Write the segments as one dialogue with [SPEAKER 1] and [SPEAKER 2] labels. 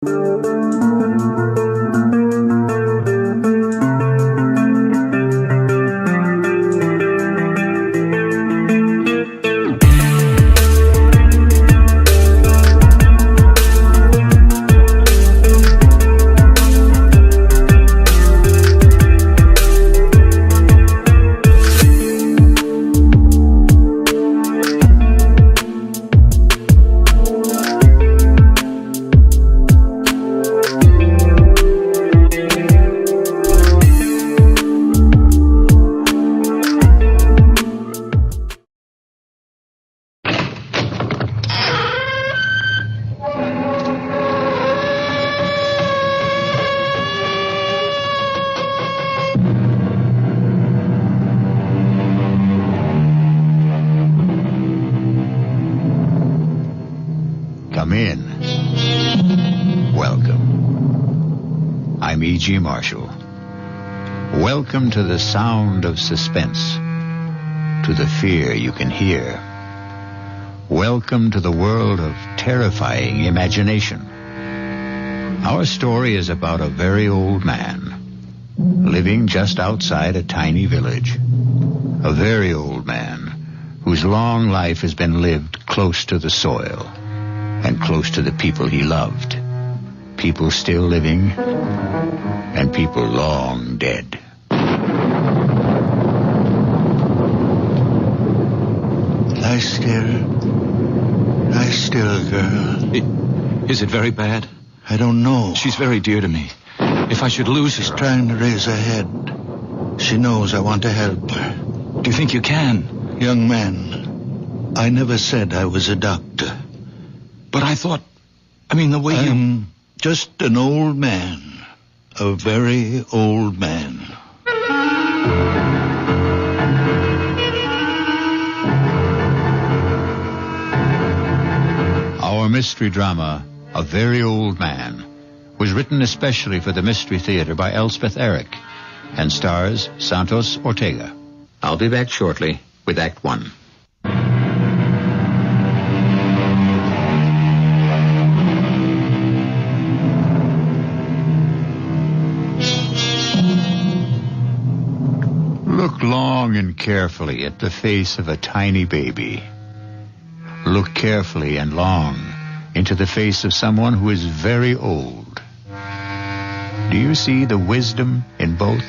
[SPEAKER 1] Come in. Welcome. I'm E.G. Marshall. Welcome to the sound of suspense, to the fear you can hear. Welcome to the world of terrifying imagination. Our story is about a very old man living just outside a tiny village. A very old man whose long life has been lived close to the soil and close to the people he loved. People still living and people long dead.
[SPEAKER 2] Lie still, girl.
[SPEAKER 3] Is it very bad?
[SPEAKER 2] I don't know.
[SPEAKER 3] She's very dear to me. If I should lose her...
[SPEAKER 2] She's trying to raise her head. She knows I want to help her.
[SPEAKER 3] Do you think you can?
[SPEAKER 2] Young man, I never said I was a doctor.
[SPEAKER 3] But I thought... the way
[SPEAKER 2] I'm just an old man. A very old man.
[SPEAKER 1] Our mystery drama, A Very Old Man, was written especially for the Mystery Theater by Elspeth Eric and stars Santos Ortega. I'll be back shortly with Act One. Look long and carefully at the face of a tiny baby. Look carefully and long into the face of someone who is very old. Do you see the wisdom in both?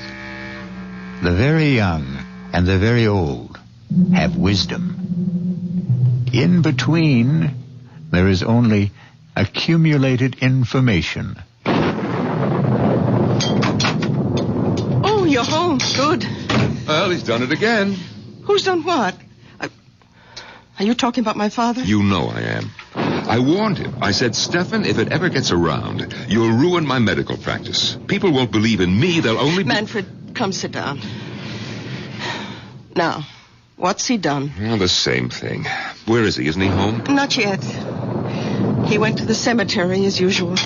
[SPEAKER 1] The very young and the very old have wisdom. In between, there is only accumulated information.
[SPEAKER 4] Oh, you're home. Good.
[SPEAKER 5] Well, he's done it again.
[SPEAKER 4] Who's done what? Are you talking about my father?
[SPEAKER 5] You know I am. I warned him. I said, Stefan, if it ever gets around, you'll ruin my medical practice. People won't believe in me. They'll only...
[SPEAKER 4] Manfred, come sit down. Now, what's he done?
[SPEAKER 5] Well, the same thing. Where is he? Isn't he home?
[SPEAKER 4] Not yet. He went to the cemetery as usual.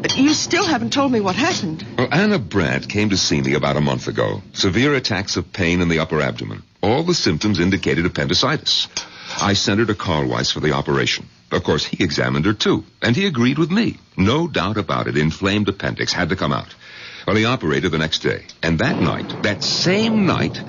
[SPEAKER 4] But you still haven't told me what happened.
[SPEAKER 5] Well, Anna Brandt came to see me about a month ago. Severe attacks of pain in the upper abdomen. All the symptoms indicated appendicitis. I sent her to Carl Weiss for the operation. Of course, he examined her, too, and he agreed with me. No doubt about it, inflamed appendix had to come out. Well, he operated the next day, and that night, that same night,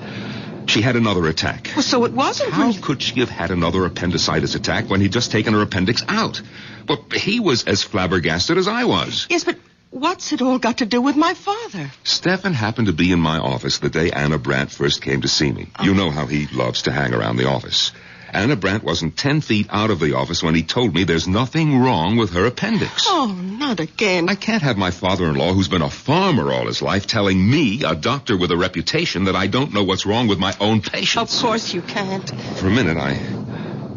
[SPEAKER 5] she had another attack.
[SPEAKER 4] Well, so it wasn't...
[SPEAKER 5] How could she have had another appendicitis attack when he'd just taken her appendix out? Well, he was as flabbergasted as I was.
[SPEAKER 4] Yes, but what's it all got to do with my father?
[SPEAKER 5] Stefan happened to be in my office the day Anna Brandt first came to see me. You know how he loves to hang around the office. Anna Brandt wasn't 10 feet out of the office when he told me there's nothing wrong with her appendix.
[SPEAKER 4] Oh, not again.
[SPEAKER 5] I can't have my father-in-law, who's been a farmer all his life, telling me, a doctor with a reputation, that I don't know what's wrong with my own patients.
[SPEAKER 4] Of course you can't.
[SPEAKER 5] For a minute,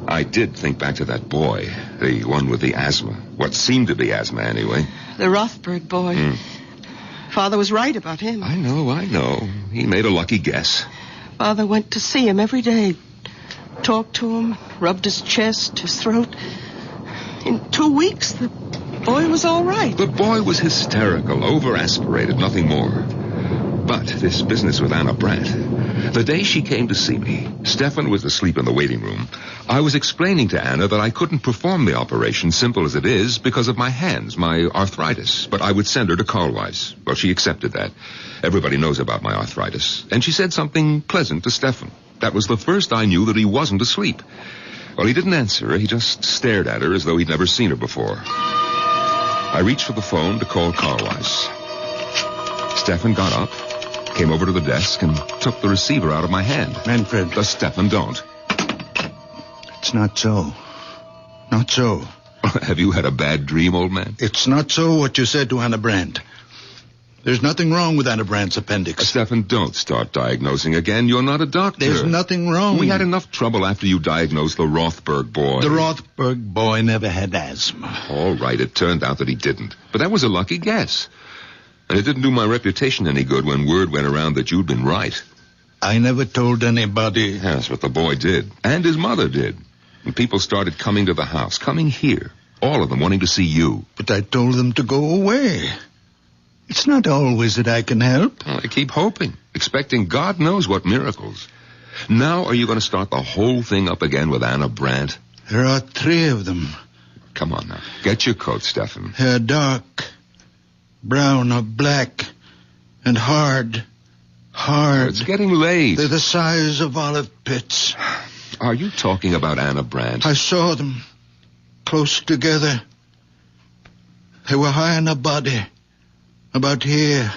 [SPEAKER 5] I did think back to that boy, the one with the asthma. What seemed to be asthma, anyway.
[SPEAKER 4] The Rothberg boy. Father was right about him.
[SPEAKER 5] I know. He made a lucky guess.
[SPEAKER 4] Father went to see him every day. Talked to him, rubbed his chest, his throat. In 2 weeks, the boy was all right.
[SPEAKER 5] The boy was hysterical, over-aspirated, nothing more. But this business with Anna Brandt. The day she came to see me, Stefan was asleep in the waiting room. I was explaining to Anna that I couldn't perform the operation, simple as it is, because of my hands, my arthritis. But I would send her to Carlweiss. Well, she accepted that. Everybody knows about my arthritis. And she said something pleasant to Stefan. That was the first I knew that he wasn't asleep. Well, he didn't answer her. He just stared at her as though he'd never seen her before. I reached for the phone to call Carlweiss. Stefan got up, came over to the desk, and took the receiver out of my hand.
[SPEAKER 2] Manfred.
[SPEAKER 5] But Stefan, don't.
[SPEAKER 2] It's not so. Not so.
[SPEAKER 5] Have you had a bad dream, old man?
[SPEAKER 2] It's not so what you said to Anna Brandt. There's nothing wrong with Anna Brandt's appendix.
[SPEAKER 5] Stefan, don't start diagnosing again. You're not a doctor.
[SPEAKER 2] There's nothing wrong.
[SPEAKER 5] We had enough trouble after you diagnosed the Rothberg boy.
[SPEAKER 2] The Rothberg boy never had asthma.
[SPEAKER 5] All right, it turned out that he didn't. But that was a lucky guess. And it didn't do my reputation any good when word went around that you'd been right.
[SPEAKER 2] I never told anybody.
[SPEAKER 5] Yes, but the boy did. And his mother did. And people started coming to the house, coming here. All of them wanting to see you.
[SPEAKER 2] But I told them to go away. It's not always that I can help.
[SPEAKER 5] Well, I keep hoping, expecting God knows what miracles. Now are you going to start the whole thing up again with Anna Brandt?
[SPEAKER 2] There are 3 of them.
[SPEAKER 5] Come on now. Get your coat, Stefan.
[SPEAKER 2] They're dark, brown or black, and hard. Hard.
[SPEAKER 5] It's getting late.
[SPEAKER 2] They're the size of olive pits.
[SPEAKER 5] Are you talking about Anna Brandt?
[SPEAKER 2] I saw them, close together. They were high in her body. About here.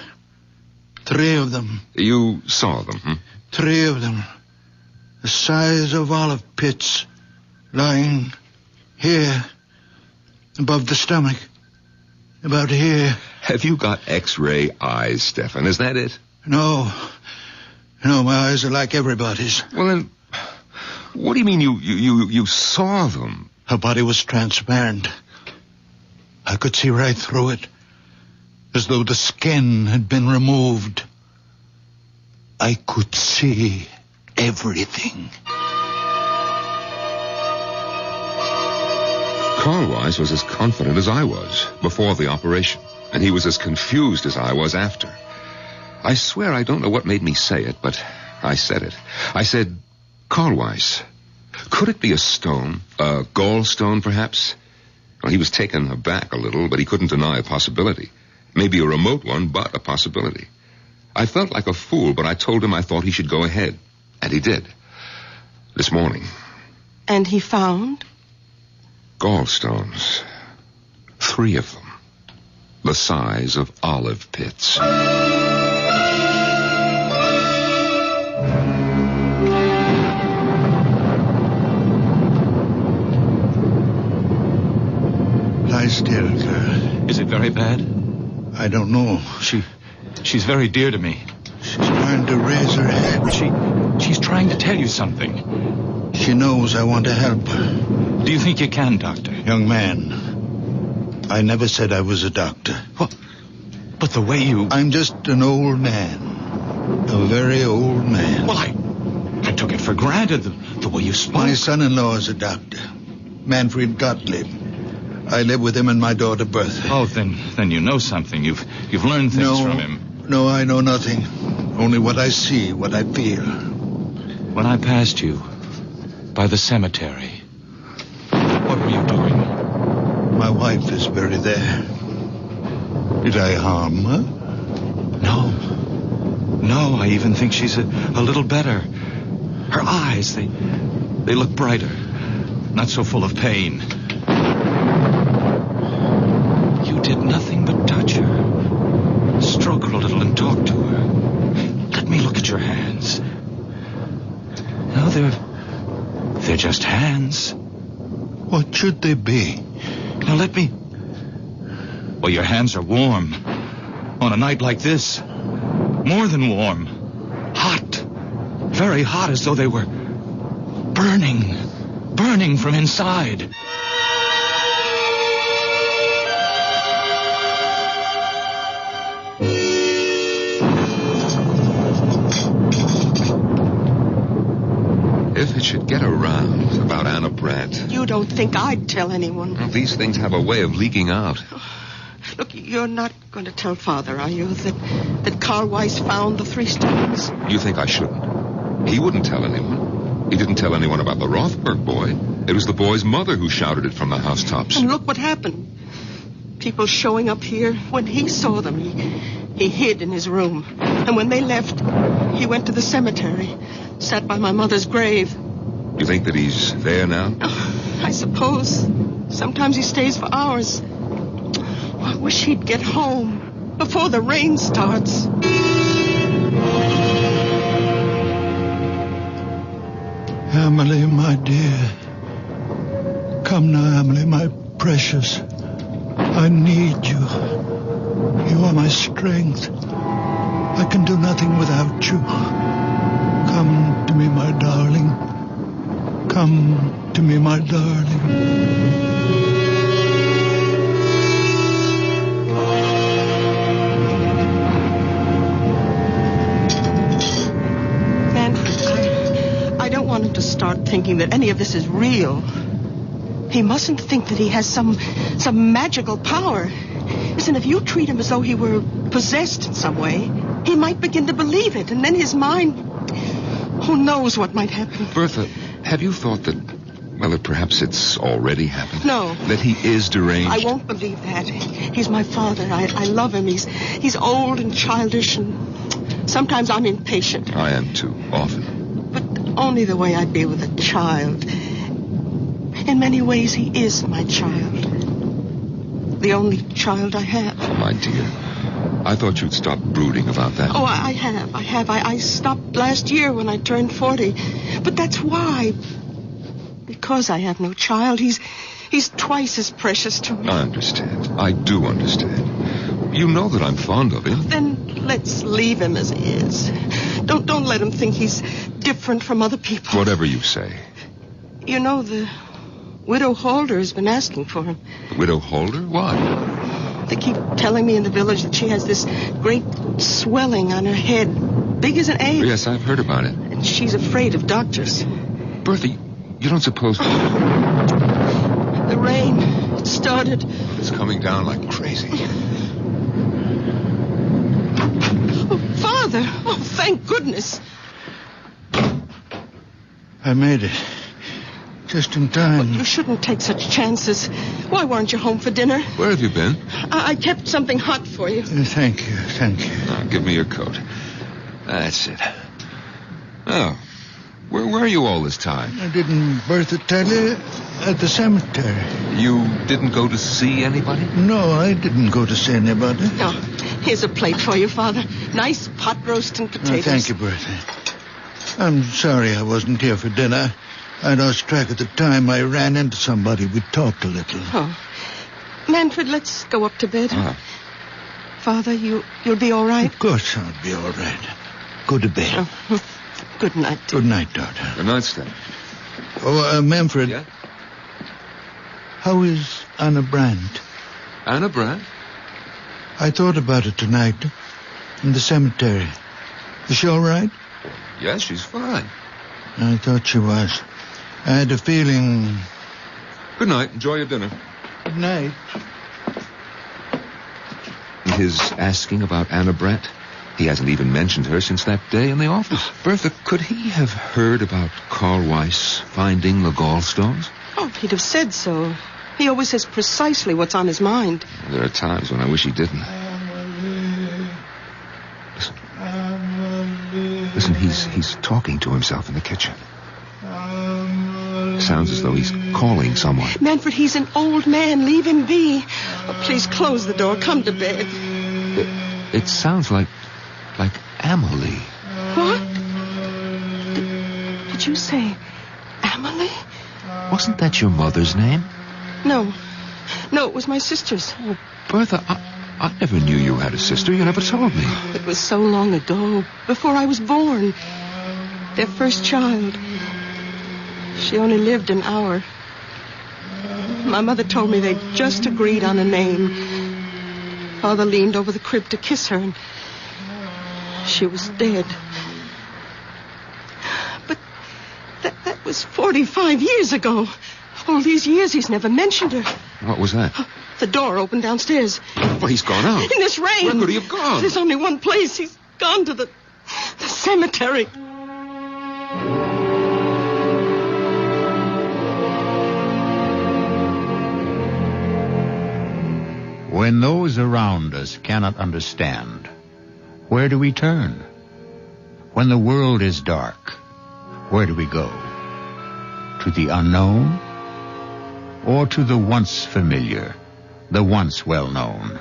[SPEAKER 2] 3 of them.
[SPEAKER 5] You saw them,
[SPEAKER 2] 3 of them. The size of olive pits. Lying here. Above the stomach. About here.
[SPEAKER 5] Have you got X-ray eyes, Stefan? Is that it?
[SPEAKER 2] No. No, my eyes are like everybody's.
[SPEAKER 5] Well, then, what do you mean you saw them?
[SPEAKER 2] Her body was transparent. I could see right through it. As though the skin had been removed. I could see everything.
[SPEAKER 5] Carlweiss was as confident as I was before the operation, and he was as confused as I was after. I swear I don't know what made me say it, but I said it. I said, Carlweiss, could it be a stone? A gallstone, perhaps? Well, he was taken aback a little, but he couldn't deny a possibility. Maybe a remote one, but a possibility. I felt like a fool, but I told him I thought he should go ahead. And he did. This morning.
[SPEAKER 4] And he found?
[SPEAKER 5] Gallstones. 3 of them. The size of olive pits.
[SPEAKER 2] Lie still, girl.
[SPEAKER 3] Is it very bad?
[SPEAKER 2] I don't know.
[SPEAKER 3] She's very dear to me.
[SPEAKER 2] She's trying to raise her head.
[SPEAKER 3] She's trying to tell you something.
[SPEAKER 2] She knows I want to help her.
[SPEAKER 3] Do you think you can, Doctor?
[SPEAKER 2] Young man, I never said I was a doctor.
[SPEAKER 3] Well, but the way you...
[SPEAKER 2] I'm just an old man. A very old man.
[SPEAKER 3] Well, I took it for granted, the way you spoke.
[SPEAKER 2] My son-in-law is a doctor. Manfred Gottlieb. I live with him and my daughter Bertha.
[SPEAKER 3] Oh, then you know something. You've learned things from him.
[SPEAKER 2] No, I know nothing. Only what I see, what I feel.
[SPEAKER 3] When I passed you by the cemetery, what were you doing?
[SPEAKER 2] My wife is buried there. Did I harm her?
[SPEAKER 3] No, I even think she's a little better. Her eyes, they look brighter. Not so full of pain. You did nothing but touch her. Stroke her a little and talk to her. Let me look at your hands. No, they're just hands.
[SPEAKER 2] What should they be?
[SPEAKER 3] Now let me... Well, your hands are warm. On a night like this. More than warm. Hot. Very hot, as though they were burning. Burning from inside.
[SPEAKER 5] If it should get around about Anna Brandt...
[SPEAKER 4] You don't think I'd tell anyone?
[SPEAKER 5] Well, these things have a way of leaking out.
[SPEAKER 4] Look, you're not going to tell Father, are you, that Carl Weiss found the 3 stones?
[SPEAKER 5] You think I shouldn't? He wouldn't tell anyone. He didn't tell anyone about the Rothberg boy. It was the boy's mother who shouted it from the housetops.
[SPEAKER 4] And look what happened. People showing up here. When he saw them, he hid in his room. And when they left, he went to the cemetery, sat by my mother's grave.
[SPEAKER 5] You think that he's there now?
[SPEAKER 4] Oh, I suppose. Sometimes he stays for hours. I wish he'd get home before the rain starts.
[SPEAKER 2] Emily, my dear. Come now, Emily, my precious. I need you. You are my strength. I can do nothing without you. Come to me, my darling. Come to me, my darling.
[SPEAKER 4] I don't want him to start thinking that any of this is real. He mustn't think that he has some magical power. Listen, if you treat him as though he were possessed in some way, he might begin to believe it, and then his mind... Who knows what might happen?
[SPEAKER 5] Bertha, have you thought that perhaps it's already happened?
[SPEAKER 4] No.
[SPEAKER 5] That he is deranged?
[SPEAKER 4] I won't believe that. He's my father. I love him. He's old and childish, and sometimes I'm impatient.
[SPEAKER 5] I am too, often.
[SPEAKER 4] But only the way I'd be with a child. In many ways, he is my child. The only child I have.
[SPEAKER 5] Oh, my dear. I thought you'd stop brooding about that.
[SPEAKER 4] Oh, I have. I stopped last year when I turned 40. But that's why. Because I have no child, he's twice as precious to me.
[SPEAKER 5] I understand. I do understand. You know that I'm fond of him.
[SPEAKER 4] Then let's leave him as he is. Don't let him think he's different from other people.
[SPEAKER 5] Whatever you say.
[SPEAKER 4] You know, the Widow Holder has been asking for him.
[SPEAKER 5] The Widow Holder? Why?
[SPEAKER 4] They keep telling me in the village that she has this great swelling on her head, big as an egg.
[SPEAKER 5] Yes, I've heard about it.
[SPEAKER 4] And she's afraid of doctors.
[SPEAKER 5] Bertha, you don't suppose...
[SPEAKER 4] The rain, it started.
[SPEAKER 5] It's coming down like crazy.
[SPEAKER 4] Oh, Father! Oh, thank goodness.
[SPEAKER 2] I made it. Just in time.
[SPEAKER 4] But you shouldn't take such chances. Why weren't you home for dinner?
[SPEAKER 5] Where have you been?
[SPEAKER 4] I kept something hot for you.
[SPEAKER 2] Thank you.
[SPEAKER 5] Now, give me your coat. That's it. Oh, where were you all this time?
[SPEAKER 2] Didn't Bertha tell you? At the cemetery.
[SPEAKER 5] You didn't go to see anybody?
[SPEAKER 2] No, I didn't go to see anybody.
[SPEAKER 4] Oh, here's a plate for you, Father. Nice pot roast and potatoes.
[SPEAKER 2] Thank you, Bertha. I'm sorry I wasn't here for dinner. I lost track of the time. I ran into somebody. We talked a little.
[SPEAKER 4] Oh. Manfred, let's go up to bed.
[SPEAKER 5] Ah.
[SPEAKER 4] Father, you'll be all right?
[SPEAKER 2] Of course I'll be all right. Go to bed.
[SPEAKER 4] Oh. Good night.
[SPEAKER 2] Good night, daughter.
[SPEAKER 5] Good night, Stan.
[SPEAKER 2] Oh, Manfred.
[SPEAKER 5] Yeah?
[SPEAKER 2] How is Anna Brandt?
[SPEAKER 5] Anna Brandt?
[SPEAKER 2] I thought about it tonight. In the cemetery. Is she all right?
[SPEAKER 5] Yes, she's fine.
[SPEAKER 2] I thought she was. I had a feeling...
[SPEAKER 5] Good night. Enjoy your dinner.
[SPEAKER 2] Good night.
[SPEAKER 5] His asking about Anna Brandt? He hasn't even mentioned her since that day in the office. Bertha, could he have heard about Carl Weiss finding the gallstones?
[SPEAKER 4] Oh, he'd have said so. He always says precisely what's on his mind.
[SPEAKER 5] There are times when I wish he didn't. Listen, he's talking to himself in the kitchen. Sounds as though he's calling someone.
[SPEAKER 4] Manfred, he's an old man. Leave him be. Oh, please close the door. Come to bed.
[SPEAKER 5] It sounds like Emily.
[SPEAKER 4] What? Did you say Emily?
[SPEAKER 5] Wasn't that your mother's name?
[SPEAKER 4] No, it was my sister's.
[SPEAKER 5] Oh, Bertha, I never knew you had a sister. You never told me.
[SPEAKER 4] It was so long ago, before I was born. Their first child. She only lived an hour. My mother told me they'd just agreed on a name. Father leaned over the crib to kiss her, and she was dead. But that was 45 years ago. All these years he's never mentioned her.
[SPEAKER 5] What was that?
[SPEAKER 4] The door opened downstairs.
[SPEAKER 5] But he's gone out.
[SPEAKER 4] In this rain.
[SPEAKER 5] Where could he have gone?
[SPEAKER 4] There's only one place. He's gone to the cemetery.
[SPEAKER 1] When those around us cannot understand, where do we turn? When the world is dark, where do we go? To the unknown? Or to the once familiar, the once well-known,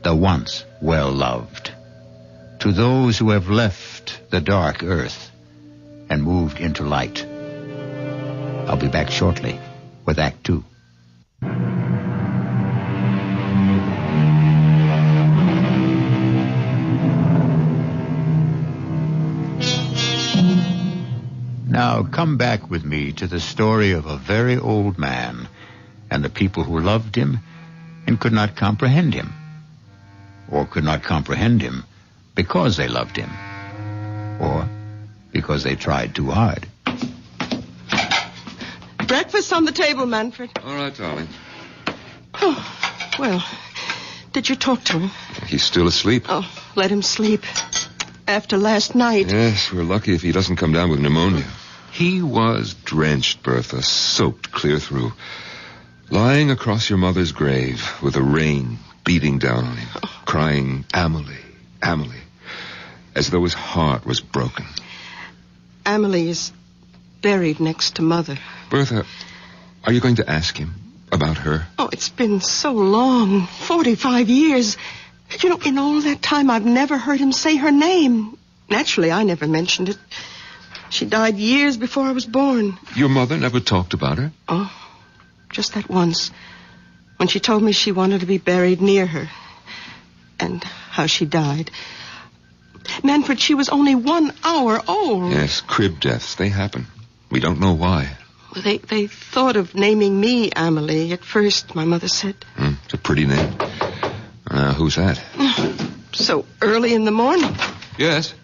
[SPEAKER 1] the once well-loved? To those who have left the dark earth and moved into light. I'll be back shortly with Act 2. Now come back with me to the story of a very old man and the people who loved him and could not comprehend him, or could not comprehend him because they loved him, or because they tried too hard.
[SPEAKER 4] Breakfast on the table, Manfred.
[SPEAKER 5] All right, darling.
[SPEAKER 4] Oh, well, did you talk to him?
[SPEAKER 5] He's still asleep.
[SPEAKER 4] Oh, let him sleep. After last night.
[SPEAKER 5] Yes, we're lucky if he doesn't come down with pneumonia. He was drenched, Bertha, soaked clear through. Lying across your mother's grave with the rain beating down on him, crying, Amelie, Amelie, as though his heart was broken.
[SPEAKER 4] Amelie is buried next to Mother.
[SPEAKER 5] Bertha, are you going to ask him about her?
[SPEAKER 4] Oh, it's been so long, 45 years. You know, in all that time, I've never heard him say her name. Naturally, I never mentioned it. She died years before I was born.
[SPEAKER 5] Your mother never talked about her?
[SPEAKER 4] Oh, just that once. When she told me she wanted to be buried near her. And how she died. Manfred, she was only 1 hour old.
[SPEAKER 5] Yes, crib deaths. They happen. We don't know why.
[SPEAKER 4] Well, they thought of naming me Amelie at first, my mother said.
[SPEAKER 5] It's a pretty name. Who's that?
[SPEAKER 4] So early in the morning.
[SPEAKER 5] Yes.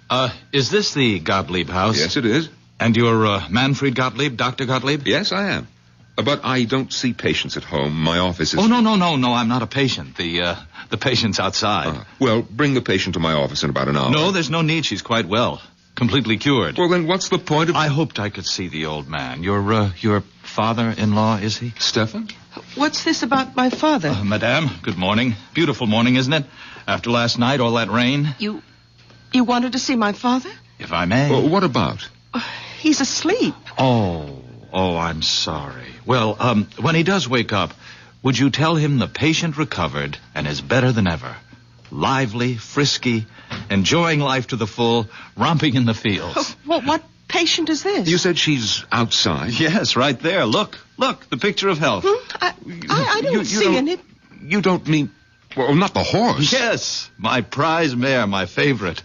[SPEAKER 3] Is this the Gottlieb house?
[SPEAKER 5] Yes, it is.
[SPEAKER 3] And you're Manfred Gottlieb, Dr. Gottlieb?
[SPEAKER 5] Yes, I am. But I don't see patients at home. My office is...
[SPEAKER 3] Oh, no, I'm not a patient. The patient's outside.
[SPEAKER 5] Well, bring the patient to my office in about an hour.
[SPEAKER 3] No, there's no need. She's quite well. Completely cured.
[SPEAKER 5] Well, then what's the point of...
[SPEAKER 3] I hoped I could see the old man. Your father-in-law, is he?
[SPEAKER 5] Stefan?
[SPEAKER 4] What's this about my father?
[SPEAKER 3] Madame, good morning. Beautiful morning, isn't it? After last night, all that rain.
[SPEAKER 4] You wanted to see my father?
[SPEAKER 3] If I may.
[SPEAKER 5] Well, what about?
[SPEAKER 4] He's asleep.
[SPEAKER 3] Oh, I'm sorry. Well, when he does wake up, would you tell him the patient recovered and is better than ever? Lively, frisky, enjoying life to the full, romping in the fields.
[SPEAKER 4] What patient is this?
[SPEAKER 5] You said she's outside.
[SPEAKER 3] Yes, right there. Look, the picture of health.
[SPEAKER 4] I don't see any...
[SPEAKER 5] You don't mean... Well, not the horse.
[SPEAKER 3] Yes, my prize mare, my favorite.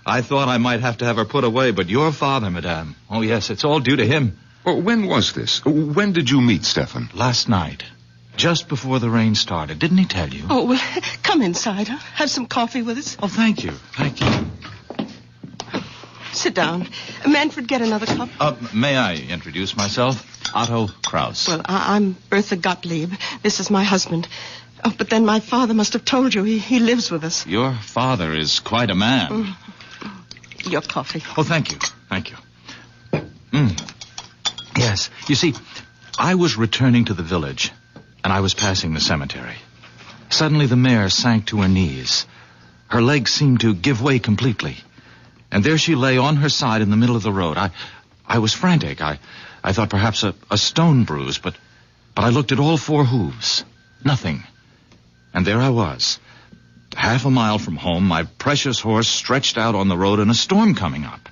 [SPEAKER 3] I thought I might have to have her put away, but your father, madame. Oh, yes, it's all due to him.
[SPEAKER 5] Well, when was this? When did you meet Stefan?
[SPEAKER 3] Last night, just before the rain started. Didn't he tell you?
[SPEAKER 4] Oh, well, come inside. Huh? Have some coffee with us.
[SPEAKER 3] Oh, thank you.
[SPEAKER 4] Sit down. Manfred, get another cup.
[SPEAKER 3] May I introduce myself? Otto Kraus.
[SPEAKER 4] Well, I'm Bertha Gottlieb. This is my husband. Oh, but then my father must have told you. He lives with us.
[SPEAKER 3] Your father is quite a man.
[SPEAKER 4] Your coffee.
[SPEAKER 3] Oh, thank you. Yes, you see, I was returning to the village, and I was passing the cemetery. Suddenly the mare sank to her knees. Her legs seemed to give way completely. And there she lay on her side in the middle of the road. I was frantic. I thought perhaps a stone bruise, but I looked at all 4 hooves. Nothing. And there I was, half a mile from home, my precious horse stretched out on the road and a storm coming up.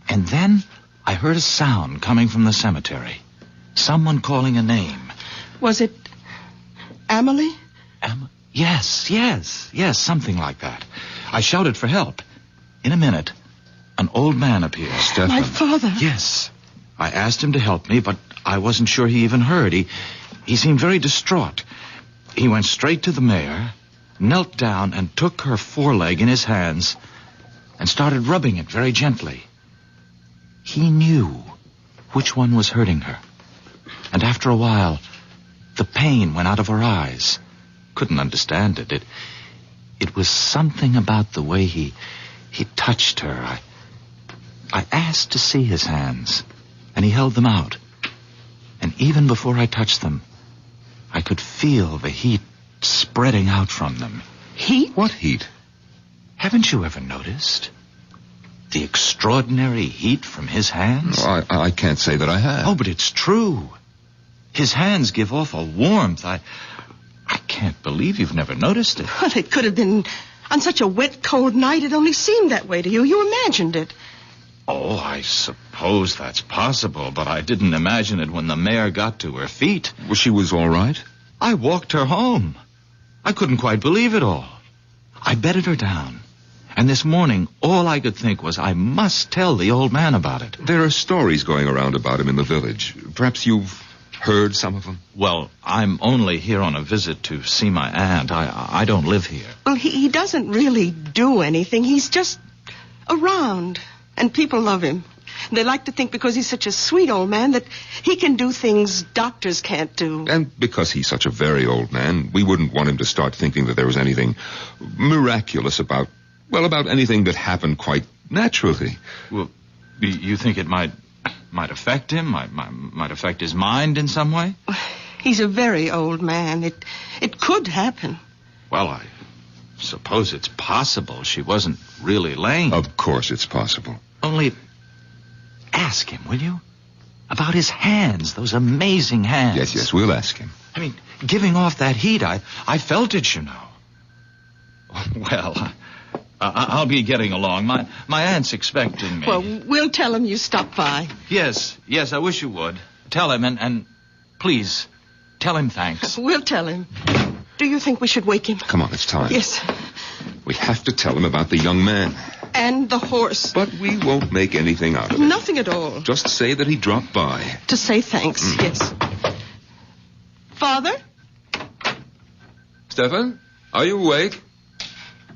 [SPEAKER 3] And then I heard a sound coming from the cemetery. Someone calling a name.
[SPEAKER 4] Was it Amelie?
[SPEAKER 3] Yes, something like that. I shouted for help. In a minute, an old man appeared.
[SPEAKER 5] Stefan.
[SPEAKER 4] My father?
[SPEAKER 3] Yes. I asked him to help me, but I wasn't sure he even heard. He seemed very distraught. He went straight to the mare, knelt down and took her foreleg in his hands and started rubbing it very gently. He knew which one was hurting her. And after a while, the pain went out of her eyes, couldn't understand it. It was something about the way he touched her. I asked to see his hands, and he held them out. And even before I touched them, I could feel the heat spreading out from them.
[SPEAKER 4] Heat?
[SPEAKER 5] What heat?
[SPEAKER 3] Haven't you ever noticed the extraordinary heat from his hands?
[SPEAKER 5] Oh, I can't say that I have.
[SPEAKER 3] Oh, but it's true. His hands give off a warmth. I can't believe you've never noticed it.
[SPEAKER 4] Well, it could have been on such a wet, cold night. It only seemed that way to you. You imagined it.
[SPEAKER 3] Oh, I suppose that's possible, but I didn't imagine it when the mare got to her feet.
[SPEAKER 5] Well, she was all right?
[SPEAKER 3] I walked her home. I couldn't quite believe it all. I bedded her down. And this morning, all I could think was I must tell the old man about it.
[SPEAKER 5] There are stories going around about him in the village. Perhaps you've heard some of them?
[SPEAKER 3] Well, I'm only here on a visit to see my aunt. I don't live here.
[SPEAKER 4] Well, he doesn't really do anything. He's just around. And people love him. They like to think because he's such a sweet old man that he can do things doctors can't do.
[SPEAKER 5] And because he's such a very old man, we wouldn't want him to start thinking that there was anything miraculous about anything that happened quite naturally.
[SPEAKER 3] Well, you think it might affect him? Might affect his mind in some way?
[SPEAKER 4] He's a very old man. It could happen.
[SPEAKER 3] Well, I suppose it's possible she wasn't really laying.
[SPEAKER 5] Of course it's possible.
[SPEAKER 3] Only ask him, will you? About his hands, those amazing hands.
[SPEAKER 5] Yes, we'll ask him.
[SPEAKER 3] I mean, giving off that heat, I felt it, you know. Well, I'll be getting along. My aunt's expecting me.
[SPEAKER 4] Well, we'll tell him you stopped by.
[SPEAKER 3] Yes, I wish you would. Tell him, and please, tell him thanks.
[SPEAKER 4] We'll tell him. Do you think we should wake him?
[SPEAKER 5] Come on, it's time.
[SPEAKER 4] Yes.
[SPEAKER 5] We have to tell him about the young man.
[SPEAKER 4] And the horse.
[SPEAKER 5] But we won't make anything out of it.
[SPEAKER 4] Nothing at all.
[SPEAKER 5] Just say that he dropped by.
[SPEAKER 4] To say thanks, yes. Father?
[SPEAKER 5] Stefan, are you awake?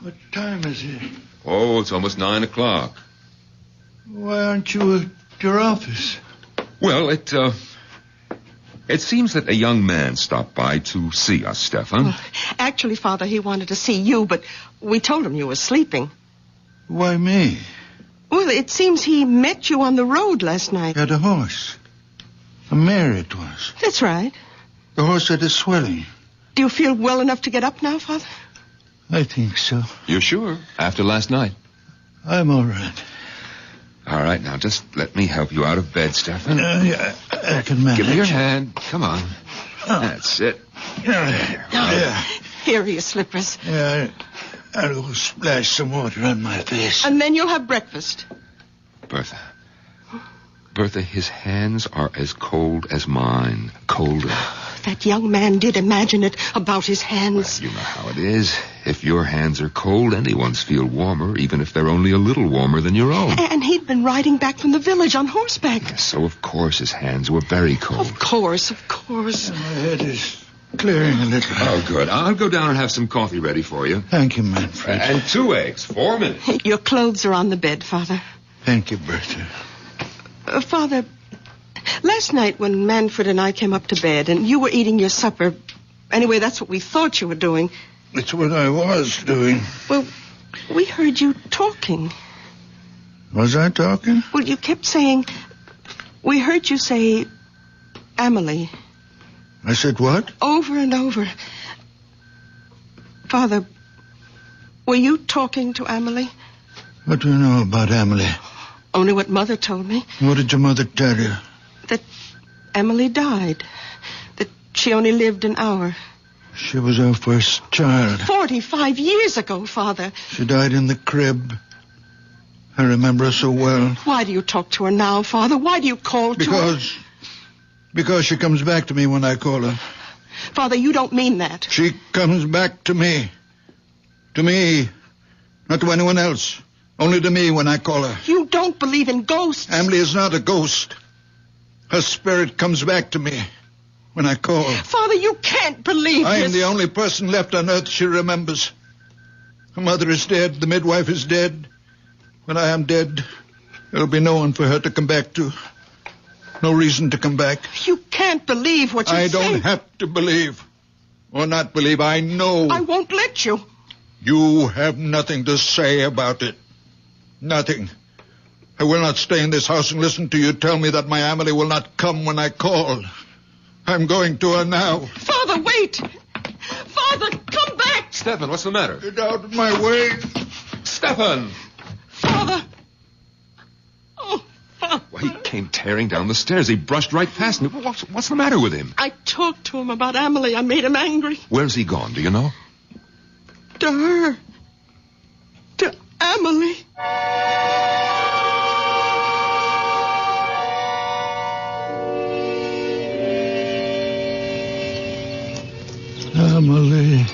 [SPEAKER 2] What time is it?
[SPEAKER 5] Oh, it's almost 9 o'clock.
[SPEAKER 2] Why aren't you at your office?
[SPEAKER 5] Well, it seems that a young man stopped by to see us, Stefan.
[SPEAKER 4] Well, actually, Father, he wanted to see you, but we told him you were sleeping.
[SPEAKER 2] Why me?
[SPEAKER 4] Well, it seems he met you on the road last night.
[SPEAKER 2] Had a horse. A mare it was.
[SPEAKER 4] That's right.
[SPEAKER 2] The horse had a swelling.
[SPEAKER 4] Do you feel well enough to get up now, Father?
[SPEAKER 2] I think so.
[SPEAKER 5] You're sure? After last night?
[SPEAKER 2] I'm all right.
[SPEAKER 5] All right, now just let me help you out of bed, Stefan.
[SPEAKER 2] Yeah, I can manage.
[SPEAKER 5] Give me your hand. Come on. That's it.
[SPEAKER 2] Yeah.
[SPEAKER 4] Here are your slippers.
[SPEAKER 2] Yeah, I'll go splash some water on my face.
[SPEAKER 4] And then you'll have breakfast.
[SPEAKER 5] Bertha, his hands are as cold as mine. Colder.
[SPEAKER 4] That young man did imagine it about his hands.
[SPEAKER 5] Well, you know how it is. If your hands are cold, anyone's feel warmer, even if they're only a little warmer than your own.
[SPEAKER 4] And he'd been riding back from the village on horseback.
[SPEAKER 5] So, of course, his hands were very cold.
[SPEAKER 4] Of course.
[SPEAKER 2] My head is clearing a little.
[SPEAKER 5] Oh, good. I'll go down and have some coffee ready for you.
[SPEAKER 2] Thank you, Manfred.
[SPEAKER 5] And 2 eggs. 4 minutes.
[SPEAKER 4] Your clothes are on the bed, Father.
[SPEAKER 2] Thank you, Bertha.
[SPEAKER 4] Father, last night when Manfred and I came up to bed and you were eating your supper, anyway, that's what we thought you were doing.
[SPEAKER 2] It's what I was doing.
[SPEAKER 4] Well, we heard you talking.
[SPEAKER 2] Was I talking?
[SPEAKER 4] Well, you kept saying, we heard you say, Amelie.
[SPEAKER 2] I said what?
[SPEAKER 4] Over and over. Father, were you talking to Amelie?
[SPEAKER 2] What do you know about Emily?
[SPEAKER 4] Only what Mother told me.
[SPEAKER 2] What did your mother tell you?
[SPEAKER 4] That Emily died. That she only lived an hour.
[SPEAKER 2] She was our first child.
[SPEAKER 4] 45 years ago, Father.
[SPEAKER 2] She died in the crib. I remember her so well.
[SPEAKER 4] Why do you talk to her now, Father? Why do you call to her?
[SPEAKER 2] Because she comes back to me when I call her.
[SPEAKER 4] Father, you don't mean that.
[SPEAKER 2] She comes back to me. To me. Not to anyone else. Only to me when I call her.
[SPEAKER 4] You don't believe in ghosts.
[SPEAKER 2] Emily is not a ghost. Her spirit comes back to me when I call.
[SPEAKER 4] Father, you can't believe
[SPEAKER 2] I am
[SPEAKER 4] this.
[SPEAKER 2] the only person left on earth she remembers. Her mother is dead. The midwife is dead. When I am dead, there'll be no one for her to come back to. No reason to come back.
[SPEAKER 4] You can't believe what you're saying.
[SPEAKER 2] I don't have to believe. or not believe, I know.
[SPEAKER 4] I won't let you.
[SPEAKER 2] You have nothing to say about it. Nothing. I will not stay in this house and listen to you tell me that my Emily will not come when I call. I'm going to her now.
[SPEAKER 4] Father, wait. Father, come back.
[SPEAKER 5] Stefan, what's the matter?
[SPEAKER 2] Get out of my way.
[SPEAKER 5] Stefan!
[SPEAKER 4] Father. Oh, Father.
[SPEAKER 5] Well, he came tearing down the stairs. He brushed right past me. What's the matter with him?
[SPEAKER 4] I talked to him about Emily. I made him angry.
[SPEAKER 5] Where's he gone, do you know?
[SPEAKER 4] To her. To Emily.
[SPEAKER 2] Emily,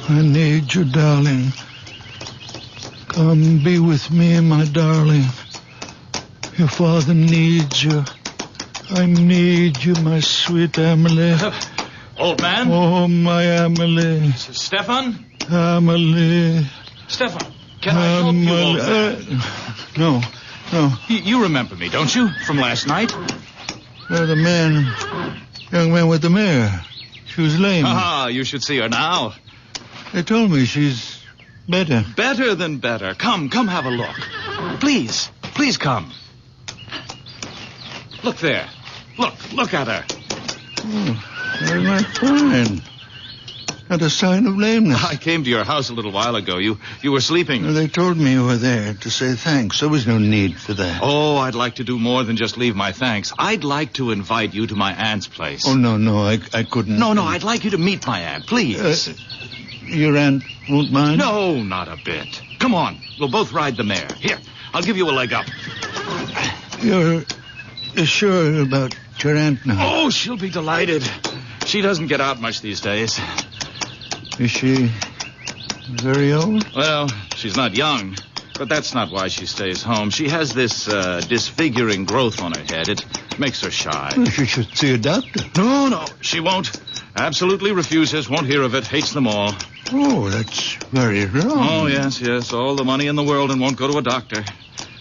[SPEAKER 2] I need you, darling. Come be with me, my darling. Your father needs you. I need you, my sweet Emily.
[SPEAKER 3] Old man?
[SPEAKER 2] Oh, my Emily.
[SPEAKER 3] Stefan?
[SPEAKER 2] Emily.
[SPEAKER 3] Stefan, can I help you, old man?
[SPEAKER 2] No.
[SPEAKER 3] You remember me, don't you? From last night?
[SPEAKER 2] The young man with the mare. She was lame.
[SPEAKER 3] Ah, you should see her now.
[SPEAKER 2] They told me she's better.
[SPEAKER 3] Better than better. Come have a look. Please come. Look there. Look at her.
[SPEAKER 2] Oh, very much fine. Not a sign of lameness.
[SPEAKER 3] I came to your house a little while ago. You were sleeping.
[SPEAKER 2] They told me you were there to say thanks. There was no need for that.
[SPEAKER 3] Oh, I'd like to do more than just leave my thanks. I'd like to invite you to my aunt's place.
[SPEAKER 2] Oh, no, I couldn't.
[SPEAKER 3] No, I'd like you to meet my aunt, please.
[SPEAKER 2] Your aunt won't mind?
[SPEAKER 3] No, not a bit. Come on, we'll both ride the mare. Here, I'll give you a leg up.
[SPEAKER 2] You're sure about your aunt now?
[SPEAKER 3] Oh, she'll be delighted. She doesn't get out much these days.
[SPEAKER 2] Is she very old?
[SPEAKER 3] Well, she's not young, but that's not why she stays home. She has this disfiguring growth on her head. It makes her shy.
[SPEAKER 2] Well, she should see a doctor.
[SPEAKER 3] No, she won't. Absolutely refuses, won't hear of it, hates them all.
[SPEAKER 2] Oh, that's very wrong.
[SPEAKER 3] Oh, yes, all the money in the world and won't go to a doctor.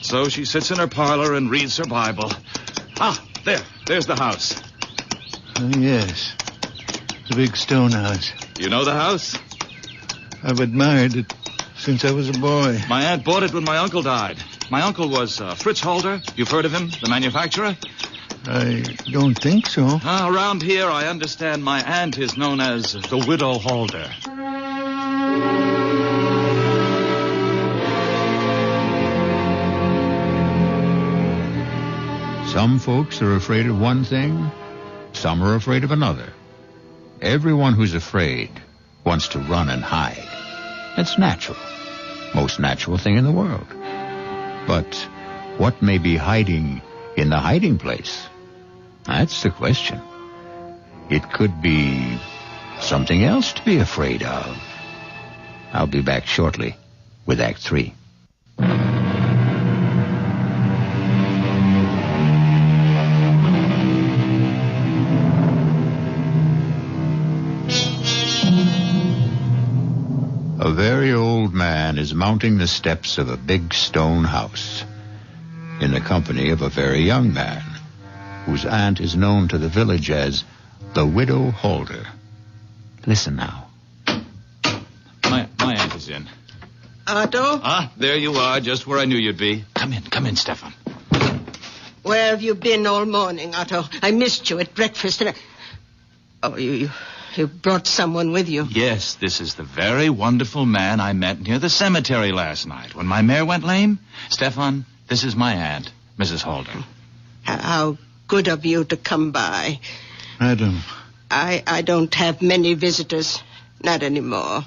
[SPEAKER 3] So she sits in her parlor and reads her Bible. Ah, there's the house.
[SPEAKER 2] Oh, yes, the big stone house.
[SPEAKER 3] You know the house?
[SPEAKER 2] I've admired it since I was a boy.
[SPEAKER 3] My aunt bought it when my uncle died. My uncle was Fritz Holder. You've heard of him, the manufacturer?
[SPEAKER 2] I don't think so.
[SPEAKER 3] Around here, I understand my aunt is known as the Widow Holder.
[SPEAKER 1] Some folks are afraid of one thing, some are afraid of another. Everyone who's afraid wants to run and hide. It's natural. Most natural thing in the world. But what may be hiding in the hiding place? That's the question. It could be something else to be afraid of. I'll be back shortly with Act 3. A very old man is mounting the steps of a big stone house in the company of a very young man whose aunt is known to the village as the Widow Holder. Listen now.
[SPEAKER 3] My aunt is in.
[SPEAKER 4] Otto?
[SPEAKER 3] Ah, there you are, just where I knew you'd be. Come in, Stefan.
[SPEAKER 4] Where have you been all morning, Otto? I missed you at breakfast and Oh, you brought someone with you.
[SPEAKER 3] Yes, this is the very wonderful man I met near the cemetery last night when my mare went lame. Stefan, this is my aunt, Mrs. Holder.
[SPEAKER 4] How good of you to come by.
[SPEAKER 2] Madam.
[SPEAKER 4] I don't have many visitors, not anymore.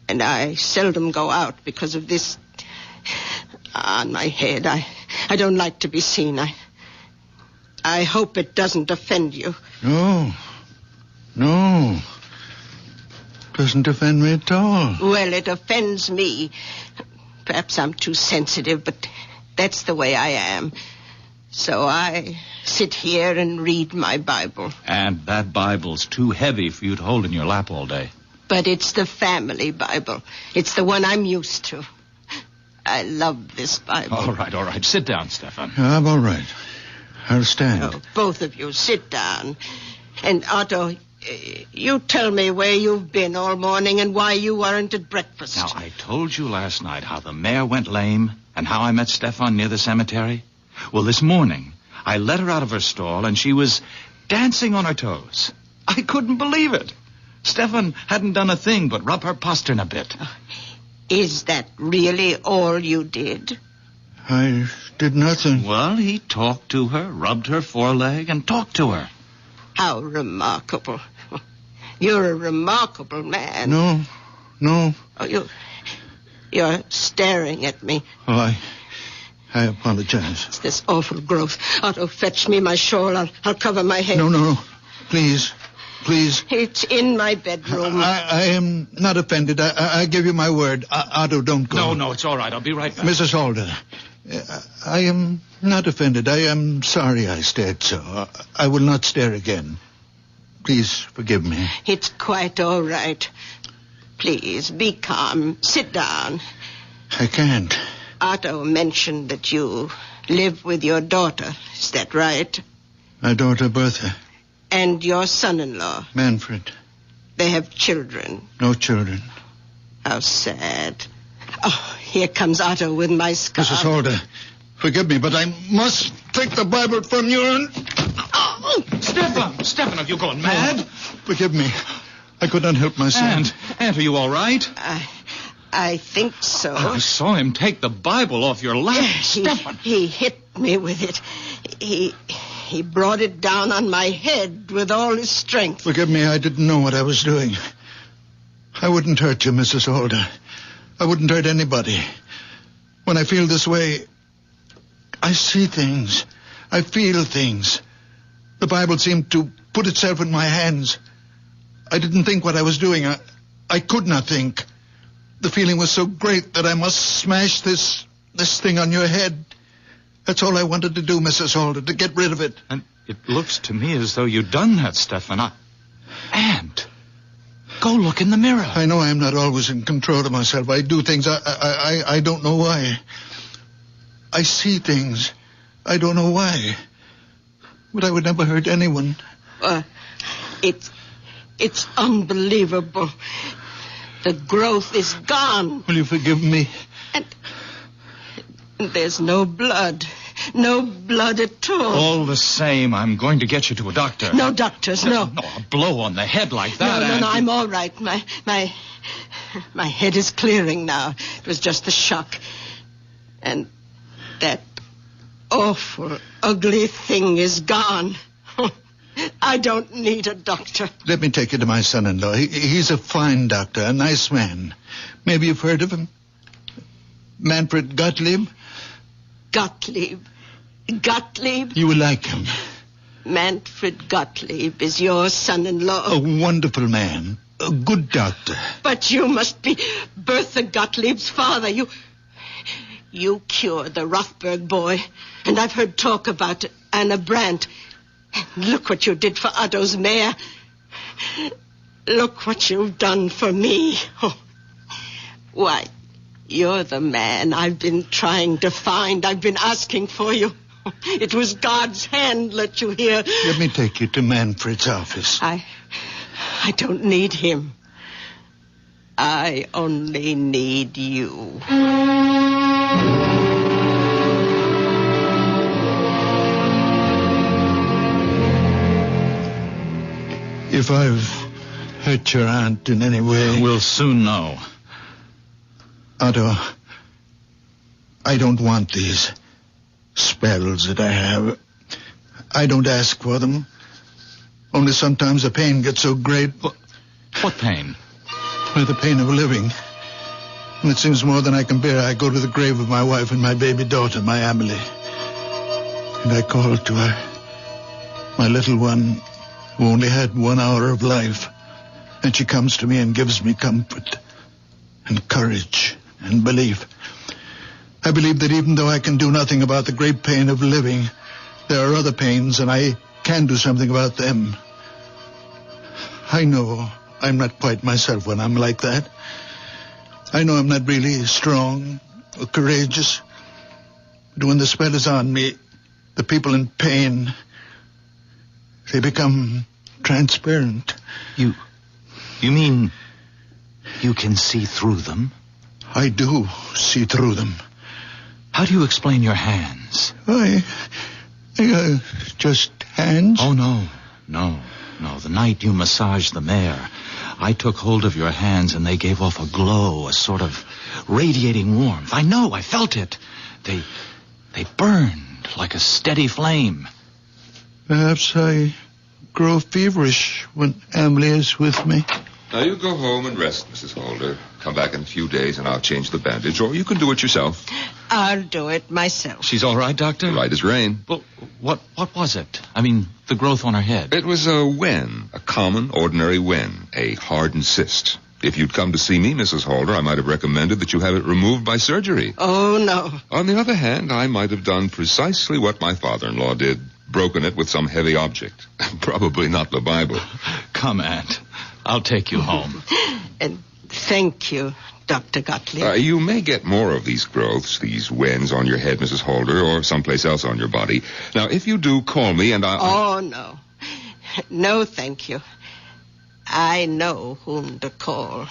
[SPEAKER 4] And I seldom go out because of this on my head. I don't like to be seen. I hope it doesn't offend you.
[SPEAKER 2] No. Doesn't offend me at all.
[SPEAKER 4] Well, it offends me. Perhaps I'm too sensitive, but that's the way I am. So I sit here and read my Bible.
[SPEAKER 3] And that Bible's too heavy for you to hold in your lap all day.
[SPEAKER 4] But it's the family Bible. It's the one I'm used to. I love this Bible.
[SPEAKER 3] All right. Sit down, Stefan.
[SPEAKER 2] I'm all right. I'll stand.
[SPEAKER 4] Oh, both of you, sit down. And Otto, You tell me where you've been all morning and why you weren't at breakfast.
[SPEAKER 3] Now, I told you last night how the mare went lame and how I met Stefan near the cemetery. Well, this morning, I let her out of her stall and she was dancing on her toes. I couldn't believe it. Stefan hadn't done a thing but rub her postern a bit.
[SPEAKER 4] Is that really all you did?
[SPEAKER 2] I did nothing.
[SPEAKER 3] Well, he talked to her, rubbed her foreleg, and talked to her.
[SPEAKER 4] How remarkable. You're a remarkable man.
[SPEAKER 2] No.
[SPEAKER 4] Oh, you're staring at me.
[SPEAKER 2] Oh, I apologize.
[SPEAKER 4] It's this awful growth. Otto, fetch me my shawl. I'll cover my head.
[SPEAKER 2] No. Please.
[SPEAKER 4] It's in my bedroom.
[SPEAKER 2] I am not offended. I give you my word. Otto, don't go.
[SPEAKER 3] No, it's all right. I'll be right back.
[SPEAKER 2] Mrs. Halder, I am not offended. I am sorry I stared so. I will not stare again. Please forgive me.
[SPEAKER 4] It's quite all right. Please, be calm. Sit down.
[SPEAKER 2] I can't.
[SPEAKER 4] Otto mentioned that you live with your daughter. Is that right?
[SPEAKER 2] My daughter, Bertha.
[SPEAKER 4] And your son-in-law.
[SPEAKER 2] Manfred.
[SPEAKER 4] They have children.
[SPEAKER 2] No children.
[SPEAKER 4] How sad. Oh, here comes Otto with my scarf.
[SPEAKER 2] Mrs. Halder, forgive me, but I must take the Bible from you and...
[SPEAKER 4] Oh!
[SPEAKER 3] Stefan, have you gone mad?
[SPEAKER 2] Forgive me. I could not help myself.
[SPEAKER 3] Aunt, are you all right?
[SPEAKER 4] I think so.
[SPEAKER 3] I saw him take the Bible off your lap. Stefan.
[SPEAKER 4] He hit me with it. He brought it down on my head with all his strength.
[SPEAKER 2] Forgive me, I didn't know what I was doing. I wouldn't hurt you, Mrs. Halder. I wouldn't hurt anybody. When I feel this way, I see things. I feel things. The Bible seemed to put itself in my hands. I didn't think what I was doing. I could not think. The feeling was so great that I must smash this thing on your head. That's all I wanted to do, Mrs. Halder, to get rid of it.
[SPEAKER 3] And it looks to me as though you'd done that, Stefan. Aunt, go look in the mirror.
[SPEAKER 2] I know I'm not always in control of myself. I do things. I don't know why. I see things. I don't know why. But I would never hurt anyone.
[SPEAKER 4] It's unbelievable. The growth is gone.
[SPEAKER 2] Will you forgive me?
[SPEAKER 4] And there's no blood. No blood at all.
[SPEAKER 3] All the same, I'm going to get you to a doctor.
[SPEAKER 4] No doctors, no.
[SPEAKER 3] No, a blow on the head like that.
[SPEAKER 4] No, I'm all right. My head is clearing now. It was just the shock. And that awful, ugly thing is gone. I don't need a doctor.
[SPEAKER 2] Let me take you to my son-in-law. He's a fine doctor, a nice man. Maybe you've heard of him? Manfred Gottlieb?
[SPEAKER 4] Gottlieb?
[SPEAKER 2] You will like him.
[SPEAKER 4] Manfred Gottlieb is your son-in-law.
[SPEAKER 2] A wonderful man. A good doctor.
[SPEAKER 4] But you must be Bertha Gottlieb's father. You cured the Rothberg boy. And I've heard talk about Anna Brandt. And look what you did for Otto's mare. Look what you've done for me. Oh. Why, you're the man I've been trying to find. I've been asking for you. It was God's hand let you here.
[SPEAKER 2] Let me take you to Manfred's office.
[SPEAKER 4] I don't need him. I only need you.
[SPEAKER 2] If I've hurt your aunt in any way...
[SPEAKER 3] We'll soon know.
[SPEAKER 2] Otto, I don't want these spells that I have. I don't ask for them. Only sometimes the pain gets so great.
[SPEAKER 3] What pain?
[SPEAKER 2] Well, the pain of living. When it seems more than I can bear, I go to the grave of my wife and my baby daughter, my Amelie. And I call to her, my little one, who only had 1 hour of life. And she comes to me and gives me comfort and courage and belief. I believe that even though I can do nothing about the great pain of living, there are other pains, and I can do something about them. I know I'm not quite myself when I'm like that. I know I'm not really strong or courageous. But when the spell is on me, the people in pain, they become transparent.
[SPEAKER 3] You mean you can see through them?
[SPEAKER 2] I do see through them.
[SPEAKER 3] How do you explain your hands?
[SPEAKER 2] Just hands?
[SPEAKER 3] Oh, no. The night you massaged the mare, I took hold of your hands and they gave off a glow, a sort of radiating warmth. I know, I felt it. They burned like a steady flame.
[SPEAKER 2] Perhaps I grow feverish when Emily is with me.
[SPEAKER 5] Now, you go home and rest, Mrs. Holder. Come back in a few days and I'll change the bandage, or you can do it yourself.
[SPEAKER 4] I'll do it myself.
[SPEAKER 3] She's all right, Doctor?
[SPEAKER 5] Right as rain.
[SPEAKER 3] Well, what was it? I mean, the growth on her head.
[SPEAKER 5] It was a wen, a common, ordinary wen, a hardened cyst. If you'd come to see me, Mrs. Holder, I might have recommended that you have it removed by surgery.
[SPEAKER 4] Oh, no.
[SPEAKER 5] On the other hand, I might have done precisely what my father-in-law did, broken it with some heavy object. Probably not the Bible.
[SPEAKER 3] Come, Aunt. I'll take you home.
[SPEAKER 4] And thank you, Dr. Gottlieb.
[SPEAKER 5] You may get more of these growths, these wens on your head, Mrs. Holder, or someplace else on your body. Now, if you do, call me and I'll...
[SPEAKER 4] Oh, no. No, thank you. I know whom to call.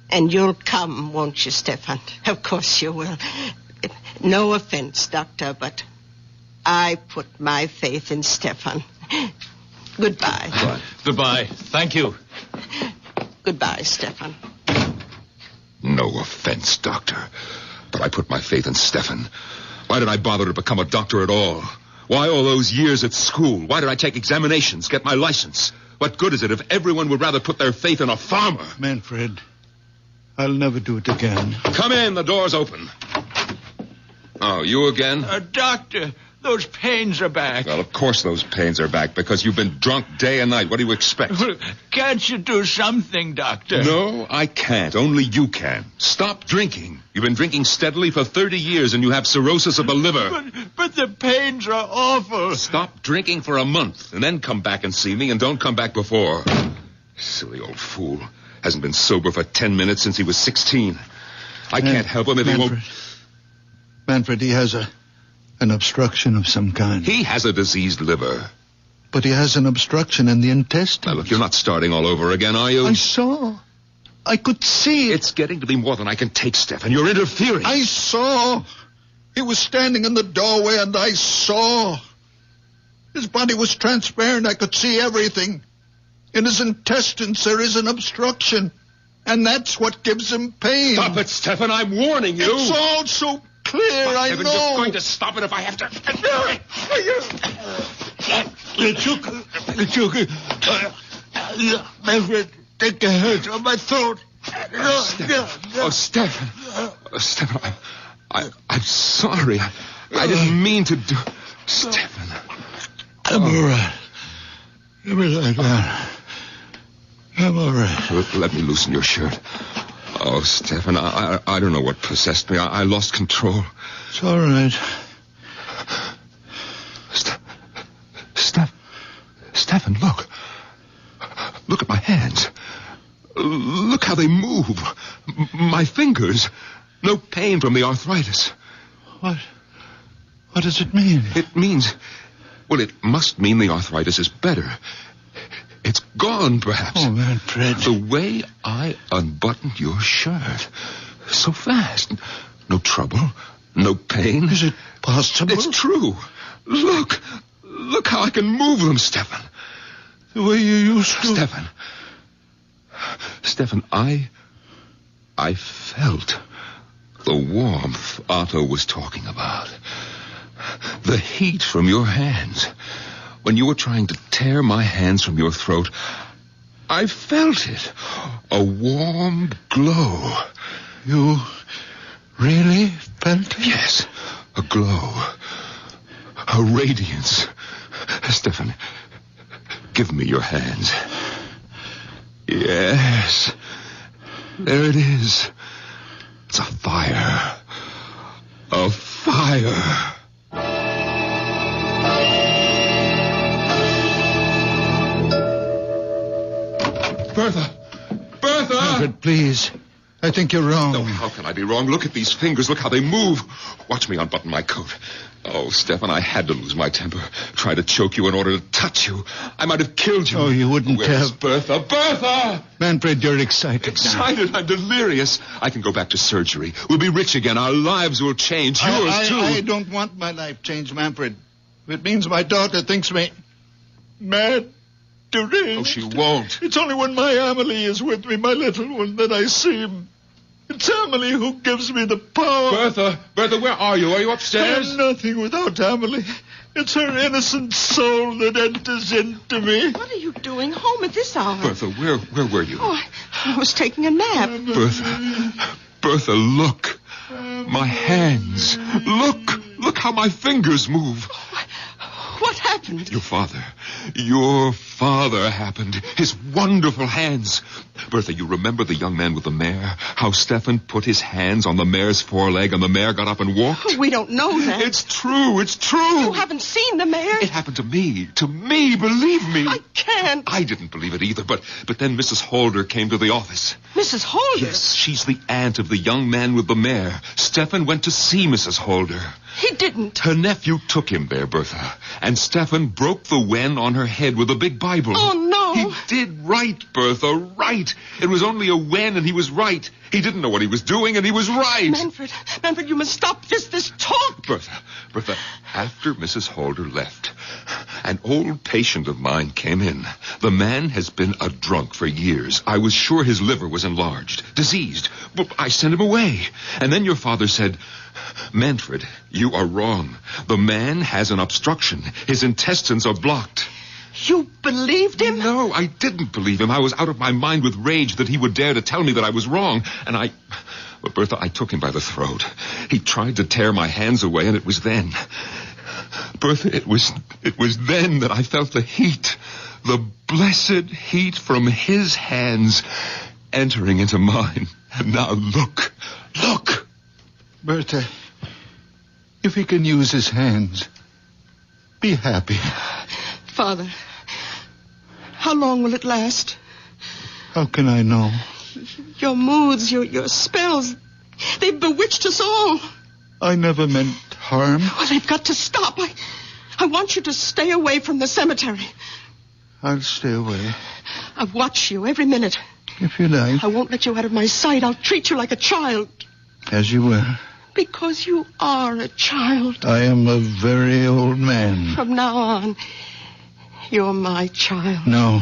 [SPEAKER 4] And you'll come, won't you, Stefan? Of course you will. No offense, Doctor, but I put my faith in Stefan. Goodbye.
[SPEAKER 5] Bye.
[SPEAKER 3] Goodbye. Thank you.
[SPEAKER 4] Goodbye, Stefan.
[SPEAKER 5] No offense, Doctor, but I put my faith in Stefan. Why did I bother to become a doctor at all? Why all those years at school? Why did I take examinations, get my license? What good is it if everyone would rather put their faith in a farmer?
[SPEAKER 2] Manfred, I'll never do it again.
[SPEAKER 5] Come in, the door's open. Oh, you again?
[SPEAKER 6] Doctor, those pains are back.
[SPEAKER 5] Well, of course those pains are back, because you've been drunk day and night. What do you expect?
[SPEAKER 6] Can't you do something, Doctor?
[SPEAKER 5] No, I can't. Only you can. Stop drinking. You've been drinking steadily for 30 years, and you have cirrhosis of the liver.
[SPEAKER 6] But the pains are awful.
[SPEAKER 5] Stop drinking for a month, and then come back and see me, and don't come back before. Silly old fool. Hasn't been sober for 10 minutes since he was 16. I can't help him if he won't...
[SPEAKER 2] Manfred, he has an obstruction of some kind.
[SPEAKER 5] He has a diseased liver.
[SPEAKER 2] But he has an obstruction in the intestines.
[SPEAKER 5] Now, look, you're not starting all over again, are you?
[SPEAKER 2] I saw. I could see it.
[SPEAKER 5] It's getting to be more than I can take, Stefan. You're interfering.
[SPEAKER 2] I saw. He was standing in the doorway, and I saw. His body was transparent. I could see everything. In his intestines, there is an obstruction. And that's what gives him pain.
[SPEAKER 5] Stop it, Stefan. I'm warning you.
[SPEAKER 2] It's all so clear, I know.
[SPEAKER 5] You're going to stop it if I have to.
[SPEAKER 6] Manfred, take the hands on my throat.
[SPEAKER 5] Stefan. Stefan, I'm sorry. I didn't mean to do... Stefan.
[SPEAKER 2] I'm all right. Give me that gun. I'm all right.
[SPEAKER 5] Let me loosen your shirt. Oh, Stefan, I don't know what possessed me. I lost control.
[SPEAKER 2] It's all right.
[SPEAKER 5] Stefan, look. Look at my hands. Look how they move. My fingers. No pain from the arthritis.
[SPEAKER 2] What does it mean?
[SPEAKER 5] It means... Well, it must mean the arthritis is better. It's gone, perhaps.
[SPEAKER 2] Oh, Manfred.
[SPEAKER 5] The way I unbuttoned your shirt. So fast. No trouble. No pain.
[SPEAKER 2] Is it possible?
[SPEAKER 5] It's true. Look. Look how I can move them, Stefan.
[SPEAKER 2] The way you used to.
[SPEAKER 5] Stefan, I felt the warmth Otto was talking about. The heat from your hands. When you were trying to tear my hands from your throat, I felt it. A warm glow.
[SPEAKER 2] You really felt it?
[SPEAKER 5] Yes, a glow. A radiance. Stefan, give me your hands. Yes. There it is. It's a fire. A fire. Bertha!
[SPEAKER 2] Manfred, please. I think you're wrong.
[SPEAKER 5] No, how can I be wrong? Look at these fingers. Look how they move. Watch me unbutton my coat. Oh, Stefan, I had to lose my temper. Try to choke you in order to touch you. I might have killed you.
[SPEAKER 2] Oh, you wouldn't
[SPEAKER 5] Where's
[SPEAKER 2] have.
[SPEAKER 5] Bertha? Bertha!
[SPEAKER 2] Manfred, you're excited now.
[SPEAKER 5] Excited? I'm delirious. I can go back to surgery. We'll be rich again. Our lives will change. Yours, too.
[SPEAKER 2] I don't want my life changed, Manfred. It means my daughter thinks me mad, deranged.
[SPEAKER 5] Oh, she won't.
[SPEAKER 6] It's only when my Amelie is with me, my little one, that I see him. It's Amelie who gives me the power.
[SPEAKER 5] Bertha, where are you? Are you upstairs?
[SPEAKER 6] I'm nothing without Amelie. It's her innocent soul that enters into me.
[SPEAKER 4] What are you doing home at this hour?
[SPEAKER 5] Bertha, where were you?
[SPEAKER 4] Oh, I was taking a nap.
[SPEAKER 5] Bertha, look. My hands. Look how my fingers move.
[SPEAKER 4] What happened?
[SPEAKER 5] Your father happened. His wonderful hands. Bertha, you remember the young man with the mare? How Stefan put his hands on the mare's foreleg and the mare got up and walked?
[SPEAKER 4] We don't know that.
[SPEAKER 5] It's true.
[SPEAKER 4] You haven't seen the mare?
[SPEAKER 5] It happened to me, believe me.
[SPEAKER 4] I can't.
[SPEAKER 5] I didn't believe it either, but then Mrs. Holder came to the office.
[SPEAKER 4] Mrs. Holder?
[SPEAKER 5] Yes, she's the aunt of the young man with the mare. Stefan went to see Mrs. Holder.
[SPEAKER 4] He didn't.
[SPEAKER 5] Her nephew took him there, Bertha, and Stefan broke the wen on her head with a big Bible.
[SPEAKER 4] Oh, no.
[SPEAKER 5] He did right, Bertha, right. It was only a wen, and he was right. He didn't know what he was doing, and he was right.
[SPEAKER 4] Manfred, you must stop this talk.
[SPEAKER 5] Bertha, after Mrs. Holder left, an old patient of mine came in. The man has been a drunk for years. I was sure his liver was enlarged, diseased. But I sent him away. And then your father said, Manfred, you are wrong. The man has an obstruction. His intestines are blocked.
[SPEAKER 4] You believed him?
[SPEAKER 5] No, I didn't believe him. I was out of my mind with rage that he would dare to tell me that I was wrong. And Well, Bertha, I took him by the throat. He tried to tear my hands away, and it was then. Bertha, it was then that I felt the heat. The blessed heat from his hands entering into mine. And now look.
[SPEAKER 2] Bertha, if he can use his hands, be happy.
[SPEAKER 4] Father, how long will it last?
[SPEAKER 2] How can I know?
[SPEAKER 4] Your moods, your spells, they've bewitched us all.
[SPEAKER 2] I never meant harm.
[SPEAKER 4] Well, they've got to stop. I want you to stay away from the cemetery.
[SPEAKER 2] I'll stay away.
[SPEAKER 4] I watch you every minute.
[SPEAKER 2] If you like.
[SPEAKER 4] I won't let you out of my sight. I'll treat you like a child.
[SPEAKER 2] As you will.
[SPEAKER 4] Because you are a child.
[SPEAKER 2] I am a very old man.
[SPEAKER 4] From now on, you're my child.
[SPEAKER 2] No.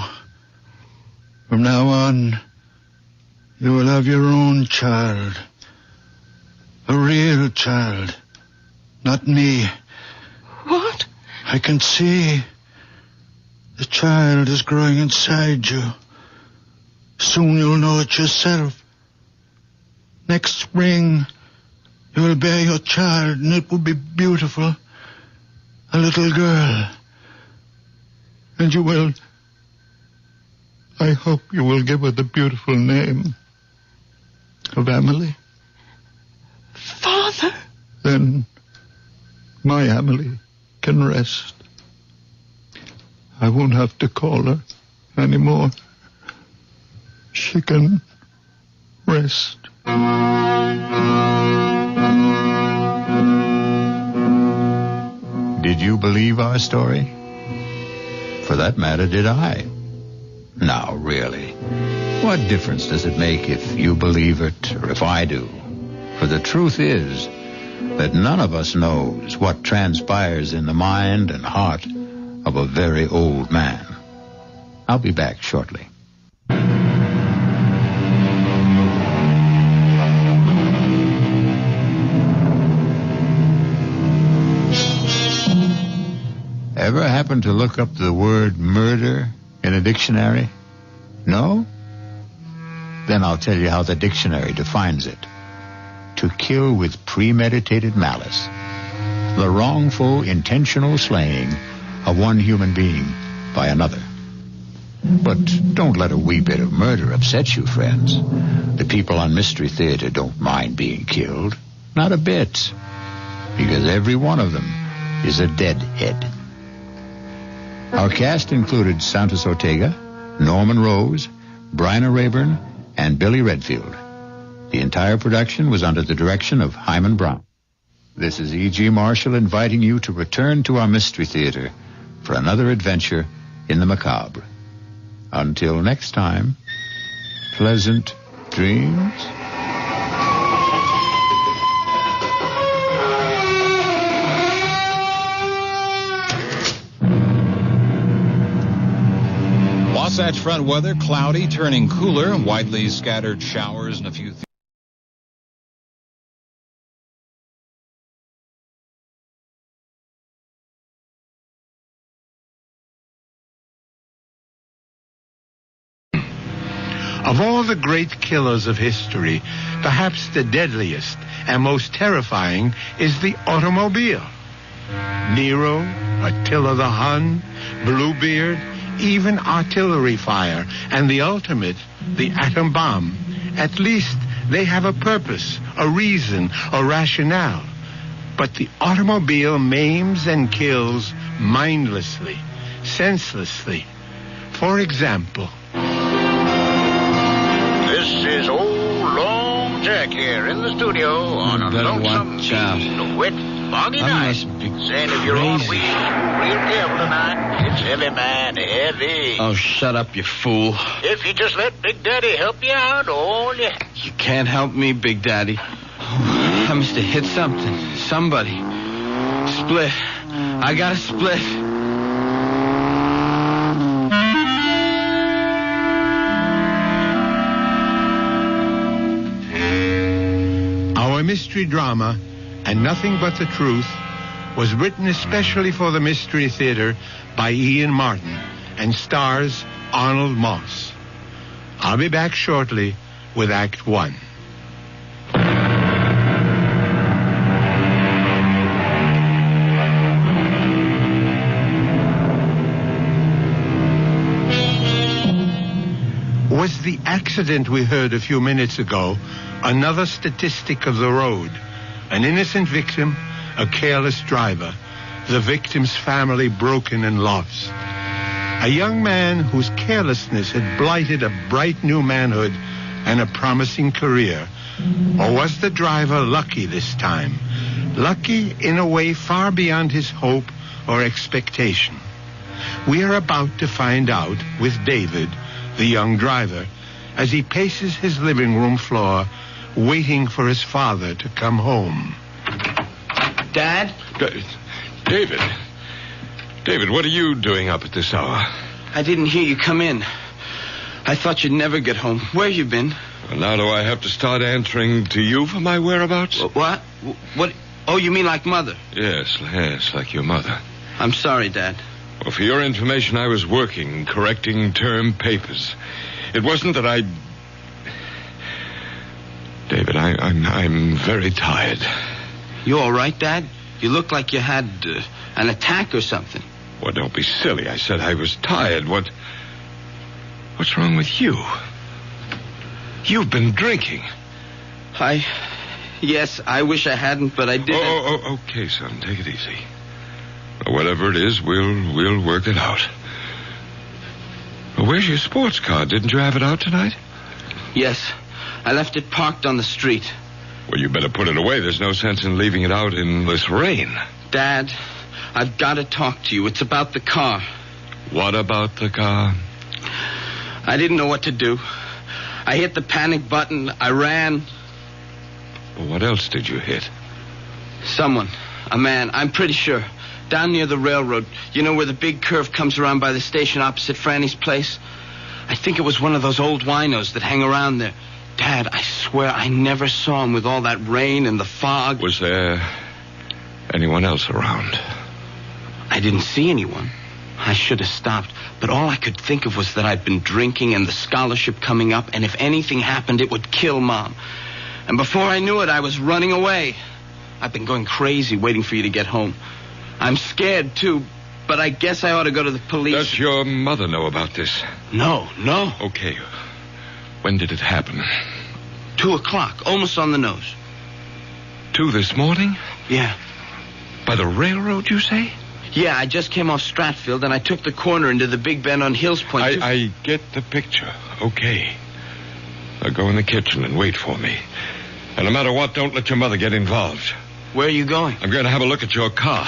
[SPEAKER 2] From now on, you will have your own child. A real child. Not me.
[SPEAKER 4] What?
[SPEAKER 2] I can see the child is growing inside you. Soon you'll know it yourself. Next spring, you will bear your child, and it will be beautiful. A little girl. And you will... I hope you will give her the beautiful name of Amelie.
[SPEAKER 4] Father?
[SPEAKER 2] Then my Amelie can rest. I won't have to call her anymore. She can rest.
[SPEAKER 1] Did you believe our story? For that matter, did I? Now, really, what difference does it make if you believe it or if I do? For the truth is that none of us knows what transpires in the mind and heart of a very old man. I'll be back shortly. Ever happen to look up the word murder in a dictionary? No? Then I'll tell you how the dictionary defines it. To kill with premeditated malice. The wrongful, intentional slaying of one human being by another. But don't let a wee bit of murder upset you, friends. The people on Mystery Theater don't mind being killed. Not a bit. Because every one of them is a deadhead. Our cast included Santos Ortega, Norman Rose, Bryna Rayburn, and Billy Redfield. The entire production was under the direction of Hyman Brown. This is E.G. Marshall inviting you to return to our Mystery Theater for another adventure in the macabre. Until next time, pleasant dreams.
[SPEAKER 7] Wasatch Front weather, cloudy, turning cooler, widely scattered showers and a few...
[SPEAKER 8] Of all the great killers of history, perhaps the deadliest and most terrifying is the automobile. Nero, Attila the Hun, Bluebeard, even artillery fire, and the ultimate, the atom bomb. At least they have a purpose, a reason, a rationale. But the automobile maims and kills mindlessly, senselessly. For example...
[SPEAKER 9] This is old Long Jack here in the studio on a lonesome, wet, foggy night. Saying if you're on wheels, real careful tonight. It's heavy, man, heavy.
[SPEAKER 10] Oh, shut up, you fool.
[SPEAKER 9] If you just let Big Daddy help you out, all you...
[SPEAKER 10] You can't help me, Big Daddy. I must have hit something. Somebody. Split. I got a split.
[SPEAKER 8] Our mystery drama, And Nothing But the Truth, was written especially for the Mystery Theater by Ian Martin and stars Arnold Moss. I'll be back shortly with Act 1. Was the accident we heard a few minutes ago another statistic of the road? An innocent victim, a careless driver, the victim's family broken and lost. A young man whose carelessness had blighted a bright new manhood and a promising career. Or was the driver lucky this time? Lucky in a way far beyond his hope or expectation. We are about to find out with David, the young driver, as he paces his living room floor, waiting for his father to come home.
[SPEAKER 10] Dad?
[SPEAKER 6] David. David, what are you doing up at this hour?
[SPEAKER 10] I didn't hear you come in. I thought you'd never get home. Where you been?
[SPEAKER 6] Well, now do I have to start answering to you for my whereabouts?
[SPEAKER 10] What? What? Oh, you mean like Mother?
[SPEAKER 6] Yes, like your mother.
[SPEAKER 10] I'm sorry, Dad.
[SPEAKER 6] Well, for your information, I was working, correcting term papers. It wasn't that I... David, I'm very tired.
[SPEAKER 10] You all right, Dad? You look like you had an attack or something.
[SPEAKER 6] Well, don't be silly. I said I was tired. What's wrong with you? You've been drinking.
[SPEAKER 10] Yes, I wish I hadn't, but I did.
[SPEAKER 6] Oh, okay, son. Take it easy. Whatever it is, we'll work it out. Well, where's your sports car? Didn't you have it out tonight?
[SPEAKER 10] Yes. I left it parked on the street.
[SPEAKER 6] Well, you better put it away. There's no sense in leaving it out in this rain.
[SPEAKER 10] Dad, I've got to talk to you. It's about the car.
[SPEAKER 6] What about the car?
[SPEAKER 10] I didn't know what to do. I hit the panic button. I ran.
[SPEAKER 6] Well, what else did you hit?
[SPEAKER 10] Someone. A man. I'm pretty sure. Down near the railroad. You know where the big curve comes around by the station opposite Franny's place? I think it was one of those old winos that hang around there. Dad, I swear I never saw him with all that rain and the fog.
[SPEAKER 6] Was there anyone else around?
[SPEAKER 10] I didn't see anyone. I should have stopped. But all I could think of was that I'd been drinking and the scholarship coming up, and if anything happened, it would kill Mom. And before I knew it, I was running away. I've been going crazy waiting for you to get home. I'm scared, too, but I guess I ought to go to the police.
[SPEAKER 6] Does your mother know about this?
[SPEAKER 10] No.
[SPEAKER 6] Okay. When did it happen?
[SPEAKER 10] 2:00, almost on the nose.
[SPEAKER 6] 2 this morning?
[SPEAKER 10] Yeah.
[SPEAKER 6] By the railroad, you say?
[SPEAKER 10] Yeah, I just came off Stratfield, and I took the corner into the big bend on Hills Point.
[SPEAKER 6] I get the picture. Okay. Now go in the kitchen and wait for me. And no matter what, don't let your mother get involved.
[SPEAKER 10] Where are you going?
[SPEAKER 6] I'm going to have a look at your car.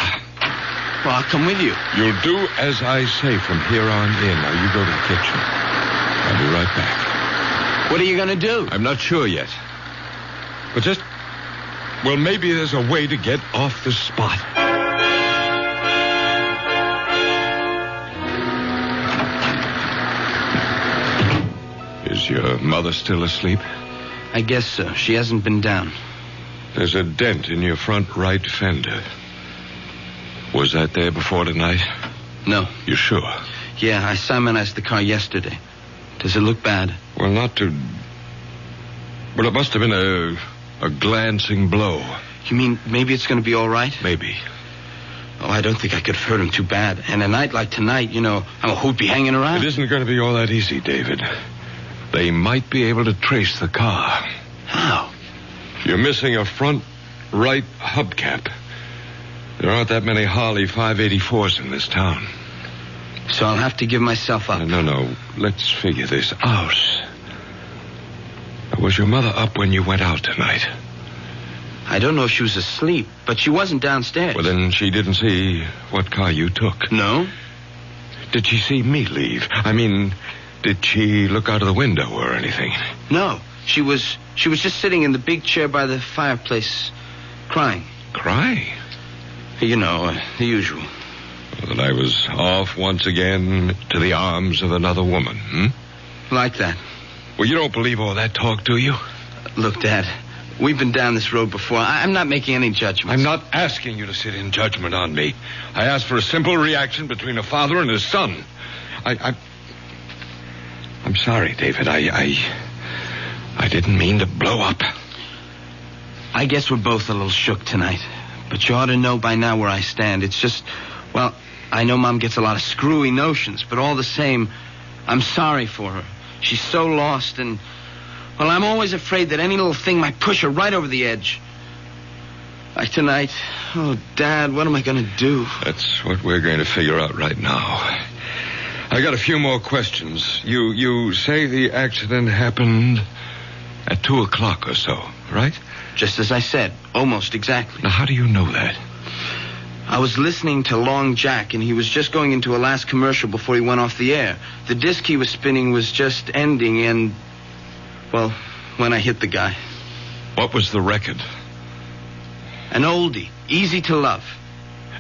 [SPEAKER 10] Well, I'll come with you.
[SPEAKER 6] You'll do as I say from here on in. Now, you go to the kitchen. I'll be right back.
[SPEAKER 10] What are you going to do?
[SPEAKER 6] I'm not sure yet. But just... well, maybe there's a way to get off the spot. Is your mother still asleep?
[SPEAKER 10] I guess so. She hasn't been down.
[SPEAKER 6] There's a dent in your front right fender. Was that there before tonight?
[SPEAKER 10] No.
[SPEAKER 6] You sure?
[SPEAKER 10] Yeah, I Simonized the car yesterday. Does it look bad?
[SPEAKER 6] Well, not to... well, it must have been a glancing blow.
[SPEAKER 10] You mean maybe it's going to be all right?
[SPEAKER 6] Maybe.
[SPEAKER 10] Oh, I don't think I could have hurt him too bad. And a night like tonight, who'd be hanging around?
[SPEAKER 6] It isn't going to be all that easy, David. They might be able to trace the car.
[SPEAKER 10] How?
[SPEAKER 6] You're missing a front right hubcap. There aren't that many Harley 584s in this town.
[SPEAKER 10] So I'll have to give myself up.
[SPEAKER 6] No. Let's figure this out. Was your mother up when you went out tonight?
[SPEAKER 10] I don't know if she was asleep, but she wasn't downstairs.
[SPEAKER 6] Well, then she didn't see what car you took.
[SPEAKER 10] No?
[SPEAKER 6] Did she see me leave? I mean, did she look out of the window or anything?
[SPEAKER 10] No. She was just sitting in the big chair by the fireplace, crying.
[SPEAKER 6] Crying?
[SPEAKER 10] You know, the usual.
[SPEAKER 6] Well, that I was off once again to the arms of another woman,
[SPEAKER 10] Like that.
[SPEAKER 6] Well, you don't believe all that talk, do you?
[SPEAKER 10] Look, Dad, we've been down this road before. I'm not making any judgments.
[SPEAKER 6] I'm not asking you to sit in judgment on me. I asked for a simple reaction between a father and his son. I'm sorry, David. I didn't mean to blow up.
[SPEAKER 10] I guess we're both a little shook tonight. But you ought to know by now where I stand. It's just, well, I know Mom gets a lot of screwy notions, but all the same, I'm sorry for her. She's so lost, and, well, I'm always afraid that any little thing might push her right over the edge. Like tonight. Oh, Dad, what am I going to do?
[SPEAKER 6] That's what we're going to figure out right now. I got a few more questions. You say the accident happened at 2 o'clock or so, right?
[SPEAKER 10] Just as I said, almost exactly.
[SPEAKER 6] Now, how do you know that?
[SPEAKER 10] I was listening to Long Jack, and he was just going into a last commercial before he went off the air. The disc he was spinning was just ending, and, well, when I hit the guy.
[SPEAKER 6] What was the record?
[SPEAKER 10] An oldie, Easy to Love.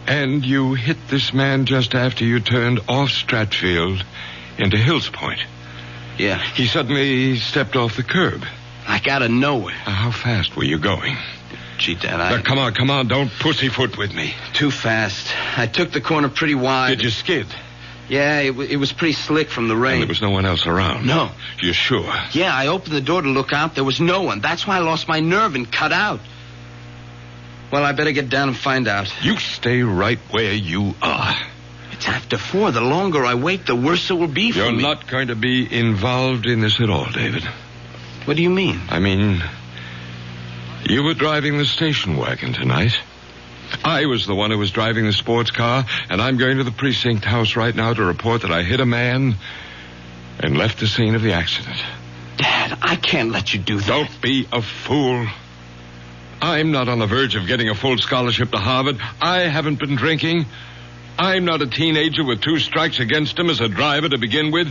[SPEAKER 6] And you hit this man just after you turned off Stratfield into Hills Point.
[SPEAKER 10] Yeah.
[SPEAKER 6] He suddenly stepped off the curb.
[SPEAKER 10] Like out of nowhere.
[SPEAKER 6] How fast were you going?
[SPEAKER 10] Gee, Dad,
[SPEAKER 6] Now, come on, don't pussyfoot with me.
[SPEAKER 10] Too fast. I took the corner pretty wide.
[SPEAKER 6] Did you skid?
[SPEAKER 10] Yeah, it was pretty slick from the rain.
[SPEAKER 6] And there was no one else around?
[SPEAKER 10] No.
[SPEAKER 6] You're sure?
[SPEAKER 10] Yeah, I opened the door to look out. There was no one. That's why I lost my nerve and cut out. Well, I better get down and find out.
[SPEAKER 6] You stay right where you are.
[SPEAKER 10] It's after 4. The longer I wait, the worse it will be for me.
[SPEAKER 6] You're not going to be involved in this at all, David.
[SPEAKER 10] What do you mean?
[SPEAKER 6] I mean, you were driving the station wagon tonight. I was the one who was driving the sports car, and I'm going to the precinct house right now to report that I hit a man and left the scene of the accident.
[SPEAKER 10] Dad, I can't let you do that.
[SPEAKER 6] Don't be a fool. I'm not on the verge of getting a full scholarship to Harvard. I haven't been drinking. I'm not a teenager with 2 strikes against him as a driver to begin with.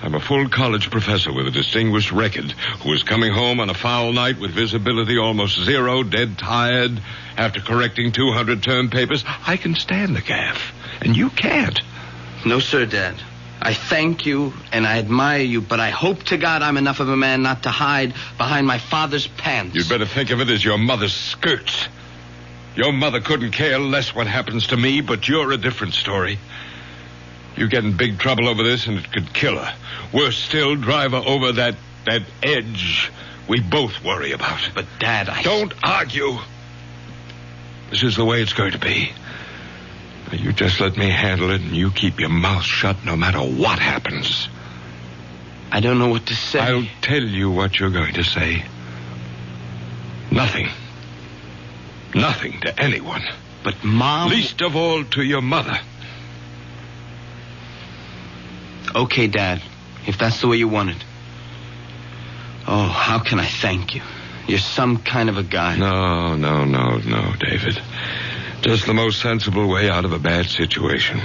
[SPEAKER 6] I'm a full college professor with a distinguished record who is coming home on a foul night with visibility almost zero, dead tired, after correcting 200 term papers. I can stand the gaff, and you can't.
[SPEAKER 10] No, sir, Dad. I thank you and I admire you, but I hope to God I'm enough of a man not to hide behind my father's pants.
[SPEAKER 6] You'd better think of it as your mother's skirts. Your mother couldn't care less what happens to me, but you're a different story. You get in big trouble over this and it could kill her. Worse still, drive her over that edge we both worry about.
[SPEAKER 10] But, Dad,
[SPEAKER 6] Don't argue. This is the way it's going to be. You just let me handle it, and you keep your mouth shut no matter what happens.
[SPEAKER 10] I don't know what to say.
[SPEAKER 6] I'll tell you what you're going to say. Nothing. Nothing to anyone.
[SPEAKER 10] But, Mom...
[SPEAKER 6] Least of all to your mother.
[SPEAKER 10] Okay, Dad, if that's the way you want it. Oh, how can I thank you? You're some kind of a guy.
[SPEAKER 6] No, David. Just the most sensible way out of a bad situation.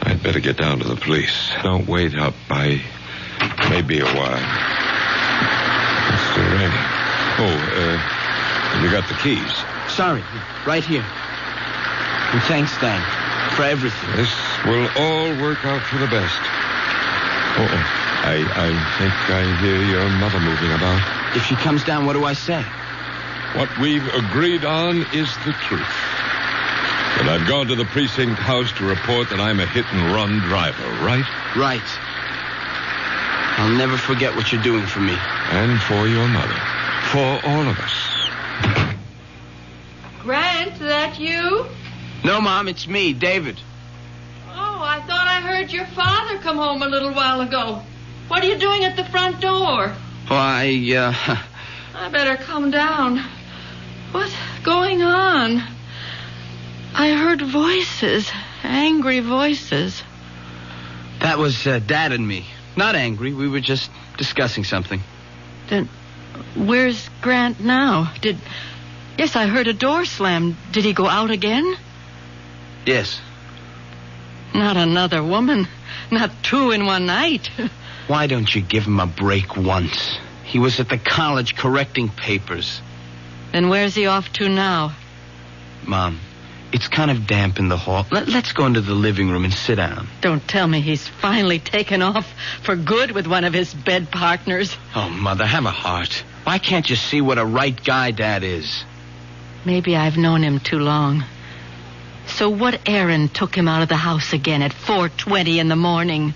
[SPEAKER 6] I'd better get down to the police. Don't wait up. I may be a while. It's still raining. You got the keys.
[SPEAKER 10] Sorry, right here. And thanks, Dan, for everything.
[SPEAKER 6] This will all work out for the best. I think I hear your mother moving about.
[SPEAKER 10] If she comes down, what do I say?
[SPEAKER 6] What we've agreed on is the truth. But I've gone to the precinct house to report that I'm a hit-and-run driver, right?
[SPEAKER 10] Right. I'll never forget what you're doing for me.
[SPEAKER 6] And for your mother. For all of us.
[SPEAKER 11] Grant, is that you?
[SPEAKER 10] No, Mom, it's me, David.
[SPEAKER 11] Oh, I thought I heard your father come home a little while ago. What are you doing at the front door?
[SPEAKER 10] Oh,
[SPEAKER 11] I better come down. What's going on? I heard voices, angry voices.
[SPEAKER 10] That was Dad and me. Not angry. We were just discussing something.
[SPEAKER 11] Then where's Grant now? Yes, I heard a door slam. Did he go out again?
[SPEAKER 10] Yes.
[SPEAKER 11] Not another woman. Not two in one night.
[SPEAKER 10] Why don't you give him a break once? He was at the college correcting papers.
[SPEAKER 11] Then where's he off to now?
[SPEAKER 10] Mom, it's kind of damp in the hall. Let's go into the living room and sit down.
[SPEAKER 11] Don't tell me he's finally taken off for good with one of his bed partners.
[SPEAKER 10] Oh, Mother, have a heart. Why can't you see what a right guy Dad is?
[SPEAKER 11] Maybe I've known him too long. So what errand took him out of the house again at 4:20 in the morning?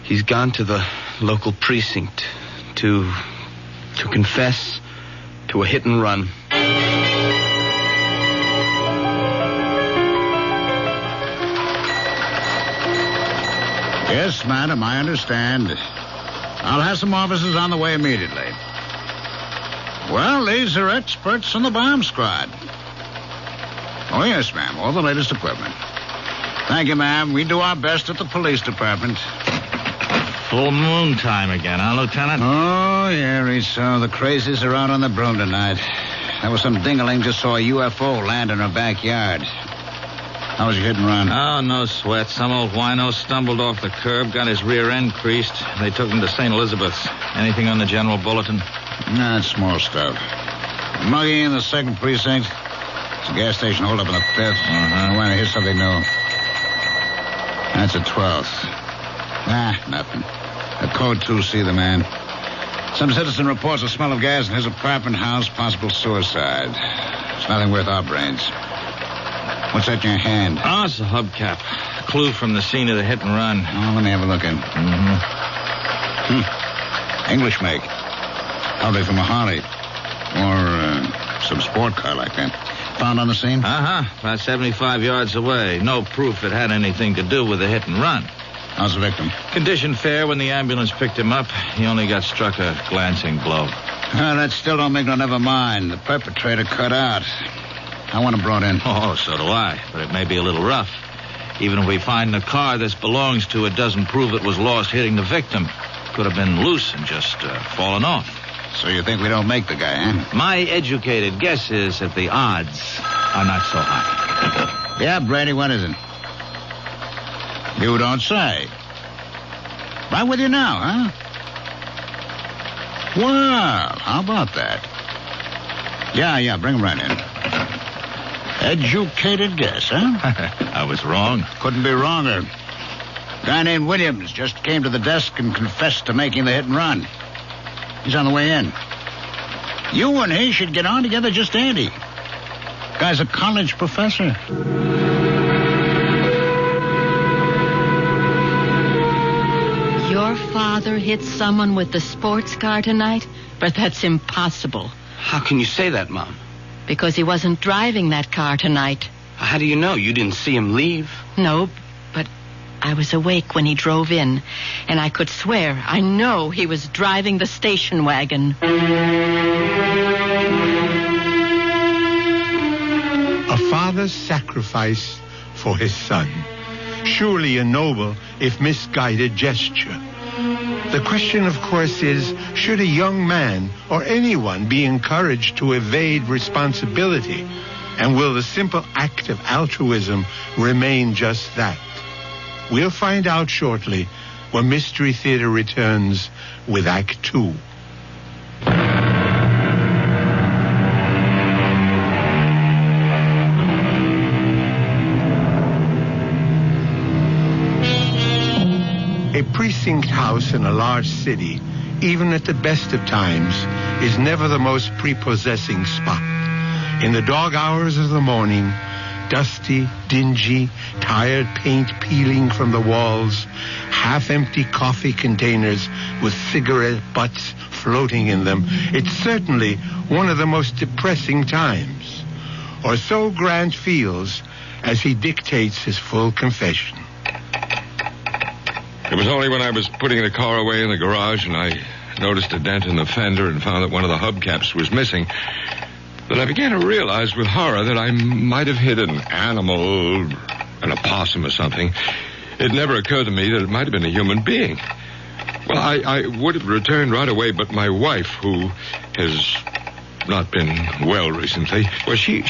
[SPEAKER 10] He's gone to the local precinct to confess to a hit and run.
[SPEAKER 1] Yes, madam, I understand. I'll have some officers on the way immediately. Well, these are experts on the bomb squad. Oh, yes, ma'am. All the latest equipment. Thank you, ma'am. We do our best at the police department.
[SPEAKER 12] Full moon time again, huh, Lieutenant?
[SPEAKER 1] Oh, yeah, so the crazies are out on the broom tonight. There was some dingaling just saw a UFO land in her backyard. How was your hit and run?
[SPEAKER 12] Oh, no sweat. Some old wino stumbled off the curb, got his rear end creased. They took him to St. Elizabeth's. Anything on the general bulletin?
[SPEAKER 1] Nah, it's small stuff. Muggy in the 2nd precinct. It's a gas station hold up in the 5th. I want to hear something new. That's a 12th. Nothing. A code 2C, the man. Some citizen reports a smell of gas in his apartment house, possible suicide. It's nothing worth our brains. What's that in your hand?
[SPEAKER 12] Oh, it's a hubcap. A clue from the scene of the hit and run.
[SPEAKER 1] Oh, let me have a look in. English make. Probably from a Harley. Or some sport car like that. Found on the scene?
[SPEAKER 12] About 75 yards away. No proof it had anything to do with the hit and run.
[SPEAKER 1] How's the victim?
[SPEAKER 12] Condition fair. When the ambulance picked him up, he only got struck a glancing blow.
[SPEAKER 1] That still don't make no never mind. The perpetrator cut out. I want him brought in.
[SPEAKER 12] Oh, so do I. But it may be a little rough. Even if we find the car this belongs to, it doesn't prove it was lost hitting the victim. Could have been loose and just fallen off.
[SPEAKER 1] So you think we don't make the guy, eh?
[SPEAKER 12] My educated guess is that the odds are not so high.
[SPEAKER 1] Yeah, Brady, what is it? You don't say. Right with you now, huh? Well, how about that? Yeah, bring him right in. Educated guess, huh?
[SPEAKER 12] I was wrong.
[SPEAKER 1] Couldn't be wronger. Guy named Williams just came to the desk and confessed to making the hit and run. He's on the way in. You and he should get on together just dandy. Guy's a college professor.
[SPEAKER 11] Your father hit someone with the sports car tonight? But that's impossible.
[SPEAKER 10] How can you say that, Mom?
[SPEAKER 11] Because he wasn't driving that car tonight.
[SPEAKER 10] How do you know? You didn't see him leave?
[SPEAKER 11] No, but I was awake when he drove in, and I could swear I know he was driving the station wagon.
[SPEAKER 8] A father's sacrifice for his son. Surely a noble, if misguided, gesture. The question, of course, is, should a young man or anyone be encouraged to evade responsibility? And will the simple act of altruism remain just that? We'll find out shortly when Mystery Theater returns with Act 2. A precinct house in a large city, even at the best of times, is never the most prepossessing spot. In the dog hours of the morning, dusty, dingy, tired paint peeling from the walls, half-empty coffee containers with cigarette butts floating in them, it's certainly one of the most depressing times. Or so Grant feels as he dictates his full confession.
[SPEAKER 6] It was only when I was putting the car away in the garage and I noticed a dent in the fender and found that one of the hubcaps was missing that I began to realize with horror that I might have hit an animal, an opossum or something. It never occurred to me that it might have been a human being. Well, I would have returned right away, but my wife, who has not been well recently, well, she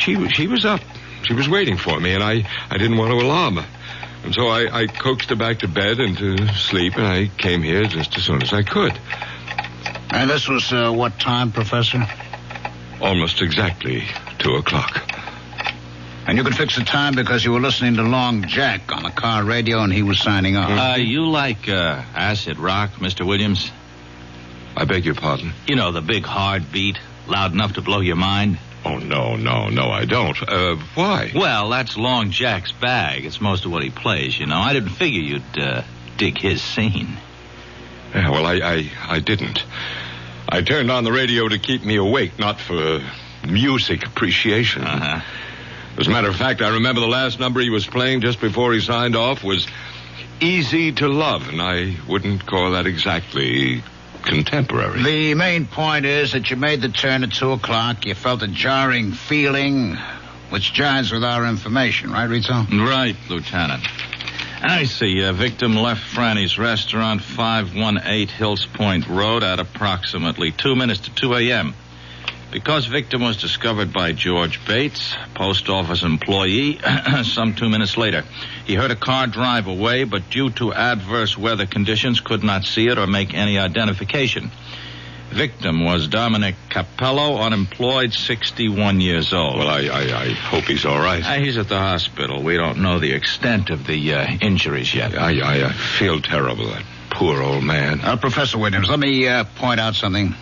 [SPEAKER 6] was up. She was waiting for me, and I didn't want to alarm her. And so I coaxed her back to bed and to sleep, and I came here just as soon as I could.
[SPEAKER 9] And this was what time, Professor?
[SPEAKER 6] Almost exactly 2:00.
[SPEAKER 9] And you could fix the time because you were listening to Long Jack on the car radio and he was signing off.
[SPEAKER 12] You like acid rock, Mr. Williams?
[SPEAKER 6] I beg your pardon?
[SPEAKER 12] You know, the big hard beat, loud enough to blow your mind?
[SPEAKER 6] Oh, no, I don't. Why?
[SPEAKER 12] Well, that's Long Jack's bag. It's most of what he plays, you know. I didn't figure you'd dig his scene.
[SPEAKER 6] Yeah, well, I didn't. I turned on the radio to keep me awake, not for music appreciation.
[SPEAKER 12] Uh-huh.
[SPEAKER 6] As a matter of fact, I remember the last number he was playing just before he signed off was Easy to Love, and I wouldn't call that exactly contemporary.
[SPEAKER 9] The main point is that you made the turn at 2:00. You felt a jarring feeling, which jives with our information, right, Rizzo?
[SPEAKER 12] Right, Lieutenant. I see. Victim left Franny's restaurant, 518 Hills Point Road, at approximately 2 minutes to 2 a.m. Because victim was discovered by George Bates, post office employee, some 2 minutes later. He heard a car drive away, but due to adverse weather conditions, could not see it or make any identification. Victim was Dominic Capello, unemployed, 61 years old.
[SPEAKER 6] Well, I hope he's all right.
[SPEAKER 12] He's at the hospital. We don't know the extent of the injuries yet.
[SPEAKER 6] I feel terrible, that poor old man.
[SPEAKER 9] Professor Williams, let me point out something.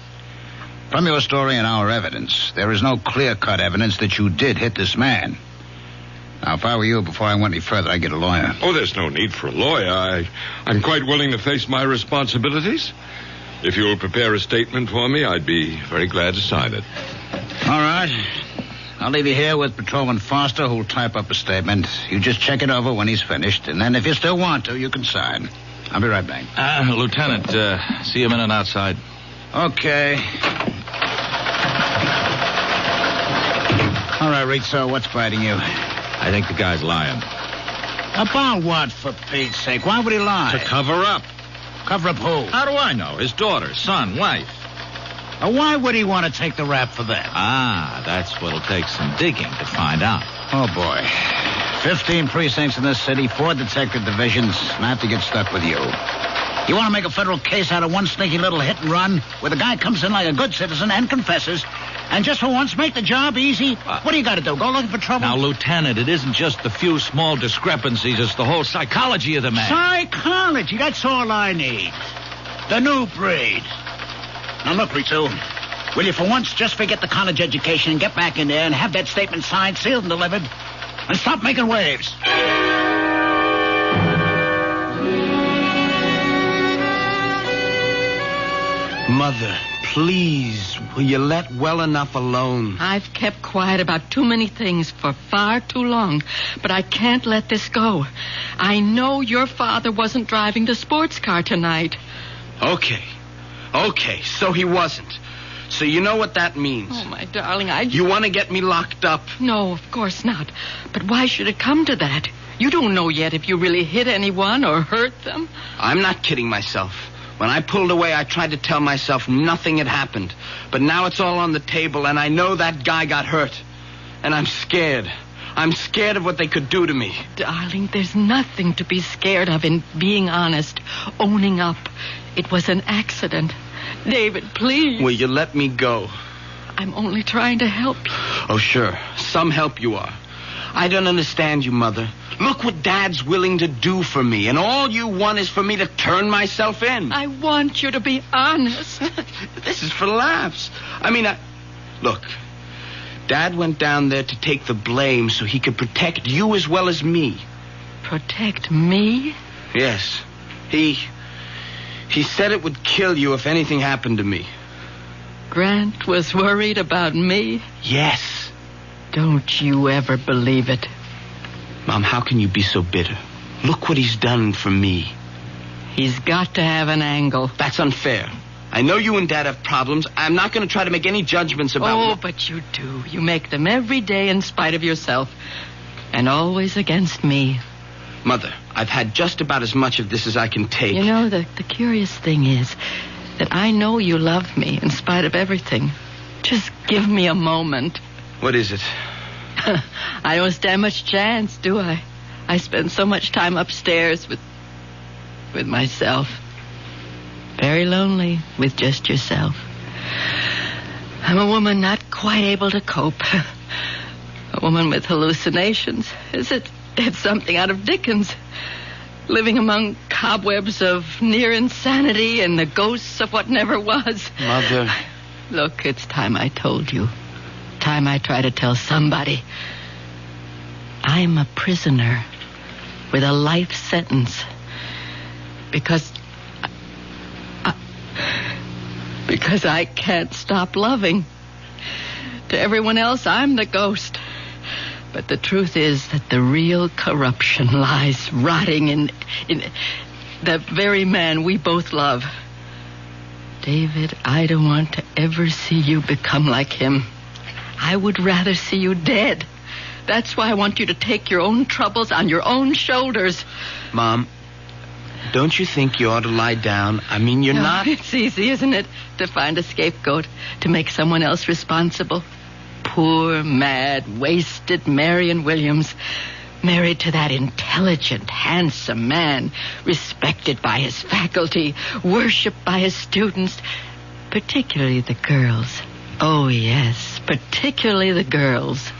[SPEAKER 9] From your story and our evidence, there is no clear-cut evidence that you did hit this man. Now, if I were you, before I went any further, I'd get a lawyer.
[SPEAKER 6] Oh, there's no need for a lawyer. I'm quite willing to face my responsibilities. If you'll prepare a statement for me, I'd be very glad to sign it.
[SPEAKER 9] All right. I'll leave you here with Patrolman Foster, who'll type up a statement. You just check it over when he's finished, and then if you still want to, you can sign. I'll be right back.
[SPEAKER 12] Lieutenant, see you a minute outside.
[SPEAKER 9] Okay. All right, Rizzo, what's biting you?
[SPEAKER 12] I think the guy's lying.
[SPEAKER 9] About what, for Pete's sake? Why would he lie?
[SPEAKER 12] To cover up.
[SPEAKER 9] Cover up who?
[SPEAKER 12] How do I know? His daughter, son, wife.
[SPEAKER 9] Why would he want to take the rap for them?
[SPEAKER 12] That's what'll take some digging to find out.
[SPEAKER 9] Oh, boy. 15 precincts in this city, 4 detective divisions, and I have to get stuck with you. You want to make a federal case out of one sneaky little hit and run where the guy comes in like a good citizen and confesses, and just for once make the job easy? What do you got to do, go looking for trouble?
[SPEAKER 12] Now, Lieutenant, it isn't just the few small discrepancies. It's the whole psychology of the man.
[SPEAKER 9] Psychology? That's all I need. The new breed. Now, look, Rizzo, will you for once just forget the college education and get back in there and have that statement signed, sealed, and delivered, and stop making waves?
[SPEAKER 10] Mother, please, will you let well enough alone?
[SPEAKER 11] I've kept quiet about too many things for far too long, but I can't let this go. I know your father wasn't driving the sports car tonight.
[SPEAKER 10] Okay, so he wasn't. So you know what that means.
[SPEAKER 11] Oh, my darling,
[SPEAKER 10] You want to get me locked up?
[SPEAKER 11] No, of course not. But why should it come to that? You don't know yet if you really hit anyone or hurt them.
[SPEAKER 10] I'm not kidding myself. When I pulled away, I tried to tell myself nothing had happened. But now it's all on the table, and I know that guy got hurt. And I'm scared. I'm scared of what they could do to me.
[SPEAKER 11] Darling, there's nothing to be scared of in being honest, owning up. It was an accident. David, please.
[SPEAKER 10] Will you let me go?
[SPEAKER 11] I'm only trying to help you.
[SPEAKER 10] Oh, sure. Some help you are. I don't understand you, Mother. Look what Dad's willing to do for me, and all you want is for me to turn myself in.
[SPEAKER 11] I want you to be honest.
[SPEAKER 10] This is for laughs. Look, Dad went down there to take the blame so he could protect you as well as me.
[SPEAKER 11] Protect me?
[SPEAKER 10] Yes. He said it would kill you if anything happened to me.
[SPEAKER 11] Grant was worried about me?
[SPEAKER 10] Yes.
[SPEAKER 11] Don't you ever believe it.
[SPEAKER 10] Mom, how can you be so bitter? Look what he's done for me.
[SPEAKER 11] He's got to have an angle.
[SPEAKER 10] That's unfair. I know you and Dad have problems. I'm not going to try to make any judgments about...
[SPEAKER 11] Oh, but you do. You make them every day in spite of yourself. And always against me.
[SPEAKER 10] Mother, I've had just about as much of this as I can take.
[SPEAKER 11] You know, the curious thing is that I know you love me in spite of everything. Just give me a moment.
[SPEAKER 10] What is it?
[SPEAKER 11] I don't stand much chance, do I? I spend so much time upstairs with myself. Very lonely with just yourself. I'm a woman not quite able to cope. A woman with hallucinations. It's something out of Dickens. Living among cobwebs of near insanity and the ghosts of what never was.
[SPEAKER 10] Mother.
[SPEAKER 11] Look, it's time I told you. Time I try to tell somebody. I'm a prisoner with a life sentence because I can't stop loving. To everyone else, I'm the ghost. But the truth is that the real corruption lies rotting in the very man we both love. David, I don't want to ever see you become like him. I would rather see you dead. That's why I want you to take your own troubles on your own shoulders.
[SPEAKER 10] Mom, don't you think you ought to lie down? You're not...
[SPEAKER 11] It's easy, isn't it, to find a scapegoat, to make someone else responsible. Poor, mad, wasted Marion Williams, married to that intelligent, handsome man, respected by his faculty, worshipped by his students, particularly the girls. Oh, yes, particularly the girls.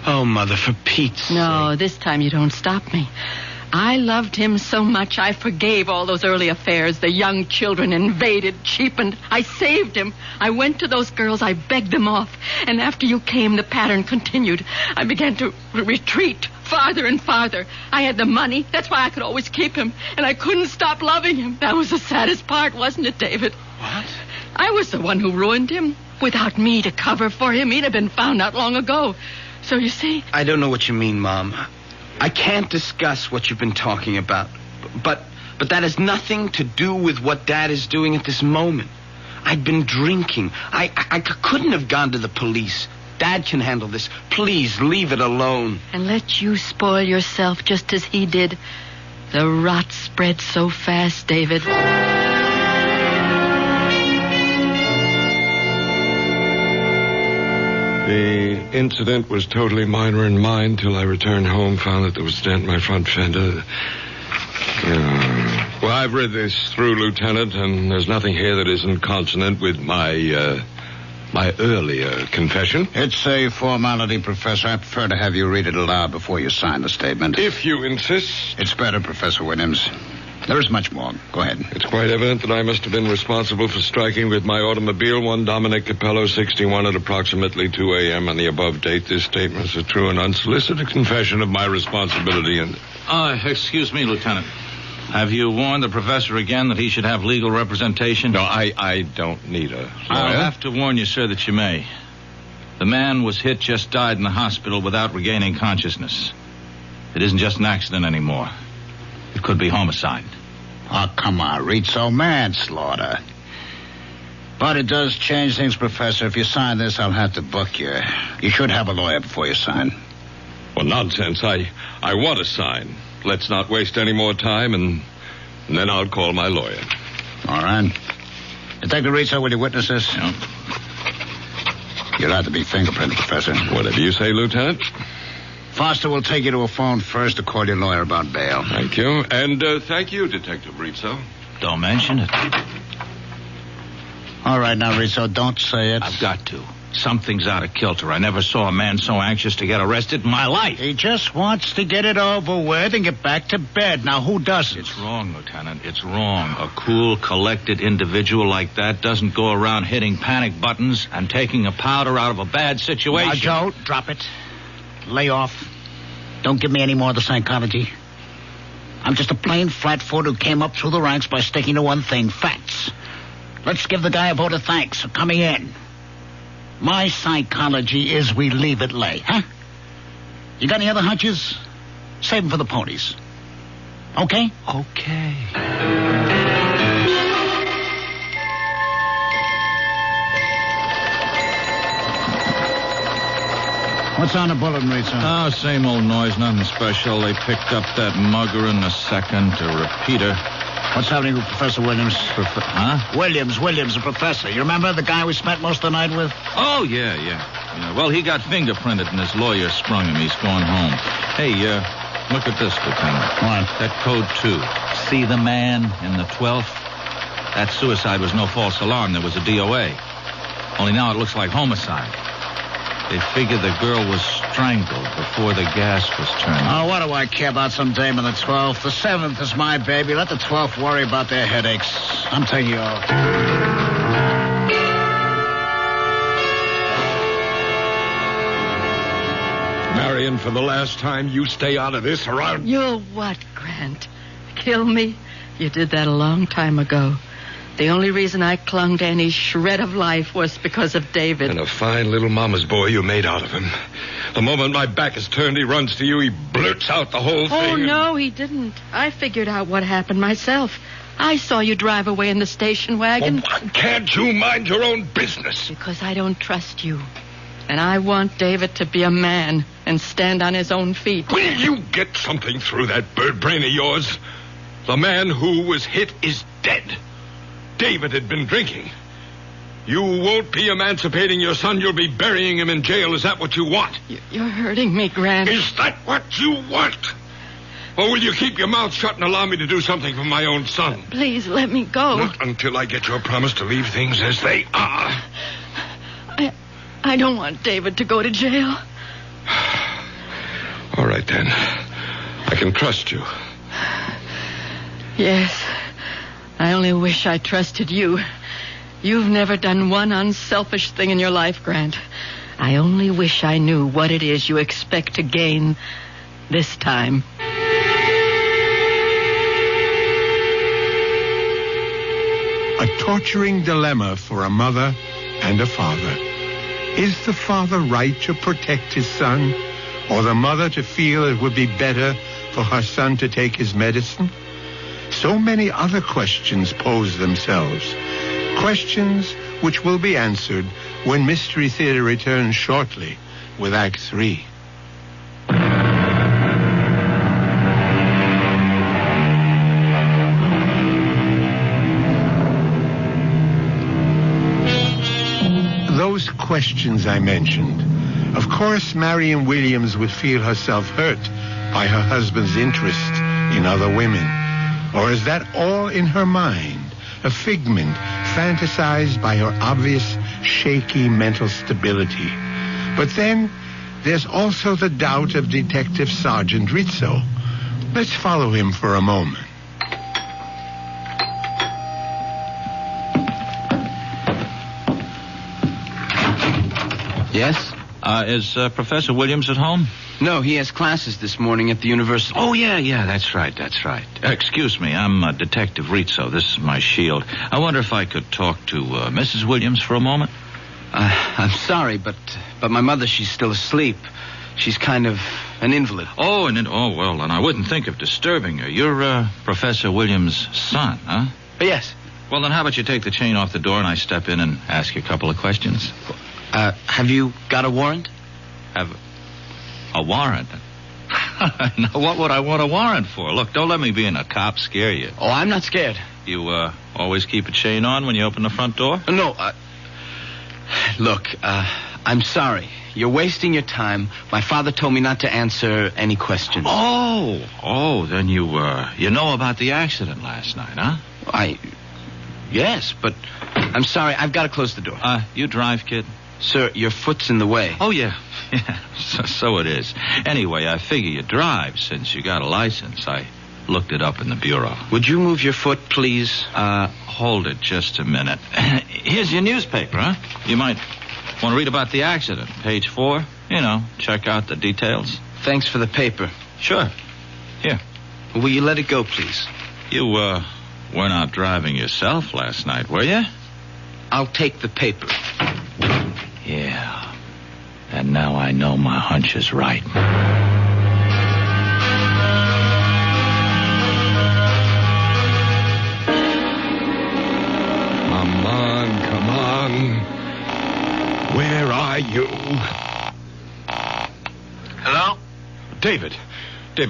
[SPEAKER 10] Oh, Mother, for Pete's sake.
[SPEAKER 11] No, this time you don't stop me. I loved him so much I forgave all those early affairs. The young children invaded, cheapened. I saved him. I went to those girls. I begged them off. And after you came, the pattern continued. I began to retreat farther and farther. I had the money. That's why I could always keep him. And I couldn't stop loving him. That was the saddest part, wasn't it, David?
[SPEAKER 10] What?
[SPEAKER 11] I was the one who ruined him. Without me to cover for him, he'd have been found out long ago. So you see...
[SPEAKER 10] I don't know what you mean, Mom. I can't discuss what you've been talking about. But that has nothing to do with what Dad is doing at this moment. I'd been drinking. I couldn't have gone to the police. Dad can handle this. Please, leave it alone.
[SPEAKER 11] And let you spoil yourself just as he did. The rot spread so fast, David.
[SPEAKER 6] The incident was totally minor in mine till I returned home, found that there was a dent in my front fender. Well, I've read this through, Lieutenant, and there's nothing here that isn't consonant with my earlier confession.
[SPEAKER 2] It's a formality, Professor. I prefer to have you read it aloud before you sign the statement.
[SPEAKER 6] If you insist.
[SPEAKER 2] It's better, Professor Williams. There is much more. Go ahead.
[SPEAKER 6] It's quite evident that I must have been responsible for striking with my automobile one Dominic Capello, 61, at approximately 2 a.m. on the above date. This statement is a true and unsolicited confession of my responsibility and...
[SPEAKER 12] Excuse me, Lieutenant. Have you warned the professor again that he should have legal representation?
[SPEAKER 6] No, I don't need a lawyer.
[SPEAKER 12] I'll have to warn you, sir, that you may. The man was hit, just died in the hospital without regaining consciousness. It isn't just an accident anymore. It could be homicide.
[SPEAKER 2] Oh, come on, Rizzo. Manslaughter. But it does change things, Professor. If you sign this, I'll have to book you. You should have a lawyer before you sign.
[SPEAKER 6] Well, nonsense. I want to sign. Let's not waste any more time, and then I'll call my lawyer.
[SPEAKER 9] All right. Detective Rizzo, will you witness this?
[SPEAKER 12] Yeah.
[SPEAKER 9] You're allowed to be fingerprinted, Professor.
[SPEAKER 6] Whatever you say, Lieutenant.
[SPEAKER 9] Foster will take you to a phone first to call your lawyer about bail.
[SPEAKER 6] Thank you. And thank you, Detective Rizzo.
[SPEAKER 12] Don't mention it.
[SPEAKER 9] All right, now, Rizzo, don't say it.
[SPEAKER 12] I've got to. Something's out of kilter. I never saw a man so anxious to get arrested in my life.
[SPEAKER 9] He just wants to get it over with and get back to bed. Now, who doesn't?
[SPEAKER 12] It's wrong, Lieutenant. It's wrong. A cool, collected individual like that doesn't go around hitting panic buttons and taking a powder out of a bad situation.
[SPEAKER 9] Now, Joe, drop it. Lay off. Don't give me any more of the psychology. I'm just a plain flatfoot who came up through the ranks by sticking to one thing, facts. Let's give the guy a vote of thanks for coming in. My psychology is we leave it lay, huh? You got any other hunches? Save them for the ponies. Okay?
[SPEAKER 12] Okay.
[SPEAKER 9] What's on the bulletin, Rizzo?
[SPEAKER 12] Oh, same old noise, nothing special. They picked up that mugger in a second, a repeater.
[SPEAKER 9] What's happening with Professor Williams?
[SPEAKER 12] Huh?
[SPEAKER 9] Williams, the professor. You remember the guy we spent most of the night with?
[SPEAKER 12] Oh, yeah. Well, he got fingerprinted and his lawyer sprung him. He's going home. Hey, look at this, Lieutenant.
[SPEAKER 9] What?
[SPEAKER 12] That code 2. See the man in the 12th? That suicide was no false alarm. There was a DOA. Only now it looks like homicide. They figured the girl was strangled before the gas was turned.
[SPEAKER 9] Oh, what do I care about some dame on the 12th? The 7th is my baby. Let the 12th worry about their headaches. I'm taking you off.
[SPEAKER 6] Marion, for the last time, you stay out of this or I'll...
[SPEAKER 11] You'll what, Grant? Kill me? You did that a long time ago. The only reason I clung to any shred of life was because of David.
[SPEAKER 6] And a fine little mama's boy you made out of him. The moment my back is turned, he runs to you. He blurts out the whole thing.
[SPEAKER 11] Oh, no, he didn't. I figured out what happened myself. I saw you drive away in the station wagon.
[SPEAKER 6] Well, why can't you mind your own business?
[SPEAKER 11] Because I don't trust you. And I want David to be a man and stand on his own feet.
[SPEAKER 6] Will you get something through that bird brain of yours? The man who was hit is dead. David had been drinking. You won't be emancipating your son. You'll be burying him in jail. Is that what you want?
[SPEAKER 11] You're hurting me, Grant.
[SPEAKER 6] Is that what you want? Or will you keep your mouth shut and allow me to do something for my own son?
[SPEAKER 11] Please let me go.
[SPEAKER 6] Not until I get your promise to leave things as they are.
[SPEAKER 11] I don't want David to go to jail.
[SPEAKER 6] All right, then. I can trust you.
[SPEAKER 11] Yes. I only wish I trusted you. You've never done one unselfish thing in your life, Grant. I only wish I knew what it is you expect to gain this time.
[SPEAKER 8] A torturing dilemma for a mother and a father. Is the father right to protect his son, or the mother to feel it would be better for her son to take his medicine? So many other questions pose themselves. Questions which will be answered when Mystery Theater returns shortly with Act 3. Those questions I mentioned. Of course, Marion Williams would feel herself hurt by her husband's interest in other women. Or is that all in her mind, a figment fantasized by her obvious, shaky mental stability? But then, there's also the doubt of Detective Sergeant Rizzo. Let's follow him for a moment.
[SPEAKER 10] Yes?
[SPEAKER 12] Is Professor Williams at home?
[SPEAKER 10] No, he has classes this morning at the university.
[SPEAKER 12] Oh, yeah, that's right. Excuse me, I'm Detective Rizzo. This is my shield. I wonder if I could talk to Mrs. Williams for a moment?
[SPEAKER 10] I'm sorry, but my mother, she's still asleep. She's kind of an invalid.
[SPEAKER 12] Oh, well, and I wouldn't think of disturbing her. You're Professor Williams' son, huh?
[SPEAKER 10] Yes.
[SPEAKER 12] Well, then how about you take the chain off the door and I step in and ask you a couple of questions?
[SPEAKER 10] Have you got a warrant?
[SPEAKER 12] Have a warrant? Now, what would I want a warrant for? Look, don't let me be in a cop scare you.
[SPEAKER 10] Oh, I'm not scared.
[SPEAKER 12] You, always keep a chain on when you open the front door?
[SPEAKER 10] No, look, I'm sorry. You're wasting your time. My father told me not to answer any questions.
[SPEAKER 12] Oh, then you know about the accident last night, huh?
[SPEAKER 10] Yes, but I'm sorry. I've got to close the door.
[SPEAKER 12] You drive, kid?
[SPEAKER 10] Sir, your foot's in the way.
[SPEAKER 12] Oh, yeah. Yeah, so it is. Anyway, I figure you drive since you got a license. I looked it up in the bureau.
[SPEAKER 10] Would you move your foot, please?
[SPEAKER 12] Hold it just a minute. Here's your newspaper, huh? You might want to read about the accident. Page 4. You know, check out the details.
[SPEAKER 10] Thanks for the paper.
[SPEAKER 12] Sure. Here.
[SPEAKER 10] Will you let it go, please?
[SPEAKER 12] You, were not driving yourself last night, were you?
[SPEAKER 10] I'll take the paper.
[SPEAKER 12] Yeah. And now I know my hunch is right.
[SPEAKER 6] Come on. Where are you?
[SPEAKER 10] Hello?
[SPEAKER 6] David,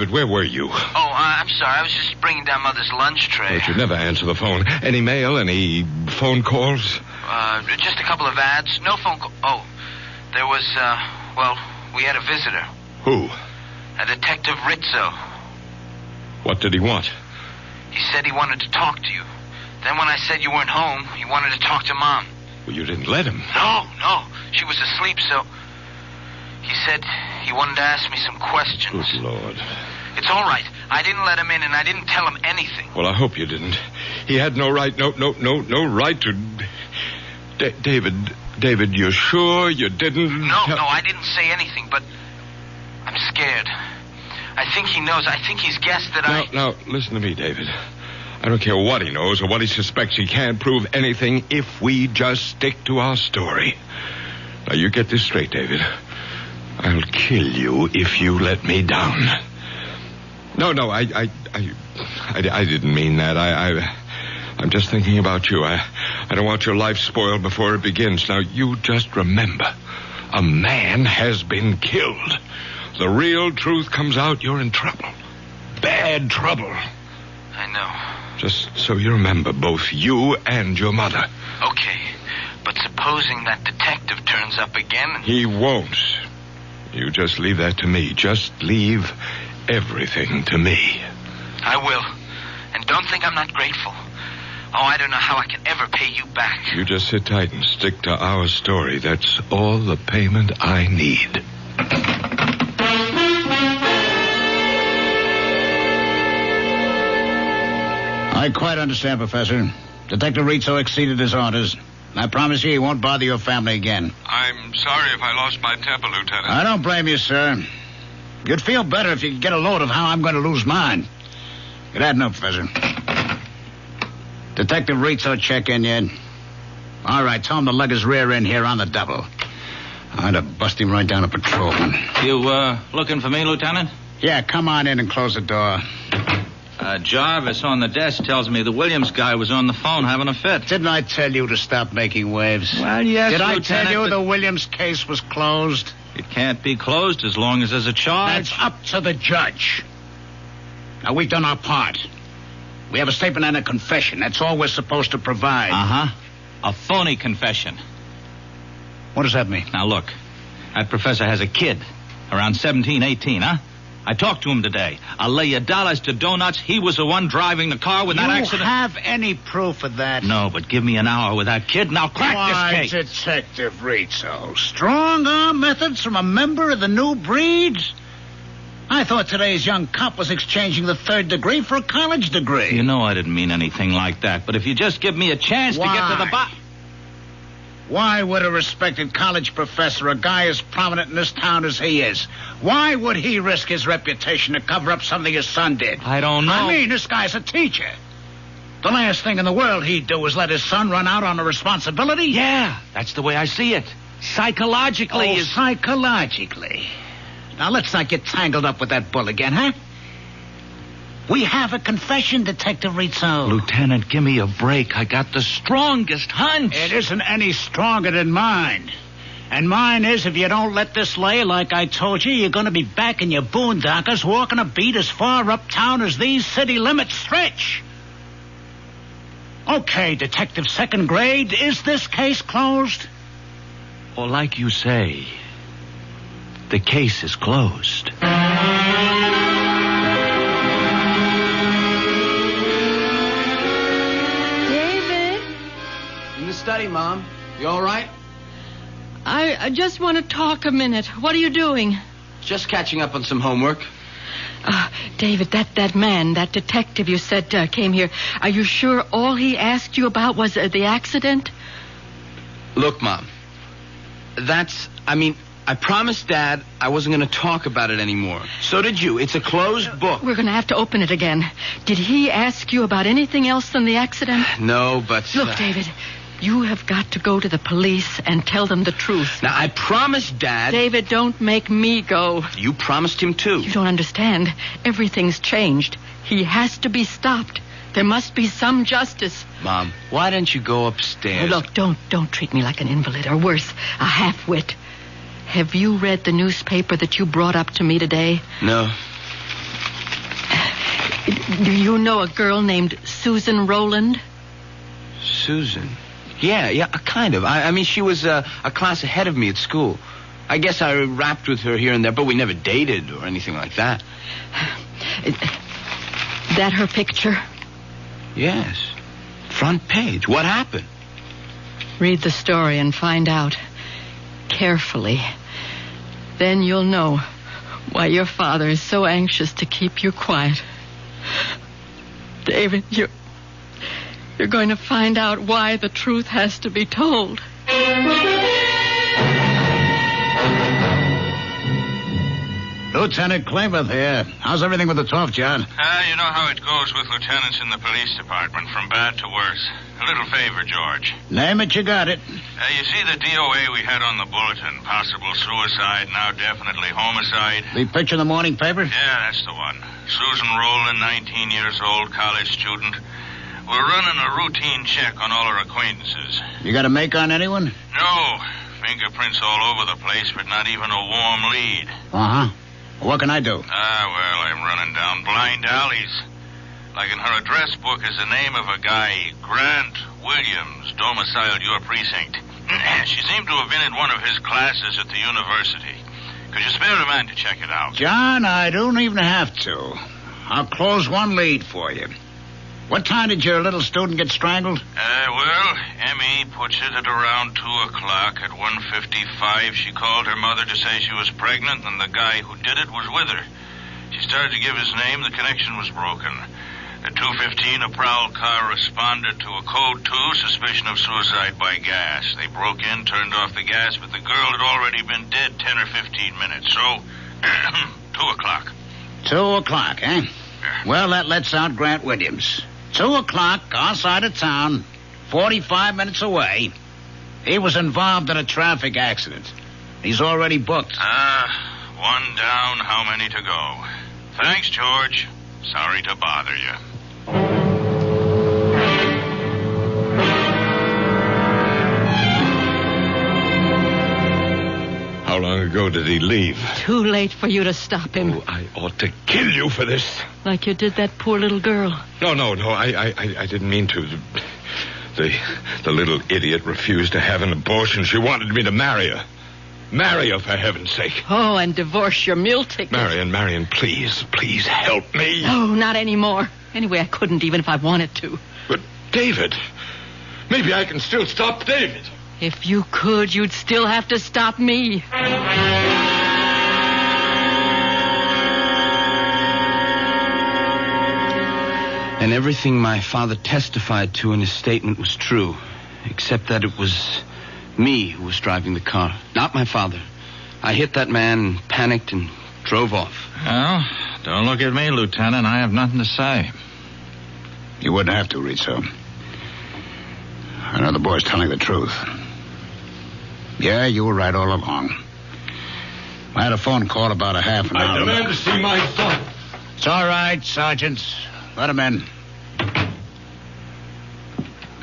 [SPEAKER 6] where were you?
[SPEAKER 10] Oh, I'm sorry. I was just bringing down Mother's lunch tray.
[SPEAKER 6] But you never answer the phone. Any mail, any phone calls?
[SPEAKER 10] Just a couple of ads. No phone call. Oh, there was, we had a visitor.
[SPEAKER 6] Who?
[SPEAKER 10] A Detective Rizzo.
[SPEAKER 6] What did he want?
[SPEAKER 10] He said he wanted to talk to you. Then when I said you weren't home, he wanted to talk to Mom.
[SPEAKER 6] Well, you didn't let him.
[SPEAKER 10] No. She was asleep, so... He said he wanted to ask me some questions.
[SPEAKER 6] Good Lord.
[SPEAKER 10] It's all right. I didn't let him in, and I didn't tell him anything.
[SPEAKER 6] Well, I hope you didn't. He had no right, no right to... David, you're sure you didn't...
[SPEAKER 10] No, I didn't say anything, but I'm scared. I think he knows. I think he's guessed that
[SPEAKER 6] Now, listen to me, David. I don't care what he knows or what he suspects. He can't prove anything if we just stick to our story. Now, you get this straight, David. I'll kill you if you let me down. No, I didn't mean that. I'm just thinking about you. I don't want your life spoiled before it begins. Now, you just remember, a man has been killed. The real truth comes out, you're in trouble. Bad trouble.
[SPEAKER 10] I know.
[SPEAKER 6] Just so you remember, both you and your mother.
[SPEAKER 10] Okay, but supposing that detective turns up again...
[SPEAKER 6] He won't. You just leave that to me. Just leave everything to me.
[SPEAKER 10] I will. And don't think I'm not grateful. Oh, I don't know how I can ever pay you back.
[SPEAKER 6] You just sit tight and stick to our story. That's all the payment I need.
[SPEAKER 9] I quite understand, Professor. Detective Rizzo exceeded his orders. I promise you he won't bother your family again.
[SPEAKER 6] I'm sorry if I lost my temper, Lieutenant.
[SPEAKER 9] I don't blame you, sir. You'd feel better if you could get a load of how I'm going to lose mine. Good afternoon, Professor. Detective Rizzo check in yet? All right, tell him to lug his rear end here on the double. I'd have bust him right down a patrolman.
[SPEAKER 12] You, looking for me, Lieutenant?
[SPEAKER 9] Yeah, come on in and close the door.
[SPEAKER 12] Jarvis on the desk tells me the Williams guy was on the phone having a fit.
[SPEAKER 9] Didn't I tell you to stop making waves?
[SPEAKER 12] Well, yes,
[SPEAKER 9] Did
[SPEAKER 12] Lieutenant,
[SPEAKER 9] I tell you the Williams case was closed?
[SPEAKER 12] It can't be closed as long as there's a charge.
[SPEAKER 9] That's up to the judge. Now, we've done our part. We have a statement and a confession. That's all we're supposed to provide.
[SPEAKER 12] Uh-huh. A phony confession.
[SPEAKER 9] What does that mean?
[SPEAKER 12] Now, look. That professor has a kid. Around 17, 18, huh? I talked to him today. I'll lay you dollars to donuts. He was the one driving the car with that accident.
[SPEAKER 9] You have any proof of that?
[SPEAKER 12] No, but give me an hour with that kid and I'll crack this case.
[SPEAKER 9] Detective Rizzo. Strong-arm methods from a member of the new breed? I thought today's young cop was exchanging the third degree for a college degree.
[SPEAKER 12] You know I didn't mean anything like that, but if you just give me a chance to get to the bottom...
[SPEAKER 9] Why would a respected college professor, a guy as prominent in this town as he is, why would he risk his reputation to cover up something his son did?
[SPEAKER 12] I don't know.
[SPEAKER 9] I mean, this guy's a teacher. The last thing in the world he'd do is let his son run out on a responsibility.
[SPEAKER 12] Yeah, that's the way I see it. Psychologically.
[SPEAKER 9] Psychologically. Now, let's not get tangled up with that bull again, huh? We have a confession, Detective Rizzo.
[SPEAKER 12] Lieutenant, give me a break. I got the strongest hunch.
[SPEAKER 9] It isn't any stronger than mine. And mine is, if you don't let this lay like I told you, you're going to be back in your boondockers walking a beat as far uptown as these city limits stretch. Okay, Detective Second Grade, is this case closed?
[SPEAKER 13] Well, like you say, the case is closed.
[SPEAKER 11] David?
[SPEAKER 10] In the study, Mom. You all right?
[SPEAKER 11] I just want to talk a minute. What are you doing?
[SPEAKER 10] Just catching up on some homework.
[SPEAKER 11] David, that man, that detective you said came here, are you sure all he asked you about was the accident?
[SPEAKER 10] Look, Mom, I promised Dad I wasn't going to talk about it anymore. So did you. It's a closed book.
[SPEAKER 11] We're going to have to open it again. Did he ask you about anything else than the accident?
[SPEAKER 10] No, but...
[SPEAKER 11] Look, David, you have got to go to the police and tell them the truth.
[SPEAKER 10] Now, I promised Dad...
[SPEAKER 11] David, don't make me go.
[SPEAKER 10] You promised him, too.
[SPEAKER 11] You don't understand. Everything's changed. He has to be stopped. There must be some justice.
[SPEAKER 10] Mom, why don't you go upstairs?
[SPEAKER 11] Look, don't treat me like an invalid, or worse, a half-wit. Have you read the newspaper that you brought up to me today?
[SPEAKER 10] No.
[SPEAKER 11] Do you know a girl named Susan Rowland?
[SPEAKER 10] Susan? Yeah, kind of. I mean, she was a class ahead of me at school. I guess I rapped with her here and there, but we never dated or anything like that.
[SPEAKER 11] That her picture?
[SPEAKER 10] Yes. Front page. What happened?
[SPEAKER 11] Read the story and find out. Carefully. Then you'll know why your father is so anxious to keep you quiet. David, you're going to find out why the truth has to be told.
[SPEAKER 9] Lieutenant Klamath here. How's everything with the 12th, John?
[SPEAKER 12] You know how it goes with lieutenants in the police department, from bad to worse. A little favor, George.
[SPEAKER 9] Name it, you got it.
[SPEAKER 12] You see the DOA we had on the bulletin? Possible suicide, now definitely homicide.
[SPEAKER 9] The picture in the morning paper?
[SPEAKER 12] Yeah, that's the one. Susan Rowland, 19 years old, college student. We're running a routine check on all our acquaintances.
[SPEAKER 9] You got a make on anyone?
[SPEAKER 12] No. Fingerprints all over the place, but not even a warm lead.
[SPEAKER 9] Uh-huh. What can I do?
[SPEAKER 12] Well, I'm running down blind alleys. Like in her address book is the name of a guy, Grant Williams, domiciled your precinct. She seemed to have been in one of his classes at the university. Could you spare a man to check it out?
[SPEAKER 9] John, I don't even have to. I'll close one lead for you. What time did your little student get strangled?
[SPEAKER 12] Well, Emmy puts it at around 2 o'clock. At 1:55, she called her mother to say she was pregnant, and the guy who did it was with her. She started to give his name. The connection was broken. At 2:15, a prowl car responded to a code 2, suspicion of suicide by gas. They broke in, turned off the gas, but the girl had already been dead 10 or 15 minutes. So, 2 o'clock.
[SPEAKER 9] 2 o'clock, eh?
[SPEAKER 12] Yeah.
[SPEAKER 9] Well, that lets out Grant Williams. 2 o'clock, outside of town, 45 minutes away. He was involved in a traffic accident. He's already booked.
[SPEAKER 12] One down, how many to go? Thanks, George. Sorry to bother you.
[SPEAKER 6] How long ago did he leave?
[SPEAKER 11] Too late for you to stop him.
[SPEAKER 6] Oh, I ought to kill you for this.
[SPEAKER 11] Like you did that poor little girl.
[SPEAKER 6] No. I didn't mean to. The little idiot refused to have an abortion. She wanted me to marry her. Marry her, for heaven's sake.
[SPEAKER 11] Oh, and divorce your meal ticket.
[SPEAKER 6] Marion, please help me.
[SPEAKER 11] No, not anymore. Anyway, I couldn't even if I wanted to.
[SPEAKER 6] But David, maybe I can still stop David.
[SPEAKER 11] If you could, you'd still have to stop me.
[SPEAKER 10] And everything my father testified to in his statement was true, except that it was me who was driving the car, not my father. I hit that man, panicked, and drove off.
[SPEAKER 12] Well, don't look at me, Lieutenant. I have nothing to say.
[SPEAKER 9] You wouldn't have to, Rizzo. I know the boy's telling the truth. Yeah, you were right all along. I had a phone call about a half an hour.
[SPEAKER 6] I demand to see my son.
[SPEAKER 9] It's all right, Sergeant. Let him in.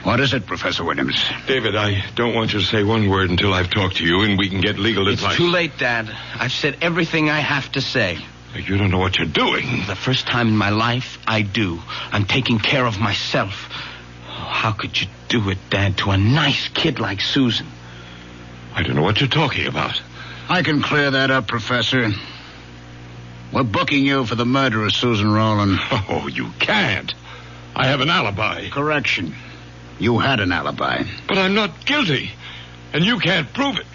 [SPEAKER 9] What is it, Professor Williams?
[SPEAKER 6] David, I don't want you to say one word until I've talked to you and we can get legal advice.
[SPEAKER 10] It's too late, Dad. I've said everything I have to say.
[SPEAKER 6] You don't know what you're doing.
[SPEAKER 10] The first time in my life, I do. I'm taking care of myself. how could you do it, Dad, to a nice kid like Susan?
[SPEAKER 6] I don't know what you're talking about.
[SPEAKER 9] I can clear that up, Professor. We're booking you for the murder of Susan Rowland.
[SPEAKER 6] Oh, you can't. I have an alibi.
[SPEAKER 9] Correction. You had an alibi.
[SPEAKER 6] But I'm not guilty, and you can't prove it.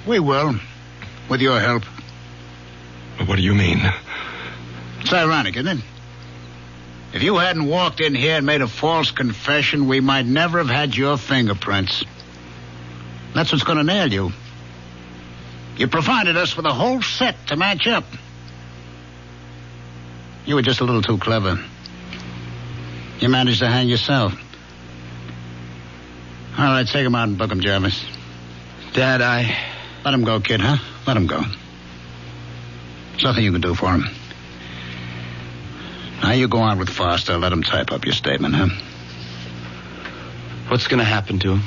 [SPEAKER 9] We will, with your help.
[SPEAKER 6] What do you mean?
[SPEAKER 9] It's ironic, isn't it? If you hadn't walked in here and made a false confession, we might never have had your fingerprints. That's what's going to nail you. You provided us with a whole set to match up. You were just a little too clever. You managed to hang yourself. All right, take him out and book him, Jarvis.
[SPEAKER 10] Dad,
[SPEAKER 9] Let him go, kid, huh? Let him go. There's nothing you can do for him. Now you go on with Foster. Let him type up your statement, huh?
[SPEAKER 10] What's going to happen to him?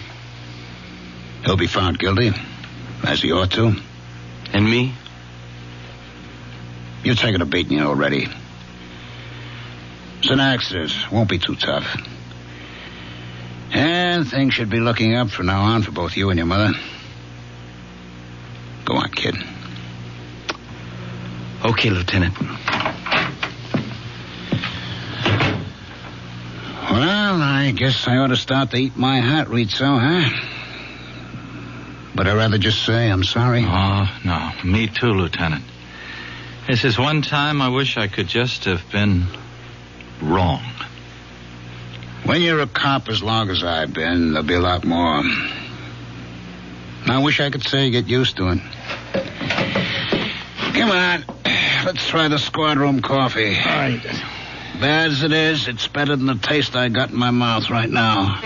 [SPEAKER 9] He'll be found guilty, as he ought to.
[SPEAKER 10] And me?
[SPEAKER 9] You've taken a beating already. It's an accident. Won't be too tough. And things should be looking up from now on for both you and your mother. Go on, kid.
[SPEAKER 10] Okay, Lieutenant.
[SPEAKER 9] Well, I guess I ought to start to eat my heart, Rizzo, huh? But I'd rather just say I'm sorry.
[SPEAKER 12] Oh, no. Me too, Lieutenant. This is one time I wish I could just have been wrong.
[SPEAKER 9] When you're a cop as long as I've been, there'll be a lot more. I wish I could say you get used to it. Come on. Let's try the squad room coffee.
[SPEAKER 10] All right.
[SPEAKER 9] Bad as it is, it's better than the taste I got in my mouth right now.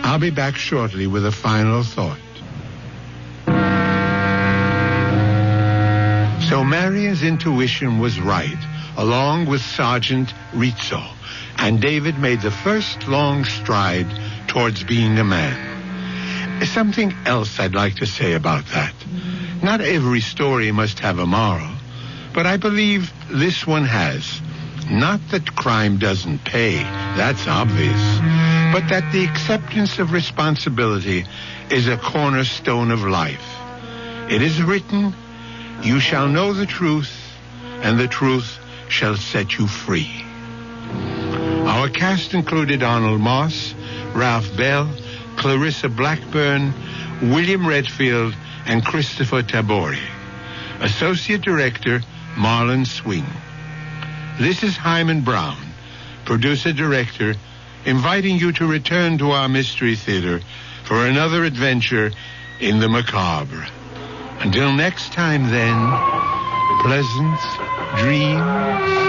[SPEAKER 8] I'll be back shortly with a final thought. So Marion's intuition was right, along with Sergeant Rizzo, and David made the first long stride towards being a man. Something else I'd like to say about that. Not every story must have a moral, but I believe this one has. Not that crime doesn't pay, that's obvious, but that the acceptance of responsibility is a cornerstone of life. It is written, "You shall know the truth, and the truth shall set you free." Our cast included Arnold Moss, Ralph Bell, Clarissa Blackburn, William Redfield, and Christopher Tabori. Associate Director, Marlon Swing. This is Hyman Brown, Producer-Director, inviting you to return to our Mystery Theater for another adventure in the macabre. Until next time, then, pleasant dreams.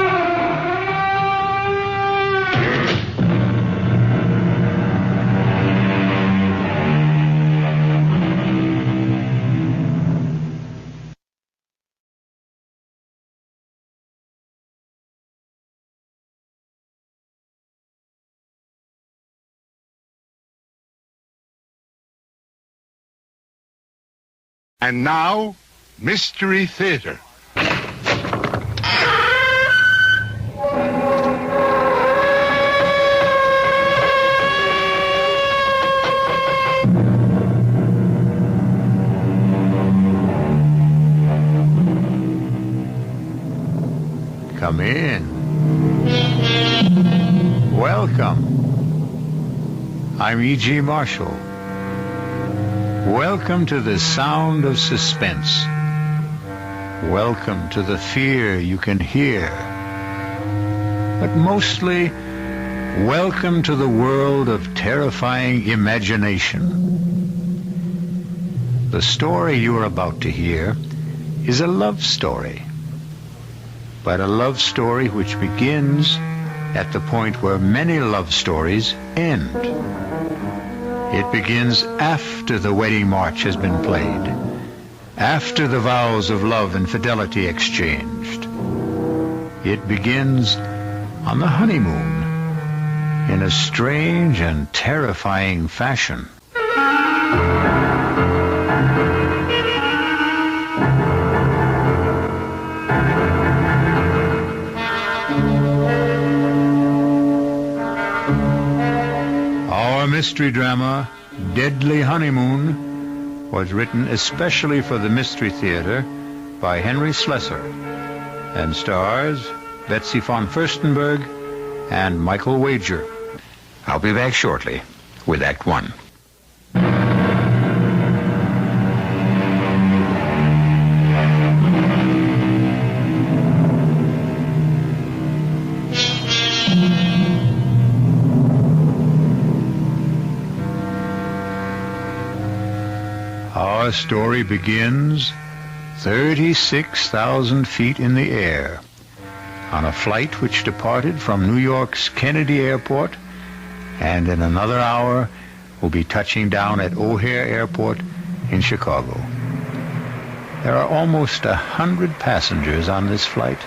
[SPEAKER 2] And now, Mystery Theater.
[SPEAKER 1] Come in. Welcome. I'm E.G. Marshall. Welcome to the sound of suspense. Welcome to the fear you can hear. But mostly, welcome to the world of terrifying imagination. The story you are about to hear is a love story. But a love story which begins at the point where many love stories end. It begins after the wedding march has been played, after the vows of love and fidelity exchanged. It begins on the honeymoon in a strange and terrifying fashion. Our mystery drama, Deadly Honeymoon, was written especially for the Mystery Theater by Henry Slessor and stars Betsy von Furstenberg and Michael Wager. I'll be back shortly with Act One. Our story begins 36,000 feet in the air on a flight which departed from New York's Kennedy Airport and in another hour will be touching down at O'Hare Airport in Chicago. There are almost 100 passengers on this flight,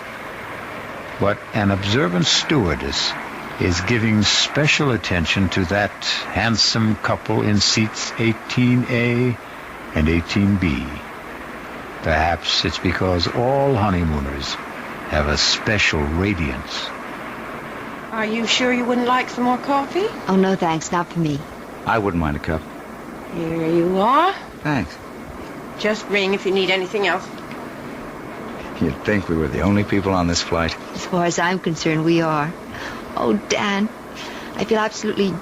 [SPEAKER 1] but an observant stewardess is giving special attention to that handsome couple in seats 18A and 18B. Perhaps it's because all honeymooners have a special radiance.
[SPEAKER 4] Are you sure you wouldn't like some more coffee?
[SPEAKER 14] Oh, no, thanks. Not for me.
[SPEAKER 3] I wouldn't mind a cup.
[SPEAKER 4] Here you are.
[SPEAKER 3] Thanks.
[SPEAKER 4] Just ring if you need anything else.
[SPEAKER 3] You'd think we were the only people on this flight.
[SPEAKER 14] As far as I'm concerned, we are. Oh, Dan, I feel absolutely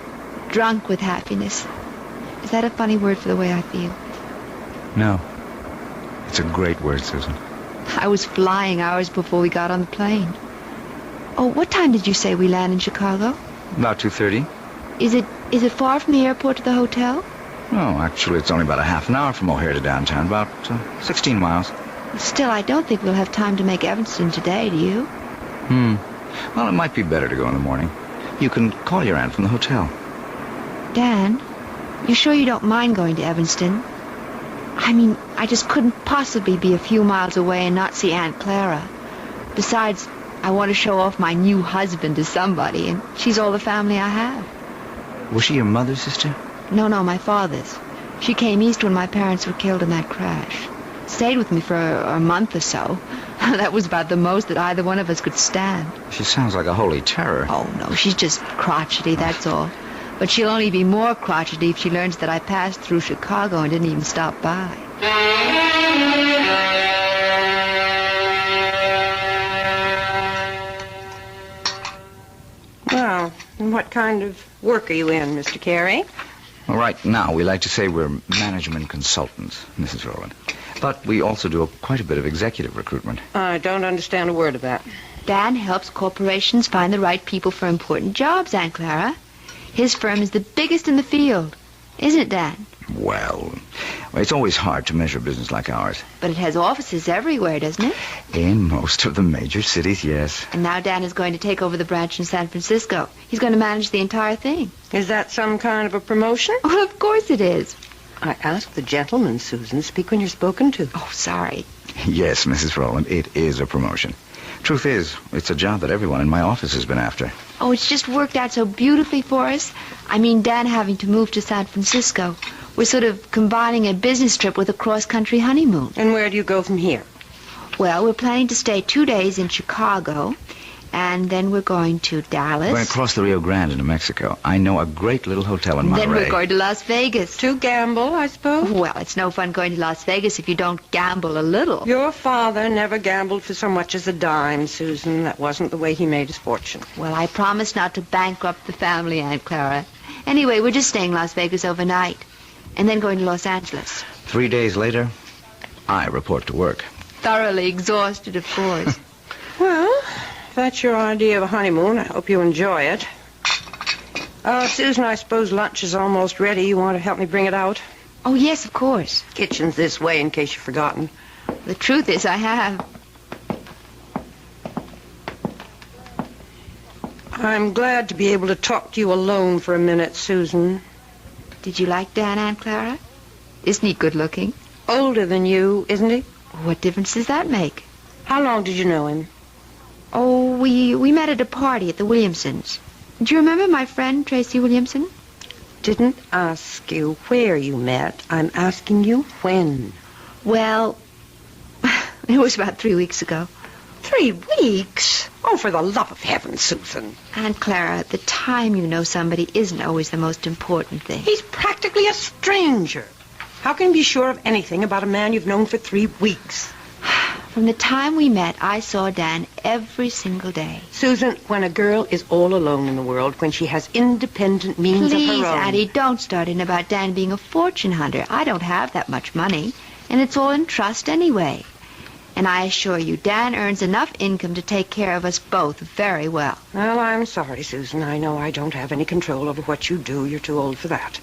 [SPEAKER 14] drunk with happiness. Is that a funny word for the way I feel?
[SPEAKER 3] No. It's a great word, Susan.
[SPEAKER 14] I was flying hours before we got on the plane. Oh, what time did you say we land in Chicago?
[SPEAKER 3] About 2:30.
[SPEAKER 14] Is it far from the airport to the hotel?
[SPEAKER 3] Oh, actually, it's only about a half an hour from O'Hare to downtown, about 16 miles.
[SPEAKER 14] Still, I don't think we'll have time to make Evanston today, do you?
[SPEAKER 3] Well, it might be better to go in the morning. You can call your aunt from the hotel.
[SPEAKER 14] Dan, you sure you don't mind going to Evanston? I mean, I just couldn't possibly be a few miles away and not see Aunt Clara. Besides, I want to show off my new husband to somebody, and she's all the family I have.
[SPEAKER 3] Was she your mother's sister?
[SPEAKER 14] No, my father's. She came east when my parents were killed in that crash. Stayed with me for a month or so. That was about the most that either one of us could stand.
[SPEAKER 3] She sounds like a holy terror.
[SPEAKER 14] Oh, no, she's just crotchety, that's all. But she'll only be more crotchety if she learns that I passed through Chicago and didn't even stop by.
[SPEAKER 4] Well, and what kind of work are you in, Mr. Carey?
[SPEAKER 3] Well, right now, we like to say we're management consultants, Mrs. Rowland. But we also do quite a bit of executive recruitment.
[SPEAKER 4] I don't understand a word of that.
[SPEAKER 14] Dan helps corporations find the right people for important jobs, Aunt Clara. His firm is the biggest in the field. Isn't it, Dan?
[SPEAKER 3] Well, it's always hard to measure a business like ours.
[SPEAKER 14] But it has offices everywhere, doesn't it?
[SPEAKER 3] In most of the major cities, yes.
[SPEAKER 14] And now Dan is going to take over the branch in San Francisco. He's going to manage the entire thing.
[SPEAKER 4] Is that some kind of a promotion?
[SPEAKER 14] Oh, of course it is.
[SPEAKER 4] I asked the gentleman, Susan. Speak when you're spoken to.
[SPEAKER 14] Oh, sorry.
[SPEAKER 3] Yes, Mrs. Rowland, it is a promotion. Truth is, it's a job that everyone in my office has been after.
[SPEAKER 14] Oh, it's just worked out so beautifully for us. I mean, Dan having to move to San Francisco. We're sort of combining a business trip with a cross-country honeymoon.
[SPEAKER 4] And where do you go from here?
[SPEAKER 14] Well, we're planning to stay 2 days in Chicago, and then we're going to Dallas.
[SPEAKER 3] We're going to cross the Rio Grande into Mexico. I know a great little hotel in Monterey.
[SPEAKER 14] Then we're going to Las Vegas.
[SPEAKER 4] To gamble, I suppose?
[SPEAKER 14] Well, it's no fun going to Las Vegas if you don't gamble a little.
[SPEAKER 4] Your father never gambled for so much as a dime, Susan. That wasn't the way he made his fortune.
[SPEAKER 14] Well, I promised not to bankrupt the family, Aunt Clara. Anyway, we're just staying in Las Vegas overnight, and then going to Los Angeles.
[SPEAKER 3] 3 days later, I report to work.
[SPEAKER 14] Thoroughly exhausted, of course.
[SPEAKER 4] Well, if that's your idea of a honeymoon, I hope you enjoy it. Susan, I suppose lunch is almost ready. You want to help me bring it out?
[SPEAKER 14] Oh, yes, of course.
[SPEAKER 4] Kitchen's this way, in case you've forgotten.
[SPEAKER 14] The truth is, I have.
[SPEAKER 4] I'm glad to be able to talk to you alone for a minute, Susan.
[SPEAKER 14] Did you like Dan, Aunt Clara? Isn't he good-looking?
[SPEAKER 4] Older than you, isn't he?
[SPEAKER 14] What difference does that make?
[SPEAKER 4] How long did you know him?
[SPEAKER 14] Oh, we met at a party at the Williamsons. Do you remember my friend, Tracy Williamson?
[SPEAKER 4] Didn't ask you where you met. I'm asking you when.
[SPEAKER 14] Well, it was about 3 weeks ago.
[SPEAKER 15] 3 weeks? Oh, for the love of heaven, Susan.
[SPEAKER 14] Aunt Clara, the time you know somebody isn't always the most important thing.
[SPEAKER 15] He's practically a stranger. How can you be sure of anything about a man you've known for 3 weeks?
[SPEAKER 14] From the time we met, I saw Dan every single day.
[SPEAKER 15] Susan, when a girl is all alone in the world, when she has independent means of her own...
[SPEAKER 14] Please, Addie, don't start in about Dan being a fortune hunter. I don't have that much money, and it's all in trust anyway. And I assure you, Dan earns enough income to take care of us both very well.
[SPEAKER 15] Well, I'm sorry, Susan. I know I don't have any control over what you do. You're too old for that.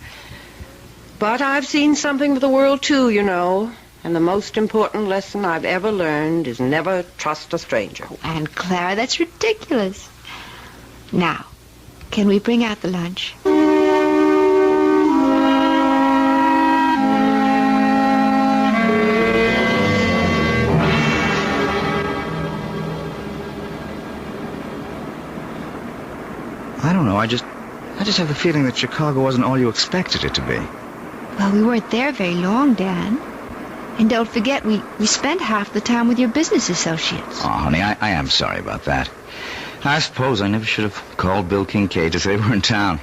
[SPEAKER 15] But I've seen something of the world, too, you know. And the most important lesson I've ever learned is never trust a stranger.
[SPEAKER 14] Oh, Aunt Clara, that's ridiculous. Now, can we bring out the lunch?
[SPEAKER 16] I don't know. I just have the feeling that Chicago wasn't all you expected it to be.
[SPEAKER 14] Well, we weren't there very long, Dan. And don't forget, we spent half the time with your business associates.
[SPEAKER 16] Oh, honey, I am sorry about that. I suppose I never should have called Bill Kincaid to say we're in town.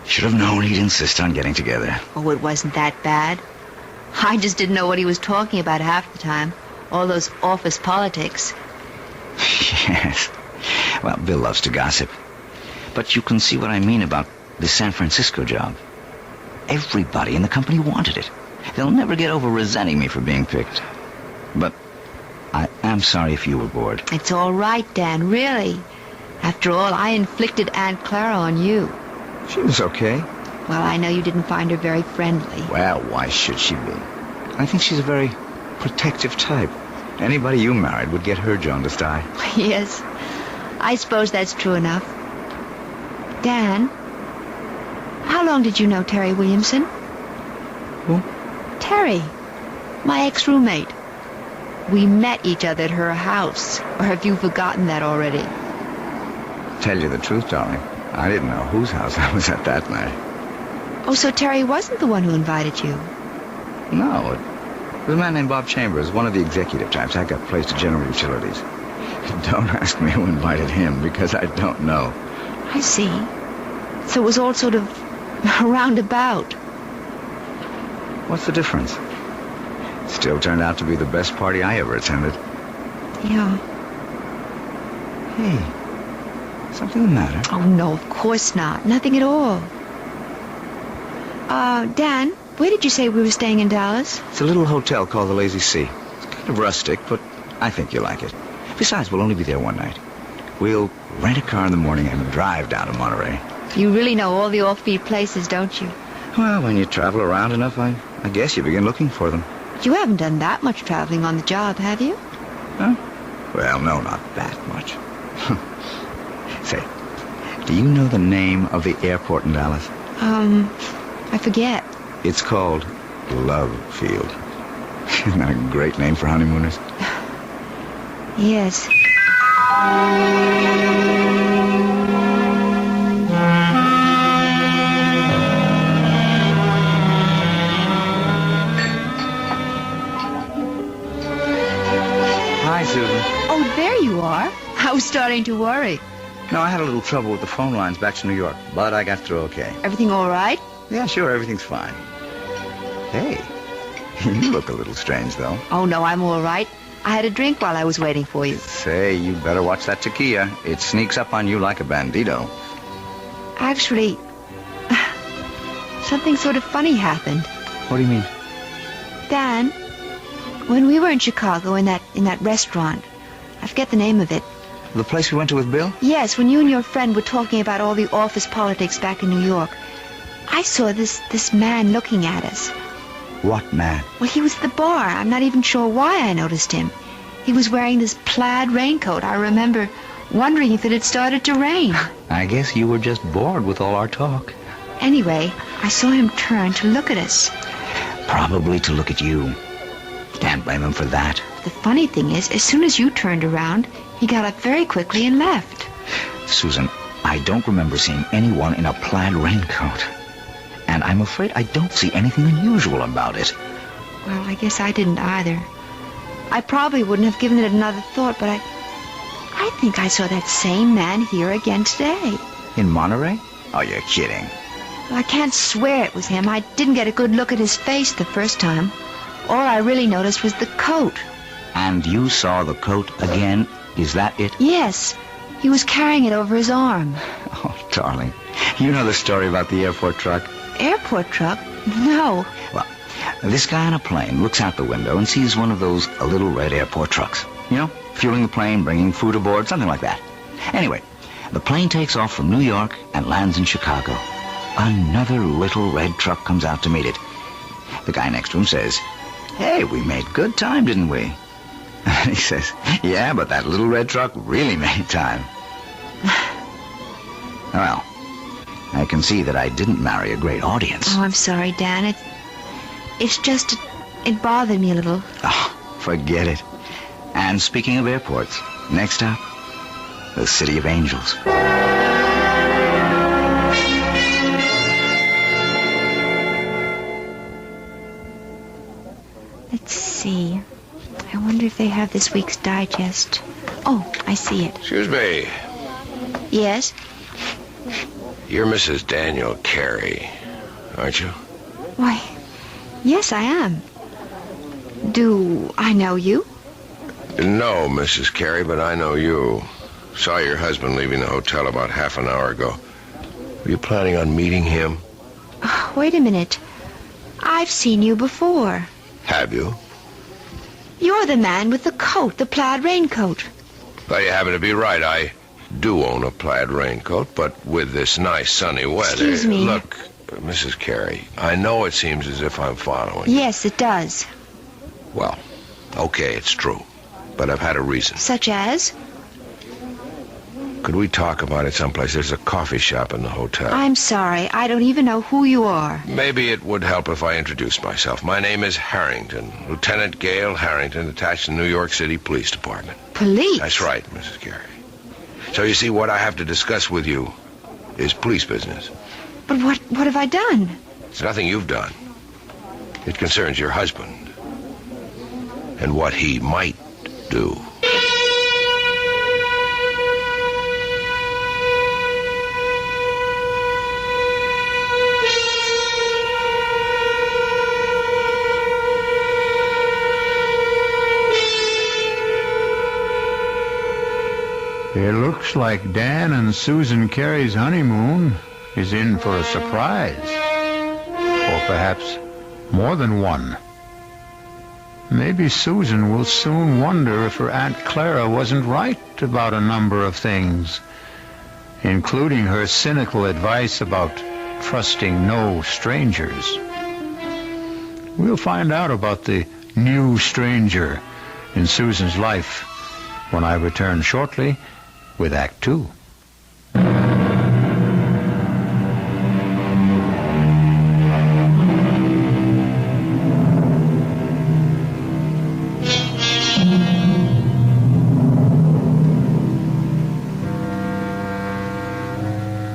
[SPEAKER 16] Should have known he'd insist on getting together.
[SPEAKER 14] Oh, it wasn't that bad. I just didn't know what he was talking about half the time. All those office politics.
[SPEAKER 16] Yes. Well, Bill loves to gossip. But you can see what I mean about the San Francisco job. Everybody in the company wanted it. They'll never get over resenting me for being picked. But I am sorry if you were bored.
[SPEAKER 14] It's all right, Dan, really. After all, I inflicted Aunt Clara on you.
[SPEAKER 16] She was okay.
[SPEAKER 14] Well, I know you didn't find her very friendly.
[SPEAKER 16] Well, why should she be? I think she's a very protective type. Anybody you married would get her jaundiced eye.
[SPEAKER 14] Yes, I suppose that's true enough. Dan, how long did you know Terry Williamson?
[SPEAKER 16] Who?
[SPEAKER 14] Terry, my ex-roommate. We met each other at her house. Or have you forgotten that already?
[SPEAKER 16] Tell you the truth, darling, I didn't know whose house I was at that night.
[SPEAKER 14] Oh, so Terry wasn't the one who invited you?
[SPEAKER 16] No, it was a man named Bob Chambers, one of the executive types. I got placed at General Utilities. Don't ask me who invited him, because I don't know.
[SPEAKER 14] I see. So it was all sort of roundabout.
[SPEAKER 16] What's the difference? Still turned out to be the best party I ever attended.
[SPEAKER 14] Yeah.
[SPEAKER 16] Hey, something the matter?
[SPEAKER 14] Oh, no, of course not. Nothing at all. Dan, where did you say we were staying in Dallas?
[SPEAKER 16] It's a little hotel called the Lazy Sea. It's kind of rustic, but I think you'll like it. Besides, we'll only be there one night. We'll rent a car in the morning and drive down to Monterey.
[SPEAKER 14] You really know all the offbeat places, don't you?
[SPEAKER 16] Well, when you travel around enough, I guess you begin looking for them.
[SPEAKER 14] You haven't done that much traveling on the job, have you?
[SPEAKER 16] Huh? Well, no, not that much. Say, do you know the name of the airport in Dallas?
[SPEAKER 14] I forget.
[SPEAKER 16] It's called Love Field. Isn't that a great name for honeymooners?
[SPEAKER 14] Yes.
[SPEAKER 16] Hi, Susan.
[SPEAKER 14] Oh, there you are. I was starting to worry.
[SPEAKER 16] No, I had a little trouble with the phone lines back to New York, but I got through okay.
[SPEAKER 14] Everything all right?
[SPEAKER 16] Yeah, sure, everything's fine. Hey, you look a little strange, though.
[SPEAKER 14] Oh, no, I'm all right. I had a drink while I was waiting for you.
[SPEAKER 16] Say, you better watch that tequila. It sneaks up on you like a bandito.
[SPEAKER 14] Actually, something sort of funny happened.
[SPEAKER 16] What do you mean?
[SPEAKER 14] Dan, when we were in Chicago in that restaurant, I forget the name of it.
[SPEAKER 16] The place we went to with Bill?
[SPEAKER 14] Yes, when you and your friend were talking about all the office politics back in New York, I saw this man looking at us.
[SPEAKER 16] What man?
[SPEAKER 14] Well, he was at the bar. I'm not even sure why I noticed him. He was wearing this plaid raincoat. I remember wondering if it had started to rain.
[SPEAKER 16] I guess you were just bored with all our talk.
[SPEAKER 14] Anyway, I saw him turn to look at us.
[SPEAKER 16] Probably to look at you. Can't blame him for that.
[SPEAKER 14] The funny thing is, as soon as you turned around, he got up very quickly and left.
[SPEAKER 16] Susan, I don't remember seeing anyone in a plaid raincoat. And I'm afraid I don't see anything unusual about it.
[SPEAKER 14] Well, I guess I didn't either. I probably wouldn't have given it another thought, but I think I saw that same man here again today.
[SPEAKER 16] In Monterey? Oh, you're kidding.
[SPEAKER 14] I can't swear it was him. I didn't get a good look at his face the first time. All I really noticed was the coat.
[SPEAKER 16] And you saw the coat again? Is that it?
[SPEAKER 14] Yes. He was carrying it over his arm.
[SPEAKER 16] Oh, darling. You know the story about the airport truck?
[SPEAKER 14] Airport truck? No.
[SPEAKER 16] Well, this guy on a plane looks out the window and sees one of those little red airport trucks. You know, fueling the plane, bringing food aboard, something like that. Anyway, the plane takes off from New York and lands in Chicago. Another little red truck comes out to meet it. The guy next to him says, "Hey, we made good time, didn't we?" And he says, "Yeah, but that little red truck really made time." Well, I can see that I didn't marry a great audience.
[SPEAKER 14] Oh, I'm sorry, Dan. It's just, it bothered me a little.
[SPEAKER 16] Oh, forget it. And speaking of airports, next up, the City of Angels.
[SPEAKER 14] Let's see. I wonder if they have this week's digest. Oh, I see it.
[SPEAKER 17] Excuse me.
[SPEAKER 14] Yes?
[SPEAKER 17] You're Mrs. Daniel Carey, aren't you?
[SPEAKER 14] Why, yes, I am. Do I know you?
[SPEAKER 17] No, Mrs. Carey, but I know you. Saw your husband leaving the hotel about half an hour ago. Were you planning on meeting him?
[SPEAKER 14] Wait a minute. I've seen you before.
[SPEAKER 17] Have you?
[SPEAKER 14] You're the man with the coat, the plaid raincoat.
[SPEAKER 17] Well, you happen to be right. I do own a plaid raincoat, but with this nice sunny weather...
[SPEAKER 14] Excuse me.
[SPEAKER 17] Look, Mrs. Carey, I know it seems as if I'm following you.
[SPEAKER 14] Yes, it does.
[SPEAKER 17] Well, okay, it's true. But I've had a reason.
[SPEAKER 14] Such as?
[SPEAKER 17] Could we talk about it someplace? There's a coffee shop in the hotel.
[SPEAKER 14] I'm sorry. I don't even know who you are.
[SPEAKER 17] Maybe it would help if I introduced myself. My name is Harrington. Lieutenant Gail Harrington, attached to the New York City Police Department.
[SPEAKER 14] Police?
[SPEAKER 17] That's right, Mrs. Carey. So you see, what I have to discuss with you is police business.
[SPEAKER 14] But what have I done?
[SPEAKER 17] It's nothing you've done. It concerns your husband and what he might do.
[SPEAKER 1] It looks like Dan and Susan Carey's honeymoon is in for a surprise. Or perhaps more than one. Maybe Susan will soon wonder if her Aunt Clara wasn't right about a number of things, including her cynical advice about trusting no strangers. We'll find out about the new stranger in Susan's life when I return shortly with Act 2.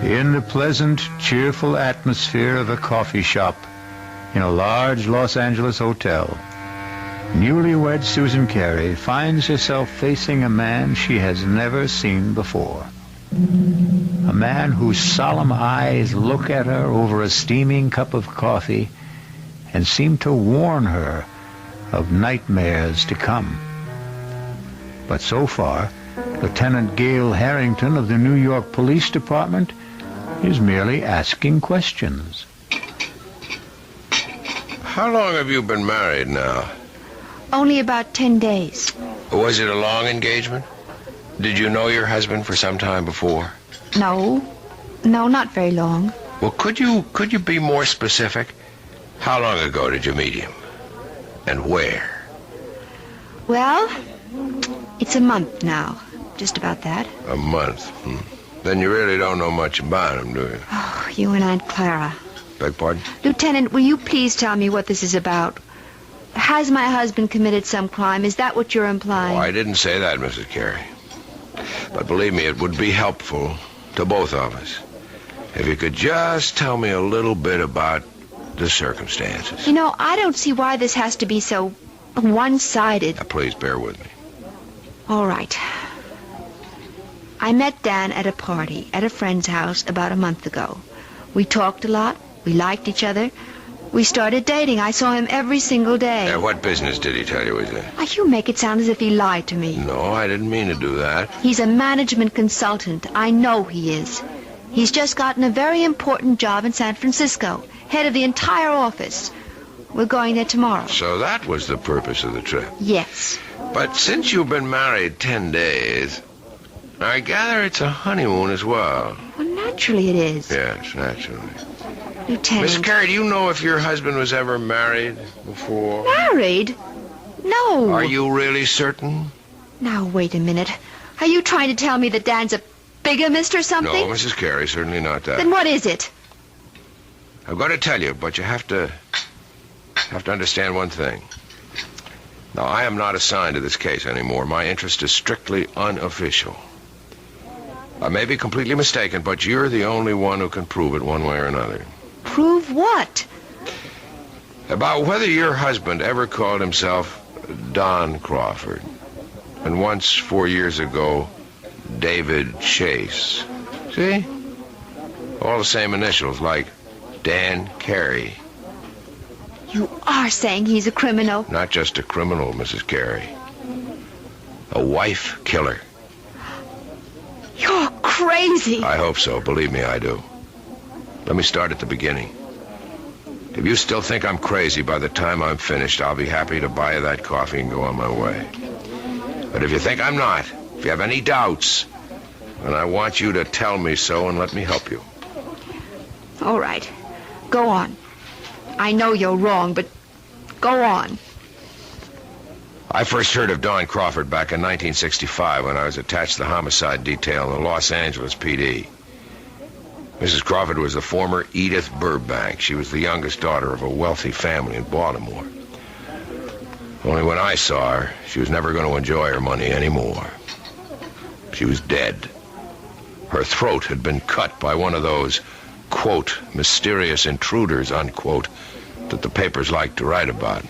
[SPEAKER 1] In the pleasant, cheerful atmosphere of a coffee shop in a large Los Angeles hotel, newlywed Susan Carey finds herself facing a man she has never seen before. A man whose solemn eyes look at her over a steaming cup of coffee and seem to warn her of nightmares to come. But so far, Lieutenant Gail Harrington of the New York Police Department is merely asking questions.
[SPEAKER 17] How long have you been married now?
[SPEAKER 14] Only about 10 days.
[SPEAKER 17] Was it a long engagement? Did you know your husband for some time before?
[SPEAKER 14] No, not very long.
[SPEAKER 17] Well, could you be more specific? How long ago did you meet him? And where?
[SPEAKER 14] Well, it's a month now. Just about that.
[SPEAKER 17] A month? Then you really don't know much about him, do you?
[SPEAKER 14] Oh, you and Aunt Clara.
[SPEAKER 17] Beg pardon?
[SPEAKER 14] Lieutenant, will you please tell me what this is about? Has my husband committed some crime? Is that what you're implying?
[SPEAKER 17] Oh, I didn't say that, Mrs. Carey. But believe me, it would be helpful to both of us if you could just tell me a little bit about the circumstances.
[SPEAKER 14] You know, I don't see why this has to be so One-sided.
[SPEAKER 17] Now, please, bear with me.
[SPEAKER 14] All right. I met Dan at a party at a friend's house about a month ago. We talked a lot. We liked each other. We started dating. I saw him every single day.
[SPEAKER 17] What business did he tell you he's in?
[SPEAKER 14] You make it sound as if he lied to me.
[SPEAKER 17] No, I didn't mean to do that.
[SPEAKER 14] He's a management consultant. I know he is. He's just gotten a very important job in San Francisco, head of the entire office. We're going there tomorrow.
[SPEAKER 17] So that was the purpose of the trip?
[SPEAKER 14] Yes.
[SPEAKER 17] But since you've been married 10 days, I gather it's a honeymoon as well.
[SPEAKER 14] Well, naturally it is.
[SPEAKER 17] Yes, naturally.
[SPEAKER 14] Lieutenant.
[SPEAKER 17] Miss Carey, do you know if your husband was ever married before?
[SPEAKER 14] Married? No.
[SPEAKER 17] Are you really certain?
[SPEAKER 14] Now, wait a minute. Are you trying to tell me that Dan's a bigamist or something?
[SPEAKER 17] No, Mrs. Carey, certainly not that.
[SPEAKER 14] Then what is it?
[SPEAKER 17] I'm going to tell you, but you have to understand one thing. Now, I am not assigned to this case anymore. My interest is strictly unofficial. I may be completely mistaken, but you're the only one who can prove it one way or another.
[SPEAKER 14] Prove what?
[SPEAKER 17] About whether your husband ever called himself Don Crawford. And once, 4 years ago, David Chase. See? All the same initials, like Dan Carey.
[SPEAKER 14] You are saying he's a criminal?
[SPEAKER 17] Not just a criminal, Mrs. Carey. A wife killer.
[SPEAKER 14] You're crazy.
[SPEAKER 17] I hope so. Believe me, I do. Let me start at the beginning. If you still think I'm crazy by the time I'm finished, I'll be happy to buy you that coffee and go on my way. But if you think I'm not, if you have any doubts, then I want you to tell me so and let me help you.
[SPEAKER 14] All right. Go on. I know you're wrong, but go on.
[SPEAKER 17] I first heard of Don Crawford back in 1965 when I was attached to the homicide detail in the Los Angeles PD. Mrs. Crawford was the former Edith Burbank. She was the youngest daughter of a wealthy family in Baltimore. Only when I saw her, she was never going to enjoy her money anymore. She was dead. Her throat had been cut by one of those, quote, mysterious intruders, unquote, that the papers liked to write about.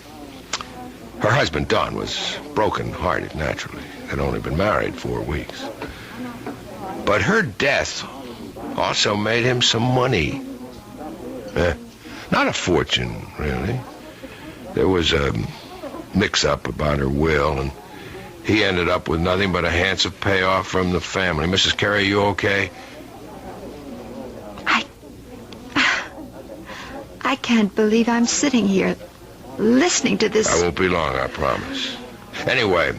[SPEAKER 17] Her husband, Don, was broken-hearted, naturally. Had only been married 4 weeks. But her death also made him some money. Not a fortune, really. There was a mix-up about her will, and he ended up with nothing but a handsome payoff from the family. Mrs. Carey, you okay?
[SPEAKER 14] I can't believe I'm sitting here listening to this.
[SPEAKER 17] I won't be long, I promise. Anyway,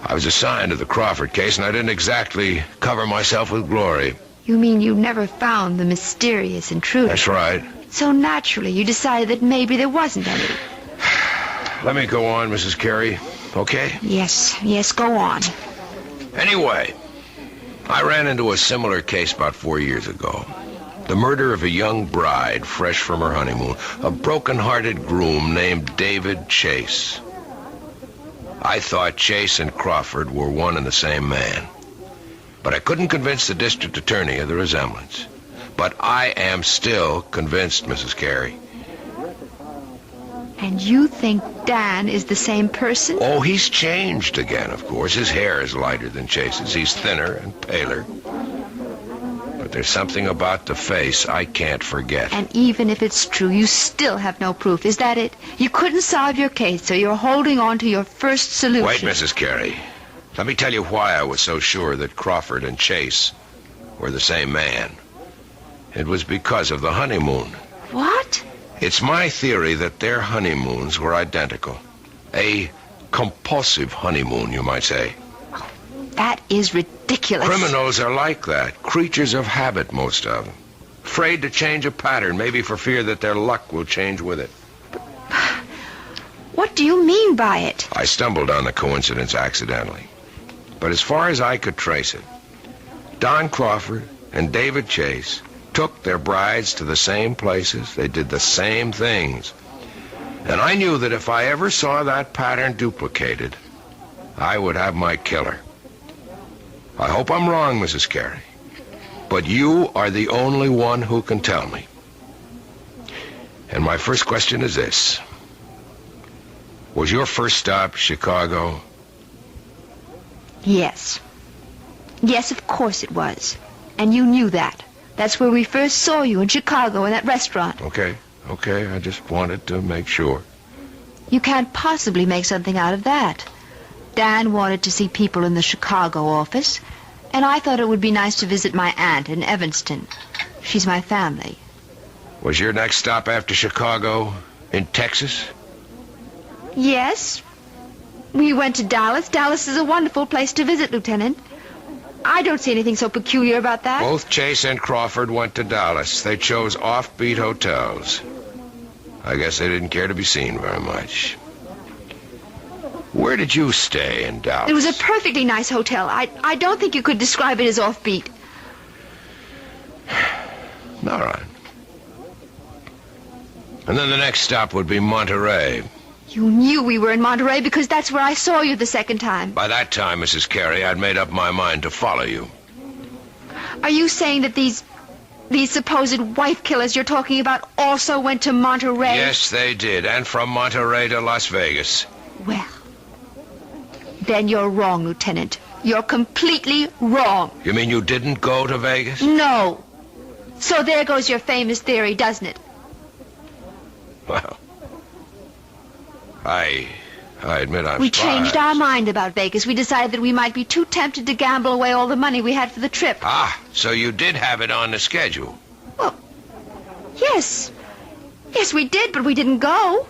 [SPEAKER 17] I was assigned to the Crawford case, and I didn't exactly cover myself with glory.
[SPEAKER 14] You mean you never found the mysterious intruder?
[SPEAKER 17] That's right.
[SPEAKER 14] So naturally, you decided that maybe there wasn't any.
[SPEAKER 17] Let me go on, Mrs. Carey, okay?
[SPEAKER 14] Yes, go on.
[SPEAKER 17] Anyway, I ran into a similar case about 4 years ago. The murder of a young bride fresh from her honeymoon, a broken-hearted groom named David Chase. I thought Chase and Crawford were one and the same man. But I couldn't convince the district attorney of the resemblance. But I am still convinced, Mrs. Carey.
[SPEAKER 14] And you think Dan is the same person?
[SPEAKER 17] Oh, he's changed again, of course. His hair is lighter than Chase's. He's thinner and paler. But there's something about the face I can't forget.
[SPEAKER 14] And even if it's true, you still have no proof. Is that it? You couldn't solve your case, so you're holding on to your first solution.
[SPEAKER 17] Wait, Mrs. Carey. Let me tell you why I was so sure that Crawford and Chase were the same man. It was because of the honeymoon.
[SPEAKER 14] What?
[SPEAKER 17] It's my theory that their honeymoons were identical. A compulsive honeymoon, you might say.
[SPEAKER 14] That is ridiculous.
[SPEAKER 17] Criminals are like that. Creatures of habit, most of them. Afraid to change a pattern, maybe for fear that their luck will change with it.
[SPEAKER 14] What do you mean by it?
[SPEAKER 17] I stumbled on the coincidence accidentally. But as far as I could trace it, Don Crawford and David Chase took their brides to the same places. They did the same things. And I knew that if I ever saw that pattern duplicated, I would have my killer. I hope I'm wrong, Mrs. Carey, but you are the only one who can tell me. And my first question is this. Was your first stop Chicago?
[SPEAKER 14] Yes. Yes, of course it was. And you knew that. That's where we first saw you, in Chicago, in that restaurant.
[SPEAKER 17] Okay. I just wanted to make sure.
[SPEAKER 14] You can't possibly make something out of that. Dan wanted to see people in the Chicago office, and I thought it would be nice to visit my aunt in Evanston. She's my family.
[SPEAKER 17] Was your next stop after Chicago in Texas?
[SPEAKER 14] Yes. We went to Dallas. Dallas is a wonderful place to visit, Lieutenant. I don't see anything so peculiar about that.
[SPEAKER 17] Both Chase and Crawford went to Dallas. They chose offbeat hotels. I guess they didn't care to be seen very much. Where did you stay in Dallas?
[SPEAKER 14] It was a perfectly nice hotel. I don't think you could describe it as offbeat.
[SPEAKER 17] All right. And then the next stop would be Monterey.
[SPEAKER 14] You knew we were in Monterey because that's where I saw you the second time.
[SPEAKER 17] By that time, Mrs. Carey, I'd made up my mind to follow you.
[SPEAKER 14] Are you saying that these supposed wife killers you're talking about also went to Monterey?
[SPEAKER 17] Yes, they did. And from Monterey to Las Vegas.
[SPEAKER 14] Well, then you're wrong, Lieutenant. You're completely wrong.
[SPEAKER 17] You mean you didn't go to Vegas?
[SPEAKER 14] No. So there goes your famous theory, doesn't it?
[SPEAKER 17] Well, I admit I'm
[SPEAKER 14] We
[SPEAKER 17] surprised.
[SPEAKER 14] changed our mind about Vegas. We decided that we might be too tempted to gamble away all the money we had for the trip.
[SPEAKER 17] Ah, so you did have it on the schedule.
[SPEAKER 14] Well, yes. Yes, we did, but we didn't go.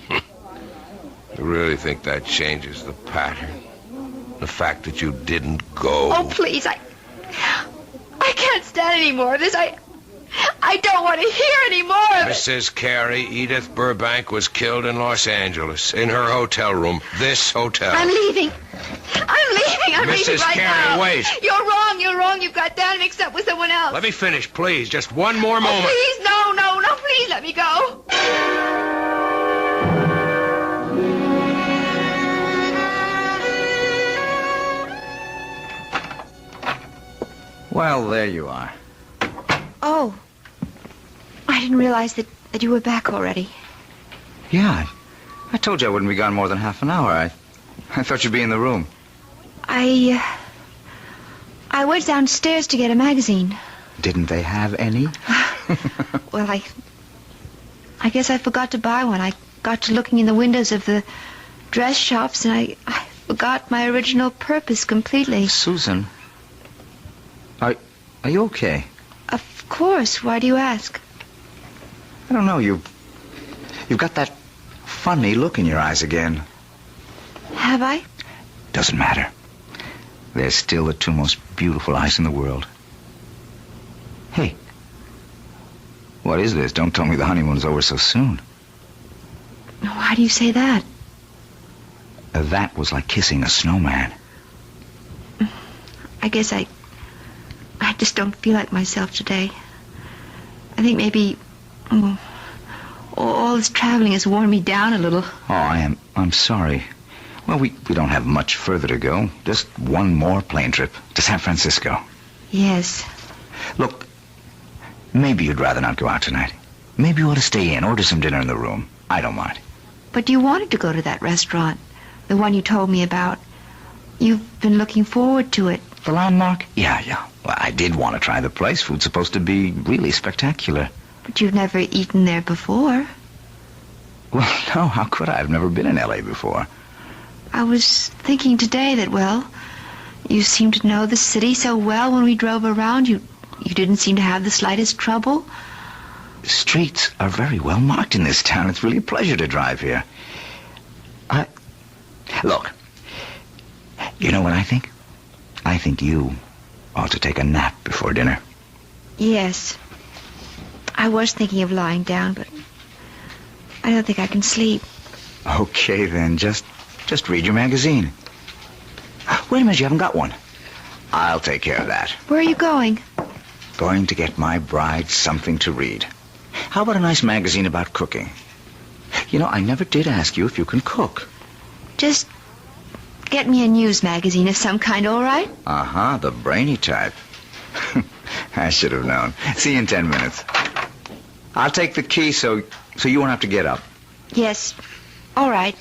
[SPEAKER 17] You really think that changes the pattern? The fact that you didn't go?
[SPEAKER 14] Oh, please, I can't stand any more of this. I don't want to hear any more of it.
[SPEAKER 17] Mrs. Carey, Edith Burbank was killed in Los Angeles, in her hotel room. This hotel.
[SPEAKER 14] I'm leaving. I'm leaving
[SPEAKER 17] Mrs.
[SPEAKER 14] right
[SPEAKER 17] Carey,
[SPEAKER 14] now.
[SPEAKER 17] wait.
[SPEAKER 14] You're wrong. You've got Dan mixed up with someone else.
[SPEAKER 17] Let me finish, please. Just one more moment.
[SPEAKER 14] Please, no, please let me go.
[SPEAKER 16] Well, there you are.
[SPEAKER 14] Oh. I didn't realize that you were back already.
[SPEAKER 16] Yeah, I told you I wouldn't be gone more than half an hour. I thought you'd be in the room.
[SPEAKER 14] I went downstairs to get a magazine.
[SPEAKER 16] Didn't they have any?
[SPEAKER 14] Well, I guess I forgot to buy one. I got to looking in the windows of the dress shops, and I forgot my original purpose completely.
[SPEAKER 16] Susan, are you okay?
[SPEAKER 14] Of course. Why do you ask?
[SPEAKER 16] I don't know. You've got that funny look in your eyes again.
[SPEAKER 14] Have I?
[SPEAKER 16] Doesn't matter. They're still the two most beautiful eyes in the world. Hey, what is this? Don't tell me the honeymoon's over so soon.
[SPEAKER 14] Why do you say that?
[SPEAKER 16] That was like kissing a snowman.
[SPEAKER 14] I guess I just don't feel like myself today. I think maybe all this traveling has worn me down a little.
[SPEAKER 16] Oh, I'm sorry. Well, we don't have much further to go. Just one more plane trip to San Francisco.
[SPEAKER 14] Yes.
[SPEAKER 16] Look, maybe you'd rather not go out tonight. Maybe you ought to stay in, order some dinner in the room. I don't mind.
[SPEAKER 14] But you wanted to go to that restaurant, the one you told me about. You've been looking forward to it.
[SPEAKER 16] The Landmark? Yeah. Well, I did want to try the place. Food's supposed to be really spectacular.
[SPEAKER 14] But you've never eaten there before.
[SPEAKER 16] Well, no, how could I? I've never been in L.A. before.
[SPEAKER 14] I was thinking today that, well, you seemed to know the city so well when we drove around. You didn't seem to have the slightest trouble.
[SPEAKER 16] The streets are very well marked in this town. It's really a pleasure to drive here. Look, you know what I think? I think you ought to take a nap before dinner.
[SPEAKER 14] Yes. I was thinking of lying down, but I don't think I can sleep.
[SPEAKER 16] Okay, then. Just read your magazine. Wait a minute, you haven't got one. I'll take care of that.
[SPEAKER 14] Where are you going?
[SPEAKER 16] Going to get my bride something to read. How about a nice magazine about cooking? You know, I never did ask you if you can cook.
[SPEAKER 14] Just get me a news magazine of some kind, all right?
[SPEAKER 16] Uh-huh, the brainy type. I should have known. See you in 10 minutes. I'll take the key so you won't have to get up.
[SPEAKER 14] Yes. All right.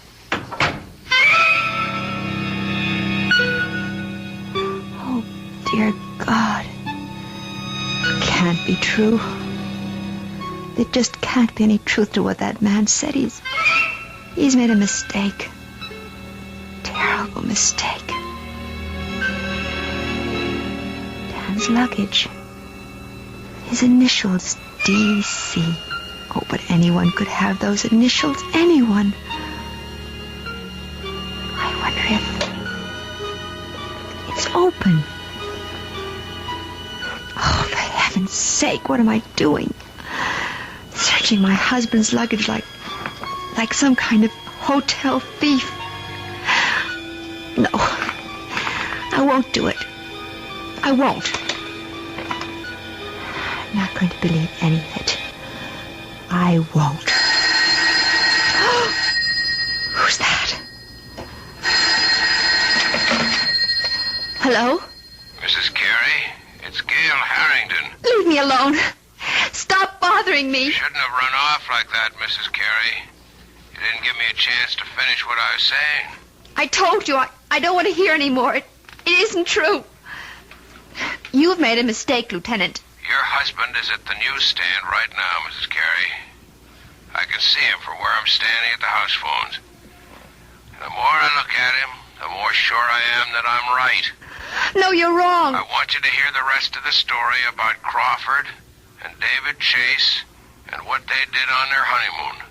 [SPEAKER 14] Oh, dear God. It can't be true. There just can't be any truth to what that man said. He's made a mistake. Terrible mistake. Dan's luggage. His initials, D.C. Oh, but anyone could have those initials. Anyone. I wonder if it's open. Oh, for heaven's sake, what am I doing? Searching my husband's luggage like some kind of hotel thief. No, I won't do it. I won't. I'm not going to believe any of it. I won't. Who's that? Hello?
[SPEAKER 17] Mrs. Carey, it's Gail Harrington.
[SPEAKER 14] Leave me alone. Stop bothering me.
[SPEAKER 17] You shouldn't have run off like that, Mrs. Carey. You didn't give me a chance to finish what I was saying.
[SPEAKER 14] I told you, I don't want to hear any more. It isn't true. You've made a mistake, Lieutenant.
[SPEAKER 17] Your husband is at the newsstand right now, Mrs. Carey. I can see him from where I'm standing at the house phones. And the more I look at him, the more sure I am that I'm right.
[SPEAKER 14] No, you're wrong.
[SPEAKER 17] I want you to hear the rest of the story about Crawford and David Chase and what they did on their honeymoon.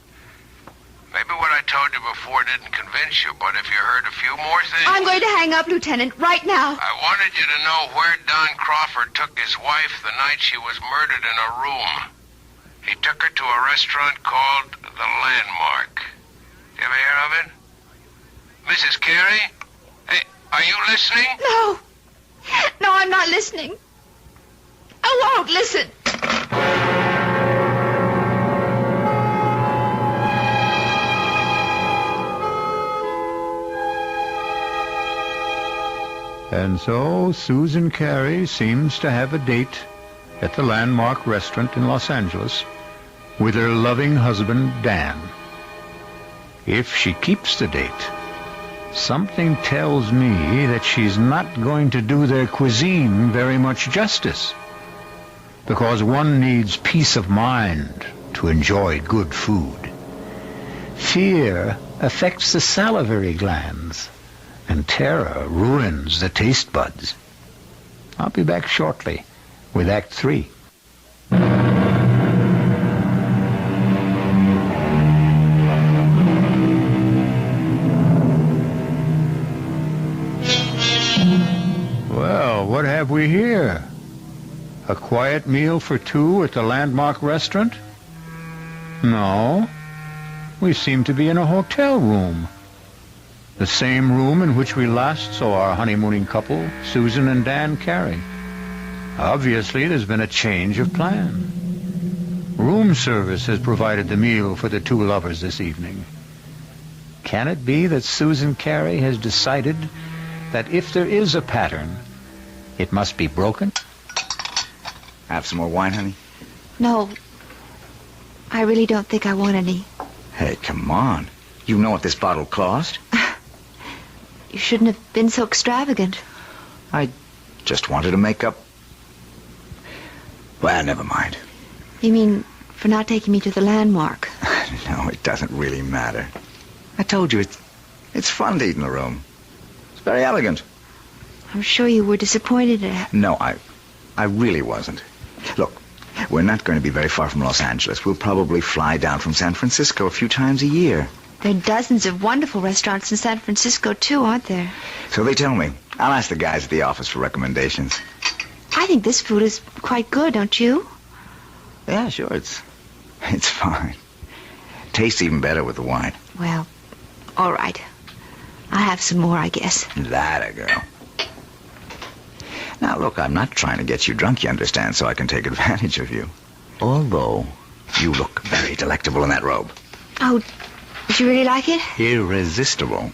[SPEAKER 17] Maybe what I told you before didn't convince you, but if you heard a few more things...
[SPEAKER 14] I'm going to hang up, Lieutenant, right now.
[SPEAKER 17] I wanted you to know where Don Crawford took his wife the night she was murdered in a room. He took her to a restaurant called The Landmark. You ever hear of it? Mrs. Carey? Hey, are you listening?
[SPEAKER 14] No. No, I'm not listening. I won't listen.
[SPEAKER 1] And so Susan Carey seems to have a date at the Landmark restaurant in Los Angeles with her loving husband, Dan. If she keeps the date, something tells me that she's not going to do their cuisine very much justice, because one needs peace of mind to enjoy good food. Fear affects the salivary glands, and terror ruins the taste buds. I'll be back shortly with Act 3. Well, what have we here? A quiet meal for two at the Landmark restaurant? No. We seem to be in a hotel room. The same room in which we last saw our honeymooning couple, Susan and Dan Carey. Obviously, there's been a change of plan. Room service has provided the meal for the two lovers this evening. Can it be that Susan Carey has decided that if there is a pattern, it must be broken?
[SPEAKER 16] Have some more wine, honey?
[SPEAKER 14] No. I really don't think I want any.
[SPEAKER 16] Hey, come on. You know what this bottle cost?
[SPEAKER 14] You shouldn't have been so extravagant.
[SPEAKER 16] I just wanted to make up. Well, never mind.
[SPEAKER 14] You mean for not taking me to the Landmark?
[SPEAKER 16] No, it doesn't really matter. I told you, it's fun to eat in the room. It's very elegant.
[SPEAKER 14] I'm sure you were disappointed at...
[SPEAKER 16] No, I really wasn't. Look, we're not going to be very far from Los Angeles. We'll probably fly down from San Francisco a few times a year.
[SPEAKER 14] There are dozens of wonderful restaurants in San Francisco, too, aren't there?
[SPEAKER 16] So they tell me. I'll ask the guys at the office for recommendations.
[SPEAKER 14] I think this food is quite good, don't you?
[SPEAKER 16] Yeah, sure, it's fine. Tastes even better with the wine.
[SPEAKER 14] Well, all right. I'll have some more, I guess.
[SPEAKER 16] That a girl. Now, look, I'm not trying to get you drunk, you understand, so I can take advantage of you. Although, you look very delectable in that robe.
[SPEAKER 14] Oh, did you really like it?
[SPEAKER 16] Irresistible.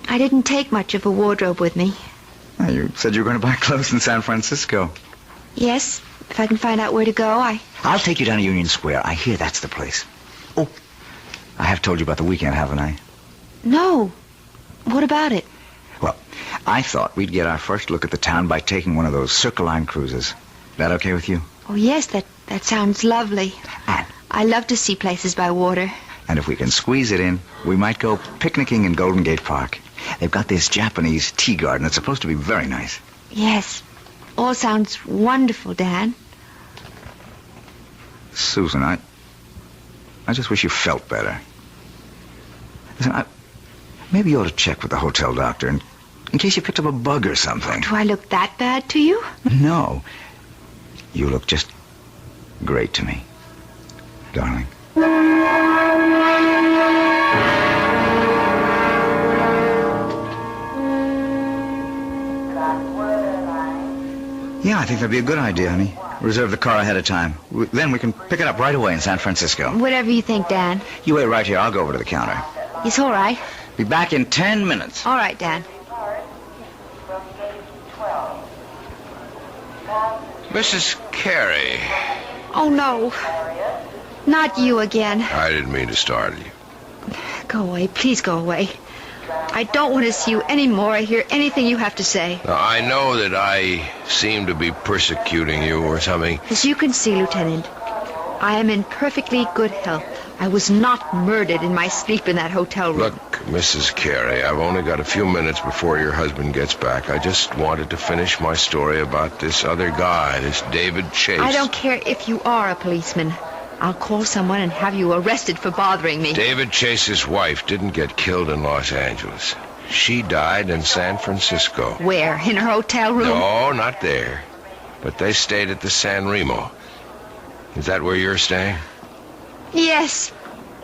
[SPEAKER 14] I didn't take much of a wardrobe with me.
[SPEAKER 16] Well, you said you were going to buy clothes in San Francisco.
[SPEAKER 14] Yes, if I can find out where to go,
[SPEAKER 16] I'll take you down to Union Square. I hear that's the place. Oh, I have told you about the weekend, haven't I?
[SPEAKER 14] No. What about it?
[SPEAKER 16] Well, I thought we'd get our first look at the town by taking one of those Circle Line cruises. That okay with you?
[SPEAKER 14] Oh, yes, that sounds lovely.
[SPEAKER 16] And?
[SPEAKER 14] I love to see places by water.
[SPEAKER 16] And if we can squeeze it in, we might go picnicking in Golden Gate Park. They've got this Japanese tea garden. It's supposed to be very nice.
[SPEAKER 14] Yes. All sounds wonderful, Dan.
[SPEAKER 16] Susan, I just wish you felt better. Listen, maybe you ought to check with the hotel doctor in case you picked up a bug or something.
[SPEAKER 14] Do I look that bad to you?
[SPEAKER 16] No. You look just great to me, darling. Yeah, I think that'd be a good idea, honey. Reserve the car ahead of time. Then we can pick it up right away in San Francisco.
[SPEAKER 14] Whatever you think, Dan.
[SPEAKER 16] You wait right here. I'll go over to the counter.
[SPEAKER 14] It's all right.
[SPEAKER 16] Be back in 10 minutes.
[SPEAKER 14] All right, Dan.
[SPEAKER 17] Mrs. Carey.
[SPEAKER 14] Oh, no. Not you again.
[SPEAKER 17] I didn't mean to startle you.
[SPEAKER 14] Go away. Please go away. I don't want to see you anymore or hear anything you have to say.
[SPEAKER 17] Now, I know that I seem to be persecuting you or something.
[SPEAKER 14] As you can see, Lieutenant, I am in perfectly good health. I was not murdered in my sleep in that hotel room.
[SPEAKER 17] Look, Mrs. Carey, I've only got a few minutes before your husband gets back. I just wanted to finish my story about this other guy, this David Chase.
[SPEAKER 14] I don't care if you are a policeman. I'll call someone and have you arrested for bothering me.
[SPEAKER 17] David Chase's wife didn't get killed in Los Angeles. She died in San Francisco.
[SPEAKER 14] Where? In her hotel room?
[SPEAKER 17] No, not there. But they stayed at the San Remo. Is that where you're staying?
[SPEAKER 14] Yes,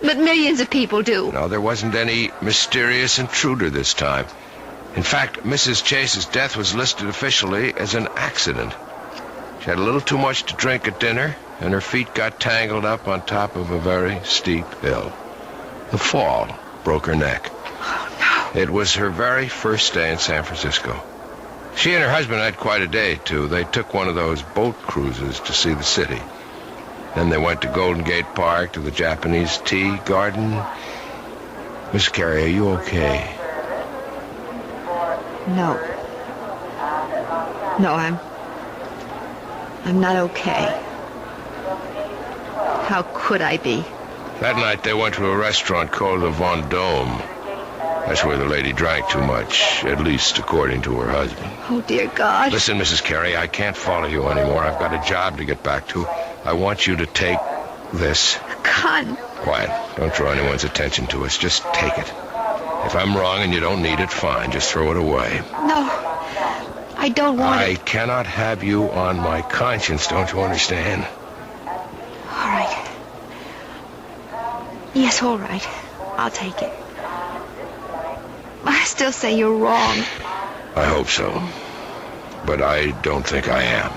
[SPEAKER 14] but millions of people do.
[SPEAKER 17] No, there wasn't any mysterious intruder this time. In fact, Mrs. Chase's death was listed officially as an accident. She had a little too much to drink at dinner, and her feet got tangled up on top of a very steep hill. The fall broke her neck.
[SPEAKER 14] Oh, no.
[SPEAKER 17] It was her very first day in San Francisco. She and her husband had quite a day, too. They took one of those boat cruises to see the city. Then they went to Golden Gate Park, to the Japanese tea garden. Miss Carey, are you okay?
[SPEAKER 14] No. No, I'm not okay. How could I be?
[SPEAKER 17] That night they went to a restaurant called the Vendome. That's where the lady drank too much, at least according to her husband.
[SPEAKER 14] Oh, dear God.
[SPEAKER 17] Listen, Mrs. Carey, I can't follow you anymore. I've got a job to get back to. I want you to take this.
[SPEAKER 14] Gun.
[SPEAKER 17] Quiet. Don't draw anyone's attention to us. Just take it. If I'm wrong and you don't need it, fine. Just throw it away.
[SPEAKER 14] No. I don't want
[SPEAKER 17] I
[SPEAKER 14] it.
[SPEAKER 17] cannot have you on my conscience, don't you understand?
[SPEAKER 14] All right. Yes, all right. I'll take it. I still say you're wrong.
[SPEAKER 17] I hope so. But I don't think I am.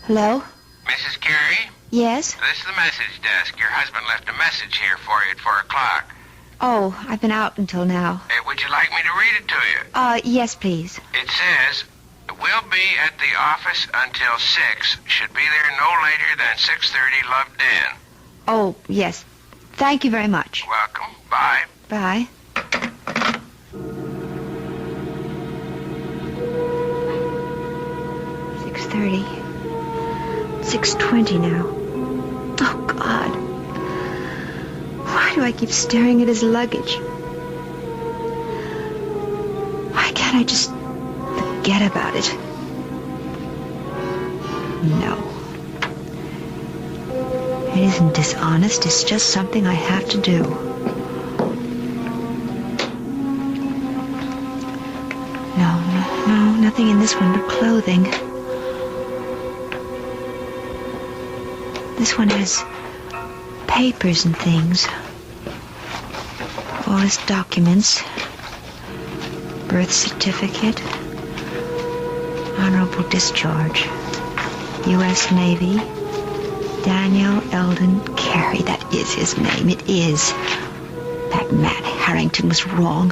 [SPEAKER 14] Hello?
[SPEAKER 9] Mrs. Carey?
[SPEAKER 14] Yes?
[SPEAKER 9] This is the message desk. Your husband left a message here for you at 4 o'clock.
[SPEAKER 14] Oh, I've been out until now.
[SPEAKER 9] Would you like me to read it to you?
[SPEAKER 14] Yes, please.
[SPEAKER 9] It says, we'll be at the office until 6. Should be there no later than 6:30. Love, Dan.
[SPEAKER 14] Oh, yes. Thank you very much.
[SPEAKER 9] Welcome. Bye.
[SPEAKER 14] Bye. $6:30. 6:20 now. Oh, God. Why do I keep staring at his luggage? Why can't I just forget about it? No. It isn't dishonest. It's just something I have to do. No, nothing in this one but clothing. This one has papers and things. All his documents. Birth certificate. Honorable discharge. U.S. Navy. Daniel Eldon Carey. That is his name. It is. That man Harrington was wrong.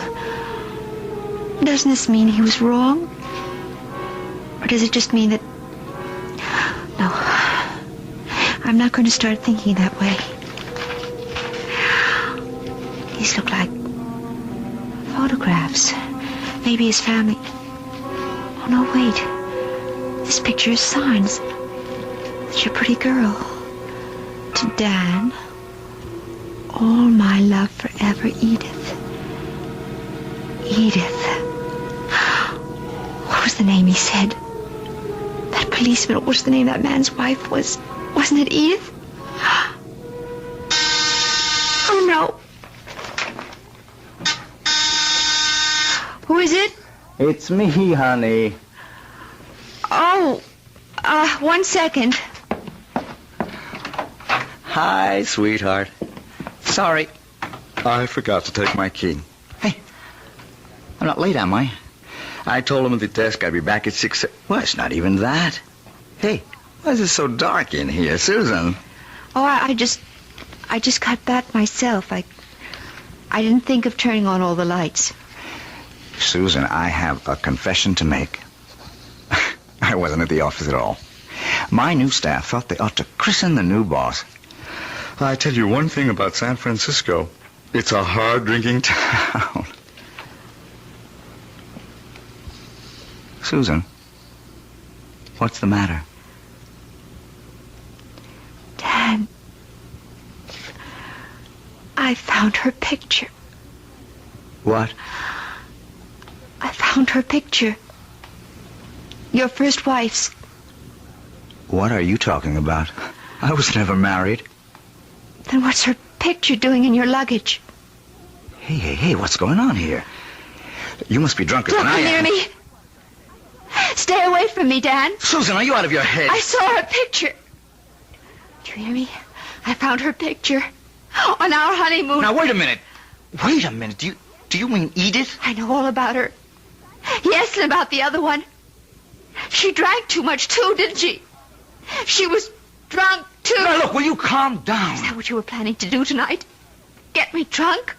[SPEAKER 14] Doesn't this mean he was wrong? Or does it just mean that... No. I'm not going to start thinking that way. These look like photographs. Maybe his family. Oh, no, wait. This picture is signs. It's your pretty girl. To Dan. All my love forever, Edith. Edith. What was the name he said? That policeman, what was the name that man's wife was? Wasn't it Edith? Oh, no. Who is it?
[SPEAKER 16] It's me, honey.
[SPEAKER 14] Oh, 1 second.
[SPEAKER 16] Hi, sweetheart. Sorry, I forgot to take my key. Hey, I'm not late, am I? I told him at the desk I'd be back at 6. Well, it's not even that. Hey, why is it so dark in here, Susan?
[SPEAKER 14] Oh, I just got back myself. I didn't think of turning on all the lights.
[SPEAKER 16] Susan, I have a confession to make. I wasn't at the office at all. My new staff thought they ought to christen the new boss. I tell you one thing about San Francisco. It's a hard-drinking town. Susan, what's the matter?
[SPEAKER 14] Dan, I found her picture.
[SPEAKER 16] What?
[SPEAKER 14] I found her picture. Your first wife's.
[SPEAKER 16] What are you talking about? I was never married.
[SPEAKER 14] Then what's her picture doing in your luggage?
[SPEAKER 16] Hey, what's going on here? You must be drunker than I am.
[SPEAKER 14] Don't come near me. Stay away from me, Dan.
[SPEAKER 16] Susan, are you out of your head?
[SPEAKER 14] I saw her picture. Do you hear me? I found her picture on our honeymoon.
[SPEAKER 16] Now, wait a minute. Wait a minute. Do you mean Edith?
[SPEAKER 14] I know all about her. Yes, and about the other one. She drank too much, too, didn't she? She was drunk, too.
[SPEAKER 16] Now, look, will you calm down?
[SPEAKER 14] Is that what you were planning to do tonight? Get me drunk?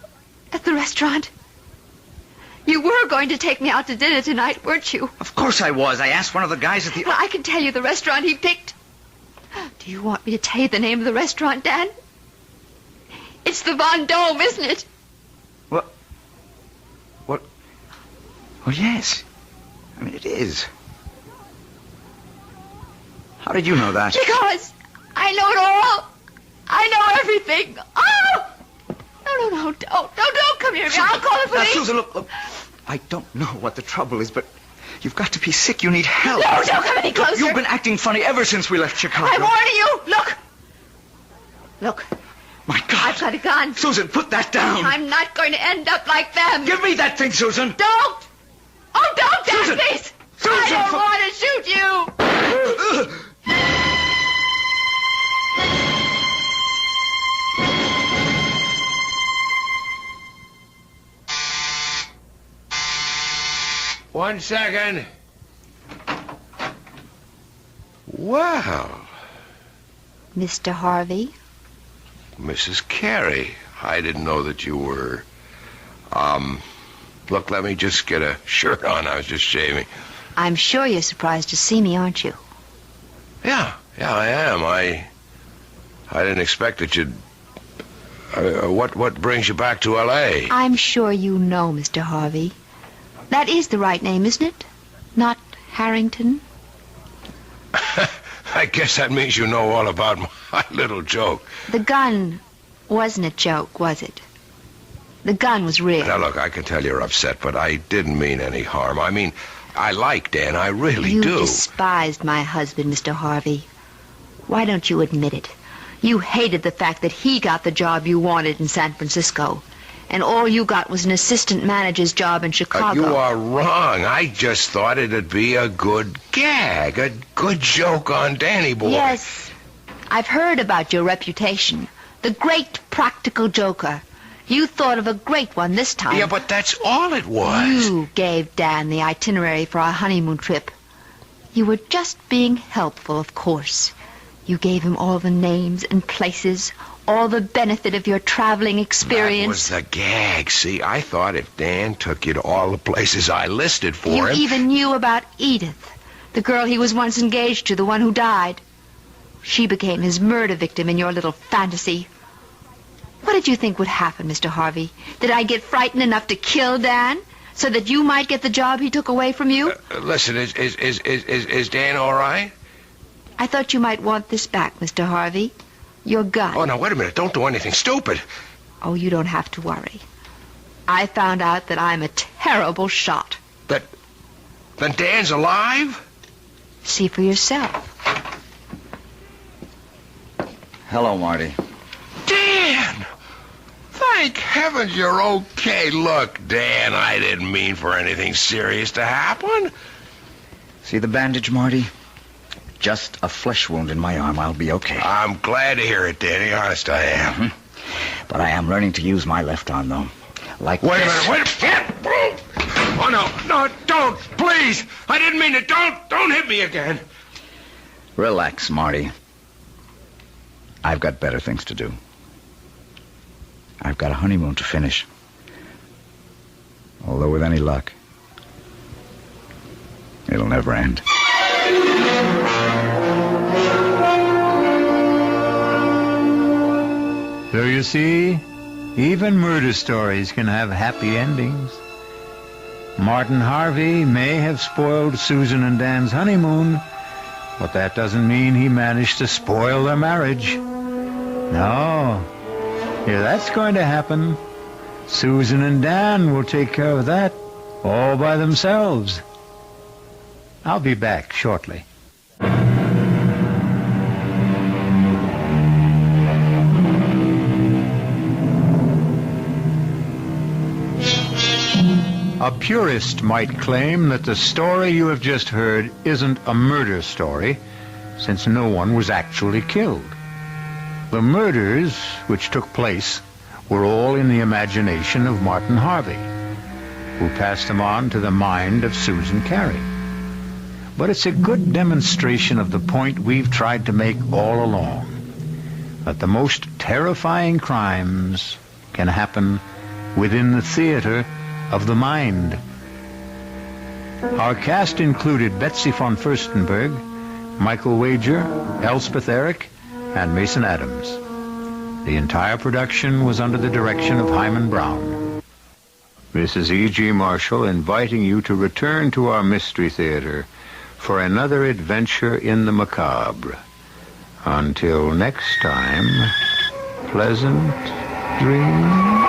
[SPEAKER 14] At the restaurant? You were going to take me out to dinner tonight, weren't you?
[SPEAKER 16] Of course I was. I asked one of the guys at the...
[SPEAKER 14] Well, I can tell you the restaurant he picked. Do you want me to tell you the name of the restaurant, Dan? It's the Von Dome, isn't it?
[SPEAKER 16] What? Well, yes. I mean, it is. How did you know that?
[SPEAKER 14] Because I know it all. I know everything. Oh! No, don't come near me. I'll call the police.
[SPEAKER 16] Now, Susan, look. I don't know what the trouble is, but you've got to be sick. You need help.
[SPEAKER 14] No, don't come any closer.
[SPEAKER 16] Look, you've been acting funny ever since we left Chicago.
[SPEAKER 14] I'm warning you. Look.
[SPEAKER 16] My God.
[SPEAKER 14] I've got a gun.
[SPEAKER 16] Susan, put that down.
[SPEAKER 14] I'm not going to end up like them.
[SPEAKER 16] Give me that thing, Susan.
[SPEAKER 14] Don't. Oh, don't, Dan,
[SPEAKER 16] Susan.
[SPEAKER 14] please.
[SPEAKER 16] Susan,
[SPEAKER 14] I don't want to shoot you.
[SPEAKER 9] One second. Wow.
[SPEAKER 14] Mr. Harvey?
[SPEAKER 17] Mrs. Carey, I didn't know that you were... Look, let me just get a shirt on. I was just shaving.
[SPEAKER 14] I'm sure you're surprised to see me, aren't you?
[SPEAKER 17] Yeah, I am. I didn't expect that you'd... what brings you back to L.A.?
[SPEAKER 14] I'm sure you know, Mr. Harvey. That is the right name, isn't it? Not Harrington?
[SPEAKER 17] I guess that means you know all about my little joke.
[SPEAKER 14] The gun wasn't a joke, was it? The gun was real.
[SPEAKER 17] Now, look, I can tell you're upset, but I didn't mean any harm. I mean, I like Dan. I really
[SPEAKER 14] You
[SPEAKER 17] do.
[SPEAKER 14] despised my husband, Mr. Harvey. Why don't you admit it? You hated the fact that he got the job you wanted in San Francisco. And all you got was an assistant manager's job in Chicago.
[SPEAKER 17] You are wrong. I just thought it'd be a good gag, a good joke on Danny boy.
[SPEAKER 14] Yes, I've heard about your reputation. The great practical joker. You thought of a great one this time.
[SPEAKER 17] Yeah, but that's all it was.
[SPEAKER 14] You gave Dan the itinerary for our honeymoon trip. You were just being helpful, of course. You gave him all the names and places, all the benefit of your traveling experience.
[SPEAKER 17] That was the gag. See, I thought if Dan took you to all the places I listed for him...
[SPEAKER 14] You even knew about Edith. The girl he was once engaged to, the one who died. She became his murder victim in your little fantasy. What did you think would happen, Mr. Harvey? Did I get frightened enough to kill Dan so that you might get the job he took away from you?
[SPEAKER 17] Listen, is Dan all right?
[SPEAKER 14] I thought you might want this back, Mr. Harvey. Your gun.
[SPEAKER 17] Oh, now, wait a minute. Don't do anything stupid.
[SPEAKER 14] Oh, you don't have to worry. I found out that I'm a terrible shot.
[SPEAKER 17] Then Dan's alive?
[SPEAKER 14] See for yourself.
[SPEAKER 16] Hello, Marty.
[SPEAKER 17] Dan! Thank heavens you're okay. Look, Dan, I didn't mean for anything serious to happen.
[SPEAKER 16] See the bandage, Marty? Just a flesh wound in my arm. I'll be okay.
[SPEAKER 17] I'm glad to hear it, Danny. Honest, I am.
[SPEAKER 16] Mm-hmm. But I am learning to use my left arm, though. Like
[SPEAKER 17] Wait
[SPEAKER 16] this.
[SPEAKER 17] a minute. Oh, no, don't. Please. I didn't mean it. Don't hit me again.
[SPEAKER 16] Relax, Marty. I've got better things to do. I've got a honeymoon to finish. Although with any luck, it'll never end.
[SPEAKER 1] So you see, even murder stories can have happy endings. Martin Harvey may have spoiled Susan and Dan's honeymoon, but that doesn't mean he managed to spoil their marriage. No. If that's going to happen, Susan and Dan will take care of that all by themselves. I'll be back shortly. A purist might claim that the story you have just heard isn't a murder story, since no one was actually killed. The murders which took place were all in the imagination of Martin Harvey, who passed them on to the mind of Susan Carey. But it's a good demonstration of the point we've tried to make all along, that the most terrifying crimes can happen within the theater of the mind. Our cast included Betsy von Furstenberg, Michael Wager, Elspeth Eric, and Mason Adams. The entire production was under the direction of Hyman Brown. This is E.G. Marshall inviting you to return to our Mystery Theater for another adventure in the macabre. Until next time, pleasant dreams.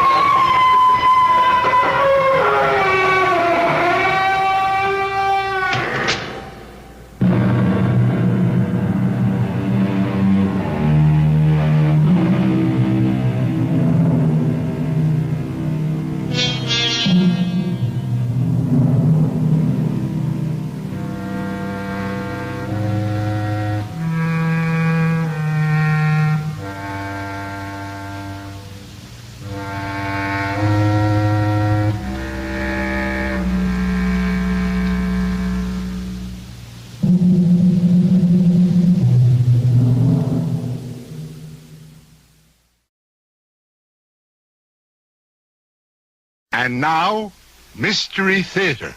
[SPEAKER 8] And now, Mystery Theater.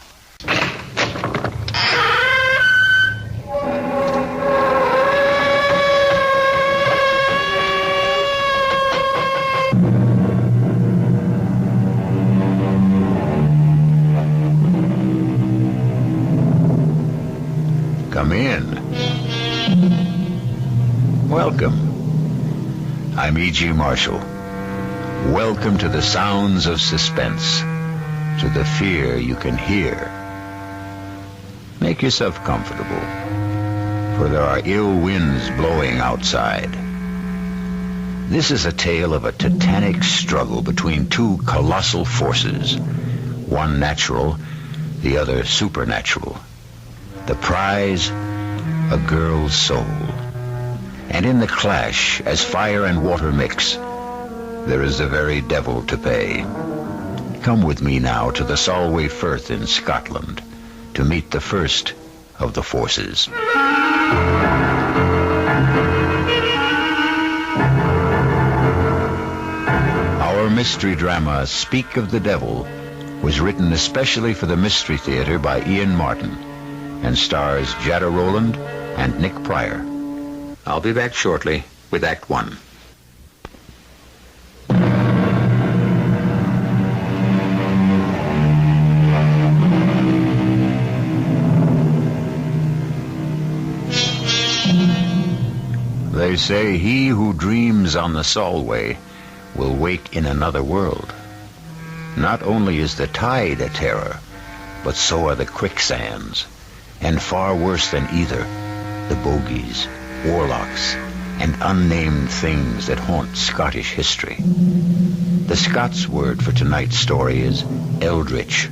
[SPEAKER 1] Come in. Welcome. I'm E.G. Marshall. Welcome to the sounds of suspense, to the fear you can hear. Make yourself comfortable, for there are ill winds blowing outside. This is a tale of a titanic struggle between two colossal forces, one natural, the other supernatural. The prize, a girl's soul. And in the clash, as fire and water mix, there is the very devil to pay. Come with me now to the Solway Firth in Scotland to meet the first of the forces. Our mystery drama, Speak of the Devil, was written especially for the Mystery Theater by Ian Martin and stars Jada Rowland and Nick Pryor. I'll be back shortly with Act One. They say he who dreams on the Solway will wake in another world. Not only is the tide a terror, but so are the quicksands, and far worse than either, the bogies, warlocks, and unnamed things that haunt Scottish history. The Scots word for tonight's story is eldritch.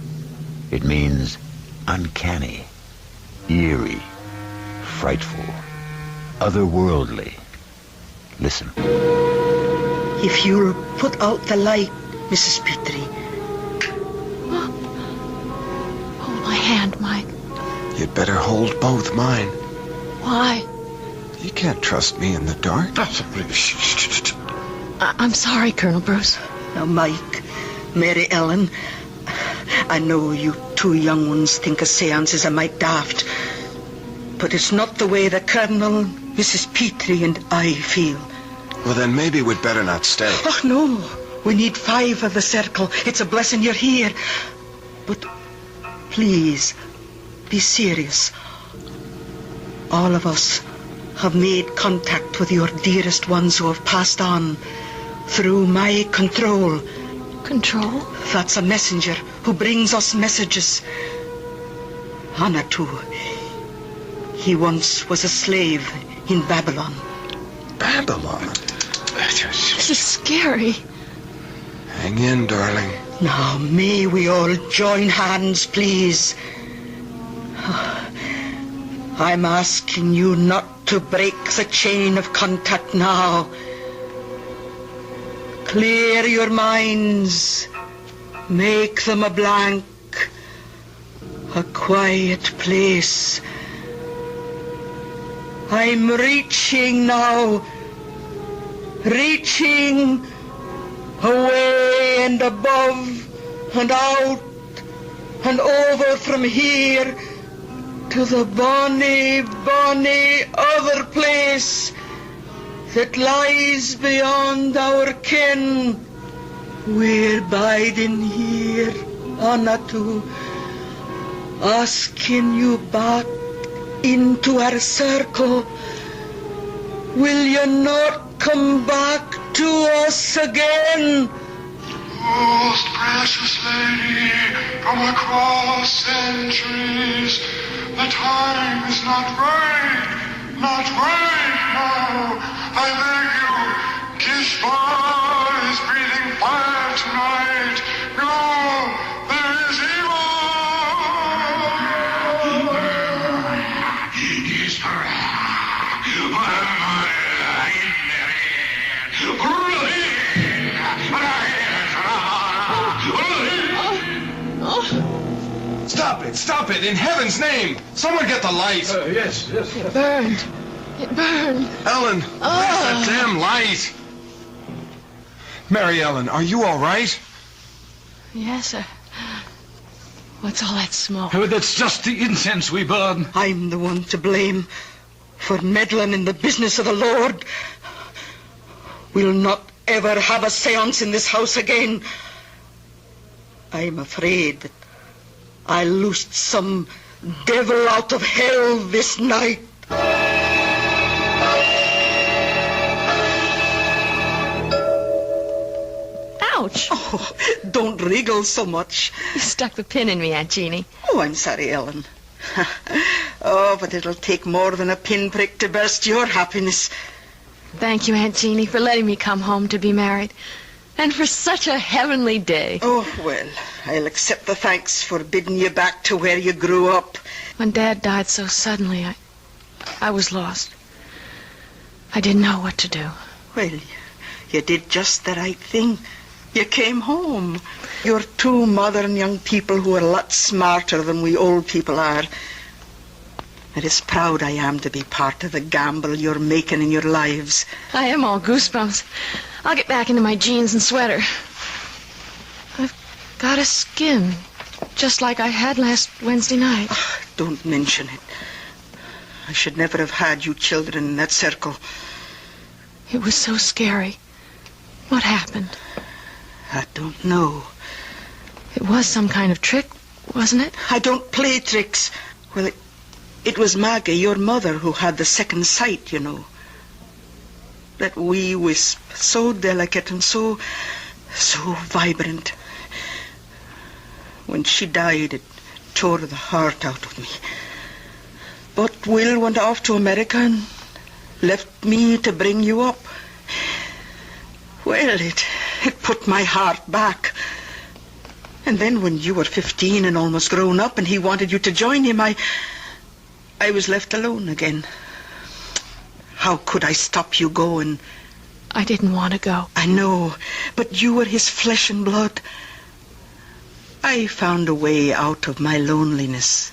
[SPEAKER 1] It means uncanny, eerie, frightful, otherworldly. Listen.
[SPEAKER 18] If you'll put out the light, Mrs. Petrie.
[SPEAKER 19] Hold my hand, Mike.
[SPEAKER 20] You'd better hold both mine.
[SPEAKER 19] Why?
[SPEAKER 20] You can't trust me in the dark.
[SPEAKER 19] I'm sorry, Colonel Bruce.
[SPEAKER 18] Now, Mike, Mary Ellen, I know you two young ones think a seance is a mite daft, but it's not the way the Colonel, Mrs. Petrie, and I feel.
[SPEAKER 20] Well, then maybe we'd better not stay.
[SPEAKER 18] Oh, no. We need 5 of the circle. It's a blessing you're here. But please, be serious. All of us have made contact with your dearest ones who have passed on through my control.
[SPEAKER 19] Control?
[SPEAKER 18] That's a messenger who brings us messages. Anatu. He once was a slave in Babylon.
[SPEAKER 20] Babylon?
[SPEAKER 19] This is scary.
[SPEAKER 20] Hang in, darling.
[SPEAKER 18] Now, may we all join hands, please? I'm asking you not to break the chain of contact now. Clear your minds. Make them a blank. A quiet place. I'm reaching now. Reaching away and above and out and over from here to the bonny, bonny other place that lies beyond our ken. We're biding here, Anatu, asking you back into our circle. Will you not come back to us again?
[SPEAKER 21] Most precious lady, from across centuries, the time is not right now. I beg you, kiss boys breathing fire tonight. No, there is evil.
[SPEAKER 20] Stop it, in heaven's name! Someone get the light!
[SPEAKER 21] Yes.
[SPEAKER 19] It burned. It burned.
[SPEAKER 20] Ellen, where's that damn light? Mary Ellen, are you all right?
[SPEAKER 19] Yes, sir. What's all that smoke?
[SPEAKER 21] Oh, that's just the incense we burn.
[SPEAKER 18] I'm the one to blame for meddling in the business of the Lord. We'll not ever have a seance in this house again. I'm afraid that I loosed some devil out of hell this night.
[SPEAKER 19] Ouch!
[SPEAKER 18] Oh, don't wriggle so much.
[SPEAKER 19] You stuck the pin in me, Aunt Jeannie.
[SPEAKER 18] Oh, I'm sorry, Ellen. Oh, but it'll take more than a pinprick to burst your happiness.
[SPEAKER 19] Thank you, Aunt Jeannie, for letting me come home to be married. And for such a heavenly day.
[SPEAKER 18] Oh, well, I'll accept the thanks for bidding you back to where you grew up.
[SPEAKER 19] When Dad died so suddenly, I was lost. I didn't know what to do.
[SPEAKER 18] Well, you did just the right thing. You came home. You're two modern young people who are a lot smarter than we old people are. And it's proud I am to be part of the gamble you're making in your lives.
[SPEAKER 19] I am all goosebumps. I'll get back into my jeans and sweater. I've got a skin. just like I had last Wednesday night.
[SPEAKER 18] Oh, don't mention it. I should never have had you children in that circle.
[SPEAKER 19] It was so scary. What happened?
[SPEAKER 18] I don't know.
[SPEAKER 19] It was some kind of trick, wasn't it?
[SPEAKER 18] I don't play tricks. Well, it was Maggie, your mother, who had the second sight, you know. That wee wisp, so delicate and so vibrant. When she died, it tore the heart out of me. But Will went off to America and left me to bring you up. Well, it put my heart back. And then when you were 15 and almost grown up and he wanted you to join him, I was left alone again. How could I stop you going?
[SPEAKER 19] I didn't want to go.
[SPEAKER 18] I know, but you were his flesh and blood. I found a way out of my loneliness.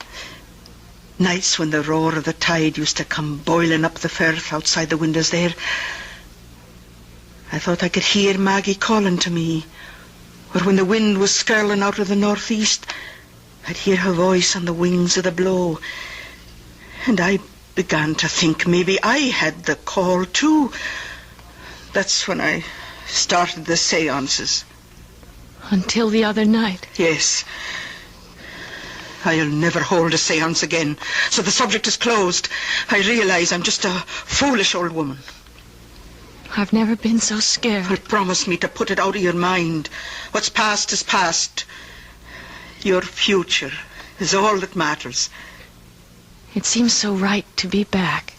[SPEAKER 18] Nights when the roar of the tide used to come boiling up the firth outside the windows there, I thought I could hear Maggie calling to me. Or when the wind was skirling out of the northeast, I'd hear her voice on the wings of the blow. And I began to think maybe I had the call too. That's when I started the seances.
[SPEAKER 19] Until the other night?
[SPEAKER 18] Yes. I'll never hold a seance again, so the subject is closed. I realize I'm just a foolish old woman.
[SPEAKER 19] I've never been so scared.
[SPEAKER 18] Well, promise me to put it out of your mind. What's past is past. Your future is all that matters.
[SPEAKER 19] It seems so right to be back.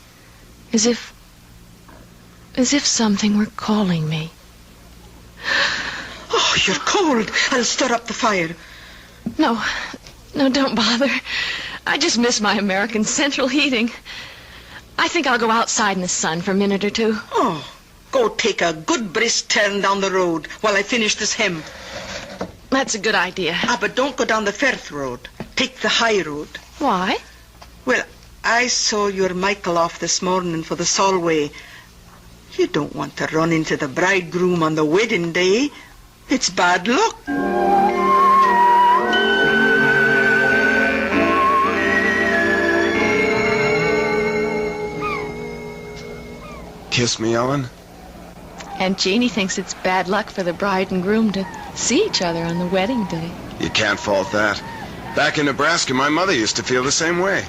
[SPEAKER 19] As if something were calling me.
[SPEAKER 18] Oh, you're cold. I'll stir up the fire.
[SPEAKER 19] No, don't bother. I just miss my American central heating. I think I'll go outside in the sun for a minute or two.
[SPEAKER 18] Oh, go take a good brisk turn down the road while I finish this hem.
[SPEAKER 19] That's a good idea.
[SPEAKER 18] But don't go down the Firth road. Take the high road.
[SPEAKER 19] Why?
[SPEAKER 18] Well, I saw your Michael off this morning for the Solway. You don't want to run into the bridegroom on the wedding day. It's bad luck.
[SPEAKER 20] Kiss me, Ellen.
[SPEAKER 19] Aunt Jeannie thinks it's bad luck for the bride and groom to see each other on the wedding day.
[SPEAKER 20] You can't fault that. Back in Nebraska, my mother used to feel the same way.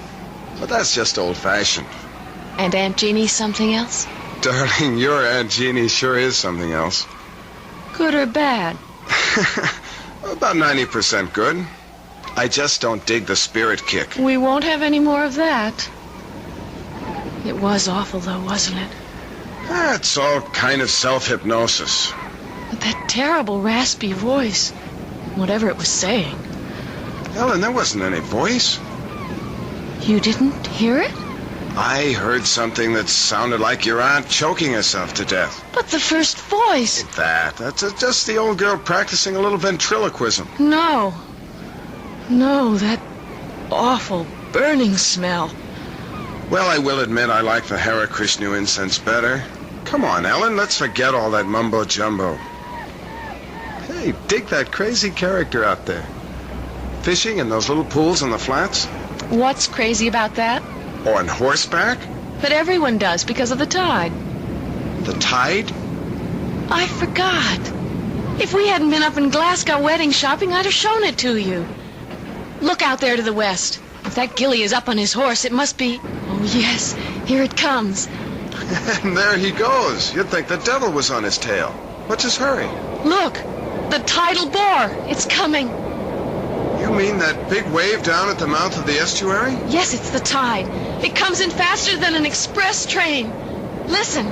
[SPEAKER 20] But that's just old-fashioned.
[SPEAKER 19] And Aunt Jeannie's something else?
[SPEAKER 20] Darling, your Aunt Jeannie sure is something else.
[SPEAKER 19] Good or bad?
[SPEAKER 20] About 90% good. I just don't dig the spirit kick.
[SPEAKER 19] We won't have any more of that. It was awful, though, wasn't it?
[SPEAKER 20] It's all kind of self-hypnosis.
[SPEAKER 19] But that terrible raspy voice, whatever it was saying.
[SPEAKER 20] Ellen, there wasn't any voice.
[SPEAKER 19] You didn't hear it?
[SPEAKER 20] I heard something that sounded like your aunt choking herself to death.
[SPEAKER 19] But the first voice...
[SPEAKER 20] That's just the old girl practicing a little ventriloquism.
[SPEAKER 19] No, that awful burning smell.
[SPEAKER 20] Well, I will admit I like the Hare Krishna incense better. Come on, Ellen, let's forget all that mumbo-jumbo. Hey, dig that crazy character out there. Fishing in those little pools on the flats.
[SPEAKER 19] What's crazy about that?
[SPEAKER 20] On horseback?
[SPEAKER 19] But everyone does because of the tide.
[SPEAKER 20] The tide?
[SPEAKER 19] I forgot. If we hadn't been up in Glasgow wedding shopping, I'd have shown it to you. Look out there to the west. If that Gilly is up on his horse, it must be... Oh, yes, here it comes.
[SPEAKER 20] And there he goes. You'd think the devil was on his tail. What's his hurry?
[SPEAKER 19] Look, the tidal bore. It's coming.
[SPEAKER 20] You mean that big wave down at the mouth of the estuary?
[SPEAKER 19] Yes, it's the tide. It comes in faster than an express train. Listen.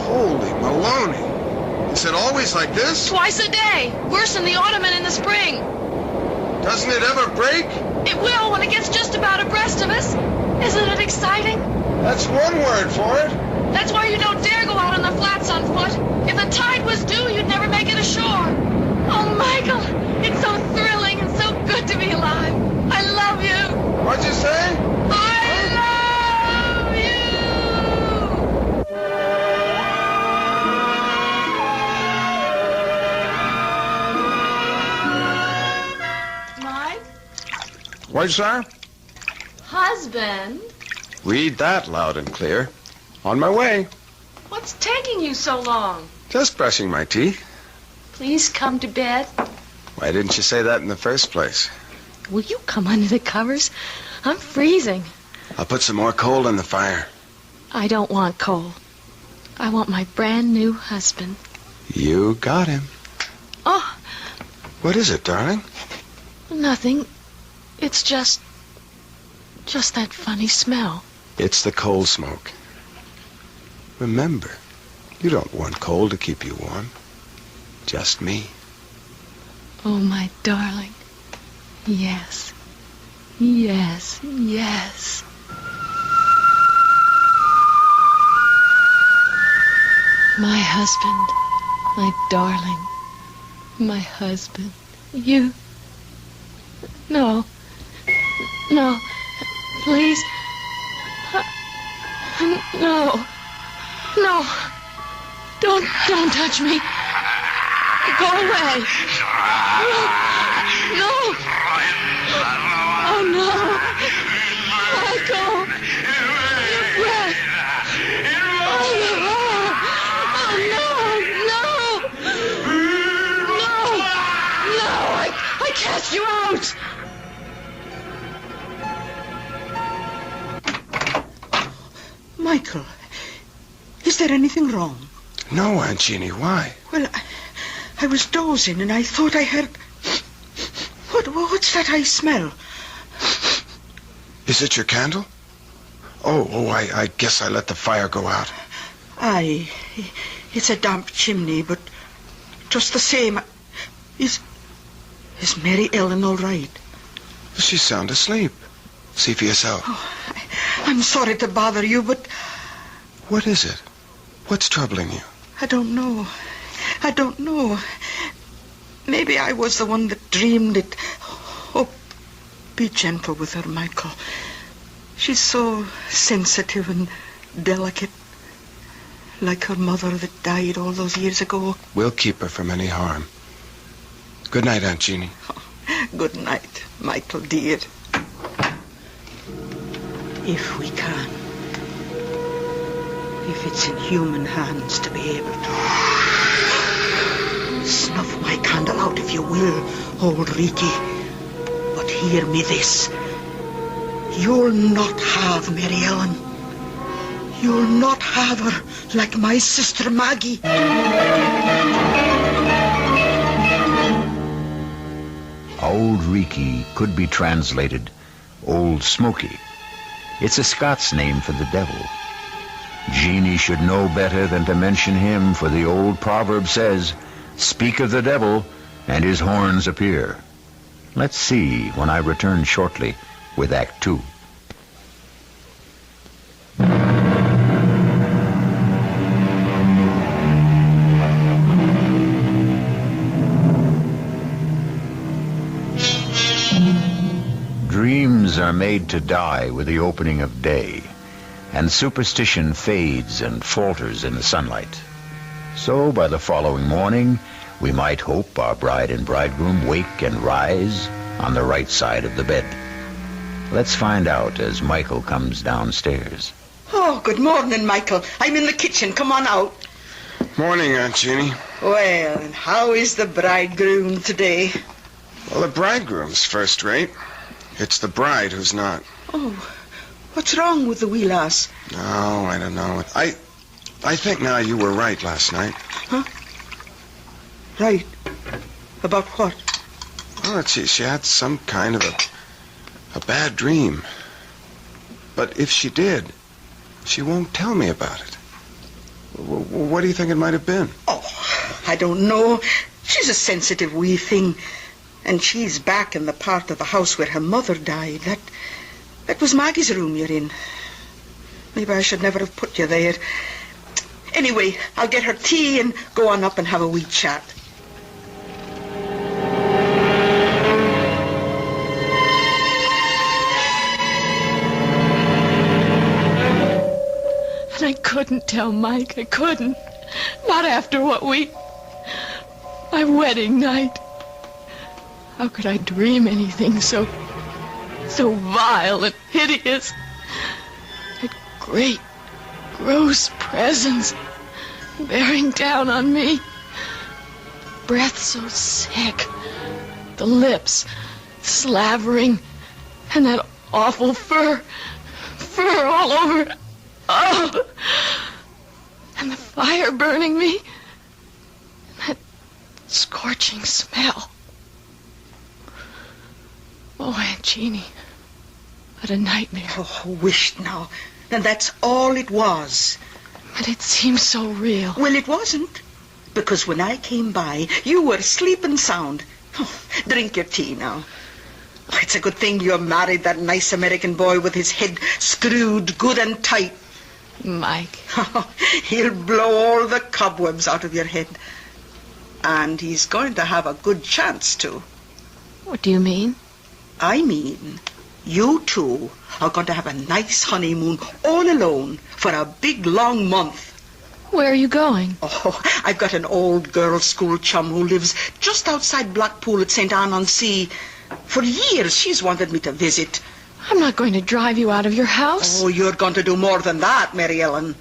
[SPEAKER 20] Holy Maloney. Is it always like this?
[SPEAKER 19] Twice a day. Worse in the autumn and in the spring.
[SPEAKER 20] Doesn't it ever break?
[SPEAKER 19] It will when it gets just about abreast of us. Isn't it exciting?
[SPEAKER 20] That's one word for it.
[SPEAKER 19] That's why you don't dare go out on the flats on foot. If the tide was due, you'd never make it ashore. Oh, Michael, it's so thrilling and so good to be alive. I love you.
[SPEAKER 20] What'd you say?
[SPEAKER 19] I love you.
[SPEAKER 20] Why, sir?
[SPEAKER 19] Husband?
[SPEAKER 20] Read that loud and clear. On my way.
[SPEAKER 19] What's taking you so long?
[SPEAKER 20] Just brushing my teeth.
[SPEAKER 19] Please come to bed.
[SPEAKER 20] Why didn't you say that in the first place?
[SPEAKER 19] Will you come under the covers? I'm freezing.
[SPEAKER 20] I'll put some more coal in the fire.
[SPEAKER 19] I don't want coal. I want my brand new husband.
[SPEAKER 20] You got him.
[SPEAKER 19] Oh,
[SPEAKER 20] What is it, darling?
[SPEAKER 19] nothing. It's just that funny smell.
[SPEAKER 20] It's the coal smoke. Remember, you don't want coal to keep you warm. Just me.
[SPEAKER 19] Oh, my darling. Yes. Yes, yes. My husband. My darling. My husband. You. No. No. Please. No. No. Don't touch me. Go away. No. Oh, no. Michael. Your breath. Oh, no. I cast you out.
[SPEAKER 18] Michael, is there anything wrong?
[SPEAKER 20] No, Aunt Jeannie, why?
[SPEAKER 18] Well, I was dozing and I thought I heard... What's that I smell?
[SPEAKER 20] Is it your candle? Oh, I guess I let the fire go out.
[SPEAKER 18] Aye, it's a damp chimney, but just the same... Is Mary Ellen all right?
[SPEAKER 20] She's sound asleep. See for yourself.
[SPEAKER 18] Oh, I'm sorry to bother you, but...
[SPEAKER 20] What is it? What's troubling you?
[SPEAKER 18] I don't know. Maybe I was the one that dreamed it. Oh, be gentle with her, Michael. She's so sensitive and delicate. Like her mother that died all those years ago.
[SPEAKER 20] We'll keep her from any harm. Good night, Aunt Jeannie.
[SPEAKER 18] Good night, Michael, dear. If we can. If it's in human hands to be able to. Snuff my candle out if you will, old Ricky. But hear me this. You'll not have Mary Ellen. You'll not have her like my sister Maggie.
[SPEAKER 1] Old Reekie could be translated Old Smoky. It's a Scots name for the devil. Jeannie should know better than to mention him, for the old proverb says, "Speak of the devil, and his horns appear." Let's see when I return shortly with Act 2. Dreams are made to die with the opening of day, and superstition fades and falters in the sunlight. So by the following morning, we might hope our bride and bridegroom wake and rise on the right side of the bed. Let's find out as Michael comes downstairs.
[SPEAKER 18] Oh, good morning, Michael. I'm in the kitchen. Come on out.
[SPEAKER 20] Morning, Aunt Jeannie.
[SPEAKER 18] Well, and how is the bridegroom today?
[SPEAKER 20] Well, the bridegroom's first rate. It's the bride who's not.
[SPEAKER 18] Oh, what's wrong with the wee lass?
[SPEAKER 20] No, I don't know. I think now you were right last night.
[SPEAKER 18] Huh? Right. About what?
[SPEAKER 20] Oh, she had some kind of a bad dream. But if she did, she won't tell me about it. What do you think it might have been?
[SPEAKER 18] Oh, I don't know. She's a sensitive wee thing. And she's back in the part of the house where her mother died. That was Maggie's room you're in. Maybe I should never have put you there. Anyway, I'll get her tea and go on up and have a wee chat.
[SPEAKER 19] And I couldn't tell Mike. I couldn't. Not after my wedding night. How could I dream anything so So vile and hideous. That great, gross presence bearing down on me. Breath so sick. The lips slavering. And that awful fur. Fur all over. Oh! And the fire burning me. And that scorching smell. Oh, Aunt Jeannie. What a nightmare.
[SPEAKER 18] Oh, wished now. And that's all it was.
[SPEAKER 19] But it seems so real.
[SPEAKER 18] Well, it wasn't. Because when I came by, you were sleeping sound. Oh, drink your tea now. Oh, it's a good thing you married that nice American boy with his head screwed good and tight.
[SPEAKER 19] Mike.
[SPEAKER 18] Oh, he'll blow all the cobwebs out of your head. And he's going to have a good chance to.
[SPEAKER 19] What do you mean?
[SPEAKER 18] I mean, you two are going to have a nice honeymoon all alone for a big, long month.
[SPEAKER 19] Where are you going?
[SPEAKER 18] Oh, I've got an old girls' school chum who lives just outside Blackpool at St. Anne-on-Sea. For years she's wanted me to visit.
[SPEAKER 19] I'm not going to drive you out of your house.
[SPEAKER 18] Oh, you're going to do more than that, Mary Ellen.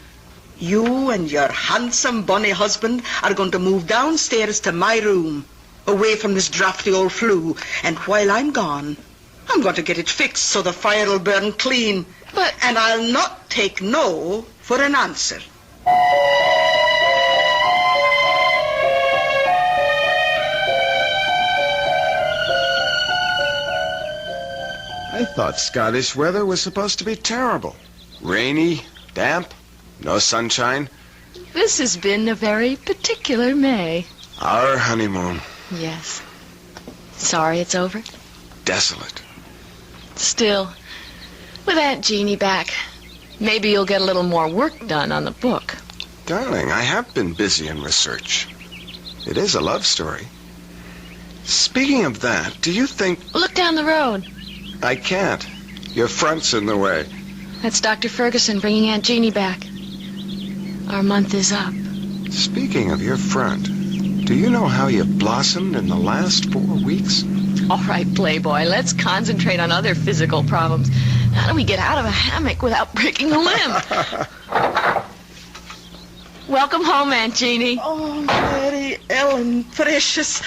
[SPEAKER 18] You and your handsome, bonny husband are going to move downstairs to my room, away from this drafty old flue. And while I'm gone, I'm going to get it fixed so the fire will burn clean.
[SPEAKER 19] But...
[SPEAKER 18] And I'll not take no for an answer.
[SPEAKER 20] I thought Scottish weather was supposed to be terrible. Rainy, damp, no sunshine.
[SPEAKER 19] This has been a very particular May.
[SPEAKER 20] Our honeymoon.
[SPEAKER 19] Yes. Sorry it's over?
[SPEAKER 20] Desolate.
[SPEAKER 19] Still, with Aunt Jeannie back, maybe you'll get a little more work done on the book.
[SPEAKER 20] Darling, I have been busy in research. It is a love story. Speaking of that, do you think...
[SPEAKER 19] Look down the road.
[SPEAKER 20] I can't. Your front's in the way.
[SPEAKER 19] That's Dr. Ferguson bringing Aunt Jeannie back. Our month is up.
[SPEAKER 20] Speaking of your front, do you know how you've blossomed in the last 4 weeks?
[SPEAKER 19] All right, Playboy, let's concentrate on other physical problems. How do we get out of a hammock without breaking a limb? Welcome home, Aunt Jeannie.
[SPEAKER 18] Oh, Mary Ellen, precious.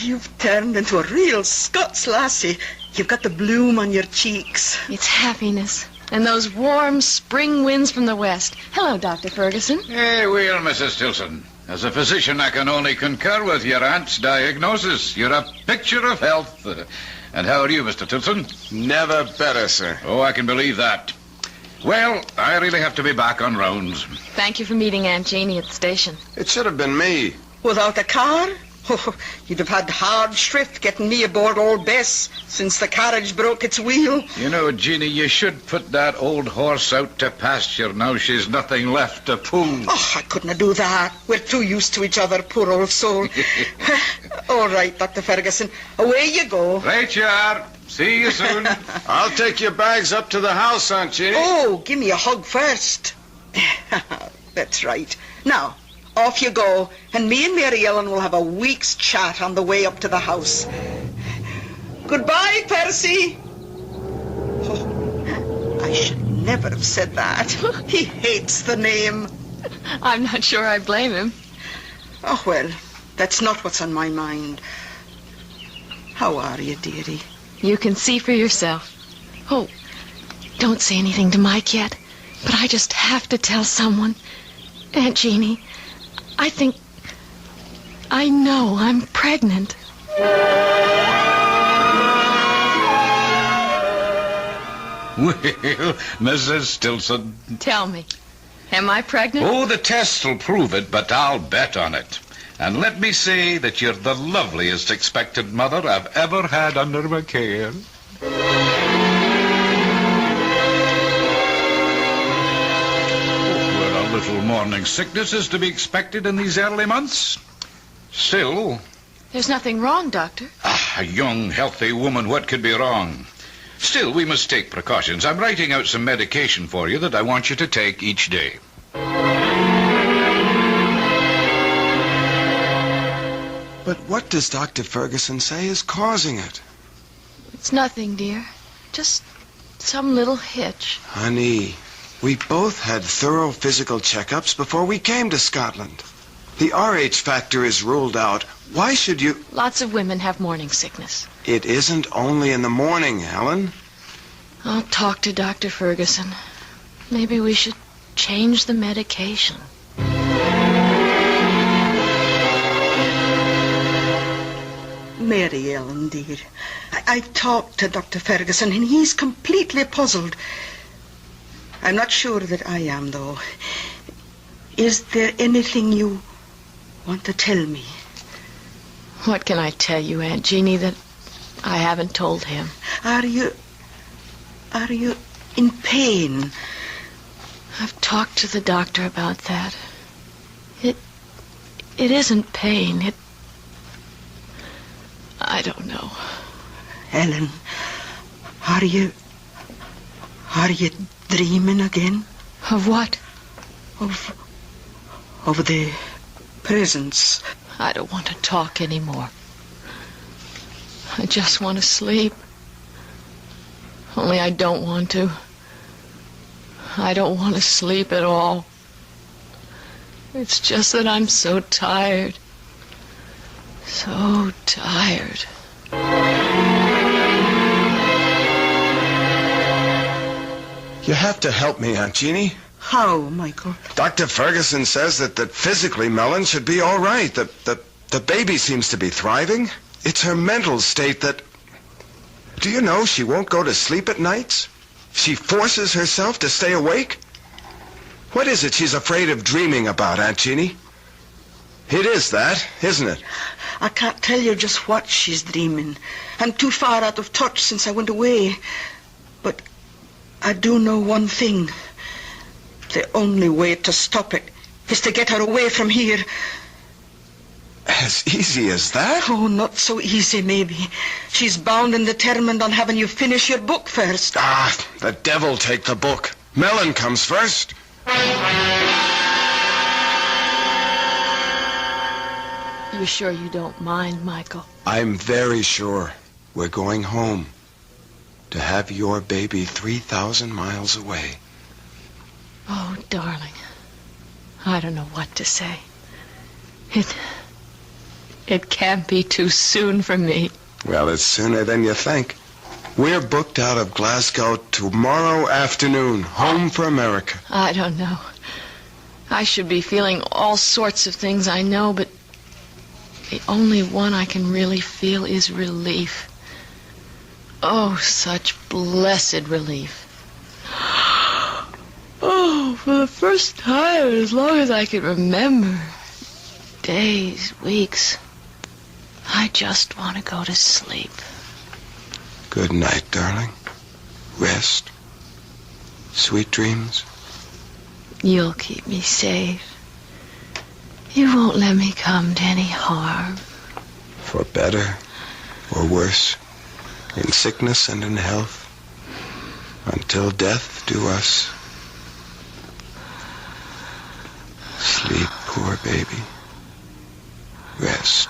[SPEAKER 18] You've turned into a real Scots lassie. You've got the bloom on your cheeks.
[SPEAKER 19] It's happiness. And those warm spring winds from the west. Hello, Dr. Ferguson.
[SPEAKER 5] Hey, well, Mrs. Tilson. As a physician, I can only concur with your aunt's diagnosis. You're a picture of health. And how are you, Mr. Tilson?
[SPEAKER 20] Never better, sir.
[SPEAKER 5] Oh, I can believe that. Well, I really have to be back on rounds.
[SPEAKER 19] Thank you for meeting Aunt Jeannie at the station.
[SPEAKER 20] It should have been me.
[SPEAKER 18] Without a car? Oh, you'd have had hard shrift getting me aboard Old Bess since the carriage broke its wheel.
[SPEAKER 5] You know, Jeannie, you should put that old horse out to pasture now she's nothing left to pull.
[SPEAKER 18] Oh, I couldn't do that. We're too used to each other, poor old soul. All right, Dr. Ferguson. Away you go.
[SPEAKER 5] Right you are. See you soon.
[SPEAKER 20] I'll take your bags up to the house, Aunt Jeannie.
[SPEAKER 18] Oh, give me a hug first. That's right. Now, off you go, and me and Mary Ellen will have a week's chat on the way up to the house. Goodbye, Percy. Oh, I should never have said that. He hates the name.
[SPEAKER 19] I'm not sure I blame him.
[SPEAKER 18] Oh, well, that's not what's on my mind. How are you, dearie?
[SPEAKER 19] You can see for yourself. Oh, don't say anything to Mike yet, but I just have to tell someone. Aunt Jeannie, I know I'm pregnant.
[SPEAKER 5] Well, Mrs. Stilson.
[SPEAKER 19] Tell me, am I pregnant?
[SPEAKER 5] Oh, the tests will prove it, but I'll bet on it. And let me say that you're the loveliest expectant mother I've ever had under my care. Well, a little morning sickness is to be expected in these early months. Still...
[SPEAKER 19] There's nothing wrong, Doctor.
[SPEAKER 5] A young, healthy woman, what could be wrong? Still, we must take precautions. I'm writing out some medication for you that I want you to take each day.
[SPEAKER 20] But what does Dr. Ferguson say is causing it?
[SPEAKER 19] It's nothing, dear. Just some little hitch.
[SPEAKER 20] Honey, we both had thorough physical checkups before we came to Scotland. The RH factor is ruled out. Why should you...
[SPEAKER 19] Lots of women have morning sickness.
[SPEAKER 20] It isn't only in the morning, Helen.
[SPEAKER 19] I'll talk to Dr. Ferguson. Maybe we should change the medication.
[SPEAKER 18] Mary Ellen, dear, I talked to Dr. Ferguson, and he's completely puzzled. I'm not sure that I am, though. Is there anything you want to tell me?
[SPEAKER 19] What can I tell you, Aunt Jeannie, that I haven't told him?
[SPEAKER 18] Are you in pain?
[SPEAKER 19] I've talked to the doctor about that. It isn't pain. I don't know.
[SPEAKER 18] Ellen, are you dreaming again?
[SPEAKER 19] Of what?
[SPEAKER 18] Of the presents.
[SPEAKER 19] I don't want to talk anymore. I just want to sleep. Only I don't want to. I don't want to sleep at all. It's just that I'm so tired. So tired.
[SPEAKER 20] You have to help me, Aunt Jeannie.
[SPEAKER 18] How, Michael?
[SPEAKER 20] Dr. Ferguson says that physically Mellon should be all right. The baby seems to be thriving. It's her mental state that... Do you know she won't go to sleep at nights? She forces herself to stay awake? What is it she's afraid of dreaming about, Aunt Jeannie? It is that, isn't it?
[SPEAKER 18] I can't tell you just what she's dreaming. I'm too far out of touch since I went away. But I do know one thing. The only way to stop it is to get her away from here.
[SPEAKER 20] As easy as that?
[SPEAKER 18] Oh, not so easy, maybe. She's bound and determined on having you finish your book first.
[SPEAKER 20] Ah, the devil take the book. Mellon comes first.
[SPEAKER 19] You sure you don't mind, Michael?
[SPEAKER 20] I'm very sure. We're going home to have your baby 3,000 miles away.
[SPEAKER 19] Oh, darling. I don't know what to say. It can't be too soon for me.
[SPEAKER 20] Well, it's sooner than you think. We're booked out of Glasgow tomorrow afternoon, home for America.
[SPEAKER 19] I don't know. I should be feeling all sorts of things, I know, but the only one I can really feel is relief. Oh, such blessed relief. Oh, for the first time as long as I can remember, days, weeks, I just want to go to sleep.
[SPEAKER 20] Good night, darling. Rest. Sweet dreams.
[SPEAKER 19] You'll keep me safe. You won't let me come to any harm.
[SPEAKER 20] For better or worse, in sickness and in health, until death do us. Sleep, poor baby. Rest.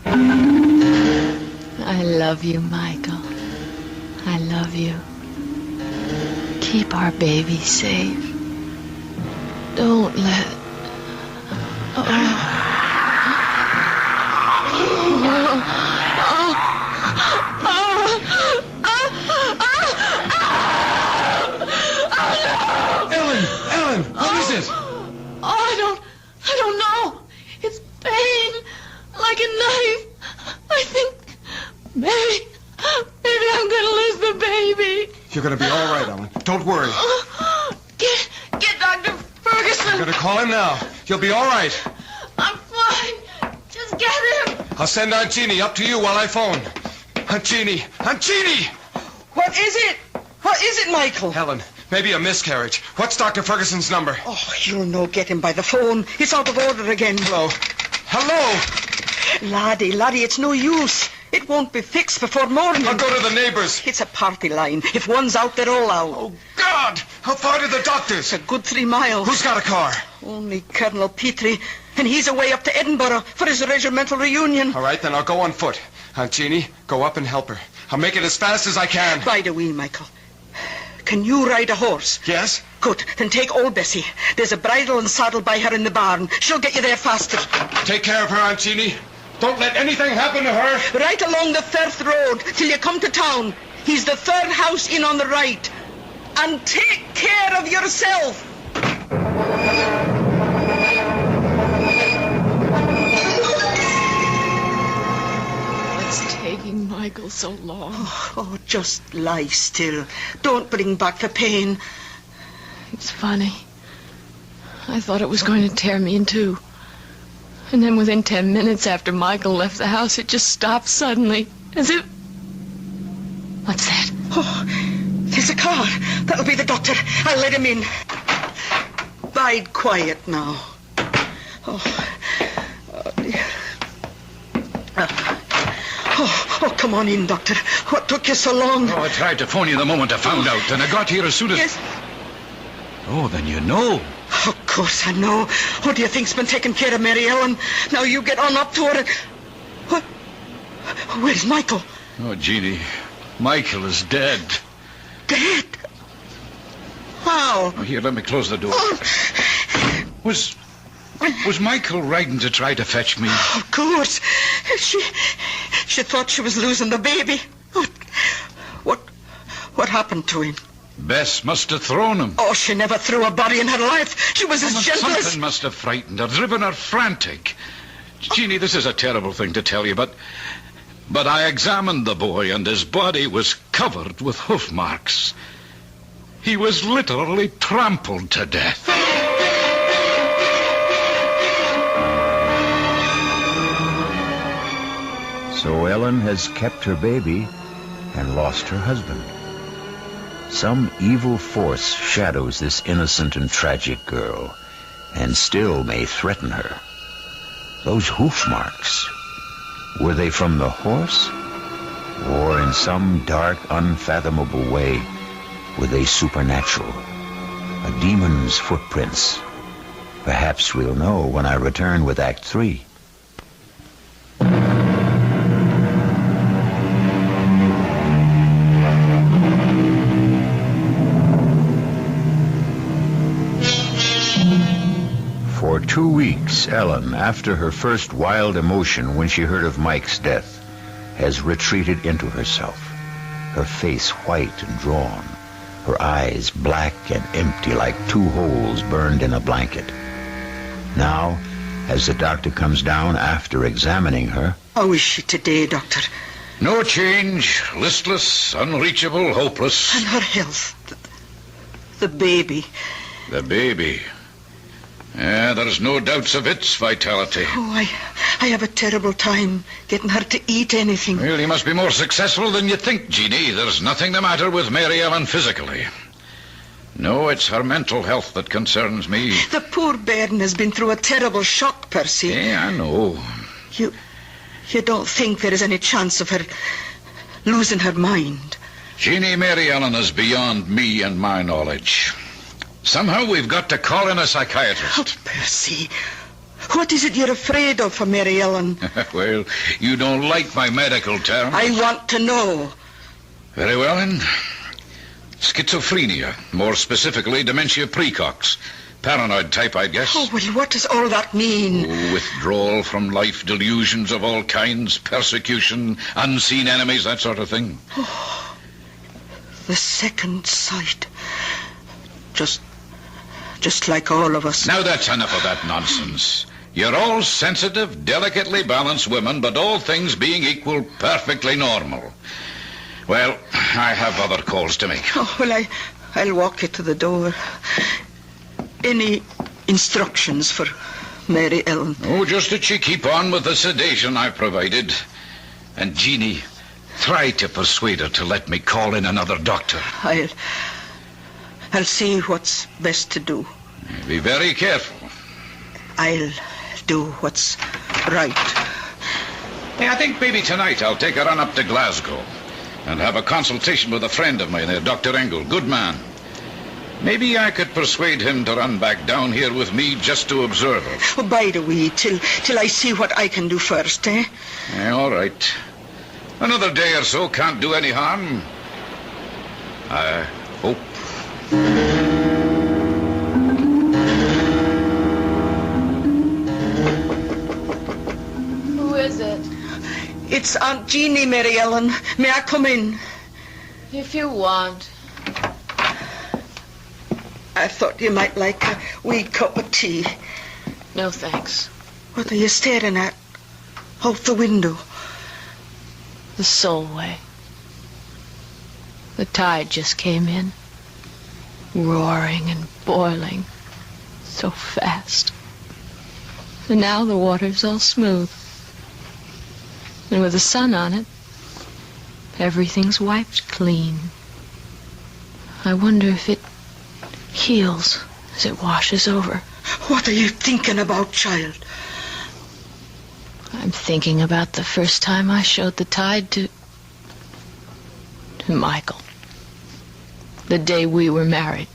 [SPEAKER 19] I love you, Michael. I love you. Keep our baby safe. Don't let...
[SPEAKER 20] Ellen, what is it?
[SPEAKER 19] Oh, I don't know. It's pain, like a knife. I think maybe I'm gonna lose the baby.
[SPEAKER 20] You're gonna be all right, Ellen. Don't worry.
[SPEAKER 19] Get Dr. Ferguson.
[SPEAKER 20] I'm gonna call him now. You'll be all right.
[SPEAKER 19] I'm fine. Just get him.
[SPEAKER 20] I'll send Aunt Jeannie up to you while I phone. Aunt Jeannie! Aunt Jeannie!
[SPEAKER 18] What is it? What is it, Michael?
[SPEAKER 20] Helen, maybe a miscarriage. What's Dr. Ferguson's number?
[SPEAKER 18] Oh, you'll no get him by the phone. It's out of order again.
[SPEAKER 20] Hello?
[SPEAKER 18] Laddie, it's no use. It won't be fixed before morning.
[SPEAKER 20] I'll go to the neighbors.
[SPEAKER 18] It's a party line. If one's out, they're all out.
[SPEAKER 20] Oh, God! How far to the doctors?
[SPEAKER 18] A good 3 miles.
[SPEAKER 20] Who's got a car?
[SPEAKER 18] Only Colonel Petrie, and he's away up to Edinburgh for his regimental reunion.
[SPEAKER 20] All right, then I'll go on foot. Aunt Jeannie, go up and help her. I'll make it as fast as I can.
[SPEAKER 18] Ride away, Michael. Can you ride a horse?
[SPEAKER 20] Yes.
[SPEAKER 18] Good. Then take old Bessie. There's a bridle and saddle by her in the barn. She'll get you there faster.
[SPEAKER 20] Take care of her, Aunt Jeannie. Don't let anything happen to her.
[SPEAKER 18] Right along the Firth Road till you come to town. He's the third house in on the right. And take care of yourself.
[SPEAKER 19] What's taking Michael so long?
[SPEAKER 18] Oh, just lie still. Don't bring back the pain.
[SPEAKER 19] It's funny. I thought it was going to tear me in two. And then within 10 minutes after Michael left the house, it just stopped suddenly. As if... What's that?
[SPEAKER 18] Oh, there's a car. That'll be the doctor. I'll let him in. Bide quiet now. Oh dear. Oh, come on in, Doctor. What took you so long?
[SPEAKER 5] Oh, I tried to phone you the moment I found out, and I got here as soon as...
[SPEAKER 18] Yes.
[SPEAKER 5] Oh, then you know.
[SPEAKER 18] Of course I know. Who do you think's been taking care of Mary Ellen? Now you get on up to her and... What? Where's Michael?
[SPEAKER 5] Oh, Jeannie, Michael is dead.
[SPEAKER 18] Dead? How?
[SPEAKER 5] Oh, here, let me close the door. Was Michael riding to try to fetch me?
[SPEAKER 18] Of course. She thought she was losing the baby. What happened to him?
[SPEAKER 5] Bess must have thrown him.
[SPEAKER 18] Oh, she never threw a body in her life. She was as gentle as...
[SPEAKER 5] Something must have frightened her, driven her frantic. Jeannie, this is a terrible thing to tell you, but I examined the boy, and his body was covered with hoof marks. He was literally trampled to death.
[SPEAKER 1] So Ellen has kept her baby and lost her husband. Some evil force shadows this innocent and tragic girl, and still may threaten her. Those hoof marks, were they from the horse? Or in some dark, unfathomable way, were they supernatural? A demon's footprints? Perhaps we'll know when I return with Act 3. For 2 weeks, Ellen, after her first wild emotion when she heard of Mike's death, has retreated into herself, her face white and drawn, her eyes black and empty like 2 holes burned in a blanket. Now, as the doctor comes down after examining her...
[SPEAKER 18] How is she today, Doctor?
[SPEAKER 5] No change. Listless, unreachable, hopeless.
[SPEAKER 18] And her health. The baby.
[SPEAKER 5] The baby. Yeah, there's no doubts of its vitality.
[SPEAKER 18] Oh, I have a terrible time getting her to eat anything.
[SPEAKER 5] Well, you must be more successful than you think, Jeannie. There's nothing the matter with Mary Ellen physically. No, it's her mental health that concerns me.
[SPEAKER 18] The poor bairn has been through a terrible shock, Percy.
[SPEAKER 5] Yeah, I know.
[SPEAKER 18] You don't think there is any chance of her losing her mind?
[SPEAKER 5] Jeannie, Mary Ellen is beyond me and my knowledge. Somehow we've got to call in a psychiatrist.
[SPEAKER 18] Oh, Percy, what is it you're afraid of for Mary Ellen?
[SPEAKER 5] Well, you don't like my medical terms.
[SPEAKER 18] I want to know.
[SPEAKER 5] Very well, then. Schizophrenia, more specifically dementia precox. Paranoid type, I guess.
[SPEAKER 18] Oh, well, what does all that mean?
[SPEAKER 5] Oh, withdrawal from life, delusions of all kinds, persecution, unseen enemies, that sort of thing.
[SPEAKER 18] Oh, the second sight. Just like all of us.
[SPEAKER 5] Now that's enough of that nonsense. You're all sensitive, delicately balanced women, but all things being equal, perfectly normal. Well, I have other calls to make.
[SPEAKER 18] Oh, well, I'll walk you to the door. Any instructions for Mary Ellen?
[SPEAKER 5] Oh, just that she keep on with the sedation I've provided. And Jeannie, try to persuade her to let me call in another doctor.
[SPEAKER 18] I'll see what's best to do.
[SPEAKER 5] Be very careful.
[SPEAKER 18] I'll do what's right.
[SPEAKER 5] Hey, I think maybe tonight I'll take a run up to Glasgow and have a consultation with a friend of mine there, Dr. Engel. Good man. Maybe I could persuade him to run back down here with me just to observe her.
[SPEAKER 18] Oh, bide a wee till I see what I can do first, eh?
[SPEAKER 5] Yeah, all right. Another day or so can't do any harm. I hope.
[SPEAKER 19] Who is it?
[SPEAKER 18] It's Aunt Jeannie, Mary Ellen. May I come in?
[SPEAKER 19] If you want.
[SPEAKER 18] I thought you might like a wee cup of tea.
[SPEAKER 19] No, thanks.
[SPEAKER 18] What are you staring at? Out the window.
[SPEAKER 19] The Solway. The tide just came in. Roaring and boiling. So fast. And now the water's all smooth. And with the sun on it, everything's wiped clean. I wonder if it heals as it washes over.
[SPEAKER 18] What are you thinking about, child?
[SPEAKER 19] I'm thinking about the first time I showed the tide to Michael. The day we were married.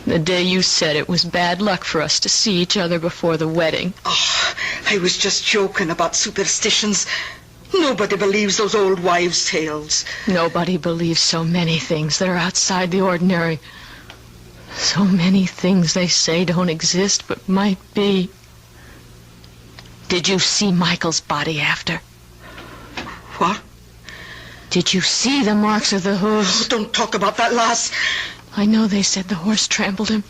[SPEAKER 19] The day you said it was bad luck for us to see each other before the wedding.
[SPEAKER 18] Oh, I was just joking about superstitions. Nobody believes those old wives' tales.
[SPEAKER 19] Nobody believes so many things that are outside the ordinary. So many things they say don't exist but might be. Did you see Michael's body after?
[SPEAKER 18] What?
[SPEAKER 19] Did you see the marks of the hooves?
[SPEAKER 18] Oh, don't talk about that, lass.
[SPEAKER 19] I know they said the horse trampled him.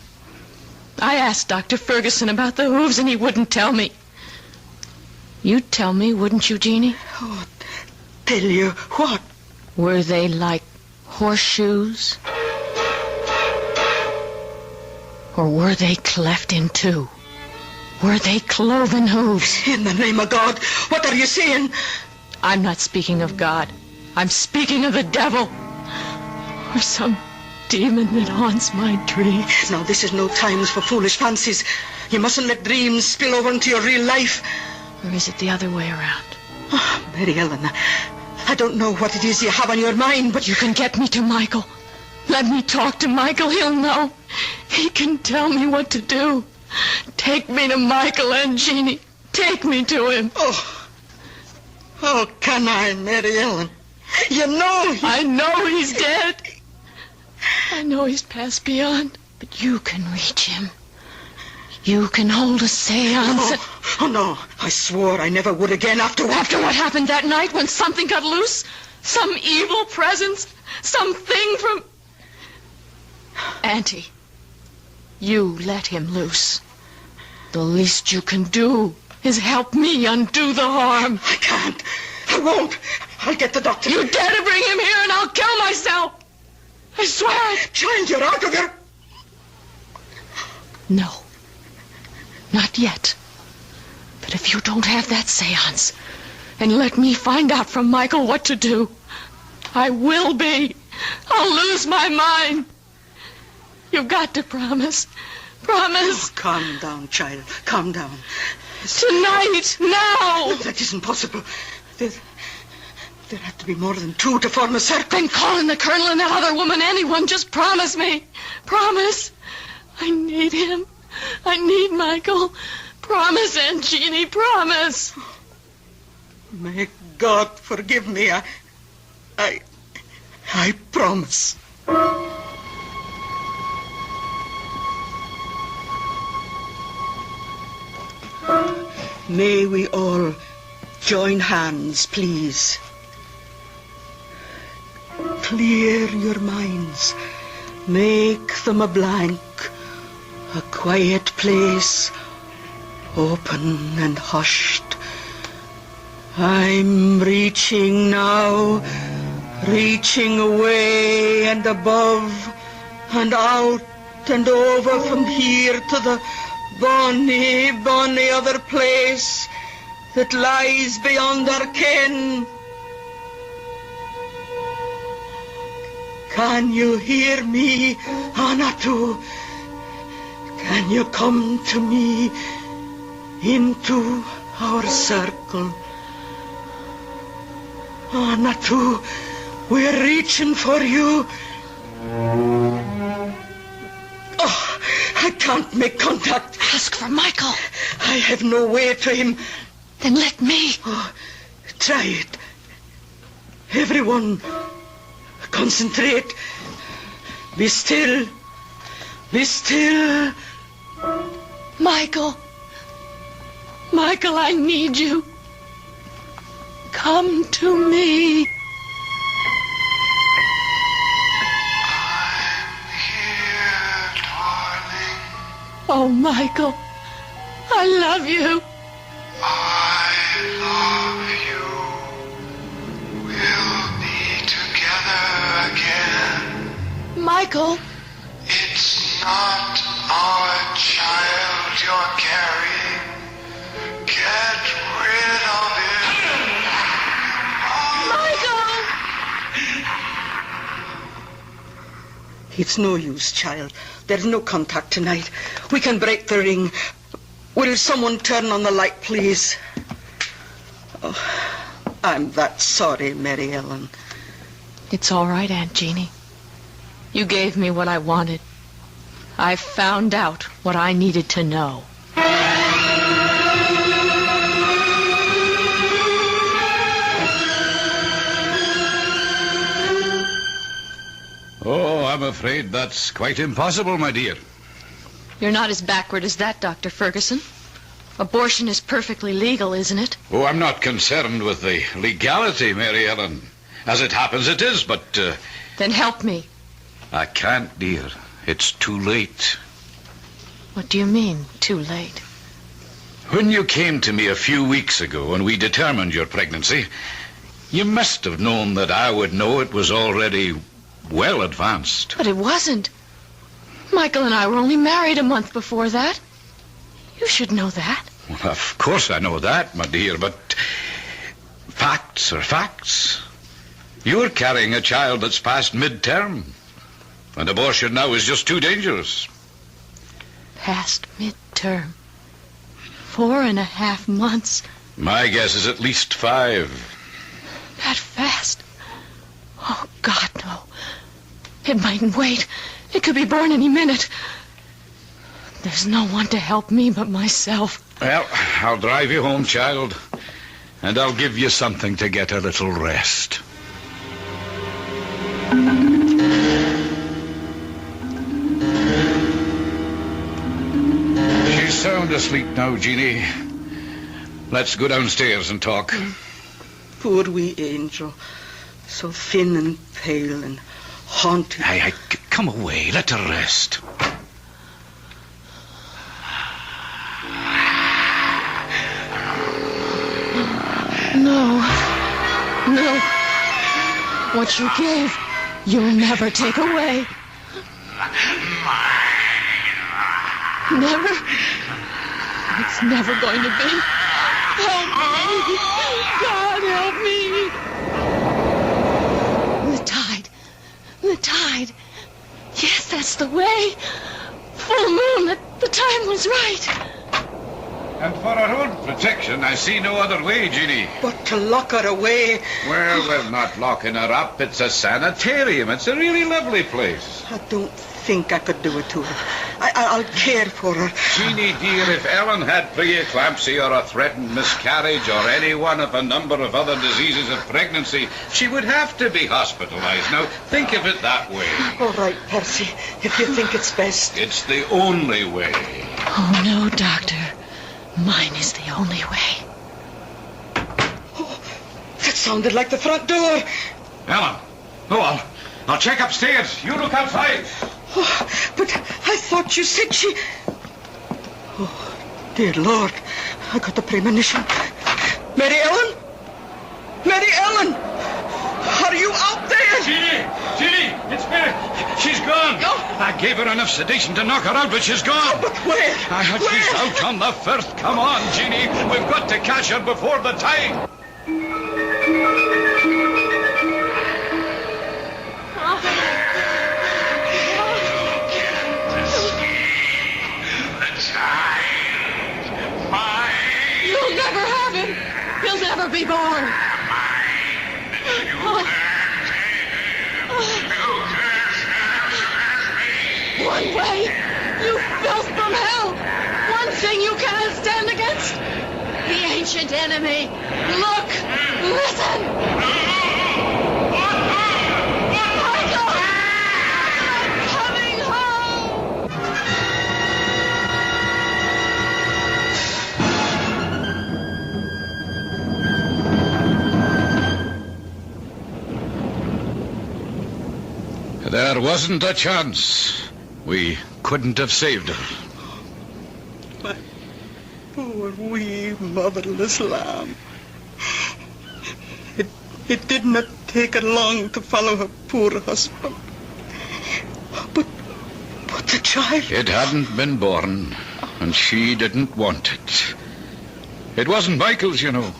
[SPEAKER 19] I asked Dr. Ferguson about the hooves and he wouldn't tell me. You'd tell me, wouldn't you, Jeannie?
[SPEAKER 18] Oh, tell you what?
[SPEAKER 19] Were they like horseshoes? Or were they cleft in two? Were they cloven hooves?
[SPEAKER 18] In the name of God, what are you saying?
[SPEAKER 19] I'm not speaking of God. I'm speaking of the devil. Or some demon that haunts my dreams.
[SPEAKER 18] Now, this is no times for foolish fancies. You mustn't let dreams spill over into your real life.
[SPEAKER 19] Or is it the other way around?
[SPEAKER 18] Oh, Mary Ellen, I don't know what it is you have on your mind, but
[SPEAKER 19] you can get me to Michael. Let me talk to Michael. He'll know. He can tell me what to do. Take me to Michael and Jeannie. Take me to him.
[SPEAKER 18] Oh, can I, Mary Ellen? You know
[SPEAKER 19] I know he's dead. I know he's passed beyond. But you can reach him. You can hold a seance.
[SPEAKER 18] Oh, no. I swore I never would again after what
[SPEAKER 19] happened that night when something got loose? Some evil presence? Something from... Auntie, you let him loose. The least you can do is help me undo the harm.
[SPEAKER 18] I can't. I won't. I'll get the doctor.
[SPEAKER 19] You dare to bring him here and I'll kill myself. I swear it.
[SPEAKER 18] Child, you're out of your...
[SPEAKER 19] No. Not yet. But if you don't have that seance and let me find out from Michael what to do, I will be. I'll lose my mind. You've got to promise. Promise.
[SPEAKER 18] Oh, calm down, child. Calm down.
[SPEAKER 19] Tonight. Now.
[SPEAKER 18] That isn't possible. There have to be more than two to form a circle.
[SPEAKER 19] Then call in the colonel and that other woman, anyone. Just promise me. Promise. I need him. I need Michael. Promise, Aunt Jeannie, promise.
[SPEAKER 18] May God forgive me. I promise. May we all join hands, please. Clear your minds. Make them a blank. A quiet place, open and hushed. I'm reaching now, reaching away and above and out and over from here to the bonny, bonny other place that lies beyond our ken. Can you hear me, Anatu? Can you come to me into our circle? Anatu, we're reaching for you. Oh, I can't make contact.
[SPEAKER 19] Ask for Michael.
[SPEAKER 18] I have no way to him.
[SPEAKER 19] Then let me.
[SPEAKER 18] Oh, try it. Everyone, concentrate. Be still. Be still.
[SPEAKER 19] Michael. Michael, I need you. Come to me. Oh, Michael, I love you.
[SPEAKER 21] I love you. We'll be together again.
[SPEAKER 19] Michael.
[SPEAKER 21] It's not our child you're carrying. Get rid of it.
[SPEAKER 19] Michael!
[SPEAKER 18] It's no use, child. There's no contact tonight. We can break the ring. Will someone turn on the light, please? Oh, I'm that sorry, Mary Ellen.
[SPEAKER 19] It's all right, Aunt Jeannie. You gave me what I wanted. I found out what I needed to know.
[SPEAKER 5] Oh, I'm afraid that's quite impossible, my dear.
[SPEAKER 19] You're not as backward as that, Dr. Ferguson. Abortion is perfectly legal, isn't it?
[SPEAKER 5] Oh, I'm not concerned with the legality, Mary Ellen. As it happens, it is, but...
[SPEAKER 19] Then help me.
[SPEAKER 5] I can't, dear. It's too late.
[SPEAKER 19] What do you mean, too late?
[SPEAKER 5] When you came to me a few weeks ago and we determined your pregnancy, you must have known that I would know it was already well advanced.
[SPEAKER 19] But it wasn't. Michael and I were only married a month before that. You should know that.
[SPEAKER 5] Well, of course I know that, my dear, but facts are facts. You're carrying a child that's past midterm, and abortion now is just too dangerous.
[SPEAKER 19] Past midterm. 4.5 months.
[SPEAKER 5] My guess is at least 5.
[SPEAKER 19] That fast? Oh, God, no. It mightn't wait. It could be born any minute. There's no one to help me but myself.
[SPEAKER 5] Well, I'll drive you home, child, and I'll give you something to get a little rest. She's sound asleep now, Jeannie. Let's go downstairs and talk.
[SPEAKER 18] Poor wee angel. So thin and pale and haunted.
[SPEAKER 5] Hey, come away. Let her rest.
[SPEAKER 19] No. No. What you gave, you'll never take away. Never? It's never going to be. Help me. God, help me. The tide. The tide. Yes, that's the way. Full moon. The time was right.
[SPEAKER 5] And for our own protection, I see no other way, Jeannie.
[SPEAKER 18] But to lock her away...
[SPEAKER 5] Well, we're not locking her up. It's a sanitarium. It's a really lovely place.
[SPEAKER 18] I don't think I could do it to her. I'll care for her.
[SPEAKER 5] Jeannie, dear, if Ellen had preeclampsia or a threatened miscarriage or any one of a number of other diseases of pregnancy, she would have to be hospitalized. Now, think of it that way.
[SPEAKER 18] All right, Percy, if you think it's best.
[SPEAKER 5] It's the only way.
[SPEAKER 19] Oh, no, Doctor. Mine is the only way.
[SPEAKER 18] Oh, that sounded like the front door.
[SPEAKER 5] Ellen, no, I'll check upstairs. You look outside.
[SPEAKER 18] Oh, but I thought you said she... Oh, dear Lord, I got the premonition. Mary Ellen? Mary Ellen! Are you out there?
[SPEAKER 5] Jeannie, it's Mary. She's gone.
[SPEAKER 18] No.
[SPEAKER 5] I gave her enough sedation to knock her out, but she's gone.
[SPEAKER 18] Oh, but where?
[SPEAKER 5] She's out on the first. Come on, Jeannie. We've got to catch her before the tide.
[SPEAKER 19] You'll never have him. He'll never be born. One way, you filth from hell. One thing you cannot stand against. The ancient enemy. Look, listen.
[SPEAKER 5] There wasn't a chance. We couldn't have saved her.
[SPEAKER 18] My poor wee motherless lamb. It did not take her long to follow her poor husband. But the child...
[SPEAKER 5] It hadn't been born, and she didn't want it. It wasn't Michael's, you know.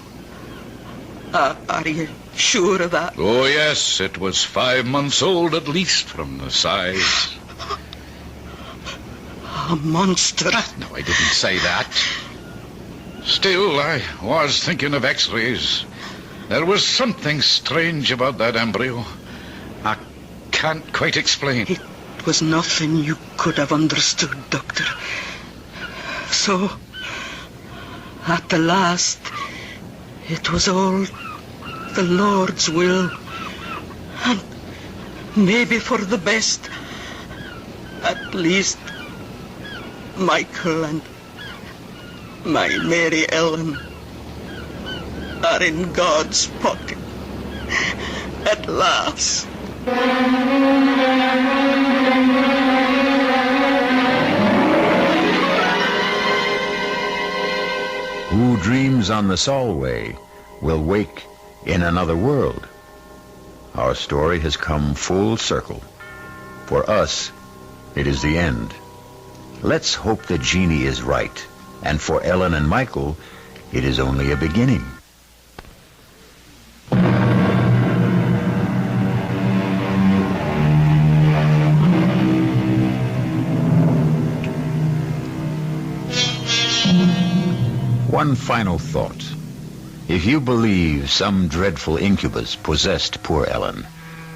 [SPEAKER 18] Are you sure of that?
[SPEAKER 5] Oh, yes, it was 5 months old at least from the size.
[SPEAKER 18] A monster.
[SPEAKER 5] No, I didn't say that. Still, I was thinking of x-rays. There was something strange about that embryo. I can't quite explain.
[SPEAKER 18] It was nothing you could have understood, Doctor. So, at the last, it was all the Lord's will. And maybe for the best. At least, Michael and my Mary Ellen are in God's pocket at last.
[SPEAKER 1] Who dreams on the Solway will wake in another world. Our story has come full circle. For us, it is the end. Let's hope that Jeannie is right. And for Ellen and Michael, it is only a beginning. One final thought. If you believe some dreadful incubus possessed poor Ellen,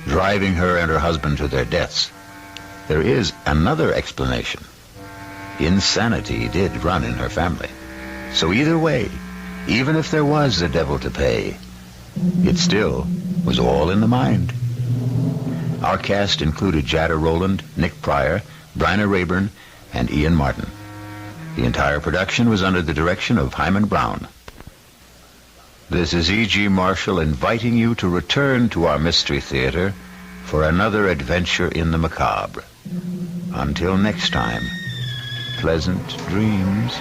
[SPEAKER 1] driving her and her husband to their deaths, there is another explanation. Insanity did run in her family. So either way, even if there was a devil to pay, it still was all in the mind. Our cast included Jada Rowland, Nick Pryor, Bryna Rayburn, and Ian Martin. The entire production was under the direction of Hyman Brown. This is E.G. Marshall inviting you to return to our Mystery Theater for another adventure in the macabre. Until next time, pleasant dreams.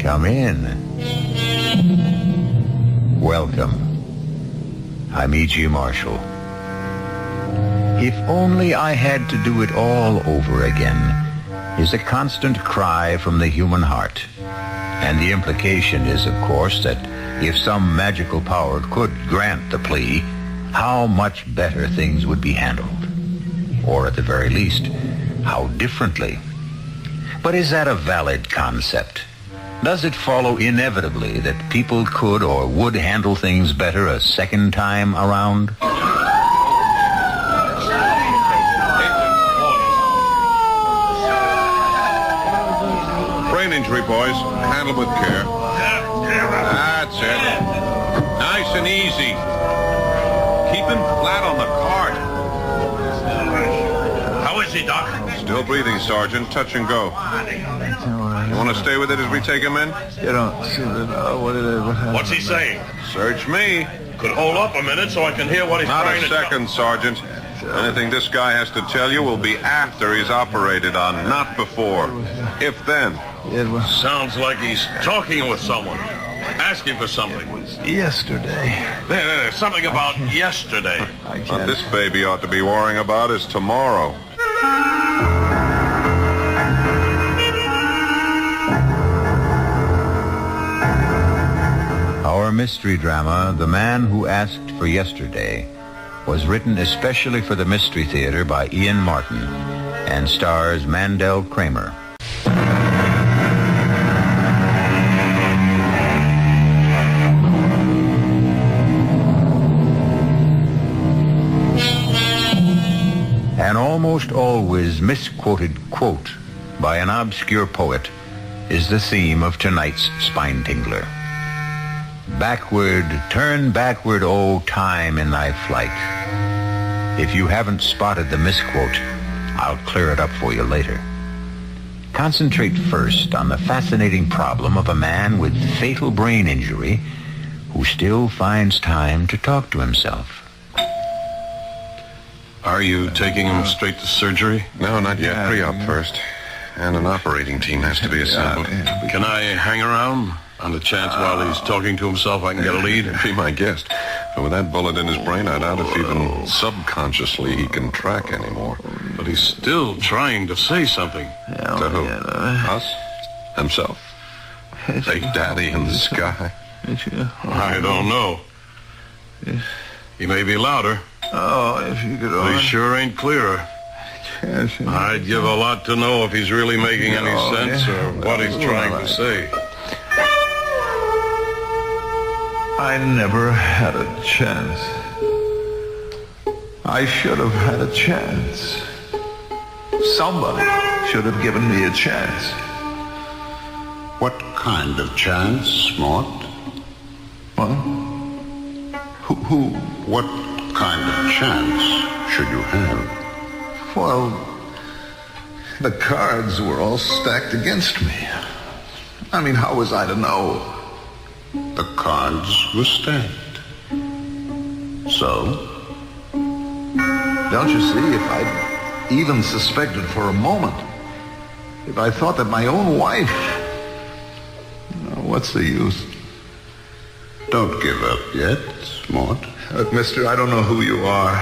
[SPEAKER 1] Come in. Welcome. I'm E.G. Marshall. If only I had to do it all over again is a constant cry from the human heart. And the implication is, of course, that if some magical power could grant the plea, how much better things would be handled. Or at the very least, how differently. But is that a valid concept? Does it follow inevitably that people could or would handle things better a second time around?
[SPEAKER 7] Brain injury, boys. Handle with care. That's it. Nice and easy. Keep him flat on the cart. How is he, Doc? Still breathing, Sergeant. Touch and go. You want to stay with it as we take him in?
[SPEAKER 22] You don't seem to know what it is.
[SPEAKER 7] What's he saying? Search me.
[SPEAKER 22] Could hold up a minute so I can hear what he's
[SPEAKER 7] Not
[SPEAKER 22] trying
[SPEAKER 7] a
[SPEAKER 22] to
[SPEAKER 7] second, Sergeant. Anything this guy has to tell you will be after he's operated on, not before. If then.
[SPEAKER 22] Sounds like he's talking with someone. Ask him for something.
[SPEAKER 8] Yesterday.
[SPEAKER 22] There. Something about yesterday.
[SPEAKER 7] What this baby ought to be worrying about is tomorrow.
[SPEAKER 1] Our mystery drama, The Man Who Asked for Yesterday, was written especially for the Mystery Theater by Ian Martin and stars Mandel Kramer. An almost always misquoted quote by an obscure poet is the theme of tonight's Spine Tingler. Backward, turn backward, O time in thy flight. If you haven't spotted the misquote, I'll clear it up for you later. Concentrate first on the fascinating problem of a man with fatal brain injury who still finds time to talk to himself.
[SPEAKER 22] Are you taking him straight to surgery?
[SPEAKER 7] No, not yet. Pre-op first. And an operating team has to be assembled.
[SPEAKER 22] Can I hang around? On the chance while he's talking to himself I can get a lead?
[SPEAKER 7] Be my guest. But with that bullet in his brain, I doubt if even subconsciously he can track anymore.
[SPEAKER 22] But he's still trying to say something.
[SPEAKER 7] To who? Us? Himself? Hey, Daddy in the sky.
[SPEAKER 22] I don't know. He may be louder.
[SPEAKER 8] Oh, if you could
[SPEAKER 22] But he sure ain't clearer. I'd give a lot to know if he's really making any sense or what he's trying to say.
[SPEAKER 11] I never had a chance. I should have had a chance. Somebody should have given me a chance.
[SPEAKER 13] What kind of chance, Mort?
[SPEAKER 11] What?
[SPEAKER 13] What kind of chance should you have?
[SPEAKER 11] Well, the cards were all stacked against me. I mean, how was I to know?
[SPEAKER 13] The cards were stacked. So?
[SPEAKER 11] Don't you see, if I'd even suspected for a moment, if I thought that my own wife... What's the use?
[SPEAKER 13] Don't give up yet, Mort.
[SPEAKER 11] Look, mister, I don't know who you are,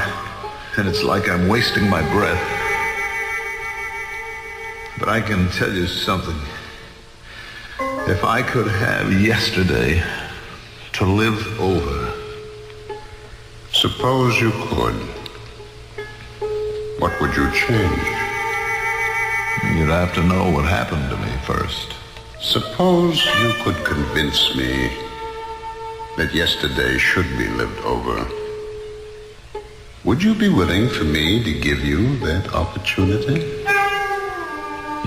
[SPEAKER 11] and it's like I'm wasting my breath. But I can tell you something. If I could have yesterday to live over.
[SPEAKER 13] Suppose you could. What would you change?
[SPEAKER 11] You'd have to know what happened to me first.
[SPEAKER 13] Suppose you could convince me that yesterday should be lived over. Would you be willing for me to give you that opportunity?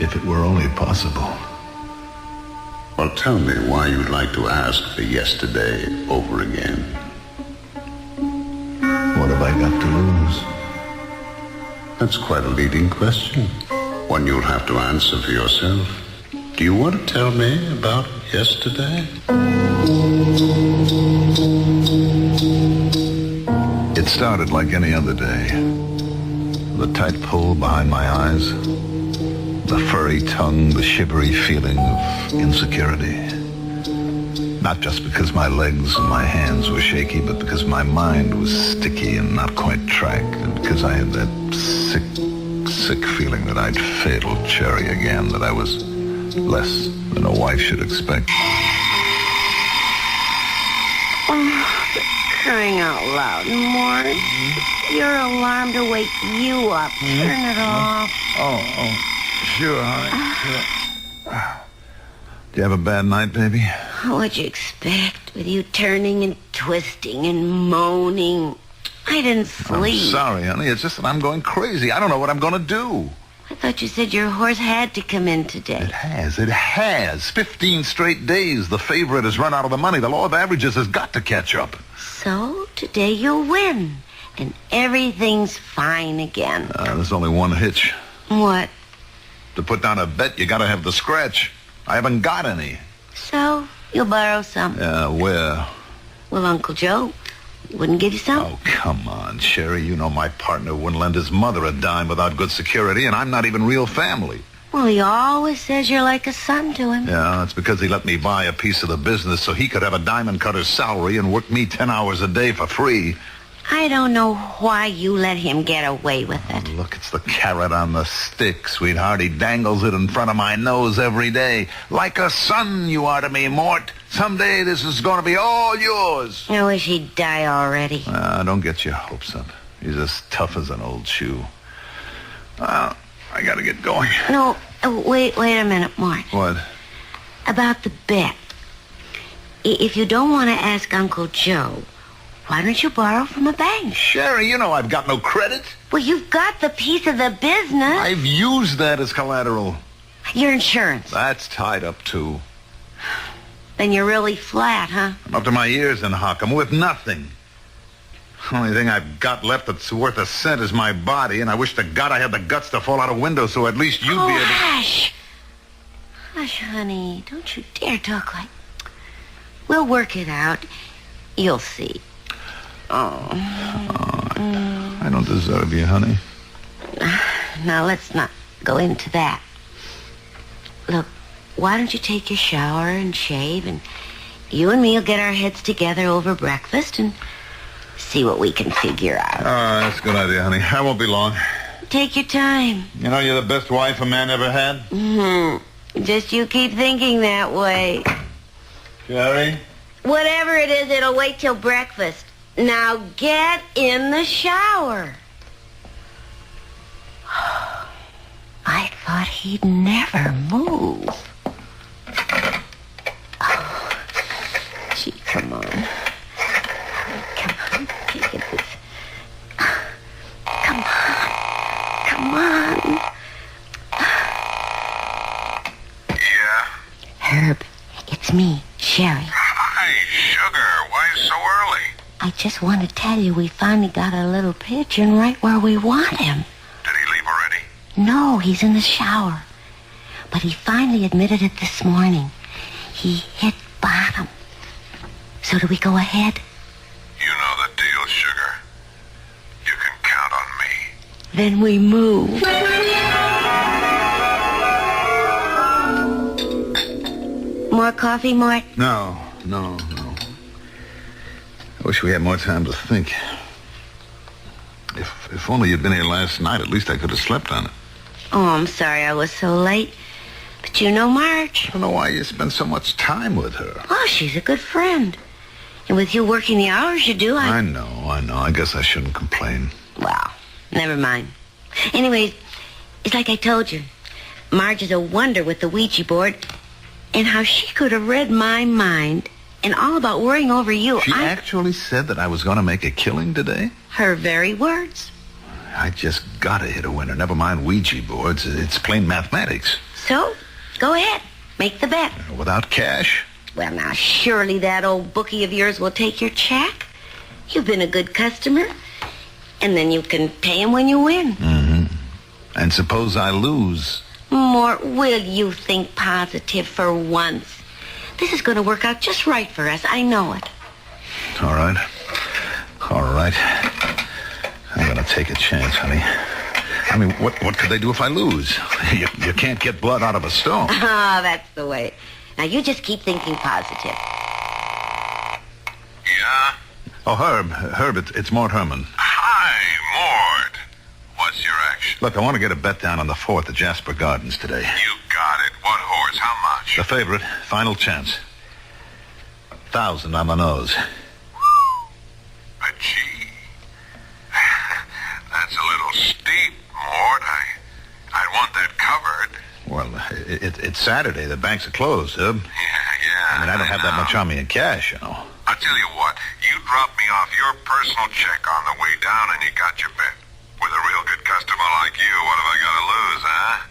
[SPEAKER 11] If it were only possible.
[SPEAKER 13] Well, tell me why you'd like to ask for yesterday over again.
[SPEAKER 11] What have I got to lose?
[SPEAKER 13] That's quite a leading question. One you'll have to answer for yourself. Do you want to tell me about yesterday?
[SPEAKER 11] It started like any other day. The tight pull behind my eyes. The furry tongue, the shivery feeling of insecurity. Not just because my legs and my hands were shaky, but because my mind was sticky and not quite tracked, and because I had that sick feeling that I'd failed Cherry again, that I was less than a wife should expect.
[SPEAKER 23] Crying out loud, Mort. Your alarm to wake you up. Turn it off.
[SPEAKER 11] Oh. Sure, honey. Sure. Do you have a bad night, baby?
[SPEAKER 23] What'd you expect with you turning and twisting and moaning? I didn't sleep.
[SPEAKER 11] I'm sorry, honey. It's just that I'm going crazy. I don't know what I'm going to do.
[SPEAKER 23] I thought you said your horse had to come in today.
[SPEAKER 11] It has. 15 straight days. The favorite has run out of the money. The law of averages has got to catch up.
[SPEAKER 23] So today you'll win. And everything's fine again.
[SPEAKER 11] There's only one hitch.
[SPEAKER 23] What?
[SPEAKER 11] To put down a bet, you got to have the scratch. I haven't got any.
[SPEAKER 23] So, you'll borrow some?
[SPEAKER 11] Where?
[SPEAKER 23] Well, Uncle Joe wouldn't give you some.
[SPEAKER 11] Oh, come on, Sherry. You know my partner wouldn't lend his mother a dime without good security, and I'm not even real family.
[SPEAKER 23] Well, he always says you're like a son to him.
[SPEAKER 11] Yeah, that's because he let me buy a piece of the business so he could have a diamond cutter's salary and work me 10 hours a day for free.
[SPEAKER 23] I don't know why you let him get away with it.
[SPEAKER 11] Look, it's the carrot on the stick, sweetheart. He dangles it in front of my nose every day. Like a son you are to me, Mort. Someday this is going to be all yours.
[SPEAKER 23] I wish he'd die already.
[SPEAKER 11] Don't get your hopes up. He's as tough as an old shoe. I got to get going.
[SPEAKER 23] No, wait a minute, Mort.
[SPEAKER 11] What?
[SPEAKER 23] About the bet. If you don't want to ask Uncle Joe, why don't you borrow from a bank?
[SPEAKER 11] Sherry, you know I've got no credit.
[SPEAKER 23] Well, you've got the piece of the business.
[SPEAKER 11] I've used that as collateral.
[SPEAKER 23] Your insurance.
[SPEAKER 11] That's tied up, too.
[SPEAKER 23] Then you're really flat, huh?
[SPEAKER 11] I'm up to my ears in hock. I'm worth nothing. Only thing I've got left that's worth a cent is my body, and I wish to God I had the guts to fall out a window so at least you'd be able to...
[SPEAKER 23] Hush! Hush, honey. Don't you dare talk like... We'll work it out. You'll see.
[SPEAKER 11] I don't deserve you, honey.
[SPEAKER 23] Now, let's not go into that. Look, why don't you take your shower and shave, and you and me will get our heads together over breakfast and see what we can figure out.
[SPEAKER 11] That's a good idea, honey. I won't be long.
[SPEAKER 23] Take your time.
[SPEAKER 11] You know you're the best wife a man ever had?
[SPEAKER 23] Just you keep thinking that way.
[SPEAKER 11] Sherry?
[SPEAKER 23] Whatever it is, it'll wait till breakfast. Now get in the shower. I thought he'd never move. Oh, gee, come on. Come on, take it this. Come on.
[SPEAKER 13] Yeah?
[SPEAKER 23] Herb, it's me, Sherry.
[SPEAKER 13] Hi, sugar. Why so early?
[SPEAKER 23] I just want to tell you we finally got a little pigeon right where we want him.
[SPEAKER 13] Did he leave already?
[SPEAKER 23] No, he's in the shower. But he finally admitted it this morning. He hit bottom. So do we go ahead?
[SPEAKER 13] You know the deal, sugar. You can count on me.
[SPEAKER 23] Then we move. More coffee, Mort?
[SPEAKER 11] No. I wish we had more time to think. If only you'd been here last night, at least I could have slept on it.
[SPEAKER 23] Oh, I'm sorry I was so late. But you know Marge.
[SPEAKER 11] I don't know why you spend so much time with her.
[SPEAKER 23] Oh, she's a good friend. And with you working the hours you do,
[SPEAKER 11] I know. I guess I shouldn't complain.
[SPEAKER 23] Well, never mind. Anyways, it's like I told you. Marge is a wonder with the Ouija board. And how she could have read my mind and all about worrying over you.
[SPEAKER 11] She actually said that I was going to make a killing today?
[SPEAKER 23] Her very words.
[SPEAKER 11] I just got to hit a winner. Never mind Ouija boards. It's plain mathematics.
[SPEAKER 23] So, go ahead. Make the bet.
[SPEAKER 11] Without cash?
[SPEAKER 23] Well, now, surely that old bookie of yours will take your check. You've been a good customer. And then you can pay him when you win.
[SPEAKER 11] Mm-hmm. And suppose I lose?
[SPEAKER 23] Mort, will you think positive for once? This is going to work out just right for us. I know it.
[SPEAKER 11] All right. I'm going to take a chance, honey. I mean, what could they do if I lose? You can't get blood out of a stone.
[SPEAKER 23] Ah, that's the way. Now, you just keep thinking positive.
[SPEAKER 13] Yeah?
[SPEAKER 11] Oh, Herb, it's Mort Herman.
[SPEAKER 13] Hi, Mort. What's your action?
[SPEAKER 11] Look, I want to get a bet down on the 4th at Jasper Gardens today.
[SPEAKER 13] You got it. What horse? How much?
[SPEAKER 11] The favorite. Final chance. 1,000 on the nose.
[SPEAKER 13] Gee. That's a little steep, Mort. I'd want that covered.
[SPEAKER 11] Well, it's Saturday. The banks are closed, Herb.
[SPEAKER 13] Yeah.
[SPEAKER 11] I mean, I don't have that much on me in cash, you know.
[SPEAKER 13] I'll tell you what. You drop me off your personal check on the way down and you got your bet. With a real good customer like you, what have I got to lose, huh?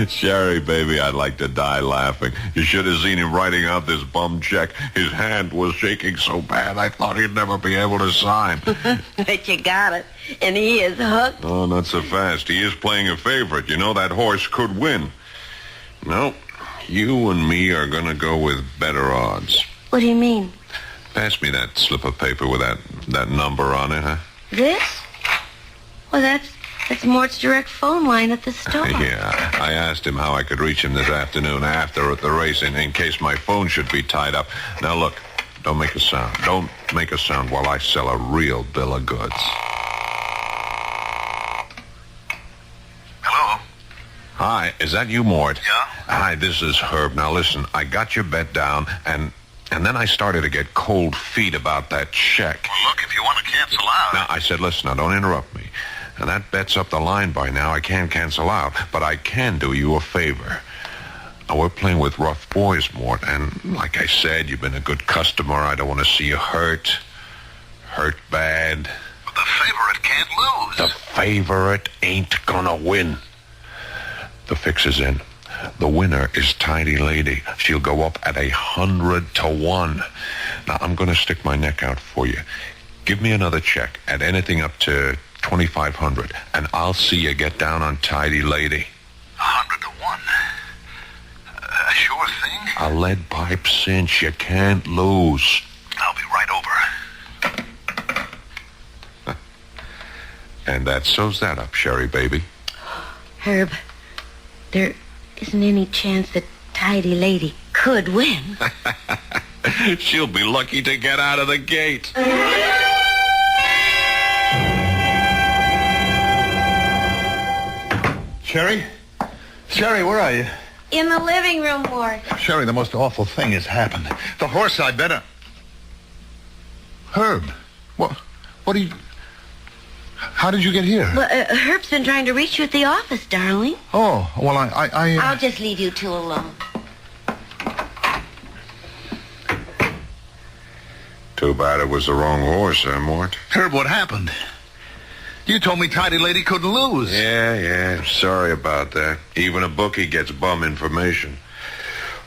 [SPEAKER 7] Sherry, baby, I'd like to die laughing. You should have seen him writing out this bum check. His hand was shaking so bad I thought he'd never be able to sign.
[SPEAKER 23] But you got it. And he is hooked.
[SPEAKER 7] Oh, not so fast. He is playing a favorite. You know, that horse could win. No, you and me are going to go with better odds.
[SPEAKER 23] What do you mean?
[SPEAKER 7] Pass me that slip of paper with that number on it, huh?
[SPEAKER 23] This? Well, that's Mort's direct phone line at the store.
[SPEAKER 7] Yeah, I asked him how I could reach him this afternoon after at the race in case my phone should be tied up. Now, look, don't make a sound. Don't make a sound while I sell a real bill of goods.
[SPEAKER 11] Hello?
[SPEAKER 7] Hi, is that you, Mort?
[SPEAKER 11] Yeah?
[SPEAKER 7] Hi, this is Herb. Now, listen, I got your bet down, and then I started to get cold feet about that check.
[SPEAKER 11] Well, look, if you want to cancel out...
[SPEAKER 7] Now, I said, listen, now, don't interrupt me. And that bet's up the line by now. I can't cancel out, but I can do you a favor. Now, we're playing with rough boys, Mort, and like I said, you've been a good customer. I don't want to see you hurt bad.
[SPEAKER 11] But the favorite can't lose.
[SPEAKER 7] The favorite ain't gonna win. The fix is in. The winner is Tidy Lady. She'll go up at 100 to 1. Now, I'm gonna stick my neck out for you. Give me another check at anything up to 2,500, and I'll see you get down on Tidy Lady.
[SPEAKER 11] 100 to 1. A sure thing?
[SPEAKER 7] A lead pipe cinch. You can't lose.
[SPEAKER 11] I'll be right over.
[SPEAKER 7] And that sews that up, Sherry, baby.
[SPEAKER 23] Herb, there isn't any chance that Tidy Lady could win.
[SPEAKER 7] She'll be lucky to get out of the gate.
[SPEAKER 2] Sherry? Sherry, where are you?
[SPEAKER 23] In the living room, Mort.
[SPEAKER 2] Sherry, the most awful thing has happened. The horse I better... Herb, what are you... How did you get here?
[SPEAKER 23] Well, Herb's been trying to reach you at the office, darling.
[SPEAKER 2] Oh, well,
[SPEAKER 23] I'll just leave you two alone.
[SPEAKER 7] Too bad it was the wrong horse, Mort?
[SPEAKER 2] Herb, what happened? You told me Tidy Lady couldn't lose.
[SPEAKER 7] Yeah. Sorry about that. Even a bookie gets bum information.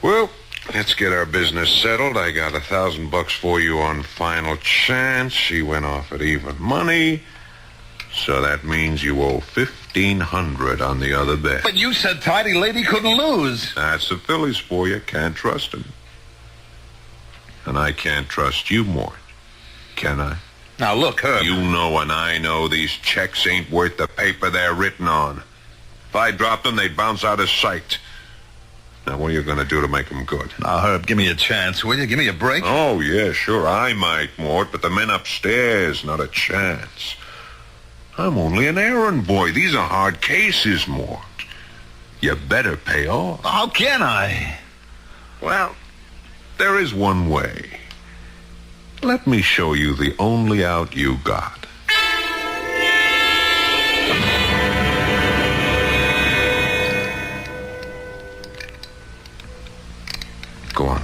[SPEAKER 7] Well, let's get our business settled. I got $1,000 for you on final chance. She went off at even money. So that means you owe $1,500 on the other bet.
[SPEAKER 2] But you said Tidy Lady couldn't lose.
[SPEAKER 7] That's the Phillies for you. Can't trust them. And I can't trust you more. Can I?
[SPEAKER 2] Now, look, Herb.
[SPEAKER 7] You know and I know these checks ain't worth the paper they're written on. If I dropped them, they'd bounce out of sight. Now, what are you going to do to make them good?
[SPEAKER 2] Now, Herb, give me a chance, will you? Give me a break.
[SPEAKER 7] Oh, yeah, sure, I might, Mort, but the men upstairs, not a chance. I'm only an errand boy. These are hard cases, Mort. You better pay off.
[SPEAKER 2] How can I?
[SPEAKER 7] Well, there is one way. Let me show you the only out you got. Go on.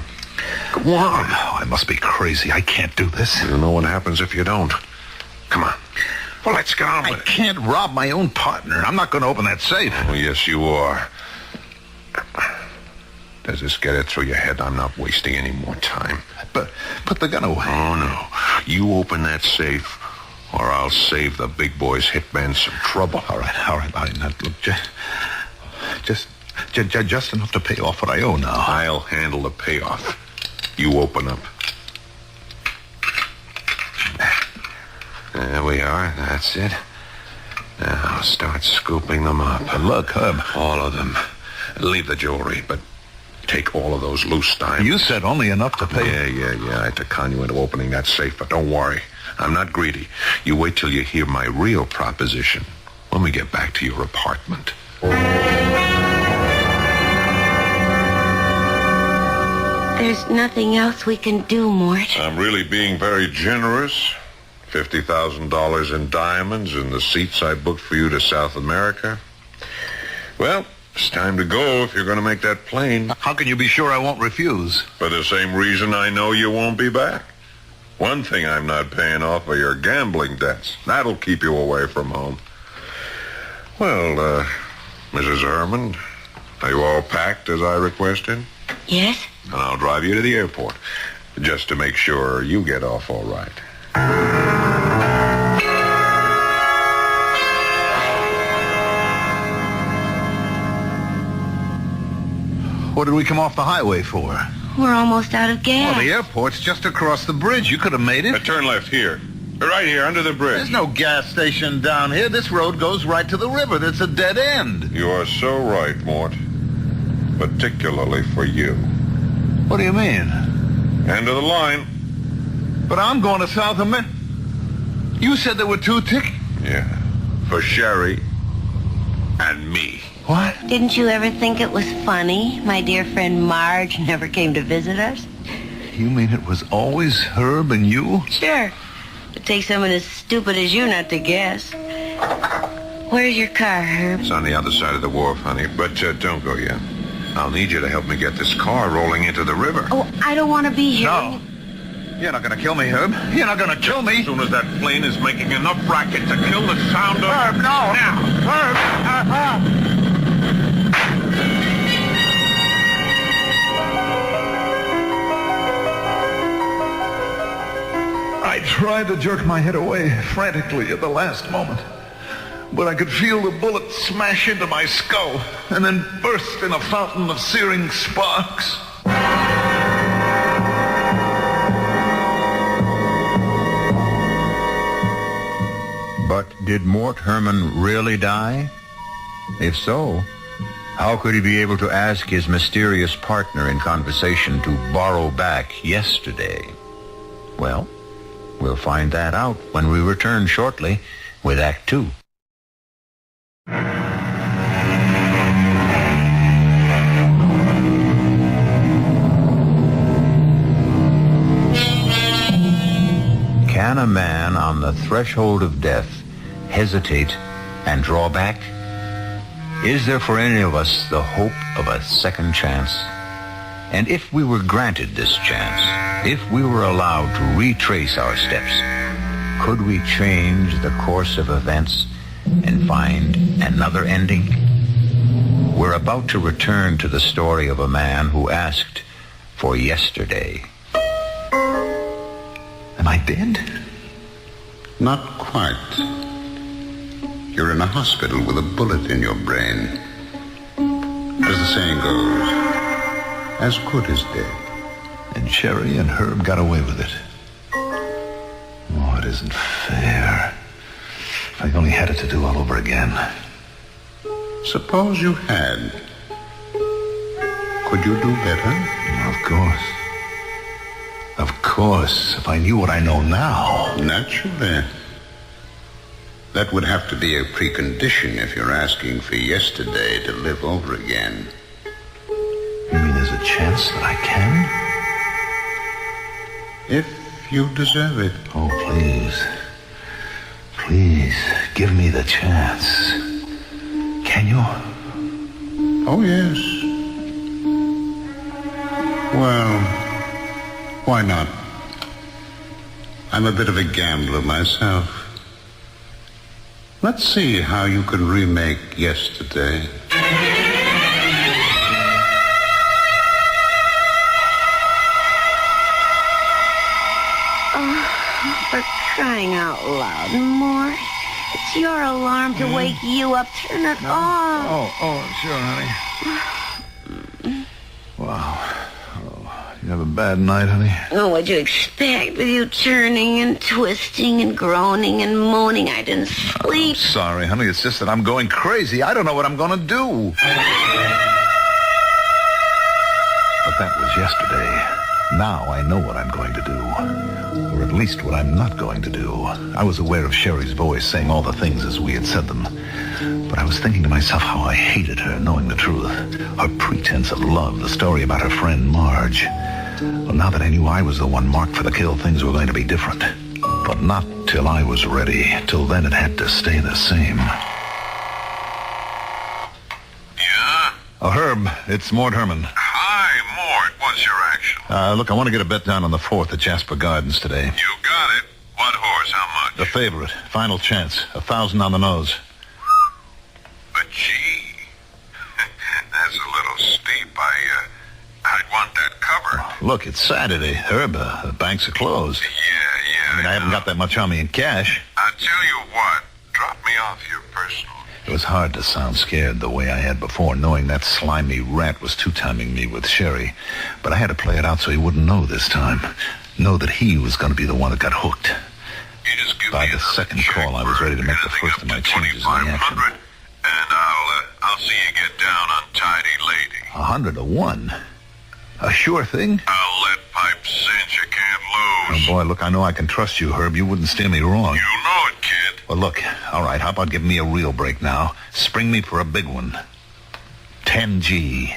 [SPEAKER 2] Go on. Oh, I must be crazy. I can't do this.
[SPEAKER 7] You know what happens if you don't. Come on. Well, let's get on with it.
[SPEAKER 2] I can't rob my own partner. I'm not going to open that safe.
[SPEAKER 7] Oh, yes, you are. Does this get it through your head? I'm not wasting any more time.
[SPEAKER 2] But put the gun away.
[SPEAKER 7] Oh, no. You open that safe, or I'll save the big boy's hitman some trouble.
[SPEAKER 2] All right. Now, look, just enough to pay off what I owe now.
[SPEAKER 7] I'll handle the payoff. You open up. There we are. That's it. Now start scooping them up.
[SPEAKER 2] And look, Herb.
[SPEAKER 7] All of them. Leave the jewelry, but take all of those loose dimes.
[SPEAKER 2] You said only enough to pay.
[SPEAKER 7] Yeah. I had to con you into opening that safe, but don't worry. I'm not greedy. You wait till you hear my real proposition when we get back to your apartment.
[SPEAKER 23] There's nothing else we can do, Mort.
[SPEAKER 7] I'm really being very generous. $50,000 in diamonds and the seats I booked for you to South America. Well, it's time to go if you're going to make that plane.
[SPEAKER 2] How can you be sure I won't refuse?
[SPEAKER 7] For the same reason I know you won't be back. One thing I'm not paying off are your gambling debts. That'll keep you away from home. Well, Mrs. Herman, are you all packed as I requested?
[SPEAKER 23] Yes?
[SPEAKER 7] And I'll drive you to the airport, just to make sure you get off all right.
[SPEAKER 2] What did we come off the highway for?
[SPEAKER 23] We're almost out of gas.
[SPEAKER 2] Well, the airport's just across the bridge. You could have made it.
[SPEAKER 7] Turn left here.
[SPEAKER 22] Right here, under the bridge.
[SPEAKER 11] There's no gas station down here. This road goes right to the river. It's a dead end.
[SPEAKER 7] You are so right, Mort. Particularly for you.
[SPEAKER 11] What do you mean?
[SPEAKER 7] End of the line.
[SPEAKER 11] But I'm going to South America. You said there were 2 tickets?
[SPEAKER 7] Yeah. For Sherry and me.
[SPEAKER 11] What?
[SPEAKER 23] Didn't you ever think it was funny? My dear friend Marge never came to visit us.
[SPEAKER 11] You mean it was always Herb and you?
[SPEAKER 23] Sure. It takes someone as stupid as you not to guess. Where's your car, Herb?
[SPEAKER 7] It's on the other side of the wharf, honey. But don't go yet. I'll need you to help me get this car rolling into the river.
[SPEAKER 23] Oh, I don't want to be here.
[SPEAKER 11] No. You're not going to kill me, Herb. You're not going to kill me.
[SPEAKER 7] As soon as that plane is making enough racket to kill the sound of...
[SPEAKER 11] Herb, no.
[SPEAKER 7] Now.
[SPEAKER 11] Herb. I tried to jerk my head away frantically at the last moment, but I could feel the bullet smash into my skull and then burst in a fountain of searing sparks.
[SPEAKER 1] But did Mort Herman really die? If so, how could he be able to ask his mysterious partner in conversation to borrow back yesterday? Well, we'll find that out when we return shortly with Act 2. Can a man on the threshold of death hesitate and draw back? Is there for any of us the hope of a second chance? And if we were granted this chance, if we were allowed to retrace our steps, could we change the course of events and find another ending? We're about to return to the story of a man who asked for yesterday.
[SPEAKER 11] Am I dead?
[SPEAKER 13] Not quite. You're in a hospital with a bullet in your brain. As the saying goes, as good as dead.
[SPEAKER 11] And Sherry and Herb got away with it. Oh, it isn't fair. If I only had it to do all over again.
[SPEAKER 13] Suppose you had. Could you do better?
[SPEAKER 11] Of course. Of course, if I knew what I know now.
[SPEAKER 13] Naturally. That would have to be a precondition if you're asking for yesterday to live over again.
[SPEAKER 11] You mean there's a chance that I can?
[SPEAKER 13] If you deserve it.
[SPEAKER 11] Oh, please. Please, give me the chance. Can you?
[SPEAKER 13] Oh, yes. Well, why not? I'm a bit of a gambler myself. Let's see how you can remake yesterday.
[SPEAKER 23] Oh, for crying out loud, Mort. It's your alarm to wake you up. Turn it off.
[SPEAKER 11] Oh, sure, honey. Wow. You have a bad night, honey?
[SPEAKER 23] Oh, what'd you expect with you turning and twisting and groaning and moaning? I didn't sleep.
[SPEAKER 11] Sorry, honey. It's just that I'm going crazy. I don't know what I'm going to do. But that was yesterday. Now I know what I'm going to do. Or at least what I'm not going to do. I was aware of Sherry's voice saying all the things as we had said them. But I was thinking to myself how I hated her, knowing the truth. Her pretense of love, the story about her friend Marge. Well, now that I knew I was the one marked for the kill, things were going to be different. But not till I was ready. Till then it had to stay the same.
[SPEAKER 7] Yeah?
[SPEAKER 11] Oh, Herb, it's Mort Herman.
[SPEAKER 7] Hi, Mort. What's your action?
[SPEAKER 11] Look, I want to get a bet down on the 4th at Jasper Gardens today.
[SPEAKER 7] You got it. What horse? How much?
[SPEAKER 11] The favorite. Final chance. 1,000 on the nose.
[SPEAKER 7] But gee, that's a little steep. I'd want that cover.
[SPEAKER 11] Oh, look, it's Saturday, Herb. The banks are closed.
[SPEAKER 7] Yeah.
[SPEAKER 11] I haven't got that much on me in cash.
[SPEAKER 7] I'll tell you what. Drop me off your personal.
[SPEAKER 11] It was hard to sound scared the way I had before, knowing that slimy rat was two-timing me with Sherry. But I had to play it out so he wouldn't know this time. Know that he was going to be the one that got hooked.
[SPEAKER 7] You just
[SPEAKER 11] By the second call, I was ready to make the first of my changes in the action.
[SPEAKER 7] And I'll see you get down on Tidy Lady.
[SPEAKER 11] 100 to 1? A sure thing?
[SPEAKER 7] I'll let Pipe cinch. You can't lose.
[SPEAKER 11] Oh, boy, look, I know I can trust you, Herb. You wouldn't steer me wrong.
[SPEAKER 7] You know it, kid.
[SPEAKER 11] Well, look, all right, how about giving me a real break now? Spring me for a big one. 10G.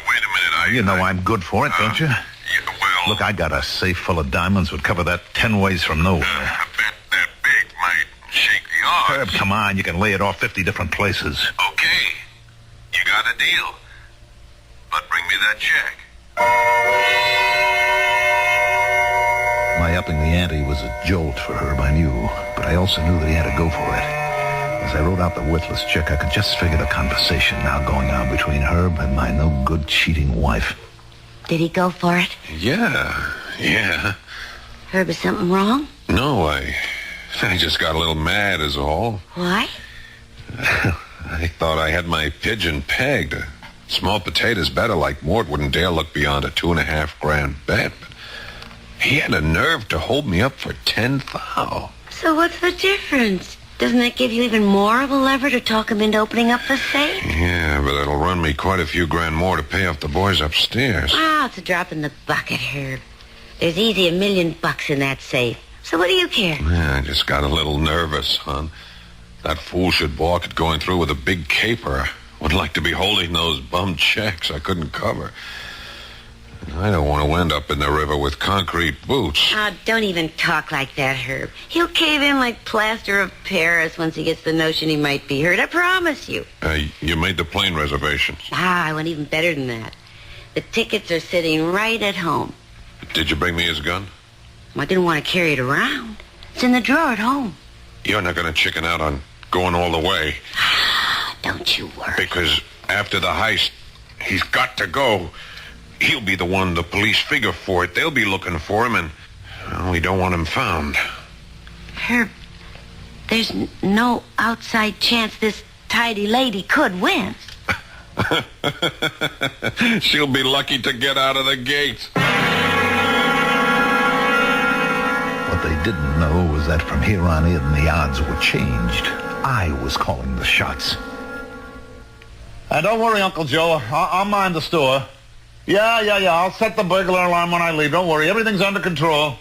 [SPEAKER 7] Wait a minute.
[SPEAKER 11] You know I'm good for it, don't you?
[SPEAKER 7] Well...
[SPEAKER 11] Look, I got a safe full of diamonds would cover that 10 ways from nowhere.
[SPEAKER 7] A bet that big might shake the odds.
[SPEAKER 11] Herb, come on. You can lay it off 50 different places.
[SPEAKER 7] Okay. You got a deal. But bring me that check.
[SPEAKER 11] My upping the ante was a jolt for Herb, I knew. But I also knew that he had to go for it. As I wrote out the worthless check, I could just figure the conversation now going on between Herb and my no-good cheating wife.
[SPEAKER 23] Did he go for it?
[SPEAKER 7] Yeah.
[SPEAKER 23] Herb, is something wrong?
[SPEAKER 7] No, I just got a little mad is all.
[SPEAKER 23] Why?
[SPEAKER 7] I thought I had my pigeon pegged. A small potatoes better like Mort wouldn't dare look beyond a $2.5 grand bet. But he had a nerve to hold me up for 10 thou.
[SPEAKER 23] So what's the difference? Doesn't that give you even more of a lever to talk him into opening up the safe?
[SPEAKER 7] Yeah, but it'll run me quite a few grand more to pay off the boys upstairs.
[SPEAKER 23] Ah, it's a drop in the bucket, Herb. There's easy $1 million in that safe. So what do you care?
[SPEAKER 7] Yeah, I just got a little nervous, hon. That fool should balk at going through with a big caper. I would like to be holding those bum checks I couldn't cover. I don't want to end up in the river with concrete boots.
[SPEAKER 23] Ah, don't even talk like that, Herb. He'll cave in like plaster of Paris once he gets the notion he might be hurt. I promise you.
[SPEAKER 7] You made the plane reservations.
[SPEAKER 23] Ah, I went even better than that. The tickets are sitting right at home.
[SPEAKER 7] Did you bring me his gun?
[SPEAKER 23] I didn't want to carry it around. It's in the drawer at home.
[SPEAKER 7] You're not going to chicken out on going all the way.
[SPEAKER 23] Don't you worry.
[SPEAKER 7] Because after the heist, he's got to go. He'll be the one the police figure for it. They'll be looking for him, and we don't want him found.
[SPEAKER 23] Herb, there's no outside chance this tidy lady could win.
[SPEAKER 7] She'll be lucky to get out of the gate.
[SPEAKER 11] What they didn't know was that from here on in, the odds were changed. I was calling the shots.
[SPEAKER 2] Don't worry, Uncle Joe. I'll mind the store. Yeah. I'll set the burglar alarm when I leave. Don't worry. Everything's under control.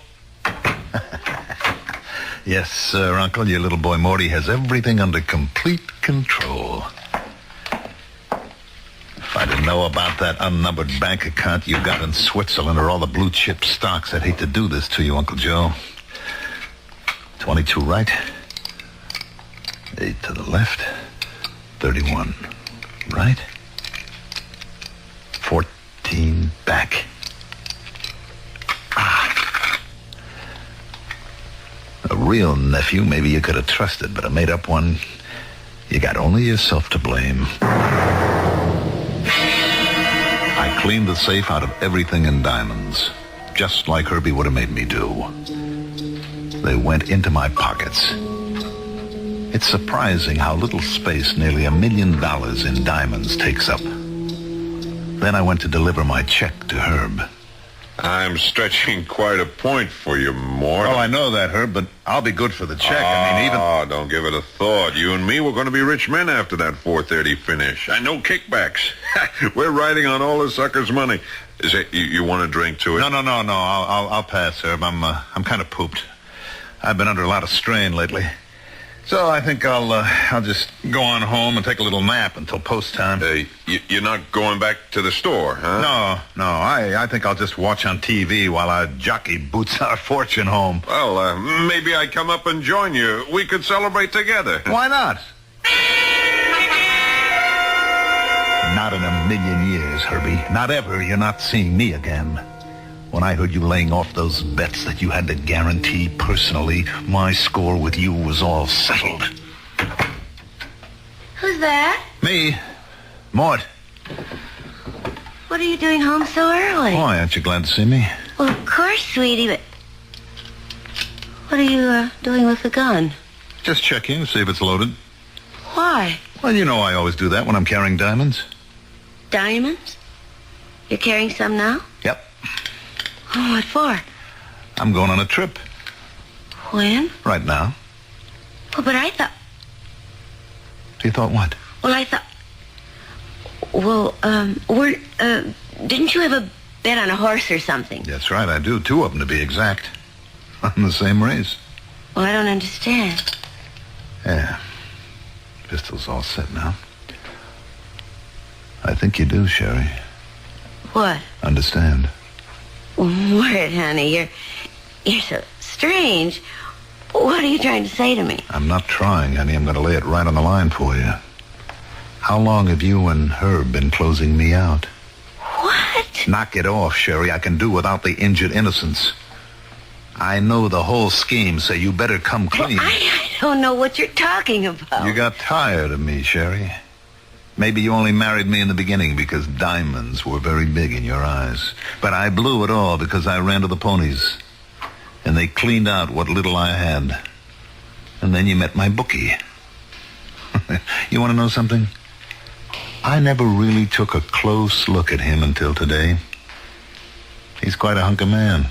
[SPEAKER 11] Yes, sir, Uncle. Your little boy Morty has everything under complete control. If I didn't know about that unnumbered bank account you got in Switzerland or all the blue chip stocks, I'd hate to do this to you, Uncle Joe. 22 right. 8 to the left. 31 right. 14 back. A real nephew, maybe you could have trusted, but a made-up one, you got only yourself to blame. I cleaned the safe out of everything in diamonds, just like Herbie would have made me do. They went into my pockets. It's surprising how little space nearly $1 million in diamonds takes up. Then I went to deliver my check to Herb.
[SPEAKER 7] I'm stretching quite a point for you, Mort.
[SPEAKER 11] Oh, I know that, Herb, but I'll be good for the check. I mean, even...
[SPEAKER 7] Oh, don't give it a thought. You and me, we're going to be rich men after that 4:30 finish. And no kickbacks. We're riding on all the sucker's money. Is it, you want a drink to it?
[SPEAKER 11] No. I'll pass, Herb. I'm kind of pooped. I've been under a lot of strain lately. So I think I'll just go on home and take a little nap until post time.
[SPEAKER 7] You're not going back to the store, huh?
[SPEAKER 11] No. I think I'll just watch on TV while our jockey boots our fortune home.
[SPEAKER 7] Well, maybe I come up and join you. We could celebrate together.
[SPEAKER 11] Why not? Not in a million years, Herbie. Not ever. You're not seeing me again. When I heard you laying off those bets that you had to guarantee personally, my score with you was all settled.
[SPEAKER 23] Who's that?
[SPEAKER 11] Me. Mort.
[SPEAKER 23] What are you doing home so early?
[SPEAKER 11] Why, aren't you glad to see me?
[SPEAKER 23] Well, of course, sweetie, but... What are you doing with the gun?
[SPEAKER 11] Just checking to see if it's loaded.
[SPEAKER 23] Why?
[SPEAKER 11] Well, you know I always do that when I'm carrying diamonds.
[SPEAKER 23] Diamonds? You're carrying some now?
[SPEAKER 11] Yep.
[SPEAKER 23] Oh, what for?
[SPEAKER 11] I'm going on a trip.
[SPEAKER 23] When?
[SPEAKER 11] Right now.
[SPEAKER 23] Well, but I thought...
[SPEAKER 11] You thought what?
[SPEAKER 23] Well, I thought... Well, didn't you have a bet on a horse or something?
[SPEAKER 11] That's right, I do. 2 of them, to be exact. On the same race.
[SPEAKER 23] Well, I don't understand.
[SPEAKER 11] Yeah. Pistol's all set now. I think you do, Sherry.
[SPEAKER 23] What?
[SPEAKER 11] Understand.
[SPEAKER 23] Mort, honey, you're so strange. What are you trying to say to me?
[SPEAKER 11] I'm not trying, honey. I'm going to lay it right on the line for you. How long have you and Herb been closing me out?
[SPEAKER 23] What?
[SPEAKER 11] Knock it off, Sherry. I can do without the injured innocence. I know the whole scheme, so you better come clean.
[SPEAKER 23] Well, I don't know what you're talking about.
[SPEAKER 11] You got tired of me, Sherry. Maybe you only married me in the beginning because diamonds were very big in your eyes. But I blew it all because I ran to the ponies. And they cleaned out what little I had. And then you met my bookie. You want to know something? I never really took a close look at him until today. He's quite a hunk of man.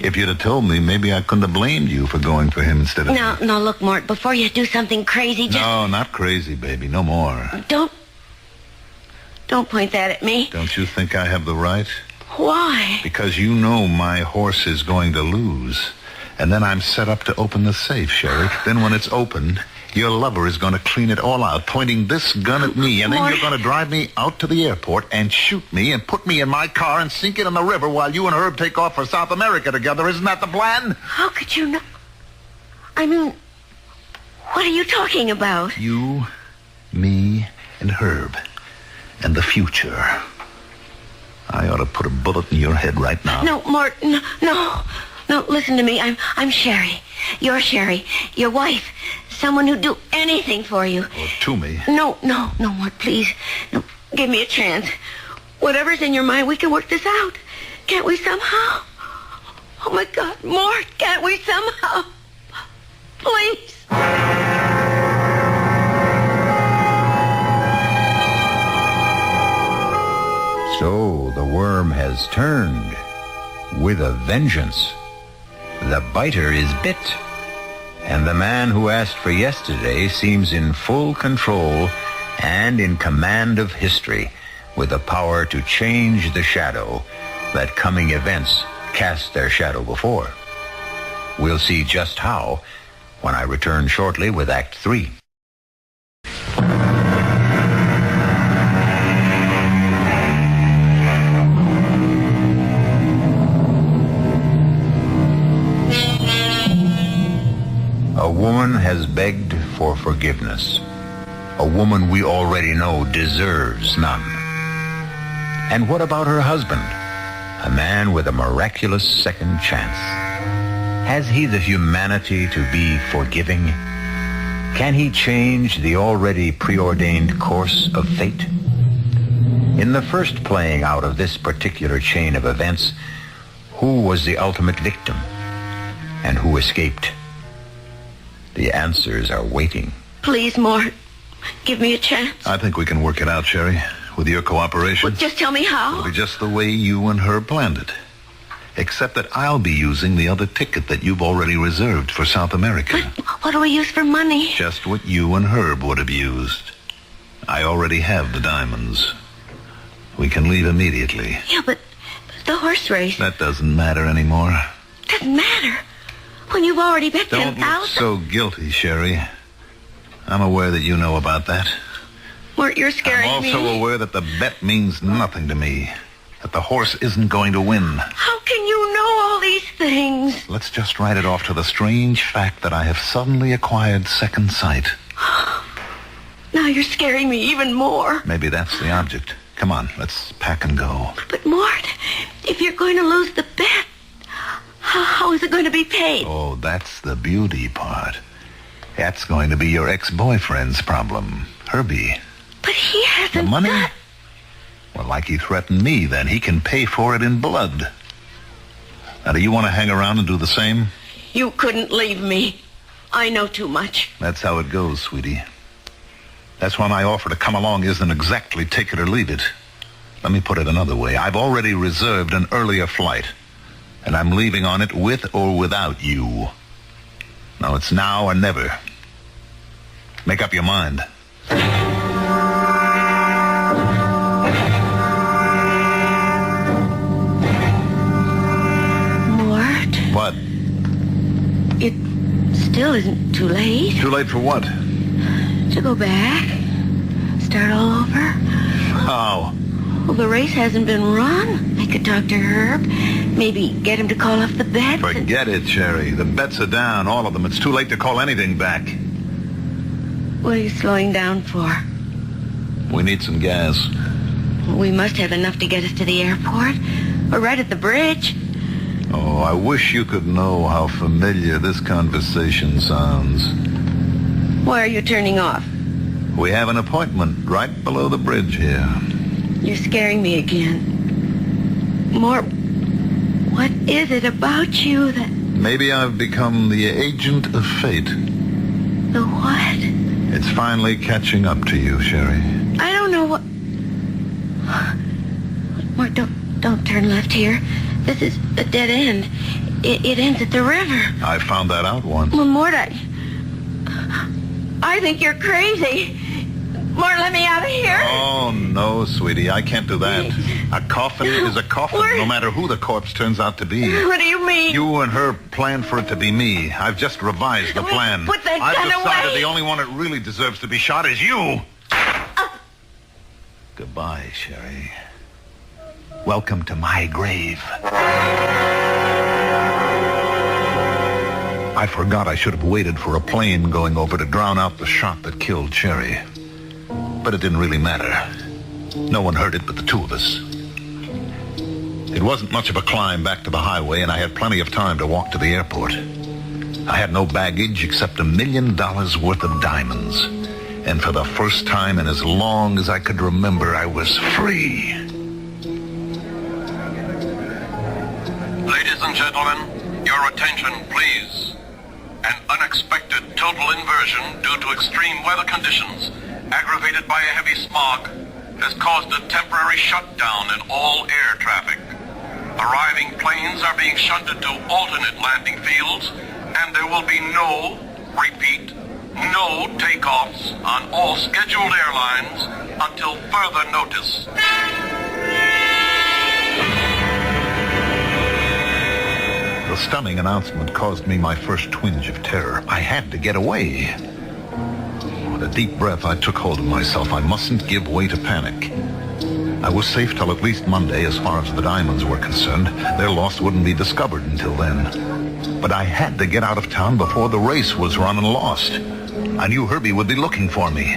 [SPEAKER 11] If you'd have told me, maybe I couldn't have blamed you for going for him instead of me.
[SPEAKER 23] No, look, Mort, before you do something crazy, just...
[SPEAKER 11] No, not crazy, baby. No more.
[SPEAKER 23] Don't point that at me.
[SPEAKER 11] Don't you think I have the right?
[SPEAKER 23] Why?
[SPEAKER 11] Because you know my horse is going to lose. And then I'm set up to open the safe, Sherry. Then when it's opened, your lover is going to clean it all out, pointing this gun at me. And then you're going to drive me out to the airport and shoot me and put me in my car and sink it in the river while you and Herb take off for South America together. Isn't that the plan?
[SPEAKER 23] How could you know? I mean, what are you talking about?
[SPEAKER 11] You, me, and Herb. And the future. I ought to put a bullet in your head right now.
[SPEAKER 23] No, Mort, no, listen to me. I'm Sherry. You're Sherry. Your wife. Someone who'd do anything for you.
[SPEAKER 11] Or to me.
[SPEAKER 23] No, Mort, please. No, give me a chance. Whatever's in your mind, we can work this out. Can't we somehow? Oh, my God, Mort, can't we somehow? Please.
[SPEAKER 1] So the worm has turned with a vengeance. The biter is bit, and the man who asked for yesterday seems in full control and in command of history, with the power to change the shadow that coming events cast their shadow before. We'll see just how when I return shortly with Act 3. A woman has begged for forgiveness. A woman we already know deserves none. And what about her husband? A man with a miraculous second chance. Has he the humanity to be forgiving? Can he change the already preordained course of fate? In the first playing out of this particular chain of events, who was the ultimate victim? And who escaped? The answers are waiting.
[SPEAKER 23] Please, Mort, give me a chance.
[SPEAKER 11] I think we can work it out, Sherry, with your cooperation.
[SPEAKER 23] Well, just tell me how.
[SPEAKER 11] It'll be just the way you and her planned it. Except that I'll be using the other ticket that you've already reserved for South America.
[SPEAKER 23] But what do we use for money?
[SPEAKER 11] Just what you and Herb would have used. I already have the diamonds. We can leave immediately.
[SPEAKER 23] Yeah, but the horse race.
[SPEAKER 11] That doesn't matter anymore.
[SPEAKER 23] Doesn't matter. When you've already bet
[SPEAKER 11] Don't
[SPEAKER 23] 10,000.
[SPEAKER 11] look so guilty, Sherry. I'm aware that you know about that.
[SPEAKER 23] Mort, you're scaring
[SPEAKER 11] I'm
[SPEAKER 23] me.
[SPEAKER 11] also aware that the bet means nothing to me. That the horse isn't going to win.
[SPEAKER 23] How can you know all these things?
[SPEAKER 11] Let's just write it off to the strange fact that I have suddenly acquired second sight.
[SPEAKER 23] Now you're scaring me even more.
[SPEAKER 11] Maybe that's the object. Come on, let's pack and go.
[SPEAKER 23] But Mort, if you're going to lose the bet, how is it going to be paid?
[SPEAKER 11] Oh, that's the beauty part. That's going to be your ex-boyfriend's problem, Herbie.
[SPEAKER 23] But he hasn't
[SPEAKER 11] The money?
[SPEAKER 23] done...
[SPEAKER 11] Well, like he threatened me, then he can pay for it in blood. Now, do you want to hang around and do the same?
[SPEAKER 23] You couldn't leave me. I know too much.
[SPEAKER 11] That's how it goes, sweetie. That's why my offer to come along isn't exactly take it or leave it. Let me put it another way. I've already reserved an earlier flight. And I'm leaving on it with or without you. Now it's now or never. Make up your mind.
[SPEAKER 23] Mort?
[SPEAKER 11] What?
[SPEAKER 23] It still isn't too late.
[SPEAKER 11] Too late for what?
[SPEAKER 23] To go back. Start all over.
[SPEAKER 11] How?
[SPEAKER 23] Well, the race hasn't been run. I could talk to Herb. Maybe get him to call off the bets.
[SPEAKER 11] Forget it, Cherry. The bets are down, all of them. It's too late to call anything back.
[SPEAKER 23] What are you slowing down for?
[SPEAKER 11] We need some gas.
[SPEAKER 23] We must have enough to get us to the airport. We're right at the bridge.
[SPEAKER 11] Oh, I wish you could know how familiar this conversation sounds.
[SPEAKER 23] Why are you turning off?
[SPEAKER 11] We have an appointment right below the bridge here.
[SPEAKER 23] You're scaring me again. More. What is it about you that...
[SPEAKER 11] Maybe I've become the agent of fate.
[SPEAKER 23] The what?
[SPEAKER 11] It's finally catching up to you, Sherry.
[SPEAKER 23] I don't know what... Mort, don't turn left here. This is a dead end. It ends at the river.
[SPEAKER 11] I found that out once.
[SPEAKER 23] Well, Mort, I think you're crazy. Mort, let me out of here.
[SPEAKER 11] Oh, no, sweetie. I can't do that. A coffin is a coffin, no matter who the corpse turns out to be.
[SPEAKER 23] What do you mean?
[SPEAKER 11] You and her planned for it to be me. I've just revised the plan.
[SPEAKER 23] Put that
[SPEAKER 11] I've
[SPEAKER 23] gun
[SPEAKER 11] decided
[SPEAKER 23] away.
[SPEAKER 11] the only one that really deserves to be shot is you. Goodbye, Sherry. Welcome to my grave. I forgot I should have waited for a plane going over to drown out the shot that killed Cherry. But it didn't really matter. No one heard it but the two of us. It wasn't much of a climb back to the highway, and I had plenty of time to walk to the airport. I had no baggage except $1 million worth of diamonds. And for the first time in as long as I could remember, I was free.
[SPEAKER 6] Ladies and gentlemen, your attention, please. An unexpected total inversion due to extreme weather conditions, aggravated by a heavy smog, has caused a temporary shutdown in all air traffic. Arriving planes are being shunted to alternate landing fields, and there will be no, repeat, no takeoffs on all scheduled airlines until further notice.
[SPEAKER 11] The stunning announcement caused me my first twinge of terror. I had to get away. With a deep breath, I took hold of myself. I mustn't give way to panic. I was safe till at least Monday as far as the diamonds were concerned. Their loss wouldn't be discovered until then. But I had to get out of town before the race was run and lost. I knew Herbie would be looking for me.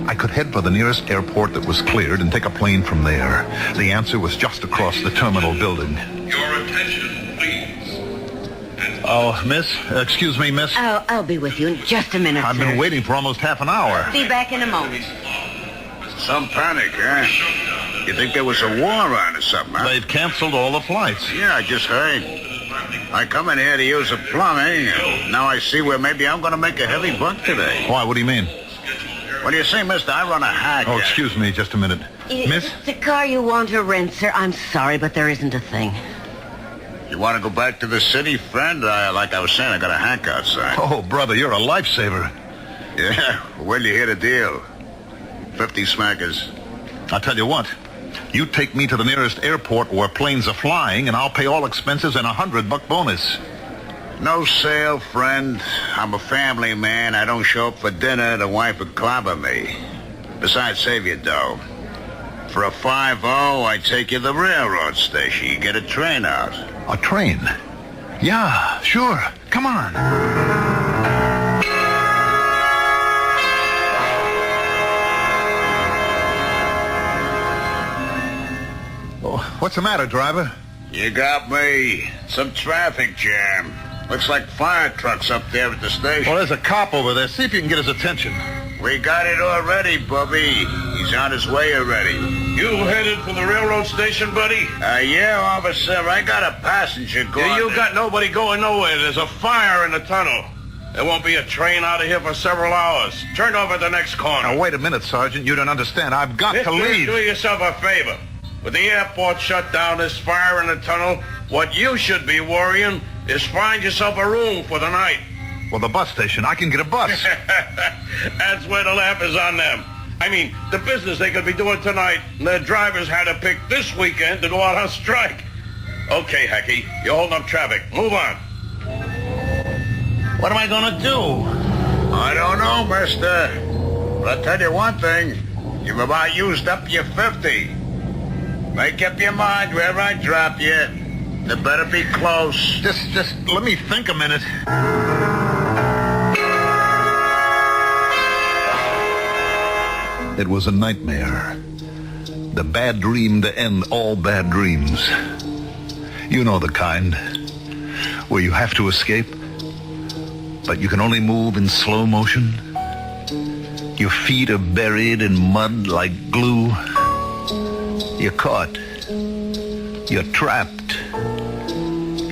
[SPEAKER 11] I could head for the nearest airport that was cleared and take a plane from there. The answer was just across the terminal building.
[SPEAKER 6] Your attention, please.
[SPEAKER 11] Oh, miss? Excuse me, miss?
[SPEAKER 23] I'll be with you in just a minute,
[SPEAKER 11] I've been waiting for almost half an hour.
[SPEAKER 23] Be back in a moment.
[SPEAKER 9] Some panic, huh? You think there was a war on or something, huh?
[SPEAKER 11] They've canceled all the flights.
[SPEAKER 9] Yeah, I just heard. I come in here to use the plumbing, and now I see where maybe I'm going to make a heavy buck today.
[SPEAKER 11] Why? What do you mean?
[SPEAKER 9] What do you say, mister? I run a hack.
[SPEAKER 11] Oh, excuse me just a minute. Miss?
[SPEAKER 23] It's the car you want to rent, sir. I'm sorry, but there isn't a thing.
[SPEAKER 9] You want to go back to the city, friend? Like I was saying, I got a hack outside.
[SPEAKER 11] Oh, brother, you're a lifesaver.
[SPEAKER 9] Yeah? Well, you hear the deal. 50 smackers.
[SPEAKER 11] I'll tell you what. You take me to the nearest airport where planes are flying, and I'll pay all expenses and $100 bonus.
[SPEAKER 9] No sale, friend. I'm a family man. I don't show up for dinner. The wife would clobber me. Besides, save your dough. For a 5-0, I take you to the railroad station. You get a train out.
[SPEAKER 11] A train? Yeah, sure. Come on. Oh, what's the matter, driver?
[SPEAKER 9] You got me. Some traffic jam. Looks like fire trucks up there at the station.
[SPEAKER 11] Well, there's a cop over there. See if you can get his attention.
[SPEAKER 9] We got it already, Bubby. He's on his way already.
[SPEAKER 6] You headed for the railroad station, buddy?
[SPEAKER 9] Yeah, officer. I got a passenger going.
[SPEAKER 6] Yeah, you got nobody going nowhere. There's a fire in the tunnel. There won't be a train out of here for several hours. Turn over at the next corner.
[SPEAKER 11] Now, wait a minute, Sergeant. You don't understand. I've got to leave.
[SPEAKER 6] Do yourself a favor.
[SPEAKER 22] With the airport shut down this fire in the tunnel, what you should be worrying is find yourself a room for the night.
[SPEAKER 11] Well, the bus station. I can get a bus.
[SPEAKER 22] That's where the laugh is on them. I mean, the business they could be doing tonight, and their drivers had to pick this weekend to go out on strike. Okay, Hacky, you're holding up traffic. Move on.
[SPEAKER 9] What am I gonna do? I don't know, mister. But I'll tell you one thing. You've about used up your 50. Make up your mind wherever I drop you. It better be close.
[SPEAKER 11] Just let me think a minute. It was a nightmare. The bad dream to end all bad dreams. You know the kind. Where you have to escape, but you can only move in slow motion. Your feet are buried in mud like glue. You're caught. You're trapped.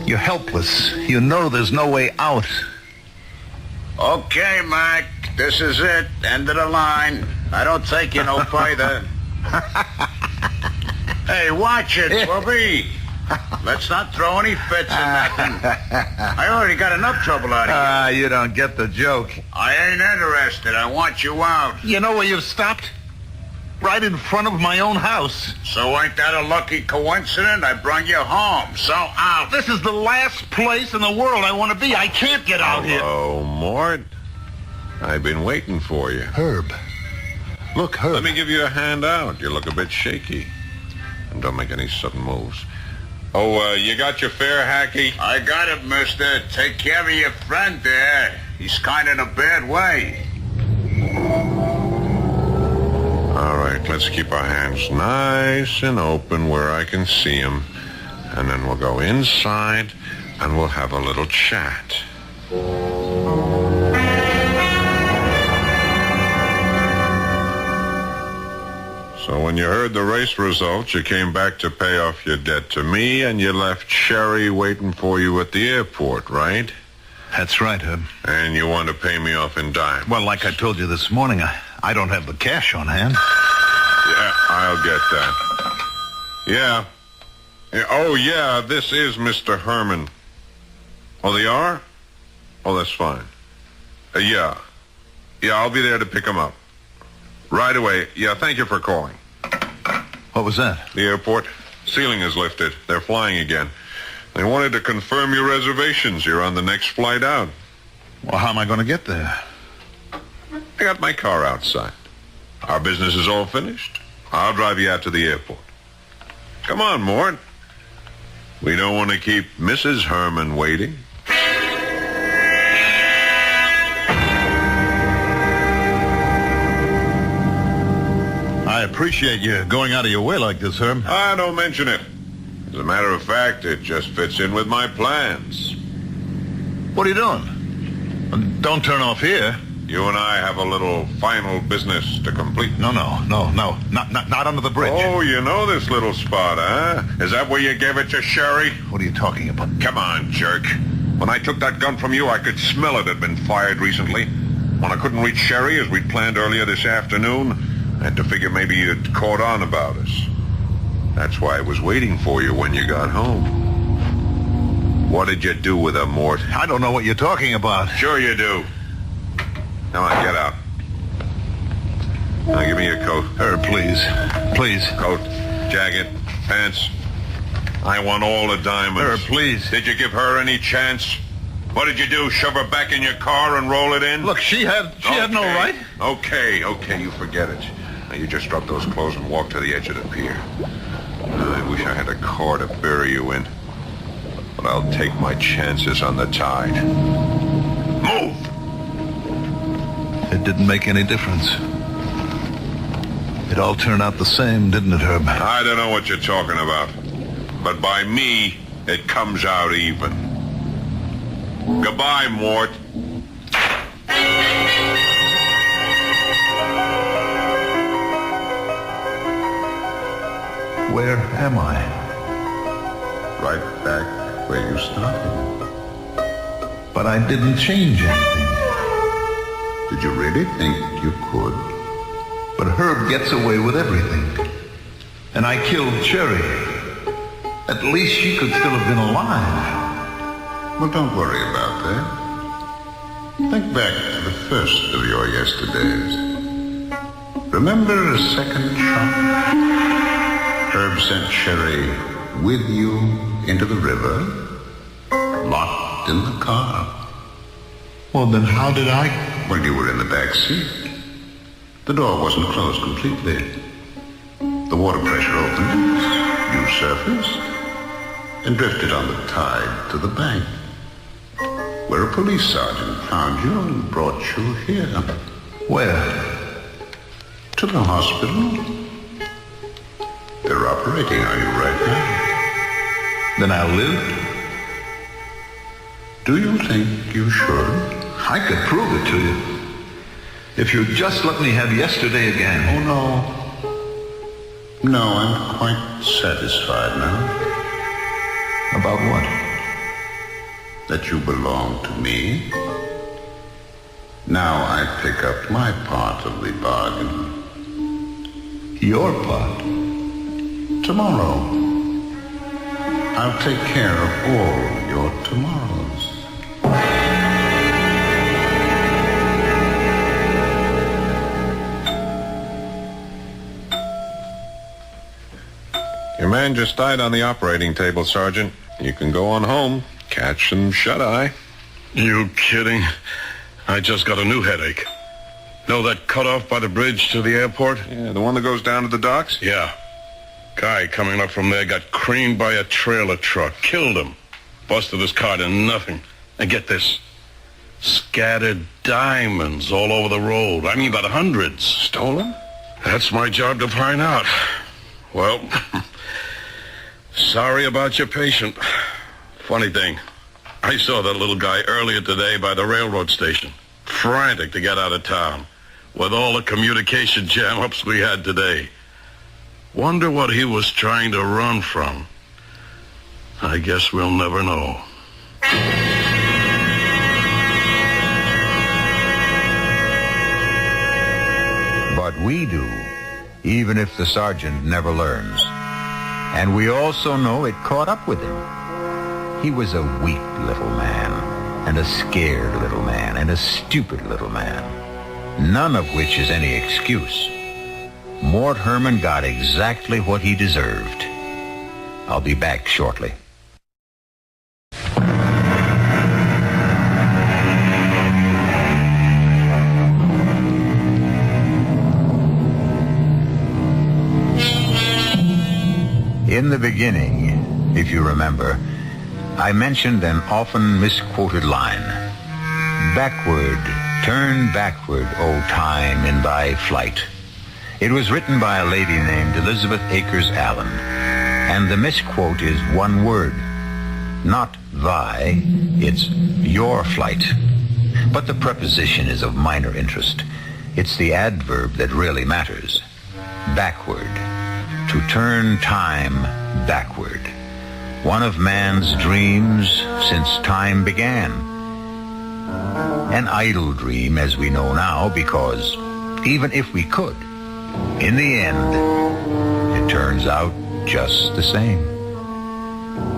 [SPEAKER 11] You're helpless. You know there's no way out.
[SPEAKER 9] Okay, Mac. This is it. End of the line. I don't take you no further. Hey, watch it, Bobby. Let's not throw any fits or nothing. I already got enough trouble out of you.
[SPEAKER 11] You don't get the joke.
[SPEAKER 9] I ain't interested. I want you out.
[SPEAKER 11] You know where you've stopped? Right in front of my own house.
[SPEAKER 9] So ain't that a lucky coincidence? I brought you home. So out.
[SPEAKER 11] This is the last place in the world I want to be. I can't get out here.
[SPEAKER 7] Oh, Mort. I've been waiting for you.
[SPEAKER 11] Herb. Look, Herb.
[SPEAKER 7] Let me give you a hand out. You look a bit shaky. And don't make any sudden moves. Oh, you got your fare, Hacky?
[SPEAKER 9] I got it, mister. Take care of your friend there. He's kind of in a bad way.
[SPEAKER 7] All right, let's keep our hands nice and open where I can see him. And then we'll go inside and we'll have a little chat. So when you heard the race results, you came back to pay off your debt to me, and you left Sherry waiting for you at the airport, right?
[SPEAKER 11] That's right, Herb.
[SPEAKER 7] And you want to pay me off in dimes.
[SPEAKER 11] Well, like I told you this morning, I don't have the cash on hand.
[SPEAKER 7] Yeah, I'll get that. Yeah. Oh, yeah, this is Mr. Herman. Oh, they are? Oh, that's fine. Yeah. Yeah, I'll be there to pick him up. Right away. Yeah, thank you for calling.
[SPEAKER 11] What was that?
[SPEAKER 7] The airport. Ceiling is lifted. They're flying again. They wanted to confirm your reservations. You're on the next flight out.
[SPEAKER 11] Well, how am I going to get there?
[SPEAKER 7] I got my car outside. Our business is all finished. I'll drive you out to the airport. Come on, Mort. We don't want to keep Mrs. Herman waiting.
[SPEAKER 11] I appreciate you going out of your way like this, Herb.
[SPEAKER 7] Don't mention it. As a matter of fact, it just fits in with my plans.
[SPEAKER 11] What are you doing? Don't turn off here.
[SPEAKER 7] You and I have a little final business to complete.
[SPEAKER 11] No. Not under the bridge.
[SPEAKER 7] Oh, you know this little spot, huh? Is that where you gave it to Sherry?
[SPEAKER 11] What are you talking about?
[SPEAKER 7] Come on, jerk. When I took that gun from you, I could smell it had been fired recently. When I couldn't reach Sherry, as we'd planned earlier this afternoon, I had to figure maybe you'd caught on about us. That's why I was waiting for you when you got home. What did you do with her, Mort?
[SPEAKER 11] I don't know what you're talking about.
[SPEAKER 7] Sure you do. Come on, get out. Now give me your coat.
[SPEAKER 11] Herb, please. Please.
[SPEAKER 7] Coat, jacket, pants. I want all the diamonds.
[SPEAKER 11] Herb, please.
[SPEAKER 7] Did you give her any chance? What did you do, shove her back in your car and roll it in?
[SPEAKER 11] Look, she had no right.
[SPEAKER 7] Okay, you forget it. Now you just drop those clothes and walk to the edge of the pier. I wish I had a car to bury you in. But I'll take my chances on the tide. Move!
[SPEAKER 11] It didn't make any difference. It all turned out the same, didn't it, Herb?
[SPEAKER 7] I don't know what you're talking about. But by me, it comes out even. Goodbye, Mort.
[SPEAKER 11] Where am I?
[SPEAKER 13] Right back where you started.
[SPEAKER 11] But I didn't change anything.
[SPEAKER 13] Did you really think you could?
[SPEAKER 11] But Herb gets away with everything. And I killed Cherry. At least she could still have been alive.
[SPEAKER 13] Well, don't worry about that. Think back to the first of your yesterdays. Remember a second shot? Herb sent Cherry with you into the river, locked in the car.
[SPEAKER 11] Well, then how did I...
[SPEAKER 13] Well, you were in the back seat. The door wasn't closed completely. The water pressure opened. You surfaced and drifted on the tide to the bank, where a police sergeant found you and brought you here.
[SPEAKER 11] Where?
[SPEAKER 13] To the hospital. They're operating on you right now.
[SPEAKER 11] Then I lived?
[SPEAKER 13] Do you think you should?
[SPEAKER 11] I could prove it to you. If you'd just let me have yesterday again.
[SPEAKER 13] Oh, no. No, I'm quite satisfied now.
[SPEAKER 11] About what?
[SPEAKER 13] That you belong to me. Now I pick up my part of the bargain.
[SPEAKER 11] Your part?
[SPEAKER 13] Tomorrow. I'll take care of all your tomorrows.
[SPEAKER 7] Your man just died on the operating table, Sergeant. You can go on home. Catch some shut-eye.
[SPEAKER 22] You kidding? I just got a new headache. Know that cutoff by the bridge to the airport?
[SPEAKER 7] Yeah, the one that goes down to the docks?
[SPEAKER 22] Yeah. Guy coming up from there got creamed by a trailer truck. Killed him. Busted his car to nothing. And get this. Scattered diamonds all over the road. I mean, by the hundreds.
[SPEAKER 7] Stolen?
[SPEAKER 22] That's my job to find out. Well, sorry about your patient. Funny thing, I saw that little guy earlier today by the railroad station. Frantic to get out of town. With all the communication jam-ups we had today. Wonder what he was trying to run from. I guess we'll never know.
[SPEAKER 1] But we do, even if the sergeant never learns. And we also know it caught up with him. He was a weak little man, and a scared little man, and a stupid little man. None of which is any excuse. Mort Herman got exactly what he deserved. I'll be back shortly. In the beginning, if you remember, I mentioned an often misquoted line. Backward, turn backward, O time, in thy flight. It was written by a lady named Elizabeth Akers Allen, and the misquote is one word. Not thy, it's your flight. But the preposition is of minor interest. It's the adverb that really matters. Backward. To turn time backward. One of man's dreams since time began. An idle dream, as we know now, because even if we could, in the end, it turns out just the same.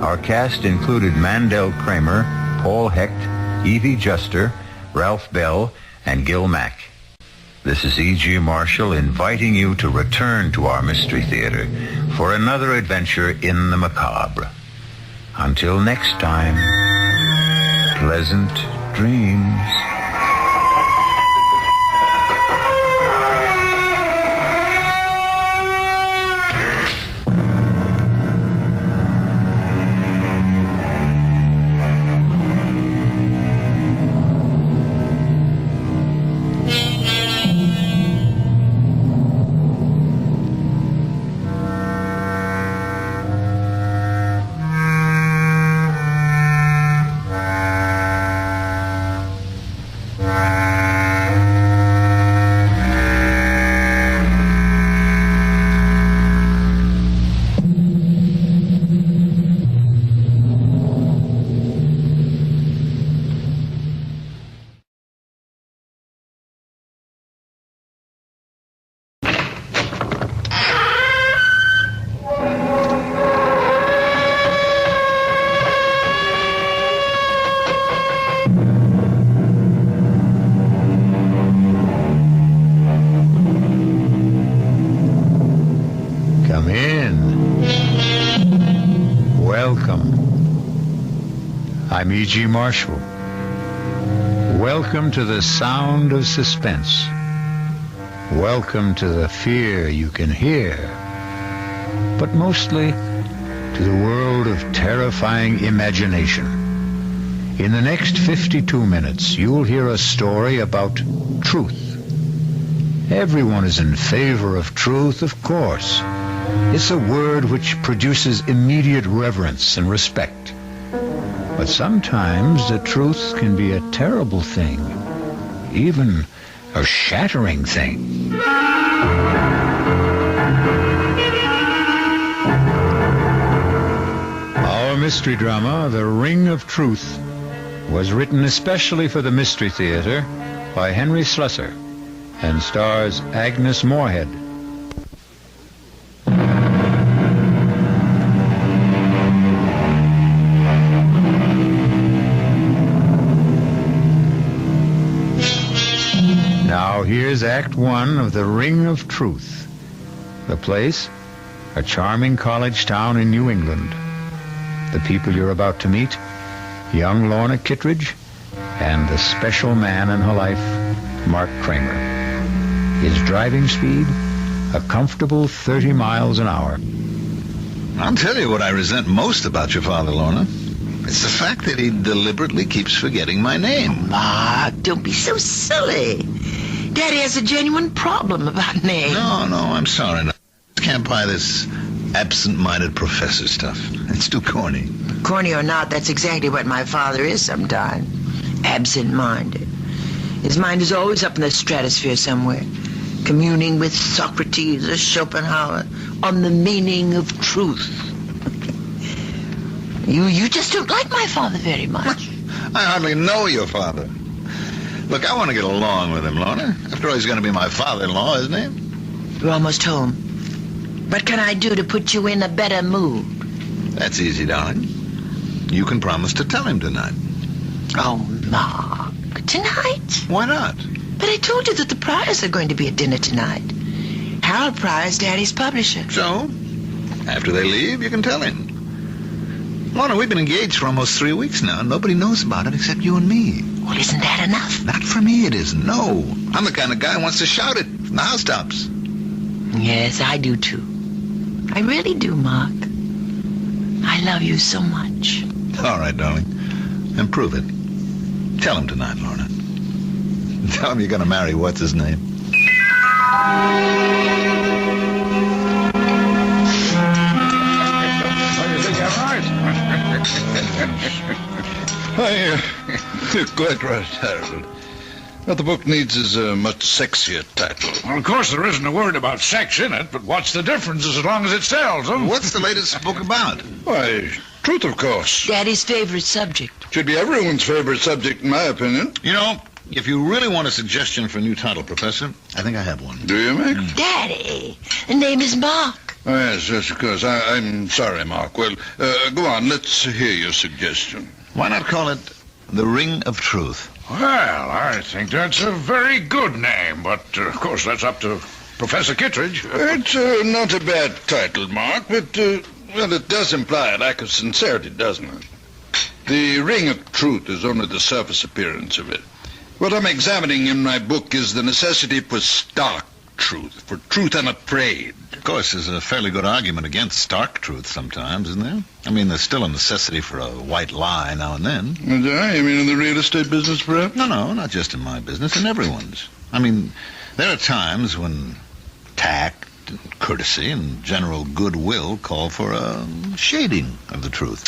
[SPEAKER 1] Our cast included Mandel Kramer, Paul Hecht, Evie Juster, Ralph Bell, and Gil Mack. This is E.G. Marshall inviting you to return to our Mystery Theater for another adventure in the macabre. Until next time, pleasant dreams. Come in. Welcome. I'm E.G. Marshall. Welcome to the sound of suspense. Welcome to the fear you can hear. But mostly to the world of terrifying imagination. In the next 52 minutes, you'll hear a story about truth. Everyone is in favor of truth, of course. It's a word which produces immediate reverence and respect. But sometimes the truth can be a terrible thing, even a shattering thing. Our mystery drama, The Ring of Truth, was written especially for the Mystery Theater by Henry Slusser and stars Agnes Moorehead. Now here's Act One of The Ring of Truth. The place, a charming college town in New England. The people you're about to meet, young Lorna Kittredge and the special man in her life, Mark Kramer. His driving speed, a comfortable 30 miles an hour.
[SPEAKER 11] I'll tell you what I resent most about your father, Lorna. It's the fact that he deliberately keeps forgetting my name.
[SPEAKER 3] Mark, don't be so silly. Daddy has a genuine problem about names.
[SPEAKER 11] No, I'm sorry. No. I can't buy this absent-minded professor stuff. It's too corny.
[SPEAKER 3] Corny or not, that's exactly what my father is sometimes. Absent-minded. His mind is always up in the stratosphere somewhere, communing with Socrates or Schopenhauer on the meaning of truth. You just don't like my father very much.
[SPEAKER 11] I hardly know your father. Look, I want to get along with him, Lorna. After all, he's going to be my father-in-law, isn't he?
[SPEAKER 3] You're almost home. What can I do to put you in a better mood?
[SPEAKER 11] That's easy, darling. You can promise to tell him tonight.
[SPEAKER 3] Oh, Mark. Tonight?
[SPEAKER 11] Why not?
[SPEAKER 3] But I told you that the Pryors are going to be at dinner tonight. Harold Pryor's Daddy's publisher.
[SPEAKER 11] So, after they leave, you can tell him. Lorna, we've been engaged for almost 3 weeks now. Nobody knows about it except you and me.
[SPEAKER 3] Well, isn't that enough?
[SPEAKER 11] Not for me, it isn't. No. I'm the kind of guy who wants to shout it from the housetops.
[SPEAKER 3] Yes, I do, too. I really do, Mark. I love you so much.
[SPEAKER 11] All right, darling. And prove it. Tell him tonight, Lorna. Tell him you're going to marry what's-his-name.
[SPEAKER 2] You're quite right, Harold. What the book needs is a much sexier title.
[SPEAKER 5] Well, of course, there isn't a word about sex in it, but what's the difference as long as it sells, huh?
[SPEAKER 11] What's the latest book about?
[SPEAKER 2] Why, truth, of course.
[SPEAKER 3] Daddy's favorite subject.
[SPEAKER 2] Should be everyone's favorite subject, in my opinion.
[SPEAKER 11] You know, if you really want a suggestion for a new title, Professor, I think I have one.
[SPEAKER 2] Do you, Mac?
[SPEAKER 3] Daddy, the name is Mark.
[SPEAKER 2] Oh, yes, of course. I'm sorry, Mark. Well, go on. Let's hear your suggestion.
[SPEAKER 11] Why not call it The Ring of Truth?
[SPEAKER 5] Well, I think that's a very good name, but, of course, that's up to Professor Kittredge.
[SPEAKER 2] It's not a bad title, Mark, but, well, it does imply a lack of sincerity, doesn't it? The Ring of Truth is only the surface appearance of it. What I'm examining in my book is the necessity for stark truth, for truth unafraid.
[SPEAKER 11] Of course, there's a fairly good argument against stark truth sometimes, isn't there? I mean, there's still a necessity for a white lie now and then.
[SPEAKER 2] You mean in the real estate business, perhaps?
[SPEAKER 11] No, not just in my business, in everyone's. I mean, there are times when tact, and courtesy, and general goodwill call for a shading of the truth.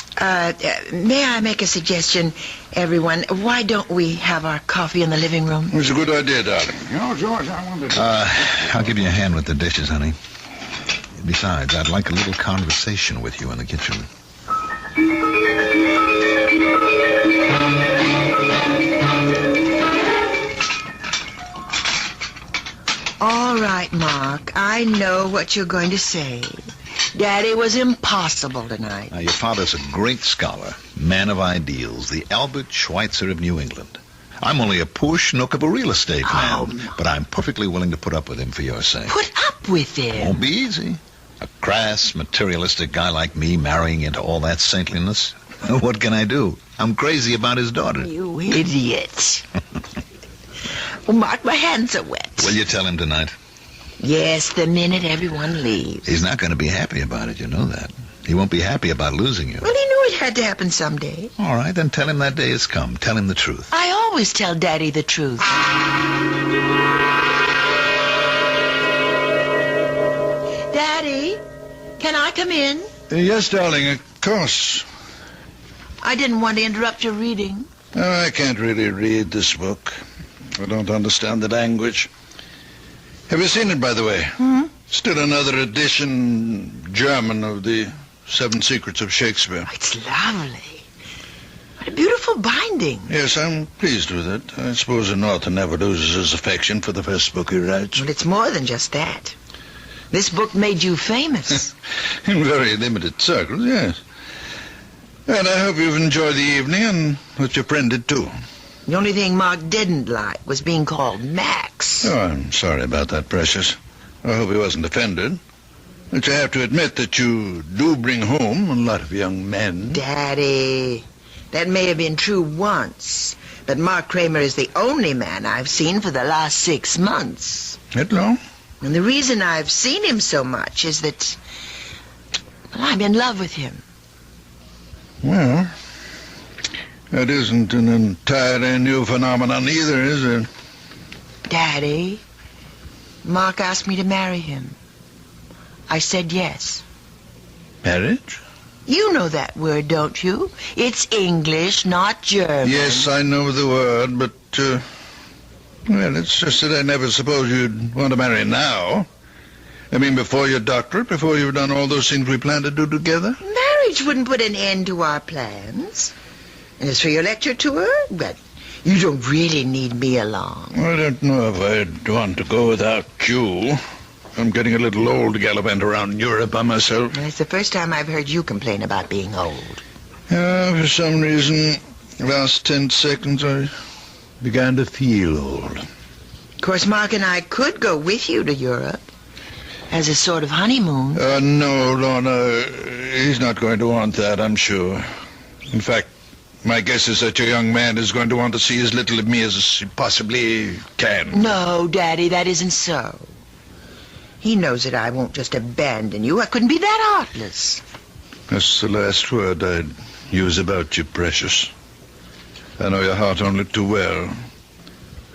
[SPEAKER 3] May I make a suggestion, everyone? Why don't we have our coffee in the living room?
[SPEAKER 2] It's a good idea, darling.
[SPEAKER 5] No, George, I wanted to...
[SPEAKER 11] I'll give you a hand with the dishes, honey. Besides, I'd like a little conversation with you in the kitchen.
[SPEAKER 3] All right, Mark. I know what you're going to say. Daddy was impossible tonight.
[SPEAKER 11] Now, your father's a great scholar, man of ideals, the Albert Schweitzer of New England. I'm only a poor schnook of a real estate man, but I'm perfectly willing to put up with him for your sake.
[SPEAKER 3] Put up with him?
[SPEAKER 11] Won't be easy. A crass, materialistic guy like me marrying into all that saintliness? What can I do? I'm crazy about his daughter.
[SPEAKER 3] You idiot. Oh, Mark, my hands are wet.
[SPEAKER 11] Will you tell him tonight?
[SPEAKER 3] Yes, the minute everyone leaves.
[SPEAKER 11] He's not going to be happy about it, you know that. He won't be happy about losing you.
[SPEAKER 3] Well, he knew it had to happen someday.
[SPEAKER 11] All right, then tell him that day has come. Tell him the truth.
[SPEAKER 3] I always tell Daddy the truth. Daddy, can I come in?
[SPEAKER 2] Yes, darling, of course.
[SPEAKER 3] I didn't want to interrupt your reading.
[SPEAKER 2] Oh, I can't really read this book. I don't understand the language. Have you seen it, by the way? Still another edition, German, of the 7 Secrets of Shakespeare.
[SPEAKER 3] It's lovely. What a beautiful binding.
[SPEAKER 2] Yes, I'm pleased with it. I suppose an author never loses his affection for the first book he writes.
[SPEAKER 3] Well, it's more than just that. This book made you famous.
[SPEAKER 2] In very limited circles, yes. And I hope you've enjoyed the evening and that your friend did too.
[SPEAKER 3] The only thing Mark didn't like was being called Max.
[SPEAKER 2] Oh, I'm sorry about that, Precious. I hope he wasn't offended. But you have to admit that you do bring home a lot of young men.
[SPEAKER 3] Daddy, that may have been true once, but Mark Kramer is the only man I've seen for the last 6 months.
[SPEAKER 2] That long?
[SPEAKER 3] And the reason I've seen him so much is that, well, I'm in love with him.
[SPEAKER 2] Well, that isn't an entirely new phenomenon either, is it?
[SPEAKER 3] Daddy, Mark asked me to marry him. I said yes.
[SPEAKER 2] Marriage?
[SPEAKER 3] You know that word, don't you? It's English, not German.
[SPEAKER 2] Yes, I know the word, but, well, it's just that I never supposed you'd want to marry now. I mean, before your doctorate, before you've done all those things we plan to do together.
[SPEAKER 3] Marriage wouldn't put an end to our plans. And as for your lecture tour, but you don't really need me along.
[SPEAKER 2] I don't know if I'd want to go without you. I'm getting a little old to gallivant around Europe by myself.
[SPEAKER 3] Well, it's the first time I've heard you complain about being old.
[SPEAKER 2] For some reason, last 10 seconds, I began to feel old.
[SPEAKER 3] Of course, Mark and I could go with you to Europe as a sort of honeymoon.
[SPEAKER 2] No, Lorna, he's not going to want that, I'm sure. In fact, my guess is that your young man is going to want to see as little of me as he possibly can.
[SPEAKER 3] No, Daddy, that isn't so. He knows that I won't just abandon you. I couldn't be that heartless.
[SPEAKER 2] That's the last word I'd use about you, Precious. I know your heart only too well.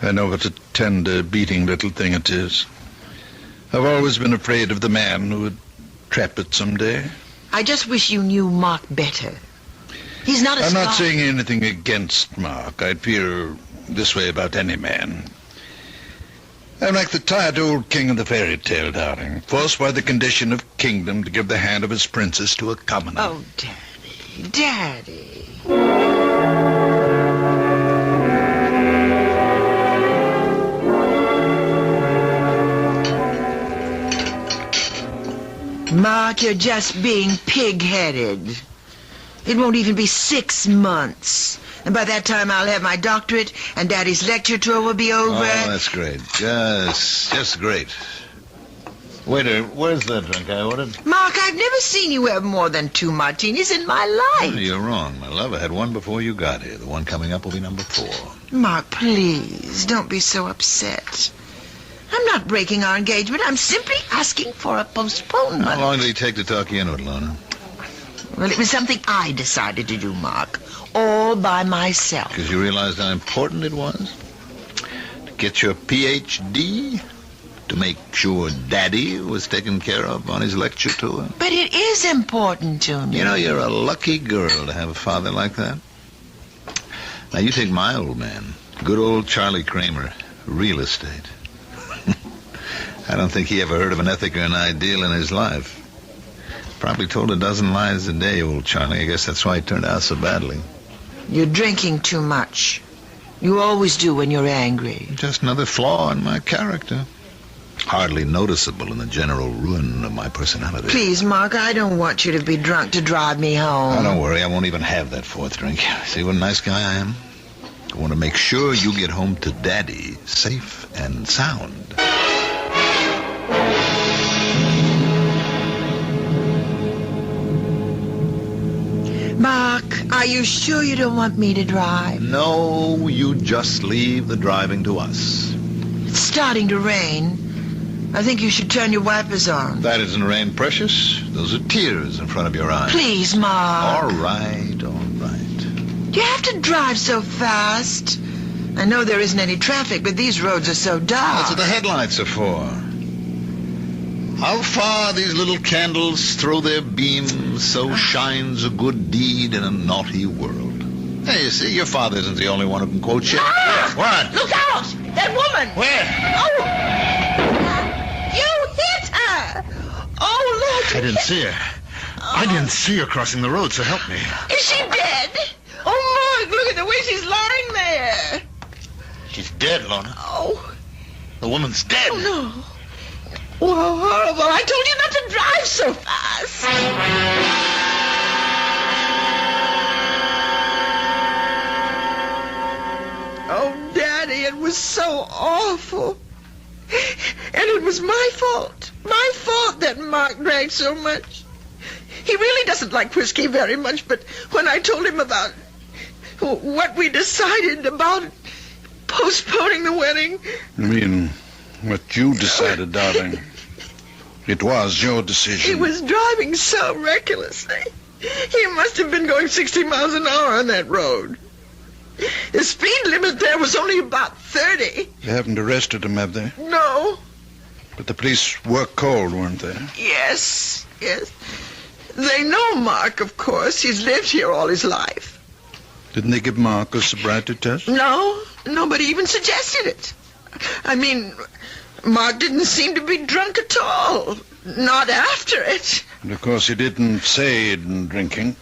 [SPEAKER 2] I know what a tender, beating little thing it is. I've always been afraid of the man who would trap it someday.
[SPEAKER 3] I just wish you knew Mark better. He's not a
[SPEAKER 2] I'm not
[SPEAKER 3] scholar.
[SPEAKER 2] saying anything against Mark. I'd feel this way about any man. I'm like the tired old king of the fairy tale, darling, forced by the condition of kingdom to give the hand of his princess to a commoner.
[SPEAKER 3] Oh, Daddy, Daddy. Mark, you're just being pig-headed. It won't even be 6 months. And by that time, I'll have my doctorate, and Daddy's lecture tour will be over.
[SPEAKER 11] Oh, that's great. Just great. Waiter, where's that drink I ordered?
[SPEAKER 3] Mark, I've never seen you have more than 2 martinis in my life.
[SPEAKER 11] Oh, you're wrong, my love. I had one before you got here. The one coming up will be number 4.
[SPEAKER 3] Mark, please, don't be so upset. I'm not breaking our engagement. I'm simply asking for a postponement.
[SPEAKER 11] How long did he take to talk you into it, Lorna?
[SPEAKER 3] Well, it was something I decided to do, Mark. All by myself.
[SPEAKER 11] Because you realized how important it was? To get your Ph.D.? To make sure Daddy was taken care of on his lecture tour?
[SPEAKER 3] But it is important to me.
[SPEAKER 11] You know, you're a lucky girl to have a father like that. Now, you take my old man, good old Charlie Kramer, real estate. I don't think he ever heard of an ethic or an ideal in his life. Probably told a dozen lies a day, old Charlie. I guess that's why he turned out so badly.
[SPEAKER 3] You're drinking too much. You always do when you're angry.
[SPEAKER 11] Just another flaw in my character. Hardly noticeable in the general ruin of my personality.
[SPEAKER 3] Please, Mark, I don't want you to be drunk to drive me home.
[SPEAKER 11] Oh, don't worry. I won't even have that 4th drink. See what a nice guy I am? I want to make sure you get home to Daddy safe and sound.
[SPEAKER 3] Are you sure you don't want me to drive?
[SPEAKER 11] No, you just leave the driving to us.
[SPEAKER 3] It's starting to rain. I think you should turn your wipers on.
[SPEAKER 11] That isn't rain, precious. Those are tears in front of your eyes.
[SPEAKER 3] Please, Mark.
[SPEAKER 11] All right, all right.
[SPEAKER 3] Do you have to drive so fast? I know there isn't any traffic, but these roads are so dark.
[SPEAKER 11] That's what the headlights are for. How far these little candles throw their beams, so shines a good deed in a naughty world. Hey, you see, your father isn't the only one who can quote Shakespeare. What?
[SPEAKER 3] Look out! That woman!
[SPEAKER 11] Where?
[SPEAKER 3] Oh! You hit her! Oh, Lord!
[SPEAKER 2] I didn't see her. I didn't see her crossing the road, so help me.
[SPEAKER 3] Is she dead? Oh, Mark, look at the way she's lying there.
[SPEAKER 2] She's dead, Lorna.
[SPEAKER 3] Oh.
[SPEAKER 2] The woman's dead.
[SPEAKER 3] Oh, no. Oh, how horrible. I told you not to drive so fast. Oh, Daddy, it was so awful. And it was my fault. My fault that Mark drank so much. He really doesn't like whiskey very much, but when I told him about what we decided about postponing the wedding...
[SPEAKER 2] I mean, what you decided, darling. It was your decision.
[SPEAKER 3] He was driving so recklessly. He must have been going 60 miles an hour on that road. The speed limit there was only about 30.
[SPEAKER 2] They haven't arrested him, have they?
[SPEAKER 3] No.
[SPEAKER 2] But the police were called, weren't they?
[SPEAKER 3] Yes, yes. They know Mark, of course. He's lived here all his life.
[SPEAKER 2] Didn't they give Mark a sobriety test?
[SPEAKER 3] No, nobody even suggested it. I mean, Mark didn't seem to be drunk at all. Not after it.
[SPEAKER 2] And of course, he didn't say he'd been drinking.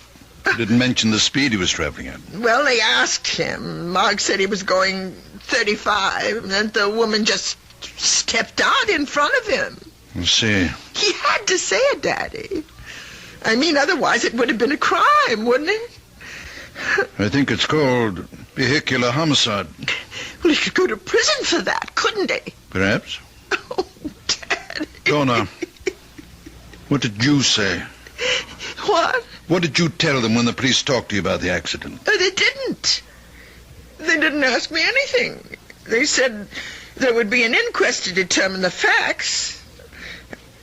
[SPEAKER 2] He didn't mention the speed he was traveling at.
[SPEAKER 3] Well, they asked him. Mark said he was going 35, and that the woman just stepped out in front of him.
[SPEAKER 2] I see.
[SPEAKER 3] He had to say it, Daddy. I mean, otherwise it would have been a crime, wouldn't it?
[SPEAKER 2] I think it's called vehicular homicide.
[SPEAKER 3] Well, he could go to prison for that, couldn't he?
[SPEAKER 2] Perhaps.
[SPEAKER 3] Oh, Daddy.
[SPEAKER 2] Donna, what did you say?
[SPEAKER 3] What?
[SPEAKER 2] What did you tell them when the police talked to you about the accident?
[SPEAKER 3] They didn't. They didn't ask me anything. They said there would be an inquest to determine the facts.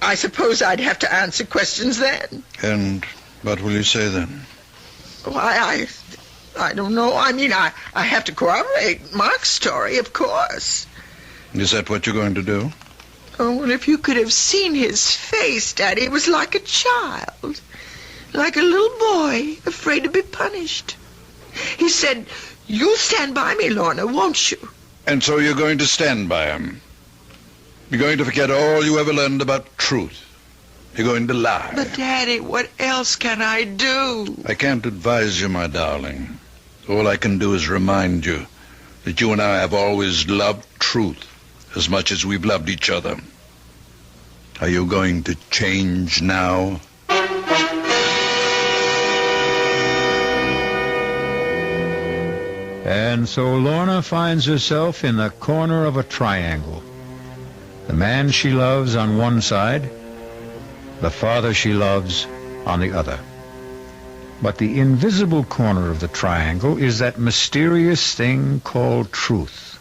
[SPEAKER 3] I suppose I'd have to answer questions then.
[SPEAKER 2] And what will you say then?
[SPEAKER 3] Why, I don't know. I mean, I have to corroborate Mark's story, of course.
[SPEAKER 2] Is that what you're going to do?
[SPEAKER 3] Oh, well, if you could have seen his face, Daddy, it was like a child. Like a little boy, afraid to be punished. He said, "You'll stand by me, Lorna, won't you?"
[SPEAKER 2] And so you're going to stand by him. You're going to forget all you ever learned about truth. You're going to lie.
[SPEAKER 3] But, Daddy, what else can I do?
[SPEAKER 2] I can't advise you, my darling. All I can do is remind you that you and I have always loved truth as much as we've loved each other. Are you going to change now?
[SPEAKER 1] And so Lorna finds herself in the corner of a triangle. The man she loves on one side, the father she loves on the other. But the invisible corner of the triangle is that mysterious thing called truth.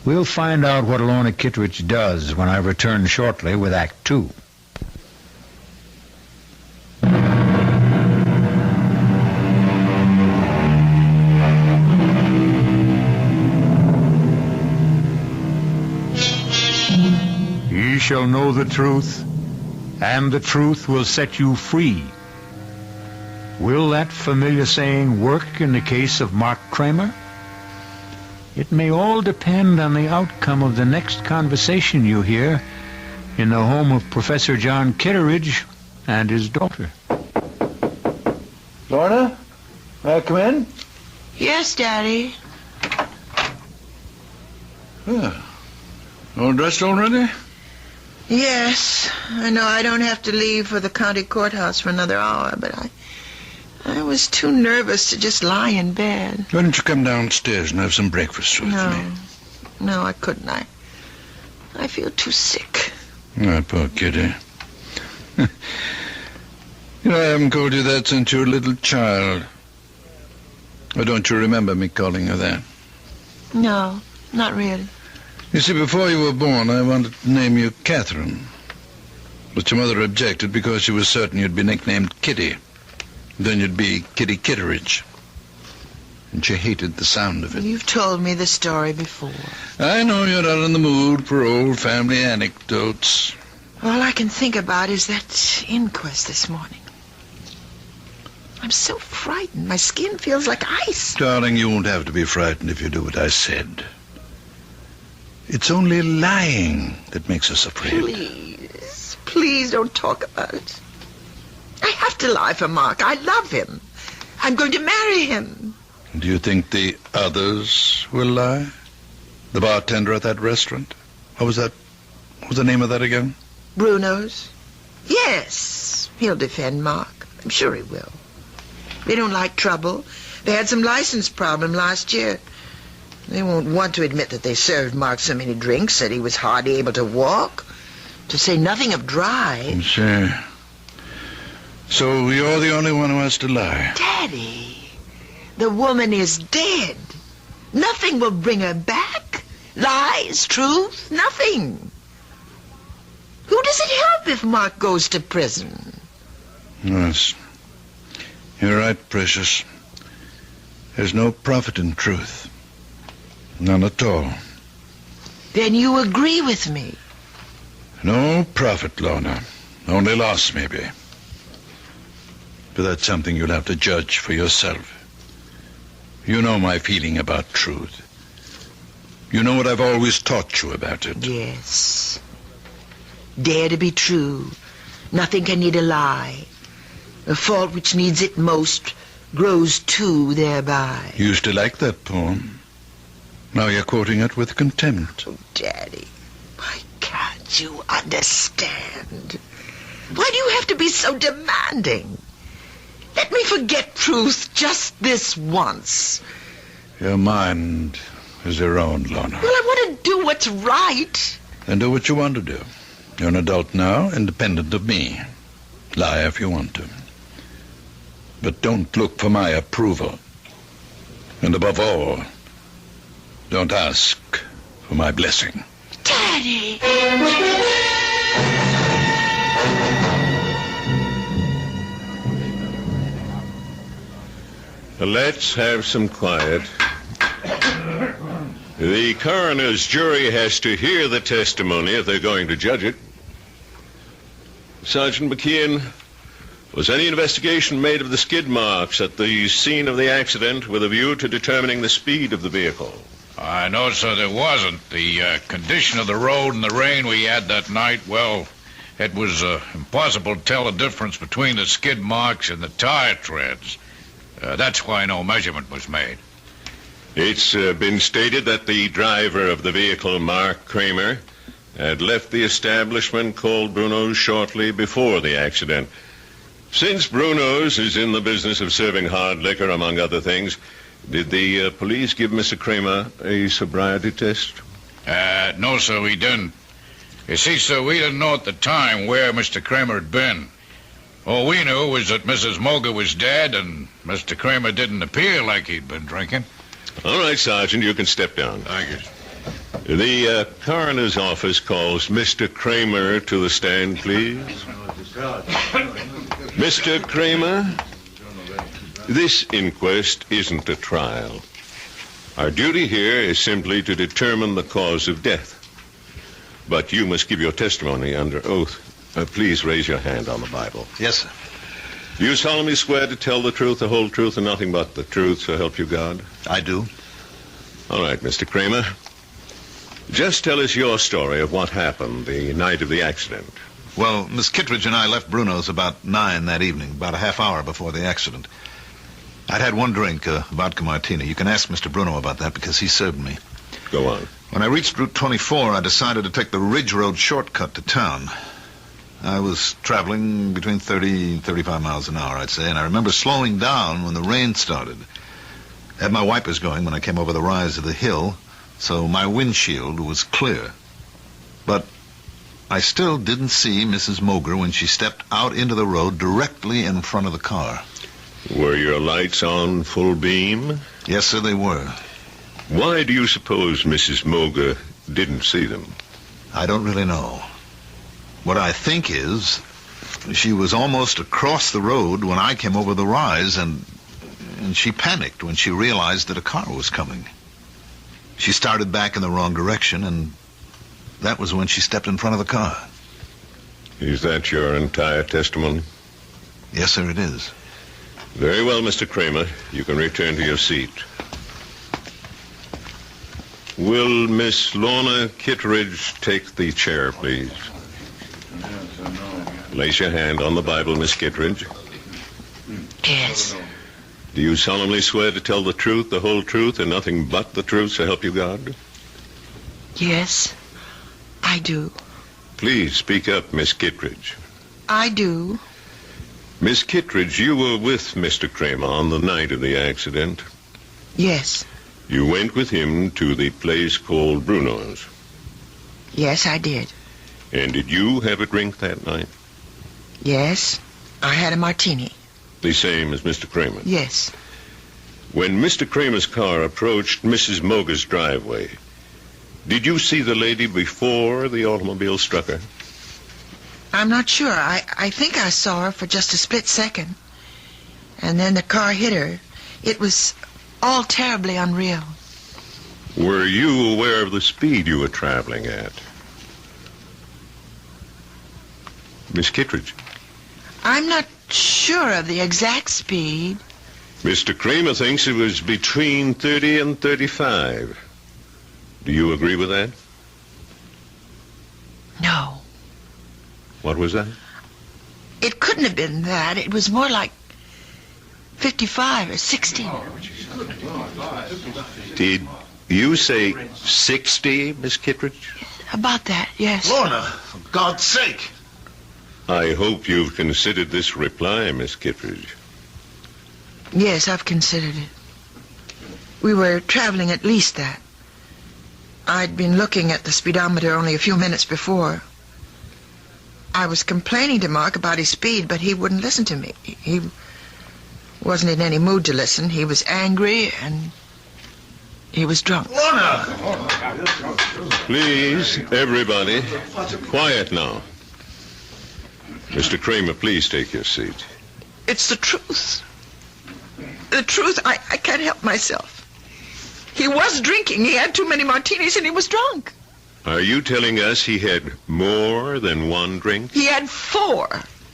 [SPEAKER 1] We'll find out what Lorna Kittredge does when I return shortly with Act 2. Ye shall know the truth, and the truth will set you free. Will that familiar saying work in the case of Mark Kramer? It may all depend on the outcome of the next conversation you hear in the home of Professor John Kitteridge and his daughter.
[SPEAKER 2] Lorna, may I come in?
[SPEAKER 3] Yes, Daddy.
[SPEAKER 2] Yeah. All dressed already?
[SPEAKER 3] Yes. I know I don't have to leave for the county courthouse for another hour, but I was too nervous to just lie in bed.
[SPEAKER 2] Why don't you come downstairs and have some breakfast with me?
[SPEAKER 3] No, I couldn't. I feel too sick.
[SPEAKER 2] Oh, poor kitty. You know, I haven't called you that since you were a little child. Or don't you remember me calling her that?
[SPEAKER 3] No, not really.
[SPEAKER 2] You see, before you were born, I wanted to name you Catherine. But your mother objected because she was certain you'd be nicknamed Kitty. Then you'd be Kitty Kitteridge. And she hated the sound of it.
[SPEAKER 3] You've told me the story before.
[SPEAKER 2] I know you're not in the mood for old family anecdotes.
[SPEAKER 3] All I can think about is that inquest this morning. I'm so frightened. My skin feels like ice.
[SPEAKER 2] Darling, you won't have to be frightened if you do what I said. It's only lying that makes us afraid.
[SPEAKER 3] Please don't talk about it. I have to lie for Mark. I love him. I'm going to marry him.
[SPEAKER 2] Do you think the others will lie? The bartender at that restaurant? What was the name of that again?
[SPEAKER 3] Bruno's? Yes, he'll defend Mark. I'm sure he will. They don't like trouble. They had some license problem last year. They won't want to admit that they served Mark so many drinks that he was hardly able to walk, to say nothing of drive.
[SPEAKER 2] Sure. So you're the only one who has to lie.
[SPEAKER 3] Daddy, the woman is dead. Nothing will bring her back. Lies, truth, nothing. Who does it help if Mark goes to prison?
[SPEAKER 2] Yes. You're right, Precious. There's no profit in truth. None at all.
[SPEAKER 3] Then you agree with me?
[SPEAKER 2] No profit, Lorna. Only loss, maybe. But that's something you'll have to judge for yourself. You know my feeling about truth. You know what I've always taught you about it.
[SPEAKER 3] Yes. Dare to be true. Nothing can need a lie. A fault which needs it most grows too thereby.
[SPEAKER 2] You used to like that poem. Now you're quoting it with contempt.
[SPEAKER 3] Oh, Daddy, why can't you understand? Why do you have to be so demanding? Let me forget truth just this once.
[SPEAKER 2] Your mind is your own, Lorna.
[SPEAKER 3] Well, I want to do what's right.
[SPEAKER 2] Then do what you want to do. You're an adult now, independent of me. Lie if you want to. But don't look for my approval. And above all, don't ask for my blessing.
[SPEAKER 3] Daddy!
[SPEAKER 4] Let's have some quiet. The coroner's jury has to hear the testimony if they're going to judge it. Sergeant McKeon, was any investigation made of the skid marks at the scene of the accident with a view to determining the speed of the vehicle?
[SPEAKER 5] No, sir, there wasn't. The condition of the road and the rain we had that night, well, it was impossible to tell the difference between the skid marks and the tire treads. That's why no measurement was made.
[SPEAKER 4] It's been stated that the driver of the vehicle, Mark Kramer, had left the establishment called Bruno's shortly before the accident. Since Bruno's is in the business of serving hard liquor, among other things, did the police give Mr. Kramer a sobriety test?
[SPEAKER 5] No, sir, we didn't. You see, sir, we didn't know at the time where Mr. Kramer had been. All we knew was that Mrs. Moger was dead and Mr. Kramer didn't appear like he'd been drinking.
[SPEAKER 4] All right, Sergeant, you can step down.
[SPEAKER 5] Thank you.
[SPEAKER 4] The coroner's office calls Mr. Kramer to the stand, please. Mr. Kramer, this inquest isn't a trial. Our duty here is simply to determine the cause of death. But you must give your testimony under oath. Please raise your hand on the Bible.
[SPEAKER 11] Yes, sir.
[SPEAKER 4] You solemnly swear to tell the truth, the whole truth, and nothing but the truth, so help you God?
[SPEAKER 11] I do.
[SPEAKER 4] All right, Mr. Kramer. Just tell us your story of what happened the night of the accident.
[SPEAKER 11] Well, Miss Kittredge and I left Bruno's about 9 that evening, about a half hour before the accident. I'd had one drink, a vodka martini. You can ask Mr. Bruno about that because he served me.
[SPEAKER 4] Go on.
[SPEAKER 11] When I reached Route 24, I decided to take the Ridge Road shortcut to town. I was traveling between 30 and 35 miles an hour, I'd say, and I remember slowing down when the rain started. I had my wipers going when I came over the rise of the hill, so my windshield was clear. But I still didn't see Mrs. Moger when she stepped out into the road directly in front of the car.
[SPEAKER 4] Were your lights on full beam?
[SPEAKER 11] Yes, sir, they were.
[SPEAKER 4] Why do you suppose Mrs. Moga didn't see them?
[SPEAKER 11] I don't really know. What I think is, she was almost across the road when I came over the rise, and she panicked when she realized that a car was coming. She started back in the wrong direction, and that was when she stepped in front of the car.
[SPEAKER 4] Is that your entire testimony?
[SPEAKER 11] Yes, sir, it is.
[SPEAKER 4] Very well, Mr. Kramer. You can return to your seat. Will Miss Lorna Kittredge take the chair, please? Place your hand on the Bible, Miss Kittredge.
[SPEAKER 3] Yes.
[SPEAKER 4] Do you solemnly swear to tell the truth, the whole truth, and nothing but the truth, so help you God?
[SPEAKER 3] Yes, I do.
[SPEAKER 4] Please speak up, Miss Kittredge.
[SPEAKER 3] I do.
[SPEAKER 4] Miss Kittredge, you were with Mr. Kramer on the night of the accident.
[SPEAKER 3] Yes.
[SPEAKER 4] You went with him to the place called Bruno's.
[SPEAKER 3] Yes, I did.
[SPEAKER 4] And did you have a drink that night?
[SPEAKER 3] Yes, I had a martini.
[SPEAKER 4] The same as Mr. Kramer?
[SPEAKER 3] Yes.
[SPEAKER 4] When Mr. Kramer's car approached Mrs. Moga's driveway, did you see the lady before the automobile struck her?
[SPEAKER 3] I'm not sure. I think I saw her for just a split second. And then the car hit her. It was all terribly unreal.
[SPEAKER 4] Were you aware of the speed you were traveling at? Miss Kittredge?
[SPEAKER 3] I'm not sure of the exact speed.
[SPEAKER 4] Mr. Kramer thinks it was between 30 and 35. Do you agree with that?
[SPEAKER 3] No.
[SPEAKER 4] What was that?
[SPEAKER 3] It couldn't have been that. It was more like 55 or 60.
[SPEAKER 4] Did you say 60, Miss Kittredge?
[SPEAKER 3] About that, yes.
[SPEAKER 2] Lorna, for God's sake.
[SPEAKER 4] I hope you've considered this reply, Miss Kittredge.
[SPEAKER 3] Yes, I've considered it. We were traveling at least that. I'd been looking at the speedometer only a few minutes before. I was complaining to Mark about his speed, but he wouldn't listen to me. He wasn't in any mood to listen. He was angry, and he was drunk.
[SPEAKER 2] Lorna!
[SPEAKER 4] Please, everybody, quiet now. Mr. Kramer, please take your seat.
[SPEAKER 3] It's the truth. The truth. I can't help myself. He was drinking. He had too many martinis, and he was drunk.
[SPEAKER 4] Are you telling us he had more than one drink?
[SPEAKER 3] He had 4.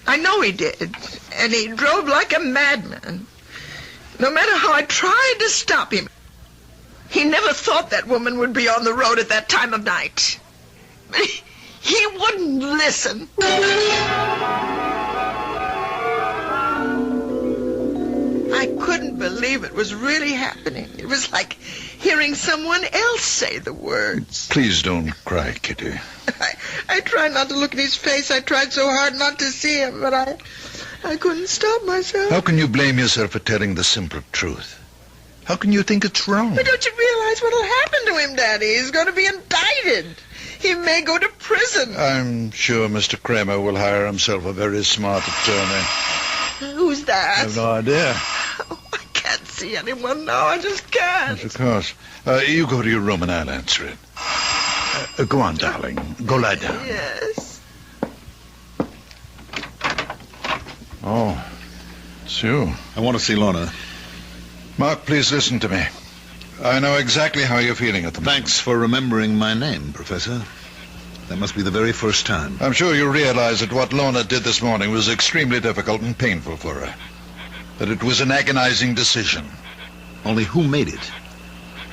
[SPEAKER 3] I know he did. And he drove like a madman. No matter how I tried to stop him, he never thought that woman would be on the road at that time of night. But he wouldn't listen. I couldn't believe it was really happening. It was like hearing someone else say the words.
[SPEAKER 2] Please don't cry, Kitty.
[SPEAKER 3] I tried not to look at his face. I tried so hard not to see him, but I couldn't stop myself.
[SPEAKER 2] How can you blame yourself for telling the simple truth? How can you think it's wrong?
[SPEAKER 3] But don't you realize what'll happen to him, Daddy? He's going to be indicted. He may go to prison.
[SPEAKER 2] I'm sure Mr. Kramer will hire himself a very smart attorney.
[SPEAKER 3] Who's that?
[SPEAKER 2] I have no idea.
[SPEAKER 3] Oh, I can't see anyone now. I just can't.
[SPEAKER 2] Yes, of course. You go to your room and I'll answer it. Go on, darling. Go lie down.
[SPEAKER 3] Yes.
[SPEAKER 2] Oh, it's you.
[SPEAKER 11] I want to see Lorna.
[SPEAKER 2] Mark, please listen to me. I know exactly how you're feeling at the moment.
[SPEAKER 11] Thanks for remembering my name, Professor. That must be the very first time.
[SPEAKER 2] I'm sure you realize that what Lorna did this morning was extremely difficult and painful for her. That it was an agonizing decision.
[SPEAKER 11] Only who made it?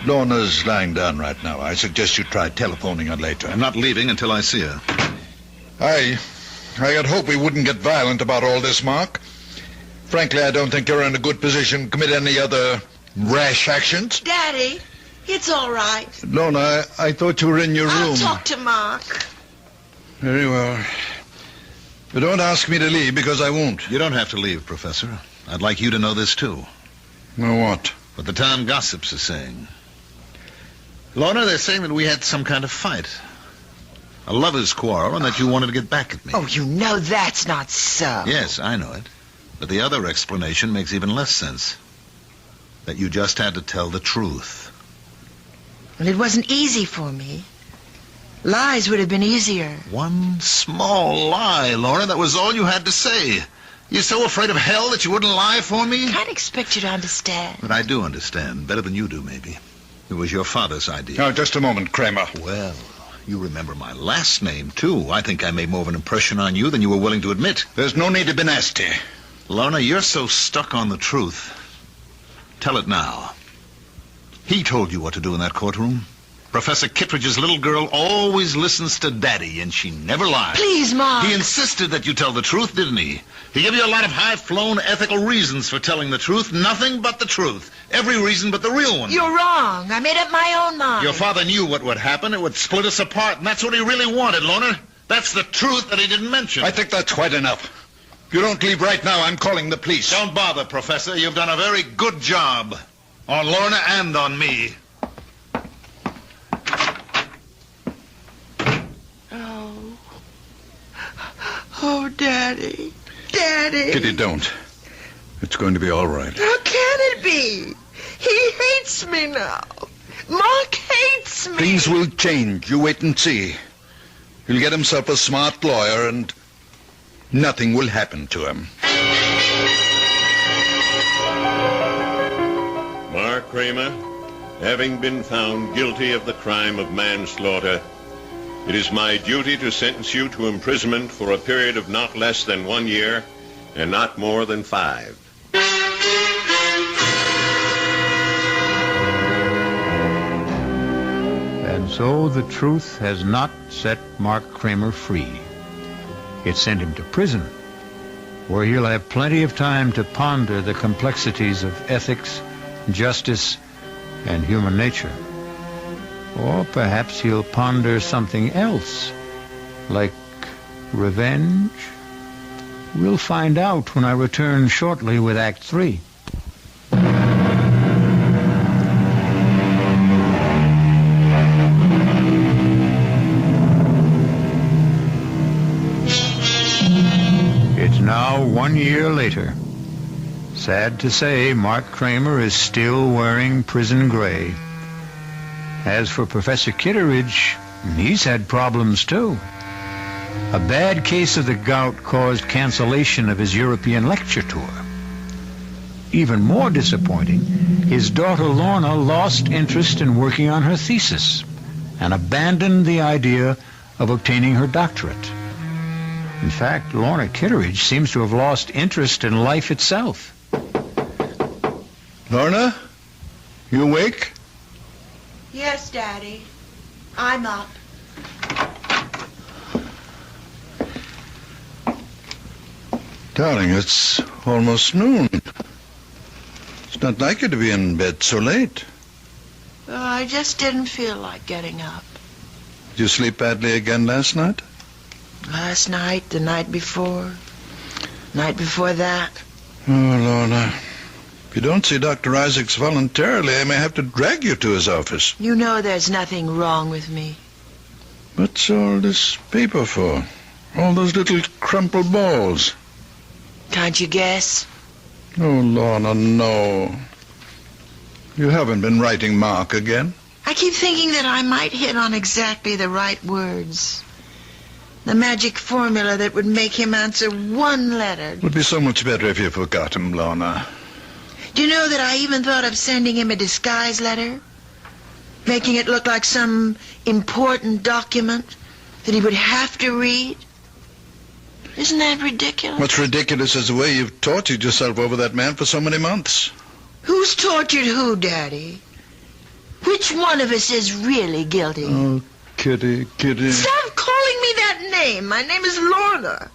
[SPEAKER 2] Lorna's lying down right now. I suggest you try telephoning her later.
[SPEAKER 11] I'm not leaving until I see her.
[SPEAKER 2] I had hoped we wouldn't get violent about all this, Mark. Frankly, I don't think you're in a good position to commit any other rash actions.
[SPEAKER 3] Daddy, it's all right.
[SPEAKER 2] Lorna, I thought you were in your room.
[SPEAKER 3] I'll talk to Mark.
[SPEAKER 2] Very well. But don't ask me to leave, because I won't.
[SPEAKER 11] You don't have to leave, Professor. I'd like you to know this, too.
[SPEAKER 2] Know what?
[SPEAKER 11] What the town gossips are saying. Lorna, they're saying that we had some kind of fight. A lover's quarrel, and that you wanted to get back at me.
[SPEAKER 3] Oh, you know that's not so.
[SPEAKER 11] Yes, I know it. But the other explanation makes even less sense. That you just had to tell the truth.
[SPEAKER 3] Well, it wasn't easy for me. Lies would have been easier.
[SPEAKER 11] One small lie, Lorna. That was all you had to say. You're so afraid of hell that you wouldn't lie for me?
[SPEAKER 3] I can't expect you to understand.
[SPEAKER 11] But I do understand. Better than you do, maybe. It was your father's idea.
[SPEAKER 8] Now, just a moment, Kramer.
[SPEAKER 11] Well, you remember my last name, too. I think I made more of an impression on you than you were willing to admit.
[SPEAKER 8] There's no need to be nasty.
[SPEAKER 11] Lorna, you're so stuck on the truth. Tell it now. He told you what to do in that courtroom. Professor Kittredge's little girl always listens to Daddy, and she never lies.
[SPEAKER 3] Please, Mark.
[SPEAKER 11] He insisted that you tell the truth, didn't he? He gave you a lot of high-flown ethical reasons for telling the truth. Nothing but the truth. Every reason but the real one.
[SPEAKER 3] You're wrong. I made up my own mind.
[SPEAKER 11] Your father knew what would happen. It would split us apart, and that's what he really wanted, Lorna. That's the truth that he didn't mention.
[SPEAKER 8] I think that's quite enough. If you don't leave right now, I'm calling the police.
[SPEAKER 11] Don't bother, Professor. You've done a very good job. On Lorna and on me.
[SPEAKER 3] Oh, Daddy. Daddy.
[SPEAKER 8] Kitty, don't. It's going to be all right.
[SPEAKER 3] How can it be? He hates me now. Mark hates me.
[SPEAKER 8] Things will change. You wait and see. He'll get himself a smart lawyer and nothing will happen to him.
[SPEAKER 4] Mark Kramer, having been found guilty of the crime of manslaughter, it is my duty to sentence you to imprisonment for a period of not less than 1 year and not more than 5.
[SPEAKER 1] And so the truth has not set Mark Kramer free. It sent him to prison, where he'll have plenty of time to ponder the complexities of ethics, justice, and human nature. Or perhaps he'll ponder something else, like revenge. We'll find out when I return shortly with Act 3. It's now 1 year later. Sad to say, Mark Kramer is still wearing prison gray. As for Professor Kittredge, he's had problems too. A bad case of the gout caused cancellation of his European lecture tour. Even more disappointing, his daughter Lorna lost interest in working on her thesis and abandoned the idea of obtaining her doctorate. In fact, Lorna Kittredge seems to have lost interest in life itself.
[SPEAKER 8] Lorna, you awake?
[SPEAKER 3] Yes, Daddy. I'm up.
[SPEAKER 8] Darling, it's almost noon. It's not like you to be in bed so late.
[SPEAKER 3] Well, I just didn't feel like getting up.
[SPEAKER 8] Did you sleep badly again last night?
[SPEAKER 3] Last night, the night before that.
[SPEAKER 8] Oh, Lorna. If you don't see Dr. Isaacs voluntarily, I may have to drag you to his office.
[SPEAKER 3] You know there's nothing wrong with me.
[SPEAKER 8] What's all this paper for? All those little crumpled balls.
[SPEAKER 3] Can't you guess?
[SPEAKER 8] Oh, Lorna, no. You haven't been writing Mark again?
[SPEAKER 3] I keep thinking that I might hit on exactly the right words. The magic formula that would make him answer one letter.
[SPEAKER 8] It would be so much better if you forgot him, Lorna.
[SPEAKER 3] Do you know that I even thought of sending him a disguise letter? Making it look like some important document that he would have to read? Isn't that ridiculous?
[SPEAKER 8] What's ridiculous is the way you've tortured yourself over that man for so many months.
[SPEAKER 3] Who's tortured who, Daddy? Which one of us is really guilty?
[SPEAKER 8] Oh, Kitty.
[SPEAKER 3] Stop calling me that name. My name is Lorna.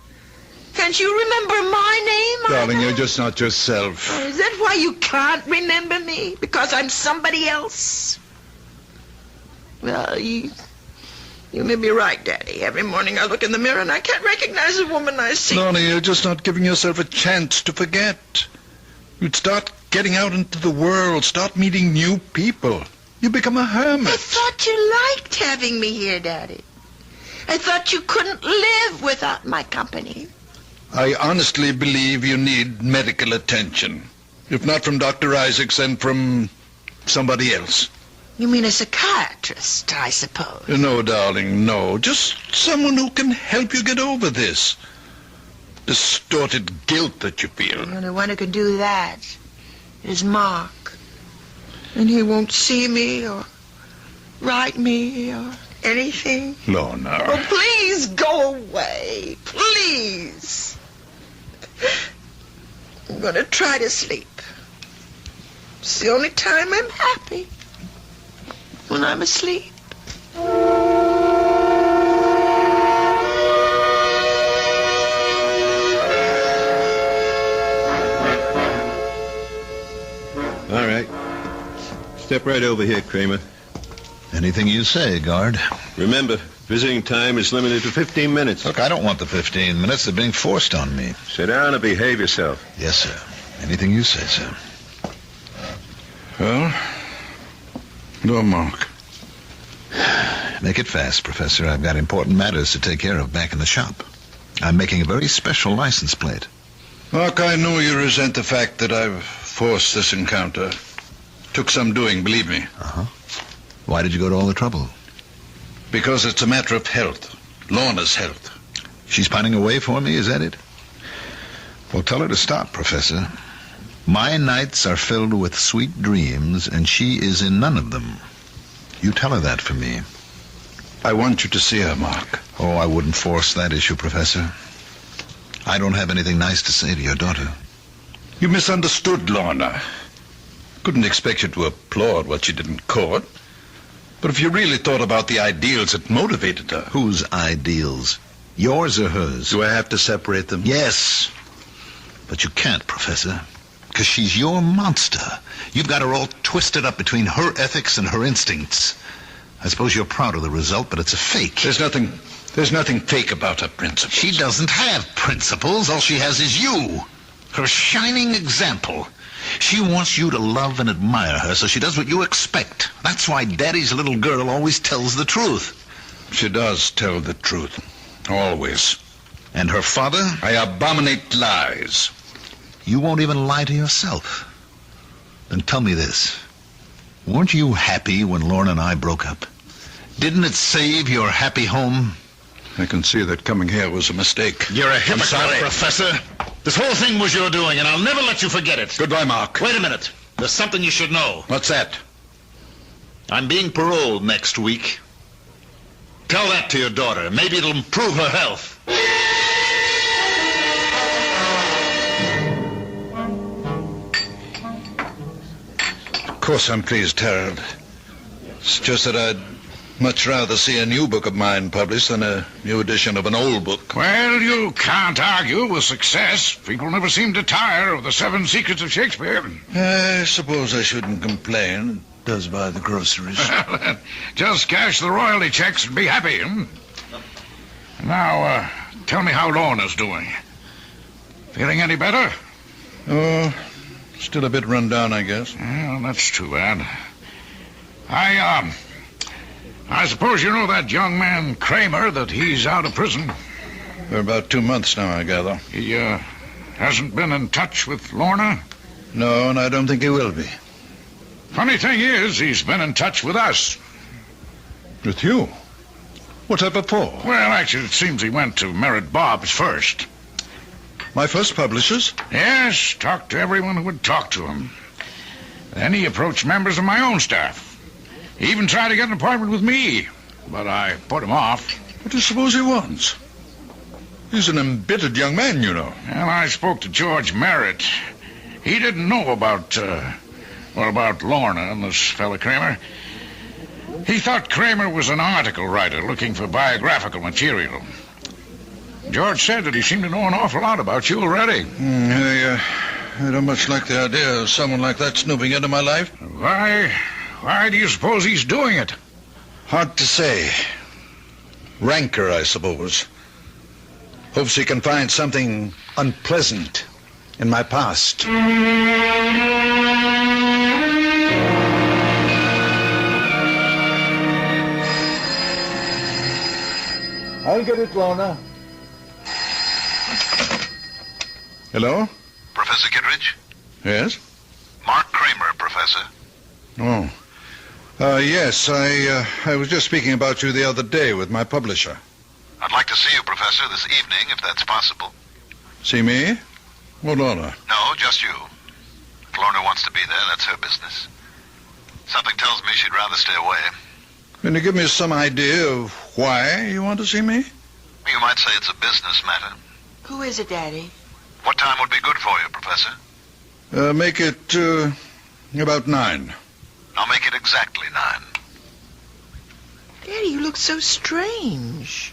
[SPEAKER 3] Can't you remember my name?
[SPEAKER 8] Darling, you're just not yourself.
[SPEAKER 3] Is that why you can't remember me? Because I'm somebody else? Well, you may be right, Daddy. Every morning I look in the mirror and I can't recognize the woman I see.
[SPEAKER 8] Lorna, you're just not giving yourself a chance to forget. You'd start getting out into the world, start meeting new people. You become a hermit.
[SPEAKER 3] I thought you liked having me here, Daddy. I thought you couldn't live without my company.
[SPEAKER 2] I honestly believe you need medical attention. If not from Dr. Isaacs, then from somebody else.
[SPEAKER 3] You mean a psychiatrist, I suppose?
[SPEAKER 2] No, darling, no. Just someone who can help you get over this distorted guilt that you feel.
[SPEAKER 3] The only one who can do that is Mark. And he won't see me or write me or anything.
[SPEAKER 2] Lorna.
[SPEAKER 3] Oh, please go away. Please. I'm going to try to sleep. It's the only time I'm happy. When I'm asleep.
[SPEAKER 4] All right. Step right over here, Kramer.
[SPEAKER 11] Anything you say, guard.
[SPEAKER 4] Remember, visiting time is limited to 15 minutes.
[SPEAKER 11] Look, I don't want the 15 minutes. They're being forced on me.
[SPEAKER 4] Sit down and behave yourself.
[SPEAKER 11] Yes, sir. Anything you say, sir.
[SPEAKER 2] Well, no, Mark.
[SPEAKER 11] Make it fast, Professor. I've got important matters to take care of back in the shop. I'm making a very special license plate.
[SPEAKER 2] Mark, I know you resent the fact that I've forced this encounter. Took some doing, believe me.
[SPEAKER 11] Uh-huh. Why did you go to all the trouble?
[SPEAKER 2] Because it's a matter of health. Lorna's health.
[SPEAKER 11] She's pining away for me, is that it? Well, tell her to stop, Professor. My nights are filled with sweet dreams, and she is in none of them. You tell her that for me.
[SPEAKER 2] I want you to see her, Mark.
[SPEAKER 11] Oh, I wouldn't force that issue, Professor. I don't have anything nice to say to your daughter.
[SPEAKER 2] You misunderstood Lorna. Couldn't expect you to applaud what she did in court. But if you really thought about the ideals that motivated her...
[SPEAKER 11] Whose ideals? Yours or hers?
[SPEAKER 2] Do I have to separate them?
[SPEAKER 11] Yes. But you can't, Professor. Because she's your monster. You've got her all twisted up between her ethics and her instincts. I suppose you're proud of the result, but it's a fake.
[SPEAKER 2] There's nothing fake about her principles.
[SPEAKER 11] She doesn't have principles. All she has is you. Her shining example. She wants you to love and admire her, so she does what you expect. That's why Daddy's little girl always tells the truth.
[SPEAKER 2] She does tell the truth. Always.
[SPEAKER 11] And her father?
[SPEAKER 2] I abominate lies.
[SPEAKER 11] You won't even lie to yourself. Then tell me this. Weren't you happy when Lorna and I broke up? Didn't it save your happy home?
[SPEAKER 2] I can see that coming here was a mistake.
[SPEAKER 11] You're a hypocrite, Professor. This whole thing was your doing, and I'll never let you forget it.
[SPEAKER 2] Goodbye, Mark.
[SPEAKER 11] Wait a minute. There's something you should know.
[SPEAKER 2] What's that?
[SPEAKER 11] I'm being paroled next week. Tell that to your daughter. Maybe it'll improve her health.
[SPEAKER 2] Of course I'm pleased, Harold. It's just that I'd much rather see a new book of mine published than a new edition of an old book.
[SPEAKER 5] Well, you can't argue with success. People never seem to tire of the 7 Secrets of Shakespeare.
[SPEAKER 2] I suppose I shouldn't complain. It does buy the groceries.
[SPEAKER 5] Just cash the royalty checks and be happy. Now, tell me how Lorna's doing. Feeling any better?
[SPEAKER 2] Oh, still a bit run down, I guess.
[SPEAKER 5] Well, that's too bad. I suppose you know that young man Kramer, that he's out of prison.
[SPEAKER 2] For about 2 months now, I gather.
[SPEAKER 5] He, hasn't been in touch with Lorna?
[SPEAKER 2] No, and I don't think he will be.
[SPEAKER 5] Funny thing is, he's been in touch with us.
[SPEAKER 2] With you? What's that before?
[SPEAKER 5] Well, actually, it seems he went to Merritt Bob's first.
[SPEAKER 2] My first publishers?
[SPEAKER 5] Yes, talked to everyone who would talk to him. Then he approached members of my own staff. He even tried to get an appointment with me, but I put him off.
[SPEAKER 2] What do you suppose he wants? He's an embittered young man, you know.
[SPEAKER 5] Well, I spoke to George Merritt. He didn't know about Lorna and this fella Kramer. He thought Kramer was an article writer looking for biographical material. George said that he seemed to know an awful lot about you already.
[SPEAKER 2] I don't much like the idea of someone like that snooping into my life.
[SPEAKER 5] Why do you suppose he's doing it?
[SPEAKER 2] Hard to say. Rancor, I suppose. Hopes he can find something unpleasant in my past. I'll get it, Lorna. Hello?
[SPEAKER 11] Professor Kittredge?
[SPEAKER 2] Yes?
[SPEAKER 11] Mark Kramer, Professor.
[SPEAKER 2] Oh. Yes, I was just speaking about you the other day with my publisher.
[SPEAKER 11] I'd like to see you, Professor, this evening, if that's possible.
[SPEAKER 2] See me? Or Lorna?
[SPEAKER 11] No, just you. If Lorna wants to be there, that's her business. Something tells me she'd rather stay away.
[SPEAKER 2] Can you give me some idea of why you want to see me?
[SPEAKER 11] You might say it's a business matter.
[SPEAKER 3] Who is it, Daddy?
[SPEAKER 11] What time would be good for you, Professor?
[SPEAKER 2] Make it, about 9.
[SPEAKER 11] I'll make it exactly 9.
[SPEAKER 3] Daddy, you look so strange.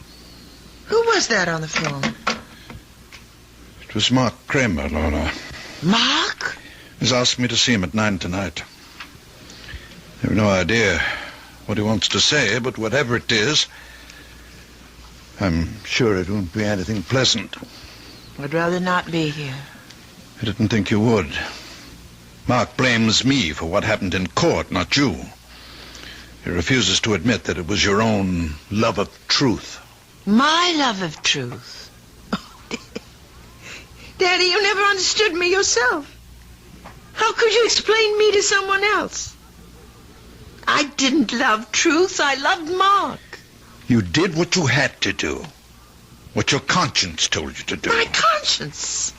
[SPEAKER 3] Who was that on the phone?
[SPEAKER 2] It was Mark Kramer, Lorna.
[SPEAKER 3] Mark?
[SPEAKER 2] He's asked me to see him at 9 tonight. I have no idea what he wants to say, but whatever it is, I'm sure it won't be anything pleasant.
[SPEAKER 3] I'd rather not be here.
[SPEAKER 2] I didn't think you would. Mark blames me for what happened in court, not you. He refuses to admit that it was your own love of truth.
[SPEAKER 3] My love of truth? Daddy, you never understood me yourself. How could you explain me to someone else? I didn't love truth. I loved Mark.
[SPEAKER 2] You did what you had to do. What your conscience told you to do.
[SPEAKER 3] My conscience?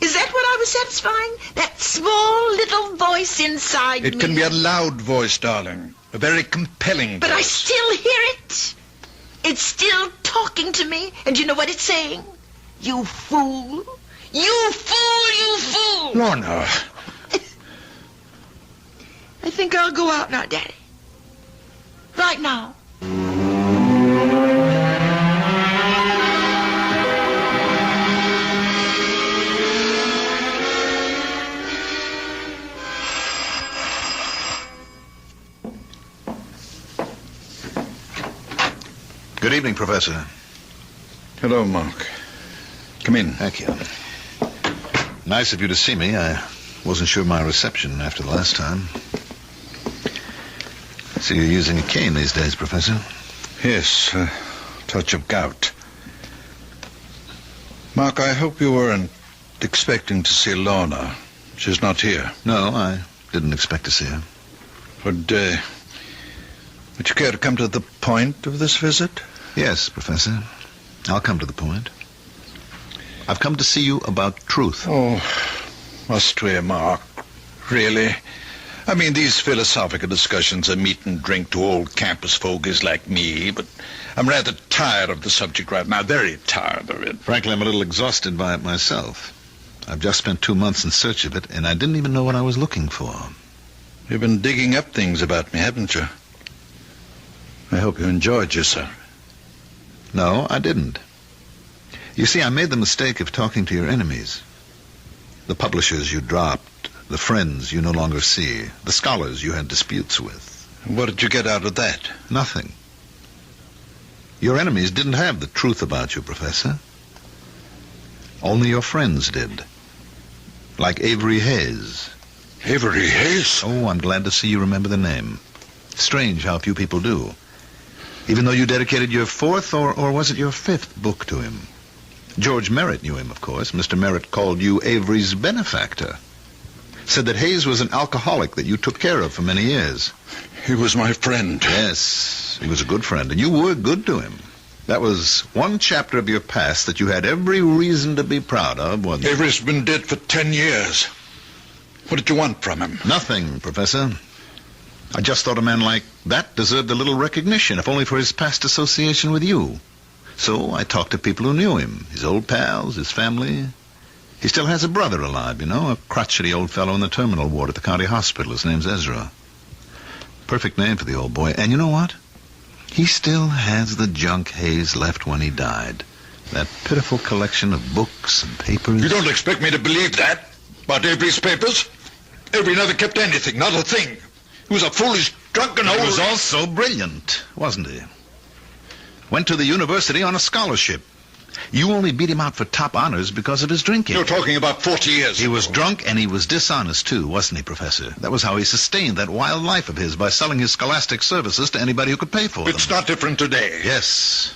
[SPEAKER 3] Is that what I was satisfying? That small little voice inside me?
[SPEAKER 2] It can be a loud voice, darling. A very compelling voice.
[SPEAKER 3] But I still hear it. It's still talking to me. And you know what it's saying? You fool. You fool, you fool.
[SPEAKER 2] Lorna.
[SPEAKER 3] I think I'll go out now, Daddy. Right now.
[SPEAKER 11] Good evening, Professor.
[SPEAKER 2] Hello, Mark. Come in.
[SPEAKER 11] Thank you. Nice of you to see me. I wasn't sure of my reception after the last time. So you're using a cane these days, Professor?
[SPEAKER 2] Yes, a touch of gout. Mark, I hope you weren't expecting to see Lorna. She's not here.
[SPEAKER 11] No, I didn't expect to see her.
[SPEAKER 2] Would you care to come to the point of this visit?
[SPEAKER 11] Yes, Professor. I'll come to the point. I've come to see you about truth.
[SPEAKER 2] Oh, must we, Mark? Really? I mean, these philosophical discussions are meat and drink to old campus fogies like me, but I'm rather tired of the subject right now, very tired of it.
[SPEAKER 11] Frankly, I'm a little exhausted by it myself. I've just spent 2 months in search of it, and I didn't even know what I was looking for.
[SPEAKER 2] You've been digging up things about me, haven't you? I hope you enjoyed yourself.
[SPEAKER 11] No, I didn't. You see, I made the mistake of talking to your enemies. The publishers you dropped, the friends you no longer see, the scholars you had disputes with.
[SPEAKER 2] What did you get out of that?
[SPEAKER 11] Nothing. Your enemies didn't have the truth about you, Professor. Only your friends did. Like Avery Hayes.
[SPEAKER 2] Avery Hayes?
[SPEAKER 11] Oh, I'm glad to see you remember the name. Strange how few people do. Even though you dedicated your 4th, or was it your 5th book to him? George Merritt knew him, of course. Mr. Merritt called you Avery's benefactor. Said that Hayes was an alcoholic that you took care of for many years.
[SPEAKER 2] He was my friend.
[SPEAKER 11] Yes, he was a good friend, and you were good to him. That was one chapter of your past that you had every reason to be proud of, wasn't it?
[SPEAKER 2] Avery's been dead for 10 years. What did you want from him?
[SPEAKER 11] Nothing, Professor. I just thought a man like that deserved a little recognition, if only for his past association with you. So I talked to people who knew him, his old pals, his family. He still has a brother alive, you know, a crotchety old fellow in the terminal ward at the county hospital. His name's Ezra. Perfect name for the old boy. And you know what? He still has the junk Hayes left when he died. That pitiful collection of books and papers.
[SPEAKER 2] You don't expect me to believe that? About Avery's papers? Avery never kept anything, not a thing. He was a foolish, drunken old...
[SPEAKER 11] He was also brilliant, wasn't he? Went to the university on a scholarship. You only beat him out for top honors because of his drinking.
[SPEAKER 2] You're talking about 40 years
[SPEAKER 11] He
[SPEAKER 2] ago.
[SPEAKER 11] was drunk and he was dishonest, too, wasn't he, Professor? That was how he sustained that wild life of his, by selling his scholastic services to anybody who could pay for them.
[SPEAKER 2] It's not different today.
[SPEAKER 11] Yes.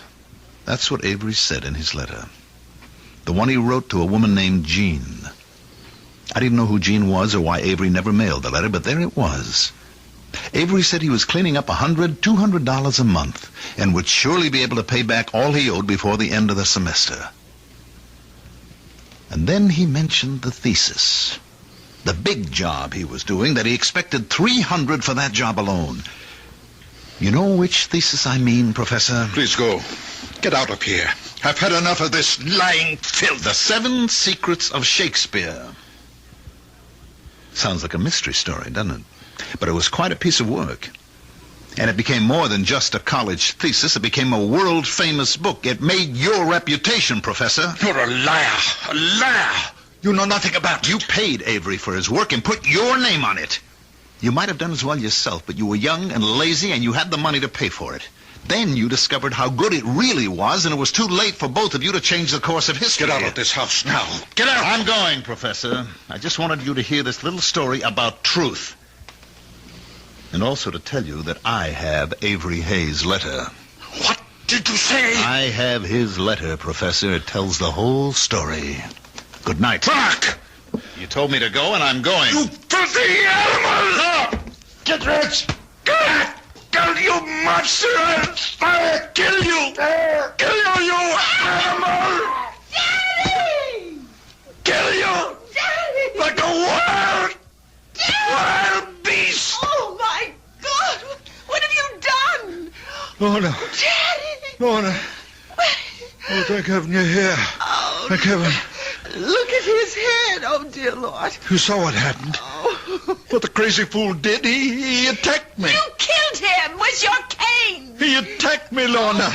[SPEAKER 11] That's what Avery said in his letter. The one he wrote to a woman named Jean. I didn't know who Jean was or why Avery never mailed the letter, but there it was. Avery said he was cleaning up $100, $200 a month and would surely be able to pay back all he owed before the end of the semester. And then he mentioned the thesis. The big job he was doing, that he expected $300 for that job alone. You know which thesis I mean, Professor?
[SPEAKER 2] Please go. Get out of here. I've had enough of this lying filth.
[SPEAKER 11] The 7 Secrets of Shakespeare. Sounds like a mystery story, doesn't it? But it was quite a piece of work. And it became more than just a college thesis. It became a world-famous book. It made your reputation, Professor.
[SPEAKER 2] You're a liar. A liar. You know nothing about it.
[SPEAKER 11] You paid Avery for his work and put your name on it. You might have done as well yourself, but you were young and lazy and you had the money to pay for it. Then you discovered how good it really was, and it was too late for both of you to change the course of history.
[SPEAKER 2] Get out of this house now. Get out!
[SPEAKER 11] I'm going, Professor. I just wanted you to hear this little story about truth. And also to tell you that I have Avery Hayes' letter.
[SPEAKER 2] What did you say?
[SPEAKER 11] I have his letter, Professor. It tells the whole story. Good night.
[SPEAKER 2] Mark!
[SPEAKER 11] You told me to go, and I'm going.
[SPEAKER 2] You filthy animals! Get rich! Get! Kill you, monster! I'll kill you! Kill you, you animal!
[SPEAKER 21] Daddy!
[SPEAKER 2] Kill you!
[SPEAKER 21] Daddy!
[SPEAKER 2] Like a wild beast!
[SPEAKER 21] Oh, my God! What have you done?
[SPEAKER 2] Lorna!
[SPEAKER 21] Daddy!
[SPEAKER 2] Lorna! Oh, thank heaven you're here.
[SPEAKER 21] Oh,
[SPEAKER 2] thank heaven.
[SPEAKER 21] Look at his head. Oh, dear Lord.
[SPEAKER 2] You saw what happened.
[SPEAKER 21] Oh.
[SPEAKER 2] What the crazy fool did, he attacked me.
[SPEAKER 21] You killed him with your cane.
[SPEAKER 2] He attacked me, Lorna.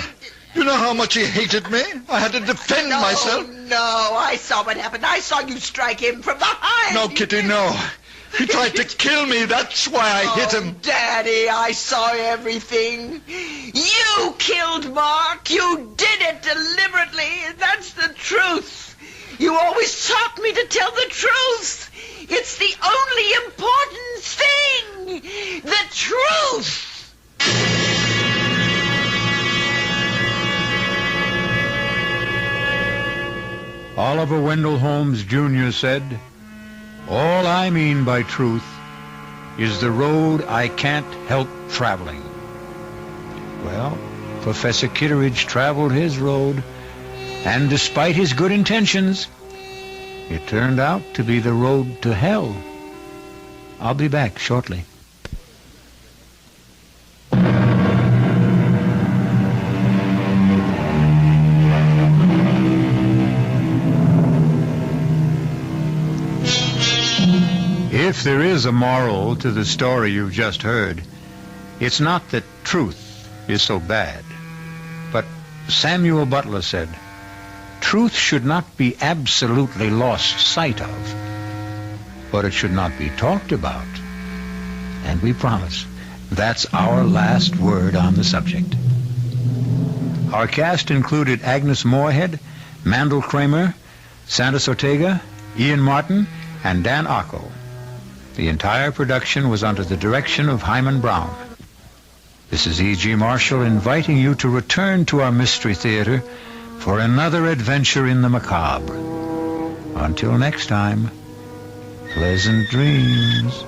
[SPEAKER 2] You know how much he hated me? I had to defend myself.
[SPEAKER 21] No, I saw what happened. I saw you strike him from behind.
[SPEAKER 2] No, Kitty, no. He tried to kill me. That's why I hit him.
[SPEAKER 21] Daddy, I saw everything. You killed Mark. You did it deliberately. That's the truth. You always taught me to tell the truth. It's the only important thing. The truth.
[SPEAKER 10] Oliver Wendell Holmes, Jr. said, "All I mean by truth is the road I can't help traveling." Well, Professor Kitteridge traveled his road, and despite his good intentions, it turned out to be the road to hell. I'll be back shortly. If there is a moral to the story you've just heard, it's not that truth is so bad. But Samuel Butler said, truth should not be absolutely lost sight of, but it should not be talked about. And we promise that's our last word on the subject. Our cast included Agnes Moorehead, Mandel Kramer, Sandus Ortega, Ian Martin, and Dan Ocko. The entire production was under the direction of Hyman Brown. This is E.G. Marshall inviting you to return to our Mystery Theater for another adventure in the macabre. Until next time, pleasant dreams.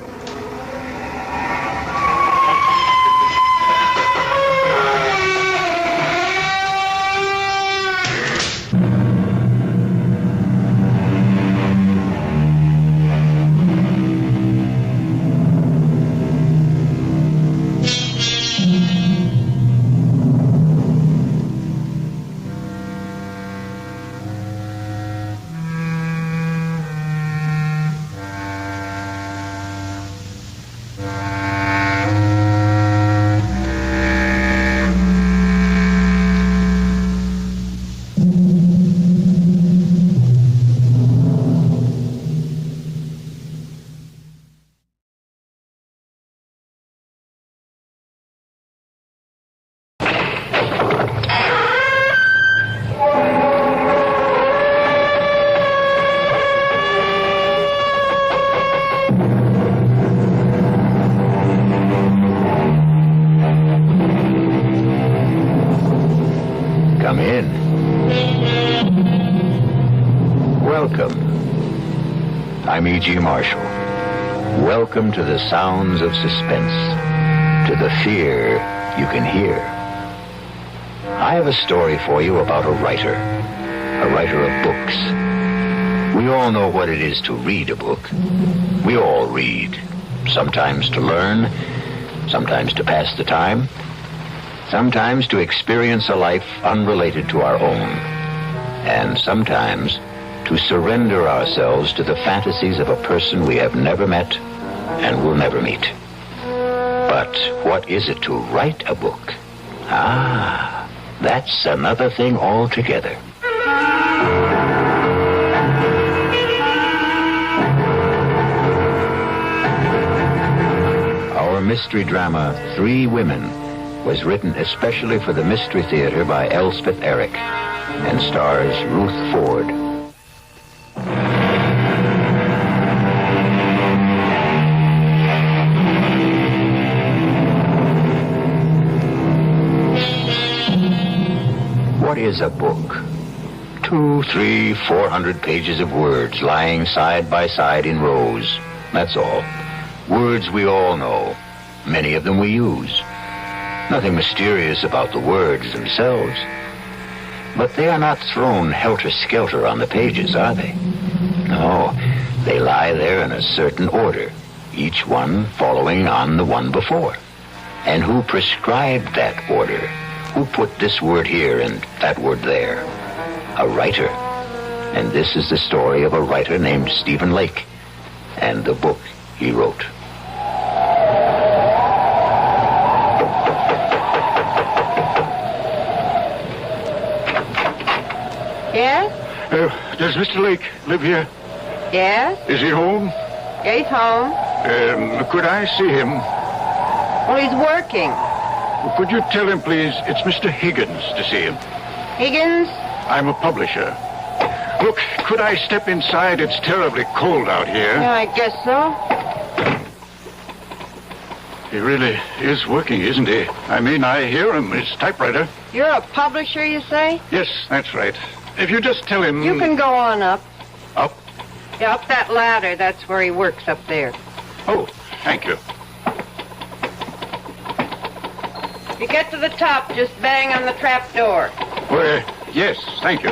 [SPEAKER 1] Welcome. I'm E.G. Marshall. Welcome to the sounds of suspense, to the fear you can hear. I have a story for you about a writer of books. We all know what it is to read a book. We all read, sometimes to learn, sometimes to pass the time, sometimes to experience a life unrelated to our own, and sometimes to surrender ourselves to the fantasies of a person we have never met and will never meet. But what is it to write a book? Ah, that's another thing altogether. Our mystery drama, 3 Women, was written especially for the Mystery Theater by Elspeth Eric and stars Ruth Ford. What is a book? 200, 300, 400 pages of words lying side by side in rows. That's all. Words we all know. Many of them we use. Nothing mysterious about the words themselves. But they are not thrown helter-skelter on the pages, are they? No, they lie there in a certain order, each one following on the one before. And who prescribed that order? Who put this word here and that word there? A writer. And this is the story of a writer named Stephen Lake and the book he wrote.
[SPEAKER 12] Yes?
[SPEAKER 8] Does Mr. Lake live here?
[SPEAKER 12] Yes?
[SPEAKER 8] Is he home?
[SPEAKER 12] Yeah, he's home.
[SPEAKER 8] Could I see him?
[SPEAKER 12] Well, he's working.
[SPEAKER 8] Could you tell him, please, it's Mr. Higgins to see him?
[SPEAKER 12] Higgins?
[SPEAKER 8] I'm a publisher. Look, could I step inside? It's terribly cold out here.
[SPEAKER 12] Yeah, I guess so.
[SPEAKER 8] He really is working, isn't he? I mean, I hear him, his typewriter.
[SPEAKER 12] You're a publisher, you say?
[SPEAKER 8] Yes, that's right. If you just tell him...
[SPEAKER 12] You can go on up.
[SPEAKER 8] Up?
[SPEAKER 12] Yeah, up that ladder. That's where he works, up there.
[SPEAKER 8] Oh, thank you.
[SPEAKER 12] If you get to the top, just bang on the trap door.
[SPEAKER 8] Well, yes, thank you.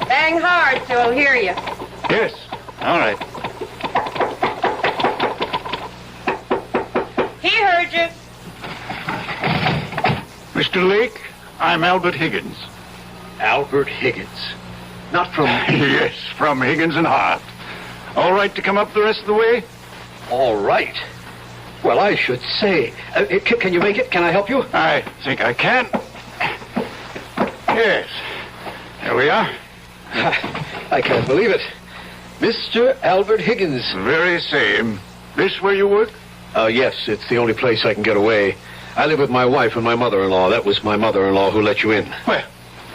[SPEAKER 12] Bang hard so he'll hear you.
[SPEAKER 8] Yes, all right.
[SPEAKER 12] He heard you.
[SPEAKER 8] Mr. Lake, I'm Albert Higgins.
[SPEAKER 14] Albert Higgins. Not from...
[SPEAKER 8] Yes, from Higgins and Hart. All right to come up the rest of the way?
[SPEAKER 14] All right. Well, I should say. Can you make it? Can I help you?
[SPEAKER 8] I think I can. Yes. There we are.
[SPEAKER 14] I can't believe it. Mr. Albert Higgins.
[SPEAKER 8] Very same. This where you work?
[SPEAKER 14] Yes, it's the only place I can get away. I live with my wife and my mother-in-law. That was my mother-in-law who let you in.
[SPEAKER 8] Well,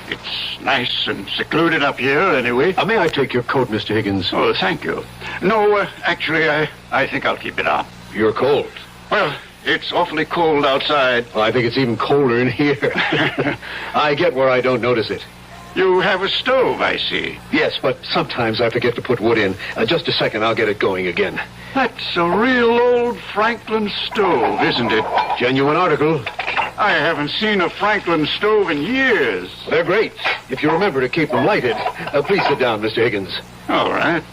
[SPEAKER 8] it's nice and secluded up here, anyway.
[SPEAKER 14] May I take your coat, Mr. Higgins?
[SPEAKER 8] Oh, thank you. No, actually, I think I'll keep it on.
[SPEAKER 14] You're cold.
[SPEAKER 8] Well, it's awfully cold outside.
[SPEAKER 14] Well, I think it's even colder in here. I get where I don't notice it.
[SPEAKER 8] You have a stove, I see.
[SPEAKER 14] Yes, but sometimes I forget to put wood in. Just a second, I'll get it going again.
[SPEAKER 8] That's a real old Franklin stove, isn't it?
[SPEAKER 14] Genuine article.
[SPEAKER 8] I haven't seen a Franklin stove in years.
[SPEAKER 14] They're great, if you remember to keep them lighted. Please sit down, Mr. Higgins.
[SPEAKER 8] All right.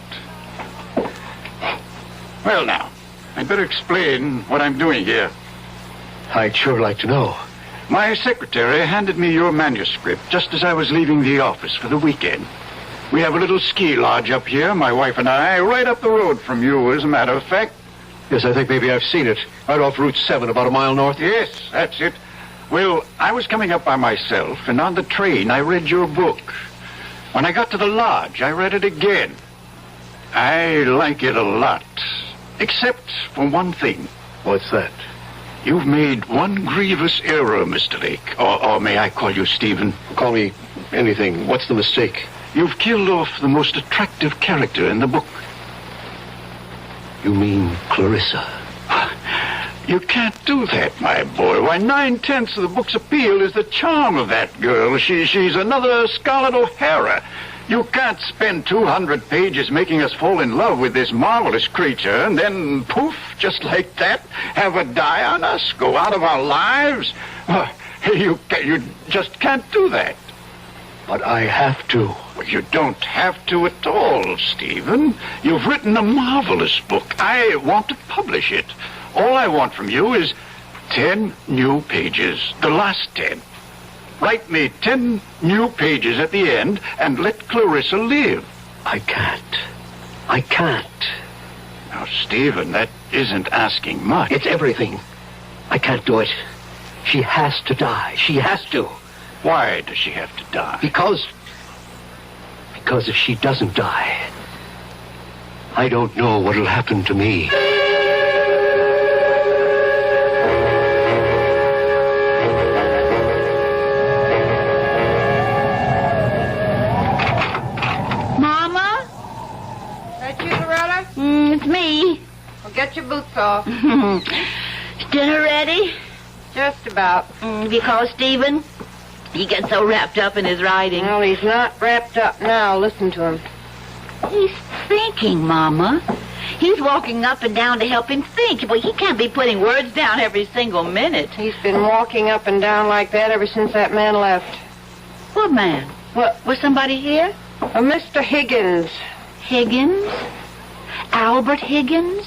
[SPEAKER 8] Well, now, I'd better explain what I'm doing here.
[SPEAKER 14] I'd sure like to know.
[SPEAKER 8] My secretary handed me your manuscript just as I was leaving the office for the weekend. We have a little ski lodge up here, my wife and I, right up the road from you, as a matter of fact.
[SPEAKER 14] Yes, I think maybe I've seen it. Right off Route 7, about a mile north.
[SPEAKER 8] Yes, that's it. Well, I was coming up by myself, and on the train I read your book. When I got to the lodge, I read it again. I like it a lot, except for one thing.
[SPEAKER 14] What's that?
[SPEAKER 8] You've made one grievous error, Mr. Lake. Or may I call you Stephen?
[SPEAKER 14] Call me anything. What's the mistake?
[SPEAKER 8] You've killed off the most attractive character in the book.
[SPEAKER 14] You mean Clarissa?
[SPEAKER 8] You can't do that, my boy. Why, 9/10 of the book's appeal is the charm of that girl. She's another Scarlett O'Hara.
[SPEAKER 15] You can't spend 200 pages making us fall in love with this marvelous creature and then, poof, just like that, have her die on us, go out of our lives. You just can't do that.
[SPEAKER 14] But I have to.
[SPEAKER 15] Well, you don't have to at all, Stephen. You've written a marvelous book. I want to publish it. All I want from you is 10 new pages, the last 10. Write me 10 new pages at the end and let Clarissa live.
[SPEAKER 14] I can't. I can't.
[SPEAKER 15] Now, Stephen, that isn't asking much.
[SPEAKER 14] It's everything. I can't do it. She has to die. She has to.
[SPEAKER 15] Why does she have to die?
[SPEAKER 14] Because if she doesn't die, I don't know what'll happen to me.
[SPEAKER 12] Mama? That you, Loretta?
[SPEAKER 23] It's me.
[SPEAKER 12] Well, get your boots off.
[SPEAKER 23] Is dinner ready?
[SPEAKER 12] Just about.
[SPEAKER 23] Have you called Stephen? He gets so wrapped up in his writing.
[SPEAKER 12] Well, he's not wrapped up now. Listen to him.
[SPEAKER 23] He's thinking, Mama. He's walking up and down to help him think. Well, he can't be putting words down every single minute.
[SPEAKER 12] He's been walking up and down like that ever since that man left.
[SPEAKER 23] What man? What, was somebody here?
[SPEAKER 12] Mr. Higgins.
[SPEAKER 23] Higgins? Albert Higgins?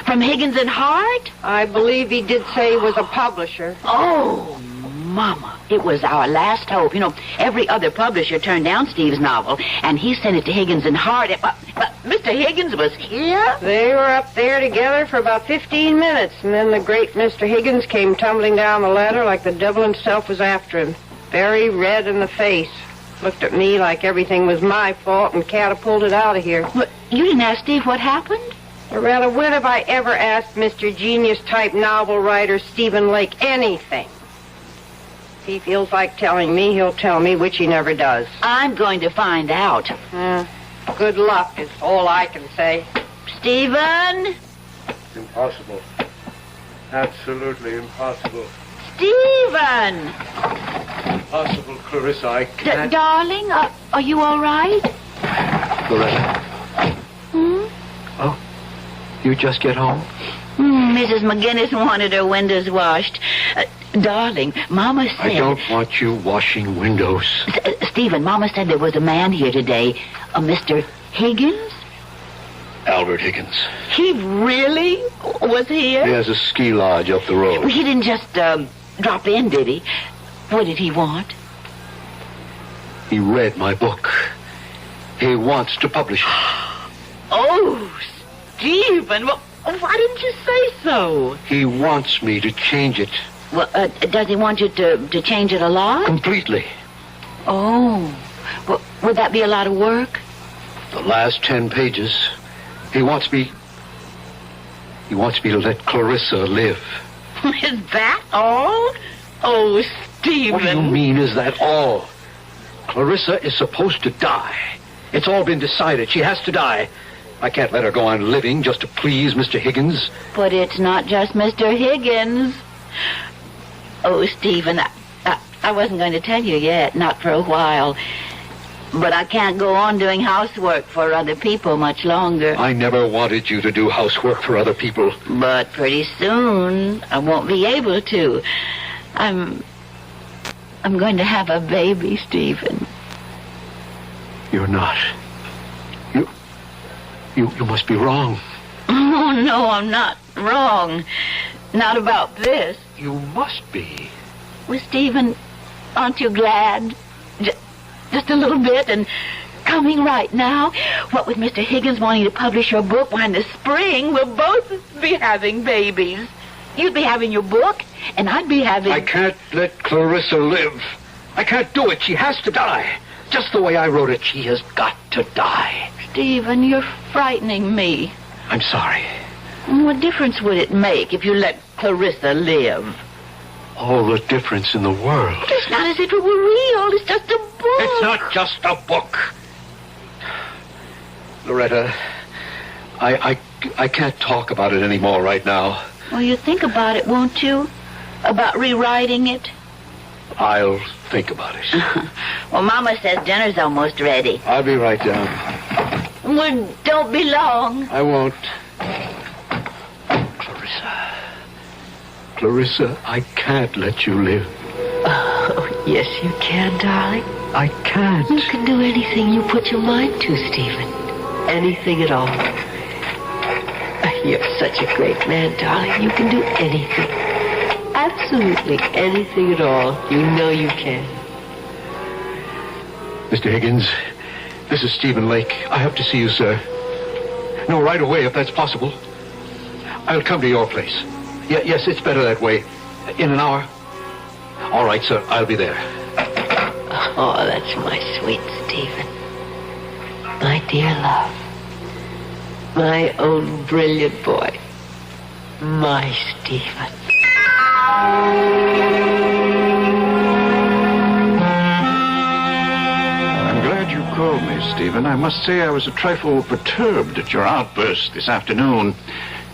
[SPEAKER 23] From Higgins and Hart?
[SPEAKER 12] I believe he did say he was a publisher.
[SPEAKER 23] Oh, Mama, it was our last hope. You know, every other publisher turned down Steve's novel, and he sent it to Higgins and Hart. But Mr. Higgins was here?
[SPEAKER 12] They were up there together for about 15 minutes, and then the great Mr. Higgins came tumbling down the ladder like the devil himself was after him, very red in the face. Looked at me like everything was my fault and catapulted out of here.
[SPEAKER 23] But you didn't ask Steve what happened?
[SPEAKER 12] Or rather, when have I ever asked Mr. Genius-type novel writer Stephen Lake anything? If he feels like telling me, he'll tell me, which he never does.
[SPEAKER 23] I'm going to find out.
[SPEAKER 12] Good luck is all I can say.
[SPEAKER 23] Stephen?
[SPEAKER 14] It's impossible. Absolutely impossible.
[SPEAKER 23] Stephen!
[SPEAKER 14] Impossible, Clarissa. I can't.
[SPEAKER 23] Darling, are you all right?
[SPEAKER 14] Loretta. Oh, you just get home?
[SPEAKER 23] Mrs. McGinnis wanted her windows washed. Darling, Mama said...
[SPEAKER 14] I don't want you washing windows.
[SPEAKER 23] Stephen, Mama said there was a man here today, a Mr. Higgins?
[SPEAKER 14] Albert Higgins.
[SPEAKER 23] He really was here?
[SPEAKER 14] He has a ski lodge up the road.
[SPEAKER 23] He didn't just drop in, did he? What did he want?
[SPEAKER 14] He read my book. He wants to publish it.
[SPEAKER 23] Oh, Stephen, well, why didn't you say so?
[SPEAKER 14] He wants me to change it.
[SPEAKER 23] Well, does he want you to change it a lot?
[SPEAKER 14] Completely.
[SPEAKER 23] Oh, well, would that be a lot of work?
[SPEAKER 14] The last 10 pages. He wants me to let Clarissa live.
[SPEAKER 23] Is that all? Oh, Stephen.
[SPEAKER 14] What do you mean, is that all? Clarissa is supposed to die. It's all been decided. She has to die. I can't let her go on living just to please Mr. Higgins.
[SPEAKER 23] But it's not just Mr. Higgins. Oh, Stephen, I wasn't going to tell you yet, not for a while. But I can't go on doing housework for other people much longer.
[SPEAKER 14] I never wanted you to do housework for other people.
[SPEAKER 23] But pretty soon, I won't be able to. I'm going to have a baby, Stephen.
[SPEAKER 14] You're not. You must be wrong.
[SPEAKER 23] Oh, no, I'm not wrong. Not about this.
[SPEAKER 14] You must be.
[SPEAKER 23] Well, Stephen, aren't you glad? Just a little bit, and coming right now. What with Mr. Higgins wanting to publish your book, why in the spring we'll both be having babies. You'd be having your book, and I'd be having...
[SPEAKER 14] I can't let Clarissa live. I can't do it. She has to die. Just the way I wrote it, she has got to die.
[SPEAKER 23] Stephen, you're frightening me.
[SPEAKER 14] I'm sorry.
[SPEAKER 23] What difference would it make if you let Clarissa live?
[SPEAKER 14] All the difference in the world.
[SPEAKER 23] It's not as if it were real. It's just a book.
[SPEAKER 14] It's not just a book. Loretta, I can't talk about it anymore right now.
[SPEAKER 23] Well, you think about it, won't you? About rewriting it?
[SPEAKER 14] I'll think about it.
[SPEAKER 23] Well, Mama says dinner's almost ready.
[SPEAKER 14] I'll be right down.
[SPEAKER 23] Well, don't be long.
[SPEAKER 14] I won't. Clarissa, I can't let you live.
[SPEAKER 16] Oh, yes, you can, darling.
[SPEAKER 14] I can't.
[SPEAKER 16] You can do anything you put your mind to, Stephen. Anything at all. You're such a great man, darling. You can do anything. Absolutely anything at all. You know you can.
[SPEAKER 14] Mr. Higgins, this is Stephen Lake. I have to see you, sir. No, right away, if that's possible. I'll come to your place. Yes, it's better that way. In an hour. All right, sir, I'll be there.
[SPEAKER 16] Oh, that's my sweet Stephen. My dear love. My own brilliant boy. My Stephen.
[SPEAKER 15] I'm glad you called me, Stephen. I must say I was a trifle perturbed at your outburst this afternoon.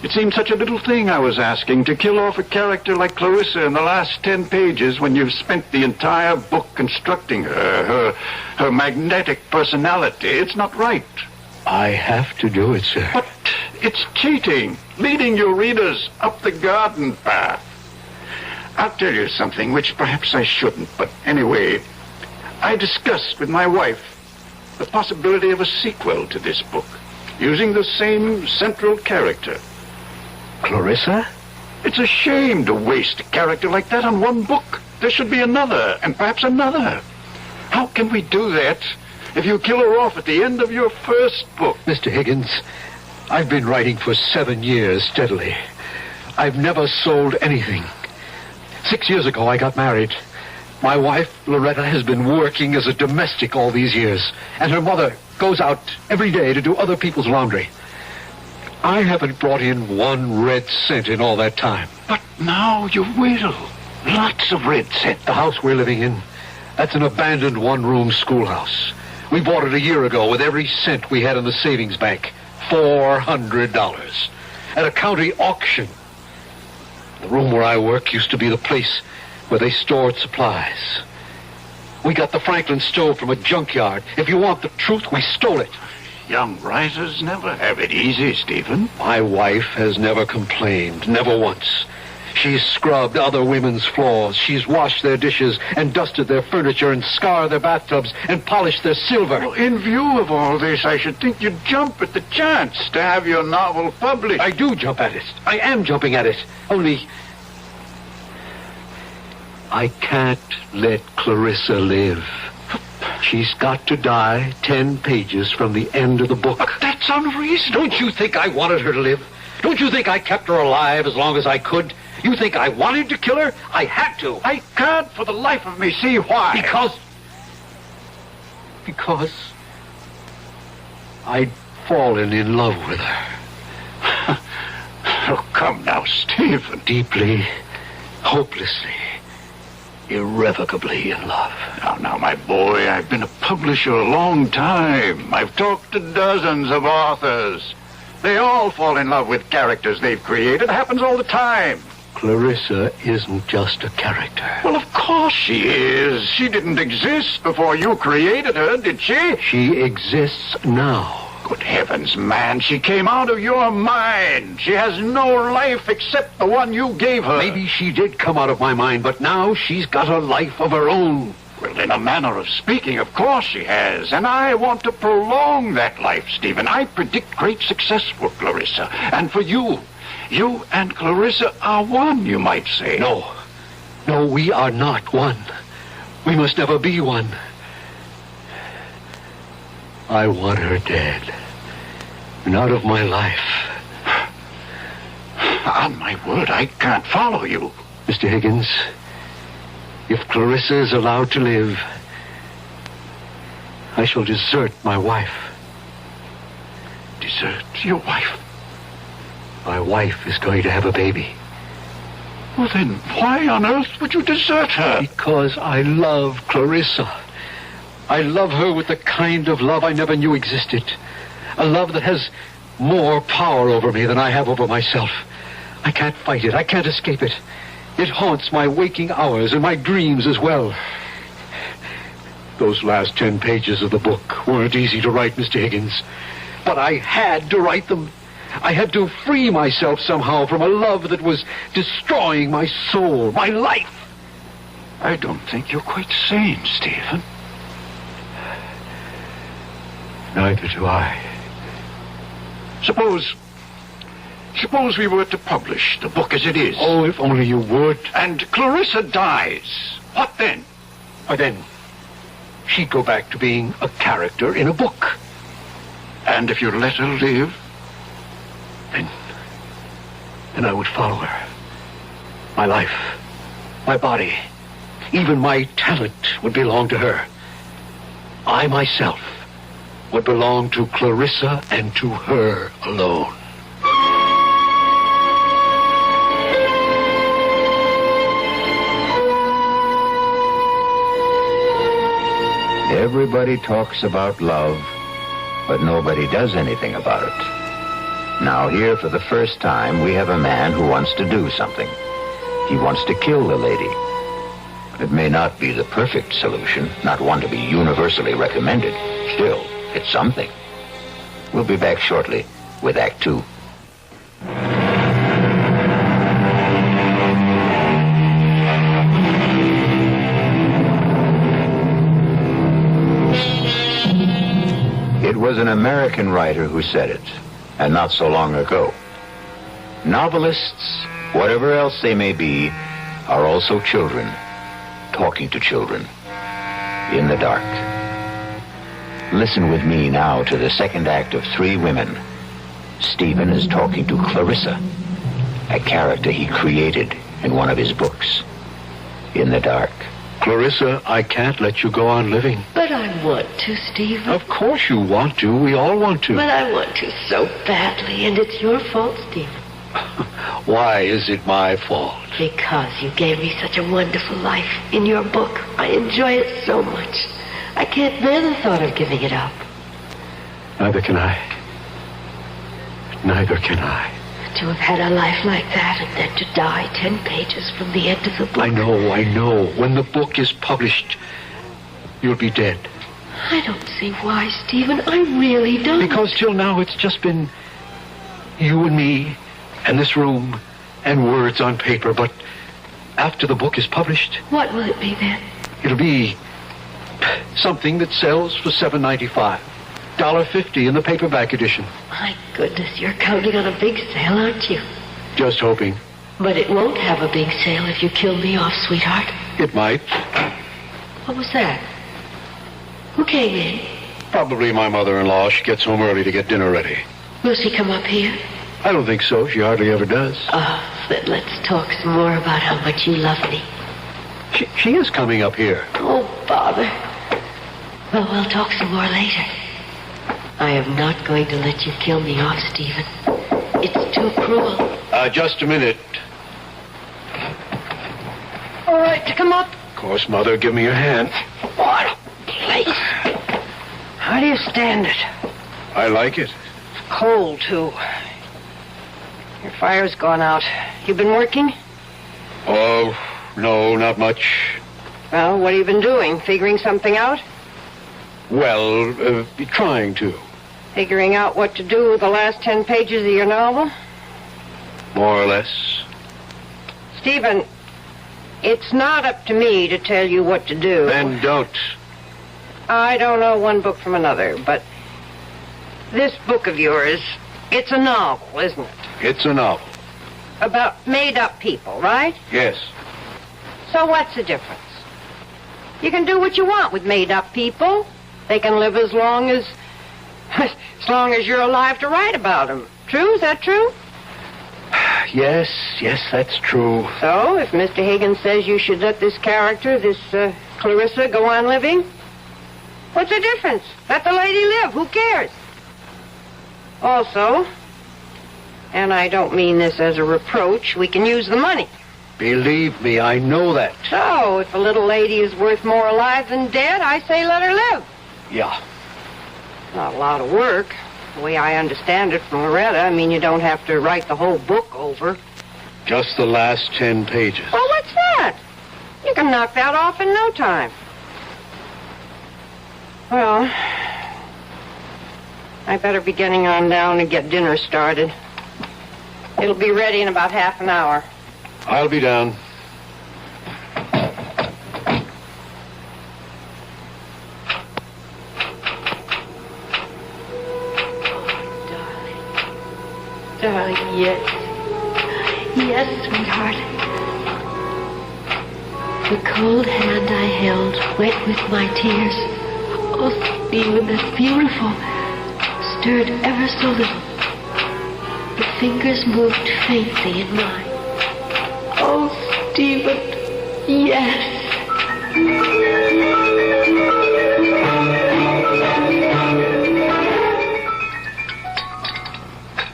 [SPEAKER 15] It seemed such a little thing I was asking, to kill off a character like Clarissa in the last 10 pages when you've spent the entire book constructing her magnetic personality. It's not right.
[SPEAKER 14] I have to do it, sir.
[SPEAKER 15] But it's cheating, leading your readers up the garden path. I'll tell you something which perhaps I shouldn't, but anyway, I discussed with my wife the possibility of a sequel to this book, using the same central character.
[SPEAKER 14] Clarissa?
[SPEAKER 15] It's a shame to waste a character like that on one book. There should be another, and perhaps another. How can we do that if you kill her off at the end of your first book?
[SPEAKER 14] Mr. Higgins, I've been writing for 7 years steadily. I've never sold anything. 6 years ago, I got married. My wife, Loretta, has been working as a domestic all these years, and her mother goes out every day to do other people's laundry. I haven't brought in 1 red cent in all that time.
[SPEAKER 15] But now you will. Lots of red cent.
[SPEAKER 14] The house we're living in, that's an abandoned 1-room schoolhouse. We bought it a year ago with every cent we had in the savings bank. $400. At a county auction. The room where I work used to be the place where they stored supplies. We got the Franklin stove from a junkyard. If you want the truth, we stole it.
[SPEAKER 15] Young writers never have it easy, Stephen.
[SPEAKER 14] My wife has never complained, never once. She's scrubbed other women's floors. She's washed their dishes and dusted their furniture and scoured their bathtubs and polished their silver.
[SPEAKER 15] Well, in view of all this, I should think you'd jump at the chance to have your novel published.
[SPEAKER 14] I do jump at it. I am jumping at it. Only I can't let Clarissa live. She's got to die 10 pages from the end of the book.
[SPEAKER 15] But that's unreasonable.
[SPEAKER 14] Don't you think I wanted her to live? Don't you think I kept her alive as long as I could? You think I wanted to kill her? I had to.
[SPEAKER 15] I can't for the life of me see why.
[SPEAKER 14] Because I'd fallen in love with her.
[SPEAKER 15] Oh, come now, Stephen.
[SPEAKER 14] Deeply, hopelessly, irrevocably in love.
[SPEAKER 15] Now, my boy, I've been a publisher a long time. I've talked to dozens of authors. They all fall in love with characters they've created. It happens all the time.
[SPEAKER 14] Clarissa isn't just a character.
[SPEAKER 15] Well, of course she is. She didn't exist before you created her, did she?
[SPEAKER 14] She exists now.
[SPEAKER 15] Good heavens, man. She came out of your mind. She has no life except the one you gave her.
[SPEAKER 14] Maybe she did come out of my mind, but now she's got a life of her own.
[SPEAKER 15] Well, in a manner of speaking, of course she has. And I want to prolong that life, Stephen. I predict great success for Clarissa. And for you. You and Clarissa are one, you might say.
[SPEAKER 14] No, we are not one. We must never be one. I want her dead. And out of my life.
[SPEAKER 15] On my word, I can't follow you.
[SPEAKER 14] Mr. Higgins, if Clarissa is allowed to live, I shall desert my wife.
[SPEAKER 15] Desert your wife?
[SPEAKER 14] My wife is going to have a baby.
[SPEAKER 15] Well, then, why on earth would you desert her?
[SPEAKER 14] Because I love Clarissa. I love her with the kind of love I never knew existed. A love that has more power over me than I have over myself. I can't fight it. I can't escape it. It haunts my waking hours and my dreams as well. Those last 10 pages of the book weren't easy to write, Mr. Higgins. But I had to write them. I had to free myself somehow from a love that was destroying my soul, my life.
[SPEAKER 15] I don't think you're quite sane, Stephen.
[SPEAKER 14] Neither do I.
[SPEAKER 15] Suppose we were to publish the book as it is.
[SPEAKER 14] Oh, if only you would.
[SPEAKER 15] And Clarissa dies. What then?
[SPEAKER 14] Why then, she'd go back to being a character in a book.
[SPEAKER 15] And if you let her live?
[SPEAKER 14] Then I would follow her. My life, my body, even my talent would belong to her. I myself would belong to Clarissa and to her alone.
[SPEAKER 1] Everybody talks about love, but nobody does anything about it. Now here, for the first time, we have a man who wants to do something. He wants to kill the lady. It may not be the perfect solution, not one to be universally recommended. Still, it's something. We'll be back shortly with Act 2. It was an American writer who said it, and not so long ago. Novelists, whatever else they may be, are also children, talking to children, in the dark. Listen with me now to the second act of Three Women. Stephen is talking to Clarissa, a character he created in one of his books, in the dark.
[SPEAKER 14] Clarissa, I can't let you go on living.
[SPEAKER 16] But I want to, Stephen.
[SPEAKER 14] Of course you want to. We all want to.
[SPEAKER 16] But I want to so badly, and it's your fault, Stephen.
[SPEAKER 14] Why is it my fault?
[SPEAKER 16] Because you gave me such a wonderful life in your book. I enjoy it so much. I can't bear the thought of giving it up.
[SPEAKER 14] Neither can I. Neither can I.
[SPEAKER 16] To have had a life like that and then to die 10 pages from the end of the book.
[SPEAKER 14] I know. When the book is published, you'll be dead.
[SPEAKER 16] I don't see why, Stephen. I really don't.
[SPEAKER 14] Because till now it's just been you and me and this room and words on paper. But after the book is published...
[SPEAKER 16] What will it be then?
[SPEAKER 14] It'll be something that sells for $7.95. $1.50 in the paperback edition.
[SPEAKER 16] My goodness, you're counting on a big sale, aren't you?
[SPEAKER 14] Just hoping.
[SPEAKER 16] But it won't have a big sale if you kill me off, sweetheart.
[SPEAKER 14] It might.
[SPEAKER 16] What was that? Who came in?
[SPEAKER 14] Probably my mother-in-law. She gets home early to get dinner ready.
[SPEAKER 16] Will she come up here?
[SPEAKER 14] I don't think so. She hardly ever does.
[SPEAKER 16] Oh, then let's talk some more about how much you love me.
[SPEAKER 14] She is coming up here.
[SPEAKER 16] Oh, bother. Well, we'll talk some more later. I am not going to let you kill me off, Stephen. It's too cruel.
[SPEAKER 14] Just a minute.
[SPEAKER 12] All right to come up?
[SPEAKER 14] Of course, Mother. Give me your hand.
[SPEAKER 12] What a place. How do you stand it?
[SPEAKER 14] I like it.
[SPEAKER 12] It's cold, too. Your fire's gone out. You been working?
[SPEAKER 14] Oh, no, not much.
[SPEAKER 12] Well, what have you been doing? Figuring something out?
[SPEAKER 14] Well, trying to.
[SPEAKER 12] Figuring out what to do with the last 10 pages of your novel?
[SPEAKER 14] More or less.
[SPEAKER 12] Stephen, it's not up to me to tell you what to do.
[SPEAKER 14] Then don't.
[SPEAKER 12] I don't know one book from another, but this book of yours, it's a novel, isn't it?
[SPEAKER 14] It's a novel.
[SPEAKER 12] About made-up people, right?
[SPEAKER 14] Yes.
[SPEAKER 12] So what's the difference? You can do what you want with made-up people. They can live as long as you're alive to write about them. True? Is that true?
[SPEAKER 14] Yes, that's true.
[SPEAKER 12] So, if Mr. Higgins says you should let this character, this Clarissa, go on living, what's the difference? Let the lady live. Who cares? Also, and I don't mean this as a reproach, we can use the money.
[SPEAKER 14] Believe me, I know that.
[SPEAKER 12] So, if a little lady is worth more alive than dead, I say let her live.
[SPEAKER 14] Yeah.
[SPEAKER 12] Not a lot of work. The way I understand it from Loretta, I mean, you don't have to write the whole book over.
[SPEAKER 14] Just the last 10 pages.
[SPEAKER 12] Well, what's that? You can knock that off in no time. Well, I better be getting on down and get dinner started. It'll be ready in about half an hour.
[SPEAKER 14] I'll be down.
[SPEAKER 16] Darling, yes. Yes, sweetheart. The cold hand I held, wet with my tears. Oh, Stephen, that's beautiful. Stirred ever so little. The fingers moved faintly in mine. Oh, Stephen, yes.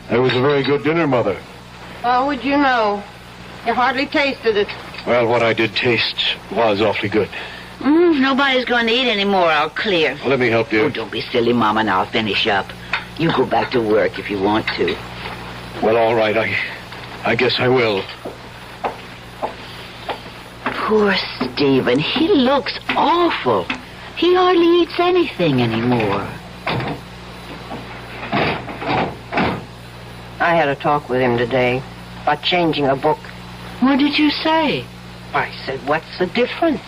[SPEAKER 14] That was a very good dinner, Mother.
[SPEAKER 12] How would you know? You hardly tasted it.
[SPEAKER 14] Well, what I did taste was awfully good.
[SPEAKER 23] Nobody's going to eat anymore. I'll clear.
[SPEAKER 14] Well, let me help you.
[SPEAKER 23] Oh, don't be silly, Mama, and I'll finish up. You go back to work if you want to.
[SPEAKER 14] Well, all right. I guess I will.
[SPEAKER 23] Poor Stephen. He looks awful. He hardly eats anything anymore.
[SPEAKER 12] I had a talk with him today about changing a book.
[SPEAKER 23] What did you say?
[SPEAKER 12] I said, what's the difference?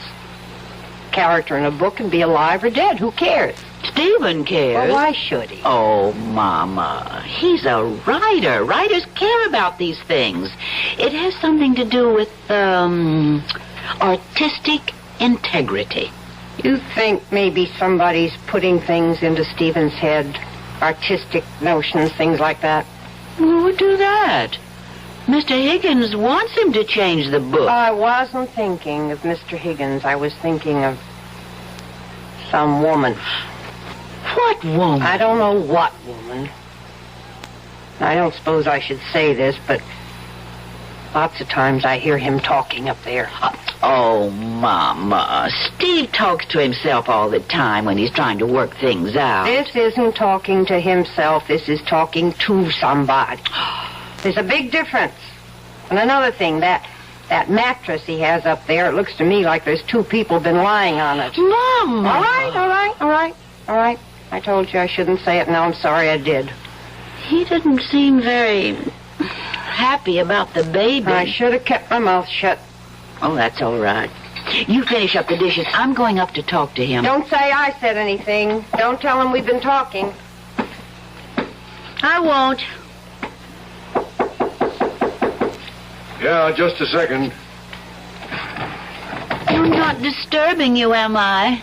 [SPEAKER 12] Character in a book can be alive or dead. Who cares?
[SPEAKER 23] Stephen cares.
[SPEAKER 12] Well, why should he?
[SPEAKER 23] Oh, Mama. He's a writer. Writers care about these things. It has something to do with, artistic integrity.
[SPEAKER 12] You think maybe somebody's putting things into Stephen's head? Artistic notions, things like that?
[SPEAKER 23] Who would do that? Mr. Higgins wants him to change the book.
[SPEAKER 12] I wasn't thinking of Mr. Higgins. I was thinking of some woman.
[SPEAKER 23] What woman?
[SPEAKER 12] I don't know what woman. I don't suppose I should say this, but lots of times I hear him talking up there.
[SPEAKER 23] Oh, Mama. Steve talks to himself all the time when he's trying to work things out.
[SPEAKER 12] This isn't talking to himself. This is talking to somebody. There's a big difference. And another thing, that mattress he has up there, it looks to me like there's two people been lying on it.
[SPEAKER 23] Mama!
[SPEAKER 12] All right. I told you I shouldn't say it. Now I'm sorry I did.
[SPEAKER 23] He didn't seem very happy about the baby.
[SPEAKER 12] I should have kept my mouth shut.
[SPEAKER 23] Oh, that's all right. You finish up the dishes. I'm going up to talk to him.
[SPEAKER 12] Don't say I said anything. Don't tell him we've been talking.
[SPEAKER 23] I won't.
[SPEAKER 14] Yeah, just a second.
[SPEAKER 23] I'm not disturbing you, am I?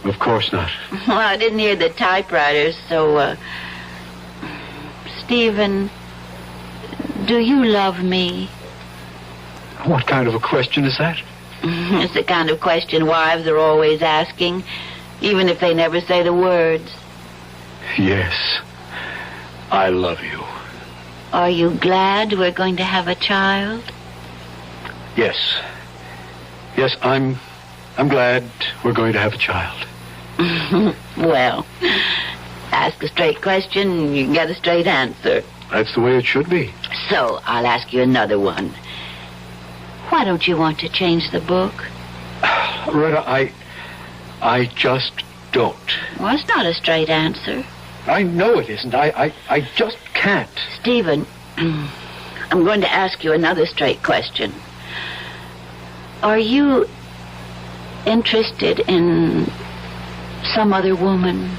[SPEAKER 14] Of course not.
[SPEAKER 23] Well, I didn't hear the typewriters, so, Stephen, do you love me?
[SPEAKER 14] What kind of a question is that?
[SPEAKER 23] It's the kind of question wives are always asking, even if they never say the words.
[SPEAKER 14] Yes, I love you.
[SPEAKER 23] Are you glad we're going to have a child?
[SPEAKER 14] Yes. Yes, I'm glad we're going to have a child.
[SPEAKER 23] Well, ask a straight question, you can get a straight answer.
[SPEAKER 14] That's the way it should be.
[SPEAKER 23] So, I'll ask you another one. Why don't you want to change the book?
[SPEAKER 14] Loretta, I just don't.
[SPEAKER 23] Well, it's not a straight answer.
[SPEAKER 14] I know it isn't. I just can't.
[SPEAKER 23] Stephen, I'm going to ask you another straight question. Are you interested in some other woman?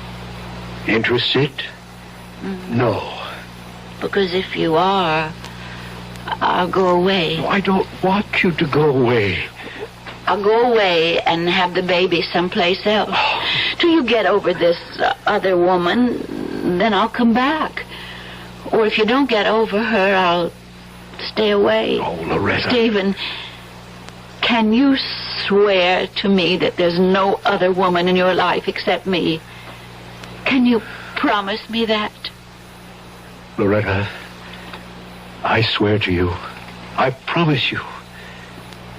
[SPEAKER 14] Interested? No.
[SPEAKER 23] Because if you are, I'll go away.
[SPEAKER 14] No, I don't want you to go away.
[SPEAKER 23] I'll go away and have the baby someplace else. Till you get over this other woman, then I'll come back. Or if you don't get over her, I'll stay away.
[SPEAKER 14] Oh, Loretta.
[SPEAKER 23] Stephen, can you swear to me that there's no other woman in your life except me? Can you promise me that?
[SPEAKER 14] Loretta, I swear to you, I promise you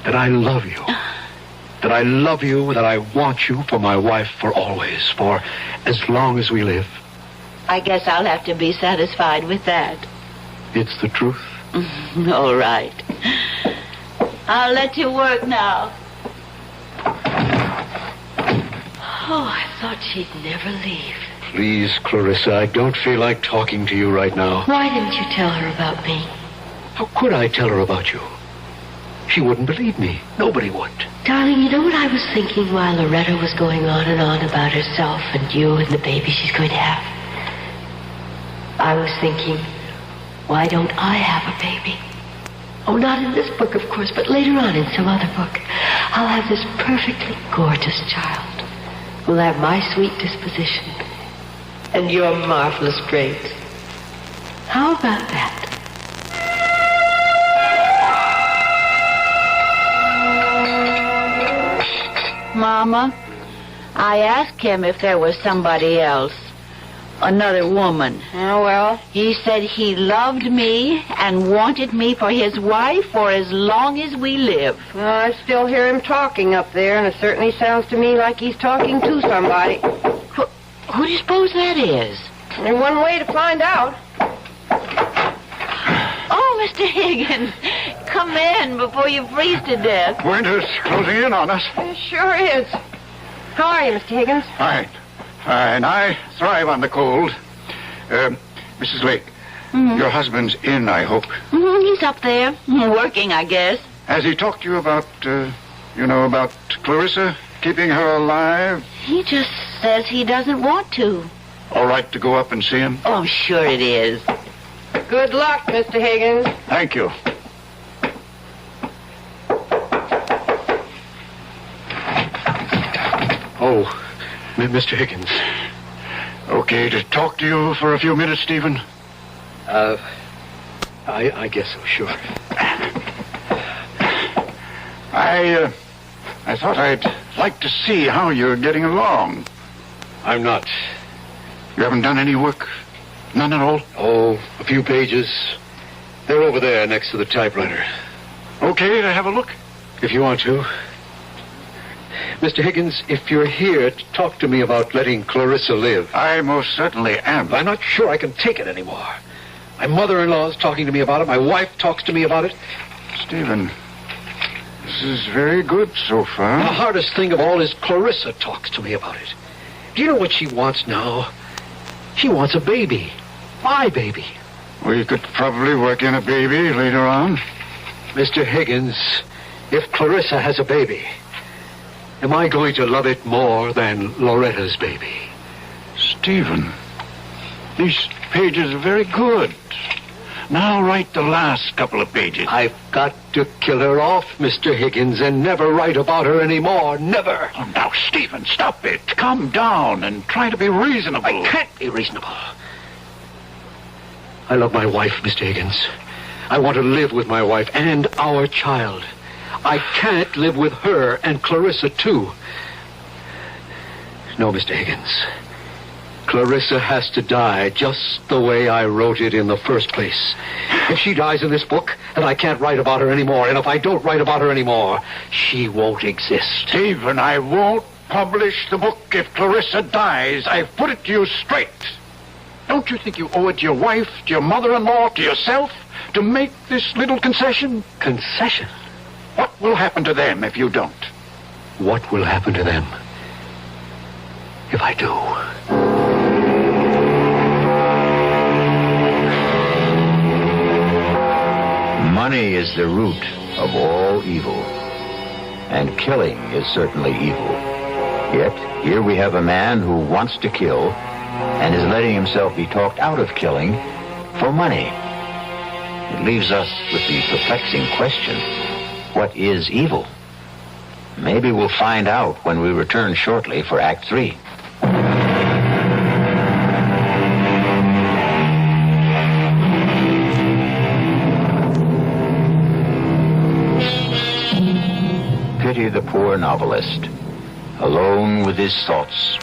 [SPEAKER 14] that I love you. That I love you, that I want you for my wife for always, for as long as we live.
[SPEAKER 23] I guess I'll have to be satisfied with that.
[SPEAKER 14] It's the truth.
[SPEAKER 17] All right. I'll let you work now.
[SPEAKER 16] Oh, I thought she'd never leave.
[SPEAKER 14] Please, Clarissa, I don't feel like talking to you right now.
[SPEAKER 16] Why didn't you tell her about me?
[SPEAKER 14] How could I tell her about you? She wouldn't believe me. Nobody would.
[SPEAKER 16] Darling, you know what I was thinking while Loretta was going on and on about herself and you and the baby she's going to have? I was thinking, why don't I have a baby? Oh, not in this book, of course, but later on in some other book. I'll have this perfectly gorgeous child who'll have my sweet disposition and your marvelous brains. How about that?
[SPEAKER 17] Mama, I asked him if there was somebody else. Another woman.
[SPEAKER 12] Oh, well?
[SPEAKER 17] He said he loved me and wanted me for his wife for as long as we live.
[SPEAKER 12] Well, I still hear him talking up there, and it certainly sounds to me like he's talking to somebody.
[SPEAKER 17] Who do you suppose that is?
[SPEAKER 12] There's one way to find out.
[SPEAKER 17] Oh, Mr. Higgins, come in before you freeze to death.
[SPEAKER 15] Winter's closing in on us.
[SPEAKER 12] It sure is. How are you, Mr. Higgins?
[SPEAKER 15] Fine. I thrive on the cold. Mrs. Lake, your husband's in, I hope.
[SPEAKER 17] He's up there, working, I guess.
[SPEAKER 15] Has he talked to you about, about Clarissa, keeping her alive?
[SPEAKER 17] He just says he doesn't want to.
[SPEAKER 15] All right to go up and see him?
[SPEAKER 17] Oh, sure it is.
[SPEAKER 12] Good luck, Mr. Higgins.
[SPEAKER 15] Thank you.
[SPEAKER 14] Oh, Mr. Higgins.
[SPEAKER 15] Okay to talk to you for a few minutes, Stephen?
[SPEAKER 14] I guess so, sure.
[SPEAKER 15] I thought I'd like to see how you're getting along.
[SPEAKER 14] I'm not.
[SPEAKER 15] You haven't done any work? None at all?
[SPEAKER 14] Oh, a few pages. They're over there next to the typewriter.
[SPEAKER 15] Okay to have a look?
[SPEAKER 14] If you want to. Mr. Higgins, if you're here to talk to me about letting Clarissa live...
[SPEAKER 15] I most certainly am.
[SPEAKER 14] I'm not sure I can take it anymore. My mother-in-law's talking to me about it. My wife talks to me about it.
[SPEAKER 15] Stephen, this is very good so far.
[SPEAKER 14] The hardest thing of all is Clarissa talks to me about it. Do you know what she wants now? She wants a baby. My baby.
[SPEAKER 15] We could probably work in a baby later on.
[SPEAKER 14] Mr. Higgins, if Clarissa has a baby... am I going to love it more than Loretta's baby?
[SPEAKER 15] Stephen, these pages are very good. Now write the last couple of pages.
[SPEAKER 14] I've got to kill her off, Mr. Higgins, and never write about her anymore. Never.
[SPEAKER 15] Oh, now, Stephen, stop it. Calm down and try to be reasonable.
[SPEAKER 14] I can't be reasonable. I love my wife, Mr. Higgins. I want to live with my wife and our child. I can't live with her and Clarissa, too. No, Mr. Higgins. Clarissa has to die just the way I wrote it in the first place. If she dies in this book, and I can't write about her anymore, and if I don't write about her anymore, she won't exist.
[SPEAKER 15] Stephen, I won't publish the book if Clarissa dies. I've put it to you straight. Don't you think you owe it to your wife, to your mother-in-law, to yourself, to make this little concession?
[SPEAKER 14] Concession?
[SPEAKER 15] What will happen to them if you don't?
[SPEAKER 14] What will happen to them if I do?
[SPEAKER 1] Money is the root of all evil, and killing is certainly evil. Yet, here we have a man who wants to kill and is letting himself be talked out of killing for money. It leaves us with the perplexing question, what is evil? Maybe we'll find out when we return shortly for Act 3. Pity the poor novelist, alone with his thoughts,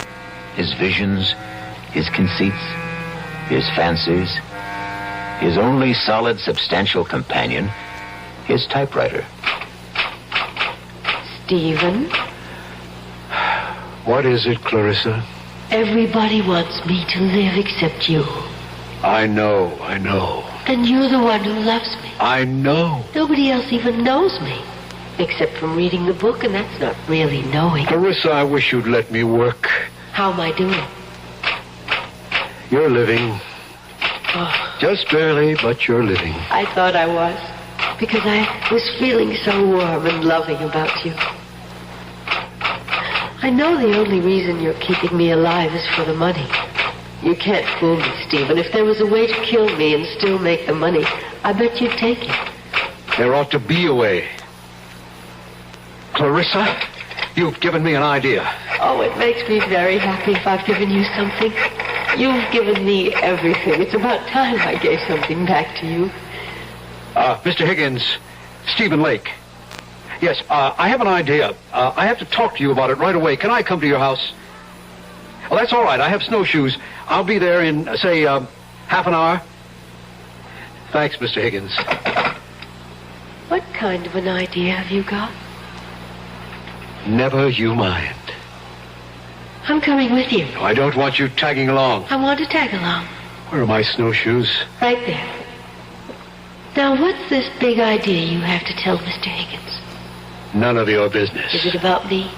[SPEAKER 1] his visions, his conceits, his fancies, his only solid, substantial companion, his typewriter.
[SPEAKER 16] Stephen?
[SPEAKER 14] What is it, Clarissa?
[SPEAKER 16] Everybody wants me to live except you.
[SPEAKER 14] I know.
[SPEAKER 16] And you're the one who loves me.
[SPEAKER 14] I know.
[SPEAKER 16] Nobody else even knows me. Except from reading the book, and that's not really knowing.
[SPEAKER 14] Clarissa, I wish you'd let me work.
[SPEAKER 16] How am I doing?
[SPEAKER 14] You're living.
[SPEAKER 16] Oh,
[SPEAKER 14] Just barely, but you're living.
[SPEAKER 16] I thought I was. Because I was feeling so warm and loving about you. I know the only reason you're keeping me alive is for the money. You can't fool me, Stephen. If there was a way to kill me and still make the money, I bet you'd take it.
[SPEAKER 14] There ought to be a way. Clarissa, you've given me an idea.
[SPEAKER 16] Oh, it makes me very happy if I've given you something. You've given me everything. It's about time I gave something back to you.
[SPEAKER 14] Mr. Higgins, Stephen Lake. Yes, I have an idea. I have to talk to you about it right away. Can I come to your house? Oh, that's all right. I have snowshoes. I'll be there in, say, half an hour. Thanks, Mr. Higgins.
[SPEAKER 16] What kind of an idea have you got?
[SPEAKER 14] Never you mind.
[SPEAKER 16] I'm coming with you.
[SPEAKER 14] I don't want you tagging along.
[SPEAKER 16] I want to tag along.
[SPEAKER 14] Where are my snowshoes?
[SPEAKER 16] Right there. Now, what's this big idea you have to tell Mr. Higgins?
[SPEAKER 14] None of your business.
[SPEAKER 16] Is it about me?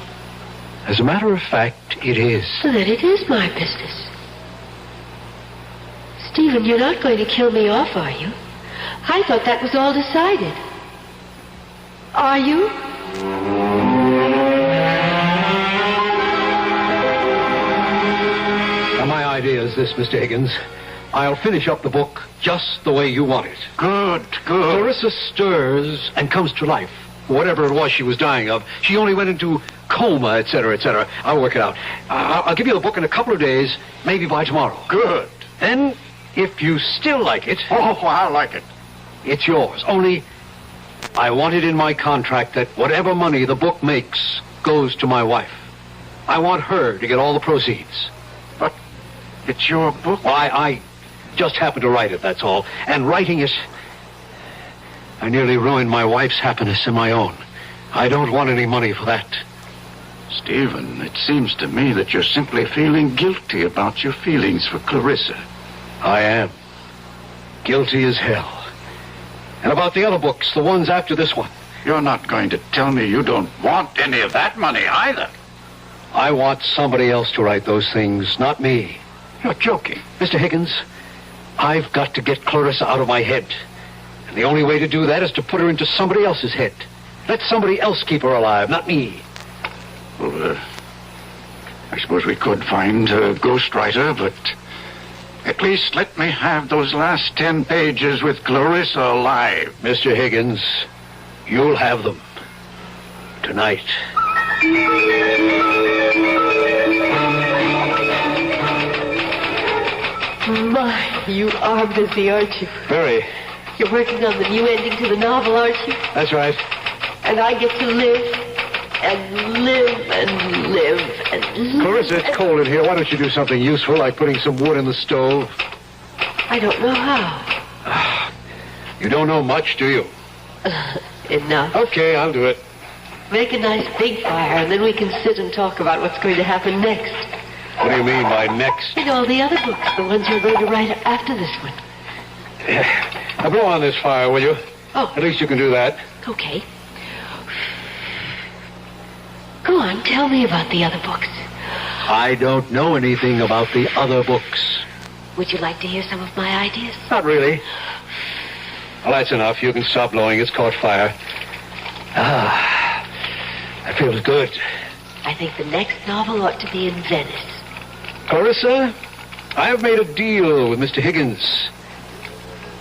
[SPEAKER 14] As a matter of fact, it is.
[SPEAKER 16] So then it is my business. Stephen, you're not going to kill me off, are you? I thought that was all decided. Are you?
[SPEAKER 14] Now, my idea is this, Mr. Higgins. I'll finish up the book just the way you want it.
[SPEAKER 15] Good.
[SPEAKER 14] Clarissa stirs and comes to life. Whatever it was she was dying of, she only went into coma, etc., etc. I'll work it out. I'll give you the book in a couple of days, maybe by tomorrow.
[SPEAKER 15] Good.
[SPEAKER 14] Then, if you still like it...
[SPEAKER 15] Oh, I like it.
[SPEAKER 14] It's yours. Only, I want it in my contract that whatever money the book makes goes to my wife. I want her to get all the proceeds.
[SPEAKER 15] But it's your book.
[SPEAKER 14] Well, I just happened to write it, that's all. And writing it... I nearly ruined my wife's happiness and my own. I don't want any money for that.
[SPEAKER 15] Stephen, it seems to me that you're simply feeling guilty about your feelings for Clarissa.
[SPEAKER 14] I am. Guilty as hell. And about the other books, the ones after this one.
[SPEAKER 15] You're not going to tell me you don't want any of that money either.
[SPEAKER 14] I want somebody else to write those things, not me.
[SPEAKER 15] You're joking.
[SPEAKER 14] Mr. Higgins, I've got to get Clarissa out of my head. And the only way to do that is to put her into somebody else's head. Let somebody else keep her alive, not me.
[SPEAKER 15] Well, I suppose we could find a ghostwriter, but at least let me have those last 10 pages with Clarissa alive.
[SPEAKER 14] Mr. Higgins, you'll have them. Tonight.
[SPEAKER 16] My, you are busy, aren't you?
[SPEAKER 14] Very.
[SPEAKER 16] You're working on the new ending to the novel, aren't you?
[SPEAKER 14] That's right.
[SPEAKER 16] And I get to live and live and live and live.
[SPEAKER 14] Clarissa, it's cold in here. Why don't you do something useful, like putting some wood in the stove?
[SPEAKER 16] I don't know how.
[SPEAKER 14] You don't know much, do you?
[SPEAKER 16] Enough.
[SPEAKER 14] Okay, I'll do it.
[SPEAKER 16] Make a nice big fire, and then we can sit and talk about what's going to happen next.
[SPEAKER 14] What do you mean by next?
[SPEAKER 16] And all the other books, the ones you're going to write after this one.
[SPEAKER 14] Now blow on this fire, will you?
[SPEAKER 16] Oh.
[SPEAKER 14] At least you can do that.
[SPEAKER 16] Okay. Go on, tell me about the other books.
[SPEAKER 14] I don't know anything about the other books.
[SPEAKER 16] Would you like to hear some of my ideas?
[SPEAKER 14] Not really. Well, that's enough. You can stop blowing. It's caught fire. That feels good.
[SPEAKER 16] I think the next novel ought to be in Venice.
[SPEAKER 14] Clarissa, I have made a deal with Mr. Higgins.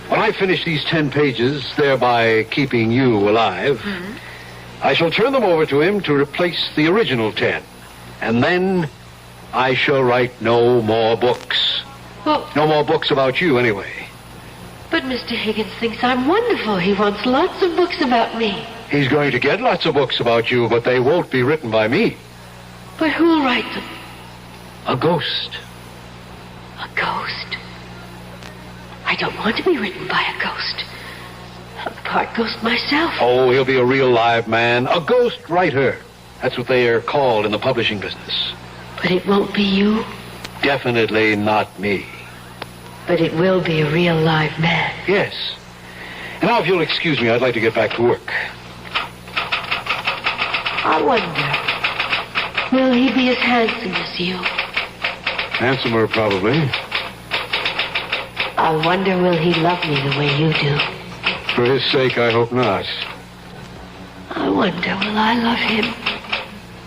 [SPEAKER 14] When I finish these 10 pages, thereby keeping you alive, I shall turn them over to him to replace the original 10. And then I shall write no more books.
[SPEAKER 16] Well,
[SPEAKER 14] no more books about you, anyway.
[SPEAKER 16] But Mr. Higgins thinks I'm wonderful. He wants lots of books about me.
[SPEAKER 14] He's going to get lots of books about you, but they won't be written by me.
[SPEAKER 16] But who'll write them?
[SPEAKER 14] A ghost.
[SPEAKER 16] A ghost? I don't want to be written by a ghost. I'm part ghost myself.
[SPEAKER 14] Oh, he'll be a real live man. A ghost writer. That's what they are called in the publishing business.
[SPEAKER 16] But it won't be you?
[SPEAKER 14] Definitely not me.
[SPEAKER 16] But it will be a real live man.
[SPEAKER 14] Yes. And now, if you'll excuse me, I'd like to get back to work.
[SPEAKER 16] I wonder, will he be as handsome as you?
[SPEAKER 14] Handsomer, probably.
[SPEAKER 16] I wonder, will he love me the way you do?
[SPEAKER 14] For his sake, I hope not.
[SPEAKER 16] I wonder, will I love him?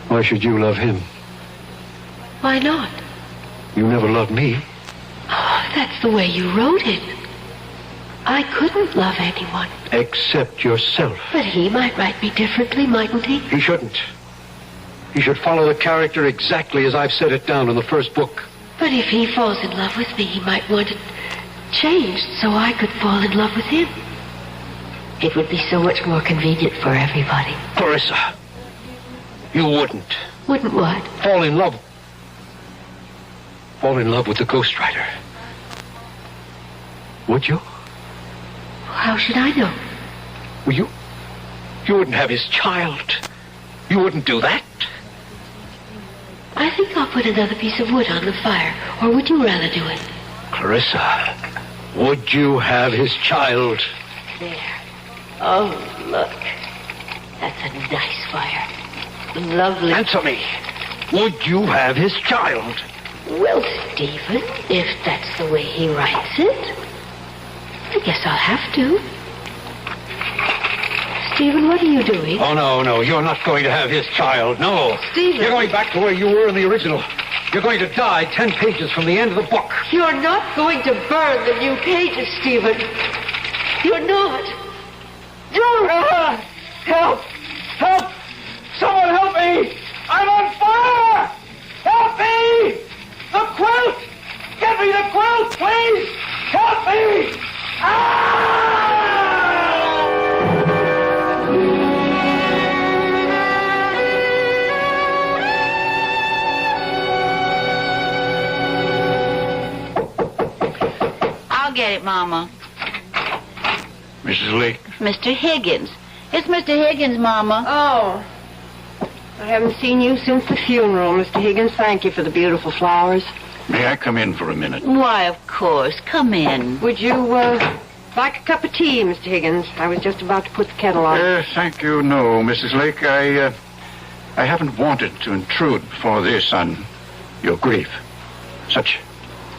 [SPEAKER 14] Why should you love him?
[SPEAKER 16] Why not?
[SPEAKER 14] You never loved me.
[SPEAKER 16] Oh, that's the way you wrote it. I couldn't love anyone.
[SPEAKER 14] Except yourself.
[SPEAKER 16] But he might write me differently, mightn't he?
[SPEAKER 14] He shouldn't. He should follow the character exactly as I've set it down in the first book.
[SPEAKER 16] But if he falls in love with me, he might want it changed so I could fall in love with him. It would be so much more convenient for everybody.
[SPEAKER 14] Clarissa, you wouldn't.
[SPEAKER 16] Wouldn't what?
[SPEAKER 14] Fall in love. Fall in love with the ghostwriter. Would you?
[SPEAKER 16] How should I know?
[SPEAKER 14] Well, you wouldn't have his child. You wouldn't do that.
[SPEAKER 16] I think I'll put another piece of wood on the fire. Or would you rather do it?
[SPEAKER 14] Clarissa, would you have his child?
[SPEAKER 16] There. Oh, look. That's a nice fire. Lovely.
[SPEAKER 14] Answer me. Would you have his child?
[SPEAKER 16] Well, Stephen, if that's the way he writes it, I guess I'll have to. Stephen, what are you doing?
[SPEAKER 14] Oh, no. You're not going to have his child. No.
[SPEAKER 16] Stephen.
[SPEAKER 14] You're going back to where you were in the original. You're going to die 10 pages from the end of the book.
[SPEAKER 16] You're not going to burn the new pages, Stephen. You're not.
[SPEAKER 9] Help! Help! Someone help me! I'm on fire! Help me! The quilt! Get me the quilt, please! Help me!
[SPEAKER 17] I'll get it, Mama.
[SPEAKER 14] Mrs. Lake.
[SPEAKER 17] Mr. Higgins. It's Mr. Higgins, Mama.
[SPEAKER 12] Oh. I haven't seen you since the funeral, Mr. Higgins. Thank you for the beautiful flowers.
[SPEAKER 14] May I come in for a minute?
[SPEAKER 17] Why, of course. Come in.
[SPEAKER 12] Would you, like a cup of tea, Mr. Higgins? I was just about to put the kettle on.
[SPEAKER 14] Thank you, no, Mrs. Lake. I haven't wanted to intrude before this on your grief. Such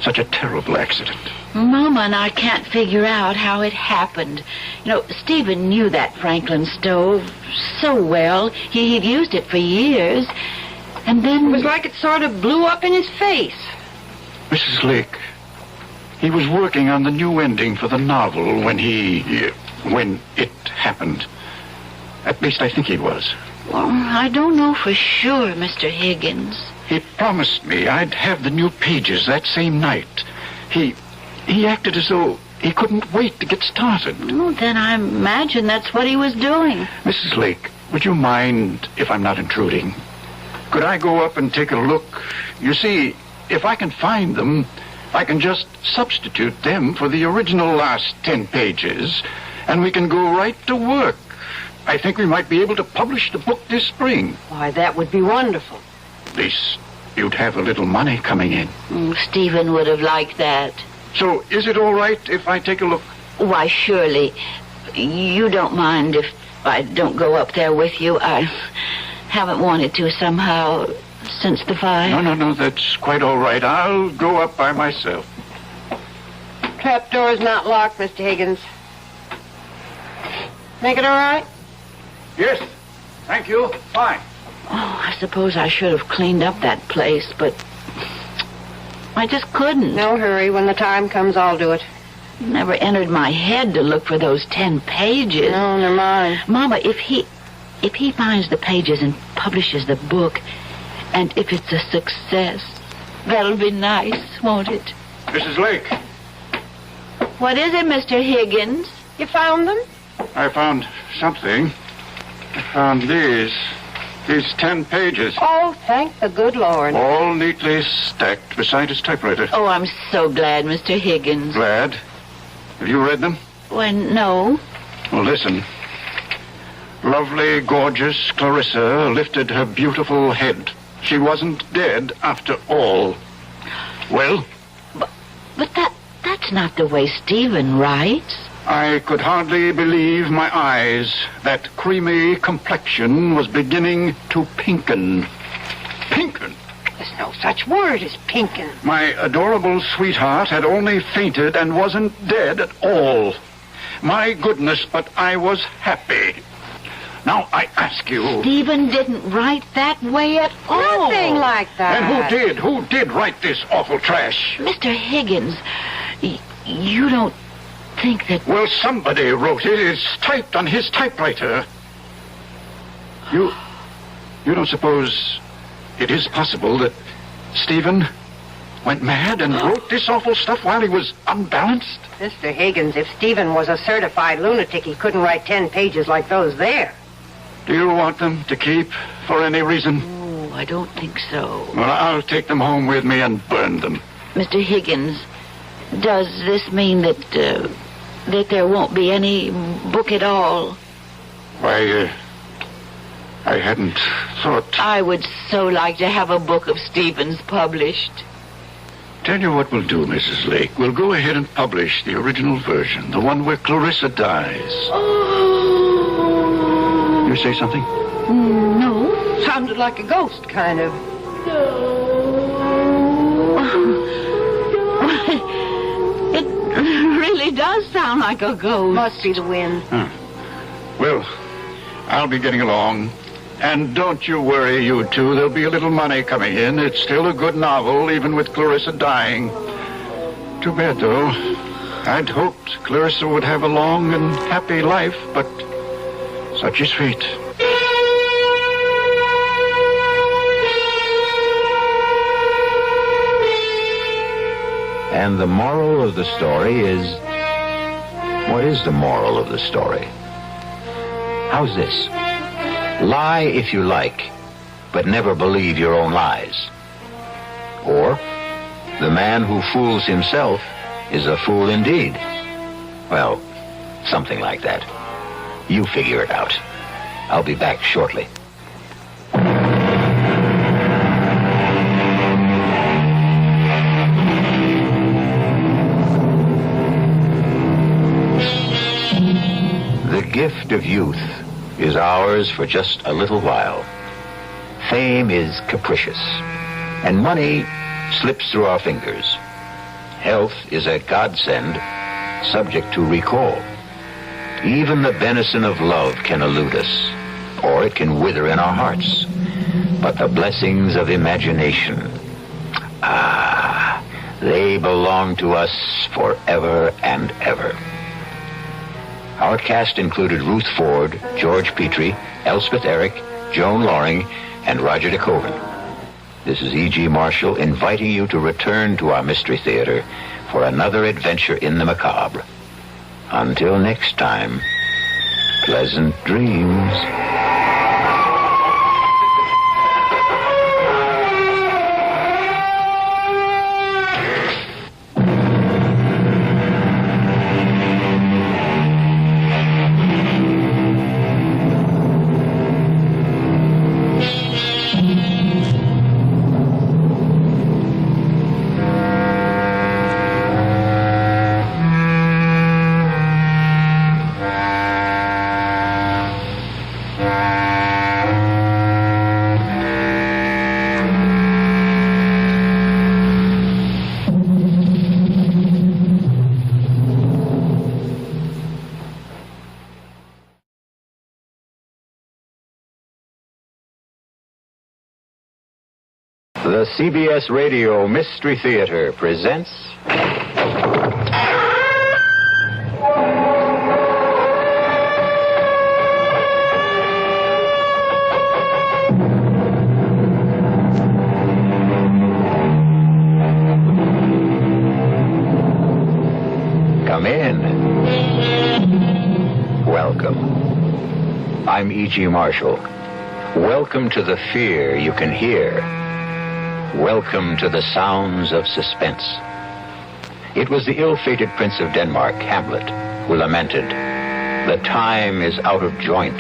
[SPEAKER 14] a terrible accident.
[SPEAKER 17] Mama and I can't figure out how it happened. You know, Stephen knew that Franklin stove so well. He'd used it for years. And then...
[SPEAKER 12] It was like it sort of blew up in his face.
[SPEAKER 14] Mrs. Lake, he was working on the new ending for the novel when it happened. At least I think he was.
[SPEAKER 17] Well, I don't know for sure, Mr. Higgins.
[SPEAKER 14] He promised me I'd have the new pages that same night. He acted as though he couldn't wait to get started.
[SPEAKER 17] Well, then I imagine that's what he was doing.
[SPEAKER 14] Mrs. Lake, would you mind if I'm not intruding? Could I go up and take a look? You see, if I can find them, I can just substitute them for the original last 10 pages, and we can go right to work. I think we might be able to publish the book this spring.
[SPEAKER 12] Why, that would be wonderful.
[SPEAKER 14] At least you'd have a little money coming in.
[SPEAKER 17] Stephen would have liked that.
[SPEAKER 14] So is it all right if I take a look?
[SPEAKER 17] Why, surely. You don't mind if I don't go up there with you? I haven't wanted to somehow since the fire.
[SPEAKER 14] No, that's quite all right. I'll go up by myself.
[SPEAKER 12] Trapdoor's not locked, Mr. Higgins. Make it all right?
[SPEAKER 14] Yes, thank you. Fine.
[SPEAKER 17] Oh, I suppose I should have cleaned up that place, but I just couldn't.
[SPEAKER 12] No hurry. When the time comes, I'll do it.
[SPEAKER 17] It never entered my head to look for those 10 pages.
[SPEAKER 12] No, they're mine.
[SPEAKER 17] Mama, if he finds the pages and publishes the book, and if it's a success, that'll be nice, won't it?
[SPEAKER 14] Mrs. Lake.
[SPEAKER 17] What is it, Mr. Higgins?
[SPEAKER 12] You found them?
[SPEAKER 14] I found something. I found these 10 pages.
[SPEAKER 12] Oh, thank the good Lord.
[SPEAKER 14] All neatly stacked beside his typewriter.
[SPEAKER 17] Oh, I'm so glad, Mr. Higgins.
[SPEAKER 14] Glad? Have you read them?
[SPEAKER 17] Why, no.
[SPEAKER 14] Well, listen. Lovely, gorgeous Clarissa lifted her beautiful head. She wasn't dead after all. Well?
[SPEAKER 17] But that's That's not the way Stephen writes.
[SPEAKER 15] I could hardly believe my eyes. That creamy complexion was beginning to pinken. Pinken?
[SPEAKER 12] There's no such word as pinken.
[SPEAKER 15] My adorable sweetheart had only fainted and wasn't dead at all. My goodness, but I was happy. Now, I ask you...
[SPEAKER 17] Stephen didn't write that way at all.
[SPEAKER 12] Nothing like that.
[SPEAKER 15] And who did? Who did write this awful trash?
[SPEAKER 17] Mr. Higgins, you don't think that...
[SPEAKER 15] Well, somebody wrote it. It's typed on his typewriter. You don't suppose it is possible that Stephen went mad and wrote this awful stuff while he was unbalanced?
[SPEAKER 12] Mr. Higgins, if Stephen was a certified lunatic, he couldn't write 10 pages like those there.
[SPEAKER 15] Do you want them to keep for any reason?
[SPEAKER 17] Oh, I don't think so.
[SPEAKER 15] Well, I'll take them home with me and burn them.
[SPEAKER 17] Mr. Higgins, does this mean that there won't be any book at all?
[SPEAKER 15] Why, I hadn't thought...
[SPEAKER 17] I would so like to have a book of Stephen's published.
[SPEAKER 15] Tell you what we'll do, Mrs. Lake. We'll go ahead and publish the original version, the one where Clarissa dies. You say something?
[SPEAKER 12] No. Sounded like a ghost, kind of.
[SPEAKER 17] It really does sound like a ghost.
[SPEAKER 12] Must be the wind.
[SPEAKER 15] Well, I'll be getting along. And don't you worry, you two. There'll be a little money coming in. It's still a good novel, even with Clarissa dying. Too bad, though. I'd hoped Clarissa would have a long and happy life, but such is fate.
[SPEAKER 1] And the moral of the story is... What is the moral of the story? How's this? Lie if you like, but never believe your own lies. Or, the man who fools himself is a fool indeed. Well, something like that. You figure it out. I'll be back shortly. The gift of youth is ours for just a little while. Fame is capricious, and money slips through our fingers. Health is a godsend, subject to recall. Even the benison of love can elude us, or it can wither in our hearts. But the blessings of imagination, they belong to us forever and ever. Our cast included Ruth Ford, George Petrie, Elspeth Eric, Joan Loring, and Roger DeCoven. This is E.G. Marshall inviting you to return to our Mystery Theater for another adventure in the macabre. Until next time, pleasant dreams. The CBS Radio Mystery Theater presents... Come in. Welcome. I'm E.G. Marshall. Welcome to the fear you can hear. Welcome to the sounds of suspense. It was the ill-fated Prince of Denmark, Hamlet, who lamented, "The time is out of joint.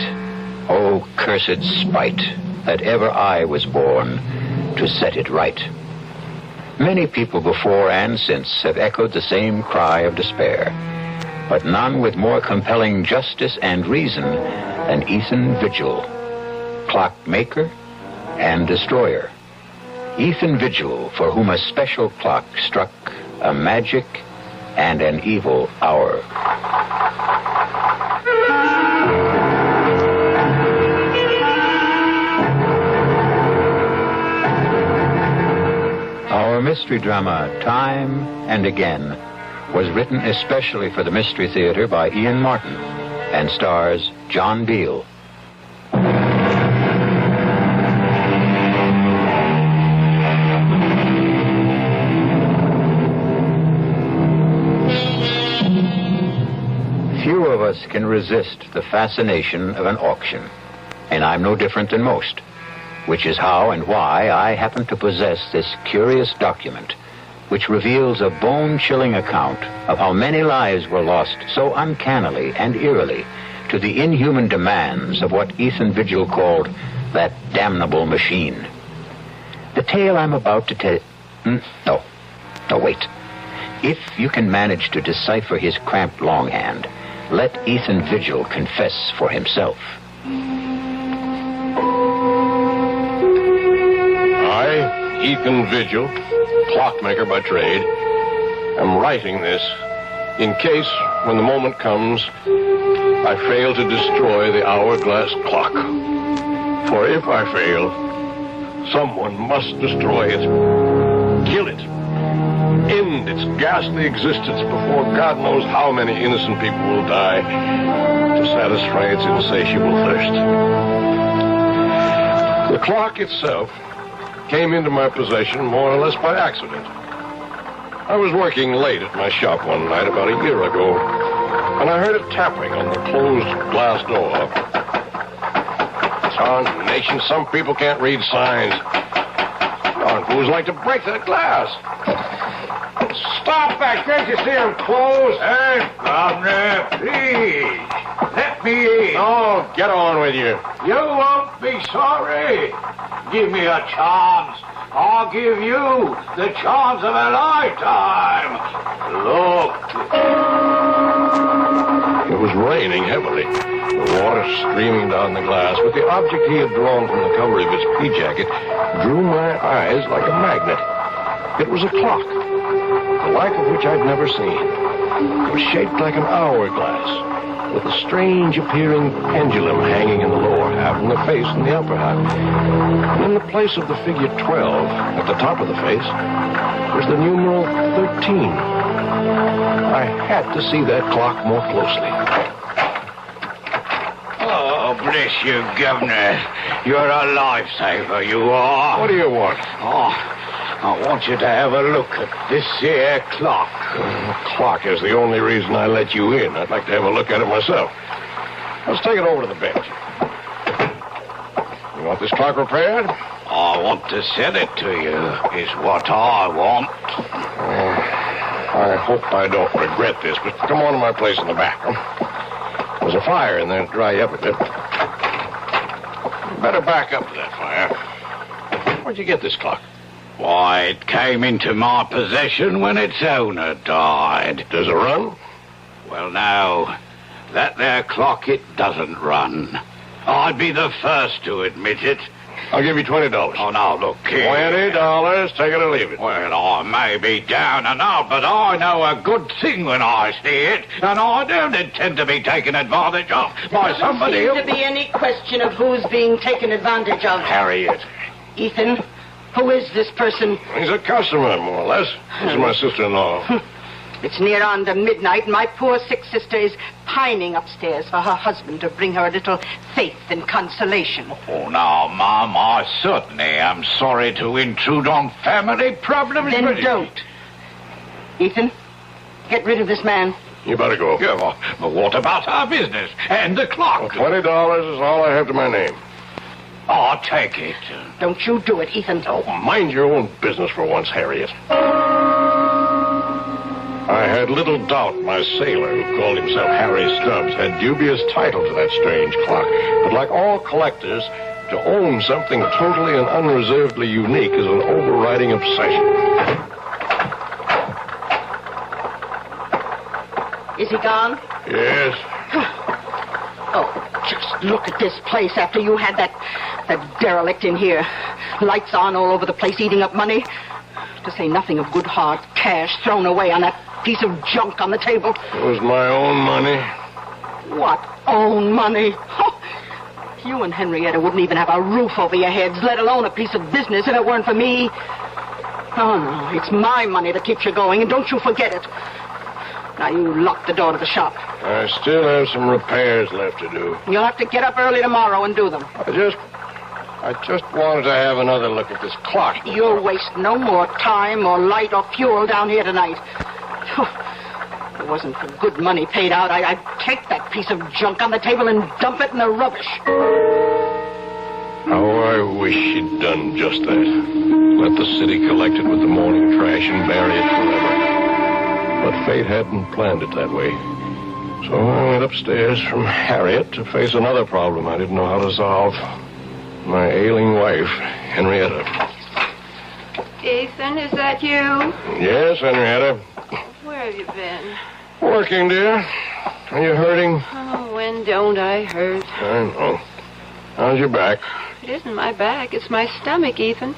[SPEAKER 1] O cursed spite, that ever I was born to set it right."
[SPEAKER 18] Many people before and since have echoed the same cry of despair, but none with more compelling justice and reason than Ethan Vigil, clockmaker and destroyer. Ethan Vigil, for whom a special clock struck a magic and an evil hour. Our mystery drama, Time and Again, was written especially for the Mystery Theater by Ian Martin and stars John Beale. Few of us can resist the fascination of an auction, and I'm no different than most, which is how and why I happen to possess this curious document, which reveals a bone-chilling account of how many lives were lost so uncannily and eerily to the inhuman demands of what Ethan Vigil called that damnable machine. The tale I'm about to tell... No, wait. If you can manage to decipher his cramped longhand, let Ethan Vigil confess for himself.
[SPEAKER 22] I, Ethan Vigil, clockmaker by trade, am writing this in case, when the moment comes, I fail to destroy the hourglass clock. For if I fail, someone must destroy it. Kill it. End its ghastly existence before God knows how many innocent people will die to satisfy its insatiable thirst. The clock itself came into my possession more or less by accident. I was working late at my shop one night about a year ago, and I heard a tapping on the closed glass door. Tarnation, some people can't read signs. Darn fools like to break that glass. Stop that! Can't you see I'm closed? Hey, Governor, please. Let me in. Oh, get on with you.
[SPEAKER 9] You won't be sorry. Give me a chance. I'll give you the chance of a lifetime. Look.
[SPEAKER 22] It was raining heavily, the water streaming down the glass, but the object he had drawn from the cover of his pea jacket drew my eyes like a magnet. It was a clock, the like of which I'd never seen. It was shaped like an hourglass, with a strange appearing pendulum hanging in the lower half and the face in the upper half. And in the place of the figure 12, at the top of the face, was the numeral 13. I had to see that clock more closely.
[SPEAKER 9] Oh, bless you, Governor. You're a lifesaver, you are.
[SPEAKER 22] What do you want?
[SPEAKER 9] Oh, I want you to have a look at this here clock.
[SPEAKER 22] The clock is the only reason I let you in. I'd like to have a look at it myself. Let's take it over to the bench. You want this clock repaired?
[SPEAKER 9] I want to sell it to you, is what I want.
[SPEAKER 22] I hope I don't regret this, but come on to my place in the back. There's a fire in there to dry you up a bit. You better back up to that fire. Where'd you get this clock?
[SPEAKER 9] Why, it came into my possession when its owner died.
[SPEAKER 22] Does it run?
[SPEAKER 9] Well, now, that there clock, it doesn't run. I'd be the first to admit it.
[SPEAKER 22] I'll give you $20.
[SPEAKER 9] Oh, now, look here.
[SPEAKER 22] $20. Take it or leave it.
[SPEAKER 9] Well, I may be down and out, but I know a good thing when I see it, and I don't intend to be taken advantage of by somebody
[SPEAKER 19] Doesn't seem to be any question of who's being taken advantage of.
[SPEAKER 22] Harriet.
[SPEAKER 19] Ethan, who is this person?
[SPEAKER 22] He's a customer, more or less. This is my sister-in-law.
[SPEAKER 19] It's near on to midnight, and my poor sick sister is pining upstairs for her husband to bring her a little faith and consolation.
[SPEAKER 9] Oh, now, Mom, I certainly am sorry to intrude on family problems.
[SPEAKER 19] Then don't. Ethan, get rid of this man.
[SPEAKER 22] You better go.
[SPEAKER 9] Yeah, well, what about our business and the clock?
[SPEAKER 22] Well, $20 is all I have to my name.
[SPEAKER 9] I'll take it.
[SPEAKER 19] Don't you do it, Ethan.
[SPEAKER 22] Oh, mind your own business for once, Harriet. I had little doubt my sailor, who called himself Harry Stubbs, had dubious title to that strange clock. But like all collectors, to own something totally and unreservedly unique is an overriding obsession.
[SPEAKER 19] Is he gone?
[SPEAKER 15] Yes.
[SPEAKER 19] Oh, just look at this place after you had that derelict in here. Lights on all over the place, eating up money. To say nothing of good hard cash thrown away on that piece of junk on the table.
[SPEAKER 15] It was my own money.
[SPEAKER 19] What own money? You and Henrietta wouldn't even have a roof over your heads, let alone a piece of business if it weren't for me. Oh, no, it's my money that keeps you going, and don't you forget it. Now, you lock the door to the shop.
[SPEAKER 15] I still have some repairs left to do.
[SPEAKER 19] You'll have to get up early tomorrow and do them.
[SPEAKER 15] I just wanted to have another look at this clock.
[SPEAKER 19] You'll waste no more time or light or fuel down here tonight. If it wasn't for good money paid out, I'd take that piece of junk on the table and dump it in the rubbish.
[SPEAKER 15] How I wish she'd done just that. Let the city collect it with the morning trash and bury it forever. But fate hadn't planned it that way. So I went upstairs from Harriet to face another problem I didn't know how to solve. My ailing wife, Henrietta.
[SPEAKER 12] Ethan, is that you?
[SPEAKER 15] Yes, Henrietta.
[SPEAKER 12] Where have you been?
[SPEAKER 15] Working, dear. Are you hurting?
[SPEAKER 12] Oh, when don't I hurt?
[SPEAKER 15] I know. How's your back?
[SPEAKER 12] It isn't my back. It's my stomach, Ethan.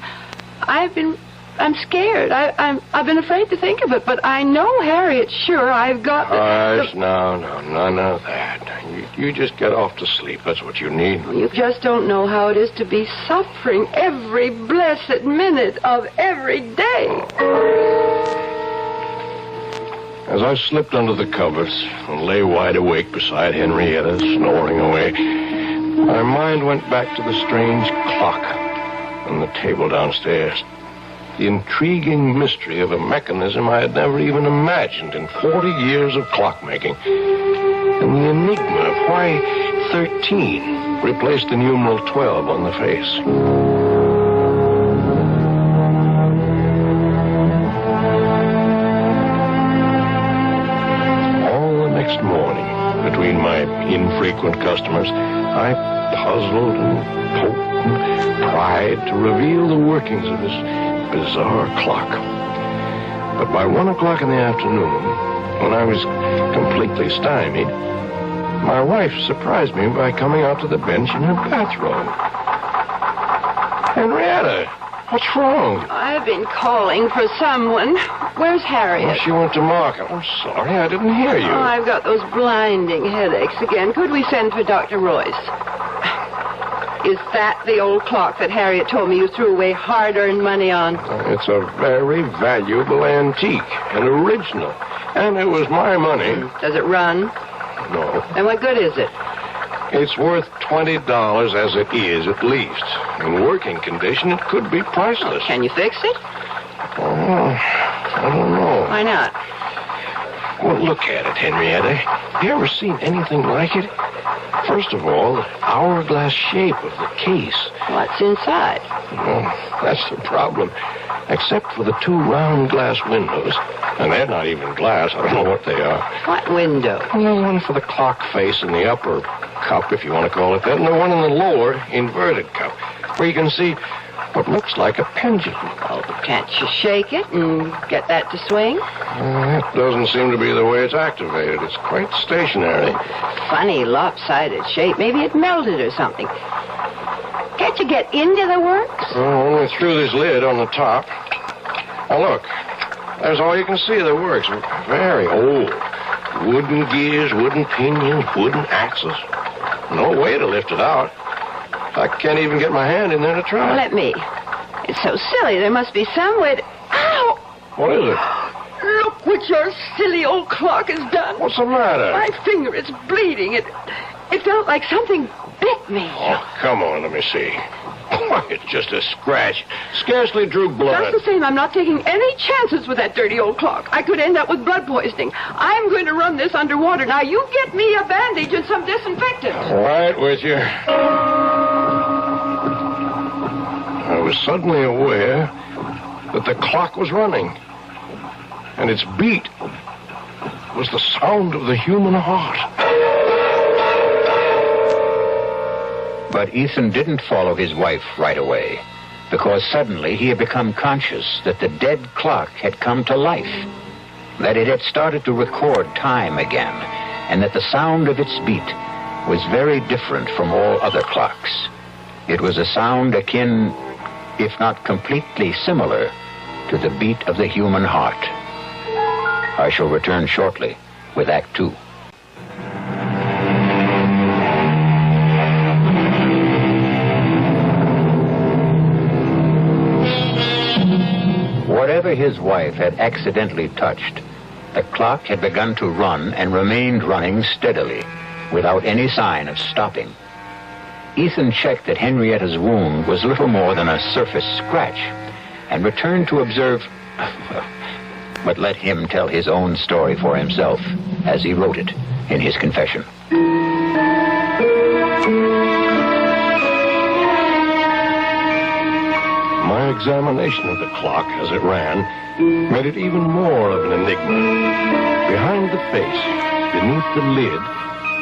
[SPEAKER 12] I'm scared. I've been afraid to think of it, but I know Harriet's sure I've got
[SPEAKER 15] Hush, no, none of that. You just get off to sleep. That's what you need.
[SPEAKER 12] You just don't know how it is to be suffering every blessed minute of every day.
[SPEAKER 15] As I slipped under the covers and lay wide awake beside Henrietta, snoring away, my mind went back to the strange clock on the table downstairs. The intriguing mystery of a mechanism I had never even imagined in 40 years of clockmaking. And the enigma of why 13 replaced the numeral 12 on the face. All the next morning, between my infrequent customers, I puzzled and poked and pried to reveal the workings of this bizarre clock. But by 1 o'clock in the afternoon, when I was completely stymied, my wife surprised me by coming out to the bench in her bathrobe. Henrietta, what's wrong?
[SPEAKER 12] I've been calling for someone. Where's Harriet?
[SPEAKER 15] Well, she went to market. I'm sorry, I didn't hear you.
[SPEAKER 12] Oh, I've got those blinding headaches again. Could we send for Dr. Royce? Is that the old clock that Harriet told me you threw away hard-earned money on?
[SPEAKER 15] It's a very valuable antique, an original. And it was my money.
[SPEAKER 12] Does it run?
[SPEAKER 15] No.
[SPEAKER 12] And what good is it?
[SPEAKER 15] It's worth $20 as it is, at least. In working condition, it could be priceless.
[SPEAKER 12] Can you fix it?
[SPEAKER 15] Oh, I don't know.
[SPEAKER 12] Why not?
[SPEAKER 15] Well, look at it, Henrietta. Have you ever seen anything like it? First of all, the hourglass shape of the case.
[SPEAKER 12] What's inside?
[SPEAKER 15] Well, that's the problem. Except for the 2 round glass windows. And they're not even glass. I don't know what they are.
[SPEAKER 12] What window?
[SPEAKER 15] Well, the one for the clock face in the upper cup, if you want to call it that, and the one in the lower inverted cup, where you can see what looks like a pendulum.
[SPEAKER 12] Oh, can't you shake it and get that to swing?
[SPEAKER 15] That doesn't seem to be the way it's activated. It's quite stationary.
[SPEAKER 12] Funny lopsided shape. Maybe it melted or something. Can't you get into the works?
[SPEAKER 15] Oh, only through this lid on the top. Now, look. There's all you can see of the works. Very old. Wooden gears, wooden pinions, wooden axles. No way to lift it out. I can't even get my hand in there to try.
[SPEAKER 12] Let me. It's so silly. There must be some way to... Ow!
[SPEAKER 15] What is it?
[SPEAKER 12] Look what your silly old clock has done.
[SPEAKER 15] What's the matter?
[SPEAKER 12] My finger, it's bleeding. It felt like something bit me.
[SPEAKER 15] Oh, come on, let me see. Why, it's just a scratch. Scarcely drew blood.
[SPEAKER 12] Just the same, I'm not taking any chances with that dirty old clock. I could end up with blood poisoning. I'm going to run this underwater. Now, you get me a bandage and some disinfectant.
[SPEAKER 15] Right with you. I was suddenly aware that the clock was running. And its beat was the sound of the human heart.
[SPEAKER 18] But Ethan didn't follow his wife right away, because suddenly he had become conscious that the dead clock had come to life. that it had started to record time again, and that the sound of its beat was very different from all other clocks. It was a sound akin, if not completely similar, to the beat of the human heart. I shall return shortly with Act Two. Whatever his wife had accidentally touched, the clock had begun to run and remained running steadily, without any sign of stopping. Ethan checked that Henrietta's wound was little more than a surface scratch, and returned to observe... But let him tell his own story for himself, as he wrote it in his confession.
[SPEAKER 6] My examination of the clock as it ran made it even more of an enigma. Behind the face, beneath the lid,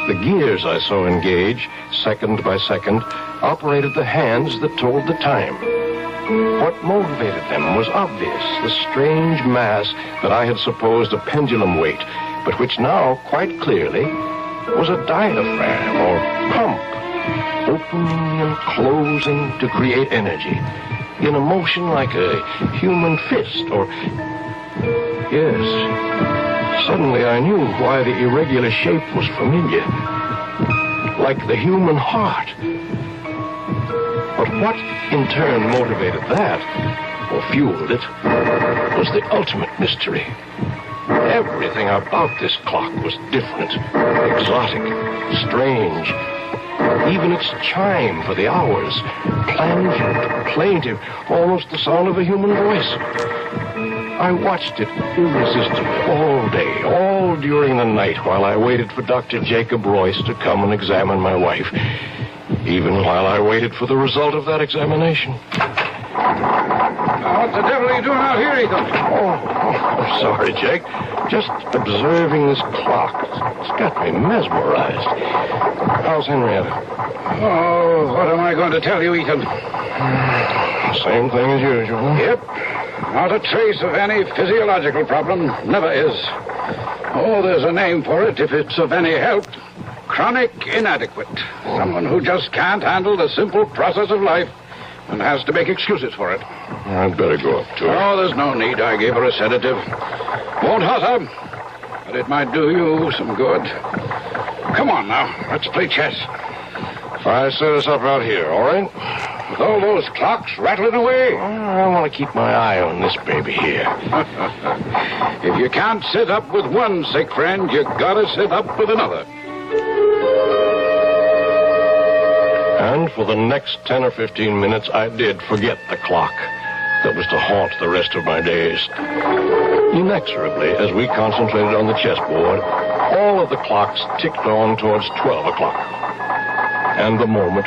[SPEAKER 6] the gears I saw engage, second by second, operated the hands that told the time. What motivated them was obvious, the strange mass that I had supposed a pendulum weight, but which now, quite clearly, was a diaphragm or pump, opening and closing to create energy, in a motion like a human fist, or... Yes, suddenly I knew why the irregular shape was familiar, like the human heart. But what, in turn, motivated that, or fueled it, was the ultimate mystery. Everything about this clock was different, exotic, strange. Even its chime for the hours, plangent, plaintive, almost the sound of a human voice. I watched it irresistibly all day, all during the night, while I waited for Dr. Jacob Royce to come and examine my wife. Even while I waited for the result of that examination.
[SPEAKER 5] What the devil are you doing out here, Ethan?
[SPEAKER 6] I'm sorry, Jake. Just observing this clock. It's got me mesmerized. How's Henrietta?
[SPEAKER 5] Oh, what am I going to tell you, Ethan?
[SPEAKER 6] Same thing as usual.
[SPEAKER 5] Yep. Not a trace of any physiological problem. Never is. Oh, there's a name for it if it's of any help. Chronic inadequate. Someone who just can't handle the simple process of life and has to make excuses for it.
[SPEAKER 6] I'd better go up to her.
[SPEAKER 5] Oh, there's no need. I gave her a sedative. Won't hurt her, but it might do you some good. Come on now, let's play chess.
[SPEAKER 6] If I set us up out here, all right?
[SPEAKER 5] With all those clocks rattling away?
[SPEAKER 6] I want to keep my eye on this baby here.
[SPEAKER 5] If you can't sit up with one sick friend, you gotta sit up with another.
[SPEAKER 6] And for the next 10 or 15 minutes, I did forget the clock that was to haunt the rest of my days. Inexorably, as we concentrated on the chessboard, all of the clocks ticked on towards 12 o'clock. And the moment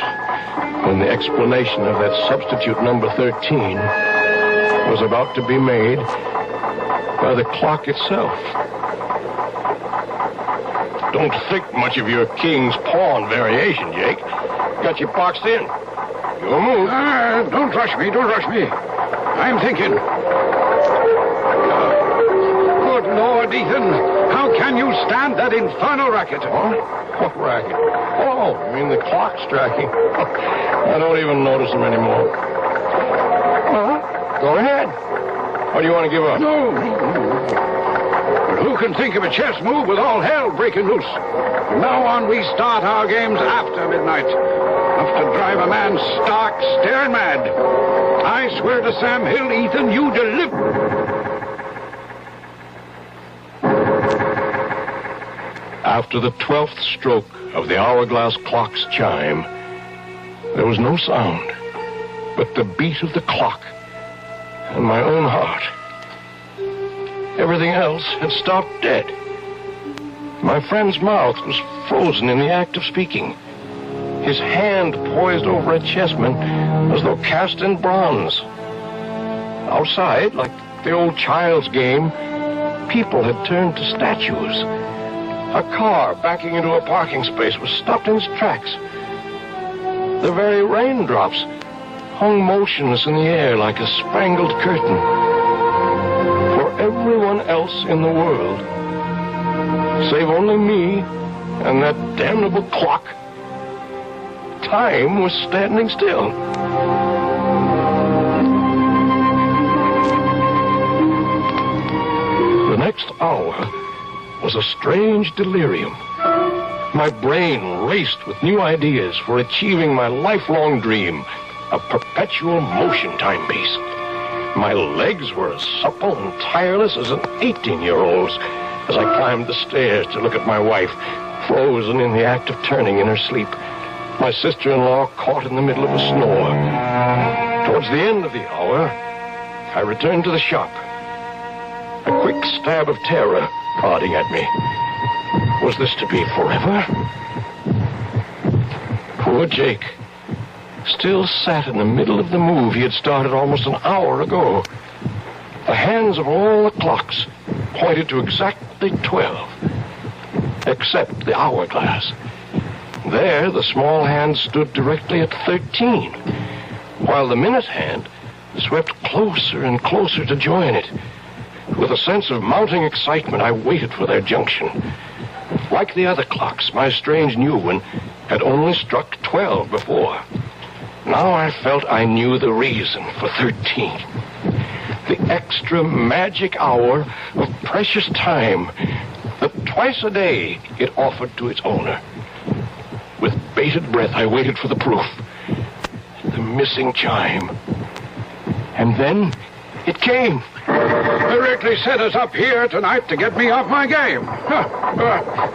[SPEAKER 6] when the explanation of that substitute number 13 was about to be made by the clock itself. Don't think much of your king's pawn variation, Jake. Got you boxed in. Your move.
[SPEAKER 5] Don't rush me. I'm thinking. Good Lord, Ethan. How can you stand that infernal racket?
[SPEAKER 6] Huh? What racket? Oh, you mean the clock striking? I don't even notice them anymore. Well, go ahead. Or do you want to give up?
[SPEAKER 5] No. But who can think of a chess move with all hell breaking loose? From now on, we start our games after midnight. Enough to drive a man stark, staring mad. I swear to Sam Hill, Ethan, you deliver.
[SPEAKER 6] After the 12th stroke of the hourglass clock's chime, there was no sound but the beat of the clock and my own heart. Everything else had stopped dead. My friend's mouth was frozen in the act of speaking. His hand poised over a chessman as though cast in bronze. Outside, like the old child's game, people had turned to statues. A car backing into a parking space was stopped in its tracks. The very raindrops hung motionless in the air like a spangled curtain. For everyone else in the world. Save only me and that damnable clock. Time was standing still. The next hour was a strange delirium. My brain raced with new ideas for achieving my lifelong dream, a perpetual motion timepiece. My legs were as supple and tireless as an 18-year-old's as I climbed the stairs to look at my wife, frozen in the act of turning in her sleep. My sister-in-law caught in the middle of a snore. Towards the end of the hour, I returned to the shop. A quick stab of terror prodding at me. Was this to be forever? Poor Jake still sat in the middle of the move he had started almost an hour ago. The hands of all the clocks pointed to exactly 12, except the hourglass. There, the small hand stood directly at 13, while the minute hand swept closer and closer to join it. With a sense of mounting excitement, I waited for their junction. Like the other clocks, my strange new one had only struck 12 before. Now I felt I knew the reason for 13. The extra magic hour of precious time that twice a day it offered to its owner. With bated breath, I waited for the proof. The missing chime. And then it came.
[SPEAKER 5] Directly set us up here tonight to get me off my game.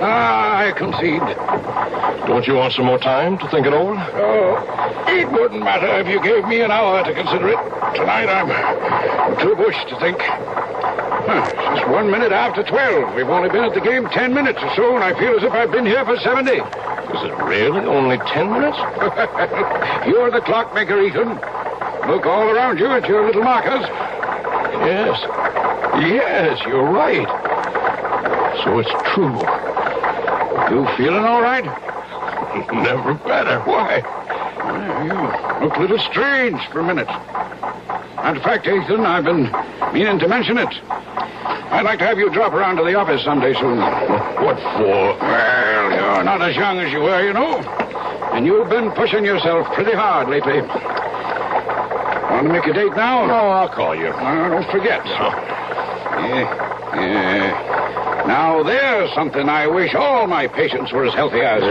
[SPEAKER 5] I concede.
[SPEAKER 6] Don't you want some more time to think it over?
[SPEAKER 5] Oh, it wouldn't matter if you gave me an hour to consider it. Tonight I'm too bushed to think. It's just 1 minute after 12. We've only been at the game 10 minutes or so, and I feel as if I've been here for 70.
[SPEAKER 6] Is it really only 10 minutes?
[SPEAKER 5] You're the clockmaker, Ethan. Look all around you at your little markers.
[SPEAKER 6] Yes, you're right. So it's true.
[SPEAKER 5] You feeling all right?
[SPEAKER 6] Never better. Why?
[SPEAKER 5] You look a little strange for a minute. Matter of fact, Ethan, I've been meaning to mention it. I'd like to have you drop around to the office someday soon.
[SPEAKER 6] What for?
[SPEAKER 5] Well, you're not as young as you were, you know. And you've been pushing yourself pretty hard lately. Want to make a date now?
[SPEAKER 6] No, I'll call you.
[SPEAKER 5] Don't forget. Now, there's something I wish all my patients were as healthy as.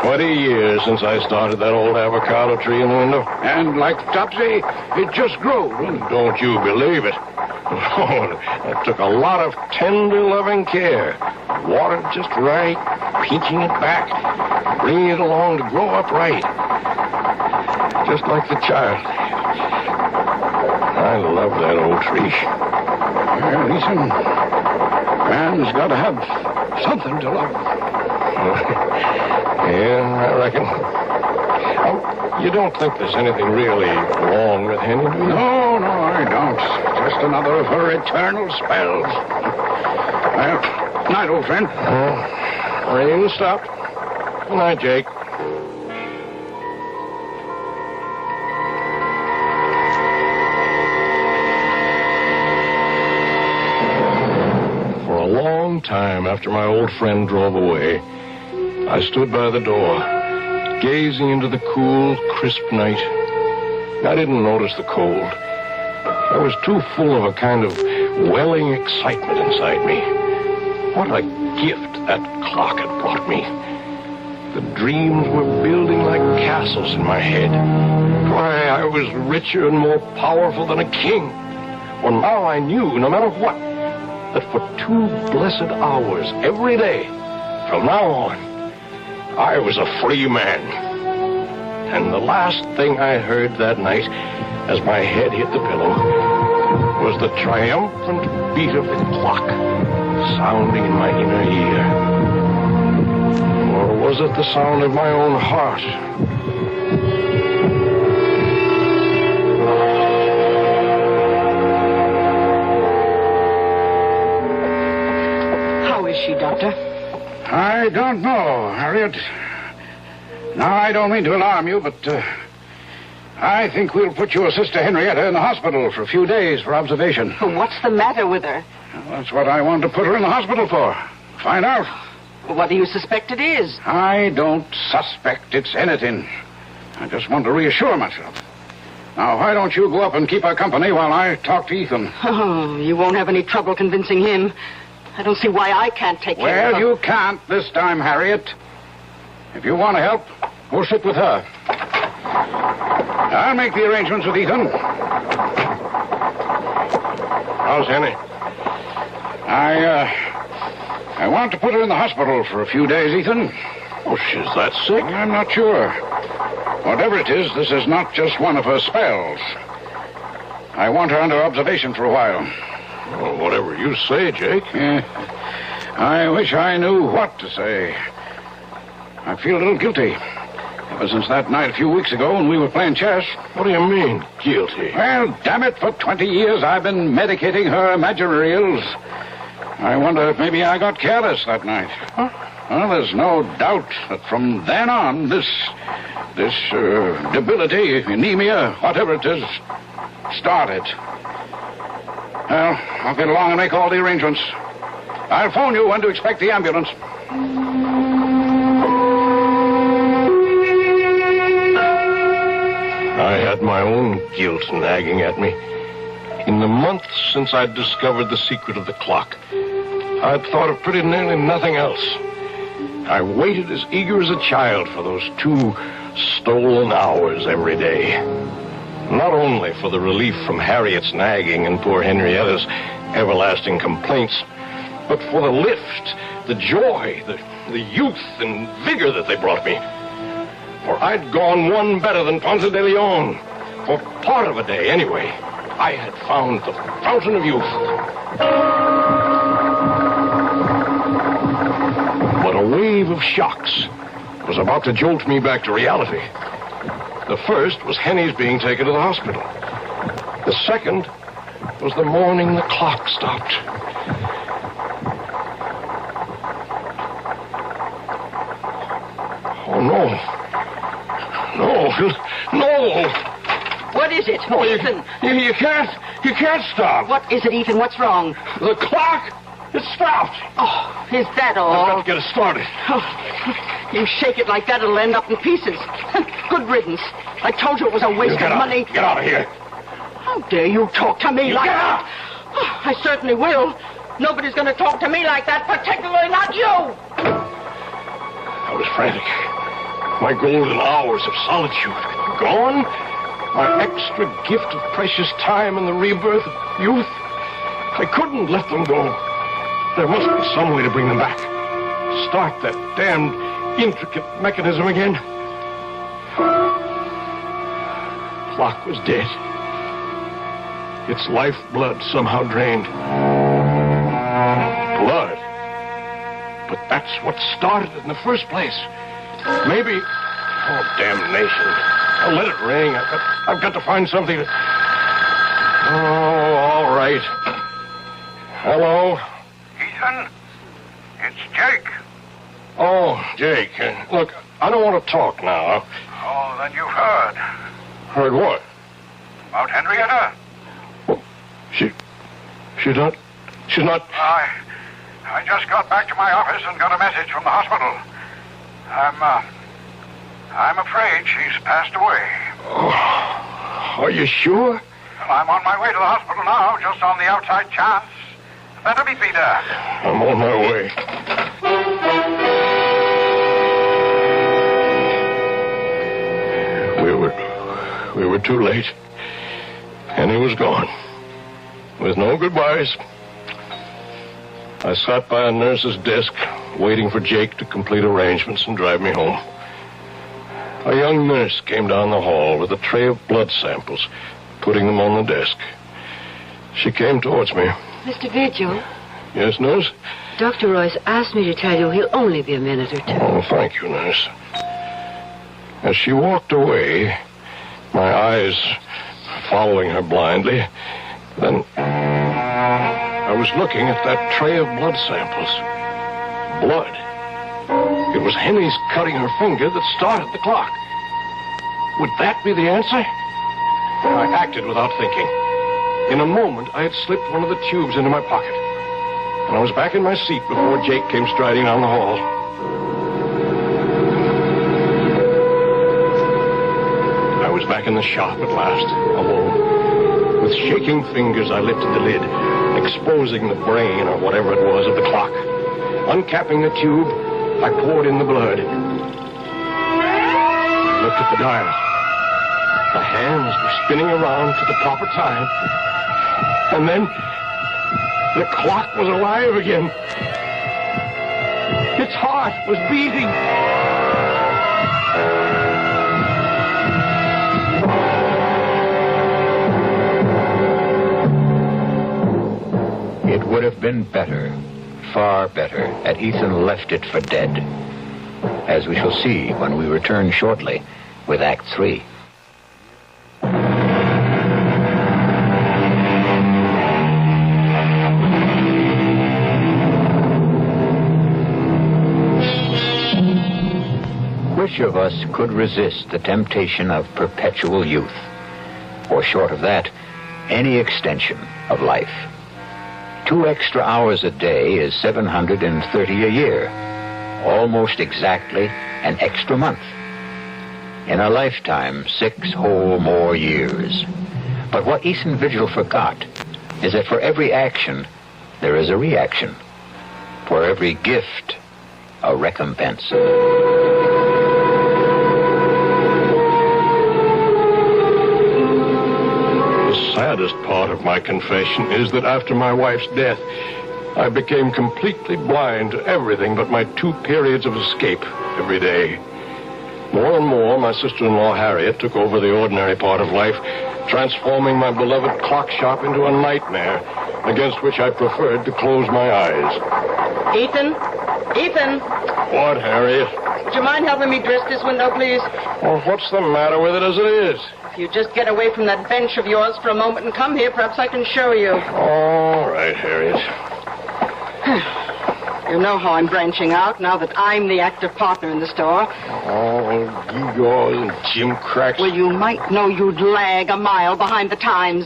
[SPEAKER 6] 20 years since I started that old avocado tree in the window.
[SPEAKER 5] And like Topsy, it just grew.
[SPEAKER 6] Don't you believe it? Oh, it took a lot of tender, loving care. Watered just right, pinching it back, bringing it along to grow up right. Just like the child. I love that old tree.
[SPEAKER 5] Well, Ethan, man's got to have something to love.
[SPEAKER 6] Yeah, I reckon. You don't think there's anything really wrong with Henny, do you?
[SPEAKER 5] No, I don't. Just another of her eternal spells. Well, night, old friend.
[SPEAKER 6] Rain stopped. Good night, Jake. For a long time after my old friend drove away, I stood by the door, gazing into the cool, crisp night. I didn't notice the cold. I was too full of a kind of welling excitement inside me. What a gift that clock had brought me. The dreams were building like castles in my head. Why, I was richer and more powerful than a king. Well, now I knew, no matter what, that for 2 blessed hours every day, from now on, I was a free man. And the last thing I heard that night, as my head hit the pillow, was the triumphant beat of the clock sounding in my inner ear. Or was it the sound of my own heart?
[SPEAKER 19] How is she, Doctor?
[SPEAKER 5] I don't know, Harriet. Now, I don't mean to alarm you, but I think we'll put your sister Henrietta in the hospital for a few days for observation.
[SPEAKER 19] What's the matter with her?
[SPEAKER 15] Well, that's what I wanted to put her in the hospital for. Find out.
[SPEAKER 19] Well, what do you suspect it is?
[SPEAKER 15] I don't suspect it's anything. I just want to reassure myself. Now, why don't you go up and keep her company while I talk to Ethan?
[SPEAKER 19] Oh, you won't have any trouble convincing him. I don't see why I can't take care of her.
[SPEAKER 15] Well, you can't this time, Harriet. If you want to help, go sit with her. I'll make the arrangements with Ethan.
[SPEAKER 6] How's Henny?
[SPEAKER 15] I want to put her in the hospital for a few days, Ethan.
[SPEAKER 6] Oh, she's that sick?
[SPEAKER 15] I'm not sure. Whatever it is, this is not just one of her spells. I want her under observation for a while.
[SPEAKER 6] Well, whatever you say, Jake.
[SPEAKER 15] I wish I knew what to say. I feel a little guilty. Ever since that night a few weeks ago when we were playing chess.
[SPEAKER 6] What do you mean, guilty?
[SPEAKER 15] Well, damn it, for 20 years I've been medicating her imaginary ills. I wonder if maybe I got careless that night. Huh? Well, there's no doubt that from then on, this debility, anemia, whatever it is, started. Well, I'll get along and make all the arrangements. I'll phone you when to expect the ambulance.
[SPEAKER 6] I had my own guilt nagging at me. In the months since I'd discovered the secret of the clock, I'd thought of pretty nearly nothing else. I waited as eager as a child for those 2 stolen hours every day. Not only for the relief from Harriet's nagging and poor Henrietta's everlasting complaints, but for the lift, the joy, the youth and vigor that they brought me. For I'd gone one better than Ponce de Leon. For part of a day, anyway, I had found the fountain of youth. But a wave of shocks was about to jolt me back to reality. The first was Henny's being taken to the hospital. The second was the morning the clock stopped. Oh, no. No.
[SPEAKER 19] What is it, Ethan?
[SPEAKER 6] You can't stop.
[SPEAKER 19] What is it, Ethan? What's wrong?
[SPEAKER 6] The clock. It stopped.
[SPEAKER 19] Oh, is that all?
[SPEAKER 6] I've got to get it started.
[SPEAKER 19] Oh, you shake it like that, it'll end up in pieces. Good riddance. I told you it was a waste of money.
[SPEAKER 6] Get out of here.
[SPEAKER 19] How dare you talk to me like
[SPEAKER 6] that?
[SPEAKER 19] Oh, I certainly will. Nobody's going to talk to me like that, particularly not you.
[SPEAKER 6] I was frantic. My golden hours of solitude gone. My extra gift of precious time and the rebirth of youth. I couldn't let them go. There must be some way to bring them back. Start that damned intricate mechanism again. Clock was dead. Its lifeblood somehow drained. Blood. But that's what started it in the first place. Maybe... Oh, damnation. I'll let it ring. I've got to find something to... Oh, all right. Hello?
[SPEAKER 15] Ethan, it's Jake.
[SPEAKER 6] Oh, Jake. Look, I don't want to talk now.
[SPEAKER 15] Oh, then you've heard.
[SPEAKER 6] Heard what?
[SPEAKER 15] About Henrietta?
[SPEAKER 6] Well, she's not...
[SPEAKER 15] I just got back to my office and got a message from the hospital. I'm afraid she's passed away.
[SPEAKER 6] Oh, are you sure?
[SPEAKER 15] Well, I'm on my way to the hospital now, just on the outside chance. Better meet me there.
[SPEAKER 6] I'm on my way. We were too late. And he was gone. With no goodbyes. I sat by a nurse's desk, waiting for Jake to complete arrangements and drive me home. A young nurse came down the hall with a tray of blood samples, putting them on the desk. She came towards me.
[SPEAKER 23] Mr. Vigil?
[SPEAKER 6] Yes, nurse?
[SPEAKER 23] Dr. Royce asked me to tell you he'll only be a minute or two.
[SPEAKER 6] Oh, thank you, nurse. As she walked away, my eyes following her blindly, then I was looking at that tray of blood samples. Blood. It was Henny's cutting her finger that started the clock. Would that be the answer? I acted without thinking. In a moment, I had slipped one of the tubes into my pocket. and I was back in my seat before Jake came striding down the hall. I was back in the shop at last, alone. With shaking fingers, I lifted the lid, exposing the brain, or whatever it was, of the clock. Uncapping the tube, I poured in the blood. I looked at the dial. The hands were spinning around to the proper time. And then the clock was alive again. Its heart was beating.
[SPEAKER 18] It would have been better, far better, had Ethan left it for dead, as we shall see when we return shortly with Act 3. Which of us could resist the temptation of perpetual youth? Or short of that, any extension of life? 2 extra hours a day is 730 a year. Almost exactly an extra month. In a lifetime, 6 whole more years. But what Ethan Vigil forgot is that for every action, there is a reaction. For every gift, a recompense.
[SPEAKER 6] The saddest part of my confession is that after my wife's death, I became completely blind to everything but my 2 periods of escape every day. More and more, my sister-in-law Harriet took over the ordinary part of life, transforming my beloved clock shop into a nightmare against which I preferred to close my eyes.
[SPEAKER 19] Ethan? Ethan?
[SPEAKER 6] What, Harriet?
[SPEAKER 19] Would you mind helping me dress this window, please?
[SPEAKER 6] Well, what's the matter with it as it is?
[SPEAKER 19] If you just get away from that bench of yours for a moment and come here, perhaps I can show you.
[SPEAKER 6] All right, Harriet.
[SPEAKER 19] You know how I'm branching out now that I'm the active partner in the store.
[SPEAKER 6] Oh, gewgaws and gimcracks.
[SPEAKER 19] Well, you might know you'd lag a mile behind the times.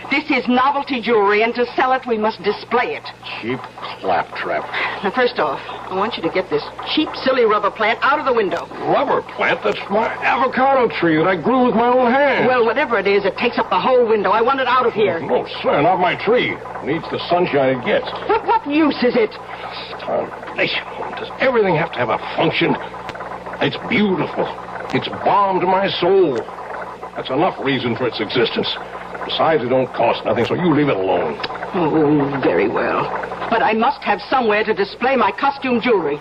[SPEAKER 19] This is novelty jewelry, and to sell it, we must display it.
[SPEAKER 6] Cheap claptrap.
[SPEAKER 19] Now, first off, I want you to get this cheap, silly rubber plant out of the window.
[SPEAKER 6] Rubber plant? That's my avocado tree that I grew with my own hands.
[SPEAKER 19] Well, whatever it is, it takes up the whole window. I want it out of here.
[SPEAKER 6] No, sir, not my tree. It needs the sunshine it gets.
[SPEAKER 19] What use is it?
[SPEAKER 6] Tarnation. Does everything have to have a function? It's beautiful. It's balm to my soul. That's enough reason for its existence. Besides, it don't cost nothing, so you leave it alone.
[SPEAKER 19] Oh, very well. But I must have somewhere to display my costume jewelry.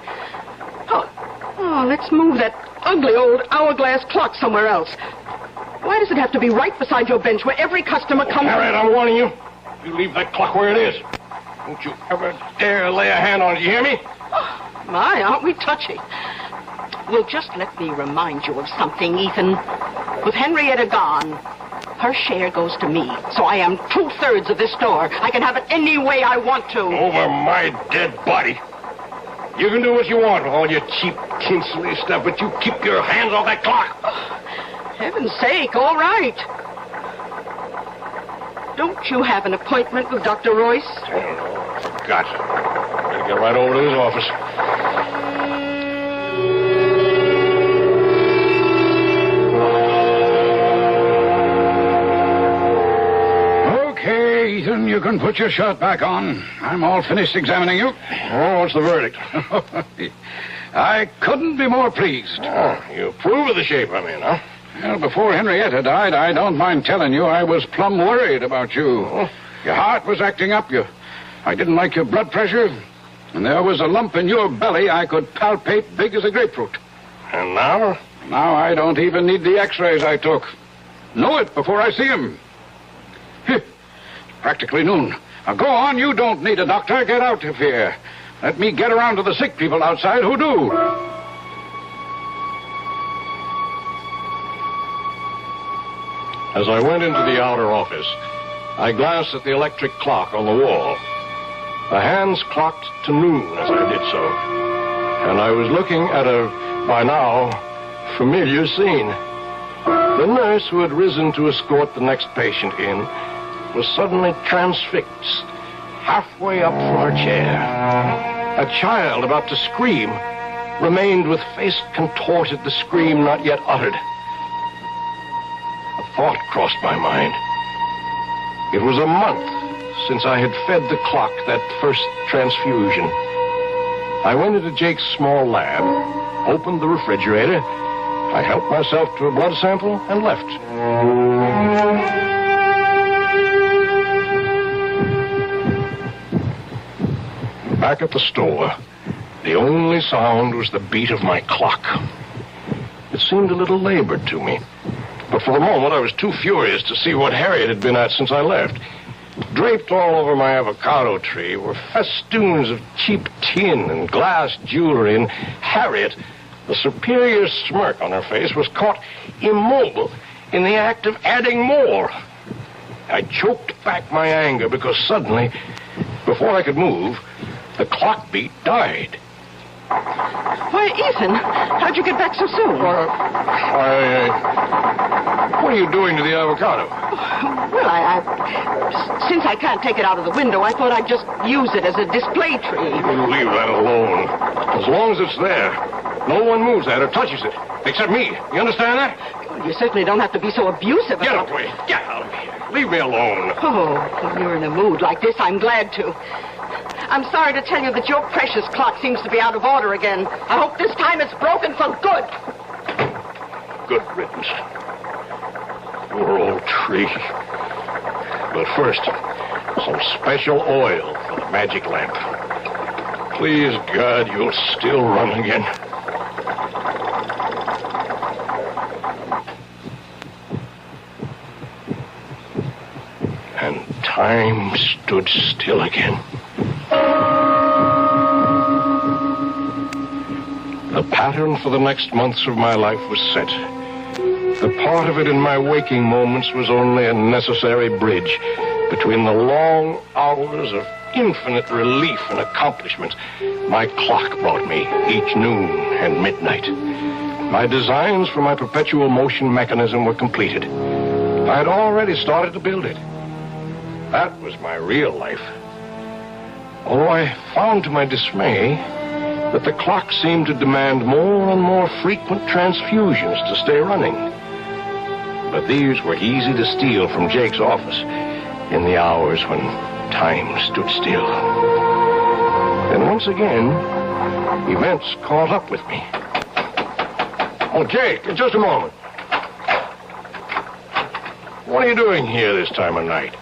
[SPEAKER 19] Oh, let's move that ugly old hourglass clock somewhere else. Why does it have to be right beside your bench where every customer comes...
[SPEAKER 6] Harriet, I'm warning you. You leave that clock where it is. Don't you ever dare lay a hand on it, you hear me?
[SPEAKER 19] Oh, my, aren't we touchy? Well, just let me remind you of something, Ethan. With Henrietta gone, her share goes to me, so I am 2/3 of this store. I can have it any way I want to.
[SPEAKER 6] Over my dead body. You can do what you want with all your cheap, tinsely stuff, but you keep your hands off that clock.
[SPEAKER 19] Oh, heaven's sake, all right. Don't you have an appointment with Dr. Royce?
[SPEAKER 6] I don't know. I forgot. Better get right over to his office.
[SPEAKER 5] Okay, Ethan, you can put your shirt back on. I'm all finished examining you.
[SPEAKER 6] Oh, what's the verdict?
[SPEAKER 5] I couldn't be more pleased.
[SPEAKER 6] Oh, you approve of the shape I'm in, huh?
[SPEAKER 5] Well, before Henrietta died, I don't mind telling you, I was plumb worried about you.
[SPEAKER 6] Oh.
[SPEAKER 5] Your heart was acting up. I didn't like your blood pressure. And there was a lump in your belly I could palpate big as a grapefruit.
[SPEAKER 6] And now?
[SPEAKER 5] Now I don't even need the x-rays I took. Know it before I see him. Practically noon. Now go on, you don't need a doctor. Get out of here. Let me get around to the sick people outside who do.
[SPEAKER 6] As I went into the outer office, I glanced at the electric clock on the wall. The hands clocked to noon as I did so. And I was looking at a, by now, familiar scene. The nurse who had risen to escort the next patient in was suddenly transfixed, halfway up from her chair. A child about to scream remained with face contorted, the scream not yet uttered. A thought crossed my mind. It was a month since I had fed the clock that first transfusion. I went into Jake's small lab, opened the refrigerator, I helped myself to a blood sample and left. Back at the store, the only sound was the beat of my clock. It seemed a little labored to me, but for the moment I was too furious to see what Harriet had been at since I left. Draped all over my avocado tree were festoons of cheap tin and glass jewelry, and Harriet, the superior smirk on her face, was caught immobile in the act of adding more. I choked back my anger because suddenly, before I could move, the clock beat died.
[SPEAKER 19] Why, Ethan, how'd you get back so soon?
[SPEAKER 6] What are you doing to the avocado?
[SPEAKER 19] Well, since I can't take it out of the window, I thought I'd just use it as a display tree.
[SPEAKER 6] You leave that alone. As long as it's there, no one moves that or touches it, except me. You understand that?
[SPEAKER 19] Well, you certainly don't have to be so abusive
[SPEAKER 6] Get
[SPEAKER 19] about...
[SPEAKER 6] away. Get out of here. Leave me alone.
[SPEAKER 19] Oh, when you're in a mood like this, I'm glad to. I'm sorry to tell you that your precious clock seems to be out of order again. I hope this time it's broken for good.
[SPEAKER 6] Good riddance. Poor old tree. But first, some special oil for the magic lamp. Please, God, you'll still run again. And time stood still again. The pattern for the next months of my life was set. The part of it in my waking moments was only a necessary bridge between the long hours of infinite relief and accomplishment my clock brought me each noon and midnight. My designs for my perpetual motion mechanism were completed. I had already started to build it. That was my real life. Although I found to my dismay that the clock seemed to demand more and more frequent transfusions to stay running. But these were easy to steal from Jake's office in the hours when time stood still. Then once again, events caught up with me. Oh, Jake, just a moment. What are you doing here this time of night?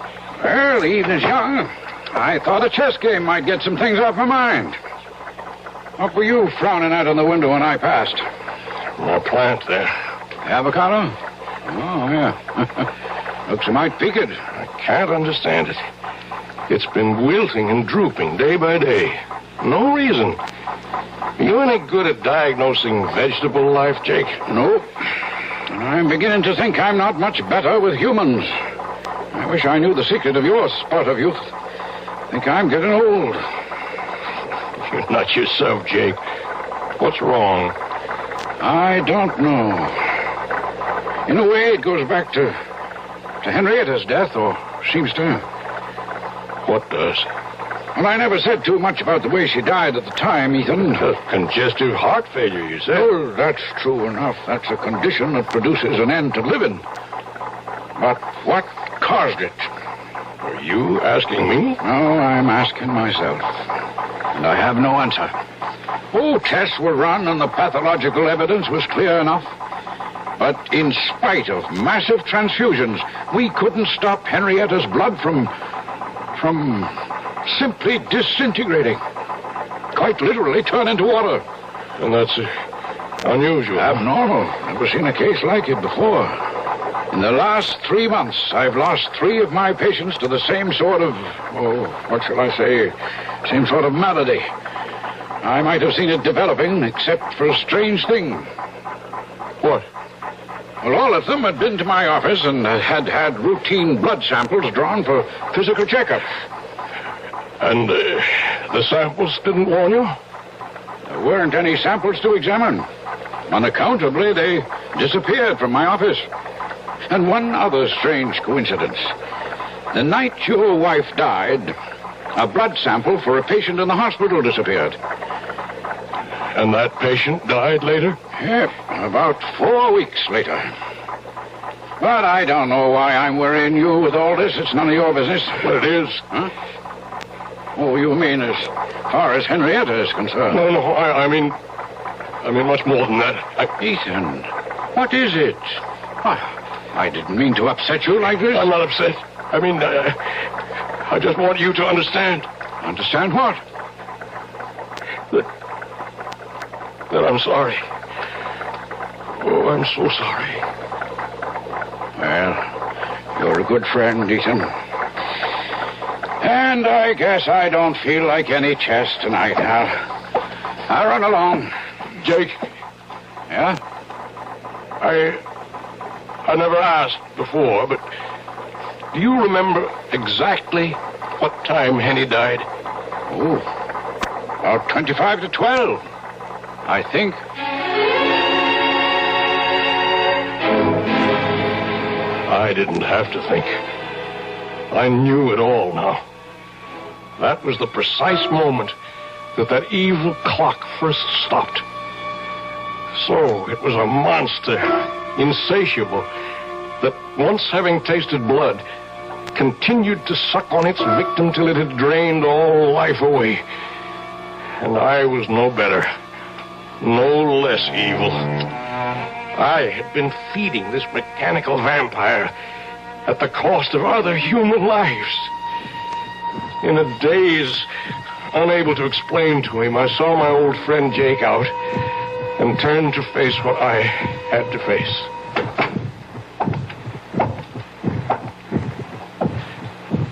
[SPEAKER 5] Well, the evening's young. I thought a chess game might get some things off my mind. What were you frowning at in the window when I passed?
[SPEAKER 6] My plant there.
[SPEAKER 5] Avocado? Oh, yeah. Looks a mite peaked.
[SPEAKER 6] I can't understand it. It's been wilting and drooping day by day. No reason. Are you any good at diagnosing vegetable life, Jake?
[SPEAKER 5] No. I'm beginning to think I'm not much better with humans. I wish I knew the secret of your spurt of youth. I think I'm getting old.
[SPEAKER 6] You're not yourself, Jake. What's wrong?
[SPEAKER 5] I don't know. In a way, it goes back to Henrietta's death, or seems to.
[SPEAKER 6] What does?
[SPEAKER 5] Well, I never said too much about the way she died at the time, Ethan.
[SPEAKER 6] Congestive heart failure, you said?
[SPEAKER 5] Well, that's true enough. That's a condition that produces an end to living. But what caused it?
[SPEAKER 6] Are you asking me?
[SPEAKER 5] No, I'm asking myself. And I have no answer. Oh, tests were run and the pathological evidence was clear enough. But in spite of massive transfusions, we couldn't stop Henrietta's blood from simply disintegrating. Quite literally turn into water.
[SPEAKER 6] And that's unusual.
[SPEAKER 5] Abnormal. Never seen a case like it before. In the last 3 months, I've lost 3 of my patients to the same sort of, what shall I say, same sort of malady. I might have seen it developing, except for a strange thing.
[SPEAKER 6] What?
[SPEAKER 5] Well, all of them had been to my office and had routine blood samples drawn for physical checkup.
[SPEAKER 6] And the samples didn't warn you?
[SPEAKER 5] There weren't any samples to examine. Unaccountably, they disappeared from my office. And one other strange coincidence. The night your wife died,
[SPEAKER 9] A blood sample for a patient in the hospital disappeared.
[SPEAKER 6] And that patient died later?
[SPEAKER 9] Yep, about 4 weeks later. But I don't know why I'm worrying you with all this. It's none of your business.
[SPEAKER 6] But it is.
[SPEAKER 9] Huh? Oh, you mean as far as Henrietta is concerned?
[SPEAKER 6] No, I mean much more than that.
[SPEAKER 9] Ethan, what is it? I didn't mean to upset you like this.
[SPEAKER 6] I'm not upset. I just want you to understand.
[SPEAKER 9] Understand what?
[SPEAKER 6] That I'm sorry. Oh, I'm so sorry.
[SPEAKER 9] Well, you're a good friend, Ethan. And I guess I don't feel like any chess tonight. I'll run along.
[SPEAKER 6] Jake.
[SPEAKER 9] Yeah?
[SPEAKER 6] I never asked before, but do you remember exactly what time Henny died?
[SPEAKER 9] Oh, about 25 to 12, I think.
[SPEAKER 6] I didn't have to think. I knew it all now. That was the precise moment that evil clock first stopped. So it was a monster, insatiable, that once having tasted blood, continued to suck on its victim till it had drained all life away. And I was no better, no less evil. I had been feeding this mechanical vampire at the cost of other human lives. In a daze, unable to explain to him, I saw my old friend Jake out and turned to face what I had to face.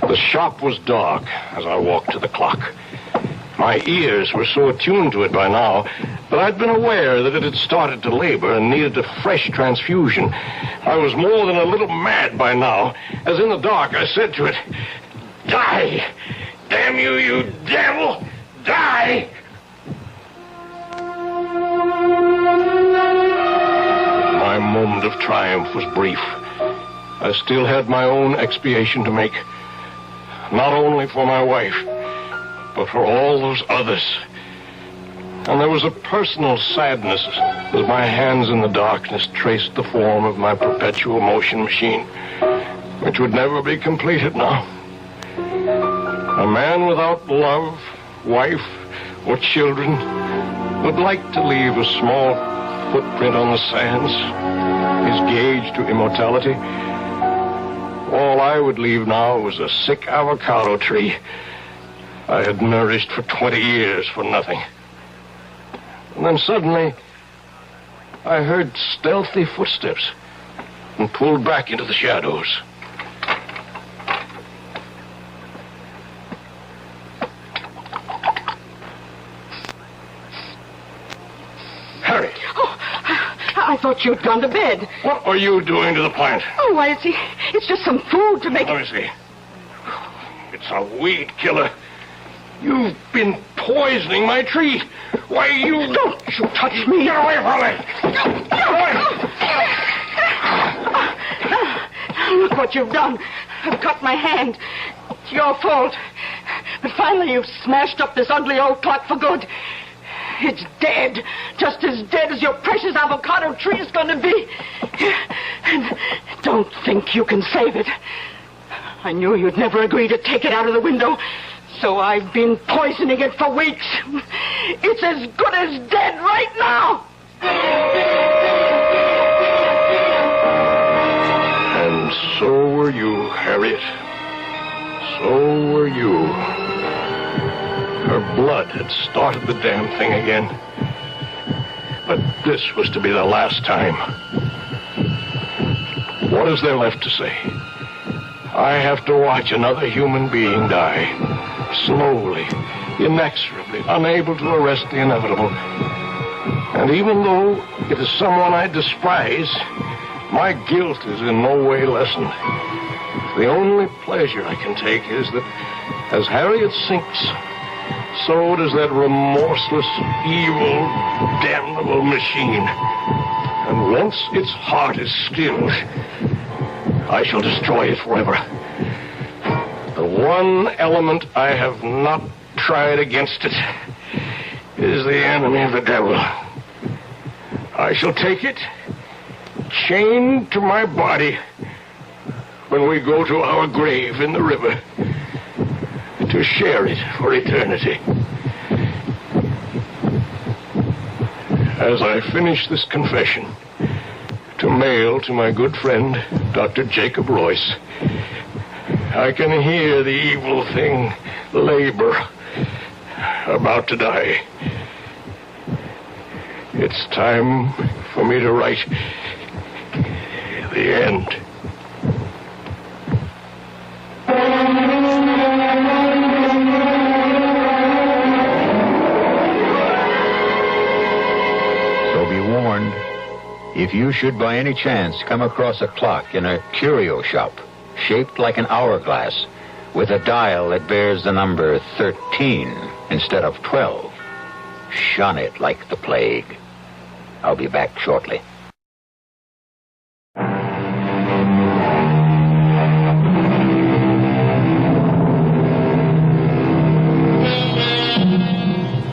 [SPEAKER 6] The shop was dark as I walked to the clock. My ears were so attuned to it by now that I'd been aware that it had started to labor and needed a fresh transfusion. I was more than a little mad by now, as in the dark I said to it, "Die! Damn you, you devil! Die!" My moment of triumph was brief. I still had my own expiation to make. Not only for my wife, but for all those others. And there was a personal sadness as my hands in the darkness traced the form of my perpetual motion machine, which would never be completed now. A man without love, wife, or children would like to leave a small footprint on the sands, his gauge to immortality. All I would leave now was a sick avocado tree I had nourished for 20 years for nothing. And then suddenly, I heard stealthy footsteps and pulled back into the shadows. Harry.
[SPEAKER 19] Oh, I thought you'd gone to bed.
[SPEAKER 6] What are you doing to the plant?
[SPEAKER 19] Oh, why, it's just some food to make
[SPEAKER 6] Let me see. It's a weed killer. You've been poisoning my tree. Why, you...
[SPEAKER 19] Don't you touch me.
[SPEAKER 6] Get away from me. Get away.
[SPEAKER 19] Look what you've done. I've cut my hand. It's your fault. But finally you've smashed up this ugly old clock for good. It's dead. Just as dead as your precious avocado tree is going to be. And don't think you can save it. I knew you'd never agree to take it out of the window. So I've been poisoning it for weeks. It's as good as dead right now.
[SPEAKER 6] And so were you, Harriet. So were you. Her blood had started the damn thing again. But this was to be the last time. What is there left to say? I have to watch another human being die. Slowly, inexorably, unable to arrest the inevitable. And even though it is someone I despise, my guilt is in no way lessened. The only pleasure I can take is that as Harriet sinks, so does that remorseless, evil, damnable machine. And once its heart is stilled, I shall destroy it forever. The
[SPEAKER 15] one element I have not tried against it is the enemy of the devil. I shall take it, chained to my body, when we go to our grave in the river, to share it for eternity. As I finish this confession, to mail to my good friend, Dr. Jacob Royce, I can hear the evil thing labor, about to die. It's time for me to write the end.
[SPEAKER 18] So be warned, if you should by any chance come across a clock in a curio shop shaped like an hourglass with a dial that bears the number 13 instead of 12, shun it like the plague. I'll be back shortly.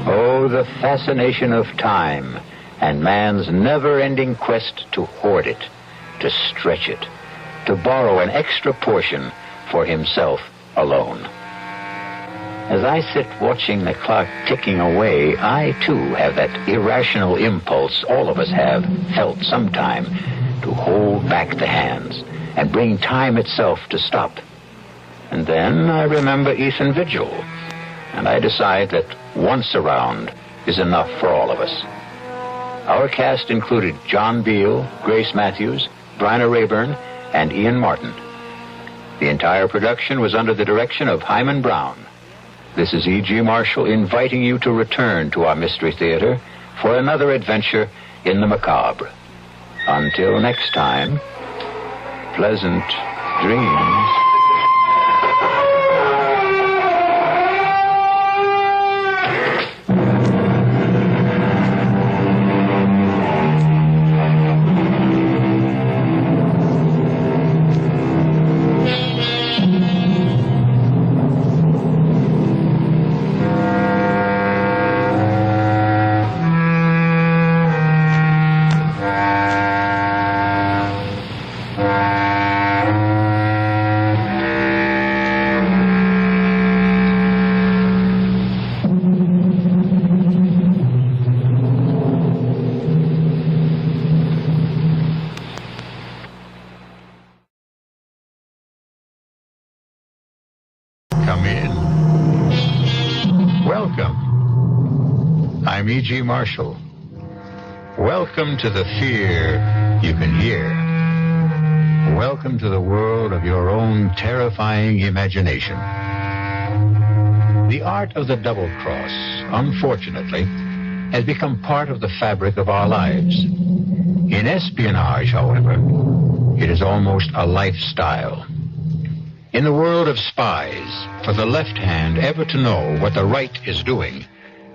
[SPEAKER 18] Oh, the fascination of time and man's never-ending quest to hoard it, to stretch it, to borrow an extra portion for himself alone. As I sit watching the clock ticking away, I too have that irrational impulse all of us have felt sometime to hold back the hands and bring time itself to stop. And then I remember Ethan Vigil, and I decide that once around is enough for all of us. Our cast included John Beale, Grace Matthews, Bryna Rayburn, and Ian Martin. The entire production was under the direction of Hyman Brown. This is E.G. Marshall inviting you to return to our Mystery Theater for another adventure in the macabre. Until next time, pleasant dreams.
[SPEAKER 1] Come in. Welcome. I'm E.G. Marshall. Welcome to the fear you can hear. Welcome to the world of your own terrifying imagination. The art of the double cross, unfortunately, has become part of the fabric of our lives. In espionage, however, it is almost a lifestyle. In the world of spies, for the left hand ever to know what the right is doing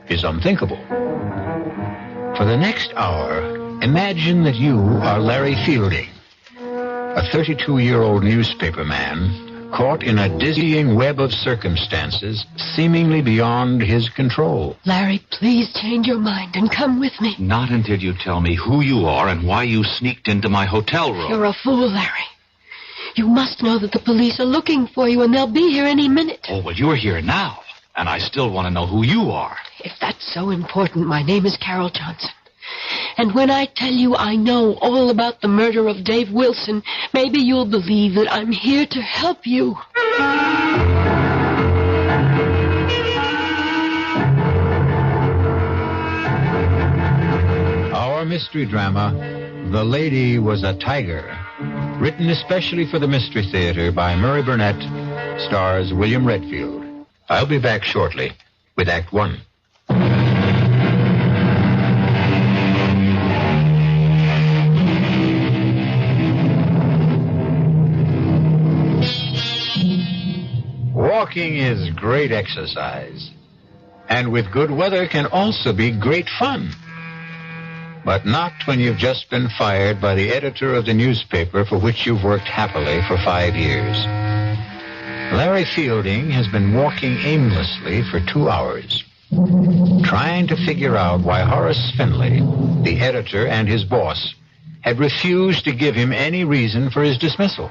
[SPEAKER 1] is unthinkable. For the next hour, imagine that you are Larry Fielding, a 32-year-old newspaper man caught in a dizzying web of circumstances seemingly beyond his control.
[SPEAKER 7] Larry, please change your mind and come with me.
[SPEAKER 13] Not until you tell me who you are and why you sneaked into my hotel room.
[SPEAKER 7] You're a fool, Larry. You must know that the police are looking for you, and they'll be here any minute.
[SPEAKER 13] Oh, well, you're here now, and I still want to know who you are.
[SPEAKER 7] If that's so important, my name is Carol Johnson. And when I tell you I know all about the murder of Dave Wilson, maybe you'll believe that I'm here to help you.
[SPEAKER 1] Our mystery drama, The Lady Was a Tiger, written especially for the Mystery Theater by Murray Burnett, stars William Redfield. I'll be back shortly with Act One. Walking is great exercise, and with good weather can also be great fun. But not when you've just been fired by the editor of the newspaper for which you've worked happily for 5 years. Larry Fielding has been walking aimlessly for 2 hours, trying to figure out why Horace Finley, the editor and his boss, had refused to give him any reason for his dismissal.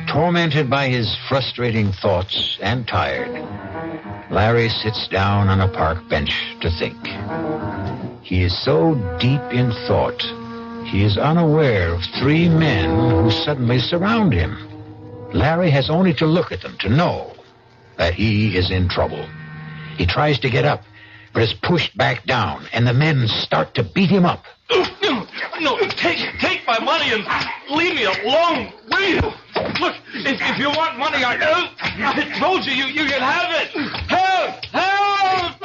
[SPEAKER 1] Tormented by his frustrating thoughts and tired, Larry sits down on a park bench to think. He is so deep in thought, he is unaware of 3 men who suddenly surround him. Larry has only to look at them to know that he is in trouble. He tries to get up, but is pushed back down, and the men start to beat him up.
[SPEAKER 3] No, take my money and leave me alone, will you? Look, if you want money, I told you can have it. Help! Help!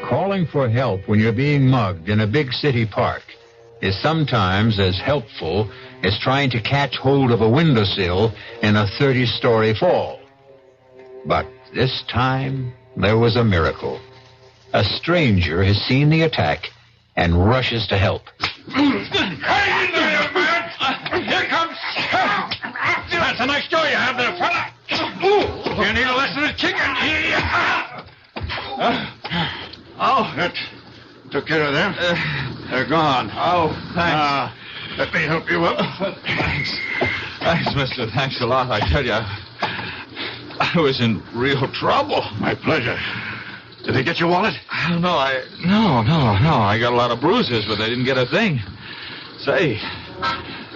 [SPEAKER 1] Calling for help when you're being mugged in a big city park is sometimes as helpful as trying to catch hold of a windowsill in a 30-story fall. But this time, there was a miracle. A stranger has seen the attack and rushes to help.
[SPEAKER 3] Here comes... That's a nice jaw you have there, fella. You need a lesson of chicken.
[SPEAKER 15] That took care of them. They're gone.
[SPEAKER 3] Oh, thanks.
[SPEAKER 15] Let me help you up.
[SPEAKER 3] Thanks, mister. Thanks a lot. I tell you, I was in real trouble.
[SPEAKER 15] My pleasure. Did they get your wallet?
[SPEAKER 3] No. I got a lot of bruises, but they didn't get a thing. Say,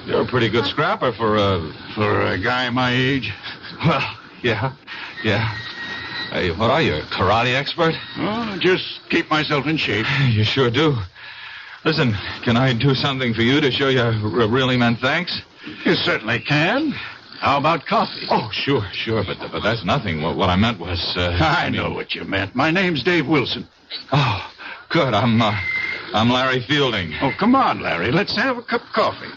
[SPEAKER 3] you're a pretty good scrapper for
[SPEAKER 15] a guy my age.
[SPEAKER 3] Well, yeah. Hey, what are you, a karate expert?
[SPEAKER 15] Oh, just keep myself in shape.
[SPEAKER 3] You sure do. Listen, can I do something for you to show you I really meant thanks?
[SPEAKER 15] You certainly can. How about coffee?
[SPEAKER 3] Oh, sure, but that's nothing. What I meant was...
[SPEAKER 15] I know what you meant. My name's Dave Wilson.
[SPEAKER 3] Oh, good. I'm Larry Fielding.
[SPEAKER 15] Oh, come on, Larry. Let's have a cup of coffee.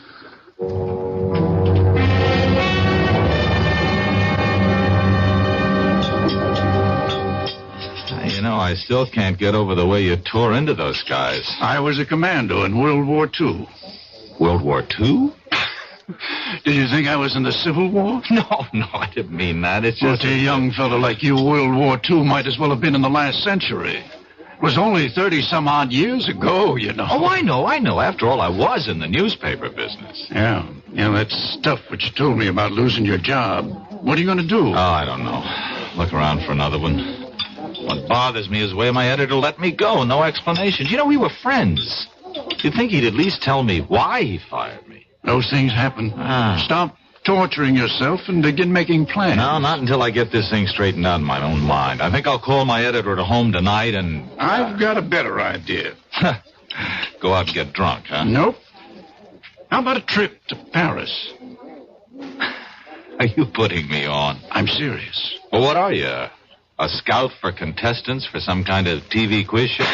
[SPEAKER 3] You know, I still can't get over the way you tore into those guys.
[SPEAKER 15] I was a commando in World War II.
[SPEAKER 3] World War II?
[SPEAKER 15] Did you think I was in the Civil War?
[SPEAKER 3] No, I didn't mean that. It's just...
[SPEAKER 15] But a young fellow like you, World War II might as well have been in the last century. It was only 30-some-odd years ago, you know.
[SPEAKER 3] Oh, I know. After all, I was in the newspaper business.
[SPEAKER 15] Yeah, that stuff which you told me about losing your job. What are you going to do?
[SPEAKER 3] Oh, I don't know. Look around for another one. What bothers me is the way my editor let me go. No explanations. You know, we were friends. You'd think he'd at least tell me why he fired me.
[SPEAKER 15] Those things happen. Stop torturing yourself and begin making plans.
[SPEAKER 3] No, not until I get this thing straightened out in my own mind. I think I'll call my editor at home tonight and...
[SPEAKER 15] I've got a better idea.
[SPEAKER 3] Go out and get drunk, huh?
[SPEAKER 15] Nope. How about a trip to Paris?
[SPEAKER 3] Are you putting me on?
[SPEAKER 15] I'm serious.
[SPEAKER 3] Well, what are you? A scout for contestants for some kind of TV quiz show?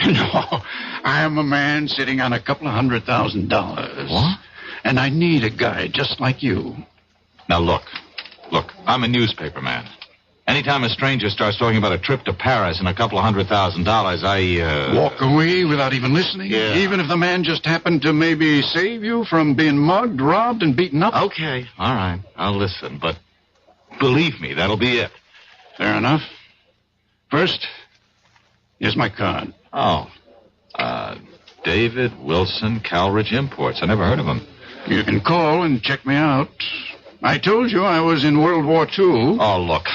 [SPEAKER 15] No, I am a man sitting on $200,000.
[SPEAKER 3] What?
[SPEAKER 15] And I need a guy just like you.
[SPEAKER 3] Now, look, I'm a newspaper man. Anytime a stranger starts talking about a trip to Paris and $200,000, I...
[SPEAKER 15] Walk away without even listening?
[SPEAKER 3] Yeah.
[SPEAKER 15] Even if the man just happened to maybe save you from being mugged, robbed, and beaten up?
[SPEAKER 3] Okay, all right, I'll listen, but believe me, that'll be it.
[SPEAKER 15] Fair enough. First, here's my card.
[SPEAKER 3] Oh, David Wilson, Calridge Imports. I never heard of him.
[SPEAKER 15] You can call and check me out. I told you I was in World War II.
[SPEAKER 3] Oh, look,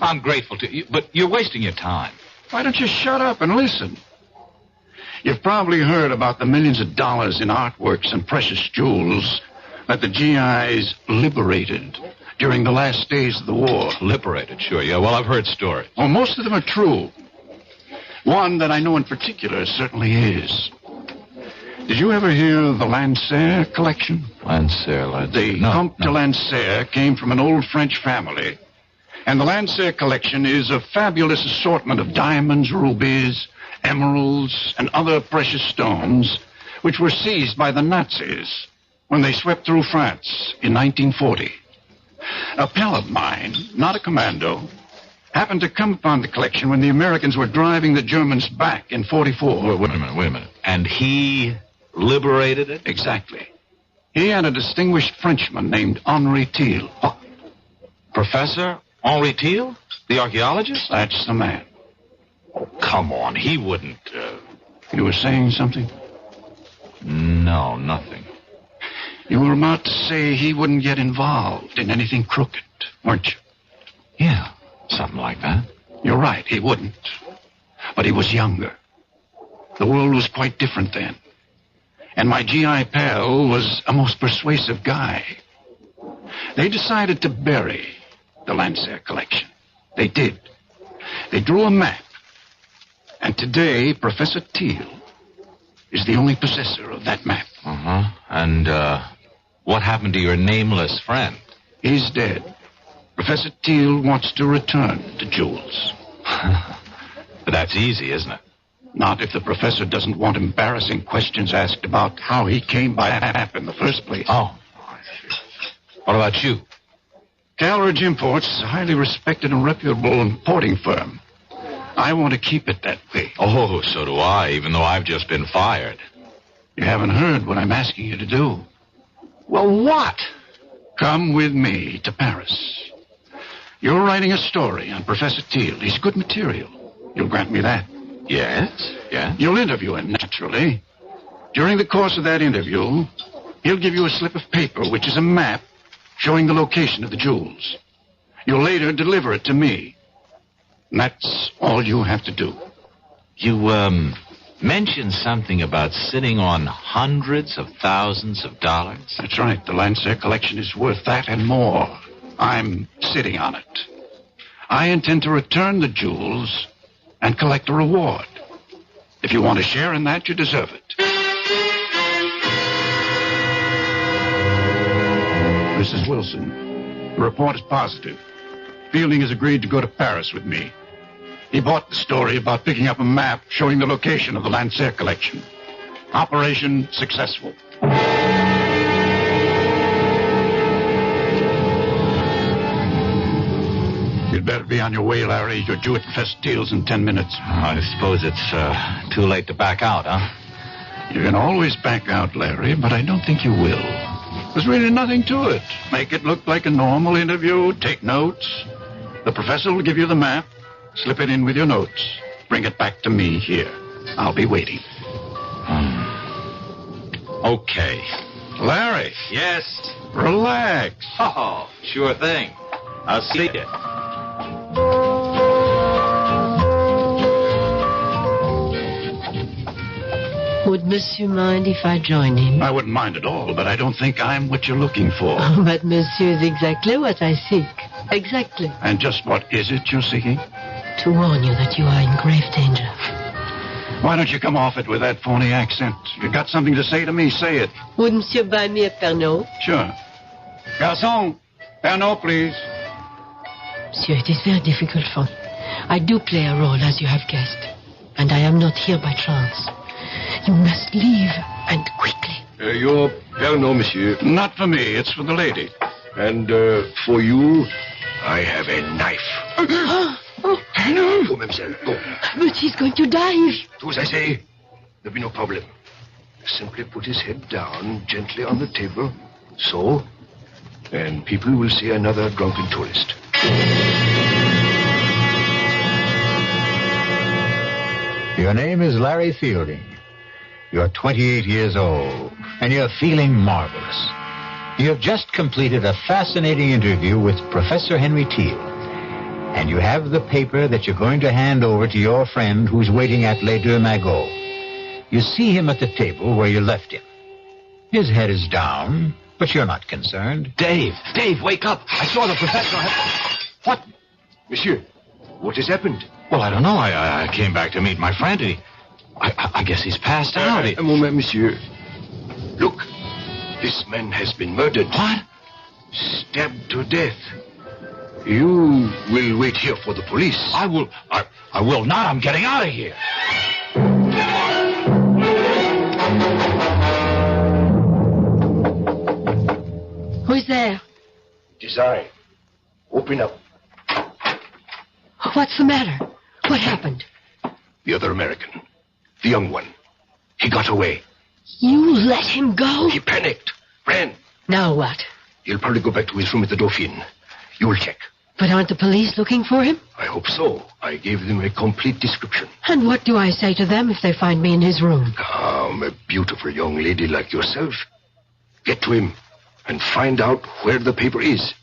[SPEAKER 3] I'm grateful to you, but you're wasting your time.
[SPEAKER 15] Why don't you shut up and listen? You've probably heard about the millions of dollars in artworks and precious jewels that the GIs liberated during the last days of the war.
[SPEAKER 3] Liberated, sure, yeah. Well, I've heard stories.
[SPEAKER 15] Well, most of them are true. One that I know in particular certainly is. Did you ever hear of the Lancer collection?
[SPEAKER 3] Lancer.
[SPEAKER 15] The Comte de Lancer came from an old French family. And the Lancer collection is a fabulous assortment of diamonds, rubies, emeralds, and other precious stones, which were seized by the Nazis when they swept through France in 1940. A pal of mine, not a commando, happened to come upon the collection when the Americans were driving the Germans back in 44.
[SPEAKER 3] Wait a minute. And he liberated it?
[SPEAKER 15] Exactly. He and a distinguished Frenchman named Henri Thiel.
[SPEAKER 3] Oh, Professor Henri Thiel? The archaeologist?
[SPEAKER 15] That's the man.
[SPEAKER 3] Oh, come on. He wouldn't...
[SPEAKER 15] You were saying something?
[SPEAKER 3] No, nothing.
[SPEAKER 15] You were about to say he wouldn't get involved in anything crooked, weren't you?
[SPEAKER 3] Yeah, something like that.
[SPEAKER 15] You're right, he wouldn't. But he was younger. The world was quite different then. And my GI pal was a most persuasive guy. They decided to bury the Lancer collection. They did. They drew a map. And today, Professor Thiel is the only possessor of that map.
[SPEAKER 3] Uh-huh. And, what happened to your nameless friend?
[SPEAKER 15] He's dead. Professor Thiel wants to return the jewels.
[SPEAKER 3] But that's easy, isn't it?
[SPEAKER 15] Not if the professor doesn't want embarrassing questions asked about how he came by that map in the first place.
[SPEAKER 3] Oh. What about you?
[SPEAKER 15] Calridge Imports is a highly respected and reputable importing firm. I want to keep it that way.
[SPEAKER 3] Oh, so do I, even though I've just been fired.
[SPEAKER 15] You haven't heard what I'm asking you to do.
[SPEAKER 3] Well, what?
[SPEAKER 15] Come with me to Paris. You're writing a story on Professor Thiel. He's good material. You'll grant me that.
[SPEAKER 3] Yes, yeah.
[SPEAKER 15] You'll interview him, naturally. During the course of that interview, he'll give you a slip of paper, which is a map showing the location of the jewels. You'll later deliver it to me. And that's all you have to do.
[SPEAKER 3] You, mentioned something about sitting on hundreds of thousands of dollars.
[SPEAKER 15] That's right. The Lancer collection is worth that and more. I'm sitting on it. I intend to return the jewels and collect a reward. If you want to share in that, you deserve it. Mrs. Wilson, the report is positive. Fielding has agreed to go to Paris with me. He bought the story about picking up a map showing the location of the Lancer collection. Operation successful. You'd better be on your way, Larry. You're due at Professor Thiel's in 10 minutes.
[SPEAKER 3] I suppose it's too late to back out, huh?
[SPEAKER 15] You can always back out, Larry, but I don't think you will. There's really nothing to it. Make it look like a normal interview. Take notes. The professor will give you the map. Slip it in with your notes. Bring it back to me here. I'll be waiting.
[SPEAKER 3] Okay.
[SPEAKER 15] Larry.
[SPEAKER 3] Yes?
[SPEAKER 15] Relax.
[SPEAKER 3] Oh, sure thing. I'll see you.
[SPEAKER 7] Would Monsieur mind if I join him?
[SPEAKER 15] I wouldn't mind at all, but I don't think I'm what you're looking for.
[SPEAKER 7] But Monsieur is exactly what I seek. Exactly.
[SPEAKER 15] And just what is it you're seeking?
[SPEAKER 7] To warn you that you are in grave danger.
[SPEAKER 15] Why don't you come off it with that phony accent? If you've got something to say to me, say it.
[SPEAKER 7] Would Monsieur buy me a Pernod?
[SPEAKER 15] Sure. Garçon, Pernod, please.
[SPEAKER 7] Monsieur, it is very difficult for me. I do play a role, as you have guessed. And I am not here by chance. You must leave, and quickly.
[SPEAKER 6] Your Pernod, monsieur.
[SPEAKER 15] Not for me, it's for the lady.
[SPEAKER 6] And for you, I have a knife.
[SPEAKER 7] No.
[SPEAKER 6] Go, mademoiselle, go.
[SPEAKER 7] But he's going to die.
[SPEAKER 6] Do as I say. There'll be no problem. Simply put his head down gently on the table. So. And people will see another drunken tourist.
[SPEAKER 1] Your name is Larry Fielding. You're 28 years old, and you're feeling marvelous. You have just completed a fascinating interview with Professor Henry Thiel. And you have the paper that you're going to hand over to your friend who's waiting at Les Deux Magots. You see him at the table where you left him. His head is down, but you're not concerned.
[SPEAKER 3] Dave, wake up. I saw the professor.
[SPEAKER 6] What? Monsieur, what has happened?
[SPEAKER 3] Well, I don't know. I came back to meet my friend. I guess he's passed out.
[SPEAKER 6] A moment, monsieur. Look, this man has been murdered.
[SPEAKER 3] What?
[SPEAKER 6] Stabbed to death. You will wait here for the police.
[SPEAKER 3] I will not. I'm getting out of here.
[SPEAKER 7] Who's there?
[SPEAKER 6] It is I. Open up.
[SPEAKER 7] What's the matter? What happened?
[SPEAKER 6] The other American. The young one. He got away.
[SPEAKER 7] You let him go?
[SPEAKER 6] He panicked. Friend.
[SPEAKER 7] Now what?
[SPEAKER 6] He'll probably go back to his room at the Dauphine. You will check.
[SPEAKER 7] But aren't the police looking for him?
[SPEAKER 6] I hope so. I gave them a complete description.
[SPEAKER 7] And what do I say to them if they find me in his room?
[SPEAKER 6] Calm, a beautiful young lady like yourself. Get to him and find out where the paper is.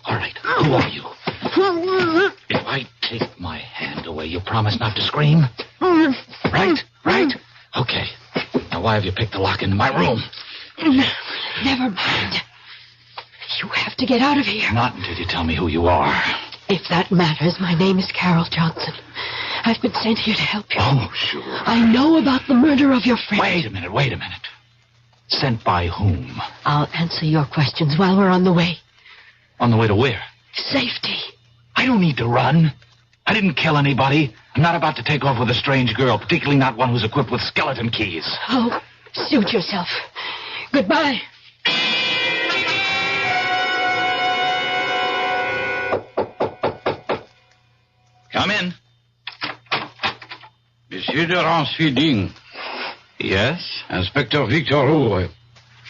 [SPEAKER 3] All right. Who are you? If I take my hand away, you promise not to scream? Right? Okay. Now, why have you picked the lock into my room?
[SPEAKER 7] Never mind. You have to get out of here.
[SPEAKER 3] Not until you tell me who you are.
[SPEAKER 7] If that matters, my name is Carol Johnson. I've been sent here to help you.
[SPEAKER 3] Oh, sure.
[SPEAKER 7] I know about the murder of your friend.
[SPEAKER 3] Wait a minute. Sent by whom?
[SPEAKER 7] I'll answer your questions while we're on the way.
[SPEAKER 3] On the way to where?
[SPEAKER 7] Safety.
[SPEAKER 3] I don't need to run. I didn't kill anybody. I'm not about to take off with a strange girl, particularly not one who's equipped with skeleton keys.
[SPEAKER 7] Oh, suit yourself. Goodbye.
[SPEAKER 3] Come in.
[SPEAKER 2] Monsieur de Ransfielding.
[SPEAKER 3] Yes?
[SPEAKER 2] Inspector Victor Roux,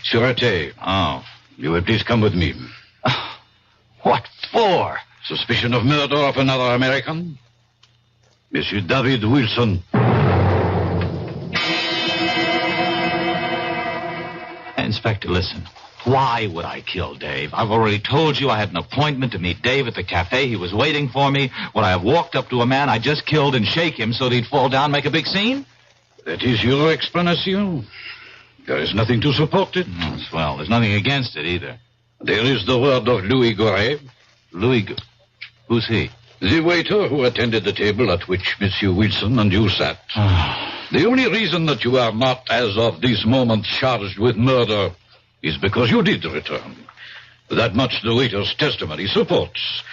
[SPEAKER 2] Sûreté.
[SPEAKER 3] Oh.
[SPEAKER 2] You will please come with me.
[SPEAKER 3] What for?
[SPEAKER 2] Suspicion of murder of another American? Monsieur David Wilson.
[SPEAKER 3] Inspector, listen. Why would I kill Dave? I've already told you I had an appointment to meet Dave at the cafe. He was waiting for me. Would I have walked up to a man I just killed and shake him so that he'd fall down and make a big scene?
[SPEAKER 2] That is your explanation. There is nothing to support it.
[SPEAKER 3] Well, there's nothing against it either.
[SPEAKER 2] There is the word of Louis Goret.
[SPEAKER 3] Who's he?
[SPEAKER 2] The waiter who attended the table at which Monsieur Wilson and you sat. The only reason that you are not, as of this moment, charged with murder is because you did return. That much the waiter's testimony supports.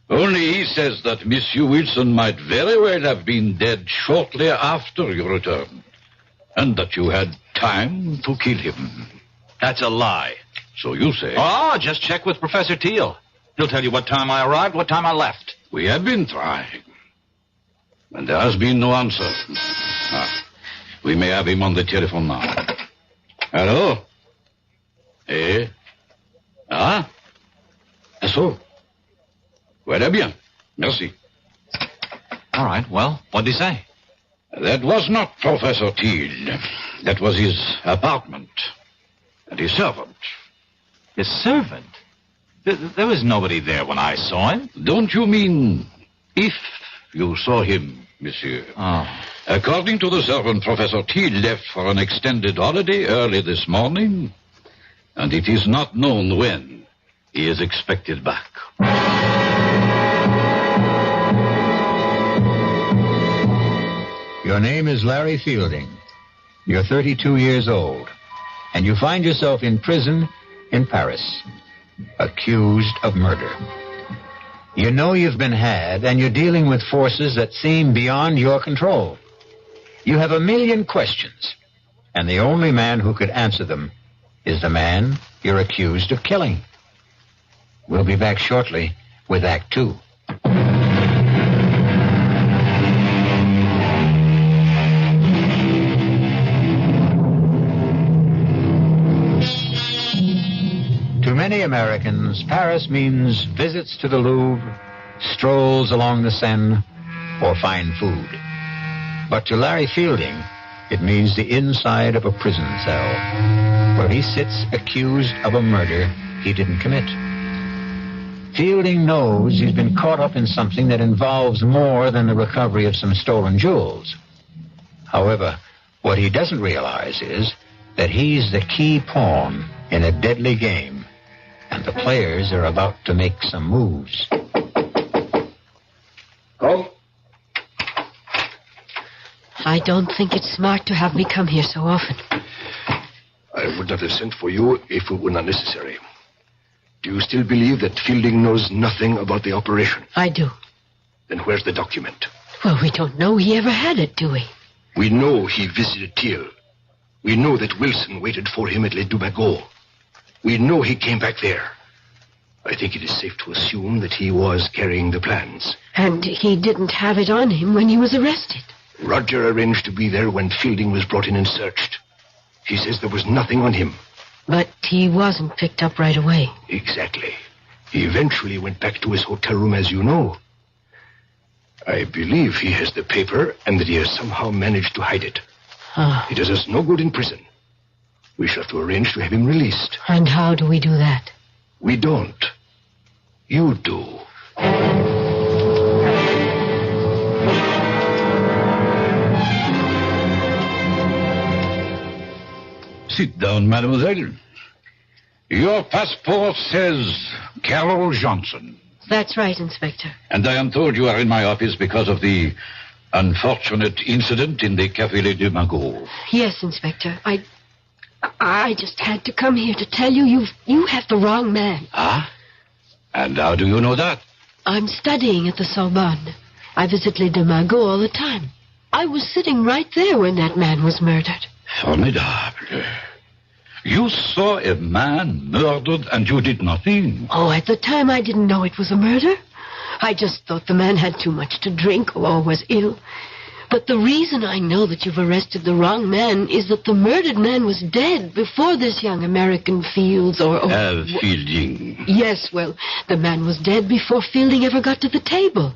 [SPEAKER 2] Only he says that Monsieur Wilson might very well have been dead shortly after you returned, and that you had time to kill him.
[SPEAKER 3] That's a lie.
[SPEAKER 2] So you say.
[SPEAKER 3] Oh, just check with Professor Teal. He'll tell you what time I arrived, what time I left.
[SPEAKER 2] We have been trying, and there has been no answer. We may have him on the telephone now. Hello? Eh? So? Voilà bien. Merci.
[SPEAKER 3] All right, well, what'd he say?
[SPEAKER 2] That was not Professor Teal. That was his apartment. And his servant.
[SPEAKER 3] His servant? There was nobody there when I saw him.
[SPEAKER 2] Don't you mean if you saw him, monsieur?
[SPEAKER 3] Oh.
[SPEAKER 2] According to the servant, Professor Teal left for an extended holiday early this morning, and it is not known when he is expected back.
[SPEAKER 1] Your name is Larry Fielding. You're 32 years old, and you find yourself in prison in Paris, accused of murder. You know you've been had, and you're dealing with forces that seem beyond your control. You have a million questions, and the only man who could answer them is the man you're accused of killing. We'll be back shortly with Act Two. To many Americans, Paris means visits to the Louvre, strolls along the Seine, or fine food. But to Larry Fielding, it means the inside of a prison cell, where he sits accused of a murder he didn't commit. Fielding knows he's been caught up in something that involves more than the recovery of some stolen jewels. However, what he doesn't realize is that he's the key pawn in a deadly game, and the players are about to make some moves.
[SPEAKER 6] Come.
[SPEAKER 7] I don't think it's smart to have me come here so often.
[SPEAKER 6] I would not have sent for you if it were not necessary. Do you still believe that Fielding knows nothing about the operation?
[SPEAKER 7] I do.
[SPEAKER 6] Then where's the document?
[SPEAKER 7] Well, we don't know he ever had it, do we?
[SPEAKER 6] We know he visited Thiel. We know that Wilson waited for him at Les Dumagots. We know he came back there.
[SPEAKER 4] I think it is safe to assume that he was carrying the plans.
[SPEAKER 7] And he didn't have it on him when he was arrested.
[SPEAKER 4] Roger arranged to be there when Fielding was brought in and searched. He says there was nothing on him.
[SPEAKER 7] But he wasn't picked up right away.
[SPEAKER 4] Exactly. He eventually went back to his hotel room, as you know. I believe he has the paper and that he has somehow managed to hide it. It does us no good in prison. We shall have to arrange to have him released.
[SPEAKER 7] And how do we do that?
[SPEAKER 4] We don't. You do.
[SPEAKER 5] Sit down, mademoiselle. Your passport says Carol Johnson.
[SPEAKER 7] That's right, Inspector.
[SPEAKER 5] And I am told you are in my office because of the unfortunate incident in the Café Les Deux Magots.
[SPEAKER 7] Yes, Inspector. I just had to come here to tell you you have the wrong man.
[SPEAKER 5] Ah? And how do you know that?
[SPEAKER 7] I'm studying at the Sorbonne. I visit Les Deux Magots all the time. I was sitting right there when that man was murdered.
[SPEAKER 5] Formidable. You saw a man murdered and you did nothing.
[SPEAKER 7] Oh, at the time I didn't know it was a murder. I just thought the man had too much to drink or was ill. But the reason I know that you've arrested the wrong man is that the murdered man was dead before this young American Fields or
[SPEAKER 5] Fielding.
[SPEAKER 7] Yes, well, the man was dead before Fielding ever got to the table.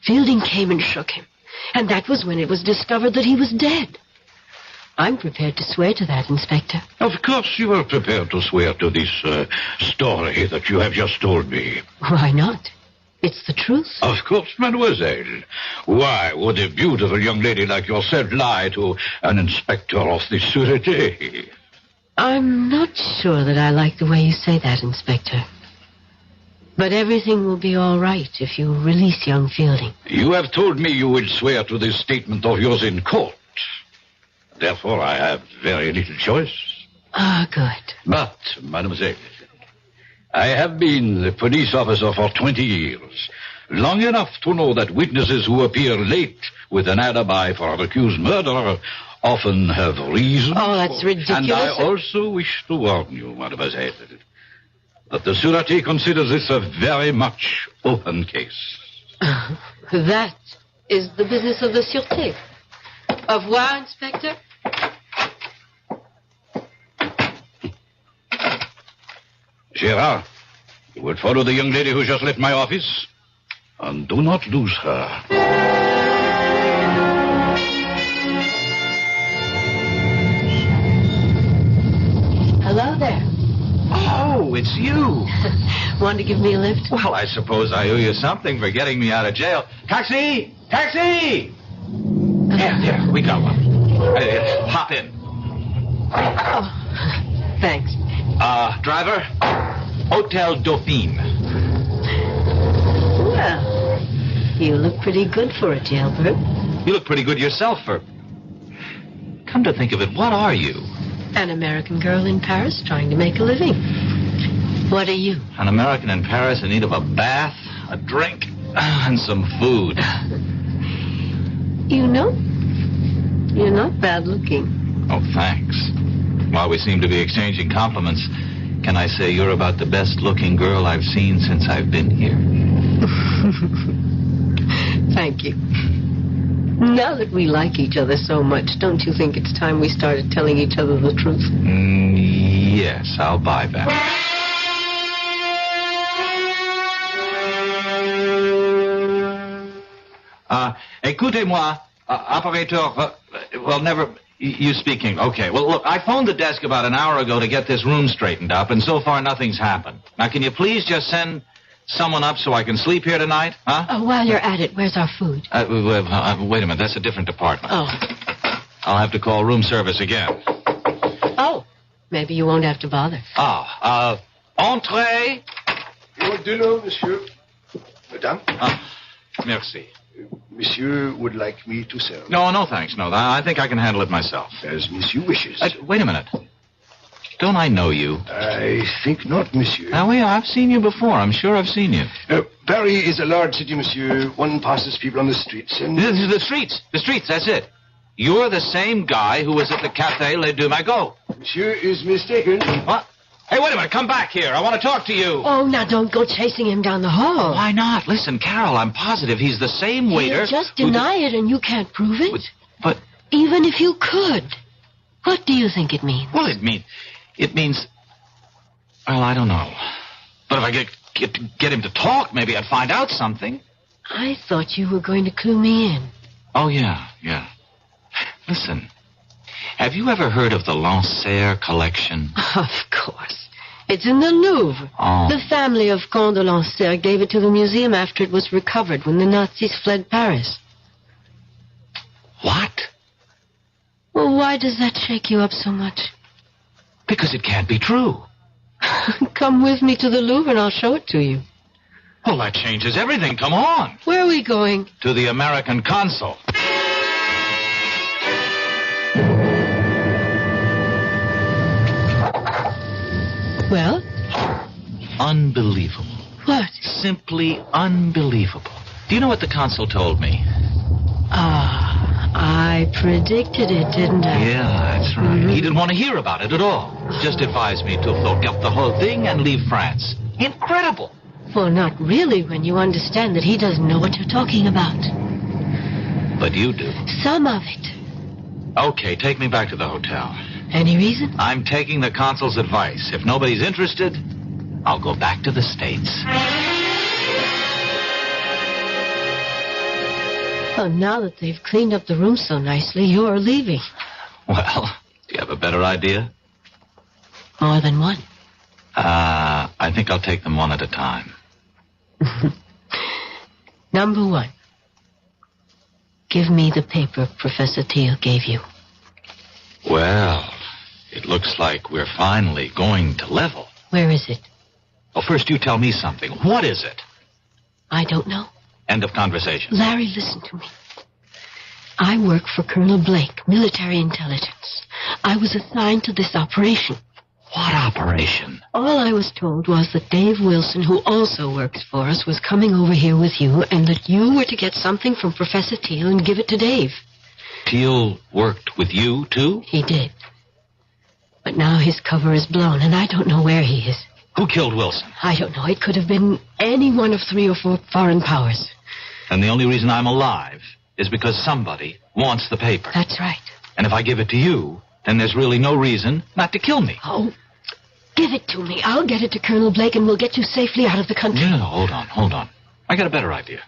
[SPEAKER 7] Fielding came and shook him, and that was when it was discovered that he was dead. I'm prepared to swear to that, Inspector.
[SPEAKER 5] Of course you are prepared to swear to this story that you have just told me.
[SPEAKER 7] Why not? It's the truth.
[SPEAKER 5] Of course, mademoiselle. Why would a beautiful young lady like yourself lie to an inspector of the Sûreté?
[SPEAKER 7] I'm not sure that I like the way you say that, Inspector. But everything will be all right if you release young Fielding.
[SPEAKER 5] You have told me you will swear to this statement of yours in court. Therefore, I have very little choice.
[SPEAKER 7] Ah, good.
[SPEAKER 5] But, mademoiselle, I have been the police officer for 20 years. Long enough to know that witnesses who appear late with an alibi for an accused murderer often have reason.
[SPEAKER 7] Oh, that's ridiculous.
[SPEAKER 5] And I also wish to warn you, mademoiselle, that the Sûreté considers this a very much open case.
[SPEAKER 7] That is the business of the Sûreté. Au revoir, Inspector.
[SPEAKER 5] Gérard, you will follow the young lady who just left my office, and do not lose her.
[SPEAKER 7] Hello there.
[SPEAKER 13] Oh, it's you.
[SPEAKER 7] Want to give me a lift?
[SPEAKER 13] Well, I suppose I owe you something for getting me out of jail. Taxi! Taxi! There, we got one. Hop in.
[SPEAKER 7] Oh, thanks.
[SPEAKER 13] Driver, Hotel Dauphine.
[SPEAKER 7] Well, you look pretty good for a jailbird.
[SPEAKER 13] You look pretty good yourself for... Come to think of it, what are you?
[SPEAKER 7] An American girl in Paris trying to make a living. What are you?
[SPEAKER 13] An American in Paris in need of a bath, a drink, and some food.
[SPEAKER 7] You know, you're not bad looking.
[SPEAKER 13] Oh, thanks. While we seem to be exchanging compliments, can I say you're about the best-looking girl I've seen since I've been here?
[SPEAKER 7] Thank you. Now that we like each other so much, don't you think it's time we started telling each other the truth?
[SPEAKER 13] Yes, I'll buy that. Écoutez-moi, operator, well, never... You speaking? Okay. Well, look, I phoned the desk about an hour ago to get this room straightened up, and so far nothing's happened. Now, can you please just send someone up so I can sleep here tonight? Huh?
[SPEAKER 7] While you're at it, where's our food?
[SPEAKER 13] Wait a minute. That's a different department.
[SPEAKER 7] Oh.
[SPEAKER 13] I'll have to call room service again.
[SPEAKER 7] Oh. Maybe you won't have to bother.
[SPEAKER 13] Entree.
[SPEAKER 4] Your dinner, monsieur. Madame?
[SPEAKER 13] Merci.
[SPEAKER 4] Monsieur would like me to serve.
[SPEAKER 13] No, thanks. No, I think I can handle it myself.
[SPEAKER 4] As monsieur wishes.
[SPEAKER 13] Wait a minute. Don't I know you?
[SPEAKER 4] I think not, monsieur.
[SPEAKER 13] Now, I've seen you before. I'm sure I've seen you.
[SPEAKER 4] Paris is a large city, monsieur. One passes people on the streets and...
[SPEAKER 13] The streets, that's it. You're the same guy who was at the Café Les Deux Magots.
[SPEAKER 4] Monsieur is mistaken.
[SPEAKER 13] What? Hey, wait a minute. Come back here. I want to talk to you.
[SPEAKER 7] Oh, now don't go chasing him down the hall.
[SPEAKER 13] Why not? Listen, Carol, I'm positive he's the same waiter.
[SPEAKER 7] You just deny it and you can't prove it.
[SPEAKER 13] But...
[SPEAKER 7] Even if you could. What do you think it means?
[SPEAKER 13] Well, it means... Well, I don't know. But if I get him to talk, maybe I'd find out something.
[SPEAKER 7] I thought you were going to clue me in.
[SPEAKER 13] Oh, yeah. Listen, have you ever heard of the Lancer collection?
[SPEAKER 7] Of course. It's in the Louvre.
[SPEAKER 13] Oh.
[SPEAKER 7] The family of Comte de Lancer gave it to the museum after it was recovered when the Nazis fled Paris.
[SPEAKER 13] What?
[SPEAKER 7] Well, why does that shake you up so much?
[SPEAKER 13] Because it can't be true.
[SPEAKER 7] Come with me to the Louvre and I'll show it to you.
[SPEAKER 13] Well, that changes everything. Come on.
[SPEAKER 7] Where are we going?
[SPEAKER 13] To the American consul.
[SPEAKER 7] Well?
[SPEAKER 13] Unbelievable.
[SPEAKER 7] What?
[SPEAKER 13] Simply unbelievable. Do you know what the consul told me?
[SPEAKER 7] I predicted it, didn't I?
[SPEAKER 13] Yeah, that's right. Mm-hmm. He didn't want to hear about it at all. Just advised me to forget the whole thing and leave France. Incredible.
[SPEAKER 7] Well, not really when you understand that he doesn't know what you're talking about.
[SPEAKER 13] But you do.
[SPEAKER 7] Some of it.
[SPEAKER 13] Okay, take me back to the hotel.
[SPEAKER 7] Any reason?
[SPEAKER 13] I'm taking the consul's advice. If nobody's interested, I'll go back to the States.
[SPEAKER 7] Well, now that they've cleaned up the room so nicely, you're leaving.
[SPEAKER 13] Well, do you have a better idea?
[SPEAKER 7] More than one.
[SPEAKER 13] I think I'll take them one at a time.
[SPEAKER 7] Number one. Give me the paper Professor Teal gave you.
[SPEAKER 13] Well, it looks like we're finally going to level.
[SPEAKER 7] Where is it?
[SPEAKER 13] Well, first you tell me something. What is it?
[SPEAKER 7] I don't know.
[SPEAKER 13] End of conversation.
[SPEAKER 7] Larry, listen to me. I work for Colonel Blake, military intelligence. I was assigned to this operation.
[SPEAKER 13] What operation?
[SPEAKER 7] All I was told was that Dave Wilson, who also works for us, was coming over here with you, and that you were to get something from Professor Teal and give it to Dave.
[SPEAKER 13] Teal worked with you, too?
[SPEAKER 7] He did. But now his cover is blown, and I don't know where he is.
[SPEAKER 13] Who killed Wilson?
[SPEAKER 7] I don't know. It could have been any one of 3 or 4 foreign powers.
[SPEAKER 13] And the only reason I'm alive is because somebody wants the paper.
[SPEAKER 7] That's right.
[SPEAKER 13] And if I give it to you, then there's really no reason not to kill me.
[SPEAKER 7] Oh, give it to me. I'll get it to Colonel Blake, and we'll get you safely out of the country.
[SPEAKER 13] No, hold on. I got a better idea.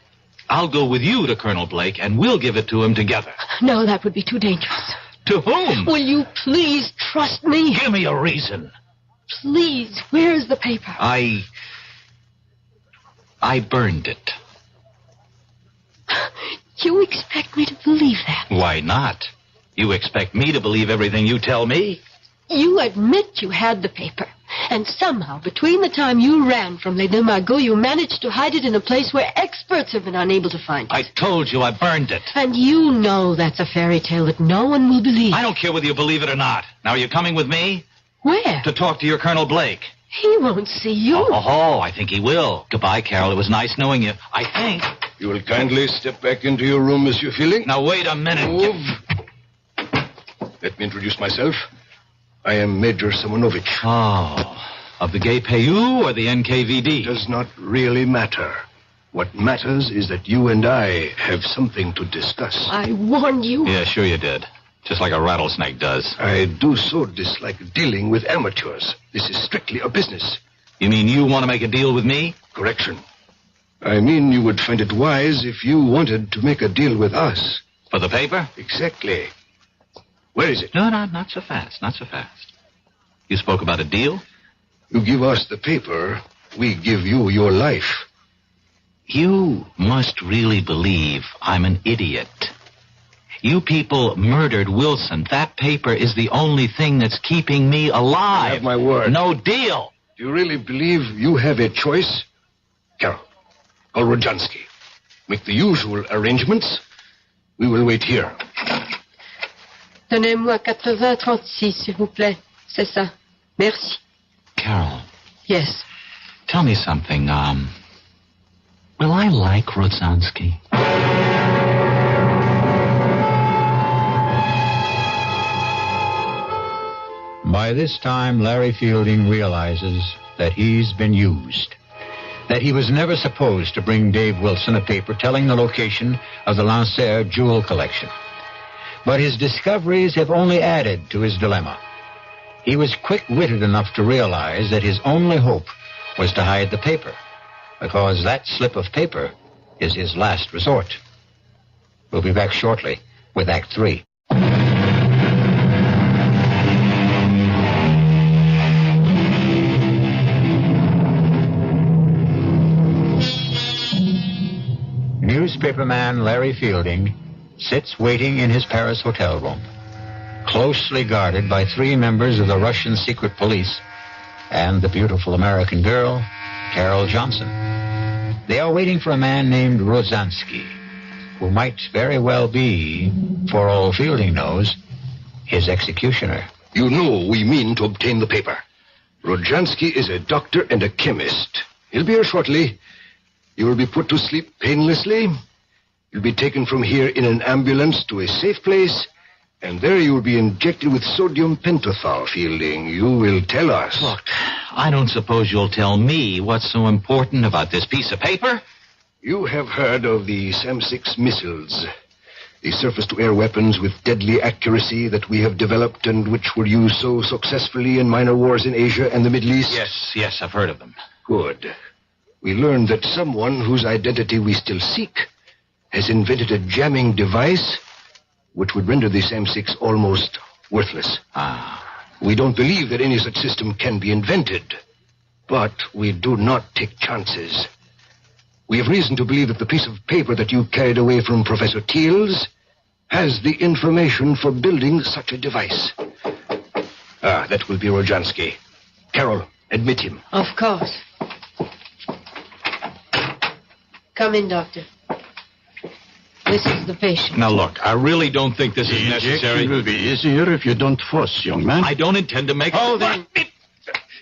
[SPEAKER 13] I'll go with you to Colonel Blake, and we'll give it to him together.
[SPEAKER 7] No, that would be too dangerous.
[SPEAKER 13] To whom?
[SPEAKER 7] Will you please trust me?
[SPEAKER 13] Give me a reason.
[SPEAKER 7] Please, where is the paper?
[SPEAKER 13] I burned it.
[SPEAKER 7] You expect me to believe that?
[SPEAKER 13] Why not? You expect me to believe everything you tell me?
[SPEAKER 7] You admit you had the paper. And somehow, between the time you ran from Les Deux Magots, you managed to hide it in a place where experts have been unable to find it.
[SPEAKER 13] I told you I burned it.
[SPEAKER 7] And you know that's a fairy tale that no one will believe.
[SPEAKER 13] I don't care whether you believe it or not. Now, are you coming with me?
[SPEAKER 7] Where?
[SPEAKER 13] To talk to your Colonel Blake.
[SPEAKER 7] He won't see you.
[SPEAKER 13] Oh, I think he will. Goodbye, Carol. It was nice knowing you. I think.
[SPEAKER 4] You will kindly step back into your room, Monsieur Feeling.
[SPEAKER 13] Now, wait a minute.
[SPEAKER 4] Move. Let me introduce myself. I am Major Simonovich.
[SPEAKER 13] Oh, of the GPU or the NKVD?
[SPEAKER 4] It does not really matter. What matters is that you and I have something to discuss.
[SPEAKER 7] I warned you.
[SPEAKER 13] Yeah, sure you did. Just like a rattlesnake does.
[SPEAKER 4] I do so dislike dealing with amateurs. This is strictly a business.
[SPEAKER 13] You mean you want to make a deal with me?
[SPEAKER 4] Correction. I mean you would find it wise if you wanted to make a deal with us.
[SPEAKER 13] For the paper?
[SPEAKER 4] Exactly. Where is it?
[SPEAKER 13] No, not so fast. Not so fast. You spoke about a deal?
[SPEAKER 4] You give us the paper, we give you your life.
[SPEAKER 13] You must really believe I'm an idiot. You people murdered Wilson. That paper is the only thing that's keeping me alive.
[SPEAKER 4] I have my word.
[SPEAKER 13] No deal.
[SPEAKER 4] Do you really believe you have a choice? Carol, call Rodjansky. Make the usual arrangements. We will wait here.
[SPEAKER 7] Donnez-moi 80-36, s'il vous plaît. C'est ça. Merci.
[SPEAKER 13] Carol.
[SPEAKER 7] Yes.
[SPEAKER 13] Tell me something. Will I like Rodzansky?
[SPEAKER 1] By this time, Larry Fielding realizes that he's been used. That he was never supposed to bring Dave Wilson a paper telling the location of the Lancer jewel collection. But his discoveries have only added to his dilemma. He was quick-witted enough to realize that his only hope was to hide the paper, because that slip of paper is his last resort. We'll be back shortly with Act 3. Newspaperman Larry Fielding sits waiting in his Paris hotel room, closely guarded by 3 members of the Russian secret police and the beautiful American girl, Carol Johnson. They are waiting for a man named Rozansky, who might very well be, for all Fielding knows, his executioner.
[SPEAKER 4] You know we mean to obtain the paper. Rozansky is a doctor and a chemist. He'll be here shortly. You will be put to sleep painlessly. You'll be taken from here in an ambulance to a safe place, and there you will be injected with sodium pentothal, Fielding. You will tell us.
[SPEAKER 13] Look, I don't suppose you'll tell me what's so important about this piece of paper.
[SPEAKER 4] You have heard of the SAM-6 missiles, the surface-to-air weapons with deadly accuracy that we have developed and which were used so successfully in minor wars in Asia and the Middle East?
[SPEAKER 13] Yes, I've heard of them.
[SPEAKER 4] Good. We learned that someone whose identity we still seek has invented a jamming device which would render the SAM-6 almost worthless. We don't believe that any such system can be invented, but we do not take chances. We have reason to believe that the piece of paper that you carried away from Professor Teals has the information for building such a device. That will be Rozansky. Carol, admit him.
[SPEAKER 7] Of course. Come in, Doctor. This is the patient.
[SPEAKER 13] Now, look, I really don't think this is necessary.
[SPEAKER 15] It will be easier if you don't fuss, young man.
[SPEAKER 13] I don't intend to make...
[SPEAKER 15] Hold him.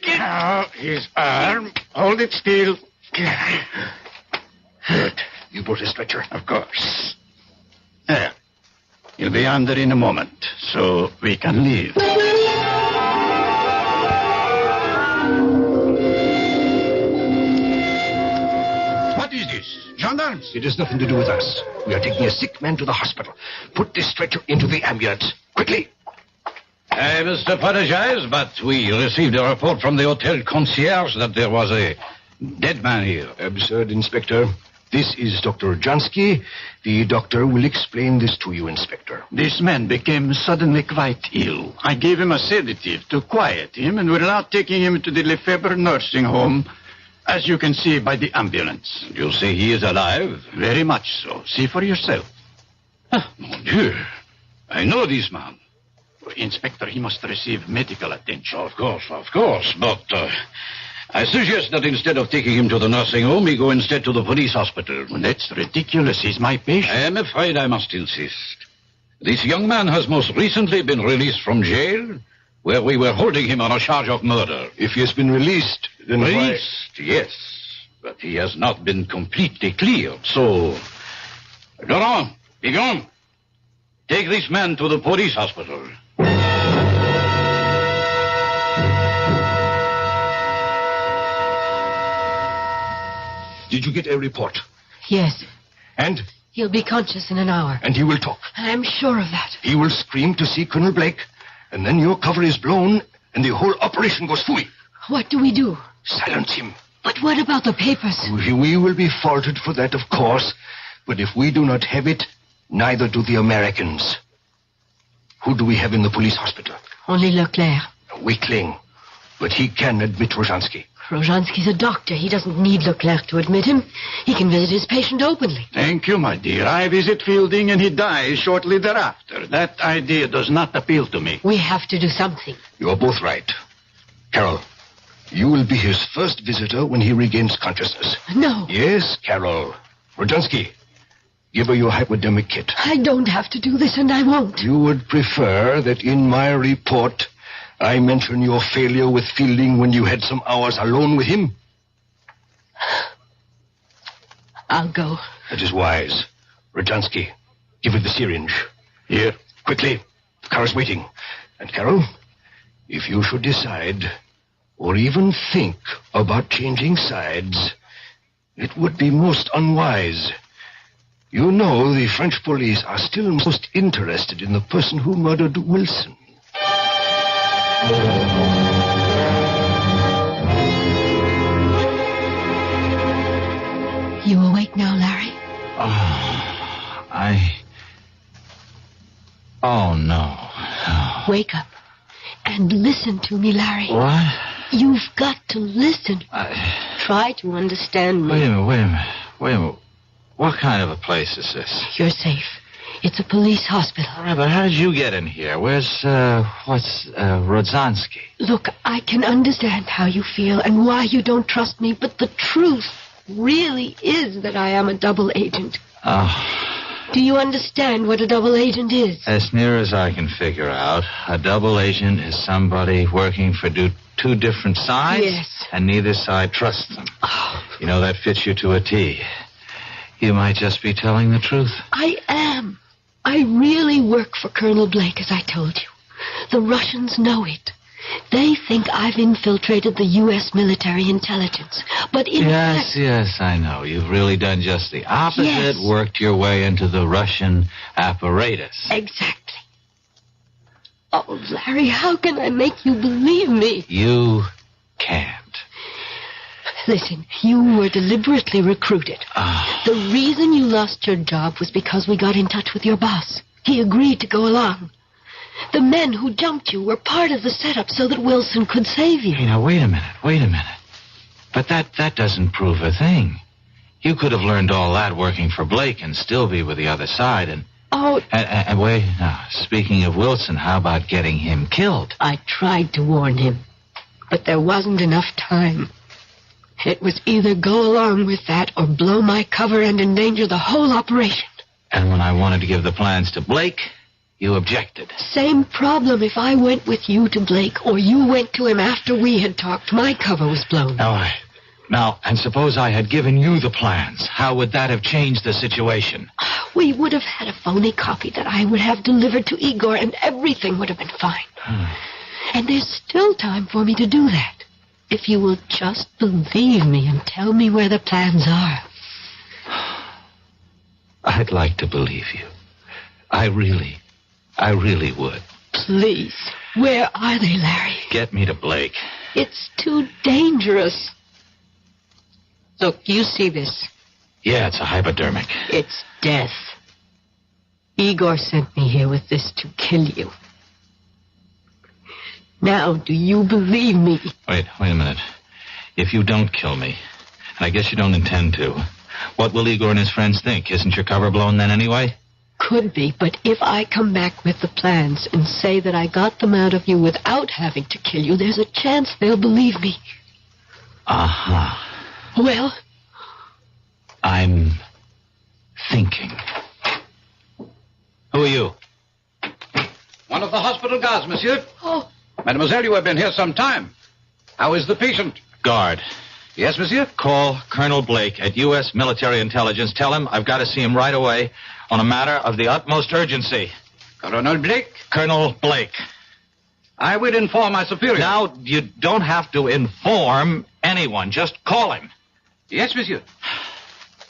[SPEAKER 15] Now, his arm. Hold it still. Good.
[SPEAKER 4] You brought a stretcher?
[SPEAKER 15] Of course. There. He'll be under in a moment, so we can leave. What is this? Gendarmes?
[SPEAKER 4] It has nothing to do with us. We are taking a sick man to the hospital. Put this stretcher into the ambulance. Quickly.
[SPEAKER 5] I must apologize, but we received a report from the hotel concierge that there was a dead man here.
[SPEAKER 4] Absurd, Inspector. This is Dr. Rozansky. The doctor will explain this to you, Inspector.
[SPEAKER 15] This man became suddenly quite ill. I gave him a sedative to quiet him, and we're now taking him to the Lefebvre nursing home, as you can see by the ambulance.
[SPEAKER 5] You say he is alive?
[SPEAKER 15] Very much so. See for yourself.
[SPEAKER 5] Mon Dieu. I know this man.
[SPEAKER 15] Inspector, he must receive medical attention.
[SPEAKER 5] Of course. But I suggest that instead of taking him to the nursing home, he go instead to the police hospital.
[SPEAKER 15] Well, that's ridiculous. He's my patient.
[SPEAKER 5] I am afraid I must insist. This young man has most recently been released from jail, where we were holding him on a charge of murder.
[SPEAKER 4] If he has been released, then
[SPEAKER 5] Released, yes. But he has not been completely cleared, so... Laurent, be gone. Take this man to the police hospital.
[SPEAKER 4] Did you get a report?
[SPEAKER 7] Yes.
[SPEAKER 4] And?
[SPEAKER 7] He'll be conscious in an hour.
[SPEAKER 4] And he will talk.
[SPEAKER 7] I'm sure of that.
[SPEAKER 4] He will scream to see Colonel Blake, and then your cover is blown, and the whole operation goes fooey.
[SPEAKER 7] What do we do?
[SPEAKER 4] Silence him.
[SPEAKER 7] But what about the papers?
[SPEAKER 4] We will be faulted for that, of course, but if we do not have it, neither do the Americans. Who do we have in the police hospital?
[SPEAKER 7] Only Leclerc.
[SPEAKER 4] A weakling, but he can admit Rozansky.
[SPEAKER 7] Rozansky's a doctor. He doesn't need Leclerc to admit him. He can visit his patient openly.
[SPEAKER 15] Thank you, my dear. I visit Fielding and he dies shortly thereafter. That idea does not appeal to me.
[SPEAKER 7] We have to do something.
[SPEAKER 4] You are both right. Carol, you will be his first visitor when he regains consciousness.
[SPEAKER 7] No.
[SPEAKER 4] Yes, Carol. Rozansky, give her your hypodermic kit.
[SPEAKER 7] I don't have to do this, and I won't.
[SPEAKER 4] You would prefer that in my report I mention your failure with Fielding when you had some hours alone with him?
[SPEAKER 7] I'll go.
[SPEAKER 4] That is wise. Rozansky, give her the syringe. Here, quickly. The car is waiting. And Carol, If you should decide, or even think about changing sides, it would be most unwise. You know the French police are still most interested in the person who murdered Wilson.
[SPEAKER 7] You awake now, Larry?
[SPEAKER 13] Oh, no.
[SPEAKER 7] Wake up and listen to me, Larry.
[SPEAKER 13] What?
[SPEAKER 7] You've got to listen. Try to understand me.
[SPEAKER 13] Wait a minute. What kind of a place is this?
[SPEAKER 7] You're safe. It's a police hospital.
[SPEAKER 13] All right, but how did you get in here? Where's, Rodzansky?
[SPEAKER 7] Look, I can understand how you feel and why you don't trust me, but the truth really is that I am a double agent.
[SPEAKER 13] Oh.
[SPEAKER 7] Do you understand what a double agent is?
[SPEAKER 13] As near as I can figure out, a double agent is somebody working for two different sides.
[SPEAKER 7] Yes.
[SPEAKER 13] And neither side trusts them.
[SPEAKER 7] Oh.
[SPEAKER 13] You know, that fits you to a T. You might just be telling the truth.
[SPEAKER 7] I am. I really work for Colonel Blake, as I told you. The Russians know it. They think I've infiltrated the U.S. military intelligence. But in fact...
[SPEAKER 13] Yes, I know. You've really done just the opposite.
[SPEAKER 7] Yes.
[SPEAKER 13] Worked your way into the Russian apparatus.
[SPEAKER 7] Exactly. Oh, Larry, how can I make you believe me?
[SPEAKER 13] You can't.
[SPEAKER 7] Listen, you were deliberately recruited. The reason you lost your job was because we got in touch with your boss. He agreed to go along. The men who jumped you were part of the setup so that Wilson could save you.
[SPEAKER 13] Hey, now, wait a minute. But that doesn't prove a thing. You could have learned all that working for Blake and still be with the other side and...
[SPEAKER 7] Oh...
[SPEAKER 13] And wait, now, speaking of Wilson, how about getting him killed?
[SPEAKER 7] I tried to warn him, but there wasn't enough time. It was either go along with that or blow my cover and endanger the whole operation.
[SPEAKER 13] And when I wanted to give the plans to Blake, you objected.
[SPEAKER 7] Same problem if I went with you to Blake or you went to him after we had talked. My cover was blown.
[SPEAKER 13] Now, and suppose I had given you the plans. How would that have changed the situation?
[SPEAKER 7] We would have had a phony copy that I would have delivered to Igor and everything would have been fine. And there's still time for me to do that. If you will just believe me and tell me where the plans are.
[SPEAKER 13] I'd like to believe you. I really would.
[SPEAKER 7] Please. Where are they, Larry?
[SPEAKER 13] Get me to Blake.
[SPEAKER 7] It's too dangerous. Look, you see this?
[SPEAKER 13] Yeah, it's a hypodermic.
[SPEAKER 7] It's death. Igor sent me here with this to kill you. Now, do you believe me?
[SPEAKER 13] Wait a minute. If you don't kill me, and I guess you don't intend to, what will Igor and his friends think? Isn't your cover blown then anyway?
[SPEAKER 7] Could be, but if I come back with the plans and say that I got them out of you without having to kill you, there's a chance they'll believe me. Well?
[SPEAKER 13] I'm thinking. Who are you?
[SPEAKER 5] One of the hospital guards, monsieur.
[SPEAKER 7] Oh.
[SPEAKER 5] Mademoiselle, you have been here some time. How is the patient?
[SPEAKER 13] Guard.
[SPEAKER 5] Yes, monsieur?
[SPEAKER 13] Call Colonel Blake at U.S. Military Intelligence. Tell him I've got to see him right away on a matter of the utmost urgency.
[SPEAKER 5] Colonel Blake?
[SPEAKER 13] Colonel Blake.
[SPEAKER 5] I will inform my superior.
[SPEAKER 13] Now, you don't have to inform anyone. Just call him.
[SPEAKER 5] Yes, monsieur.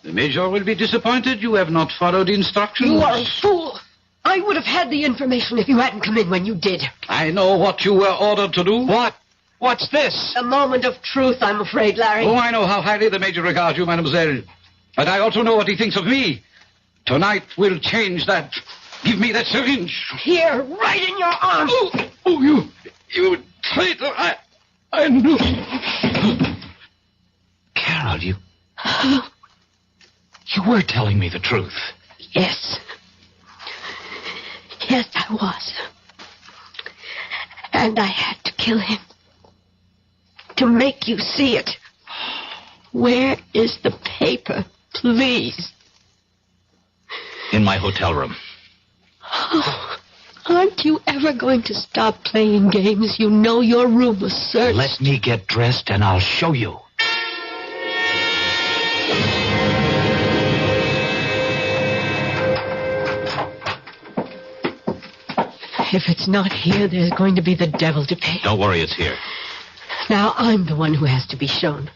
[SPEAKER 5] The major will be disappointed you have not followed instructions.
[SPEAKER 7] You are a fool. I would have had the information if you hadn't come in when you did.
[SPEAKER 5] I know what you were ordered to do.
[SPEAKER 13] What? What's this?
[SPEAKER 7] A moment of truth, I'm afraid, Larry.
[SPEAKER 5] Oh, I know how highly the major regards you, mademoiselle. But I also know what he thinks of me. Tonight will change that. Give me that syringe.
[SPEAKER 7] Here, right in your arm.
[SPEAKER 5] Oh, you traitor. I knew.
[SPEAKER 13] Carol, you were telling me the truth.
[SPEAKER 7] Yes. Yes, I was. And I had to kill him. To make you see it. Where is the paper, please?
[SPEAKER 13] In my hotel room.
[SPEAKER 7] Oh, aren't you ever going to stop playing games? You know your room was searched.
[SPEAKER 13] Let me get dressed and I'll show you.
[SPEAKER 7] If it's not here, there's going to be the devil to pay.
[SPEAKER 13] Don't worry, it's here.
[SPEAKER 7] Now I'm the one who has to be shown.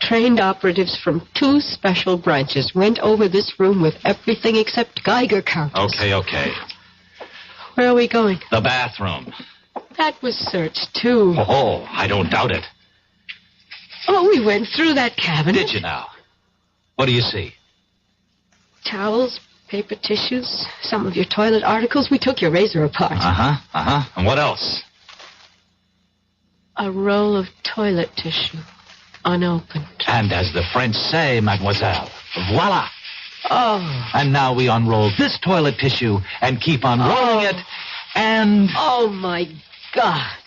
[SPEAKER 7] Trained operatives from 2 special branches went over this room with everything except Geiger counters.
[SPEAKER 13] Okay.
[SPEAKER 7] Where are we going?
[SPEAKER 13] The bathroom.
[SPEAKER 7] That was searched, too.
[SPEAKER 13] Oh, I don't doubt it.
[SPEAKER 7] Oh, we went through that cabinet.
[SPEAKER 13] Did you now? What do you see?
[SPEAKER 7] Towels, paper tissues, some of your toilet articles. We took your razor apart.
[SPEAKER 13] And what else?
[SPEAKER 7] A roll of toilet tissue, unopened.
[SPEAKER 13] And as the French say, mademoiselle, voila.
[SPEAKER 7] Oh.
[SPEAKER 13] And now we unroll this toilet tissue and keep unrolling it, and...
[SPEAKER 7] Oh, my God.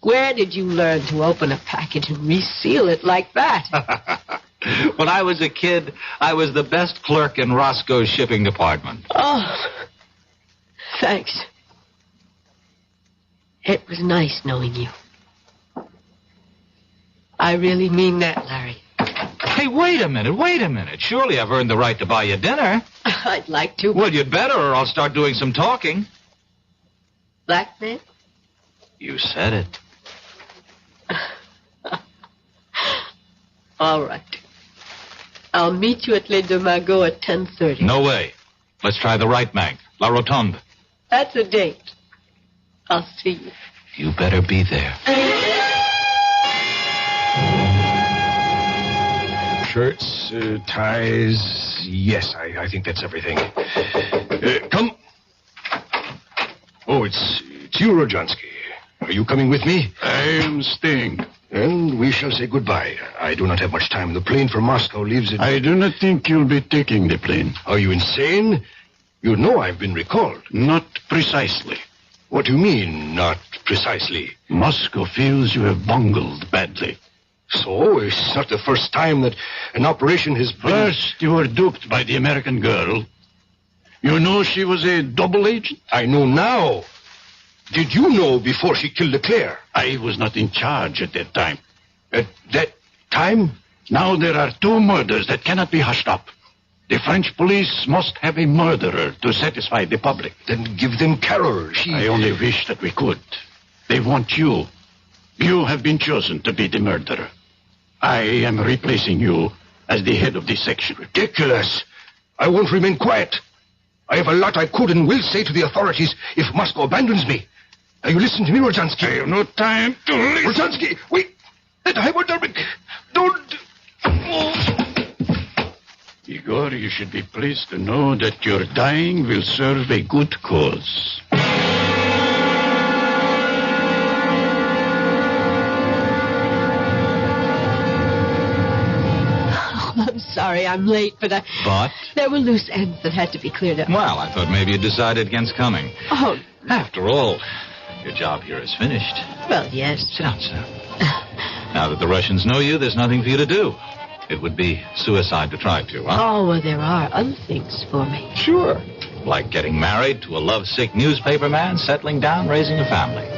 [SPEAKER 7] Where did you learn to open a package and reseal it like that?
[SPEAKER 13] When I was a kid, I was the best clerk in Roscoe's shipping department.
[SPEAKER 7] Oh, thanks. It was nice knowing you. I really mean that, Larry.
[SPEAKER 13] Hey, wait a minute. Surely I've earned the right to buy you dinner.
[SPEAKER 7] I'd like to.
[SPEAKER 13] Well, you'd better, or I'll start doing some talking.
[SPEAKER 7] Blackmail?
[SPEAKER 13] You said it.
[SPEAKER 7] All right. I'll meet you at Les Deux Magots at 10:30.
[SPEAKER 13] No way. Let's try the right bank, La Rotonde.
[SPEAKER 7] That's a date. I'll see you.
[SPEAKER 13] You better be there.
[SPEAKER 4] Shirts, ties. Yes, I think that's everything. Come. Oh, it's you, Rojansky. Are you coming with me?
[SPEAKER 2] I am staying.
[SPEAKER 4] And we shall say goodbye. I do not have much time. The plane from Moscow leaves at...
[SPEAKER 2] I do not think you'll be taking the plane.
[SPEAKER 4] Are you insane? You know I've been recalled.
[SPEAKER 2] Not precisely.
[SPEAKER 4] What do you mean, not precisely?
[SPEAKER 2] Moscow feels you have bungled badly.
[SPEAKER 4] So, it's not the first time that an operation has been...
[SPEAKER 2] First, you were duped by the American girl. You know she was a double agent?
[SPEAKER 4] I know now. Did you know before she killed Leclerc?
[SPEAKER 2] I was not in charge at that time.
[SPEAKER 4] At that time?
[SPEAKER 2] Now there are 2 murders that cannot be hushed up. The French police must have a murderer to satisfy the public.
[SPEAKER 4] Then give them Carol.
[SPEAKER 2] I only wish that we could. They want you. You have been chosen to be the murderer. I am replacing you as the head of this section.
[SPEAKER 4] Ridiculous. I won't remain quiet. I have a lot I could and will say to the authorities if Moscow abandons me. Now you listen to me, Rojansky.
[SPEAKER 2] I have no time to listen.
[SPEAKER 4] Rojansky, wait. That hypodermic. Don't...
[SPEAKER 2] Igor, you should be pleased to know that your dying will serve a good cause.
[SPEAKER 7] I'm sorry I'm late, but there were loose ends that had to be cleared up.
[SPEAKER 13] Well, I thought maybe you decided against coming.
[SPEAKER 7] Oh.
[SPEAKER 13] After all, your job here is finished.
[SPEAKER 7] Well, yes.
[SPEAKER 13] Sit down. Now that the Russians know you, there's nothing for you to do. It would be suicide to try to, huh?
[SPEAKER 7] Oh, well, there are other things for me.
[SPEAKER 13] Sure. Like getting married to a lovesick newspaper man, settling down, raising a family.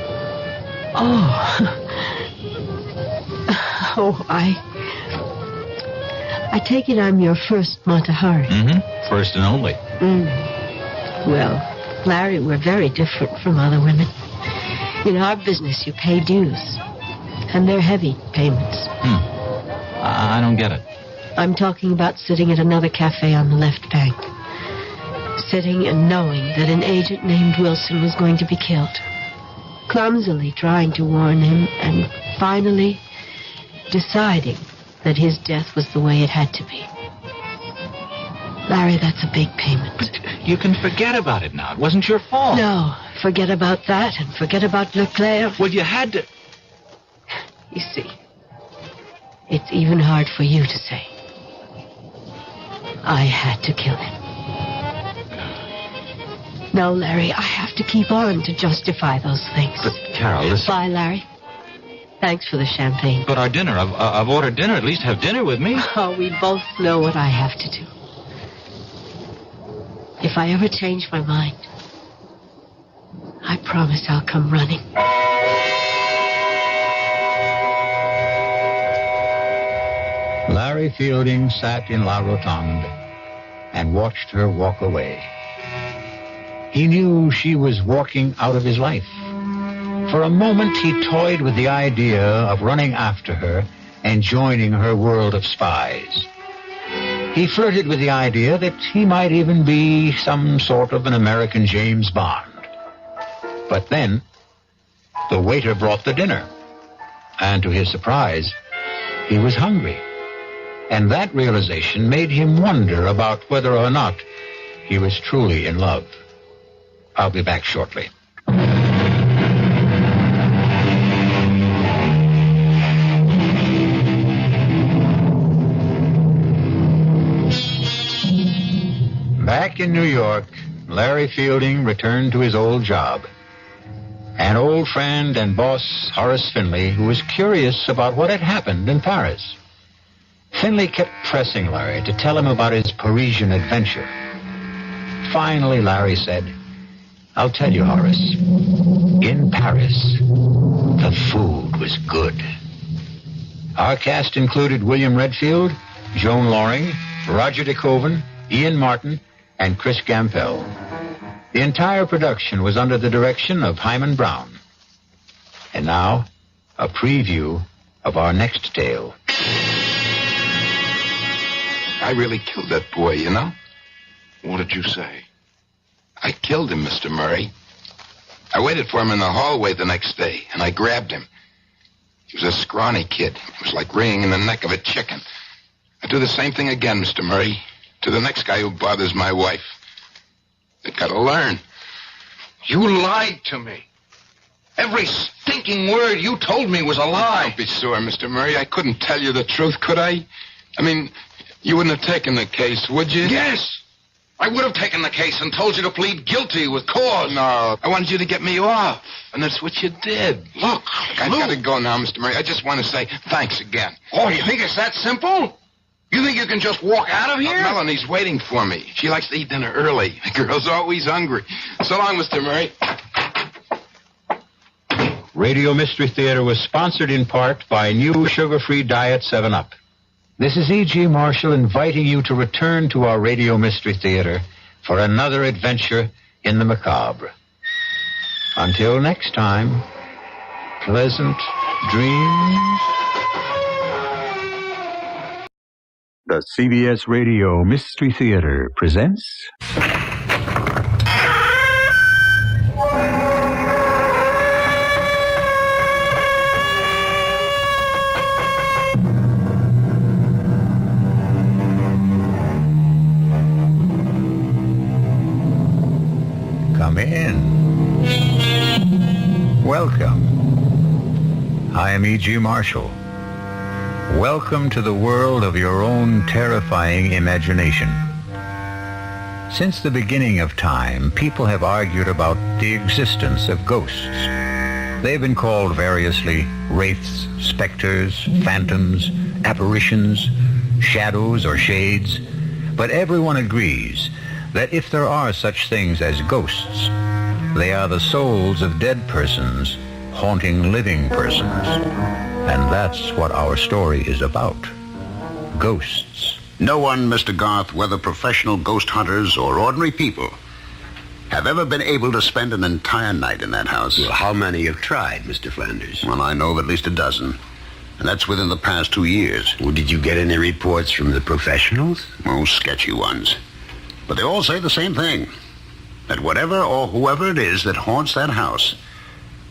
[SPEAKER 7] I take it I'm your first Matahari.
[SPEAKER 13] Mm-hmm. First and only.
[SPEAKER 7] Well, Larry, we're very different from other women. In our business, you pay dues. And they're heavy payments.
[SPEAKER 13] I don't get it.
[SPEAKER 7] I'm talking about sitting at another cafe on the left bank. Sitting and knowing that an agent named Wilson was going to be killed. Clumsily trying to warn him, and finally deciding that his death was the way it had to be. Larry, that's a big payment.
[SPEAKER 13] But you can forget about it now. It wasn't your fault.
[SPEAKER 7] No, forget about that and forget about Leclerc.
[SPEAKER 13] Well, you had to...
[SPEAKER 7] You see, it's even hard for you to say. I had to kill him. No, Larry, I have to keep on to justify those things.
[SPEAKER 13] But, Carol, listen...
[SPEAKER 7] Bye, Larry. Thanks for the champagne.
[SPEAKER 13] But our dinner, I've ordered dinner. At least have dinner with me.
[SPEAKER 7] Oh, we both know what I have to do. If I ever change my mind, I promise I'll come running.
[SPEAKER 1] Larry Fielding sat in La Rotonde and watched her walk away. He knew she was walking out of his life. For a moment, he toyed with the idea of running after her and joining her world of spies. He flirted with the idea that he might even be some sort of an American James Bond. But then, the waiter brought the dinner. And to his surprise, he was hungry. And that realization made him wonder about whether or not he was truly in love. I'll be back shortly. Back in New York, Larry Fielding returned to his old job. An old friend and boss, Horace Finley, who was curious about what had happened in Paris. Finley kept pressing Larry to tell him about his Parisian adventure. Finally, Larry said, "I'll tell you, Horace. In Paris, the food was good." Our cast included William Redfield, Joan Loring, Roger De Koven, Ian Martin, and Chris Gampel. The entire production was under the direction of Hyman Brown. And now, a preview of our next tale.
[SPEAKER 11] I really killed that boy, you know?
[SPEAKER 15] What did you say?
[SPEAKER 11] I killed him, Mr. Murray. I waited for him in the hallway the next day, and I grabbed him. He was a scrawny kid. It was like wringing in the neck of a chicken. I'd do the same thing again, Mr. Murray, to the next guy who bothers my wife. They gotta learn.
[SPEAKER 15] You lied to me. Every stinking word you told me was a lie.
[SPEAKER 11] Don't be sore, Mr. Murray. I couldn't tell you the truth, could I? I mean, you wouldn't have taken the case, would you?
[SPEAKER 15] Yes. I would have taken the case and told you to plead guilty with cause.
[SPEAKER 11] No, I wanted you to get me off, and that's what you did.
[SPEAKER 15] Look,
[SPEAKER 11] I've got to go now, Mr. Murray. I just want to say thanks again.
[SPEAKER 15] Oh, you think it's that simple? You think you can just walk out of here?
[SPEAKER 11] Melanie's waiting for me. She likes to eat dinner early. The girl's always hungry. So long, Mr. Murray.
[SPEAKER 1] Radio Mystery Theater was sponsored in part by new sugar-free Diet 7-Up. This is E.G. Marshall inviting you to return to our Radio Mystery Theater for another adventure in the macabre. Until next time, pleasant dreams. The CBS Radio Mystery Theater presents... Come in. Welcome. I am E.G. Marshall. Welcome to the world of your own terrifying imagination. Since the beginning of time, people have argued about the existence of ghosts. They've been called variously wraiths, specters, phantoms, apparitions, shadows, or shades. But everyone agrees that if there are such things as ghosts, they are the souls of dead persons haunting living persons. And that's what our story is about. Ghosts.
[SPEAKER 20] No one, Mr. Garth, whether professional ghost hunters or ordinary people, have ever been able to spend an entire night in that house.
[SPEAKER 21] Well, how many have tried, Mr. Flanders?
[SPEAKER 20] Well, I know of at least a dozen. And that's within the past 2 years.
[SPEAKER 21] Well, did you get any reports from the professionals?
[SPEAKER 20] Oh, sketchy ones. But they all say the same thing. That whatever or whoever it is that haunts that house,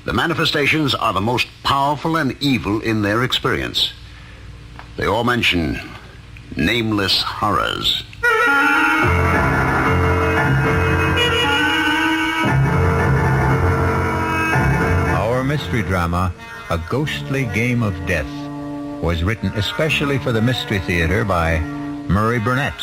[SPEAKER 20] the manifestations are the most powerful and evil in their experience. They all mention nameless horrors.
[SPEAKER 1] Our mystery drama, A Ghostly Game of Death, was written especially for the Mystery Theater by Murray Burnett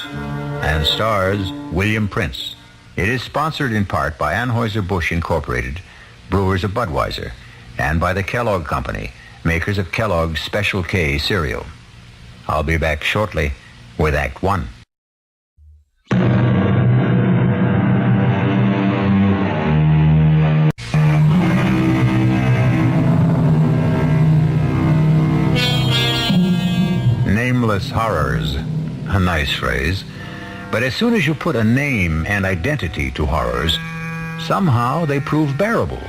[SPEAKER 1] and stars William Prince. It is sponsored in part by Anheuser-Busch Incorporated, brewers of Budweiser, and by the Kellogg Company, makers of Kellogg's Special K cereal. I'll be back shortly with Act 1. Nameless horrors. A nice phrase. But as soon as you put a name and identity to horrors, somehow they prove bearable.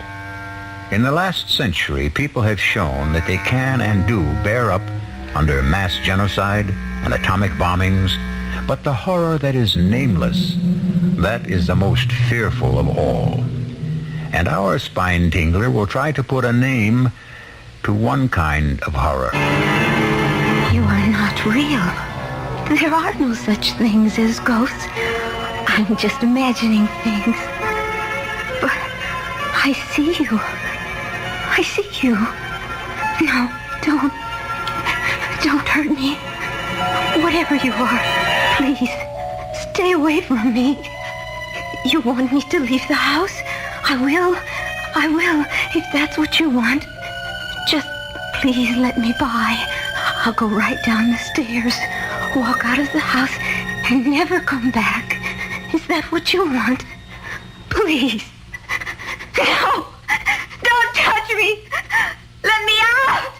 [SPEAKER 1] In the last century, people have shown that they can and do bear up under mass genocide and atomic bombings, but the horror that is nameless, that is the most fearful of all. And our spine tingler will try to put a name to one kind of horror.
[SPEAKER 23] You are not real. There are no such things as ghosts. I'm just imagining things. But I see you. I see you. No, don't hurt me. Whatever you are, please, stay away from me. You want me to leave the house? I will, if that's what you want. Just please let me by. I'll go right down the stairs, walk out of the house, and never come back. Is that what you want? Please. No! Don't touch me! Let me out!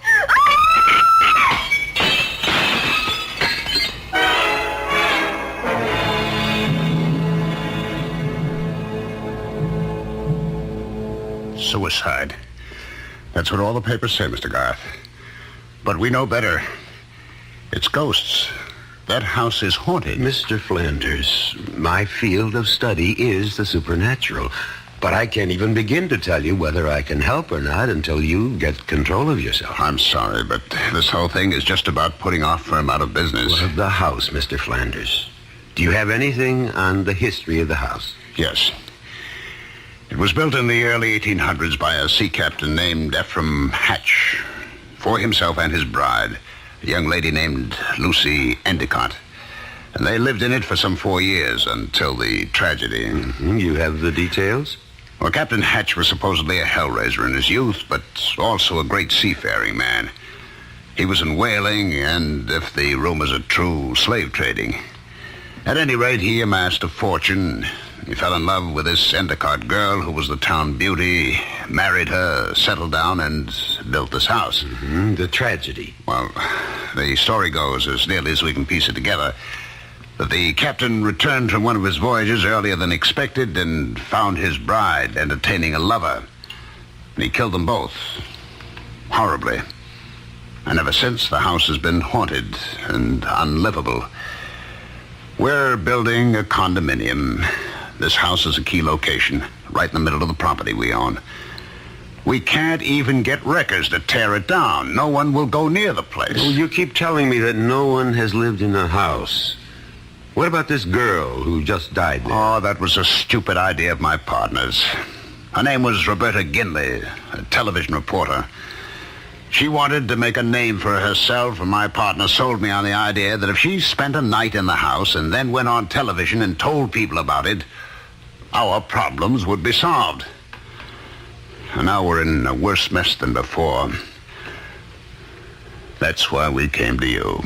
[SPEAKER 20] Suicide. That's what all the papers say, Mr. Garth. But we know better. It's ghosts. That house is haunted.
[SPEAKER 21] Mr. Flanders, my field of study is the supernatural. But I can't even begin to tell you whether I can help or not until you get control of yourself.
[SPEAKER 20] I'm sorry, but this whole thing is just about putting our firm out of business.
[SPEAKER 21] Well, the house, Mr. Flanders. Do you have anything on the history of the house?
[SPEAKER 20] Yes. It was built in the early 1800s by a sea captain named Ephraim Hatch for himself and his bride, a young lady named Lucy Endicott. And they lived in it for some 4 years until the tragedy.
[SPEAKER 21] Mm-hmm. You have the details?
[SPEAKER 20] Well, Captain Hatch was supposedly a hellraiser in his youth, but also a great seafaring man. He was in whaling and, if the rumors are true, slave trading. At any rate, he amassed a fortune. He fell in love with this Endicott girl who was the town beauty, married her, settled down, and built this house.
[SPEAKER 21] Mm-hmm. The tragedy.
[SPEAKER 20] Well, the story goes, as nearly as we can piece it together, that the captain returned from one of his voyages earlier than expected and found his bride entertaining a lover. And he killed them both. Horribly. And ever since, the house has been haunted and unlivable. We're building a condominium. This house is a key location, right in the middle of the property we own. We can't even get wreckers to tear it down. No one will go near the place.
[SPEAKER 21] Well, you keep telling me that no one has lived in the house. What about this girl who just died there?
[SPEAKER 20] Oh, that was a stupid idea of my partner's. Her name was Roberta Ginley, a television reporter. She wanted to make a name for herself, and my partner sold me on the idea that if she spent a night in the house and then went on television and told people about it, our problems would be solved. And now we're in a worse mess than before. That's why we came to you.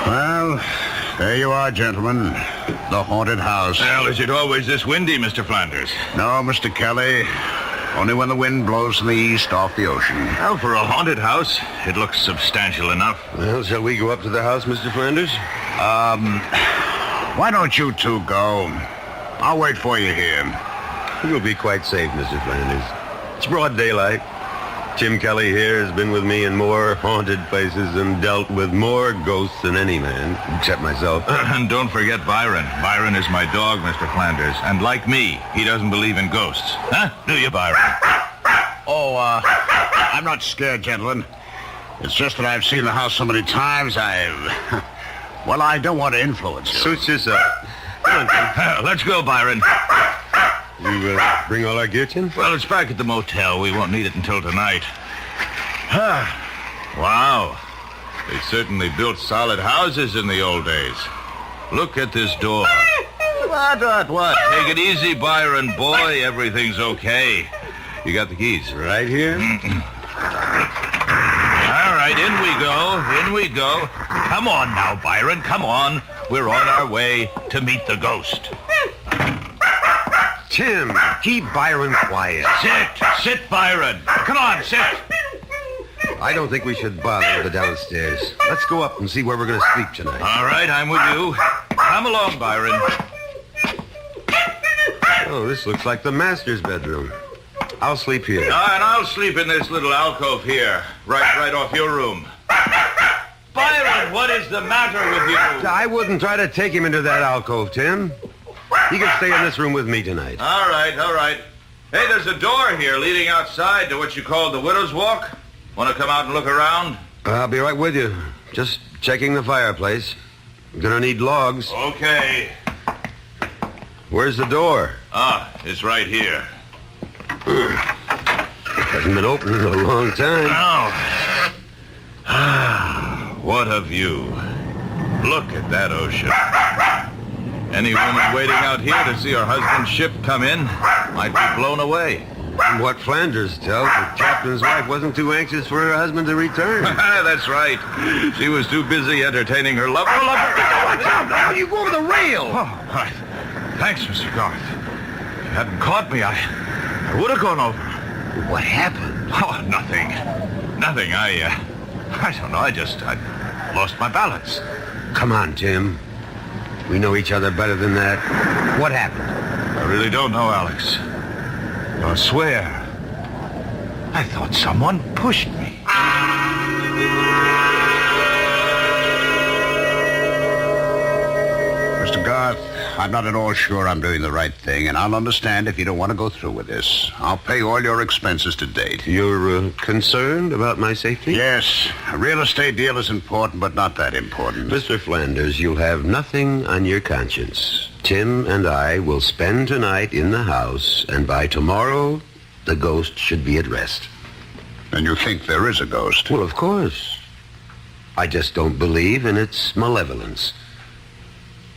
[SPEAKER 20] Well, there you are, gentlemen. The haunted house.
[SPEAKER 22] Well, is it always this windy, Mr. Flanders?
[SPEAKER 20] No, Mr. Kelly. Only when the wind blows from the east off the ocean.
[SPEAKER 22] Well, for a haunted house, it looks substantial enough.
[SPEAKER 21] Well, shall we go up to the house, Mr. Flanders?
[SPEAKER 20] Why don't you two go? I'll wait for you here.
[SPEAKER 21] You'll be quite safe, Mr. Flanders. It's broad daylight. Jim Kelly here has been with me in more haunted places and dealt with more ghosts than any man, except myself.
[SPEAKER 22] And don't forget Byron. Byron is my dog, Mr. Flanders. And like me, he doesn't believe in ghosts. Huh? Do you, Byron?
[SPEAKER 20] Oh, I'm not scared, gentlemen. It's just that I've seen the house so many times, well, I don't want to influence you.
[SPEAKER 21] Suits yourself. Come on,
[SPEAKER 22] let's go, Byron.
[SPEAKER 21] You bring all our gear, Tim?
[SPEAKER 22] Well, it's back at the motel. We won't need it until tonight. Wow. They certainly built solid houses in the old days. Look at this door. What? Take it easy, Byron, boy. Everything's okay. You got the keys?
[SPEAKER 21] Right here.
[SPEAKER 22] All right, in we go. Come on now, Byron, come on. We're on our way to meet the ghost.
[SPEAKER 21] Tim, keep Byron quiet.
[SPEAKER 22] Sit, Byron. Come on, sit.
[SPEAKER 21] I don't think we should bother with the downstairs. Let's go up and see where we're going to sleep tonight.
[SPEAKER 22] All right, I'm with you. Come along, Byron.
[SPEAKER 21] Oh, this looks like the master's bedroom. I'll sleep here.
[SPEAKER 22] And I'll sleep in this little alcove here, right off your room. Byron, what is the matter with you?
[SPEAKER 21] I wouldn't try to take him into that alcove, Tim. He can stay in this room with me tonight.
[SPEAKER 22] All right. Hey, there's a door here leading outside to what you call the Widow's Walk. Want to come out and look around?
[SPEAKER 21] I'll be right with you. Just checking the fireplace. I'm gonna need logs.
[SPEAKER 22] Okay.
[SPEAKER 21] Where's the door?
[SPEAKER 22] It's right here.
[SPEAKER 21] Hasn't been open in a long time.
[SPEAKER 22] What a view. Look at that ocean. Any woman waiting out here to see her husband's ship come in might be blown away.
[SPEAKER 21] From what Flanders tells, the captain's wife wasn't too anxious for her husband to return.
[SPEAKER 22] That's right. She was too busy entertaining her lover.
[SPEAKER 21] Watch out! Now you go over the rail!
[SPEAKER 22] Oh, thanks, Mr. Garth. If you hadn't caught me, I would have gone over.
[SPEAKER 21] What happened?
[SPEAKER 22] Oh, nothing. I don't know. I lost my balance.
[SPEAKER 21] Come on, Tim. We know each other better than that. What happened?
[SPEAKER 22] I really don't know, Alex. I swear, I thought someone pushed me.
[SPEAKER 20] Mr. Garth, I'm not at all sure I'm doing the right thing, and I'll understand if you don't want to go through with this. I'll pay all your expenses to date.
[SPEAKER 21] You're concerned about my safety?
[SPEAKER 20] Yes. A real estate deal is important, but not that important.
[SPEAKER 21] Mr. Flanders, you'll have nothing on your conscience. Tim and I will spend tonight in the house, and by tomorrow, the ghost should be at rest.
[SPEAKER 20] And you think there is a ghost?
[SPEAKER 21] Well, of course. I just don't believe in its malevolence.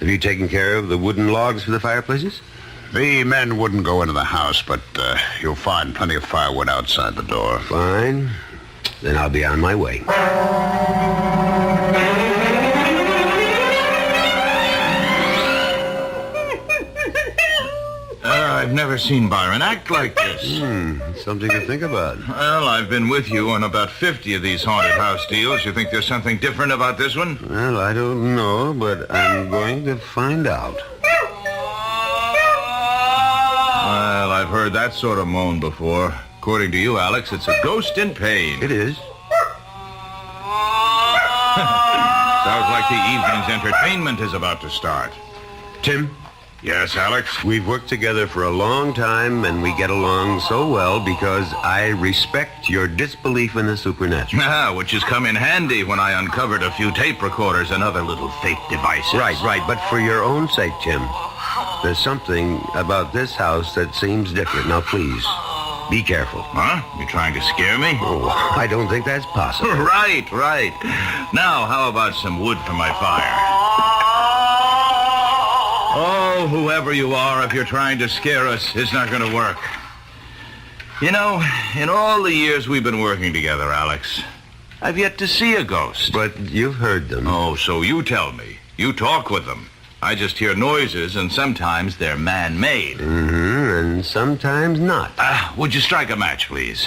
[SPEAKER 21] Have you taken care of the wooden logs for the fireplaces?
[SPEAKER 20] The men wouldn't go into the house, but you'll find plenty of firewood outside the door.
[SPEAKER 21] Fine. Then I'll be on my way.
[SPEAKER 22] I've never seen Byron act like this.
[SPEAKER 21] Something to think about.
[SPEAKER 22] Well, I've been with you on about 50 of these haunted house deals. You think there's something different about this one?
[SPEAKER 21] Well, I don't know, but I'm going to find out.
[SPEAKER 22] Well, I've heard that sort of moan before. According to you, Alex, it's a ghost in pain.
[SPEAKER 21] It is.
[SPEAKER 22] Sounds like the evening's entertainment is about to start.
[SPEAKER 21] Tim?
[SPEAKER 22] Yes, Alex?
[SPEAKER 21] We've worked together for a long time, and we get along so well because I respect your disbelief in the supernatural.
[SPEAKER 22] Which has come in handy when I uncovered a few tape recorders and other little fake devices.
[SPEAKER 21] Right. But for your own sake, Tim, there's something about this house that seems different. Now, please, be careful.
[SPEAKER 22] Huh? You trying to scare me?
[SPEAKER 21] Oh, I don't think that's possible.
[SPEAKER 22] Right. Now, how about some wood for my fire? Oh, whoever you are, if you're trying to scare us, it's not going to work. You know, in all the years we've been working together, Alex, I've yet to see a ghost.
[SPEAKER 21] But you've heard them.
[SPEAKER 22] Oh, so you tell me. You talk with them. I just hear noises, and sometimes they're man-made.
[SPEAKER 21] And sometimes not.
[SPEAKER 22] Would you strike a match, please?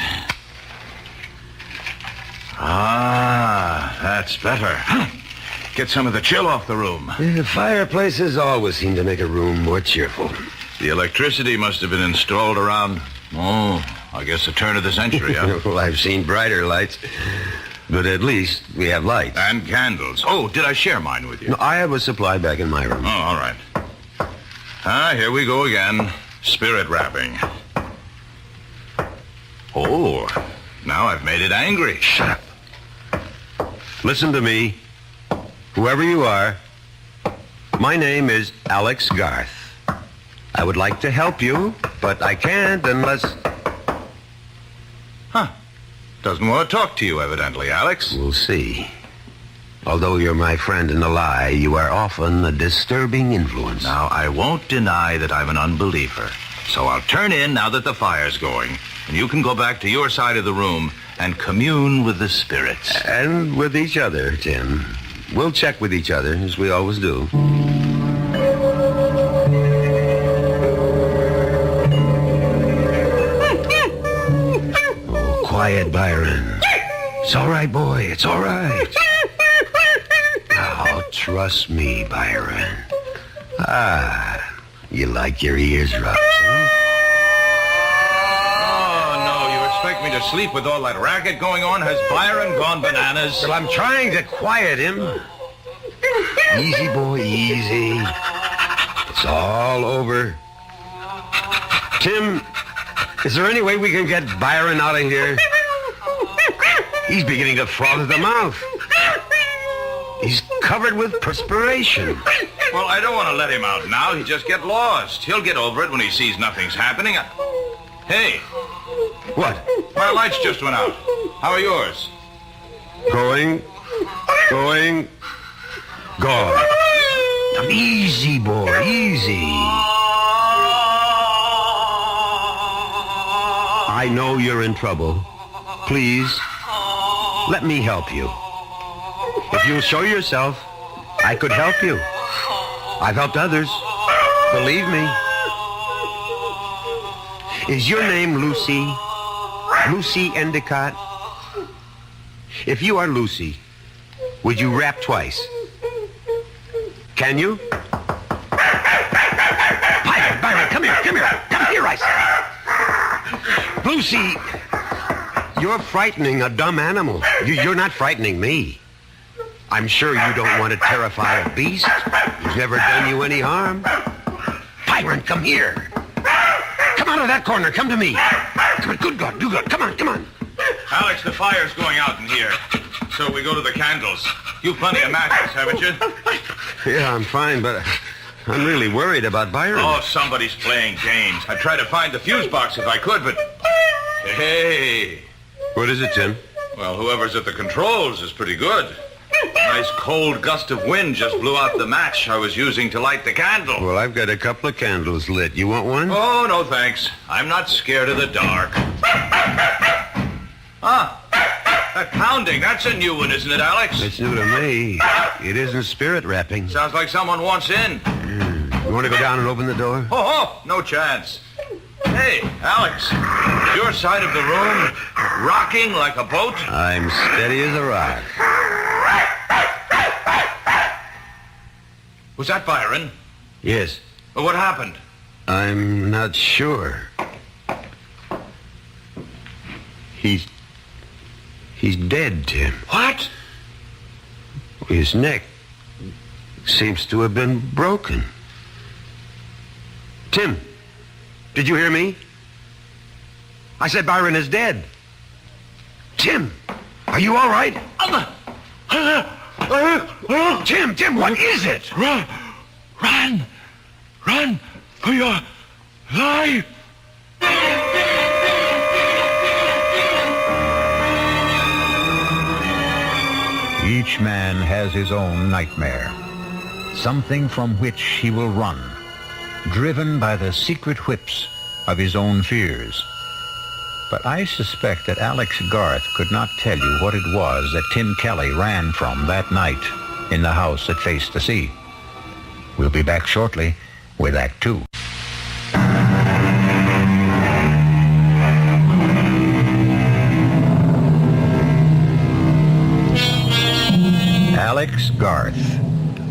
[SPEAKER 22] That's better. Get some of the chill off the room.
[SPEAKER 21] The fireplaces always seem to make a room more cheerful.
[SPEAKER 22] The electricity must have been installed around, I guess the turn of the century, huh?
[SPEAKER 21] Well, I've seen brighter lights, but at least we have lights.
[SPEAKER 22] And candles. Oh, did I share mine with you?
[SPEAKER 21] No, I have a supply back in my room.
[SPEAKER 22] Oh, all right. Here we go again. Spirit wrapping. Oh, now I've made it angry.
[SPEAKER 21] Shut up. Listen to me. Whoever you are, my name is Alex Garth. I would like to help you, but I can't unless...
[SPEAKER 22] Doesn't want to talk to you, evidently, Alex.
[SPEAKER 21] We'll see. Although you're my friend in the lie, you are often a disturbing influence.
[SPEAKER 22] Now, I won't deny that I'm an unbeliever. So I'll turn in now that the fire's going, and you can go back to your side of the room and commune with the spirits.
[SPEAKER 21] And with each other, Tim. We'll check with each other, as we always do. Oh, quiet, Byron. It's all right, boy. It's all right. Now, trust me, Byron. You like your ears rubbed, huh?
[SPEAKER 22] Oh, no. You expect me to sleep with all that racket going on? Has Byron gone bananas?
[SPEAKER 21] Well, I'm trying to quiet him. Easy, boy, easy. It's all over. Tim, is there any way we can get Byron out of here? He's beginning to froth at the mouth. He's covered with perspiration.
[SPEAKER 22] Well, I don't want to let him out now. He'll just get lost. He'll get over it when he sees nothing's happening. Hey.
[SPEAKER 21] What?
[SPEAKER 22] My lights just went out. How are yours?
[SPEAKER 21] Going. Gone. Easy, boy, easy. I know you're in trouble. Please, let me help you. If you'll show yourself, I could help you. I've helped others. Believe me. Is your name Lucy? Lucy Endicott? If you are Lucy, would you rap twice? Can you? Byron, come here, I said. Lucy, you're frightening a dumb animal. You're not frightening me. I'm sure you don't want to terrify a beast who's never done you any harm. Byron, come here. Come out of that corner. Come to me. Come on, good God, do good. Come on.
[SPEAKER 22] Alex, the fire's going out in here. So we go to the candles. You've plenty of matches, haven't you?
[SPEAKER 21] Yeah, I'm fine, but I'm really worried about Byron.
[SPEAKER 22] Oh, somebody's playing games. I'd try to find the fuse box if I could, but... Hey.
[SPEAKER 21] What is it, Tim?
[SPEAKER 22] Well, whoever's at the controls is pretty good. A nice cold gust of wind just blew out the match I was using to light the candle.
[SPEAKER 21] Well, I've got a couple of candles lit. You want one?
[SPEAKER 22] Oh, no, thanks. I'm not scared of the dark. That pounding, that's a new one, isn't it, Alex?
[SPEAKER 21] It's new to me. It isn't spirit rapping.
[SPEAKER 22] Sounds like someone wants in.
[SPEAKER 21] You want to go down and open the door?
[SPEAKER 22] Oh, no chance. Hey, Alex, is your side of the room rocking like a boat?
[SPEAKER 21] I'm steady as a rock.
[SPEAKER 22] Was that Byron?
[SPEAKER 21] Yes.
[SPEAKER 22] Well, what happened?
[SPEAKER 21] I'm not sure. He's dead, Tim.
[SPEAKER 22] What?
[SPEAKER 21] His neck seems to have been broken. Tim, did you hear me? I said Byron is dead. Tim, are you all right? Tim, what is it?
[SPEAKER 2] Run for your life.
[SPEAKER 1] Each man has his own nightmare, something from which he will run, driven by the secret whips of his own fears. But I suspect that Alex Garth could not tell you what it was that Tim Kelly ran from that night in the house that faced the sea. We'll be back shortly with Act Two. Alex Garth,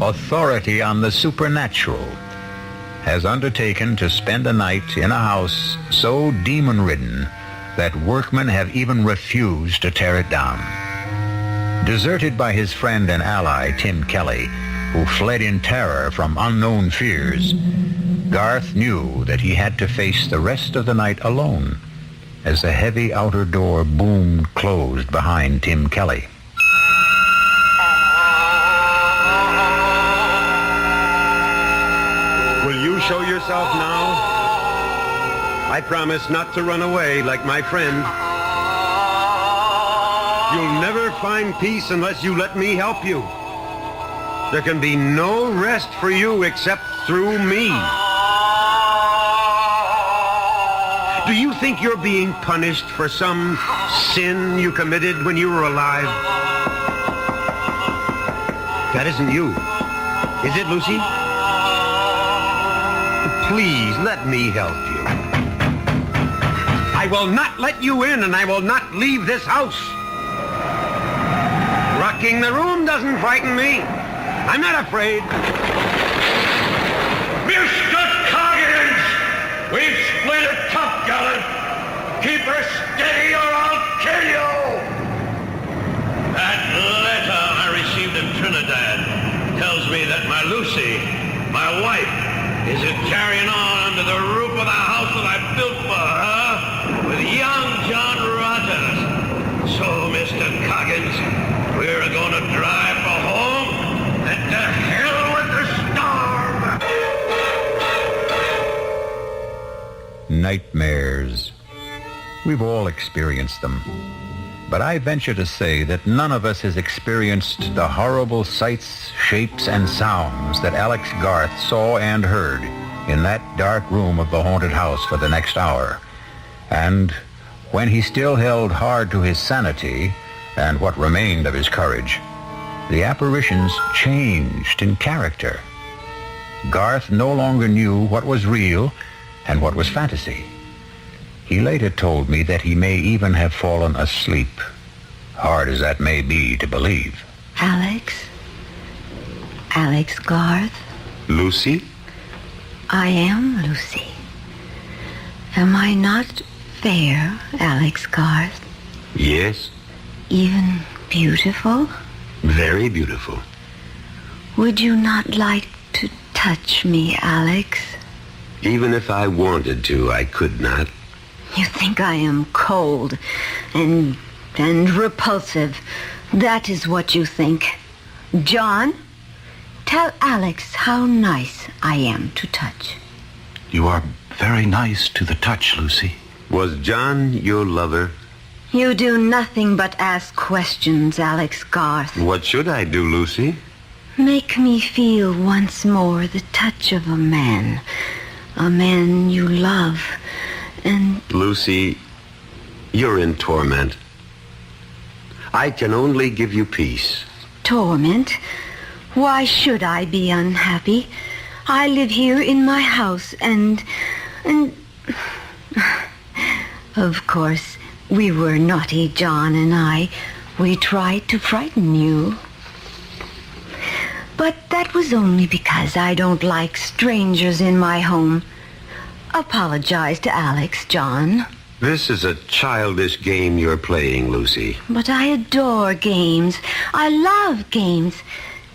[SPEAKER 1] authority on the supernatural, has undertaken to spend a night in a house so demon-ridden that workmen have even refused to tear it down. Deserted by his friend and ally, Tim Kelly, who fled in terror from unknown fears, Garth knew that he had to face the rest of the night alone as the heavy outer door boomed closed behind Tim Kelly.
[SPEAKER 21] Will you show yourself now? I promise not to run away like my friend. You'll never find peace unless you let me help you. There can be no rest for you except through me. Do you think you're being punished for some sin you committed when you were alive? That isn't you. Is it, Lucy? Please, let me help you. I will not let you in, and I will not leave this house. talking. The room doesn't frighten me. I'm not afraid.
[SPEAKER 22] Mr. Coggins! We've split a top gallant. Keep her steady or I'll kill you! That letter I received in Trinidad tells me that my Lucy, my wife, is carrying on under the roof of the house that I built for her with young John Rogers. So, Mr. Coggins, we're going to drive for home and to hell with the storm!
[SPEAKER 1] Nightmares. We've all experienced them. But I venture to say that none of us has experienced the horrible sights, shapes, and sounds that Alex Garth saw and heard in that dark room of the haunted house for the next hour. And when he still held hard to his sanity and what remained of his courage, the apparitions changed in character. Garth no longer knew what was real and what was fantasy. He later told me that he may even have fallen asleep, hard as that may be to believe.
[SPEAKER 23] Alex? Alex Garth?
[SPEAKER 21] Lucy?
[SPEAKER 23] I am Lucy. Am I not fair, Alex Garth?
[SPEAKER 21] Yes.
[SPEAKER 23] Even beautiful?
[SPEAKER 21] Very beautiful.
[SPEAKER 23] Would you not like to touch me, Alex?
[SPEAKER 21] Even if I wanted to, I could not.
[SPEAKER 23] You think I am cold and repulsive. That is what you think. John, tell Alex how nice I am to touch.
[SPEAKER 21] You are very nice to the touch, Lucy. Was John your lover?
[SPEAKER 23] You do nothing but ask questions, Alex Garth.
[SPEAKER 21] What should I do, Lucy?
[SPEAKER 23] Make me feel once more the touch of a man you love. And...
[SPEAKER 21] Lucy, you're in torment. I can only give you peace.
[SPEAKER 23] Torment? Why should I be unhappy? I live here in my house and... Of course, we were naughty, John and I. We tried to frighten you. But that was only because I don't like strangers in my home. Apologize to Alex, John.
[SPEAKER 21] This is a childish game you're playing, Lucy.
[SPEAKER 23] But I adore games. I love games.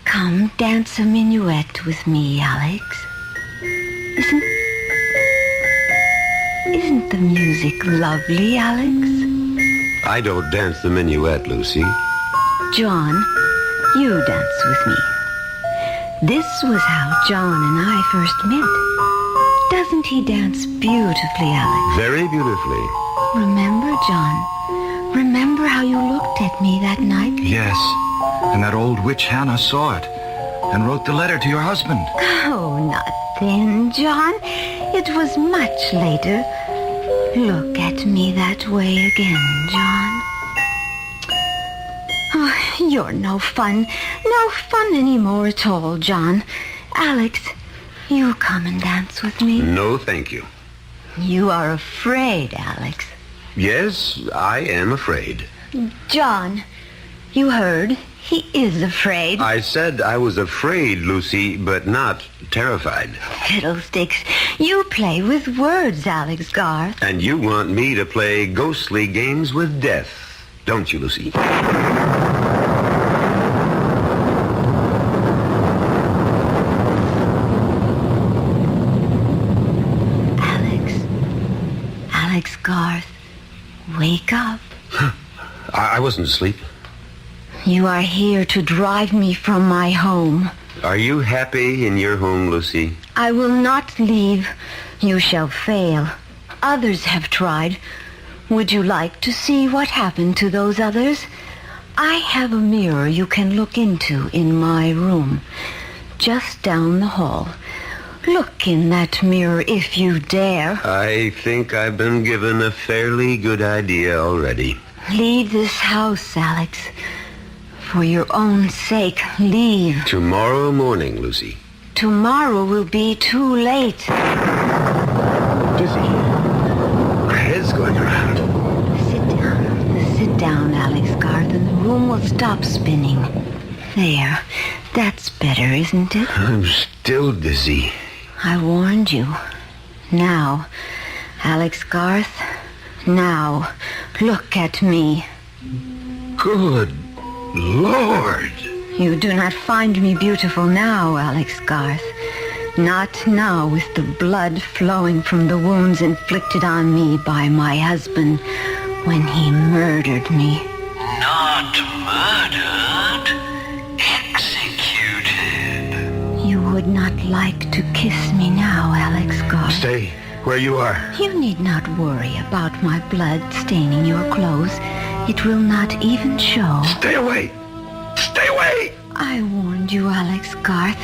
[SPEAKER 23] Come, dance a minuet with me, Alex. Isn't the music lovely, Alex?
[SPEAKER 21] I don't dance the minuet, Lucy.
[SPEAKER 23] John, you dance with me. This was how John and I first met. Doesn't he dance beautifully, Alex?
[SPEAKER 21] Very beautifully.
[SPEAKER 23] Remember, John? Remember how you looked at me that night?
[SPEAKER 8] Yes. And that old witch Hannah saw it and wrote the letter to your husband.
[SPEAKER 23] Oh, not then, John. It was much later. Look at me that way again, John. Oh, you're no fun. No fun anymore at all, John. Alex, you come and dance with me?
[SPEAKER 21] No, thank you.
[SPEAKER 23] You are afraid, Alex.
[SPEAKER 21] Yes, I am afraid.
[SPEAKER 23] John, you heard. He is afraid.
[SPEAKER 21] I said I was afraid, Lucy, but not terrified.
[SPEAKER 23] Fiddlesticks. You play with words, Alex Garth.
[SPEAKER 21] And you want me to play ghostly games with death, don't you, Lucy?
[SPEAKER 23] Alex Garth, wake up.
[SPEAKER 21] I wasn't asleep.
[SPEAKER 23] You are here to drive me from my home.
[SPEAKER 21] Are you happy in your home, Lucy?
[SPEAKER 23] I will not leave. You shall fail. Others have tried. Would you like to see what happened to those others? I have a mirror you can look into in my room, just down the hall. Look in that mirror if you dare.
[SPEAKER 21] I think I've been given a fairly good idea already.
[SPEAKER 23] Leave this house, Alex. For your own sake, leave.
[SPEAKER 21] Tomorrow morning, Lucy.
[SPEAKER 23] Tomorrow will be too late.
[SPEAKER 21] Dizzy. My head's going around.
[SPEAKER 23] Sit down, Alex Garth, and the room will Stop spinning. There. That's better, isn't it?
[SPEAKER 21] I'm still dizzy.
[SPEAKER 23] I warned you. Now, Alex Garth, now, look at me.
[SPEAKER 21] Good Lord.
[SPEAKER 23] You do not find me beautiful now, Alex Garth. Not now with the blood flowing from the wounds inflicted on me by my husband when he murdered me.
[SPEAKER 21] Not murdered. Executed.
[SPEAKER 23] You would not like to kiss me now, Alex Garth.
[SPEAKER 21] Stay where you are.
[SPEAKER 23] You need not worry about my blood staining your clothes. It will not even show.
[SPEAKER 21] Stay away. Stay away.
[SPEAKER 23] I warned you, Alex Garth.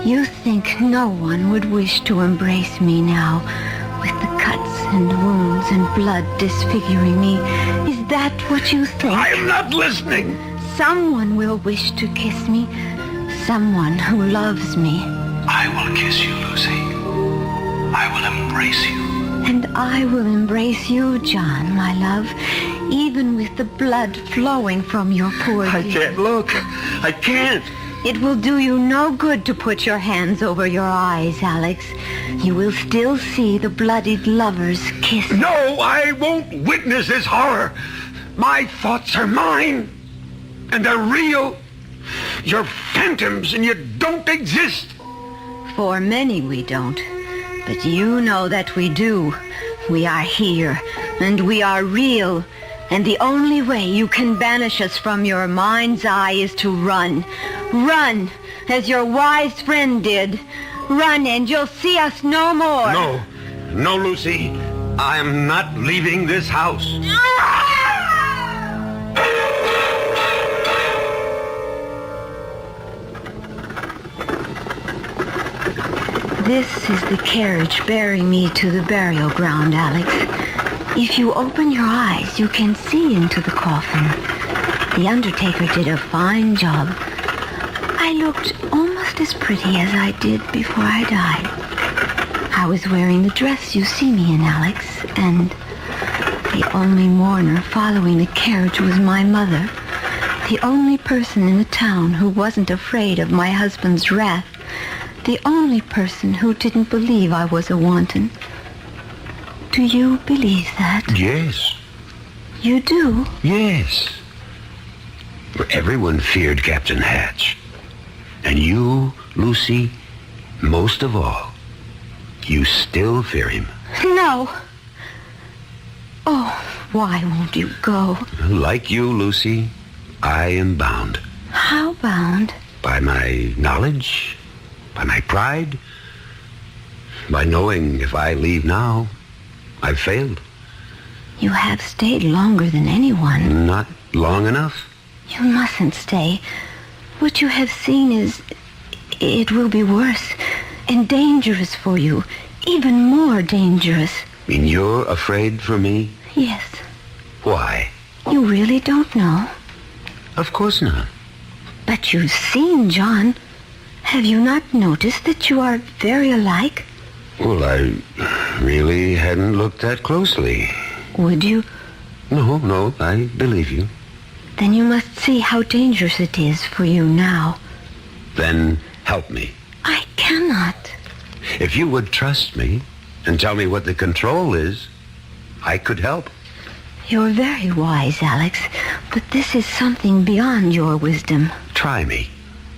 [SPEAKER 23] You think no one would wish to embrace me now, with the cuts and wounds and blood disfiguring me. Is that what you think?
[SPEAKER 21] I am not listening.
[SPEAKER 23] Someone will wish to kiss me. Someone who loves me.
[SPEAKER 21] I will kiss you, Lucy. I will embrace you.
[SPEAKER 23] And I will embrace you, John, my love, even with the blood flowing from your poor
[SPEAKER 21] I
[SPEAKER 23] dear.
[SPEAKER 21] can't look. I can't.
[SPEAKER 23] It will do you no good to put your hands over your eyes, Alex. You will still see the bloodied lovers kiss.
[SPEAKER 21] No, I won't witness this horror. My thoughts are mine, and they're real. You're phantoms, and you don't exist.
[SPEAKER 23] For many we don't. But you know that we do. We are here, and we are real. And the only way you can banish us from your mind's eye is to run. Run, as your wise friend did. Run, and you'll see us no more.
[SPEAKER 21] No. No, Lucy. I'm not leaving this house.
[SPEAKER 23] This is the carriage bearing me to the burial ground, Alex. If you open your eyes, you can see into the coffin. The undertaker did a fine job. I looked almost as pretty as I did before I died. I was wearing the dress you see me in, Alex, and the only mourner following the carriage was my mother, the only person in the town who wasn't afraid of my husband's wrath, the only person who didn't believe I was a wanton. Do you believe that?
[SPEAKER 21] Yes.
[SPEAKER 23] You do?
[SPEAKER 21] Yes. Everyone feared Captain Hatch. And you, Lucy, most of all, you still fear him.
[SPEAKER 23] No. Oh, why won't you go?
[SPEAKER 21] Like you, Lucy, I am bound.
[SPEAKER 23] How bound?
[SPEAKER 21] By my knowledge, by my pride, by knowing if I leave now, I've failed.
[SPEAKER 23] You have stayed longer than anyone.
[SPEAKER 21] Not long enough.
[SPEAKER 23] You mustn't stay. What you have seen is... it will be worse and dangerous for you. Even more dangerous.
[SPEAKER 21] And you're afraid for me?
[SPEAKER 23] Yes.
[SPEAKER 21] Why?
[SPEAKER 23] You really don't know?
[SPEAKER 21] Of course not.
[SPEAKER 23] But you've seen John. Have you not noticed that you are very alike?
[SPEAKER 21] Well, I really hadn't looked that closely.
[SPEAKER 23] Would you?
[SPEAKER 21] No, I believe you.
[SPEAKER 23] Then you must see how dangerous it is for you now.
[SPEAKER 21] Then help me.
[SPEAKER 23] I cannot.
[SPEAKER 21] If you would trust me and tell me what the control is, I could help.
[SPEAKER 23] You're very wise, Alex, but this is something beyond your wisdom.
[SPEAKER 21] Try me.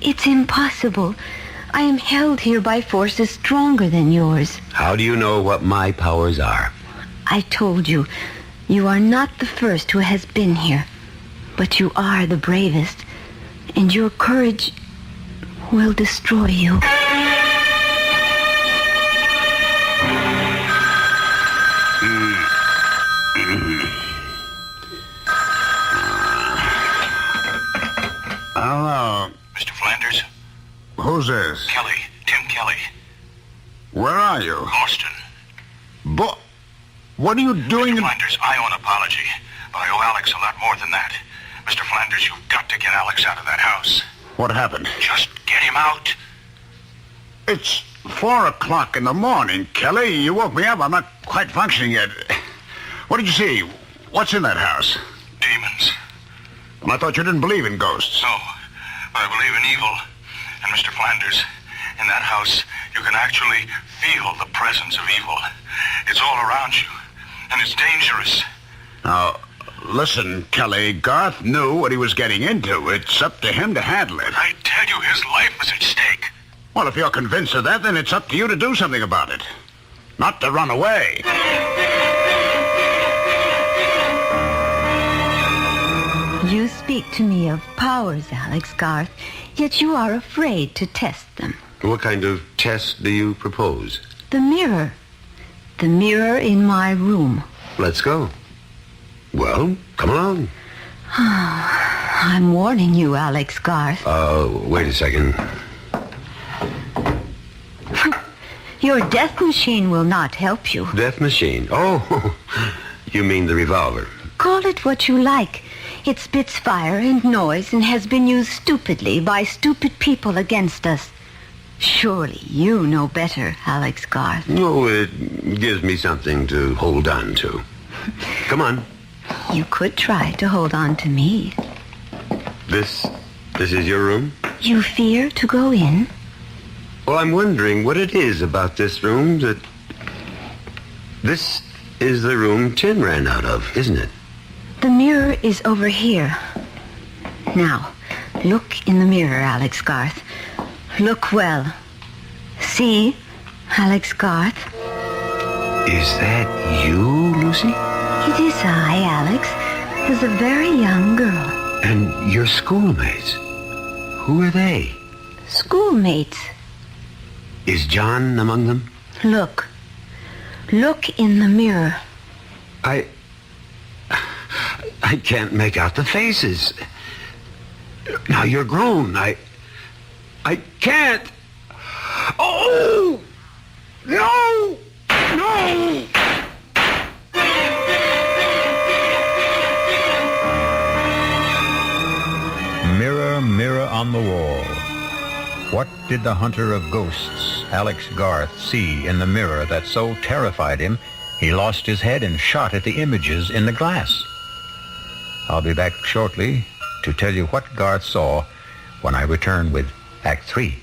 [SPEAKER 23] It's impossible. I am held here by forces stronger than yours.
[SPEAKER 21] How do you know what my powers are?
[SPEAKER 23] I told you, you are not the first who has been here, but you are the bravest, and your courage will destroy you.
[SPEAKER 20] Hello.
[SPEAKER 15] Mr. Flanders?
[SPEAKER 20] Who's this?
[SPEAKER 15] Kelly. Tim Kelly.
[SPEAKER 20] Where are you?
[SPEAKER 15] Boston.
[SPEAKER 20] What are you doing?
[SPEAKER 15] Mr. Flanders, I owe an apology, but I owe Alex a lot more than that. Mr. Flanders, you've got to get Alex out of that house.
[SPEAKER 20] What happened?
[SPEAKER 15] Just get him out.
[SPEAKER 20] It's 4 o'clock in the morning, Kelly. You woke me up. I'm not quite functioning yet. What did you see? What's in that house?
[SPEAKER 15] Demons.
[SPEAKER 20] Well, I thought you didn't believe in ghosts.
[SPEAKER 22] No, but I believe in evil. And Mr. Flanders, in that house, you can actually feel the presence of evil. It's all around you, and it's dangerous.
[SPEAKER 20] Now, listen, Kelly, Garth knew what he was getting into. It's up to him to handle it.
[SPEAKER 22] I tell you, his life is at stake.
[SPEAKER 20] Well, if you're convinced of that, then it's up to you to do something about it. Not to run away.
[SPEAKER 10] You speak to me of powers, Alex Garth, yet you are afraid to test them.
[SPEAKER 21] What kind of test do you propose?
[SPEAKER 10] The mirror. The mirror in my room.
[SPEAKER 21] Let's go. Well, come along.
[SPEAKER 10] I'm warning you, Alex Garth.
[SPEAKER 21] Wait a second.
[SPEAKER 10] Your death machine will not help you.
[SPEAKER 21] Death machine? Oh, you mean the revolver.
[SPEAKER 10] Call it what you like. It spits fire and noise and has been used stupidly by stupid people against us. Surely you know better, Alex Garth.
[SPEAKER 21] No, it gives me something to hold on to. Come on.
[SPEAKER 10] You could try to hold on to me.
[SPEAKER 21] This is your room?
[SPEAKER 10] You fear to go in?
[SPEAKER 21] Well, I'm wondering what it is about this room that... This is the room Tin ran out of, isn't it?
[SPEAKER 10] The mirror is over here. Now, look in the mirror, Alex Garth. Look well. See, Alex Garth?
[SPEAKER 21] Is that you, Lucy?
[SPEAKER 10] It is I, Alex, as a very young girl.
[SPEAKER 21] And your schoolmates? Who are they?
[SPEAKER 10] Schoolmates.
[SPEAKER 21] Is John among them?
[SPEAKER 10] Look. Look in the mirror.
[SPEAKER 21] I can't make out the faces. Now you're grown. I can't. Oh! No! No!
[SPEAKER 1] Mirror, mirror on the wall. What did the hunter of ghosts, Alex Garth, see in the mirror that so terrified him he lost his head and shot at the images in the glass? I'll be back shortly to tell you what Garth saw when I return with Act 3.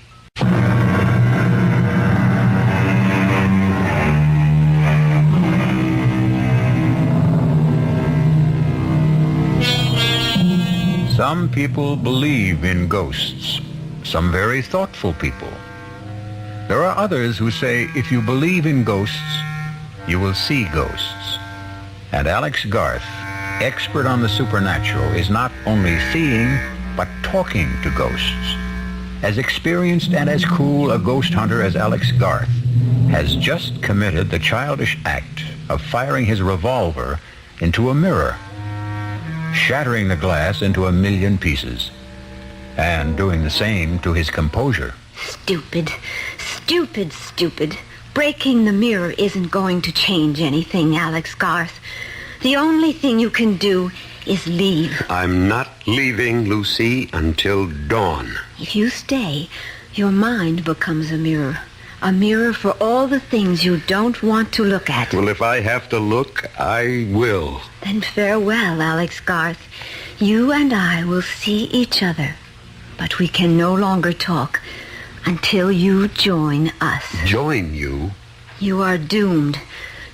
[SPEAKER 1] Some people believe in ghosts, some very thoughtful people. There are others who say if you believe in ghosts, you will see ghosts. And Alex Garth, expert on the supernatural, is not only seeing, but talking to ghosts. As experienced and as cool a ghost hunter as Alex Garth has just committed the childish act of firing his revolver into a mirror, shattering the glass into 1,000,000 pieces, and doing the same to his composure.
[SPEAKER 10] Stupid, stupid, stupid. Breaking the mirror isn't going to change anything, Alex Garth. The only thing you can do is leave.
[SPEAKER 21] I'm not leaving, Lucy, until dawn.
[SPEAKER 10] If you stay, your mind becomes a mirror. A mirror for all the things you don't want to look at.
[SPEAKER 21] Well, if I have to look, I will.
[SPEAKER 10] Then farewell, Alex Garth. You and I will see each other, but we can no longer talk until you join us.
[SPEAKER 21] Join you?
[SPEAKER 10] You are doomed.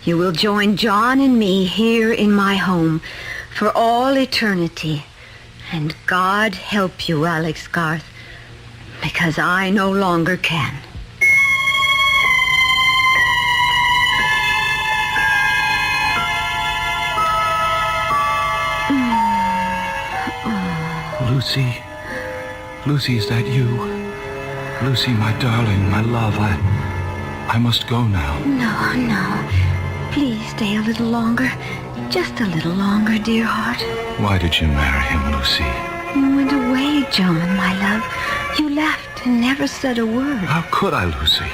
[SPEAKER 10] You will join John and me here in my home for all eternity. And God help you, Alex Garth, because I no longer can.
[SPEAKER 8] Lucy. Lucy, is that you? Lucy, my darling, my love, I must go now.
[SPEAKER 10] No. Please stay a little longer. Just a little longer, dear heart.
[SPEAKER 8] Why did you marry him, Lucy?
[SPEAKER 10] You went away, John, my love. You left and never said a word.
[SPEAKER 8] How could I, Lucy?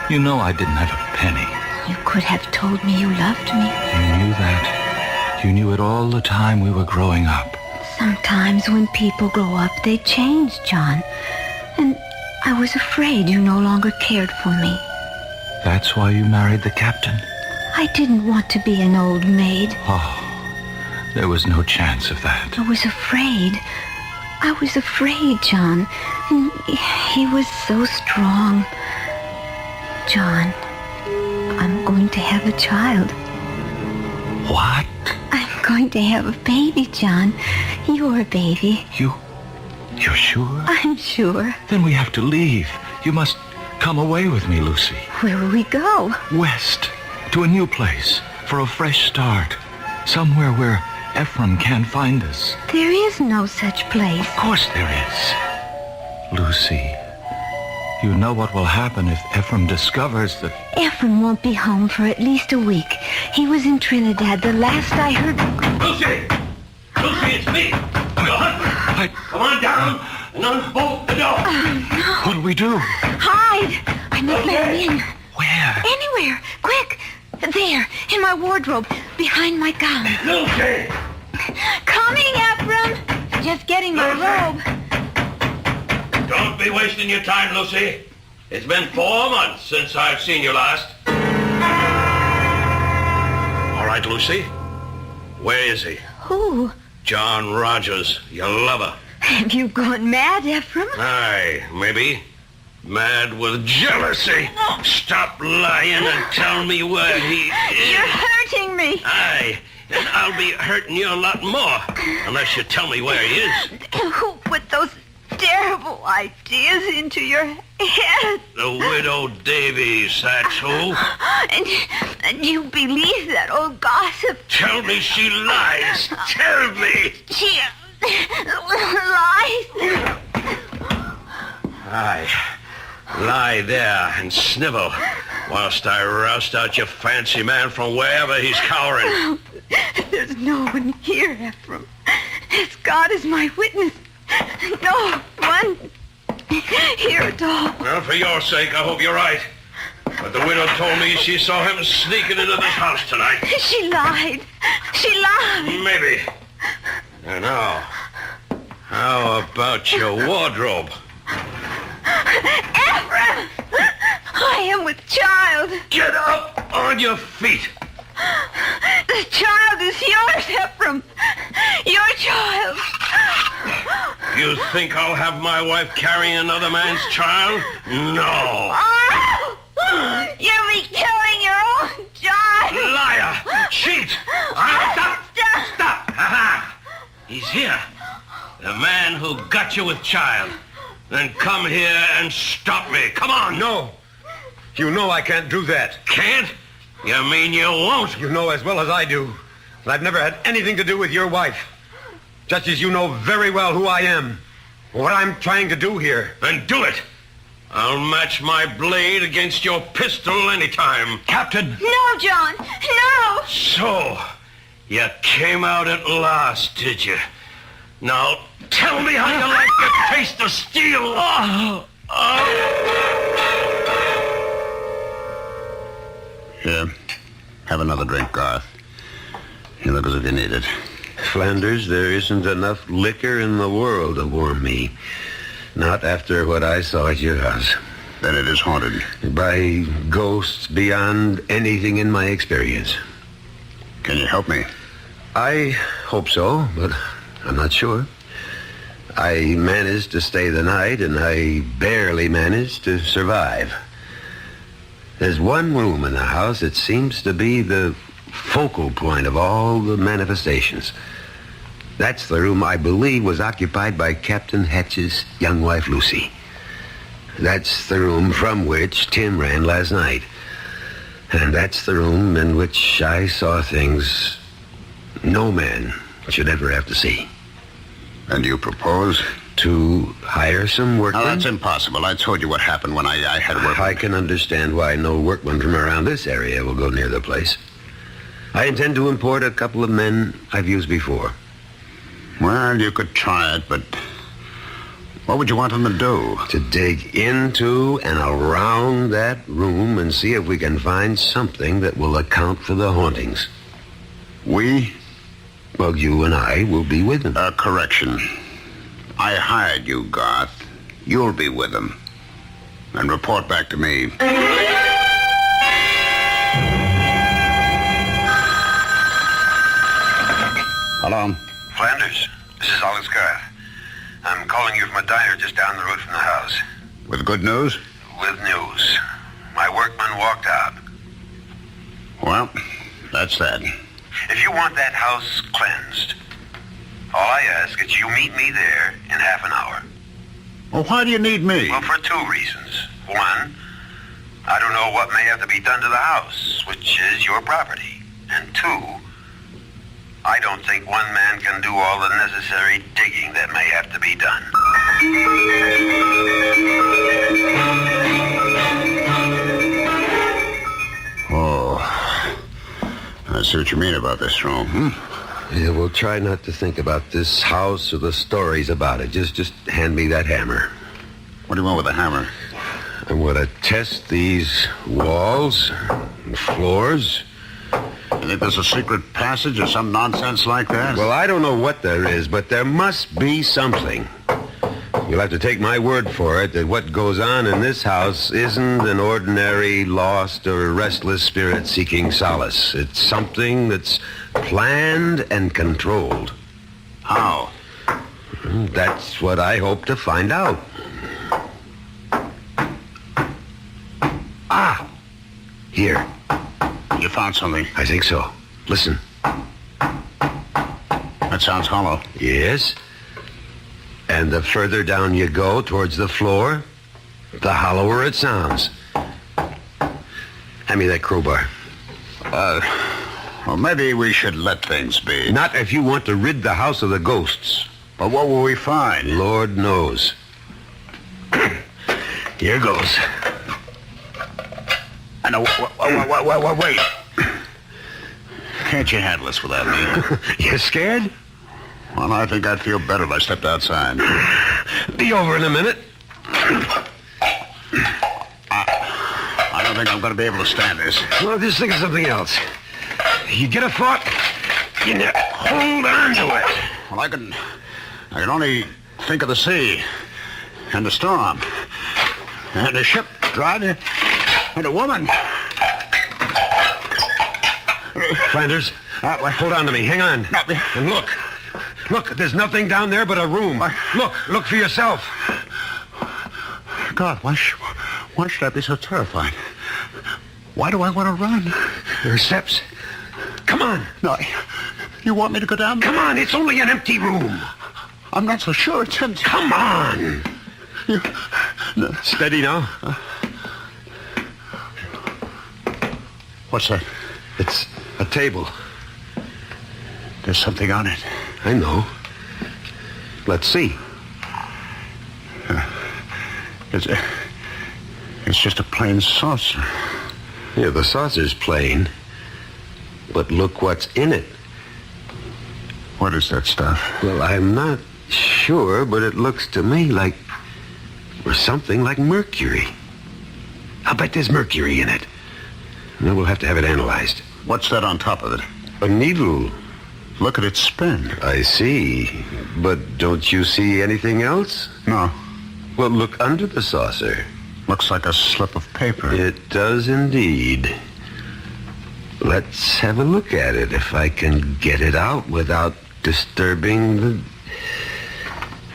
[SPEAKER 8] You know I didn't have a penny.
[SPEAKER 10] You could have told me you loved me.
[SPEAKER 8] You knew that. You knew it all the time we were growing up.
[SPEAKER 10] Sometimes when people grow up, they change, John. And I was afraid you no longer cared for me.
[SPEAKER 8] That's why you married the captain?
[SPEAKER 10] I didn't want to be an old maid.
[SPEAKER 8] Oh, There was no chance of that.
[SPEAKER 10] I was afraid. I was afraid, John. And he was so strong. John, I'm going to have a child.
[SPEAKER 8] What?
[SPEAKER 10] I'm going to have a baby, John. You're a baby.
[SPEAKER 8] You're sure?
[SPEAKER 10] I'm sure.
[SPEAKER 8] Then we have to leave. You must come away with me, Lucy.
[SPEAKER 10] Where will we go?
[SPEAKER 8] West. To a new place. For a fresh start. Somewhere where Ephraim can't find us.
[SPEAKER 10] There is no such place.
[SPEAKER 8] Of course there is. Lucy, you know what will happen if Ephraim discovers that...
[SPEAKER 10] Ephraim won't be home for at least a week. He was in Trinidad the last I heard...
[SPEAKER 22] Lucy! Lucy, it's me! Your husband! Come on down and unbolt the door!
[SPEAKER 10] No.
[SPEAKER 8] What do we do?
[SPEAKER 10] Hide! I'm not letting in.
[SPEAKER 8] Where?
[SPEAKER 10] Anywhere. Quick! There, in my wardrobe, behind my gown.
[SPEAKER 22] Lucy!
[SPEAKER 10] Coming, Ephraim! Just getting my robe.
[SPEAKER 22] Don't be wasting your time, Lucy. It's been 4 months since I've seen you last. All right, Lucy. Where is he?
[SPEAKER 10] Who?
[SPEAKER 22] John Rogers, your lover.
[SPEAKER 10] Have you gone mad, Ephraim?
[SPEAKER 22] Aye, maybe. Mad with jealousy. Stop lying and tell me where he is.
[SPEAKER 10] You're hurting me.
[SPEAKER 22] Aye, and I'll be hurting you a lot more unless you tell me where he is.
[SPEAKER 10] Who put those terrible ideas into your head?
[SPEAKER 22] The widow Davies, that's who.
[SPEAKER 10] And you believe that old gossip?
[SPEAKER 22] Tell me she lies. Tell me.
[SPEAKER 10] She lies.
[SPEAKER 22] Aye. Lie there and snivel whilst I roust out your fancy man from wherever he's cowering.
[SPEAKER 10] There's no one here, Ephraim. As God is my witness. No one here at all.
[SPEAKER 22] Well, for your sake, I hope you're right. But the widow told me she saw him sneaking into this house tonight.
[SPEAKER 10] She lied. She lied.
[SPEAKER 22] Maybe. And now, how about your wardrobe?
[SPEAKER 10] Ephraim! I am with child.
[SPEAKER 22] Get up on your feet.
[SPEAKER 10] The child is yours, Ephraim. Your child.
[SPEAKER 22] You think I'll have my wife carrying another man's child? No.
[SPEAKER 10] Oh! You'll be killing your own child.
[SPEAKER 22] Liar! Cheat! Stop! Aha! He's here. The man who got you with child. Then come here and stop me. Come on.
[SPEAKER 21] No. You know I can't do that.
[SPEAKER 22] Can't? You mean you won't?
[SPEAKER 21] You know as well as I do that I've never had anything to do with your wife. Just as you know very well who I am. What I'm trying to do here.
[SPEAKER 22] Then do it. I'll match my blade against your pistol anytime.
[SPEAKER 8] Captain!
[SPEAKER 10] No, John! No!
[SPEAKER 22] So, you came out at last, did you? Now, tell me how you like the taste of steel.
[SPEAKER 20] Here, have another drink, Garth. You look as if you need it.
[SPEAKER 21] Flanders, there isn't enough liquor in the world to warm me. Not after what I saw at your house.
[SPEAKER 20] Then it is haunted.
[SPEAKER 21] By ghosts beyond anything in my experience.
[SPEAKER 20] Can you help me?
[SPEAKER 21] I hope so, but I'm not sure. I managed to stay the night, and I barely managed to survive. There's one room in the house that seems to be the focal point of all the manifestations. That's the room I believe was occupied by Captain Hatch's young wife, Lucy. That's the room from which Tim ran last night. And that's the room in which I saw things no man should ever have to see.
[SPEAKER 20] And you propose?
[SPEAKER 21] To hire some workmen?
[SPEAKER 20] No, that's impossible. I told you what happened when I had workmen.
[SPEAKER 21] I can understand why no workmen from around this area will go near the place. I intend to import a couple of men I've used before.
[SPEAKER 20] Well, you could try it, but what would you want them to do?
[SPEAKER 21] To dig into and around that room and see if we can find something that will account for the hauntings.
[SPEAKER 20] We?
[SPEAKER 21] Well, you and I will be with them.
[SPEAKER 20] Correction. I hired you, Garth. You'll be with them. And report back to me. Hello?
[SPEAKER 21] Flanders, this is Alex Garth. I'm calling you from a diner just down the road from the house.
[SPEAKER 20] With good news?
[SPEAKER 21] With news. My workman walked out.
[SPEAKER 20] Well, that's that.
[SPEAKER 21] If you want that house cleansed, all I ask is you meet me there in half an hour.
[SPEAKER 20] Well, why do you need me?
[SPEAKER 21] Well, for two reasons. One, I don't know what may have to be done to the house, which is your property. And two, I don't think one man can do all the necessary digging that may have to be done.
[SPEAKER 20] Oh, I see what you mean about this room,
[SPEAKER 21] Yeah, we'll try not to think about this house or the stories about it. Just hand me that hammer.
[SPEAKER 20] What do you want with a hammer?
[SPEAKER 21] I want to test these walls and floors.
[SPEAKER 20] You think there's a secret passage or some nonsense like that?
[SPEAKER 21] Well, I don't know what there is, but there must be something. You'll have to take my word for it that what goes on in this house isn't an ordinary lost or restless spirit seeking solace. It's something that's planned and controlled.
[SPEAKER 20] How?
[SPEAKER 21] That's what I hope to find out. Ah! Here.
[SPEAKER 20] You found something?
[SPEAKER 21] I think so. Listen.
[SPEAKER 20] That sounds hollow.
[SPEAKER 21] Yes. And the further down you go towards the floor, the hollower it sounds. Hand me that crowbar.
[SPEAKER 20] Well, maybe we should let things be.
[SPEAKER 21] Not if you want to rid the house of the ghosts.
[SPEAKER 20] But what will we find?
[SPEAKER 21] Lord knows. Here goes.
[SPEAKER 20] I know. Wait. Can't you handle this without me?
[SPEAKER 21] You scared?
[SPEAKER 20] Well, I think I'd feel better if I stepped outside.
[SPEAKER 21] Be over in a minute.
[SPEAKER 20] I don't think I'm going to be able to stand this.
[SPEAKER 21] Well, just think of something else. You get a thought, you hold on to it.
[SPEAKER 20] Well, I can only think of the sea and the storm and the ship driving and a woman.
[SPEAKER 21] Flanders, hold on to me. Hang on. And look. Look, there's nothing down there but a room. Look for yourself.
[SPEAKER 20] God, why should I be so terrified? Why do I want to run?
[SPEAKER 21] There are steps. Come on.
[SPEAKER 20] No, you want me to go down there?
[SPEAKER 21] Come on, it's only an empty room.
[SPEAKER 20] I'm not so sure it's empty.
[SPEAKER 21] Come on.
[SPEAKER 20] No.
[SPEAKER 21] Steady now.
[SPEAKER 20] What's that?
[SPEAKER 21] It's a table.
[SPEAKER 20] There's something on it.
[SPEAKER 21] I know. Let's see.
[SPEAKER 20] It's just a plain saucer.
[SPEAKER 21] Yeah, the saucer's plain. But look what's in it.
[SPEAKER 20] What is that stuff?
[SPEAKER 21] Well, I'm not sure, but it looks to me like... or something like mercury. I'll bet there's mercury in it. Now we'll have to have it analyzed.
[SPEAKER 20] What's that on top of it?
[SPEAKER 21] A needle.
[SPEAKER 20] Look at it spin.
[SPEAKER 21] I see. But don't you see anything else?
[SPEAKER 20] No.
[SPEAKER 21] Well, look under the saucer.
[SPEAKER 20] Looks like a slip of paper.
[SPEAKER 21] It does indeed. Let's have a look at it, if I can get it out without disturbing the...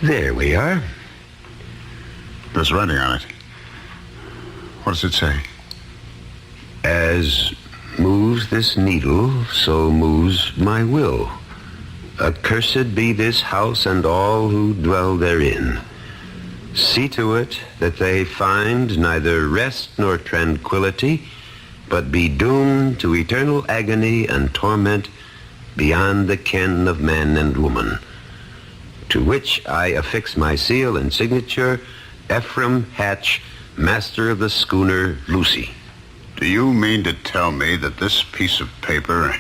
[SPEAKER 21] There we are.
[SPEAKER 20] There's writing on it. What does it say?
[SPEAKER 21] As moves this needle, so moves my will. Accursed be this house and all who dwell therein. See to it that they find neither rest nor tranquility, but be doomed to eternal agony and torment beyond the ken of man and woman. To which I affix my seal and signature, Ephraim Hatch, master of the schooner Lucy.
[SPEAKER 20] Do you mean to tell me that this piece of paper,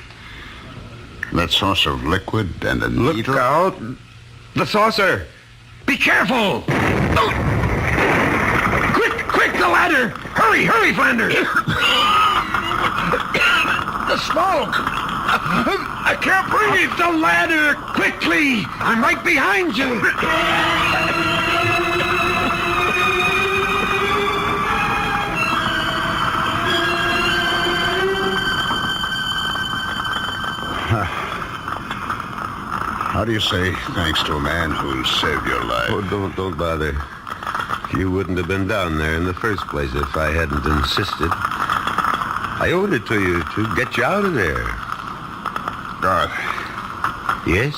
[SPEAKER 20] that saucer of liquid and a needle...
[SPEAKER 21] Look out! The saucer! Be careful! Quick, the ladder! Hurry, Flanders! The smoke! I can't breathe! The ladder! Quickly! I'm right behind you!
[SPEAKER 20] How do you say thanks to a man who saved your life?
[SPEAKER 21] Oh, don't bother. You wouldn't have been down there in the first place if I hadn't insisted. I owed it to you to get you out of there.
[SPEAKER 20] Garth.
[SPEAKER 21] Yes?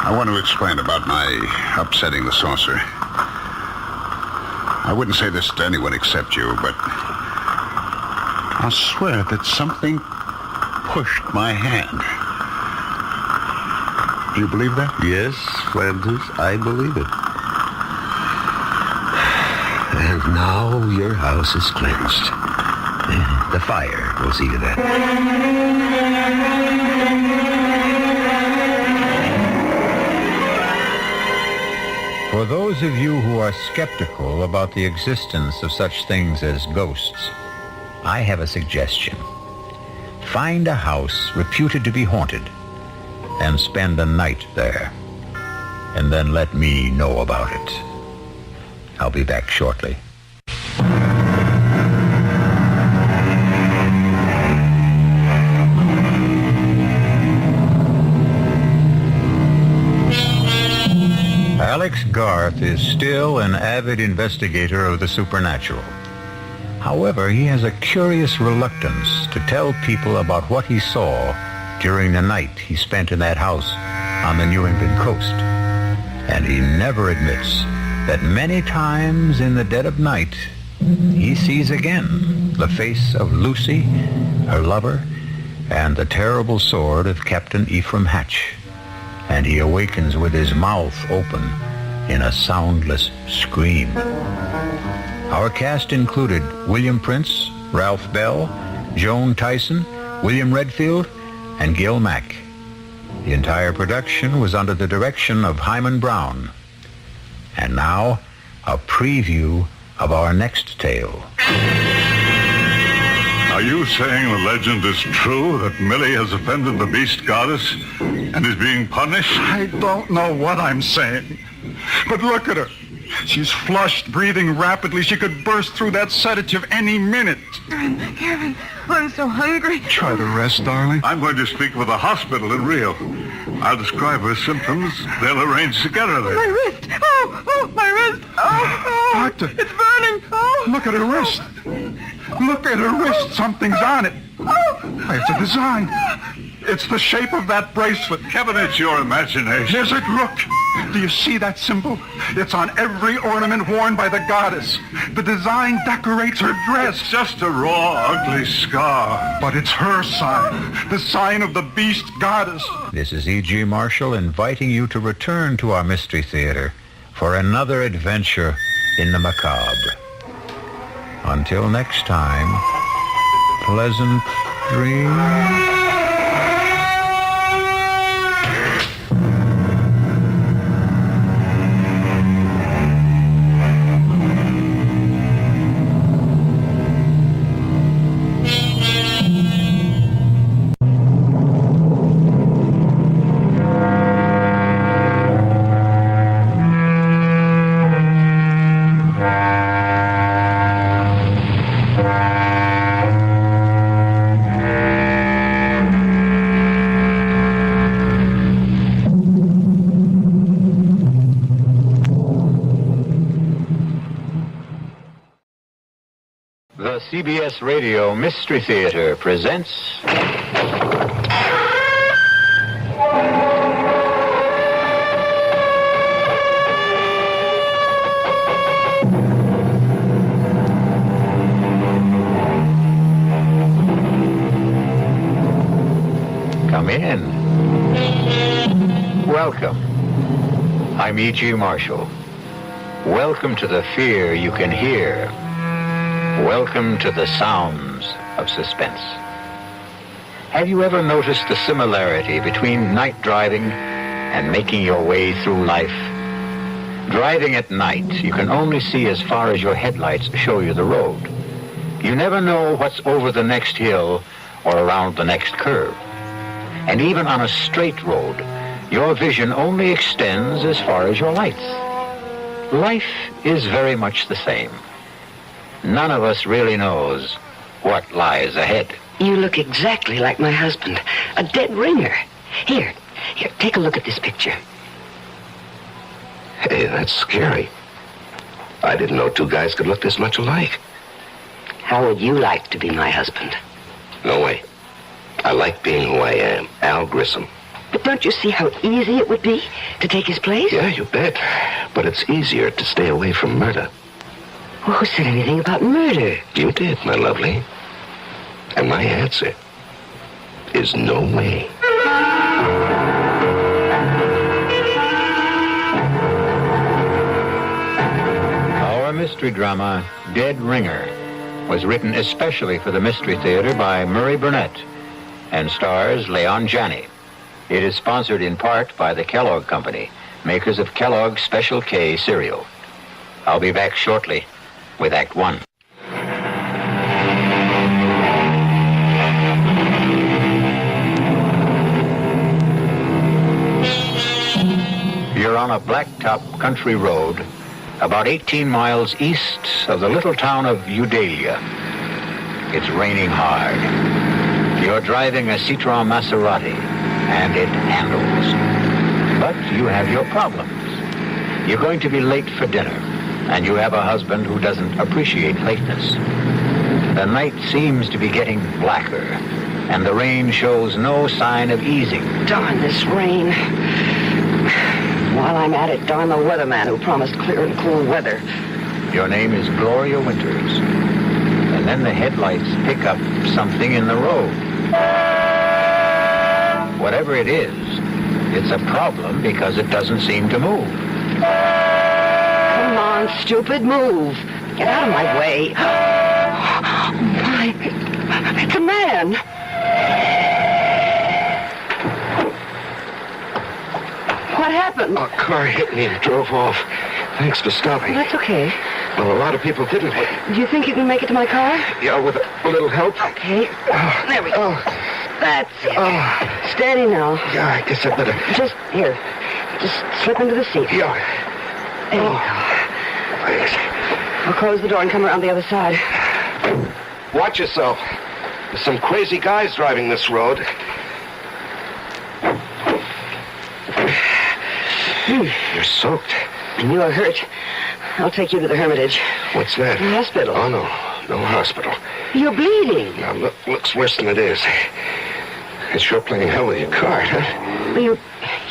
[SPEAKER 20] I want to explain about my upsetting the saucer. I wouldn't say this to anyone except you, but I'll swear that something pushed my hand. Do you believe that?
[SPEAKER 21] Yes, Flanders, I believe it. And now your house is cleansed. The fire will see to that.
[SPEAKER 1] For those of you who are skeptical about the existence of such things as ghosts, I have a suggestion. Find a house reputed to be haunted and spend a night there. And then let me know about it. I'll be back shortly. Alex Garth is still an avid investigator of the supernatural. However, he has a curious reluctance to tell people about what he saw during the night he spent in that house on the New England coast. And he never admits that many times in the dead of night, he sees again the face of Lucy, her lover, and the terrible sword of Captain Ephraim Hatch. And he awakens with his mouth open in a soundless scream. Our cast included William Prince, Ralph Bell, Joan Tyson, William Redfield, and Gil Mack. The entire production was under the direction of Hyman Brown. And now, a preview of our next tale.
[SPEAKER 2] Are you saying the legend is true, that Millie has offended the beast goddess and is being punished?
[SPEAKER 14] I don't know what I'm saying. But look at her. She's flushed, breathing rapidly. She could burst through that sedative any minute.
[SPEAKER 16] Kevin, I'm so hungry.
[SPEAKER 14] Try to rest, darling.
[SPEAKER 2] I'm going to speak with the hospital in Rio. I'll describe her symptoms. They'll arrange to get her there.
[SPEAKER 16] My wrist. Oh, my wrist. Oh.
[SPEAKER 14] Doctor.
[SPEAKER 16] It's burning. Oh.
[SPEAKER 14] Look at her wrist. Look at her wrist. Something's on it. It's a design. It's the shape of that bracelet.
[SPEAKER 2] Kevin, it's your imagination.
[SPEAKER 14] Is it? Look. Do you see that symbol? It's on every ornament worn by the goddess. The design decorates her dress.
[SPEAKER 2] It's just a raw, ugly scar.
[SPEAKER 14] But it's her sign. The sign of the beast goddess.
[SPEAKER 1] This is E.G. Marshall inviting you to return to our Mystery Theater for another adventure in the macabre. Until next time, pleasant dreams.
[SPEAKER 18] CBS Radio Mystery Theater presents... Come in. Welcome. I'm E.G. Marshall. Welcome to the fear you can hear. Welcome to the sounds of suspense. Have you ever noticed the similarity between night driving and making your way through life? Driving at night, you can only see as far as your headlights show you the road. You never know what's over the next hill or around the next curve. And even on a straight road, your vision only extends as far as your lights. Life is very much the same. None of us really knows what lies ahead.
[SPEAKER 17] You look exactly like my husband. A dead ringer. Here,
[SPEAKER 23] Here, take a look at this picture.
[SPEAKER 6] Hey, that's scary. I didn't know two guys could look this much alike.
[SPEAKER 23] How would you like to be my husband?
[SPEAKER 6] No way. I like being who I am, Al Grissom.
[SPEAKER 23] But don't you see how easy it would be to take his place?
[SPEAKER 6] Yeah, you bet. But it's easier to stay away from murder.
[SPEAKER 23] Well, who said anything about murder?
[SPEAKER 6] You did, my lovely. And my answer is no way.
[SPEAKER 18] Our mystery drama, Dead Ringer, was written especially for the Mystery Theater by Murray Burnett and stars Leon Janney. It is sponsored in part by the Kellogg Company, makers of Kellogg's Special K cereal. I'll be back shortly with Act One. You're on a blacktop country road about 18 miles east of the little town of Eudalia. It's raining hard. You're driving a Citroën Maserati, and it handles. But you have your problems. You're going to be late for dinner, and you have a husband who doesn't appreciate lateness. The night seems to be getting blacker, and the rain shows no sign of easing.
[SPEAKER 23] Darn this rain. While I'm at it, darn the weatherman who promised clear and cool weather.
[SPEAKER 18] Your name is Gloria Winters. And then the headlights pick up something in the road. Whatever it is, it's a problem because it doesn't seem to move.
[SPEAKER 23] Come on, stupid, move. Get out of my way. Oh, my. It's a man. What happened?
[SPEAKER 6] A car hit me and drove off. Thanks for stopping.
[SPEAKER 23] That's okay.
[SPEAKER 6] Well, a lot of people didn't.
[SPEAKER 23] Do you think you can make it to my car?
[SPEAKER 6] Yeah, with a little help.
[SPEAKER 23] Okay. There we go. That's it. Steady now.
[SPEAKER 6] Yeah, I guess I better.
[SPEAKER 23] Just here. Just slip into the seat.
[SPEAKER 6] Yeah.
[SPEAKER 23] There you go.
[SPEAKER 6] Thanks.
[SPEAKER 23] I'll close the door and come around the other side.
[SPEAKER 6] Watch yourself. There's some crazy guys driving this road. You're soaked.
[SPEAKER 23] And you're hurt. I'll take you to the Hermitage.
[SPEAKER 6] What's that?
[SPEAKER 23] The hospital.
[SPEAKER 6] Oh, no. No hospital.
[SPEAKER 23] You're bleeding.
[SPEAKER 6] Now, looks worse than it is. It's sure playing hell with your car, huh?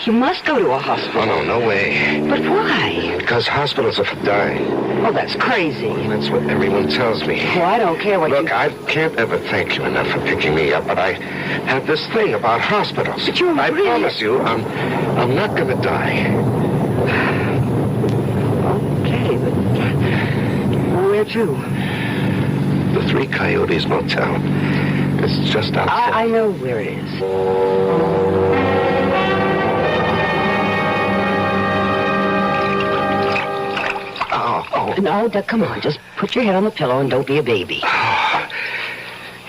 [SPEAKER 23] You must go to a hospital.
[SPEAKER 6] Oh, no way.
[SPEAKER 23] But why?
[SPEAKER 6] Because hospitals are for dying.
[SPEAKER 23] Oh, that's crazy.
[SPEAKER 6] Well, that's what everyone tells me.
[SPEAKER 23] Well, I don't care what
[SPEAKER 6] Look, I can't ever thank you enough for picking me up, but I have this thing about hospitals.
[SPEAKER 23] But you're
[SPEAKER 6] I
[SPEAKER 23] really...
[SPEAKER 6] promise you, I'm not going to die.
[SPEAKER 23] Okay, but where to?
[SPEAKER 6] The Three Coyotes Motel. It's just outside.
[SPEAKER 23] I know where it is.
[SPEAKER 6] Oh.
[SPEAKER 23] No, come on. Just put your head on the pillow and don't be a baby.
[SPEAKER 6] Oh,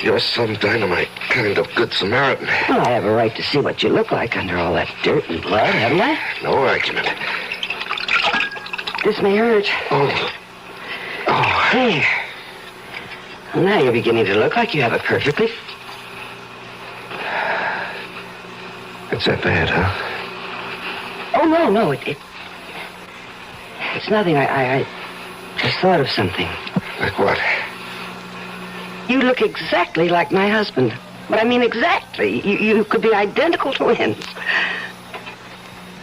[SPEAKER 6] you're some dynamite kind of good Samaritan.
[SPEAKER 23] Well, I have a right to see what you look like under all that dirt and blood, haven't I?
[SPEAKER 6] No argument.
[SPEAKER 23] This may hurt.
[SPEAKER 6] Oh.
[SPEAKER 23] There. Well, now you're beginning to look like you have it perfectly.
[SPEAKER 6] It's that bad, huh?
[SPEAKER 23] Oh, no. It's nothing. I just thought of something.
[SPEAKER 6] Like what?
[SPEAKER 23] You look exactly like my husband. But I mean exactly. You could be identical twins.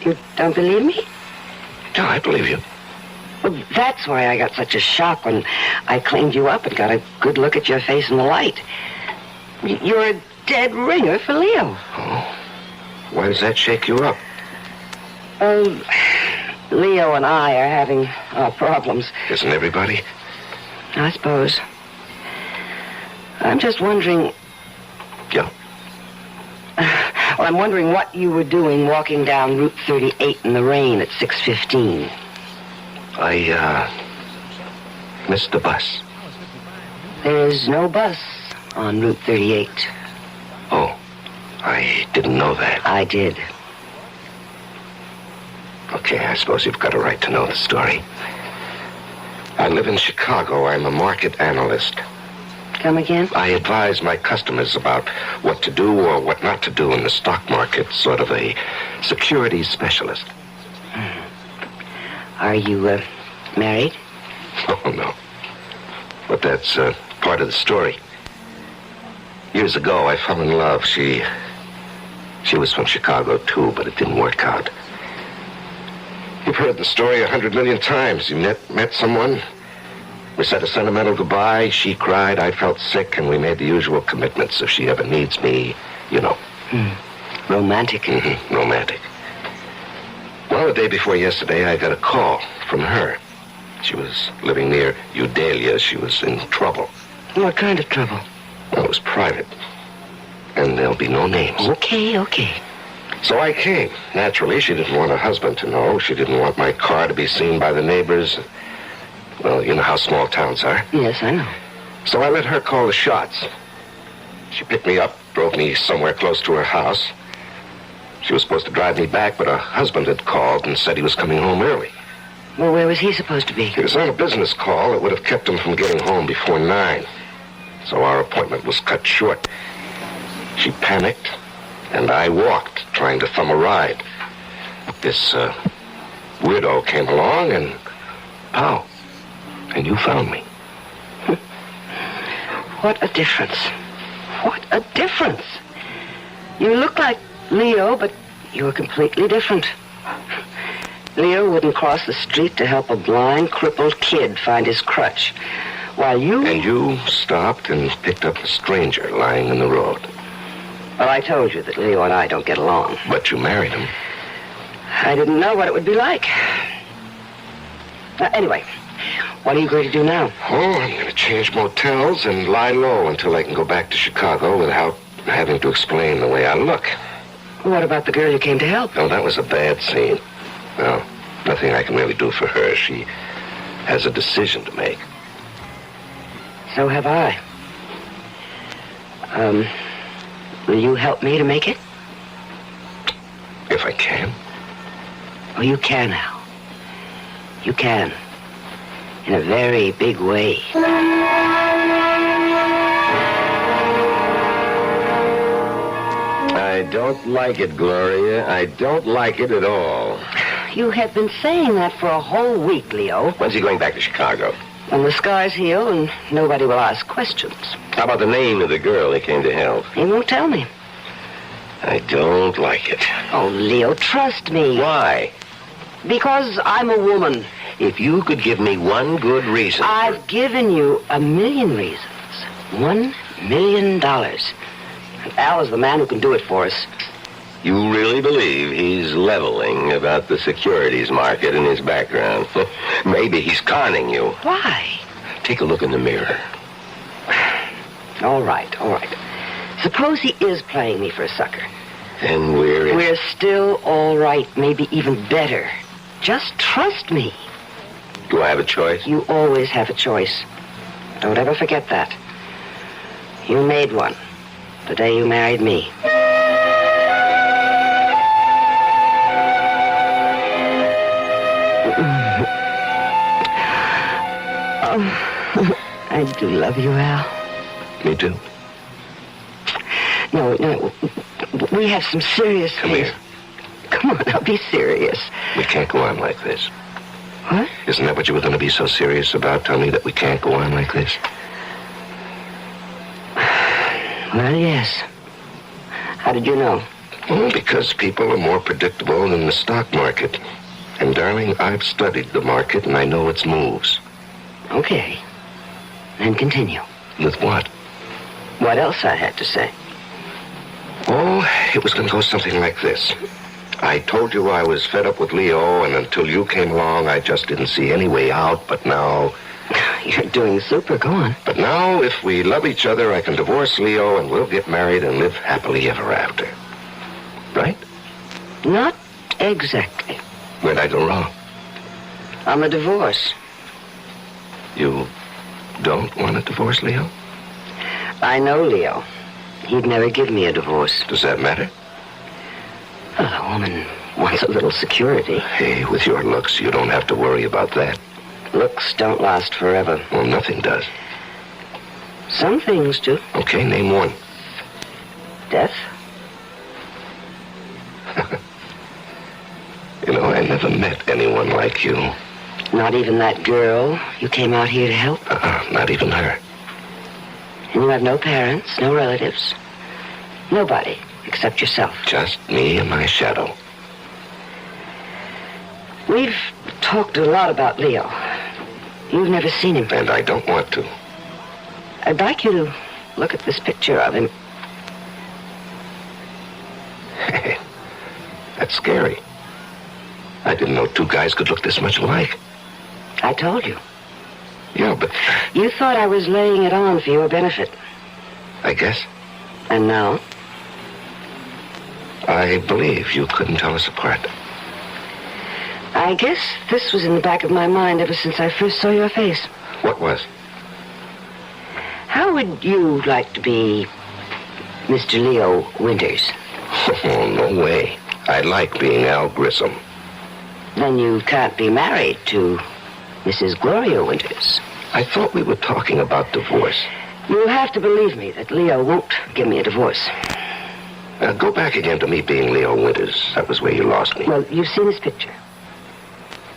[SPEAKER 23] You don't believe me?
[SPEAKER 6] No, I believe you.
[SPEAKER 23] Well, that's why I got such a shock when I cleaned you up and got a good look at your face in the light. You're a dead ringer for Leo.
[SPEAKER 6] Oh. Why does that shake you up?
[SPEAKER 23] Leo and I are having our problems.
[SPEAKER 6] Isn't everybody?
[SPEAKER 23] I suppose. I'm just wondering...
[SPEAKER 6] Yeah.
[SPEAKER 23] Well, I'm wondering what you were doing walking down Route 38 in the rain at 6:15.
[SPEAKER 6] I missed the bus.
[SPEAKER 23] There is no bus on Route 38.
[SPEAKER 6] Oh, I didn't know that.
[SPEAKER 23] I did.
[SPEAKER 6] Okay, I suppose you've got a right to know the story. I live in Chicago. I'm a market analyst.
[SPEAKER 23] Come again?
[SPEAKER 6] I advise my customers about what to do or what not to do in the stock market, sort of a securities specialist.
[SPEAKER 23] Are you, married?
[SPEAKER 6] Oh, no. But that's part of the story. Years ago, I fell in love. She was from Chicago, too, but it didn't work out. You've heard the story 100 million times. You met someone, we said a sentimental goodbye, she cried, I felt sick, and we made the usual commitments. If she ever needs me, you know.
[SPEAKER 23] Romantic.
[SPEAKER 6] Mm-hmm. Romantic. Well, the day before yesterday, I got a call from her. She was living near Eudalia. She was in trouble.
[SPEAKER 23] What kind of trouble?
[SPEAKER 6] Well, it was private. And there'll be no names.
[SPEAKER 23] Okay.
[SPEAKER 6] So I came. Naturally, she didn't want her husband to know. She didn't want my car to be seen by the neighbors. Well, you know how small towns are.
[SPEAKER 23] Yes, I know.
[SPEAKER 6] So I let her call the shots. She picked me up, drove me somewhere close to her house. She was supposed to drive me back, but her husband had called and said he was coming home early.
[SPEAKER 23] Well, where was he supposed to be?
[SPEAKER 6] He was on a business call that would have kept him from getting home before 9. So our appointment was cut short. She panicked, and I walked, trying to thumb a ride. This weirdo came along, and pow, and you found me.
[SPEAKER 23] What a difference. What a difference. You look like Leo, but you're completely different. Leo wouldn't cross the street to help a blind, crippled kid find his crutch, while you...
[SPEAKER 6] And you stopped and picked up a stranger lying in the road.
[SPEAKER 23] Well, I told you that Leo and I don't get along.
[SPEAKER 6] But you married him.
[SPEAKER 23] I didn't know what it would be like. Anyway, what are you going to do now?
[SPEAKER 6] Oh, I'm going to change motels and lie low until I can go back to Chicago without having to explain the way I look.
[SPEAKER 23] What about the girl you came to help?
[SPEAKER 6] Oh, that was a bad scene. Well, nothing I can really do for her. She has a decision to make.
[SPEAKER 23] So have I. Will you help me to make it?
[SPEAKER 6] If I can.
[SPEAKER 23] Oh, you can, Al. You can. In a very big way.
[SPEAKER 21] I don't like it, Gloria. I don't like it at all.
[SPEAKER 23] You have been saying that for a whole week, Leo.
[SPEAKER 21] When's he going back to Chicago?
[SPEAKER 23] When the skies heal and nobody will ask questions.
[SPEAKER 21] How about the name of the girl he came to help?
[SPEAKER 23] He won't tell me.
[SPEAKER 21] I don't like it.
[SPEAKER 23] Oh, Leo, trust me.
[SPEAKER 21] Why?
[SPEAKER 23] Because I'm a woman.
[SPEAKER 21] If you could give me one good reason...
[SPEAKER 23] I've given you 1,000,000 reasons. $1 million. And Al is the man who can do it for us.
[SPEAKER 21] You really believe he's leveling about the securities market in his background? Maybe he's conning you.
[SPEAKER 23] Why?
[SPEAKER 21] Take a look in the mirror.
[SPEAKER 23] All right. Suppose he is playing me for a sucker.
[SPEAKER 21] And we're
[SPEAKER 23] still all right, maybe even better. Just trust me.
[SPEAKER 21] Do I have a choice?
[SPEAKER 23] You always have a choice. Don't ever forget that. You made one the day you married me. I do love you, Al.
[SPEAKER 6] Me too.
[SPEAKER 23] No. We have some serious
[SPEAKER 6] Come here.
[SPEAKER 23] Come on, now be serious.
[SPEAKER 6] We can't go on like this.
[SPEAKER 23] What?
[SPEAKER 6] Isn't that what you were going to be so serious about? Tell me that we can't go on like this.
[SPEAKER 23] Well, yes. How did you know?
[SPEAKER 6] Well, because people are more predictable than the stock market. And, darling, I've studied the market and I know its moves.
[SPEAKER 23] Okay. Then continue.
[SPEAKER 6] With what?
[SPEAKER 23] What else I had to say?
[SPEAKER 6] Oh, it was going to go something like this. I told you I was fed up with Leo, and until you came along, I just didn't see any way out, but now...
[SPEAKER 23] You're doing super. Go on.
[SPEAKER 6] But now, if we love each other, I can divorce Leo, and we'll get married and live happily ever after. Right?
[SPEAKER 23] Not exactly.
[SPEAKER 6] Where'd I go wrong?
[SPEAKER 23] On the divorce.
[SPEAKER 6] You don't want a divorce, Leo?
[SPEAKER 23] I know Leo. He'd never give me a divorce.
[SPEAKER 6] Does that matter?
[SPEAKER 23] Well, a woman wants a little security.
[SPEAKER 6] Hey, with your looks, you don't have to worry about that.
[SPEAKER 23] Looks don't last forever.
[SPEAKER 6] Well, nothing does.
[SPEAKER 9] Some things do.
[SPEAKER 6] Okay, name one.
[SPEAKER 9] Death.
[SPEAKER 6] You know, I never met anyone like you.
[SPEAKER 9] Not even that girl you came out here to help?
[SPEAKER 6] Not even her.
[SPEAKER 9] And you have no parents, no relatives. Nobody except yourself.
[SPEAKER 6] Just me and my shadow.
[SPEAKER 9] We've talked a lot about Leo. You've never seen him.
[SPEAKER 6] And I don't want to.
[SPEAKER 9] I'd like you to look at this picture of him.
[SPEAKER 6] That's scary. I didn't know two guys could look this much alike.
[SPEAKER 9] I told you.
[SPEAKER 6] Yeah, but...
[SPEAKER 9] You thought I was laying it on for your benefit.
[SPEAKER 6] I guess.
[SPEAKER 9] And now?
[SPEAKER 6] I believe you couldn't tell us apart.
[SPEAKER 9] I guess this was in the back of my mind ever since I first saw your face.
[SPEAKER 6] What was?
[SPEAKER 9] How would you like to be Mr. Leo Winters?
[SPEAKER 6] Oh, no way. I like being Al Grissom.
[SPEAKER 9] Then you can't be married to Mrs. Gloria Winters.
[SPEAKER 6] I thought we were talking about divorce.
[SPEAKER 9] You'll have to believe me that Leo won't give me a divorce.
[SPEAKER 6] Go back again to me being Leo Winters. That was where you lost me.
[SPEAKER 9] Well, you've seen his picture.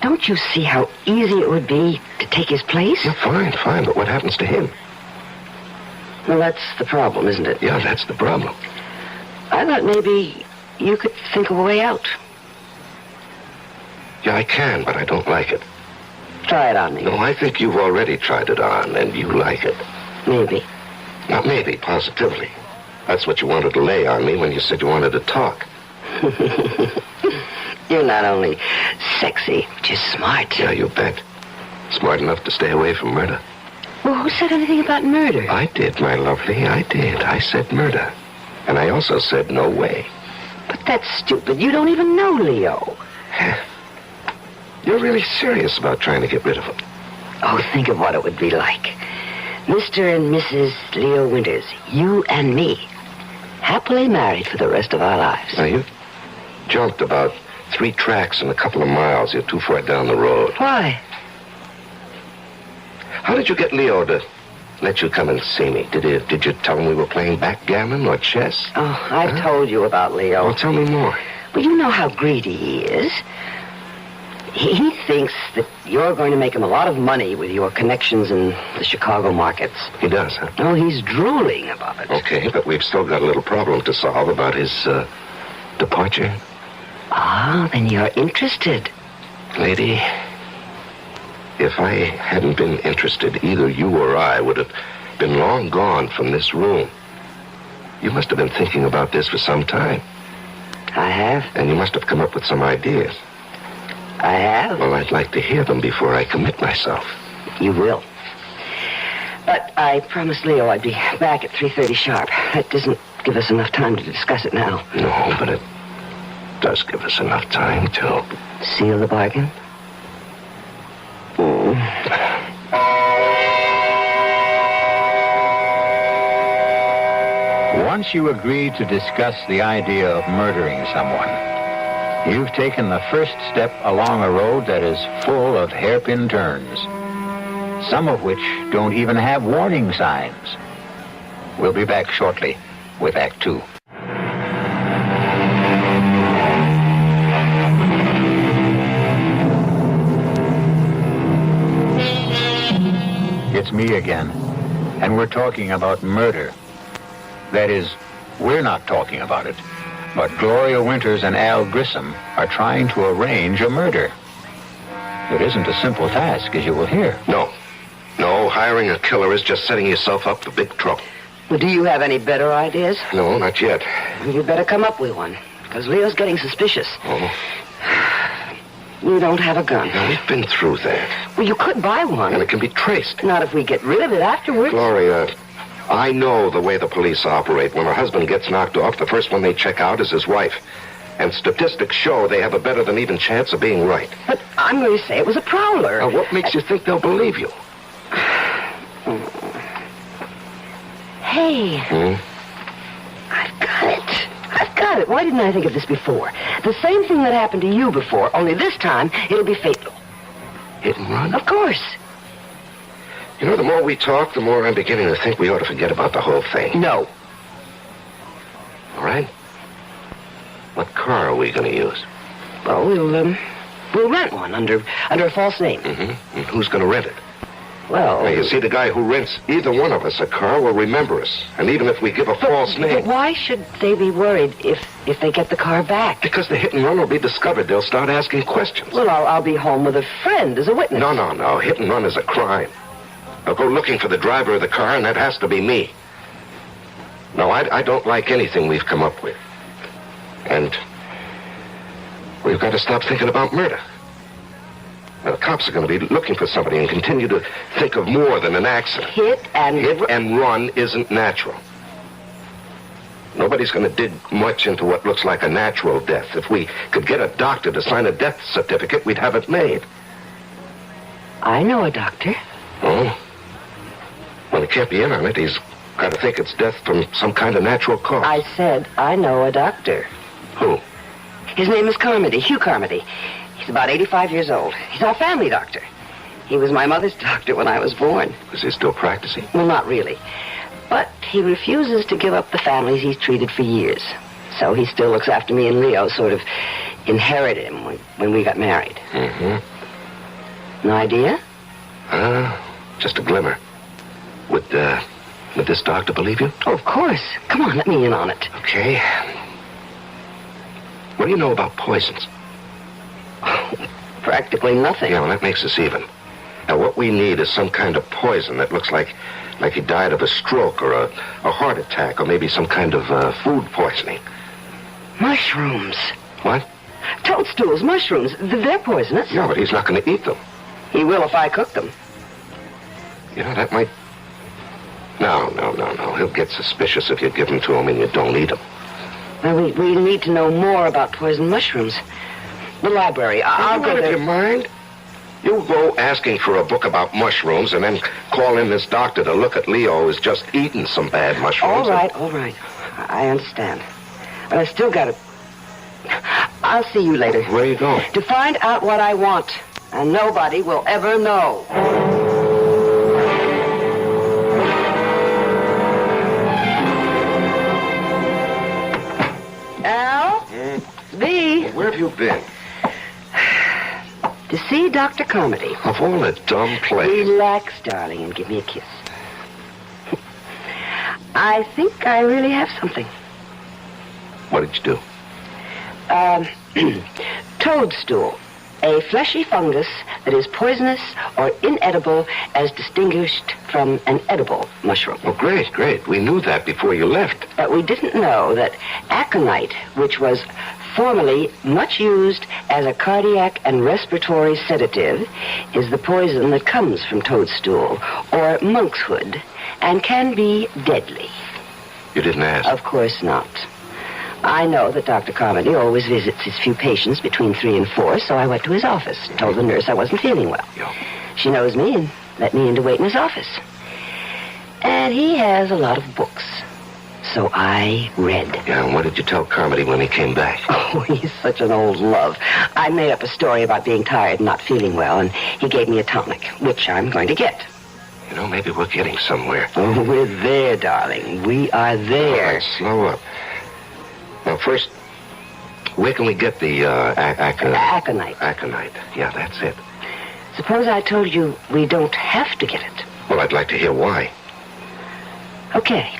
[SPEAKER 9] Don't you see how easy it would be to take his place?
[SPEAKER 6] Yeah, fine, but what happens to him?
[SPEAKER 9] Well, that's the problem, isn't it?
[SPEAKER 6] Yeah, that's the problem.
[SPEAKER 9] I thought maybe you could think of a way out.
[SPEAKER 6] Yeah, I can, but I don't like it.
[SPEAKER 9] Try it on me.
[SPEAKER 6] No, I think you've already tried it on, and you like it.
[SPEAKER 9] Maybe.
[SPEAKER 6] Not maybe, positively. That's what you wanted to lay on me when you said you wanted to talk.
[SPEAKER 9] You're not only sexy, but you're smart.
[SPEAKER 6] Yeah, you bet. Smart enough to stay away from murder.
[SPEAKER 9] Well, who said anything about murder?
[SPEAKER 6] I did, my lovely, I did. I said murder. And I also said no way.
[SPEAKER 9] But that's stupid. You don't even know Leo.
[SPEAKER 6] You're really serious about trying to get rid of him.
[SPEAKER 9] Oh, think of what it would be like. Mr. and Mrs. Leo Winters, you and me, happily married for the rest of our lives.
[SPEAKER 6] Now, you've jumped about 3 tracks in a couple of miles. You're too far down the road.
[SPEAKER 9] Why?
[SPEAKER 6] How did you get Leo to let you come and see me? Did you tell him we were playing backgammon or chess?
[SPEAKER 9] Oh, I told you about Leo.
[SPEAKER 6] Well, tell me more.
[SPEAKER 9] Well, you know how greedy he is. He thinks that you're going to make him a lot of money with your connections in the Chicago markets.
[SPEAKER 6] He does, huh?
[SPEAKER 9] Oh, he's drooling about it.
[SPEAKER 6] Okay, but we've still got a little problem to solve about his, departure.
[SPEAKER 9] Ah, then you're interested.
[SPEAKER 6] Lady, if I hadn't been interested, either you or I would have been long gone from this room. You must have been thinking about this for some time.
[SPEAKER 9] I have.
[SPEAKER 6] And you must have come up with some ideas.
[SPEAKER 9] I have.
[SPEAKER 6] Well, I'd like to hear them before I commit myself.
[SPEAKER 9] You will. But I promised Leo I'd be back at 3:30 sharp. That doesn't give us enough time to discuss it now.
[SPEAKER 6] No, but it does give us enough time to...
[SPEAKER 9] Seal the bargain?
[SPEAKER 18] Once you agree to discuss the idea of murdering someone, you've taken the first step along a road that is full of hairpin turns, some of which don't even have warning signs. We'll be back shortly with Act 2. It's me again, and we're talking about murder. That is, we're not talking about it, but Gloria Winters and Al Grissom are trying to arrange a murder. It isn't a simple task, as you will hear.
[SPEAKER 6] No, hiring a killer is just setting yourself up for big trouble.
[SPEAKER 9] Well, do you have any better ideas?
[SPEAKER 6] No, not yet.
[SPEAKER 9] You'd better come up with one, because Leo's getting suspicious.
[SPEAKER 6] Oh.
[SPEAKER 9] You don't have a gun.
[SPEAKER 6] Now, we've been through that.
[SPEAKER 9] Well, you could buy one.
[SPEAKER 6] And it can be traced.
[SPEAKER 9] Not if we get rid of it afterwards.
[SPEAKER 6] Gloria, I know the way the police operate. When a husband gets knocked off, the first one they check out is his wife. And statistics show they have a better than even chance of being right.
[SPEAKER 9] But I'm going to say it was a prowler.
[SPEAKER 6] Now, what makes you think they'll believe you?
[SPEAKER 9] Hey. I've got it. Why didn't I think of this before? The same thing that happened to you before, only this time it'll be fatal.
[SPEAKER 6] Hit and run?
[SPEAKER 9] Of course.
[SPEAKER 12] You know, the more we talk, the more I'm beginning to think we ought to forget about the whole thing.
[SPEAKER 9] No.
[SPEAKER 12] All right? What car are we going to use?
[SPEAKER 9] Well, we'll rent one under a false name.
[SPEAKER 12] Mm-hmm. And who's going to rent it?
[SPEAKER 9] Well...
[SPEAKER 12] Now, you see, the guy who rents either one of us a car will remember us. And even if we give a false name...
[SPEAKER 9] But why should they be worried if they get the car back?
[SPEAKER 12] Because the hit and run will be discovered. They'll start asking questions.
[SPEAKER 9] Well, I'll be home with a friend as a witness.
[SPEAKER 12] No. Hit and run is a crime. I'll go looking for the driver of the car, and that has to be me. No, I don't like anything we've come up with. And we've got to stop thinking about murder. Now, the cops are going to be looking for somebody and continue to think of more than an accident.
[SPEAKER 9] Hit
[SPEAKER 12] and run isn't natural. Nobody's going to dig much into what looks like a natural death. If we could get a doctor to sign a death certificate, we'd have it made.
[SPEAKER 9] I know a doctor.
[SPEAKER 12] Oh? Well, he can't be in on it. He's got to think it's death from some kind of natural cause.
[SPEAKER 9] I said I know a doctor.
[SPEAKER 12] Who?
[SPEAKER 9] His name is Carmody, Hugh Carmody. He's about 85 years old. He's our family doctor. He was my mother's doctor when I was born.
[SPEAKER 12] Is he still practicing?
[SPEAKER 9] Well, not really. But he refuses to give up the families he's treated for years. So he still looks after me and Leo, sort of inherited him when we got married.
[SPEAKER 12] Mm-hmm.
[SPEAKER 9] An idea?
[SPEAKER 12] Just a glimmer. Would this doctor believe you?
[SPEAKER 9] Oh, of course. Come on, let me in on it.
[SPEAKER 12] Okay. What do you know about poisons?
[SPEAKER 9] Practically nothing.
[SPEAKER 12] Yeah, well, that makes us even. Now, what we need is some kind of poison that looks like he died of a stroke or a heart attack or maybe some kind of food poisoning.
[SPEAKER 9] Mushrooms.
[SPEAKER 12] What?
[SPEAKER 9] Toadstools, mushrooms. They're poisonous.
[SPEAKER 12] No, but he's not going to eat them.
[SPEAKER 9] He will if I cook them.
[SPEAKER 12] You know, that might... No. He'll get suspicious if you give them to him and you don't eat them.
[SPEAKER 9] Well, we need to know more about poison mushrooms. The library. I'll go there.
[SPEAKER 12] Your mind? You go asking for a book about mushrooms and then call in this doctor to look at Leo who's just eaten some bad mushrooms.
[SPEAKER 9] All right. I understand. But I still got to... I'll see you later.
[SPEAKER 12] Where are you going?
[SPEAKER 9] To find out what I want. And nobody will ever know. Al? It's me.
[SPEAKER 12] Where have you been?
[SPEAKER 9] To see Dr. Carmody.
[SPEAKER 12] Of all the dumb places.
[SPEAKER 9] Relax, darling, and give me a kiss. I think I really have something.
[SPEAKER 12] What did you do?
[SPEAKER 9] Toadstool. A fleshy fungus that is poisonous or inedible as distinguished from an edible mushroom.
[SPEAKER 12] Oh, great. We knew that before you left.
[SPEAKER 9] But we didn't know that aconite, which was formerly much used as a cardiac and respiratory sedative, is the poison that comes from toadstool or monkshood and can be deadly.
[SPEAKER 12] You didn't ask?
[SPEAKER 9] Of course not. I know that Dr. Carmody always visits his few patients between 3 and 4, so I went to his office, told the nurse I wasn't feeling well.
[SPEAKER 12] Yeah.
[SPEAKER 9] She knows me and let me in to wait in his office. And he has a lot of books. So I read.
[SPEAKER 12] Yeah, and what did you tell Carmody when he came back?
[SPEAKER 9] Oh, he's such an old love. I made up a story about being tired and not feeling well, and he gave me a tonic, which I'm going to get.
[SPEAKER 12] You know, maybe we're getting somewhere.
[SPEAKER 9] Oh, we're there, darling. We are there.
[SPEAKER 12] All right, slow up. Now, first, where can we get the
[SPEAKER 9] aconite?
[SPEAKER 12] Aconite. Yeah, that's it.
[SPEAKER 9] Suppose I told you we don't have to get it.
[SPEAKER 12] Well, I'd like to hear why.
[SPEAKER 9] Okay.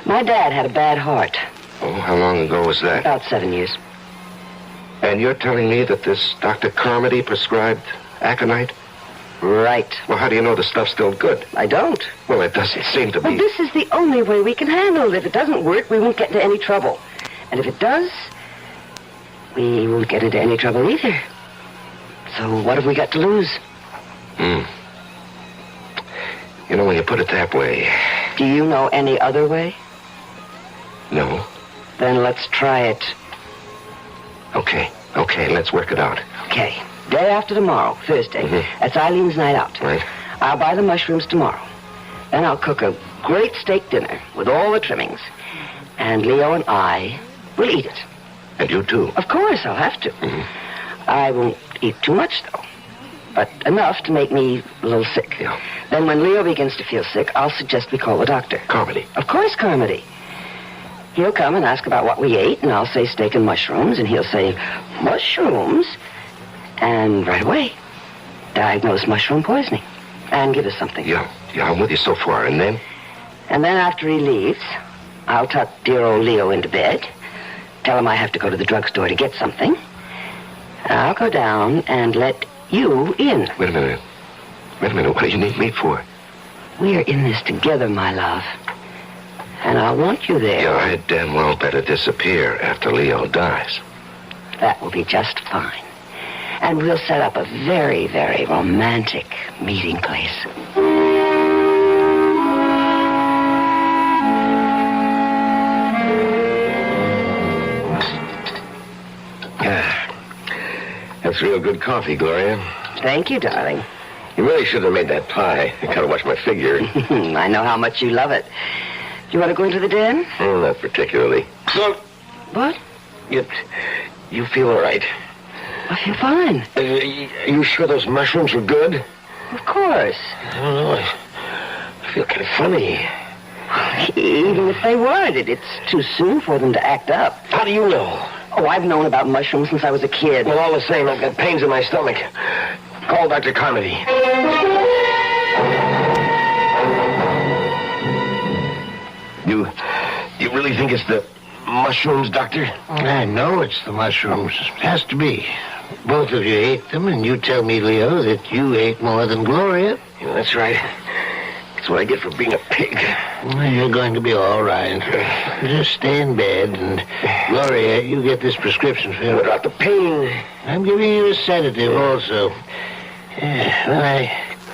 [SPEAKER 9] My dad had a bad heart.
[SPEAKER 12] Oh, how long ago was that?
[SPEAKER 9] About 7 years.
[SPEAKER 12] And you're telling me that this Dr. Carmody prescribed aconite?
[SPEAKER 9] Right.
[SPEAKER 12] Well, how do you know the stuff's still good?
[SPEAKER 9] I don't.
[SPEAKER 12] Well, it doesn't seem to be.
[SPEAKER 9] Well, this is the only way we can handle it. If it doesn't work, we won't get into any trouble. And if it does, we won't get into any trouble either. So what have we got to lose?
[SPEAKER 12] You know, when you put it that way...
[SPEAKER 9] Do you know any other way?
[SPEAKER 12] No.
[SPEAKER 9] Then let's try it.
[SPEAKER 12] Okay, let's work it out.
[SPEAKER 9] Okay. Day after tomorrow, Thursday. That's Eileen's night out.
[SPEAKER 12] Right.
[SPEAKER 9] I'll buy the mushrooms tomorrow. Then I'll cook a great steak dinner with all the trimmings. And Leo and I will eat it.
[SPEAKER 12] And you too?
[SPEAKER 9] Of course, I'll have to. I won't eat too much, though. but enough to make me a little sick.
[SPEAKER 12] Yeah.
[SPEAKER 9] Then when Leo begins to feel sick, I'll suggest we call the doctor.
[SPEAKER 12] Carmody.
[SPEAKER 9] Of course, Carmody. He'll come and ask about what we ate, and I'll say steak and mushrooms, and he'll say, mushrooms? And right away, diagnose mushroom poisoning and give us something.
[SPEAKER 12] Yeah, I'm with you so far. And then?
[SPEAKER 9] And then after he leaves, I'll tuck dear old Leo into bed, tell him I have to go to the drugstore to get something. I'll go down and let you in.
[SPEAKER 12] Wait a minute. What do you need me for?
[SPEAKER 9] We're in this together, my love. And I want you there.
[SPEAKER 12] Yeah, I damn well better disappear after Leo dies.
[SPEAKER 9] That will be just fine. And we'll set up a very, very romantic meeting place.
[SPEAKER 12] That's real good coffee, Gloria.
[SPEAKER 9] Thank you, darling.
[SPEAKER 12] You really should have made that pie. I gotta watch my figure.
[SPEAKER 9] I know how much you love it. You want to go into the den?
[SPEAKER 12] Oh, not particularly. Look.
[SPEAKER 9] What?
[SPEAKER 12] You feel all right?
[SPEAKER 9] I feel fine.
[SPEAKER 12] Are you sure those mushrooms were good?
[SPEAKER 9] Of course.
[SPEAKER 12] I don't know. I feel kind of funny.
[SPEAKER 9] Even if they weren't, it's too soon for them to act up.
[SPEAKER 12] How do you know?
[SPEAKER 9] Oh, I've known about mushrooms since I was a kid.
[SPEAKER 12] Well, all the same, I've got pains in my stomach. Call Dr. Carmody. You really think it's the mushrooms, Doctor?
[SPEAKER 3] I know it's the mushrooms. It has to be. Both of you ate them, and you tell me, Leo, that you ate more than Gloria.
[SPEAKER 12] Yeah, that's right. That's what I get for being a pig.
[SPEAKER 3] Well, you're going to be all right. Just stay in bed, and Gloria, you get this prescription filled.
[SPEAKER 12] What about the pain?
[SPEAKER 3] I'm giving you a sedative also. What I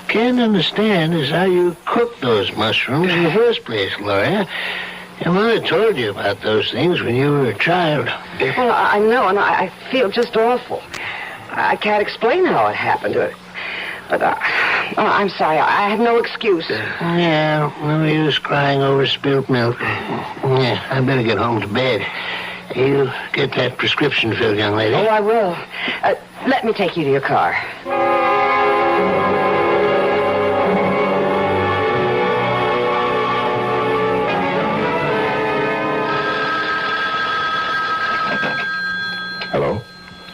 [SPEAKER 3] can't understand is how you cooked those mushrooms in the first place, Gloria. Your mother told you about those things when you were a child.
[SPEAKER 9] Well, I know, and I feel just awful. I can't explain how it happened. But I'm sorry. I have no excuse.
[SPEAKER 3] Yeah, no use crying over spilt milk. Yeah, I better get home to bed. You get that prescription filled, young lady.
[SPEAKER 9] Oh, I will. Let me take you to your car.
[SPEAKER 12] Hello?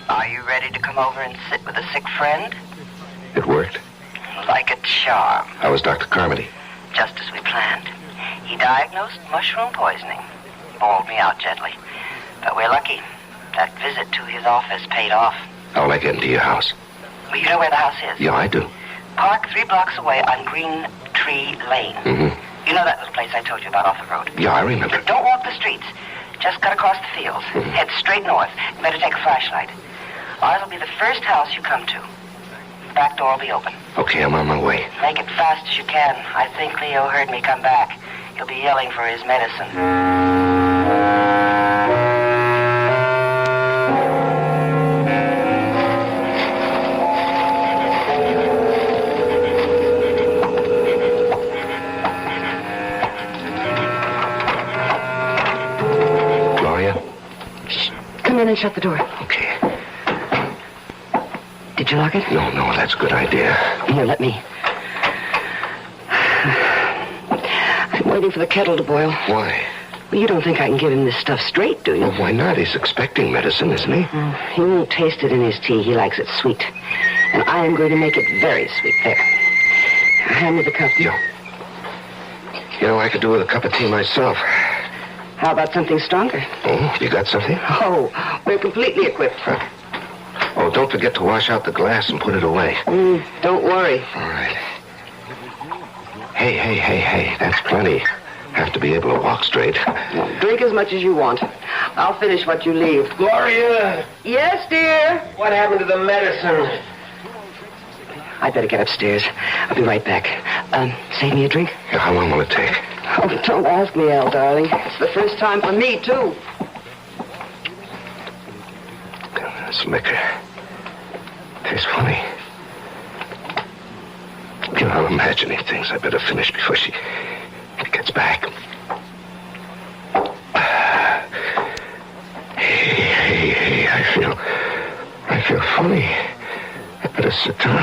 [SPEAKER 9] Are you ready to come over and sit with a sick friend?
[SPEAKER 12] It worked?
[SPEAKER 9] Like a charm.
[SPEAKER 12] How was Dr. Carmody?
[SPEAKER 9] Just as we planned. He diagnosed mushroom poisoning. Bawled me out gently. But we're lucky. That visit to his office paid off.
[SPEAKER 12] How will I get into your house?
[SPEAKER 9] Well, you know where the house is?
[SPEAKER 12] Yeah, I do.
[SPEAKER 9] Park 3 blocks away on Green Tree Lane.
[SPEAKER 12] Mm-hmm.
[SPEAKER 9] You know that little place I told you about off the road?
[SPEAKER 12] Yeah, I remember.
[SPEAKER 9] Don't walk the streets. Just cut across the fields.
[SPEAKER 12] Mm-hmm.
[SPEAKER 9] Head straight north. You better take a flashlight. Ours will be the first house you come to. The back door will be open.
[SPEAKER 12] Okay, I'm on my way.
[SPEAKER 9] Make it fast as you can. I think Leo heard me come back. He'll be yelling for his medicine.
[SPEAKER 12] Gloria?
[SPEAKER 9] Come in and shut the door.
[SPEAKER 12] Okay.
[SPEAKER 9] Did you lock it?
[SPEAKER 12] No, that's a good idea.
[SPEAKER 9] Here, let me. I'm waiting for the kettle to boil.
[SPEAKER 12] Why?
[SPEAKER 9] Well, you don't think I can give him this stuff straight, do you?
[SPEAKER 12] Well, why not? He's expecting medicine, isn't he?
[SPEAKER 9] He won't taste it in his tea. He likes it sweet. And I am going to make it very sweet. There. Hand me the cup.
[SPEAKER 12] You know, I could do with a cup of tea myself.
[SPEAKER 9] How about something stronger?
[SPEAKER 12] Oh, you got something?
[SPEAKER 9] Oh, we're completely equipped.
[SPEAKER 12] Oh, don't forget to wash out the glass and put it away.
[SPEAKER 9] Don't worry.
[SPEAKER 12] All right. Hey, that's plenty. Have to be able to walk straight.
[SPEAKER 9] Drink as much as you want. I'll finish what you leave.
[SPEAKER 12] Gloria!
[SPEAKER 9] Yes, dear?
[SPEAKER 12] What happened to the medicine?
[SPEAKER 9] I'd better get upstairs. I'll be right back. Save me a drink?
[SPEAKER 12] Yeah, how long will it take?
[SPEAKER 9] Oh, don't ask me, Al, darling. It's the first time for me, too.
[SPEAKER 12] This liquor. Tastes funny. You know, I'm imagining things. I better finish before she gets back. Hey, I feel funny. better sit down.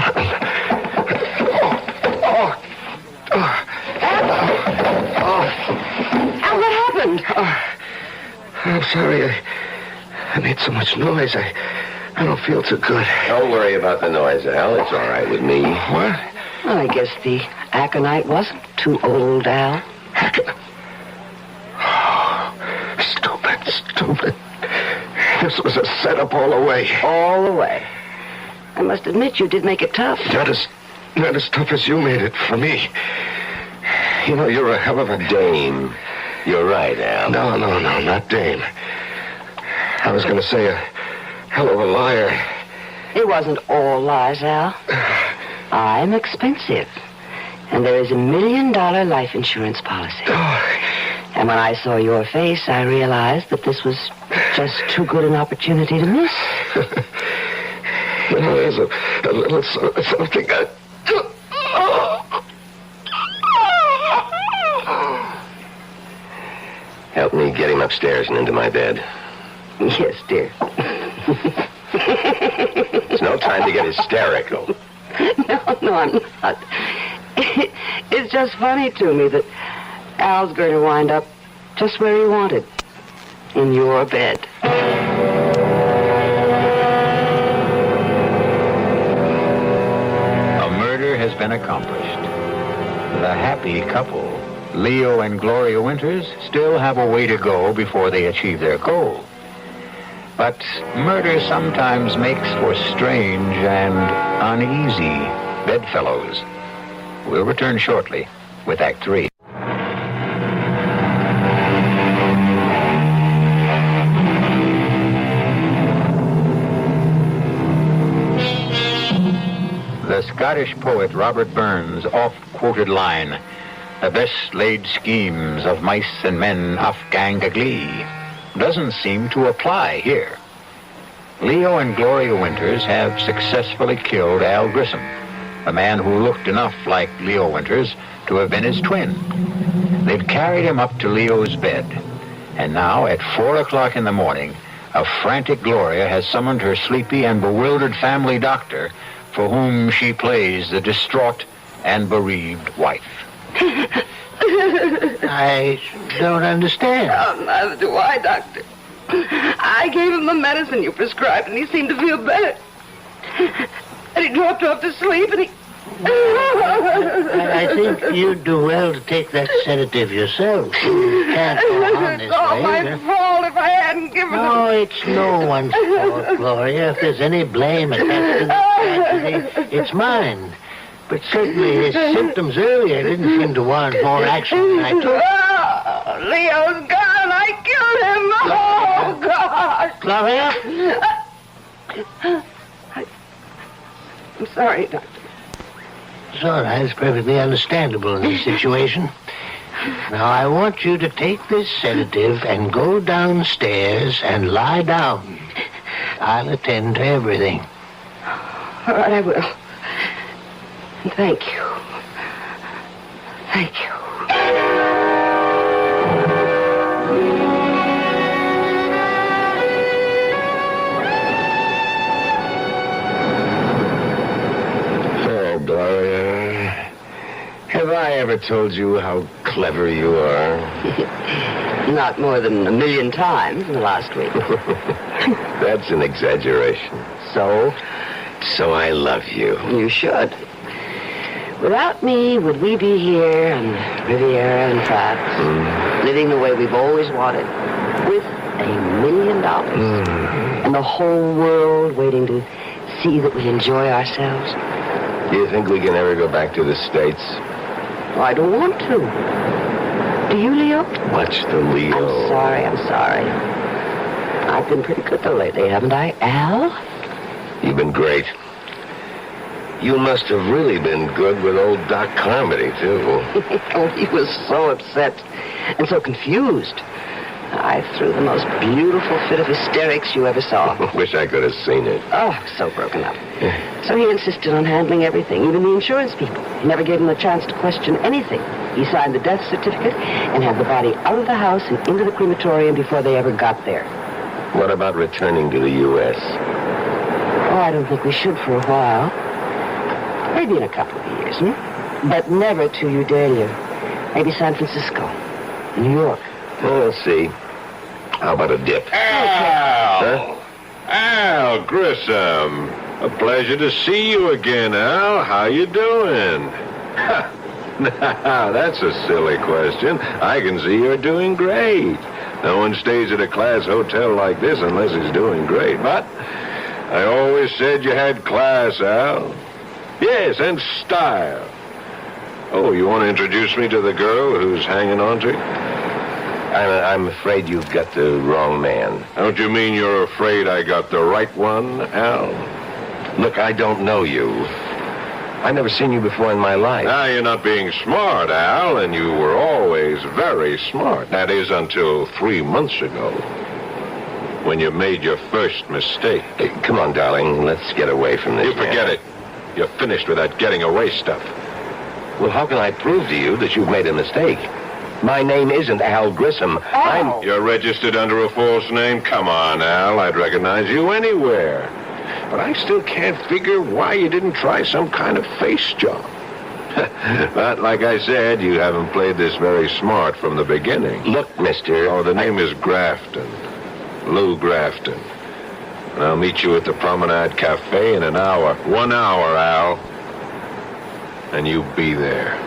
[SPEAKER 9] Al, what happened?
[SPEAKER 12] I'm sorry. I made so much noise. I don't feel too good.
[SPEAKER 21] Don't worry about the noise, Al. It's all right with me.
[SPEAKER 12] What?
[SPEAKER 9] Well, I guess the aconite wasn't too old, Al.
[SPEAKER 12] Stupid. This was a setup all the way.
[SPEAKER 9] All the way. I must admit you did make it tough.
[SPEAKER 12] Not as tough as you made it for me. You know, you're a hell of a
[SPEAKER 21] Dame. You're right, Al.
[SPEAKER 12] No, not dame. I was going to say a hell of a liar.
[SPEAKER 9] It wasn't all lies, Al. I'm expensive. And there is $1 million life insurance policy. And when I saw your face, I realized that this was just too good an opportunity to miss.
[SPEAKER 12] You know, there's a little something
[SPEAKER 21] Help me get him upstairs and into my bed.
[SPEAKER 9] Yes, dear.
[SPEAKER 21] It's no time to get hysterical.
[SPEAKER 9] No, I'm not. It's just funny to me that Al's going to wind up just where he wanted. In your bed.
[SPEAKER 18] A murder has been accomplished. The happy couple, Leo and Gloria Winters, still have a way to go before they achieve their goal. But murder sometimes makes for strange and uneasy bedfellows. We'll return shortly with Act 3. The Scottish poet Robert Burns' oft-quoted line, "The best laid schemes of mice and men oft gang a glee," doesn't seem to apply here. Leo and Gloria Winters have successfully killed Al Grissom, a man who looked enough like Leo Winters to have been his twin. They've carried him up to Leo's bed, and now at 4 o'clock in the morning, a frantic Gloria has summoned her sleepy and bewildered family doctor, for whom she plays the distraught and bereaved wife.
[SPEAKER 3] I don't understand.
[SPEAKER 16] Neither do I, Doctor. I gave him the medicine you prescribed, and he seemed to feel better. And he dropped off to sleep, and he...
[SPEAKER 3] I think you'd do well to take that sedative yourself. You can't go on this
[SPEAKER 16] It's all
[SPEAKER 3] way.
[SPEAKER 16] my fault if I hadn't given
[SPEAKER 3] No,
[SPEAKER 16] him...
[SPEAKER 3] it's no one's fault, Gloria. If there's any blame attached to this tragedy, it's mine. But certainly his symptoms earlier didn't seem to warrant more action than I took.
[SPEAKER 16] Oh, Leo's gone. I killed him. Oh, God.
[SPEAKER 3] Gloria?
[SPEAKER 16] I'm sorry, Doctor.
[SPEAKER 3] It's all right. It's perfectly understandable in this situation. Now, I want you to take this sedative and go downstairs and lie down. I'll attend to everything.
[SPEAKER 16] All right, I will. And thank you. Thank you.
[SPEAKER 21] Gloria, have I ever told you how clever you are?
[SPEAKER 9] Not more than 1 million times in the last week.
[SPEAKER 21] That's an exaggeration.
[SPEAKER 9] So?
[SPEAKER 21] So I love you.
[SPEAKER 9] You should. Without me, would we be here on Riviera and Traps, living the way we've always wanted, with $1 million, and the whole world waiting to see that we enjoy ourselves?
[SPEAKER 21] Do you think we can ever go back to the States?
[SPEAKER 9] Oh, I don't want to. Do you, Leo?
[SPEAKER 21] Watch the Leo.
[SPEAKER 9] I'm sorry. I've been pretty good, though, lately, haven't I, Al?
[SPEAKER 21] You've been great. You must have really been good with old Doc Carmody, too.
[SPEAKER 9] Oh, he was so upset and so confused. I threw the most beautiful fit of hysterics you ever saw.
[SPEAKER 21] Wish I could have seen it.
[SPEAKER 9] Oh, so broken up. So he insisted on handling everything, even the insurance people. He never gave them a chance to question anything. He signed the death certificate and had the body out of the house and into the crematorium before they ever got there.
[SPEAKER 21] What about returning to the U.S.?
[SPEAKER 9] Oh, I don't think we should for a while. Maybe in a couple of years, but never to Udalia. Maybe San Francisco, New York.
[SPEAKER 12] We'll see. How about a dip?
[SPEAKER 6] Al! Al Grissom. A pleasure to see you again, Al. How you doing? Now, that's a silly question. I can see you're doing great. No one stays at a class hotel like this unless he's doing great. But I always said you had class, Al. Yes, and style. Oh, you want to introduce me to the girl who's hanging on to you?
[SPEAKER 12] I'm afraid you've got the wrong man.
[SPEAKER 6] Don't you mean you're afraid I got the right one, Al?
[SPEAKER 12] Look, I don't know you. I've never seen you before in my life.
[SPEAKER 6] Now, you're not being smart, Al, and you were always very smart. That is, until 3 months ago, when you made your first mistake.
[SPEAKER 12] Hey, come on, darling. Let's get away from this.
[SPEAKER 6] You forget it. You're finished with that getting away stuff.
[SPEAKER 12] Well, how can I prove to you that you've made a mistake? My name isn't Al Grissom.
[SPEAKER 6] You're registered under a false name? Come on, Al. I'd recognize you anywhere. But I still can't figure why you didn't try some kind of face job. But like I said, you haven't played this very smart from the beginning.
[SPEAKER 12] Look, mister...
[SPEAKER 6] Oh, the name is Grafton. Lou Grafton. And I'll meet you at the Promenade Cafe in an hour. 1 hour, Al. And you be there.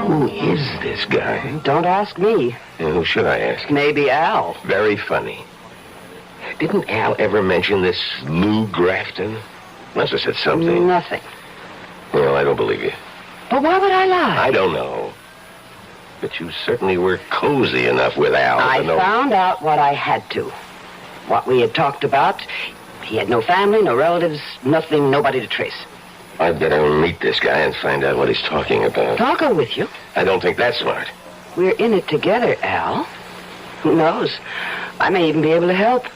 [SPEAKER 12] Who is this guy?
[SPEAKER 9] Don't ask me.
[SPEAKER 12] And who should I ask?
[SPEAKER 9] Maybe Al.
[SPEAKER 12] Very funny. Didn't Al ever mention this Lou Grafton? Must have said something.
[SPEAKER 9] Nothing.
[SPEAKER 12] Well, I don't believe you.
[SPEAKER 9] But why would I lie?
[SPEAKER 12] I don't know. But you certainly were cozy enough with Al.
[SPEAKER 9] I found out what I had to. What we had talked about. He had no family, no relatives, nothing, nobody to trace.
[SPEAKER 12] I'd better meet this guy and find out what he's talking about.
[SPEAKER 9] I'll go with you.
[SPEAKER 12] I don't think that's smart.
[SPEAKER 9] We're in it together, Al. Who knows? I may even be able to help.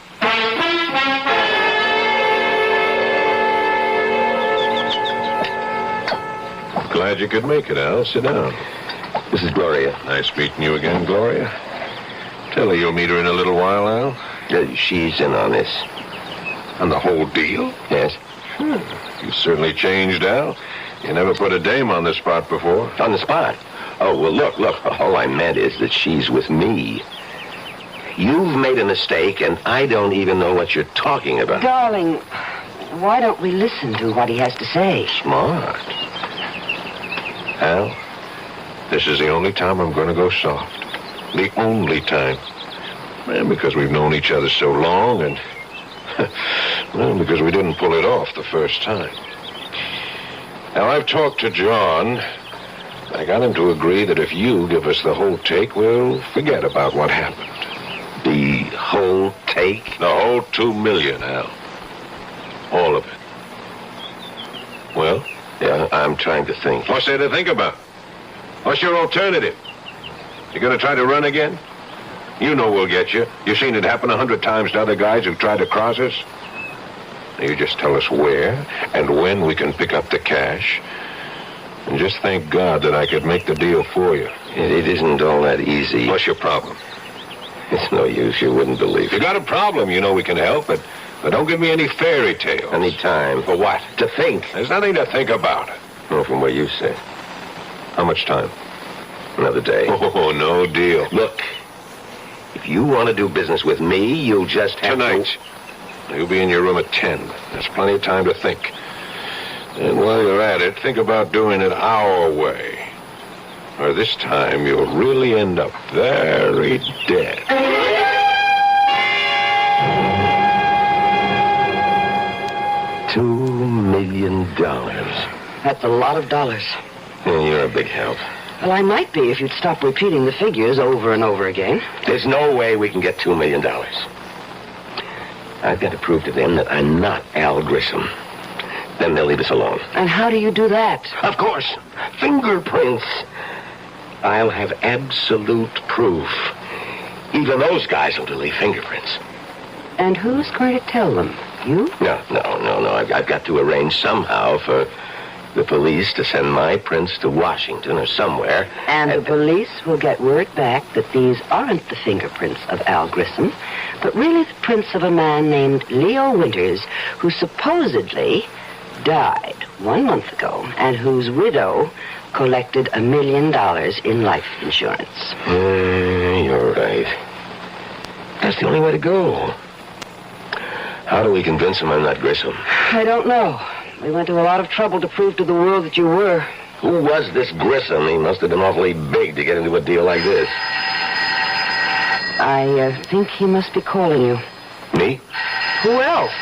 [SPEAKER 6] Glad you could make it, Al. Sit down.
[SPEAKER 12] This is Gloria.
[SPEAKER 6] Nice meeting you again, Gloria. Tell her you'll meet her in a little while, Al.
[SPEAKER 12] She's in on this.
[SPEAKER 6] On the whole deal?
[SPEAKER 12] Yes.
[SPEAKER 6] You certainly changed, Al. You never put a dame on the spot before.
[SPEAKER 12] On the spot? Oh, well, look. All I meant is that she's with me. You've made a mistake, and I don't even know what you're talking about.
[SPEAKER 9] Darling, why don't we listen to what he has to say?
[SPEAKER 12] Smart.
[SPEAKER 6] Al, this is the only time I'm going to go soft. The only time. And because we've known each other so long, and... well, because we didn't pull it off the first time. Now, I've talked to John. I got him to agree that if you give us the whole take, we'll forget about what happened.
[SPEAKER 12] The whole take?
[SPEAKER 6] The whole $2 million, Al. All of it. Well?
[SPEAKER 12] Yeah, I'm trying to think.
[SPEAKER 6] What's there to think about? What's your alternative? You gonna try to run again? You know we'll get you. You've seen it happen 100 times to other guys who've tried to cross us. You just tell us where and when we can pick up the cash. And just thank God that I could make the deal for you.
[SPEAKER 12] It isn't all that easy.
[SPEAKER 6] What's your problem?
[SPEAKER 12] It's no use. You wouldn't believe it.
[SPEAKER 6] You got a problem, you know we can help, but don't give me any fairy tales.
[SPEAKER 12] Any time.
[SPEAKER 6] For what?
[SPEAKER 12] To think.
[SPEAKER 6] There's nothing to think about.
[SPEAKER 12] Well, from what you say.
[SPEAKER 6] How much time?
[SPEAKER 12] Another day.
[SPEAKER 6] Oh, no deal.
[SPEAKER 12] Look, if you want to do business with me, you'll just have
[SPEAKER 6] Tonight. You'll be in your room at 10. There's plenty of time to think. And while you're at it, think about doing it our way. Or this time, you'll really end up very dead.
[SPEAKER 12] $2 million.
[SPEAKER 9] That's a lot of dollars.
[SPEAKER 12] Yeah, you're a big help.
[SPEAKER 9] Well, I might be if you'd stop repeating the figures over and over again.
[SPEAKER 12] There's no way we can get $2 million. I've got to prove to them that I'm not Al Grissom. Then they'll leave us alone.
[SPEAKER 9] And how do you do that?
[SPEAKER 12] Of course. Fingerprints. I'll have absolute proof. Even those guys will leave fingerprints.
[SPEAKER 9] And who's going to tell them? You?
[SPEAKER 12] No. I've got to arrange somehow for the police to send my prints to Washington or somewhere.
[SPEAKER 9] And the police will get word back that these aren't the fingerprints of Al Grissom, but really the prints of a man named Leo Winters, who supposedly died 1 month ago, and whose widow collected $1 million in life insurance.
[SPEAKER 12] You're right. That's the only way to go. How do we convince him I'm not Grissom?
[SPEAKER 9] I don't know. We went to a lot of trouble to prove to the world that you were.
[SPEAKER 12] Who was this Grissom? He must have been awfully big to get into a deal like this.
[SPEAKER 9] I think he must be calling you.
[SPEAKER 12] Me?
[SPEAKER 9] Who else?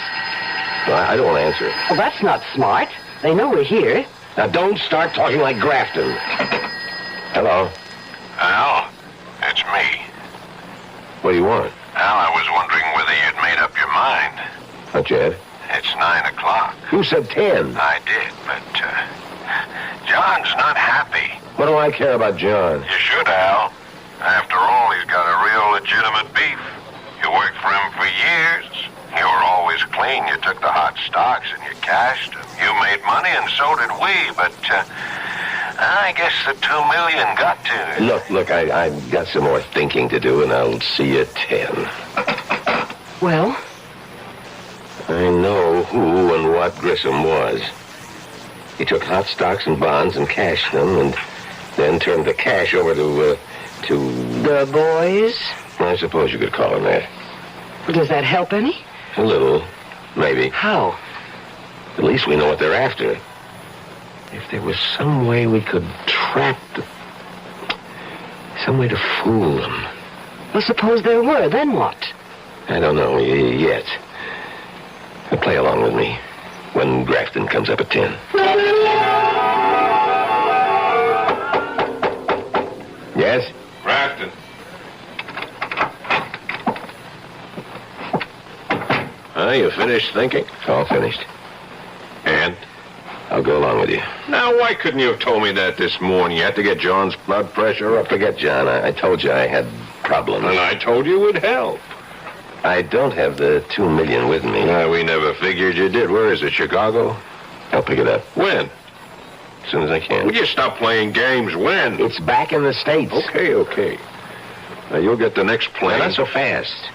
[SPEAKER 12] Well, I don't want to answer it.
[SPEAKER 9] Well, that's not smart. They know we're here.
[SPEAKER 12] Now, don't start talking like Grafton. Hello?
[SPEAKER 5] Al, it's me.
[SPEAKER 12] What do you want?
[SPEAKER 5] Al, I was wondering whether you'd made up your mind.
[SPEAKER 12] Not yet.
[SPEAKER 5] It's 9 o'clock.
[SPEAKER 12] Who said 10?
[SPEAKER 5] I did, but, John's not happy.
[SPEAKER 12] What do I care about John?
[SPEAKER 5] You should, Al. After all, he's got a real legitimate beef. You worked for him for years. You were always clean. You took the hot stocks and you cashed them. You made money and so did we, but, I guess the $2 million got to you.
[SPEAKER 12] Look, I've got some more thinking to do, and I'll see you at 10.
[SPEAKER 9] Well?
[SPEAKER 12] I know who and what Grissom was. He took hot stocks and bonds and cashed them, and then turned the cash over to...
[SPEAKER 9] The boys?
[SPEAKER 12] I suppose you could call them that.
[SPEAKER 9] Does that help any?
[SPEAKER 12] A little, maybe.
[SPEAKER 9] How?
[SPEAKER 12] At least we know what they're after. If there was some way we could trap them... Some way to fool them.
[SPEAKER 9] Well, suppose there were, then what?
[SPEAKER 12] I don't know yet. Play along with me when Grafton comes up at 10. Yes?
[SPEAKER 5] Grafton.
[SPEAKER 12] You finished thinking? All finished. And? I'll go along with you.
[SPEAKER 5] Now, why couldn't you have told me that this morning? You had to get John's blood pressure up.
[SPEAKER 12] Forget John. I told you I had problems.
[SPEAKER 5] And I told you it would help.
[SPEAKER 12] I don't have the $2 million with me.
[SPEAKER 5] We never figured you did. Where is it, Chicago?
[SPEAKER 12] I'll pick it up.
[SPEAKER 5] When?
[SPEAKER 12] As soon as I can.
[SPEAKER 5] Will you stop playing games? When?
[SPEAKER 12] It's back in the States.
[SPEAKER 5] Okay. Now, you'll get the next plane.
[SPEAKER 12] Not so fast.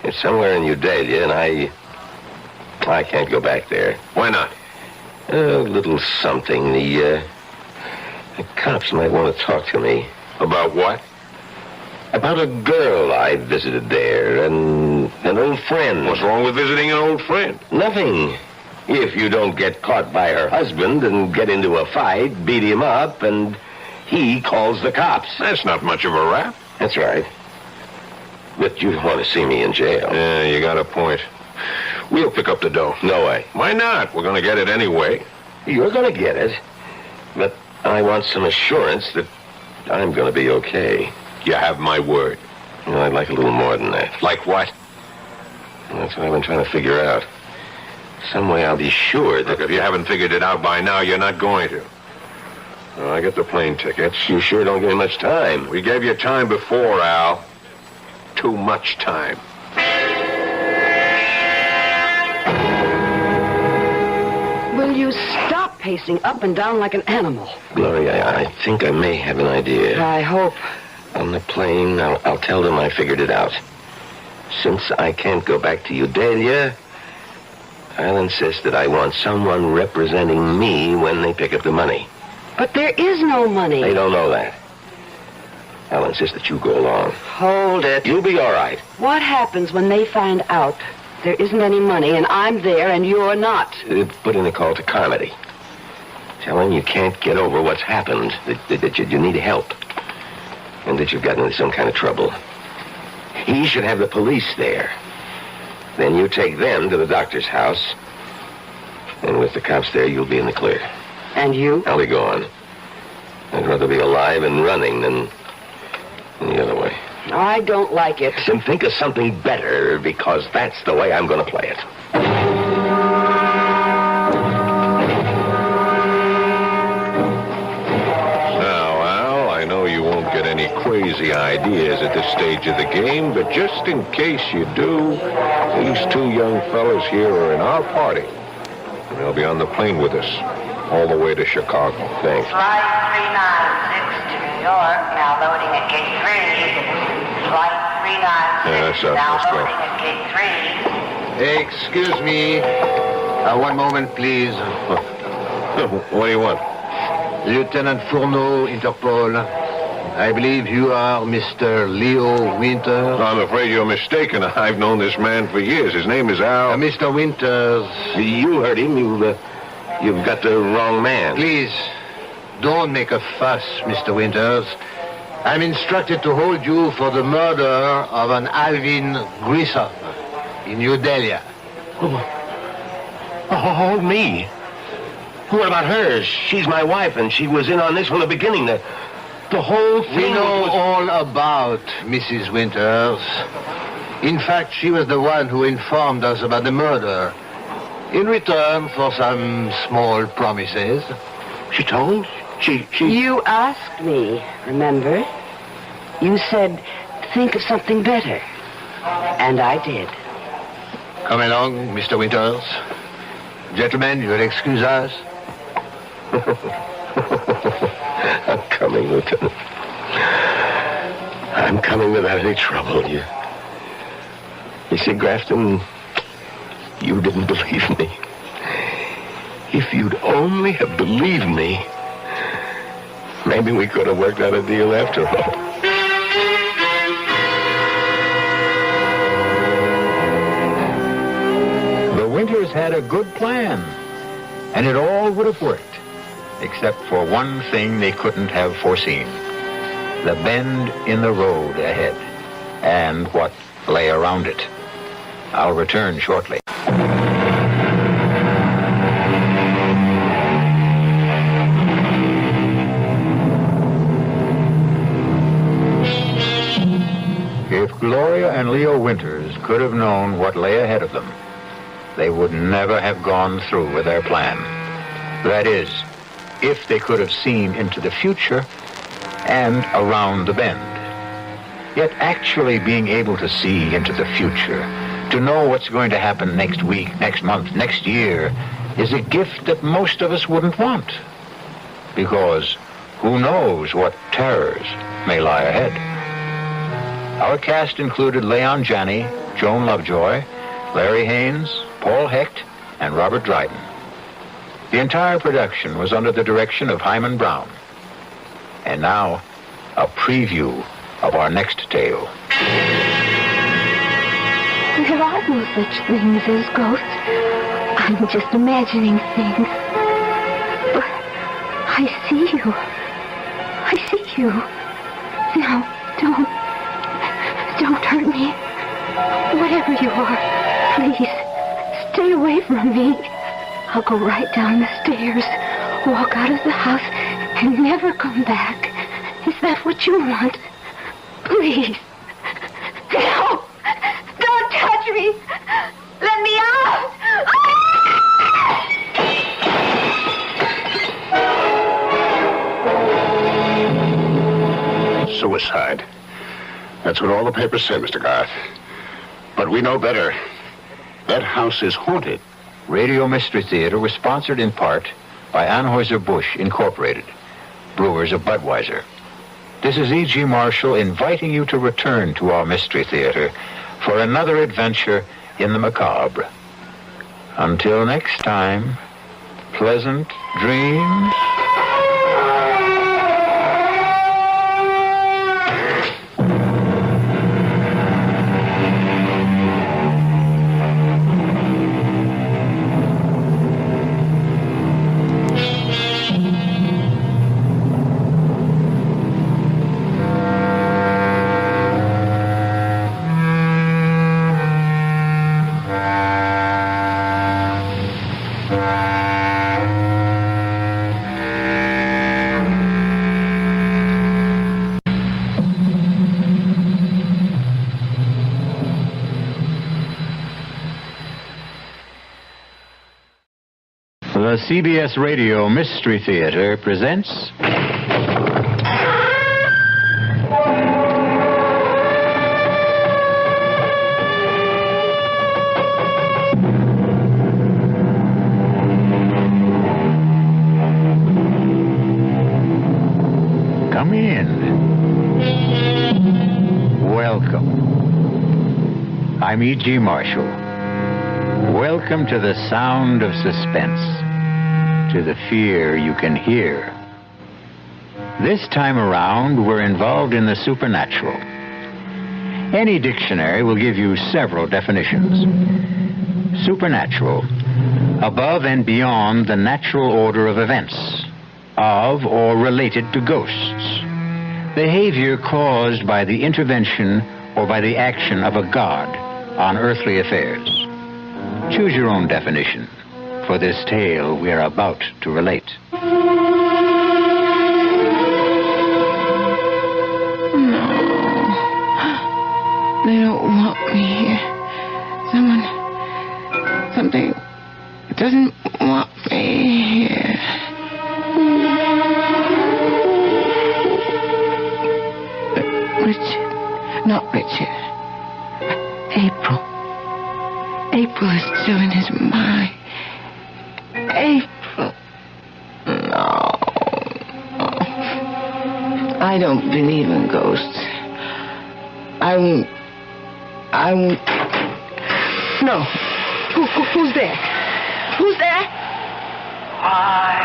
[SPEAKER 12] It's somewhere in Udalia, and I can't go back there.
[SPEAKER 5] Why not?
[SPEAKER 12] A little something. The cops might want to talk to me.
[SPEAKER 5] About what?
[SPEAKER 12] About a girl I visited there, and an old friend.
[SPEAKER 5] What's wrong with visiting an old friend?
[SPEAKER 12] Nothing. If you don't get caught by her husband and get into a fight, beat him up, and he calls the cops.
[SPEAKER 5] That's not much of a rap.
[SPEAKER 12] That's right. But you want to see me in jail.
[SPEAKER 5] Yeah, you got a point. We'll pick up the dough.
[SPEAKER 12] No way.
[SPEAKER 5] Why not? We're going to get it anyway.
[SPEAKER 12] You're going to get it. But I want some assurance that I'm going to be okay.
[SPEAKER 5] You have my word.
[SPEAKER 12] Well, I'd like a little more than that.
[SPEAKER 5] Like what?
[SPEAKER 12] That's what I've been trying to figure out. Some way I'll be sure that...
[SPEAKER 5] Look, if you haven't figured it out by now, you're not going to. I get the plane tickets.
[SPEAKER 12] You sure don't give me much time.
[SPEAKER 5] We gave you time before, Al. Too much time.
[SPEAKER 9] Will you stop pacing up and down like an animal?
[SPEAKER 12] Gloria, I think I may have an idea.
[SPEAKER 9] I hope.
[SPEAKER 12] On the plane, I'll tell them I figured it out. Since I can't go back to Udalia, I'll insist that I want someone representing me when they pick up the money.
[SPEAKER 9] But there is no money.
[SPEAKER 12] They don't know that. I'll insist that you go along.
[SPEAKER 9] Hold it.
[SPEAKER 12] You'll be all right.
[SPEAKER 9] What happens when they find out there isn't any money and I'm there and you're not?
[SPEAKER 12] Put in a call to Carmody. Tell him you can't get over what's happened, that you need help, and that you've gotten into some kind of trouble. He should have the police there. Then you take them to the doctor's house, and with the cops there, you'll be in the clear.
[SPEAKER 9] And you?
[SPEAKER 12] I'll be gone. I'd rather be alive and running than the other way.
[SPEAKER 9] I don't like it.
[SPEAKER 12] Then think of something better, because that's the way I'm going to play it.
[SPEAKER 5] Now, Al, I know you won't get any crazy ideas at this stage of the game, but just in case you do, these two young fellas here are in our party. And they'll be on the plane with us.
[SPEAKER 6] all the way to Chicago. Thanks.
[SPEAKER 4] Flight 396 to New York, now loading at gate 3. Flight 396 now
[SPEAKER 6] let's go.
[SPEAKER 4] loading at gate 3.
[SPEAKER 3] Excuse me. One moment, please.
[SPEAKER 6] What do you want?
[SPEAKER 3] Lieutenant Fourneau, Interpol. I believe you are Mr. Leo Winters.
[SPEAKER 6] I'm afraid you're mistaken. I've known this man for years. His name is Al.
[SPEAKER 3] Mr. Winters.
[SPEAKER 12] You heard him. You've got the wrong man.
[SPEAKER 3] Please, don't make a fuss, Mr. Winters. I'm instructed to hold you for the murder of an Alvin Grissom in New Delhi.
[SPEAKER 12] Hold me. What about her? She's my wife, and she was in on this from the beginning. The whole thing.
[SPEAKER 3] We know all about Mrs. Winters. In fact, she was the one who informed us about the murder. In return for some small promises.
[SPEAKER 12] She told? She...
[SPEAKER 9] You asked me, remember? You said, think of something better. And I did.
[SPEAKER 3] Come along, Mr. Winters. Gentlemen, you will excuse us.
[SPEAKER 12] I'm coming, Lieutenant. I'm coming without any trouble. You see, Grafton, you didn't believe me. If you'd only have believed me, maybe we could have worked out a deal after all.
[SPEAKER 18] The Winters had a good plan, and it all would have worked, except for one thing they couldn't have foreseen: the bend in the road ahead, and what lay around it. I'll return shortly. If Gloria and Leo Winters could have known what lay ahead of them, they would never have gone through with their plan. That is, if they could have seen into the future and around the bend. Yet actually being able to see into the future, to know what's going to happen next week, next month, next year, is a gift that most of us wouldn't want. Because who knows what terrors may lie ahead. Our cast included Leon Janney, Joan Lovejoy, Larry Haynes, Paul Hecht, and Robert Dryden. The entire production was under the direction of Hyman Brown. And now, a preview of our next tale.
[SPEAKER 17] There are no such things as ghosts. I'm just imagining things. But I see you. I see you. Now, don't hurt me. Whatever you are, please, stay away from me. I'll go right down the stairs, walk out of the house, and never come back. Is that what you want? Please. No! Don't touch me! Let me out!
[SPEAKER 12] Suicide. That's what all the papers say, Mr. Garth. But we know better. That house is haunted.
[SPEAKER 18] Radio Mystery Theater was sponsored in part by Anheuser-Busch Incorporated, brewers of Budweiser. This is E.G. Marshall inviting you to return to our Mystery Theater for another adventure in the macabre. Until next time, pleasant dreams.
[SPEAKER 1] The CBS Radio Mystery Theater presents... welcome. I'm E.G. Marshall. Welcome to the sound of suspense, to the fear you can hear. This time around, we're involved in the supernatural. Any dictionary will give you several definitions. Supernatural, above and beyond the natural order of events, of or related to ghosts. Behavior caused by the intervention or by the action of a god on earthly affairs. Choose your own definition for this tale we are about to relate.
[SPEAKER 7] They don't want me here. Something doesn't want me here. Richard. Not Richard. April. April is still in his mind. April. No. I don't believe in ghosts. I won't. No. Who's there? Who's there?
[SPEAKER 13] Why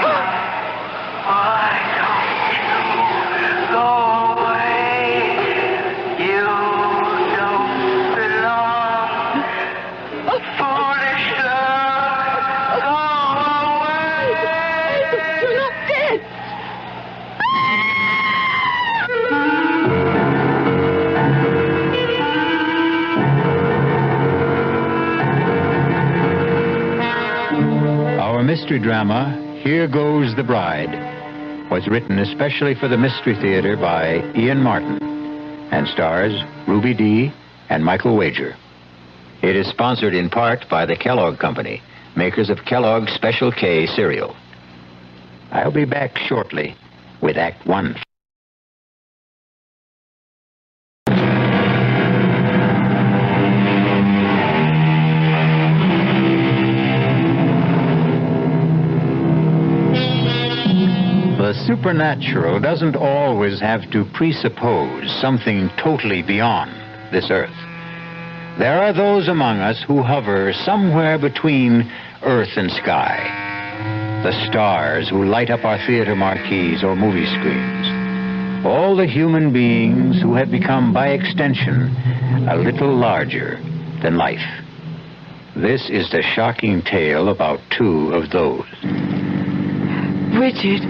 [SPEAKER 13] don't you go away? You don't belong. Foolish love, go away.
[SPEAKER 7] You're not dead.
[SPEAKER 1] Our mystery drama, Here Goes the Bride, was written especially for the Mystery Theater by Ian Martin and stars Ruby Dee and Michael Wager. It is sponsored in part by the Kellogg Company, makers of Kellogg's Special K cereal. I'll be back shortly with Act One. The supernatural doesn't always have to presuppose something totally beyond this earth. There are those among us who hover somewhere between earth and sky. The stars who light up our theater marquees or movie screens. All the human beings who have become, by extension, a little larger than life. This is the shocking tale about two of those.
[SPEAKER 7] Richard.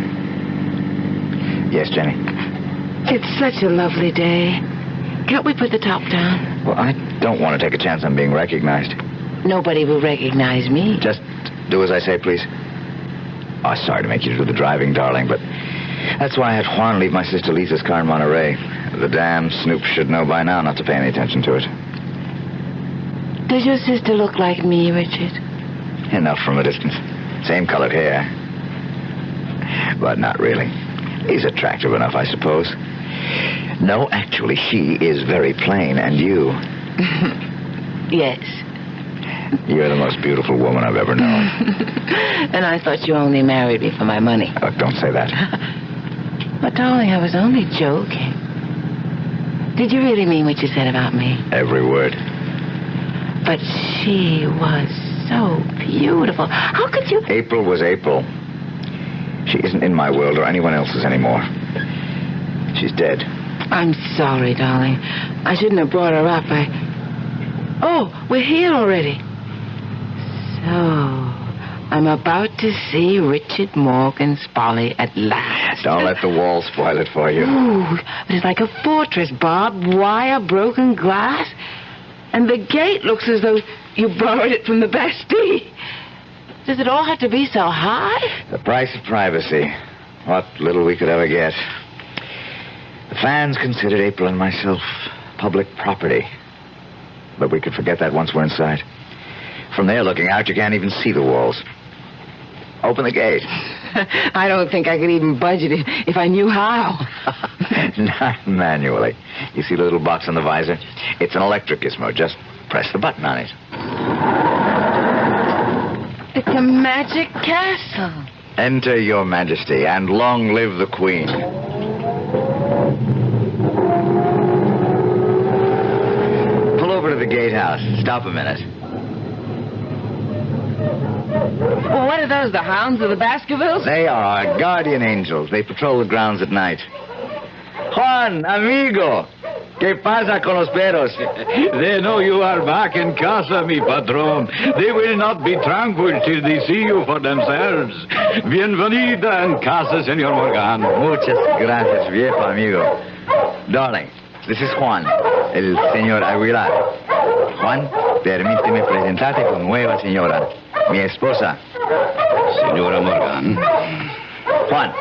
[SPEAKER 19] Yes, Jenny?
[SPEAKER 7] It's such a lovely day. Can't we put the top down?
[SPEAKER 19] Well, I don't want to take a chance on being recognized.
[SPEAKER 7] Nobody will recognize me.
[SPEAKER 19] Just do as I say, please. Oh, sorry to make you do the driving, darling, but that's why I had Juan leave my sister Lisa's car in Monterey. The damn snoop should know by now not to pay any attention to it.
[SPEAKER 7] Does your sister look like me, Richard?
[SPEAKER 19] Enough from a distance. Same colored hair. But not really. He's attractive enough, I suppose. No, actually, she is very plain, and you...
[SPEAKER 7] Yes.
[SPEAKER 19] You're the most beautiful woman I've ever known.
[SPEAKER 7] And I thought you only married me for my money.
[SPEAKER 19] Oh, don't say that.
[SPEAKER 7] But, darling, I was only joking. Did you really mean what you said about me?
[SPEAKER 19] Every word.
[SPEAKER 7] But she was so beautiful. How could you...
[SPEAKER 19] April was April. She isn't in my world or anyone else's anymore. She's dead.
[SPEAKER 7] I'm sorry, darling. I shouldn't have brought her up. Oh, we're here already. So, I'm about to see Richard Morgan's Folly at last.
[SPEAKER 19] Don't let the wall spoil it for you.
[SPEAKER 7] Ooh, it's like a fortress, barbed wire, broken glass. And the gate looks as though you borrowed it from the Bastille. Does it all have to be so high?
[SPEAKER 19] The price of privacy. What little we could ever get. The fans considered April and myself public property. But we could forget that once we're inside. From there, looking out, you can't even see the walls. Open the gate.
[SPEAKER 7] I don't think I could even budget it if I knew how.
[SPEAKER 19] Not manually. You see the little box on the visor? It's an electric gizmo. Just press the button on it.
[SPEAKER 7] It's a magic castle.
[SPEAKER 19] Enter, Your Majesty, and long live the Queen. gatehouse. Stop a minute.
[SPEAKER 7] Well, what are those, the hounds of the Baskervilles?
[SPEAKER 19] They are our guardian angels. They patrol the grounds at night. Juan, amigo. ¿Qué pasa con los perros?
[SPEAKER 8] They know you are back in casa, mi patron. They will not be tranquil till they see you for themselves. Bienvenida en casa, Senor Morgan.
[SPEAKER 19] Muchas gracias, viejo amigo. Darling, this is Juan, el señor Aguilar. Juan, permíteme presentarte con nueva señora, mi esposa.
[SPEAKER 8] Senora Morgan.
[SPEAKER 19] Juan,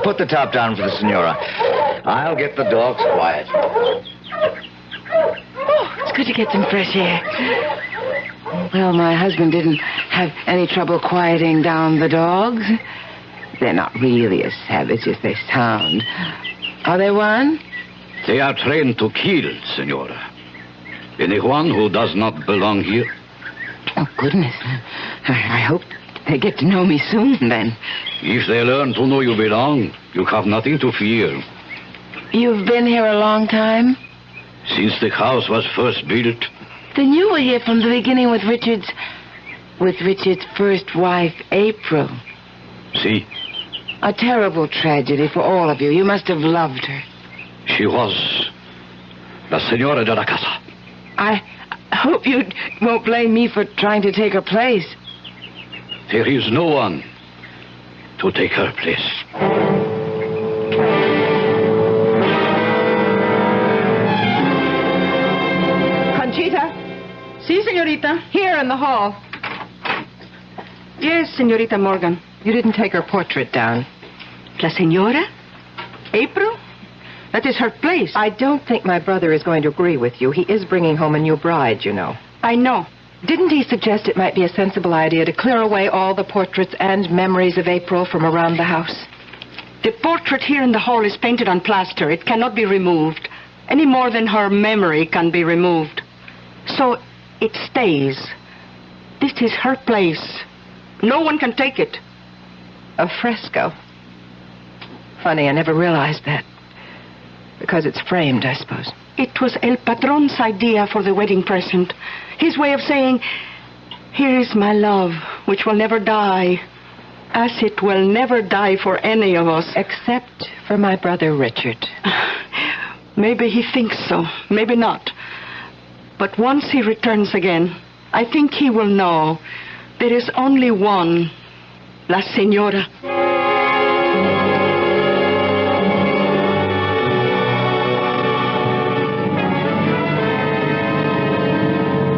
[SPEAKER 19] put the top down for the senora. I'll get the dogs quiet.
[SPEAKER 7] Oh, it's good to get some fresh air. Well, my husband didn't have any trouble quieting down the dogs. They're not really as savage as they sound. Are they, Juan?
[SPEAKER 8] They are trained to kill, Senora. Anyone who does not belong here?
[SPEAKER 7] Oh, goodness. I hope they get to know me soon, then.
[SPEAKER 8] If they learn to know you belong, you have nothing to fear.
[SPEAKER 7] You've been here a long time?
[SPEAKER 8] Since the house was first built.
[SPEAKER 7] Then you were here from the beginning with Richard's first wife, April.
[SPEAKER 8] See?
[SPEAKER 7] A terrible tragedy for all of you. You must have loved her.
[SPEAKER 8] She was la Senora de la Casa.
[SPEAKER 7] I hope you won't blame me for trying to take her place.
[SPEAKER 8] There is no one to take her place.
[SPEAKER 11] Conchita? Si, señorita. Here in the hall. Yes, señorita Morgan.
[SPEAKER 15] You didn't take her portrait down.
[SPEAKER 11] La señora? April? That is her place.
[SPEAKER 15] I don't think my brother is going to agree with you. He is bringing home a new bride, you know.
[SPEAKER 11] I know.
[SPEAKER 15] Didn't he suggest it might be a sensible idea to clear away all the portraits and memories of April from around the house?
[SPEAKER 11] The portrait here in the hall is painted on plaster. It cannot be removed, any more than her memory can be removed. So it stays. This is her place. No one can take it.
[SPEAKER 15] A fresco. Funny, I never realized that. Because it's framed, I suppose.
[SPEAKER 11] It was El Patron's idea for the wedding present. His way of saying, here is my love, which will never die, as it will never die for any of us.
[SPEAKER 15] Except for my brother Richard.
[SPEAKER 11] Maybe he thinks so, maybe not. But once he returns again, I think he will know there is only one, La Señora.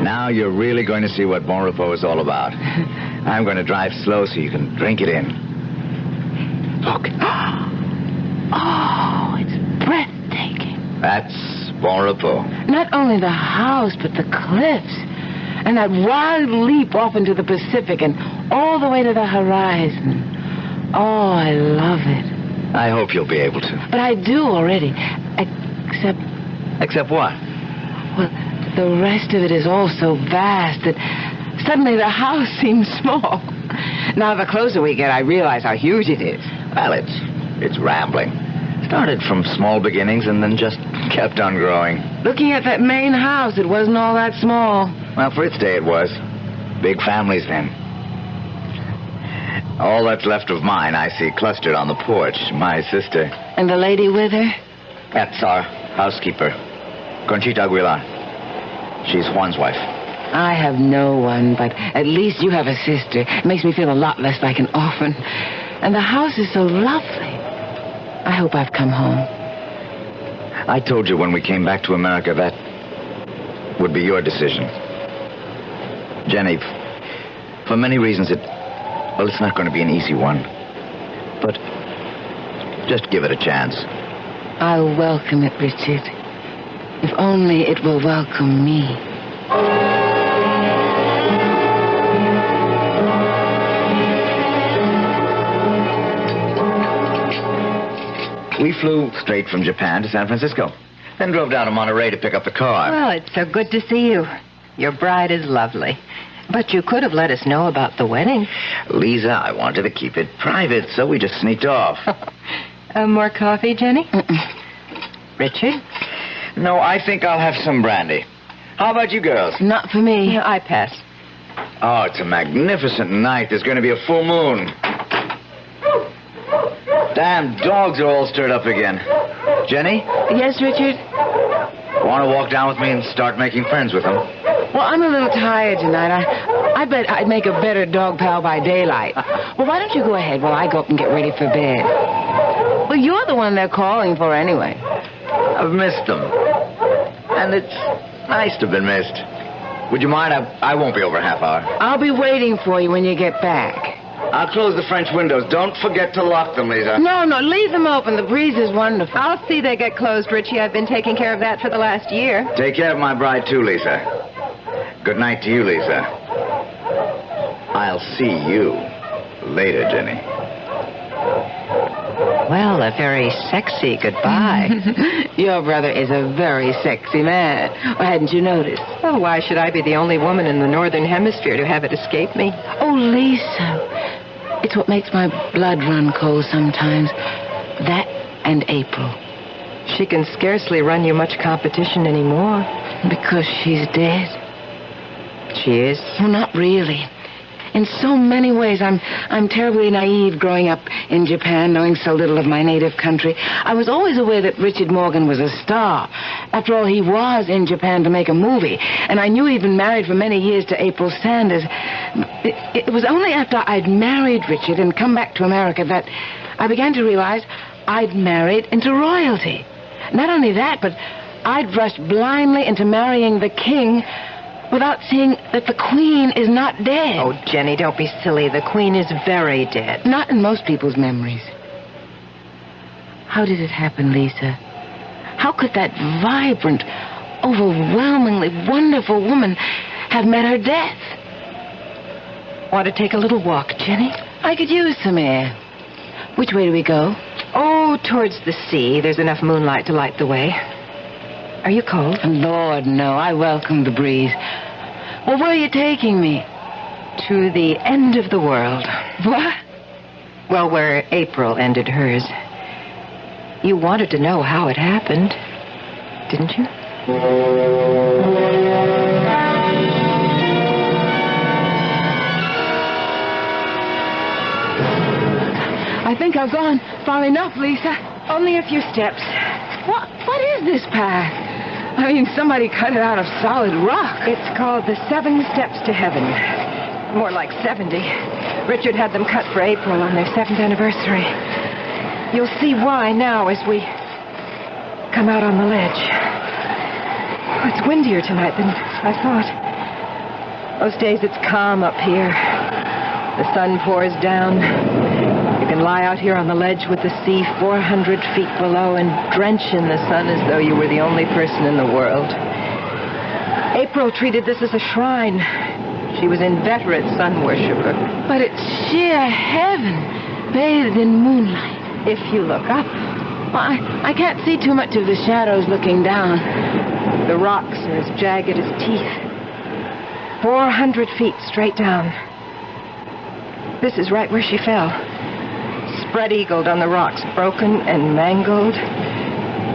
[SPEAKER 19] Now you're really going to see what Bon Repos is all about. I'm going to drive slow so you can drink it in. Look.
[SPEAKER 7] Oh, it's breathtaking.
[SPEAKER 19] That's Bon Repos.
[SPEAKER 7] Not only the house, but the cliffs. And that wild leap off into the Pacific and all the way to the horizon. Oh, I love it.
[SPEAKER 19] I hope you'll be able to.
[SPEAKER 7] But I do already. Except...
[SPEAKER 19] Except what?
[SPEAKER 7] Well, the rest of it is all so vast that suddenly the house seems small. Now, the closer we get, I realize how huge it is.
[SPEAKER 19] Well, it's rambling. Started from small beginnings and then just kept on growing.
[SPEAKER 7] Looking at that main house, it wasn't all that small.
[SPEAKER 19] Well, for its day it was. Big families then. All that's left of mine I see clustered on the porch. My sister.
[SPEAKER 7] And the lady with her?
[SPEAKER 19] That's our housekeeper, Conchita Aguilar. She's Juan's wife.
[SPEAKER 7] I have no one, but at least you have a sister. It makes me feel a lot less like an orphan. And the house is so lovely. I hope I've come home.
[SPEAKER 19] I told you when we came back to America that would be your decision. Jenny, for many reasons, it's not going to be an easy one. But just give it a chance.
[SPEAKER 7] I'll welcome it, Richard. If only it will welcome me.
[SPEAKER 19] We flew straight from Japan to San Francisco. Then drove down to Monterey to pick up the car.
[SPEAKER 15] Well, it's so good to see you. Your bride is lovely. But you could have let us know about the wedding.
[SPEAKER 19] Lisa, I wanted to keep it private, so we just sneaked off.
[SPEAKER 15] More coffee, Jenny? Richard?
[SPEAKER 19] No, I think I'll have some brandy. How about you girls?
[SPEAKER 7] Not for me.
[SPEAKER 15] Yeah, I pass.
[SPEAKER 19] Oh, it's a magnificent night. There's going to be a full moon. Damn dogs are all stirred up again. Jenny?
[SPEAKER 7] Yes, Richard?
[SPEAKER 19] Want to walk down with me and start making friends with them?
[SPEAKER 7] Well, I'm a little tired tonight. I bet I'd make a better dog pal by daylight. Well, why don't you go ahead while I go up and get ready for bed? Well, you're the one they're calling for anyway.
[SPEAKER 19] I've missed them. And it's nice to have been missed. Would you mind? I won't be over a half hour.
[SPEAKER 7] I'll be waiting for you when you get back.
[SPEAKER 19] I'll close the French windows. Don't forget to lock them, Lisa.
[SPEAKER 7] No, leave them open. The breeze is wonderful.
[SPEAKER 15] I'll see they get closed, Richie. I've been taking care of that for the last year.
[SPEAKER 19] Take care of my bride, too, Lisa. Good night to you, Lisa. I'll see you later, Jenny.
[SPEAKER 15] Well, a very sexy goodbye.
[SPEAKER 7] Your brother is a very sexy man. Or hadn't you noticed?
[SPEAKER 15] Well, why should I be the only woman in the Northern Hemisphere to have it escape me?
[SPEAKER 7] Oh, Lisa. It's what makes my blood run cold sometimes. That and April.
[SPEAKER 15] She can scarcely run you much competition anymore.
[SPEAKER 7] Because she's dead.
[SPEAKER 15] She is?
[SPEAKER 7] Well, not really. In so many ways, I'm terribly naive growing up in Japan, knowing so little of my native country. I was always aware that Richard Morgan was a star. After all, he was in Japan to make a movie. And I knew he'd been married for many years to April Sanders. It was only after I'd married Richard and come back to America that I began to realize I'd married into royalty. Not only that, but I'd rushed blindly into marrying the king without seeing that the Queen is not dead.
[SPEAKER 15] Oh, Jenny, don't be silly. The Queen is very dead.
[SPEAKER 7] Not in most people's memories. How did it happen, Lisa? How could that vibrant, overwhelmingly wonderful woman have met her death?
[SPEAKER 15] Want to take a little walk, Jenny?
[SPEAKER 7] I could use some air. Which way do we go?
[SPEAKER 15] Oh, towards the sea. There's enough moonlight to light the way. Are you cold?
[SPEAKER 7] Lord, no. I welcome the breeze. Well, where are you taking me?
[SPEAKER 15] To the end of the world.
[SPEAKER 7] What?
[SPEAKER 15] Well, where April ended hers. You wanted to know how it happened, didn't you?
[SPEAKER 7] I think I've gone far enough, Lisa.
[SPEAKER 15] Only a few steps.
[SPEAKER 7] What is this path? I mean, somebody cut it out of solid rock.
[SPEAKER 15] It's called the 7 Steps to Heaven. More like 70. Richard had them cut for April on their 7th anniversary. You'll see why now as we come out on the ledge. It's windier tonight than I thought. Most days it's calm up here. The sun pours down. You can lie out here on the ledge with the sea 400 feet below and drench in the sun as though you were the only person in the world. April treated this as a shrine. She was inveterate sun worshiper.
[SPEAKER 7] But it's sheer heaven, bathed in moonlight.
[SPEAKER 15] If you look up.
[SPEAKER 7] Well, I can't see too much of the shadows looking down.
[SPEAKER 15] The rocks are as jagged as teeth. 400 feet straight down. This is right where she fell. Spread-eagled on the rocks, broken and mangled,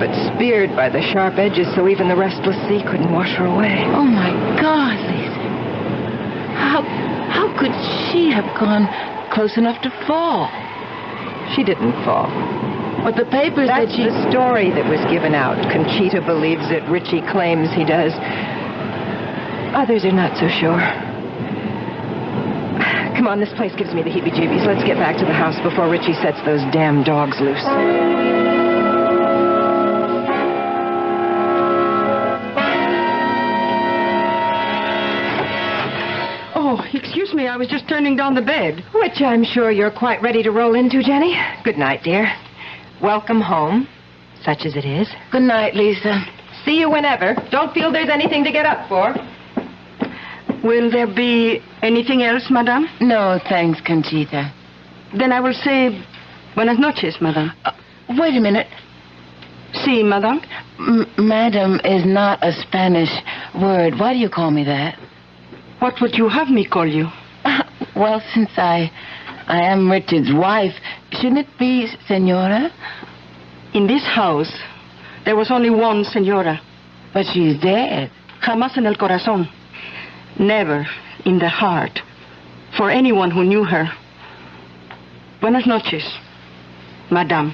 [SPEAKER 15] but speared by the sharp edges so even the restless sea couldn't wash her away.
[SPEAKER 7] Oh, my God, Lisa. How could she have gone close enough to fall?
[SPEAKER 15] She didn't fall.
[SPEAKER 7] But the papers
[SPEAKER 15] That's
[SPEAKER 7] that she...
[SPEAKER 15] the story that was given out. Conchita believes it. Richie claims he does. Others are not so sure. Come on, this place gives me the heebie-jeebies. Let's get back to the house before Richie sets those damn dogs loose.
[SPEAKER 11] Oh, excuse me, I was just turning down the bed.
[SPEAKER 15] Which I'm sure you're quite ready to roll into, Jenny. Good night, dear. Welcome home, such as it is.
[SPEAKER 7] Good night, Lisa.
[SPEAKER 15] See you whenever. Don't feel there's anything to get up for.
[SPEAKER 11] Will there be anything else, madame?
[SPEAKER 7] No, thanks, Conchita.
[SPEAKER 11] Then I will say buenas noches, madame.
[SPEAKER 7] Wait a minute.
[SPEAKER 11] Si, madame?
[SPEAKER 7] Madam is not a Spanish word. Why do you call me that?
[SPEAKER 11] What would you have me call you?
[SPEAKER 7] Well, since I am Richard's wife, shouldn't it be senora?
[SPEAKER 11] In this house, there was only one senora.
[SPEAKER 7] But she's dead.
[SPEAKER 11] Jamás en el corazón. Never in the heart. For anyone who knew her. Buenas noches, Madame.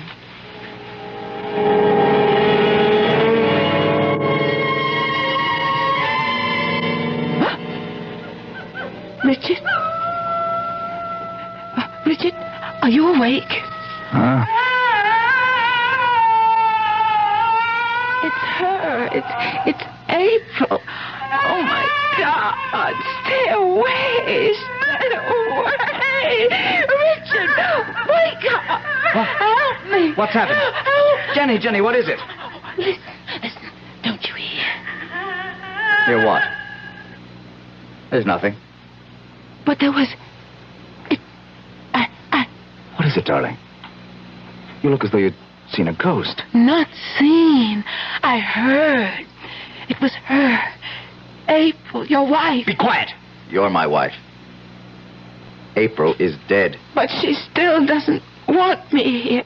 [SPEAKER 11] Richard? Richard, are you awake?
[SPEAKER 19] Huh?
[SPEAKER 7] It's her. It's April. Oh, my God. Stay away. Stay away. Richard, wake up. Help me.
[SPEAKER 19] What's happened?
[SPEAKER 7] Help.
[SPEAKER 19] Jenny, what is it?
[SPEAKER 7] Listen. Don't you hear?
[SPEAKER 19] Hear what? There's nothing.
[SPEAKER 7] But there was...
[SPEAKER 19] What is it, darling? You look as though you'd seen a ghost.
[SPEAKER 7] Not seen. I heard. It was her. April, your wife.
[SPEAKER 19] Be quiet. You're my wife. April is dead.
[SPEAKER 7] But she still doesn't want me here.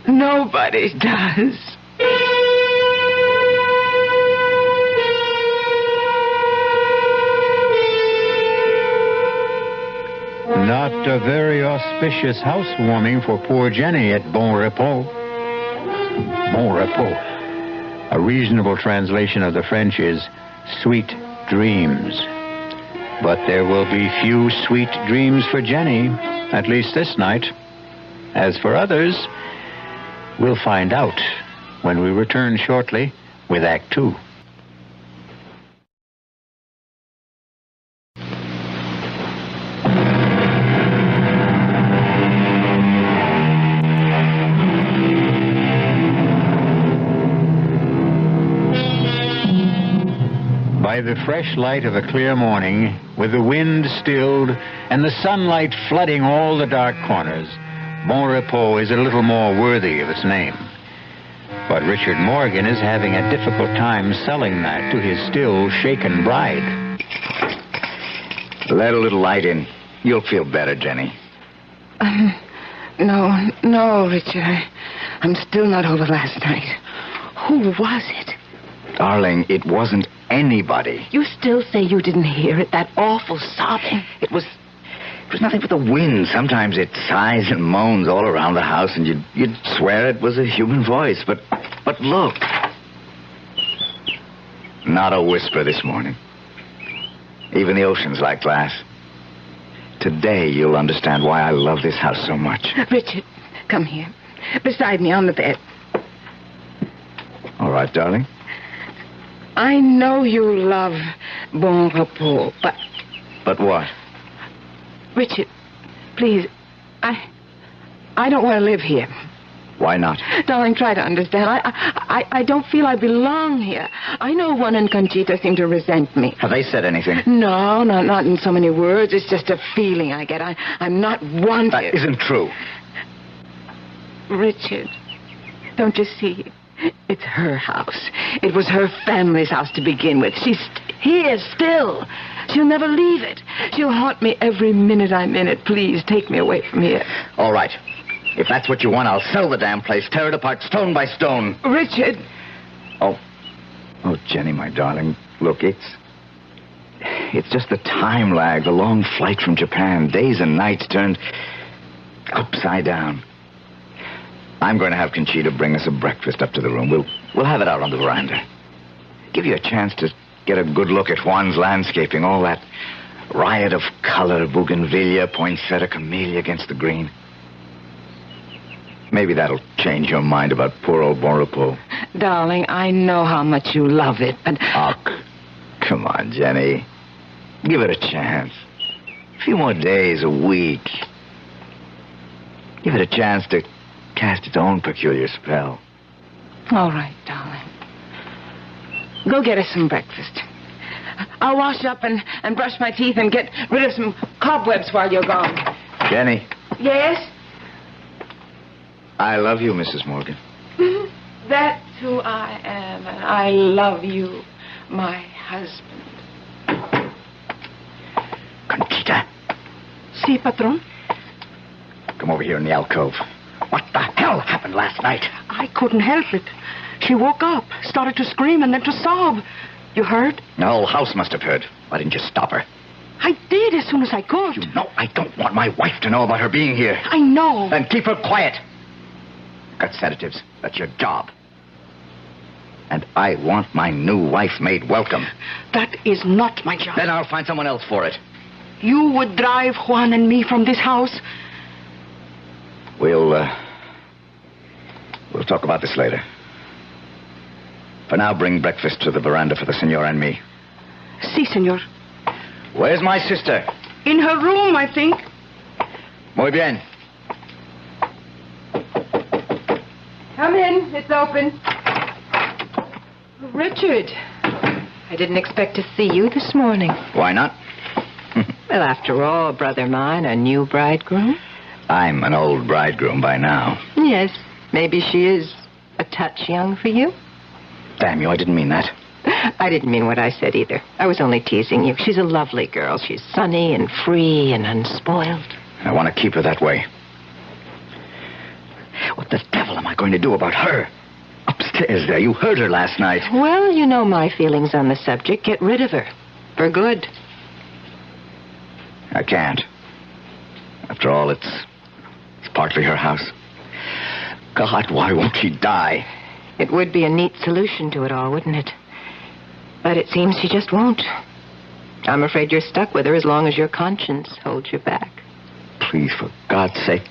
[SPEAKER 7] Nobody does.
[SPEAKER 1] Not a very auspicious housewarming for poor Jenny at Bon Repos. Bon Repos. A reasonable translation of the French is sweet dreams. But there will be few sweet dreams for Jenny, at least this night. As for others, we'll find out when we return shortly with Act Two. By the fresh light of a clear morning, with the wind stilled and the sunlight flooding all the dark corners, Bon Repos is a little more worthy of its name. But Richard Morgan is having a difficult time selling that to his still shaken bride.
[SPEAKER 19] Let a little light in. You'll feel better, Jenny.
[SPEAKER 7] No, Richard. I'm still not over last night. Who was it?
[SPEAKER 19] Darling, it wasn't anybody.
[SPEAKER 7] You still say you didn't hear it, that awful sobbing?
[SPEAKER 19] It was nothing but the wind. Sometimes it sighs and moans all around the house, and you'd swear it was a human voice. But look. Not a whisper this morning. Even the ocean's like glass. Today you'll understand why I love this house so much.
[SPEAKER 7] Richard, come here. Beside me on the bed.
[SPEAKER 19] All right, darling.
[SPEAKER 7] I know you love Bon Repos, but...
[SPEAKER 19] But what?
[SPEAKER 7] Richard, please, I don't want to live here.
[SPEAKER 19] Why not?
[SPEAKER 7] Darling, try to understand. I don't feel I belong here. I know Juan and Conchita seem to resent me.
[SPEAKER 19] Have they said anything?
[SPEAKER 7] No, not in so many words. It's just a feeling I get. I'm not wanted.
[SPEAKER 19] That isn't true.
[SPEAKER 7] Richard, don't you see? It's her house. It was her family's house to begin with. She's here still. She'll never leave it. She'll haunt me every minute I'm in it. Please, take me away from here.
[SPEAKER 19] All right. If that's what you want, I'll sell the damn place, tear it apart stone by stone.
[SPEAKER 7] Richard!
[SPEAKER 19] Oh, Jenny, my darling, look, it's just the time lag, the long flight from Japan, days and nights turned upside down. I'm going to have Conchita bring us a breakfast up to the room. We'll have it out on the veranda. Give you a chance to get a good look at Juan's landscaping, all that riot of color, bougainvillea, poinsettia, camellia against the green. Maybe that'll change your mind about poor old Bon Repos.
[SPEAKER 7] Darling, I know how much you love it, but...
[SPEAKER 19] Oh, come on, Jenny. Give it a chance. A few more days, a week. Give it a chance to cast its own peculiar spell.
[SPEAKER 7] All right, darling. Go get us some breakfast. I'll wash up and brush my teeth and get rid of some cobwebs while you're gone.
[SPEAKER 19] Jenny.
[SPEAKER 7] Yes?
[SPEAKER 19] I love you, Mrs. Morgan.
[SPEAKER 7] That's who I am, and I love you, my husband.
[SPEAKER 19] Conchita.
[SPEAKER 7] Si, patron?
[SPEAKER 19] Come over here in the alcove. What the hell happened last night?
[SPEAKER 11] I couldn't help it. She woke up, started to scream, and then to sob. You heard?
[SPEAKER 19] The whole house must have heard. Why didn't you stop her?
[SPEAKER 11] I did as soon as I could.
[SPEAKER 19] You know, I don't want my wife to know about her being here.
[SPEAKER 11] I know.
[SPEAKER 19] Then keep her quiet. Got sedatives. That's your job. And I want my new wife made welcome.
[SPEAKER 11] That is not my job.
[SPEAKER 19] Then I'll find someone else for it.
[SPEAKER 11] You would drive Juan and me from this house?
[SPEAKER 19] We'll talk about this later. For now, bring breakfast to the veranda for the senor and me.
[SPEAKER 11] Si, senor.
[SPEAKER 19] Where's my sister?
[SPEAKER 11] In her room, I think.
[SPEAKER 19] Muy bien.
[SPEAKER 15] Come in. It's open. Richard, I didn't expect to see you this morning.
[SPEAKER 19] Why not?
[SPEAKER 15] Well, after all, brother mine, a new bridegroom.
[SPEAKER 19] I'm an old bridegroom by now.
[SPEAKER 15] Yes, maybe she is a touch young for you.
[SPEAKER 19] Damn you, I didn't mean that.
[SPEAKER 15] I didn't mean what I said either. I was only teasing you. She's a lovely girl. She's sunny and free and unspoiled.
[SPEAKER 19] I want to keep her that way. What the devil am I going to do about her? Upstairs there, you heard her last night.
[SPEAKER 15] Well, you know my feelings on the subject. Get rid of her. For good.
[SPEAKER 19] I can't. After all, it's partly her house. God, why won't she die?
[SPEAKER 15] It would be a neat solution to it all, wouldn't it? But it seems she just won't. I'm afraid you're stuck with her as long as your conscience holds you back.
[SPEAKER 19] Please, for God's sake,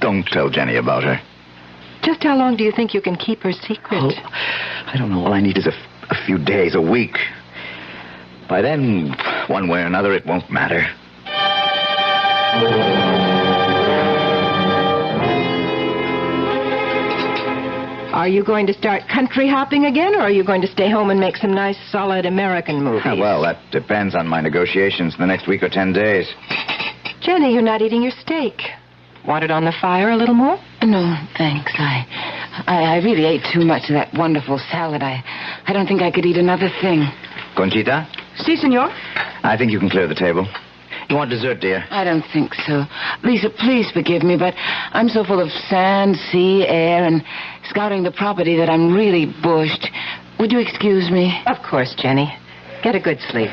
[SPEAKER 19] don't tell Jenny about her.
[SPEAKER 15] Just how long do you think you can keep her secret?
[SPEAKER 19] Oh, I don't know. All I need is a few days, a week. By then, one way or another, it won't matter.
[SPEAKER 15] Are you going to start country hopping again, or are you going to stay home and make some nice, solid American movies?
[SPEAKER 19] Well, that depends on my negotiations in the next week or 10 days.
[SPEAKER 15] Jenny, you're not eating your steak. Want it on the fire a little more?
[SPEAKER 7] No, thanks. I really ate too much of that wonderful salad. I don't think I could eat another thing.
[SPEAKER 19] Conchita?
[SPEAKER 11] Si, senor.
[SPEAKER 19] I think you can clear the table. You want dessert, dear?
[SPEAKER 7] I don't think so. Lisa, please forgive me, but I'm so full of sand, sea, air, and scouting the property that I'm really bushed. Would you excuse me?
[SPEAKER 15] Of course, Jenny. Get a good sleep.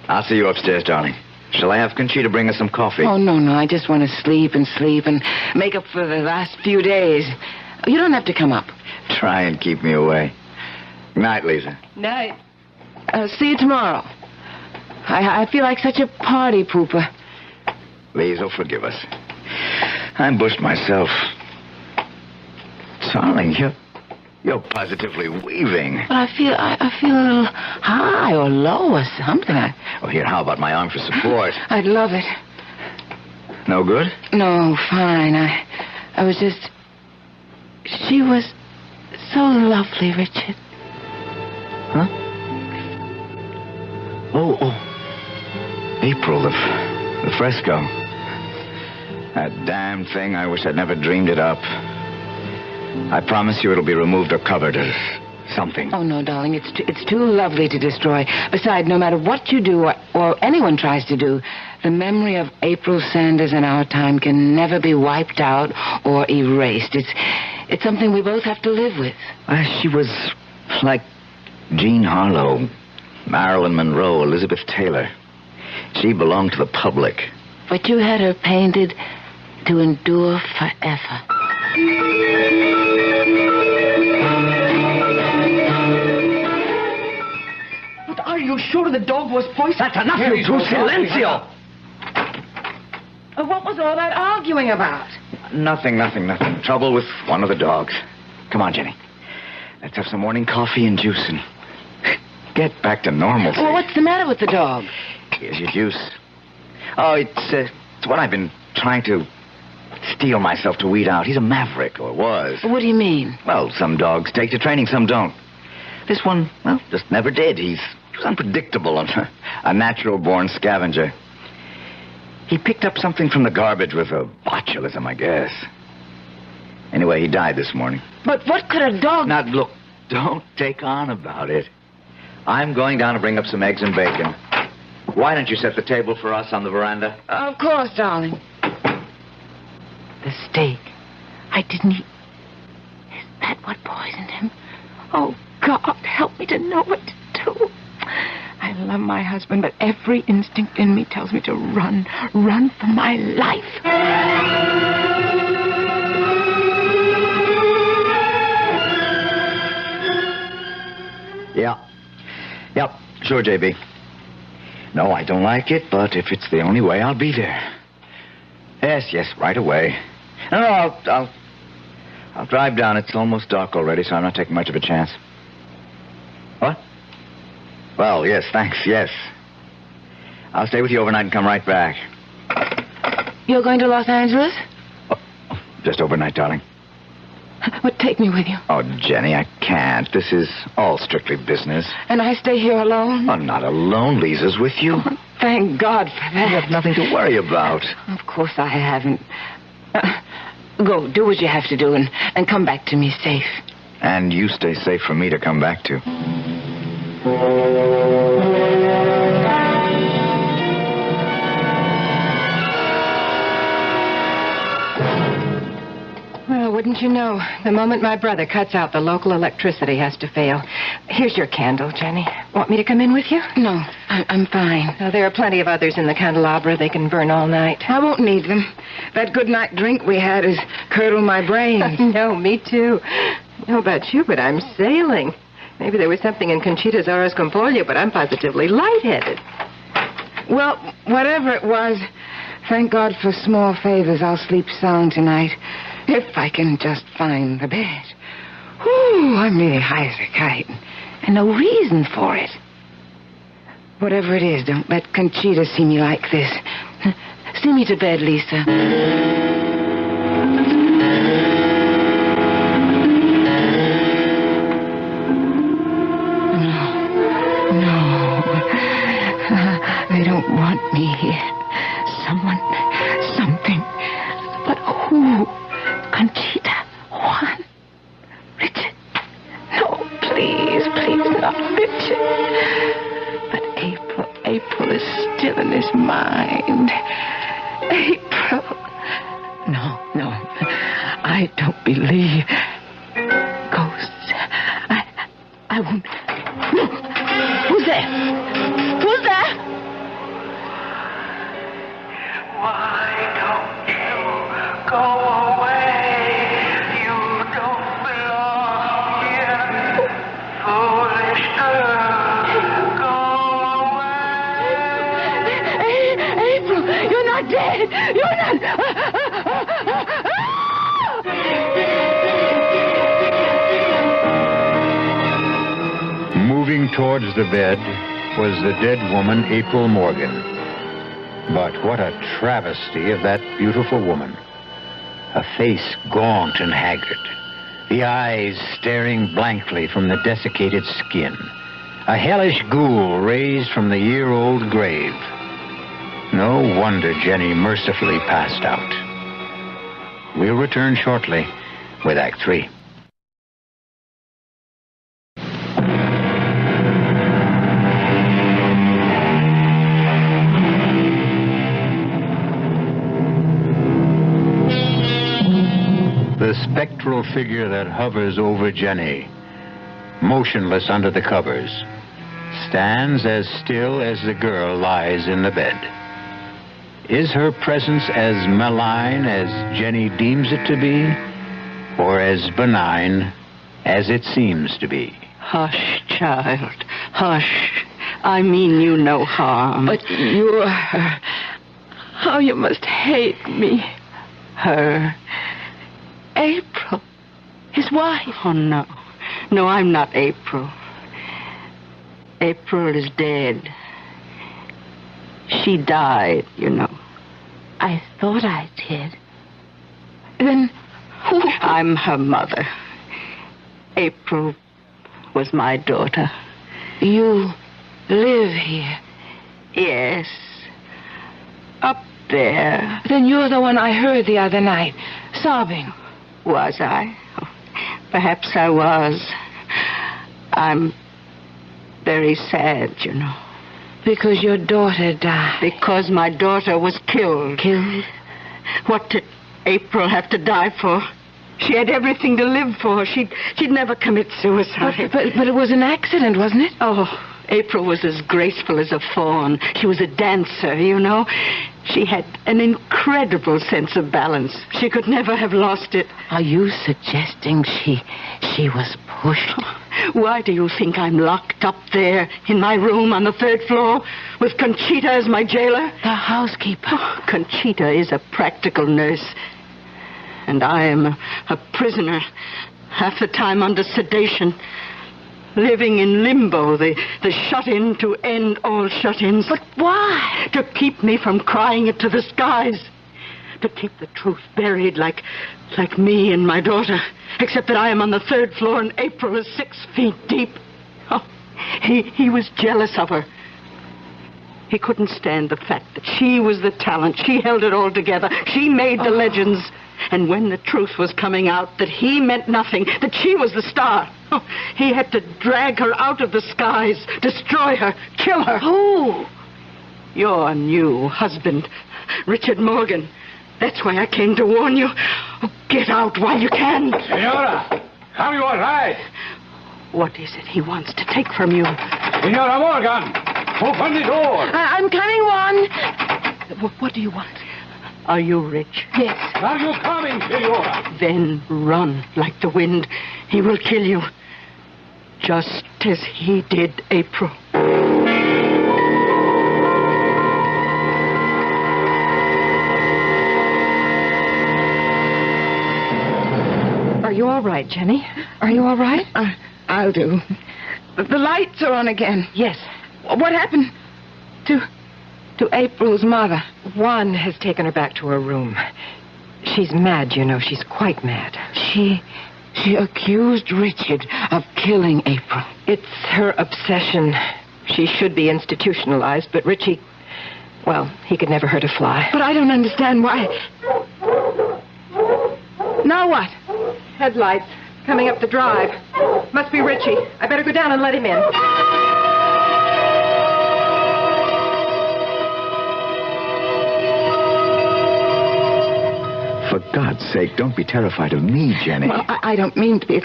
[SPEAKER 19] I'll see you upstairs, darling. Shall I have Conchita bring us some coffee?
[SPEAKER 7] Oh, no. I just want to sleep and make up for the last few days. You don't have to come up.
[SPEAKER 19] Try and keep me away. Good night, Lisa.
[SPEAKER 15] Night.
[SPEAKER 7] See you tomorrow. I feel like such a party pooper.
[SPEAKER 19] Lisa, forgive us. I'm bushed myself. Darling, you're positively weaving.
[SPEAKER 7] But I feel a little high or low or something.
[SPEAKER 19] Oh, here, how about my arm for support?
[SPEAKER 7] I'd love it.
[SPEAKER 19] No good?
[SPEAKER 7] No, fine. I was just... She was so lovely, Richard.
[SPEAKER 19] Huh? Oh. April, the fresco. That damn thing, I wish I'd never dreamed it up. I promise you it'll be removed or covered as something.
[SPEAKER 7] Oh, no, darling, it's too lovely to destroy. Besides, no matter what you do or anyone tries to do, the memory of April Sanders in our time can never be wiped out or erased. It's something we both have to live with.
[SPEAKER 19] She was like Jean Harlow, Marilyn Monroe, Elizabeth Taylor. She belonged to the public.
[SPEAKER 7] But you had her painted to endure forever.
[SPEAKER 11] But are you sure the dog was poisoned?
[SPEAKER 19] That's enough, you two. Silencio!
[SPEAKER 7] What was all that arguing about?
[SPEAKER 19] Nothing. Trouble with one of the dogs. Come on, Jenny. Let's have some morning coffee and juice and get back to normalcy.
[SPEAKER 7] Well, what's the matter with the dog?
[SPEAKER 19] Here's your juice. Oh, it's what I've been trying to steel myself to weed out. He's a maverick, or was.
[SPEAKER 7] What do you mean?
[SPEAKER 19] Well, some dogs take to training, some don't. This one, well, just never did. He was unpredictable and a natural-born scavenger. He picked up something from the garbage with a botulism, I guess. Anyway, he died this morning.
[SPEAKER 7] But what could a dog...
[SPEAKER 19] Now, look, don't take on about it. I'm going down to bring up some eggs and bacon. Why don't you set the table for us on the veranda?
[SPEAKER 7] Of course, darling. The steak. I didn't eat. Is that what poisoned him? Oh, God, help me to know what to do. love my husband, but every instinct in me tells me to run for my life.
[SPEAKER 19] Yeah. Yep, sure, JB. No, I don't like it, but if it's the only way, I'll be there. Yes, right away. No, I'll drive down. It's almost dark already, so I'm not taking much of a chance. What? Well, yes, thanks, yes. I'll stay with you overnight and come right back.
[SPEAKER 7] You're going to Los Angeles?
[SPEAKER 19] Just overnight, darling.
[SPEAKER 7] Well, take me with you.
[SPEAKER 19] Oh, Jenny, I can't. This is all strictly business.
[SPEAKER 7] And I stay here alone?
[SPEAKER 19] Oh, not alone. Lisa's with you.
[SPEAKER 7] Oh, thank God for that.
[SPEAKER 19] You have nothing to worry about.
[SPEAKER 7] Of course I haven't. Go, do what you have to do and come back to me safe.
[SPEAKER 19] And you stay safe for me to come back to.
[SPEAKER 15] Well, wouldn't you know, the moment my brother cuts out, the local electricity has to fail. Here's your candle, Jenny. Want me to come in with you?
[SPEAKER 7] No, I'm fine.
[SPEAKER 15] Now, there are plenty of others in the candelabra. They can burn all night.
[SPEAKER 7] I won't need them. That good night drink we had has curdled my brains.
[SPEAKER 15] No, me too. I don't know about you, but I'm sailing. Maybe there was something in Conchita's Horas con Pollo, but I'm positively lightheaded.
[SPEAKER 7] Well, whatever it was, thank God for small favors. I'll sleep sound tonight. If I can just find the bed. Whew, I'm really high as a kite. And no reason for it. Whatever it is, don't let Conchita see me like this. See me to bed, Lisa. No. They don't want me here. Someone, something. But who? Conchita, Juan, Richard. No, please, not Richard. But April is still in his mind. April. No, I don't believe ghosts. I won't. No. Who's there? Who's there?
[SPEAKER 13] Why don't you go away?
[SPEAKER 7] Dead. You're not.
[SPEAKER 1] Moving towards the bed was the dead woman, April Morgan. But what a travesty of that beautiful woman. A face gaunt and haggard. The eyes staring blankly from the desiccated skin. A hellish ghoul raised from the year-old grave. No wonder Jenny mercifully passed out. We'll return shortly with Act 3. The spectral figure that hovers over Jenny, motionless under the covers, stands as still as the girl lies in the bed. Is her presence as malign as Jenny deems it to be, or as benign as it seems to be?
[SPEAKER 11] Hush, child, hush. I mean you no harm.
[SPEAKER 7] But you are her. How you must hate me.
[SPEAKER 11] Her?
[SPEAKER 7] April, his wife.
[SPEAKER 11] Oh, no. No, I'm not April. April is dead. She died, you know.
[SPEAKER 7] I thought I did. Then who?
[SPEAKER 11] I'm her mother. April was my daughter.
[SPEAKER 7] You live here?
[SPEAKER 11] Yes. Up there.
[SPEAKER 7] Then you're the one I heard the other night, sobbing.
[SPEAKER 11] Was I? Oh, perhaps I was. I'm very sad, you know.
[SPEAKER 7] Because your daughter died.
[SPEAKER 11] Because my daughter was killed.
[SPEAKER 7] Killed?
[SPEAKER 11] What did April have to die for? She had everything to live for. She'd never commit suicide.
[SPEAKER 7] But it was an accident, wasn't it?
[SPEAKER 11] Oh, April was as graceful as a fawn. She was a dancer, you know. She had an incredible sense of balance. She could never have lost it.
[SPEAKER 7] Are you suggesting she was pushed?
[SPEAKER 11] Why do you think I'm locked up there in my room on the 3rd floor with Conchita as my jailer?
[SPEAKER 7] The housekeeper.
[SPEAKER 11] Oh, Conchita is a practical nurse. And I am a prisoner, half the time under sedation, living in limbo, the shut-in to end all shut-ins.
[SPEAKER 7] But why?
[SPEAKER 11] To keep me from crying it to the skies. To keep the truth buried like me and my daughter. Except that I am on the 3rd floor and April is 6 feet deep. Oh, he was jealous of her. He couldn't stand the fact that she was the talent. She held it all together. She made the legends. And when the truth was coming out, that he meant nothing, that she was the star, he had to drag her out of the skies, destroy her, kill her.
[SPEAKER 7] Who?
[SPEAKER 11] Your new husband, Richard Morgan. That's why I came to warn you. Oh, get out while you can.
[SPEAKER 8] Senora, have you all right?
[SPEAKER 11] What is it he wants to take from you?
[SPEAKER 8] Senora Morgan, open the door.
[SPEAKER 15] I'm coming, Juan.
[SPEAKER 11] What do you want? Are you rich?
[SPEAKER 15] Yes.
[SPEAKER 8] Are you coming, Senora?
[SPEAKER 11] Then run like the wind. He will kill you. Just as he did April.
[SPEAKER 15] Are you all right, Jenny? Are you all right?
[SPEAKER 16] I'll do. The lights are on again.
[SPEAKER 11] Yes.
[SPEAKER 16] What happened to April's mother?
[SPEAKER 15] Juan has taken her back to her room. She's mad, you know. She's quite mad.
[SPEAKER 7] She accused Richard of killing April.
[SPEAKER 15] It's her obsession. She should be institutionalized, but Richie, well, he could never hurt a fly.
[SPEAKER 16] But I don't understand why. Now what?
[SPEAKER 15] Headlights coming up the drive. Must be Richie. I better go down and let him in.
[SPEAKER 19] For God's sake, don't be terrified of me, Jenny.
[SPEAKER 16] Well, I don't mean to be.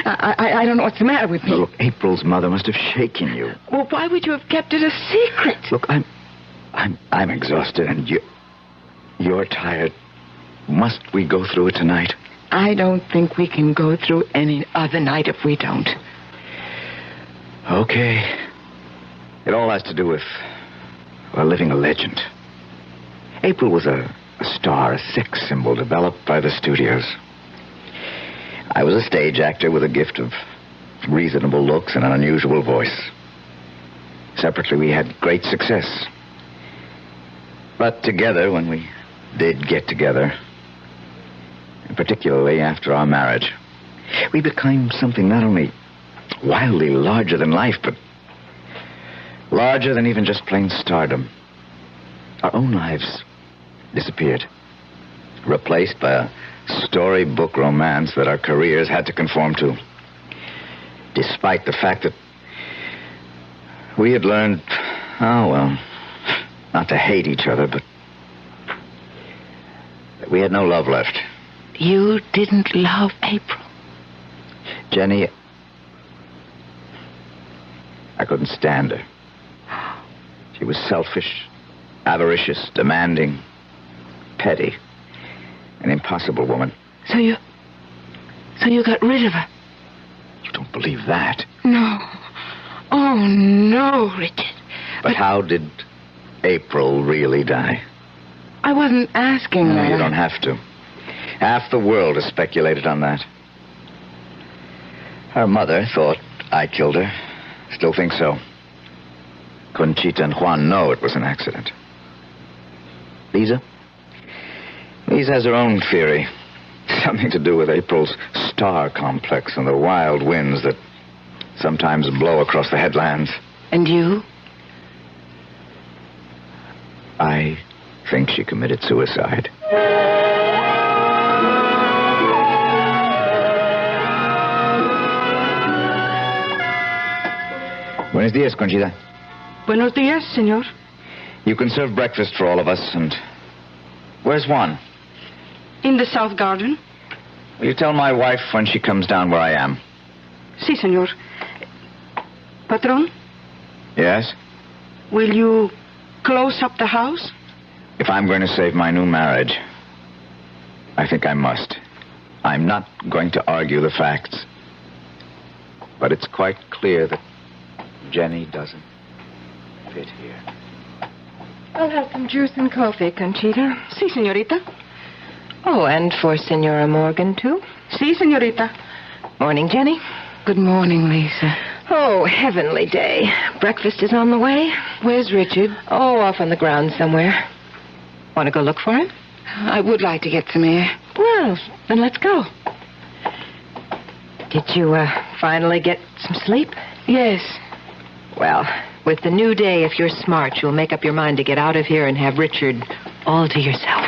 [SPEAKER 16] I don't know what's the matter with me.
[SPEAKER 19] Look, April's mother must have shaken you.
[SPEAKER 16] Well, why would you have kept it a secret?
[SPEAKER 19] Look, I'm exhausted, and you're tired. Must we go through it tonight?
[SPEAKER 16] I don't think we can go through any other night if we don't.
[SPEAKER 19] Okay. It all has to do with, well, living a legend. April was a star, a sex symbol developed by the studios. I was a stage actor with a gift of reasonable looks and an unusual voice. Separately, we had great success. But together, when we did get together, and particularly after our marriage, we became something not only wildly larger than life, but larger than even just plain stardom. Our own lives disappeared, replaced by a storybook romance that our careers had to conform to. Despite the fact that we had learned, not to hate each other, but that we had no love left.
[SPEAKER 7] You didn't love April?
[SPEAKER 19] Jenny, I couldn't stand her. She was selfish, avaricious, demanding, petty, an impossible woman.
[SPEAKER 7] So you got rid of her?
[SPEAKER 19] You don't believe that?
[SPEAKER 16] No. Oh, no, Richard.
[SPEAKER 19] But how did April really die?
[SPEAKER 16] I wasn't asking
[SPEAKER 19] No,
[SPEAKER 16] that.
[SPEAKER 19] you don't have to. Half the world has speculated on that. Her mother thought I killed her. Still think so. Conchita and Juan know it was an accident. Lisa has her own theory. Something to do with April's star complex and the wild winds that sometimes blow across the headlands.
[SPEAKER 7] And you?
[SPEAKER 19] I think she committed suicide. Buenos dias, Conchita.
[SPEAKER 11] Buenos dias, senor.
[SPEAKER 19] You can serve breakfast for all of us, and... Where's Juan?
[SPEAKER 11] In the south garden.
[SPEAKER 19] Will you tell my wife when she comes down where I am?
[SPEAKER 11] Si, senor. Patron,
[SPEAKER 19] Yes?
[SPEAKER 11] Will you close up the house?
[SPEAKER 19] If I'm going to save my new marriage, I think I must. I'm not going to argue the facts. But it's quite clear that Jenny doesn't fit here.
[SPEAKER 15] I'll have some juice and coffee, Conchita.
[SPEAKER 11] Si, señorita.
[SPEAKER 15] Oh, and for Senora Morgan, too?
[SPEAKER 11] Si, señorita.
[SPEAKER 15] Morning, Jenny.
[SPEAKER 7] Good morning, Lisa.
[SPEAKER 15] Oh, heavenly day. Breakfast is on the way.
[SPEAKER 7] Where's Richard?
[SPEAKER 15] Oh, off on the grounds somewhere. Want to go look for him?
[SPEAKER 7] I would like to get some air.
[SPEAKER 15] Well, then let's go. Did you finally get some sleep?
[SPEAKER 7] Yes.
[SPEAKER 15] Well, with the new day, if you're smart, you'll make up your mind to get out of here and have Richard all to yourself.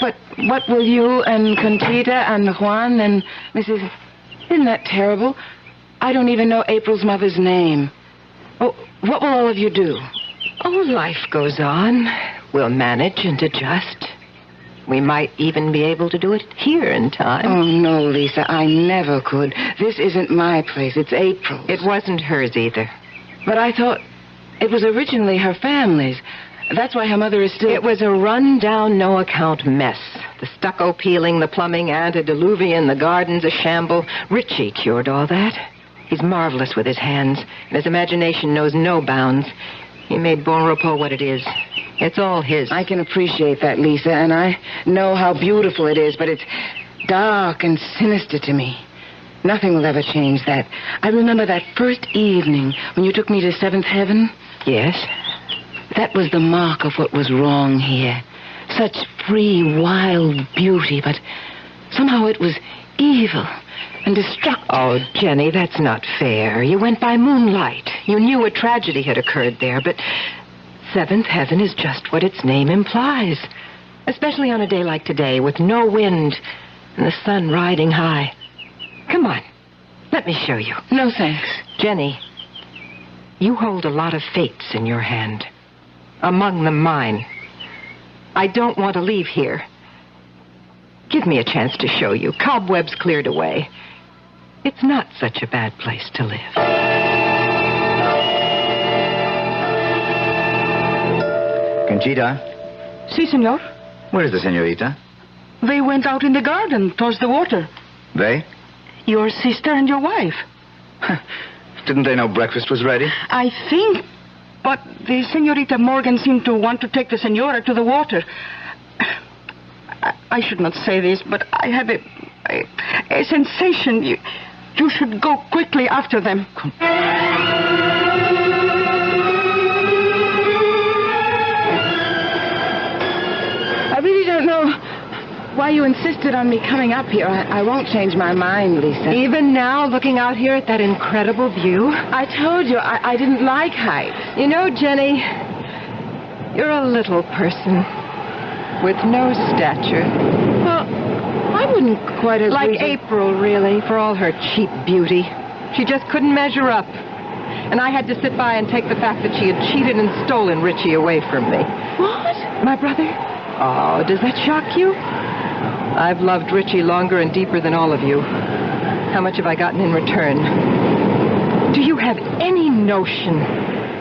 [SPEAKER 7] But what will you and Conchita and Juan and Mrs... Isn't that terrible? I don't even know April's mother's name. Oh, what will all of you do?
[SPEAKER 15] Oh, life goes on. We'll manage and adjust. We might even be able to do it here in time.
[SPEAKER 7] Oh, no, Lisa, I never could. This isn't my place. It's April's.
[SPEAKER 15] It wasn't hers either.
[SPEAKER 7] But I thought it was originally her family's. That's why her mother is still...
[SPEAKER 15] It was a run-down, no-account mess. The stucco peeling, the plumbing antediluvian, the gardens a shamble. Richie cured all that. He's marvelous with his hands, and his imagination knows no bounds. He made Bon Repos what it is. It's all his.
[SPEAKER 7] I can appreciate that, Lisa, and I know how beautiful it is, but it's dark and sinister to me. Nothing will ever change that. I remember that first evening when you took me to Seventh Heaven.
[SPEAKER 15] Yes?
[SPEAKER 7] That was the mark of what was wrong here. Such free, wild beauty, but somehow it was evil and destructive.
[SPEAKER 15] Oh, Jenny, that's not fair. You went by moonlight. You knew a tragedy had occurred there, but Seventh Heaven is just what its name implies. Especially on a day like today, with no wind and the sun riding high. Come on. Let me show you.
[SPEAKER 7] No, thanks.
[SPEAKER 15] Jenny, you hold a lot of fates in your hand. Among them mine. I don't want to leave here. Give me a chance to show you. Cobwebs cleared away. It's not such a bad place to live.
[SPEAKER 19] Conchita?
[SPEAKER 11] Si, senor.
[SPEAKER 19] Where is the senorita?
[SPEAKER 11] They went out in the garden towards the water.
[SPEAKER 19] They?
[SPEAKER 11] Your sister and your wife.
[SPEAKER 19] Didn't they know breakfast was ready?
[SPEAKER 11] I think... But the Senorita Morgan seemed to want to take the senora to the water. I should not say this, but I have a sensation you should go quickly after them.
[SPEAKER 7] I really don't know why you insisted on me coming up here. I won't change my mind, Lisa.
[SPEAKER 15] Even now, looking out here at that incredible view?
[SPEAKER 7] I told you, I didn't like heights.
[SPEAKER 15] You know, Jenny, you're a little person with no stature.
[SPEAKER 7] Well, I wouldn't quite agree.
[SPEAKER 15] Like April, really, for all her cheap beauty. She just couldn't measure up. And I had to sit by and take the fact that she had cheated and stolen Richie away from me.
[SPEAKER 7] What?
[SPEAKER 15] My brother? Oh, does that shock you? I've loved Richie longer and deeper than all of you. How much have I gotten in return? Do you have any notion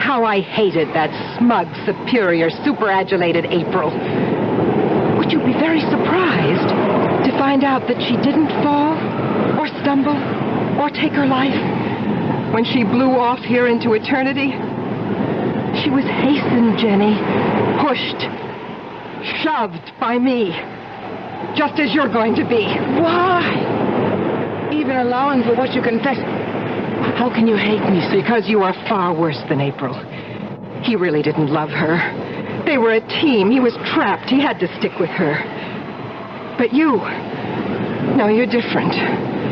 [SPEAKER 15] how I hated that smug, superior, super-adulated April? Would you be very surprised to find out that she didn't fall or stumble or take her life when she blew off here into eternity? She was hastened, Jenny, pushed, shoved by me. Just as you're going to be.
[SPEAKER 7] Why? Even allowing for what you confess. How can you hate me, sir?
[SPEAKER 15] Because you are far worse than April. He really didn't love her. They were a team. He was trapped. He had to stick with her. But you... No, you're different.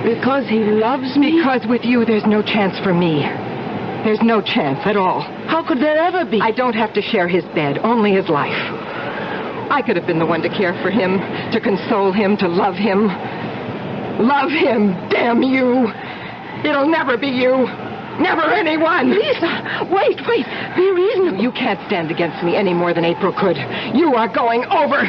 [SPEAKER 7] Because he loves me?
[SPEAKER 15] Because with you, there's no chance for me. There's no chance at all.
[SPEAKER 7] How could there ever be?
[SPEAKER 15] I don't have to share his bed, only his life. I could have been the one to care for him, to console him, to love him. Love him, damn you. It'll never be you. Never anyone. Lisa, wait. Be reasonable. You can't stand against me any more than April could. You are going over.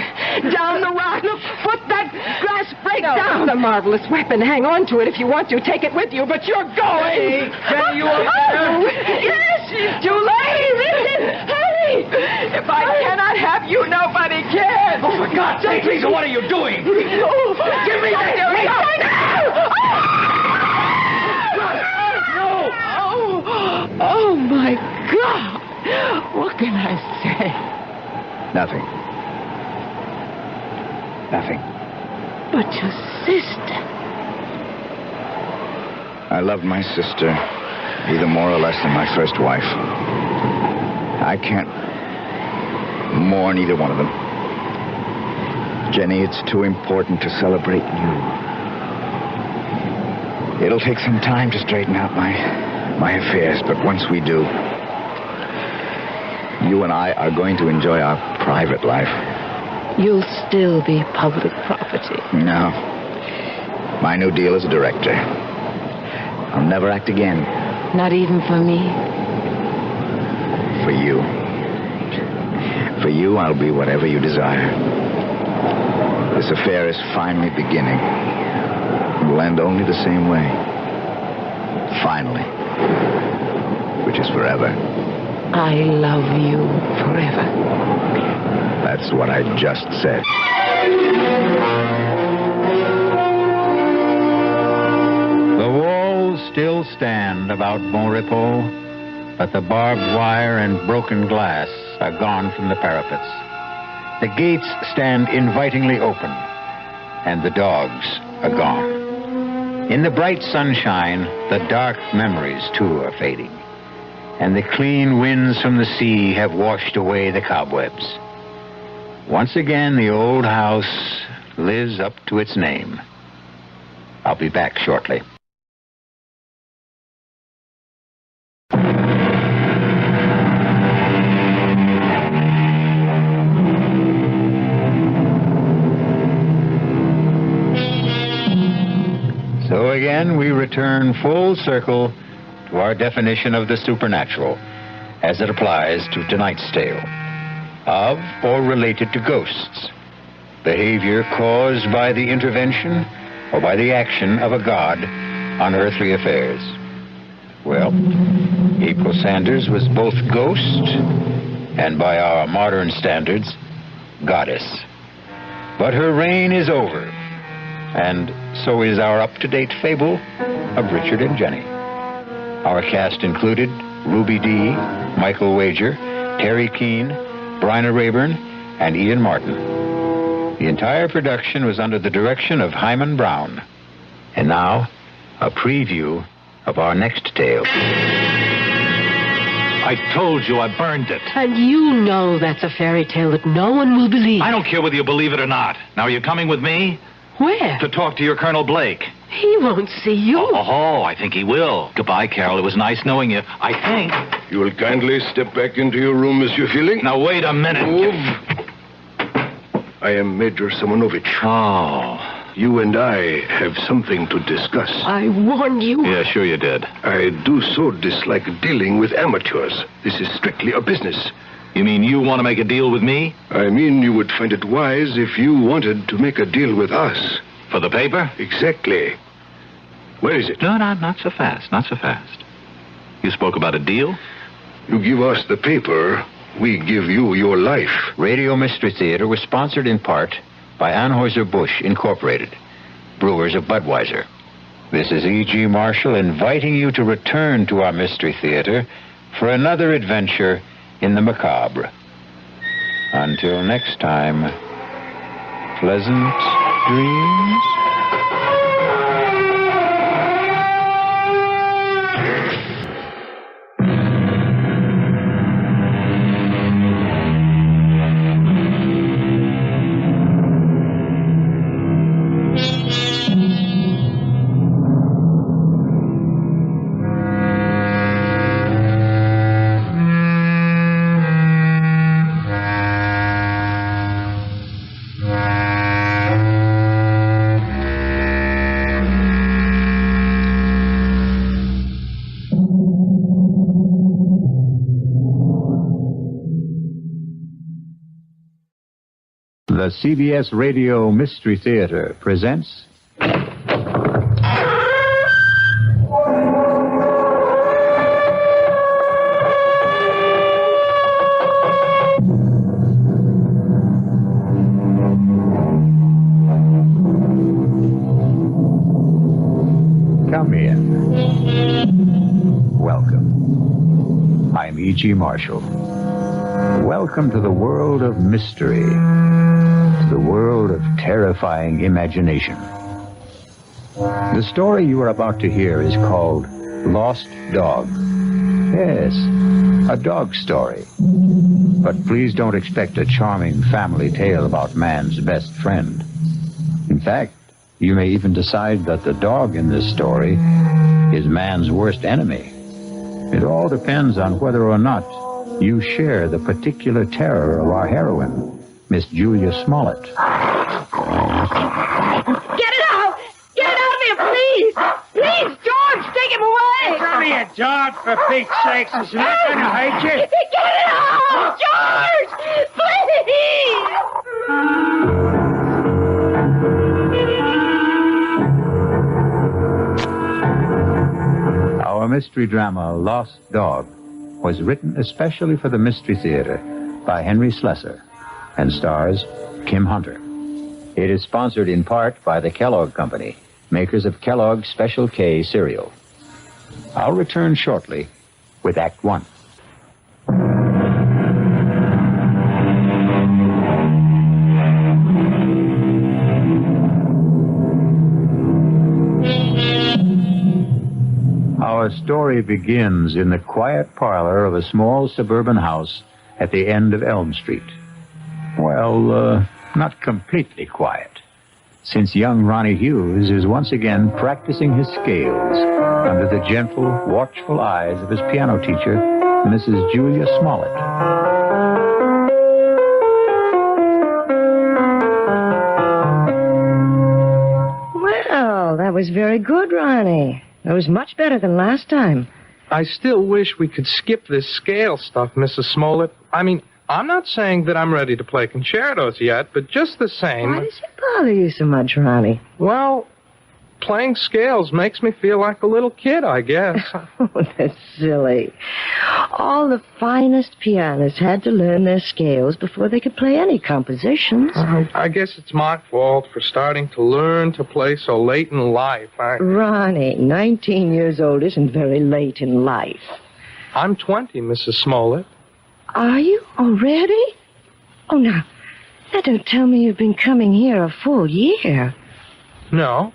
[SPEAKER 15] Down the rock. Look, put that glass break down. It's a marvelous weapon. Hang on to it if you want to. Take it with you, but you're going.
[SPEAKER 8] Can you understand?
[SPEAKER 15] Yes, it's too late. Hurry. If I cannot have you, nobody can.
[SPEAKER 8] Oh, for God's sake, Lisa, what are you doing? Give me that.
[SPEAKER 15] Oh, my God. What can I say?
[SPEAKER 19] Nothing.
[SPEAKER 15] But your sister.
[SPEAKER 19] I loved my sister either more or less than my first wife. I can't mourn either one of them. Jenny, it's too important to celebrate you. It'll take some time to straighten out my affairs, but once we do, you and I are going to enjoy our private life.
[SPEAKER 15] You'll still be public property.
[SPEAKER 19] No. My new deal as a director. I'll never act again.
[SPEAKER 15] Not even for me?
[SPEAKER 19] For you. For you, I'll be whatever you desire. This affair is finally beginning. It will end only the same way. Finally. Which is forever.
[SPEAKER 15] I love you forever.
[SPEAKER 19] That's what I just said.
[SPEAKER 18] The walls still stand about Bon Repos, but the barbed wire and broken glass are gone from the parapets. The gates stand invitingly open, and the dogs are gone. In the bright sunshine, the dark memories, too, are fading, and the clean winds from the sea have washed away the cobwebs. Once again, the old house lives up to its name. I'll be back shortly. So again, we return full circle to our definition of the supernatural as it applies to tonight's tale. Of or related to ghosts. Behavior caused by the intervention or by the action of a god on earthly affairs. Well, April Sanders was both ghost and, by our modern standards, goddess. But her reign is over, and so is our up-to-date fable of Richard and Jenny. Our cast included Ruby Dee, Michael Wager, Terry Keane, Bryna Rayburn, and Ian Martin. The entire production was under the direction of Hyman Brown. And now, a preview of our next tale.
[SPEAKER 10] I told you I burned it.
[SPEAKER 15] And you know that's a fairy tale that no one will believe.
[SPEAKER 10] I don't care whether you believe it or not. Now, are you coming with me?
[SPEAKER 15] Where?
[SPEAKER 10] To talk to your Colonel Blake.
[SPEAKER 15] He won't see you.
[SPEAKER 10] Oh, I think he will. Goodbye, Carol. It was nice knowing you. I think.
[SPEAKER 6] You will kindly step back into your room, Monsieur Feeling.
[SPEAKER 10] Now, wait a minute.
[SPEAKER 6] Move. I am Major Simonovich.
[SPEAKER 10] Oh.
[SPEAKER 6] You and I have something to discuss.
[SPEAKER 15] I warned you.
[SPEAKER 10] Yeah, sure you did.
[SPEAKER 6] I do so dislike dealing with amateurs. This is strictly a business.
[SPEAKER 10] You mean you want to make a deal with me?
[SPEAKER 6] I mean you would find it wise if you wanted to make a deal with us.
[SPEAKER 10] For the paper?
[SPEAKER 6] Exactly. Where is it?
[SPEAKER 10] No, not so fast. Not so fast. You spoke about a deal?
[SPEAKER 6] You give us the paper, we give you your life.
[SPEAKER 18] Radio Mystery Theater was sponsored in part by Anheuser-Busch Incorporated, brewers of Budweiser. This is E.G. Marshall inviting you to return to our Mystery Theater for another adventure in the macabre. Until next time, pleasant dreams.
[SPEAKER 1] The CBS Radio Mystery Theater presents... Come in. Welcome. I'm E.G. Marshall. Welcome to the world of mystery, to the world of terrifying imagination. The story you are about to hear is called Lost Dog. Yes, a dog story. But please don't expect a charming family tale about man's best friend. In fact, you may even decide that the dog in this story is man's worst enemy. It all depends on whether or not you share the particular terror of our heroine, Miss Julia Smollett.
[SPEAKER 2] Get it out! Get it out of here, please! Please, George, take him away!
[SPEAKER 3] Come here, George, for Pete's sakes. It's not going to hurt you.
[SPEAKER 2] Get it out! George! Please!
[SPEAKER 1] Our mystery drama, Lost Dog, was written especially for the Mystery Theater by Henry Slessor and stars Kim Hunter. It is sponsored in part by the Kellogg Company, makers of Kellogg's Special K cereal. I'll return shortly with Act One. Our story begins in the quiet parlor of a small suburban house at the end of Elm Street. Well, not completely quiet, since young Ronnie Hughes is once again practicing his scales under the gentle, watchful eyes of his piano teacher, Mrs. Julia Smollett.
[SPEAKER 15] Well, that was very good, Ronnie. That was much better than last time.
[SPEAKER 20] I still wish we could skip this scale stuff, Mrs. Smollett. I mean, I'm not saying that I'm ready to play concertos yet, but just the same...
[SPEAKER 15] Why does it bother you so much, Ronnie?
[SPEAKER 20] Well, playing scales makes me feel like a little kid, I guess.
[SPEAKER 15] Oh, that's silly. All the finest pianists had to learn their scales before they could play any compositions.
[SPEAKER 20] I guess it's my fault for starting to learn to play so late in life.
[SPEAKER 15] Ronnie, 19 years old isn't very late in life.
[SPEAKER 20] I'm 20, Mrs. Smollett.
[SPEAKER 15] Are you already? Oh, now don't tell me you've been coming here a full year.
[SPEAKER 20] No,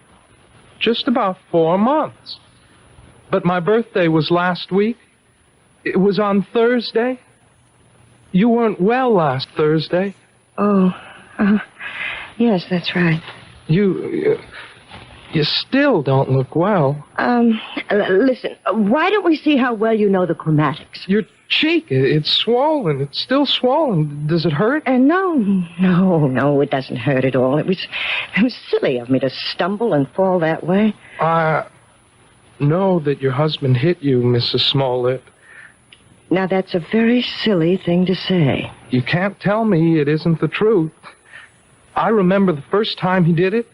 [SPEAKER 20] just about 4 months. But my birthday was last week. It was on Thursday. You weren't well last Thursday.
[SPEAKER 15] Oh, yes, that's right.
[SPEAKER 20] You still don't look well.
[SPEAKER 15] Listen, why don't we see how well you know the chromatics?
[SPEAKER 20] Your cheek, it's swollen. It's still swollen. Does it hurt?
[SPEAKER 15] No, it doesn't hurt at all. It was silly of me to stumble and fall that way.
[SPEAKER 20] I know that your husband hit you, Mrs. Smollett.
[SPEAKER 15] Now, that's a very silly thing to say.
[SPEAKER 20] You can't tell me it isn't the truth. I remember the first time he did it.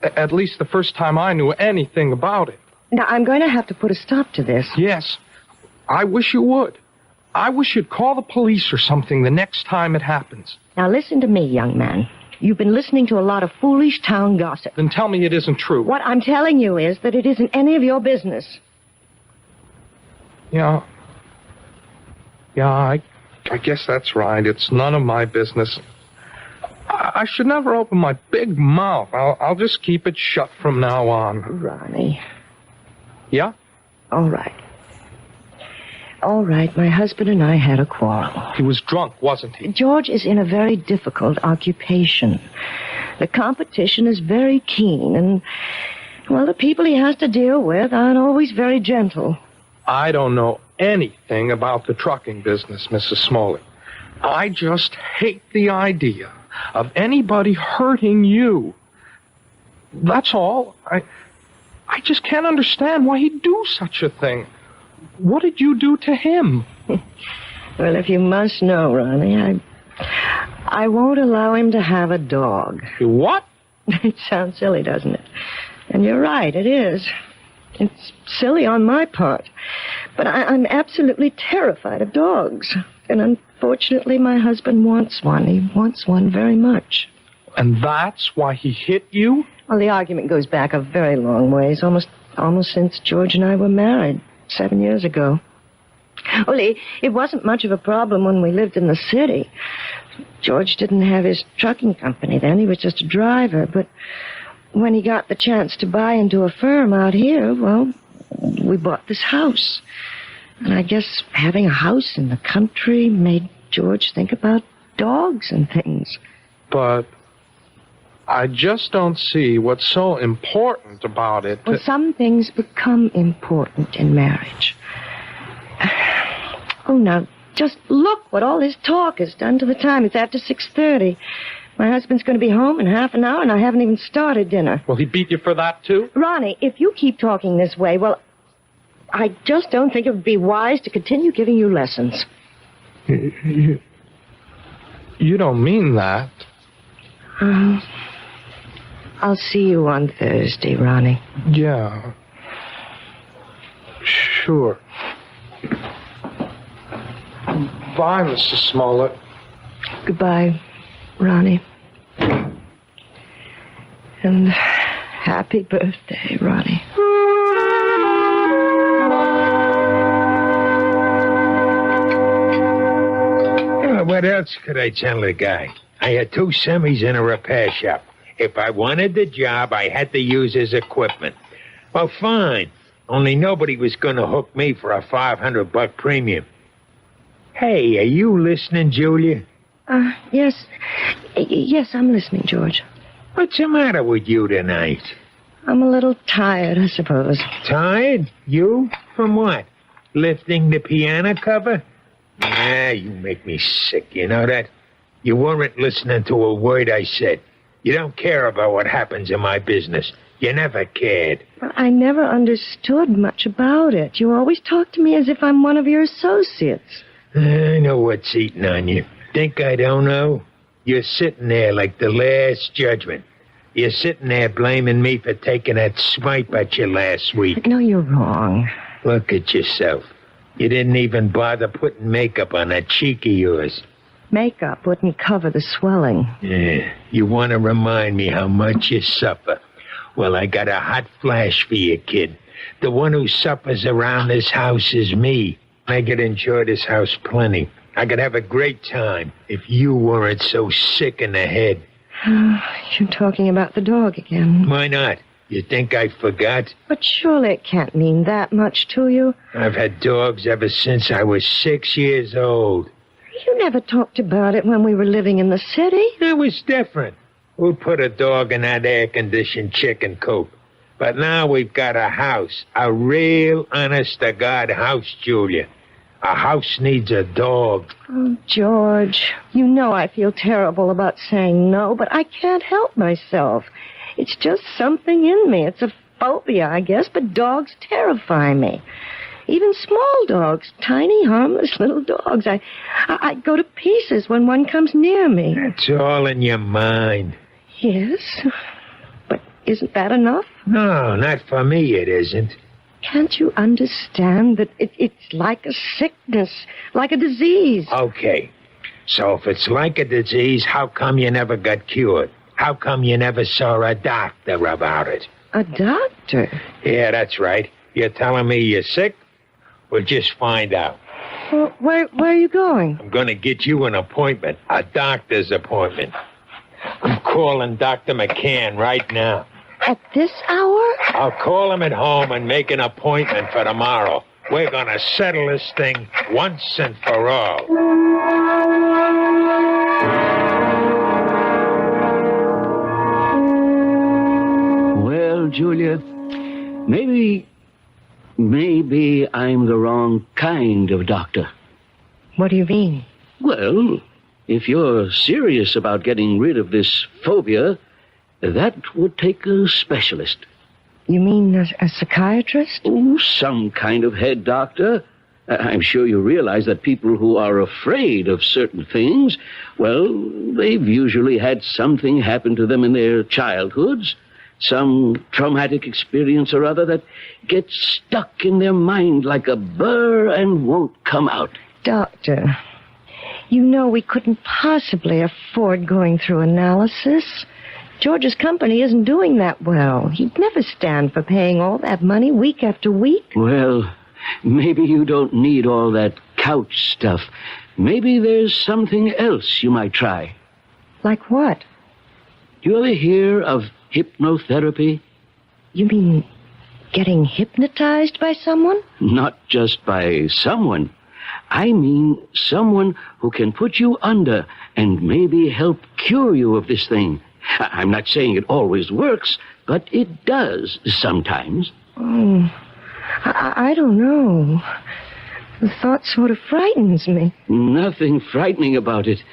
[SPEAKER 20] At least the first time I knew anything about it.
[SPEAKER 15] Now, I'm going to have to put a stop to this.
[SPEAKER 20] Yes. I wish you would. I wish you'd call the police or something the next time it happens.
[SPEAKER 15] Now, listen to me, young man. You've been listening to a lot of foolish town gossip.
[SPEAKER 20] Then tell me it isn't true.
[SPEAKER 15] What I'm telling you is that it isn't any of your business.
[SPEAKER 20] Yeah, I guess that's right. It's none of my business. I should never open my big mouth. I'll just keep it shut from now on.
[SPEAKER 15] Ronnie.
[SPEAKER 20] Yeah?
[SPEAKER 15] All right. All right, my husband and I had a quarrel.
[SPEAKER 20] He was drunk, wasn't he?
[SPEAKER 15] George is in a very difficult occupation. The competition is very keen, and, well, the people he has to deal with aren't always very gentle.
[SPEAKER 20] I don't know anything about the trucking business, Mrs. Smollett. I just hate the idea of anybody hurting you. That's all. I just can't understand why he'd do such a thing. What did you do to him?
[SPEAKER 15] Well, if you must know, Ronnie,
[SPEAKER 14] I won't allow him to have a dog.
[SPEAKER 20] What?
[SPEAKER 14] It sounds silly, doesn't it? And you're right, it is. It's silly on my part. But I'm absolutely terrified of dogs. And unfortunately, my husband wants one. He wants one very much.
[SPEAKER 20] And that's why he hit you?
[SPEAKER 14] Well, the argument goes back a very long ways, almost since George and I were married 7 years ago. Well, it wasn't much of a problem when we lived in the city. George didn't have his trucking company then. He was just a driver. But when he got the chance to buy into a firm out here, well, we bought this house. And I guess having a house in the country made George think about dogs and things.
[SPEAKER 20] But I just don't see what's so important about it.
[SPEAKER 14] Well, some things become important in marriage. Oh, now, just look what all this talk has done to the time. It's after 6:30. My husband's going to be home in half an hour, and I haven't even started dinner.
[SPEAKER 20] Will he beat you for that, too?
[SPEAKER 14] Ronnie, if you keep talking this way, well, I just don't think it would be wise to continue giving you lessons.
[SPEAKER 20] You don't mean that.
[SPEAKER 14] I'll see you on Thursday, Ronnie.
[SPEAKER 20] Yeah. Sure. Bye, Mrs. Smollett.
[SPEAKER 14] Goodbye, Ronnie. And happy birthday, Ronnie.
[SPEAKER 22] What else could I tell the guy? I had 2 semis in a repair shop. If I wanted the job, I had to use his equipment. Well, fine. Only nobody was going to hook me for a $500 premium. Hey, are you listening, Julia?
[SPEAKER 14] Yes. Yes, I'm listening, George.
[SPEAKER 22] What's the matter with you tonight?
[SPEAKER 14] I'm a little tired, I suppose.
[SPEAKER 22] Tired? You? From what? Lifting the piano cover? Ah, you make me sick, you know that? You weren't listening to a word I said. You don't care about what happens in my business. You never cared.
[SPEAKER 14] Well, I never understood much about it. You always talk to me as if I'm one of your associates.
[SPEAKER 22] I know what's eating on you. Think I don't know? You're sitting there like the last judgment. You're sitting there blaming me for taking that swipe at you last week.
[SPEAKER 14] No, you're wrong.
[SPEAKER 22] Look at yourself. You didn't even bother putting makeup on that cheek of yours.
[SPEAKER 14] Makeup wouldn't cover the swelling.
[SPEAKER 22] Yeah, you want to remind me how much you suffer. Well, I got a hot flash for you, kid. The one who suffers around this house is me. I could enjoy this house plenty. I could have a great time if you weren't so sick in the head.
[SPEAKER 14] You're talking about the dog again.
[SPEAKER 22] Why not? You think I forgot?
[SPEAKER 14] But surely it can't mean that much to you.
[SPEAKER 22] I've had dogs ever since I was 6 years old.
[SPEAKER 14] You never talked about it when we were living in the city.
[SPEAKER 22] It was different. We put a dog in that air-conditioned chicken coop. But now we've got a house. A real, honest-to-God house, Julia. A house needs a dog.
[SPEAKER 14] Oh, George, you know I feel terrible about saying no, but I can't help myself. It's just something in me. It's a phobia, I guess, but dogs terrify me. Even small dogs, tiny, harmless little dogs. I go to pieces when one comes near me.
[SPEAKER 22] It's all in your mind.
[SPEAKER 14] Yes, but isn't that enough?
[SPEAKER 22] No, not for me it isn't.
[SPEAKER 14] Can't you understand that it's like a sickness, like a disease?
[SPEAKER 22] Okay, so if it's like a disease, how come you never got cured? How come you never saw a doctor about it?
[SPEAKER 14] A doctor?
[SPEAKER 22] Yeah, that's right. You're telling me you're sick? Well, just find out.
[SPEAKER 14] Well, where are you going?
[SPEAKER 22] I'm going to get you an appointment, a doctor's appointment. I'm calling Dr. McCann right now.
[SPEAKER 14] At this hour?
[SPEAKER 22] I'll call him at home and make an appointment for tomorrow. We're going to settle this thing once and for all.
[SPEAKER 23] Well, Julia, maybe I'm the wrong kind of doctor.
[SPEAKER 14] What do you mean?
[SPEAKER 23] Well, if you're serious about getting rid of this phobia, that would take a specialist.
[SPEAKER 14] You mean a psychiatrist?
[SPEAKER 23] Oh, some kind of head doctor. I'm sure you realize that people who are afraid of certain things, well, they've usually had something happen to them in their childhoods, some traumatic experience or other that gets stuck in their mind like a burr and won't come out.
[SPEAKER 14] Doctor, you know we couldn't possibly afford going through analysis. George's company isn't doing that well. He'd never stand for paying all that money week after week.
[SPEAKER 23] Well, maybe you don't need all that couch stuff. Maybe there's something else you might try.
[SPEAKER 14] Like what?
[SPEAKER 23] You ever hear of hypnotherapy?
[SPEAKER 14] You mean getting hypnotized by someone?
[SPEAKER 23] Not just by someone. I mean someone who can put you under and maybe help cure you of this thing. I'm not saying it always works, but it does sometimes.
[SPEAKER 14] Oh, I don't know. The thought sort of frightens me.
[SPEAKER 23] Nothing frightening about it.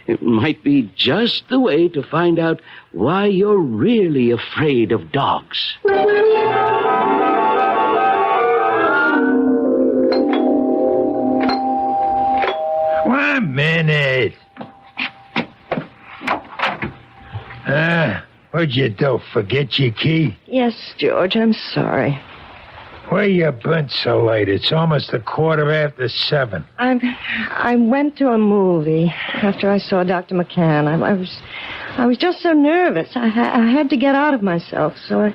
[SPEAKER 23] It might be just the way to find out why you're really afraid of dogs.
[SPEAKER 22] 1 minute. What'd you do? Forget your key?
[SPEAKER 14] Yes, George, I'm sorry.
[SPEAKER 22] Where you been so late? It's almost 7:15.
[SPEAKER 14] I went to a movie after I saw Dr. McCann. I was just so nervous. I had to get out of myself, so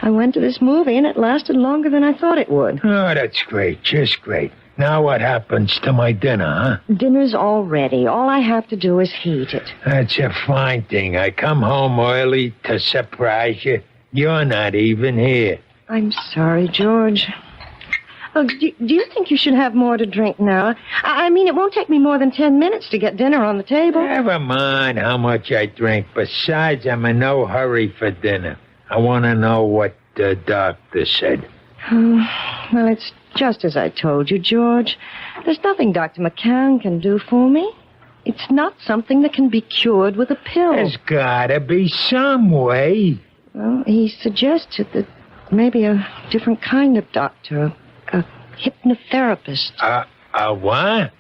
[SPEAKER 14] I went to this movie, and it lasted longer than I thought it would.
[SPEAKER 22] Oh, that's great. Just great. Now what happens to my dinner, huh?
[SPEAKER 14] Dinner's all ready. All I have to do is heat it.
[SPEAKER 22] That's a fine thing. I come home early to surprise you. You're not even here.
[SPEAKER 14] I'm sorry, George. Oh, do you think you should have more to drink now? I mean, it won't take me more than 10 minutes to get dinner on the table.
[SPEAKER 22] Never mind how much I drink. Besides, I'm in no hurry for dinner. I want to know what the doctor said.
[SPEAKER 14] Well, it's just as I told you, George. There's nothing Dr. McCann can do for me. It's not something that can be cured with a pill.
[SPEAKER 22] There's gotta be some way.
[SPEAKER 14] Well, he suggested that maybe a different kind of doctor, a hypnotherapist.
[SPEAKER 22] A what?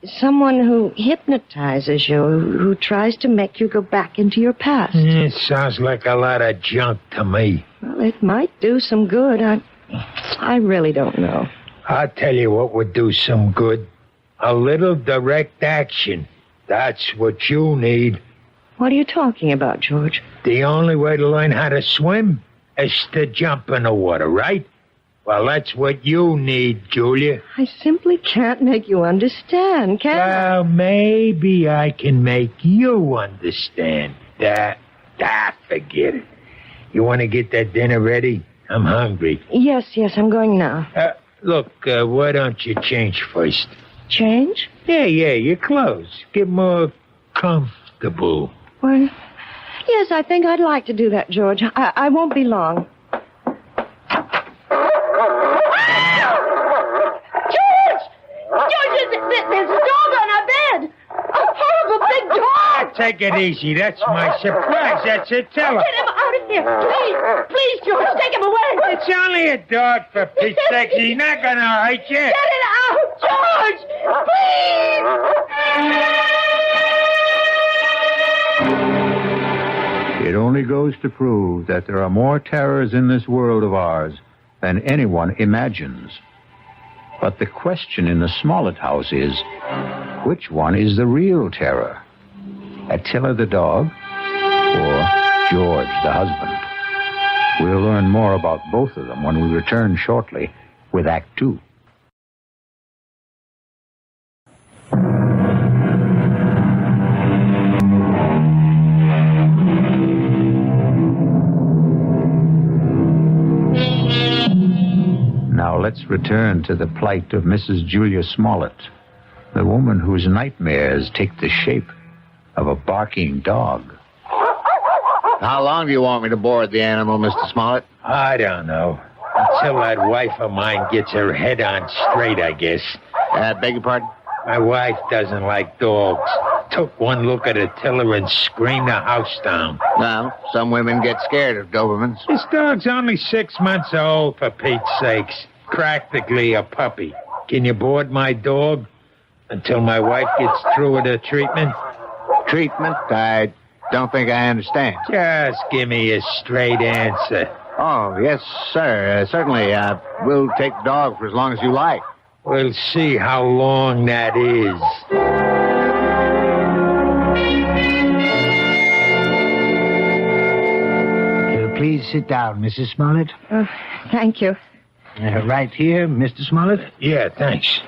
[SPEAKER 14] Someone who hypnotizes you, who tries to make you go back into your past.
[SPEAKER 22] It sounds like a lot of junk to me.
[SPEAKER 14] Well, it might do some good. I really don't know.
[SPEAKER 22] I'll tell you what would do some good. A little direct action. That's what you need.
[SPEAKER 14] What are you talking about, George?
[SPEAKER 22] The only way to learn how to swim is to jump in the water, right? Well, that's what you need, Julia.
[SPEAKER 14] I simply can't make you understand, can I?
[SPEAKER 22] Well, maybe I can make you understand. Forget it. You want to get that dinner ready? I'm hungry.
[SPEAKER 14] Yes, I'm going now.
[SPEAKER 22] Look, why don't you change first?
[SPEAKER 14] Change?
[SPEAKER 22] Yeah, your clothes. Get more comfortable.
[SPEAKER 14] Well, yes, I think I'd like to do that, George. I won't be long.
[SPEAKER 2] George, there's a dog on our bed. A horrible big dog.
[SPEAKER 22] Take it easy. That's my surprise. That's it. Tell her.
[SPEAKER 2] Get him out of here. Please, George, take him away.
[SPEAKER 22] It's only a dog, for Pete's sake. He's not going to hurt you.
[SPEAKER 2] Get it out, George. Please.
[SPEAKER 1] It only goes to prove that there are more terrors in this world of ours than anyone imagines. But the question in the Smollett house is, which one is the real terror? Attila the dog or George the husband? We'll learn more about both of them when we return shortly with Act Two. Now let's return to the plight of Mrs. Julia Smollett, the woman whose nightmares take the shape of a barking dog.
[SPEAKER 12] How long do you want me to board the animal, Mr. Smollett?
[SPEAKER 22] I don't know. Until that wife of mine gets her head on straight, I guess.
[SPEAKER 12] Beg your pardon?
[SPEAKER 22] My wife doesn't like dogs. Took one look at Attila and screamed the house down.
[SPEAKER 12] Well, some women get scared of Dobermans.
[SPEAKER 22] This dog's only 6 months old, for Pete's sakes. Practically a puppy. Can you board my dog until my wife gets through with her treatment?
[SPEAKER 4] Treatment? I don't think I understand.
[SPEAKER 22] Just give me a straight answer.
[SPEAKER 4] Oh, yes, sir. Certainly. We'll take the dog for as long as you like.
[SPEAKER 22] We'll see how long that is.
[SPEAKER 3] Please sit down, Mrs. Smollett.
[SPEAKER 14] Thank you.
[SPEAKER 3] Right here, Mr. Smollett.
[SPEAKER 22] Yeah, thanks.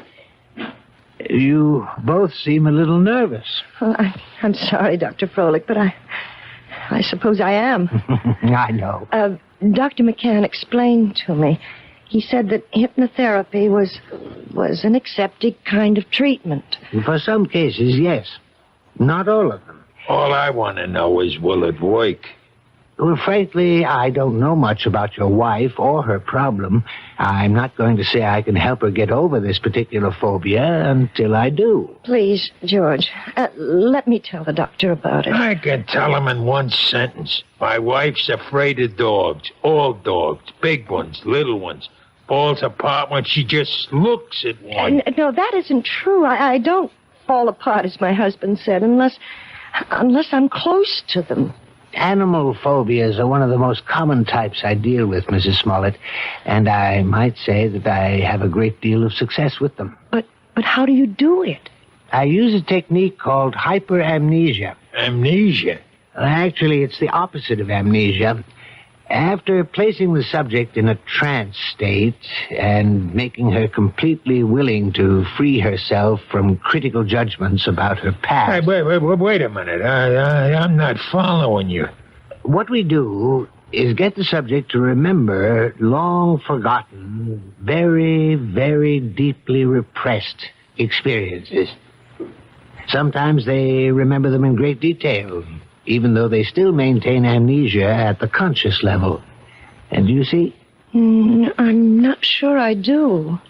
[SPEAKER 3] You both seem a little nervous.
[SPEAKER 14] Well, I'm sorry, Dr. Froelich, but I suppose I am.
[SPEAKER 3] I know.
[SPEAKER 14] Dr. McCann explained to me. He said that hypnotherapy was an accepted kind of treatment.
[SPEAKER 3] For some cases, yes. Not all of them.
[SPEAKER 22] All I want to know is, will it work?
[SPEAKER 3] Well, frankly, I don't know much about your wife or her problem. I'm not going to say I can help her get over this particular phobia until I do.
[SPEAKER 14] Please, George, let me tell the doctor about it.
[SPEAKER 22] I can tell him in one sentence. My wife's afraid of dogs. All dogs. Big ones, little ones. Falls apart when she just looks at one.
[SPEAKER 14] No, that isn't true. I don't fall apart, as my husband said, unless I'm close to them.
[SPEAKER 3] Animal phobias are one of the most common types I deal with, Mrs. Smollett, and I might say that I have a great deal of success with them.
[SPEAKER 14] But how do you do it?
[SPEAKER 3] I use a technique called hyperamnesia.
[SPEAKER 22] Amnesia?
[SPEAKER 3] Actually, it's the opposite of amnesia. After placing the subject in a trance state and making her completely willing to free herself from critical judgments about her past...
[SPEAKER 22] Hey, wait a minute. I'm not following you.
[SPEAKER 3] What we do is get the subject to remember long-forgotten, very, very deeply repressed experiences. Sometimes they remember them in great detail, even though they still maintain amnesia at the conscious level. And do you see?
[SPEAKER 14] I'm not sure I do.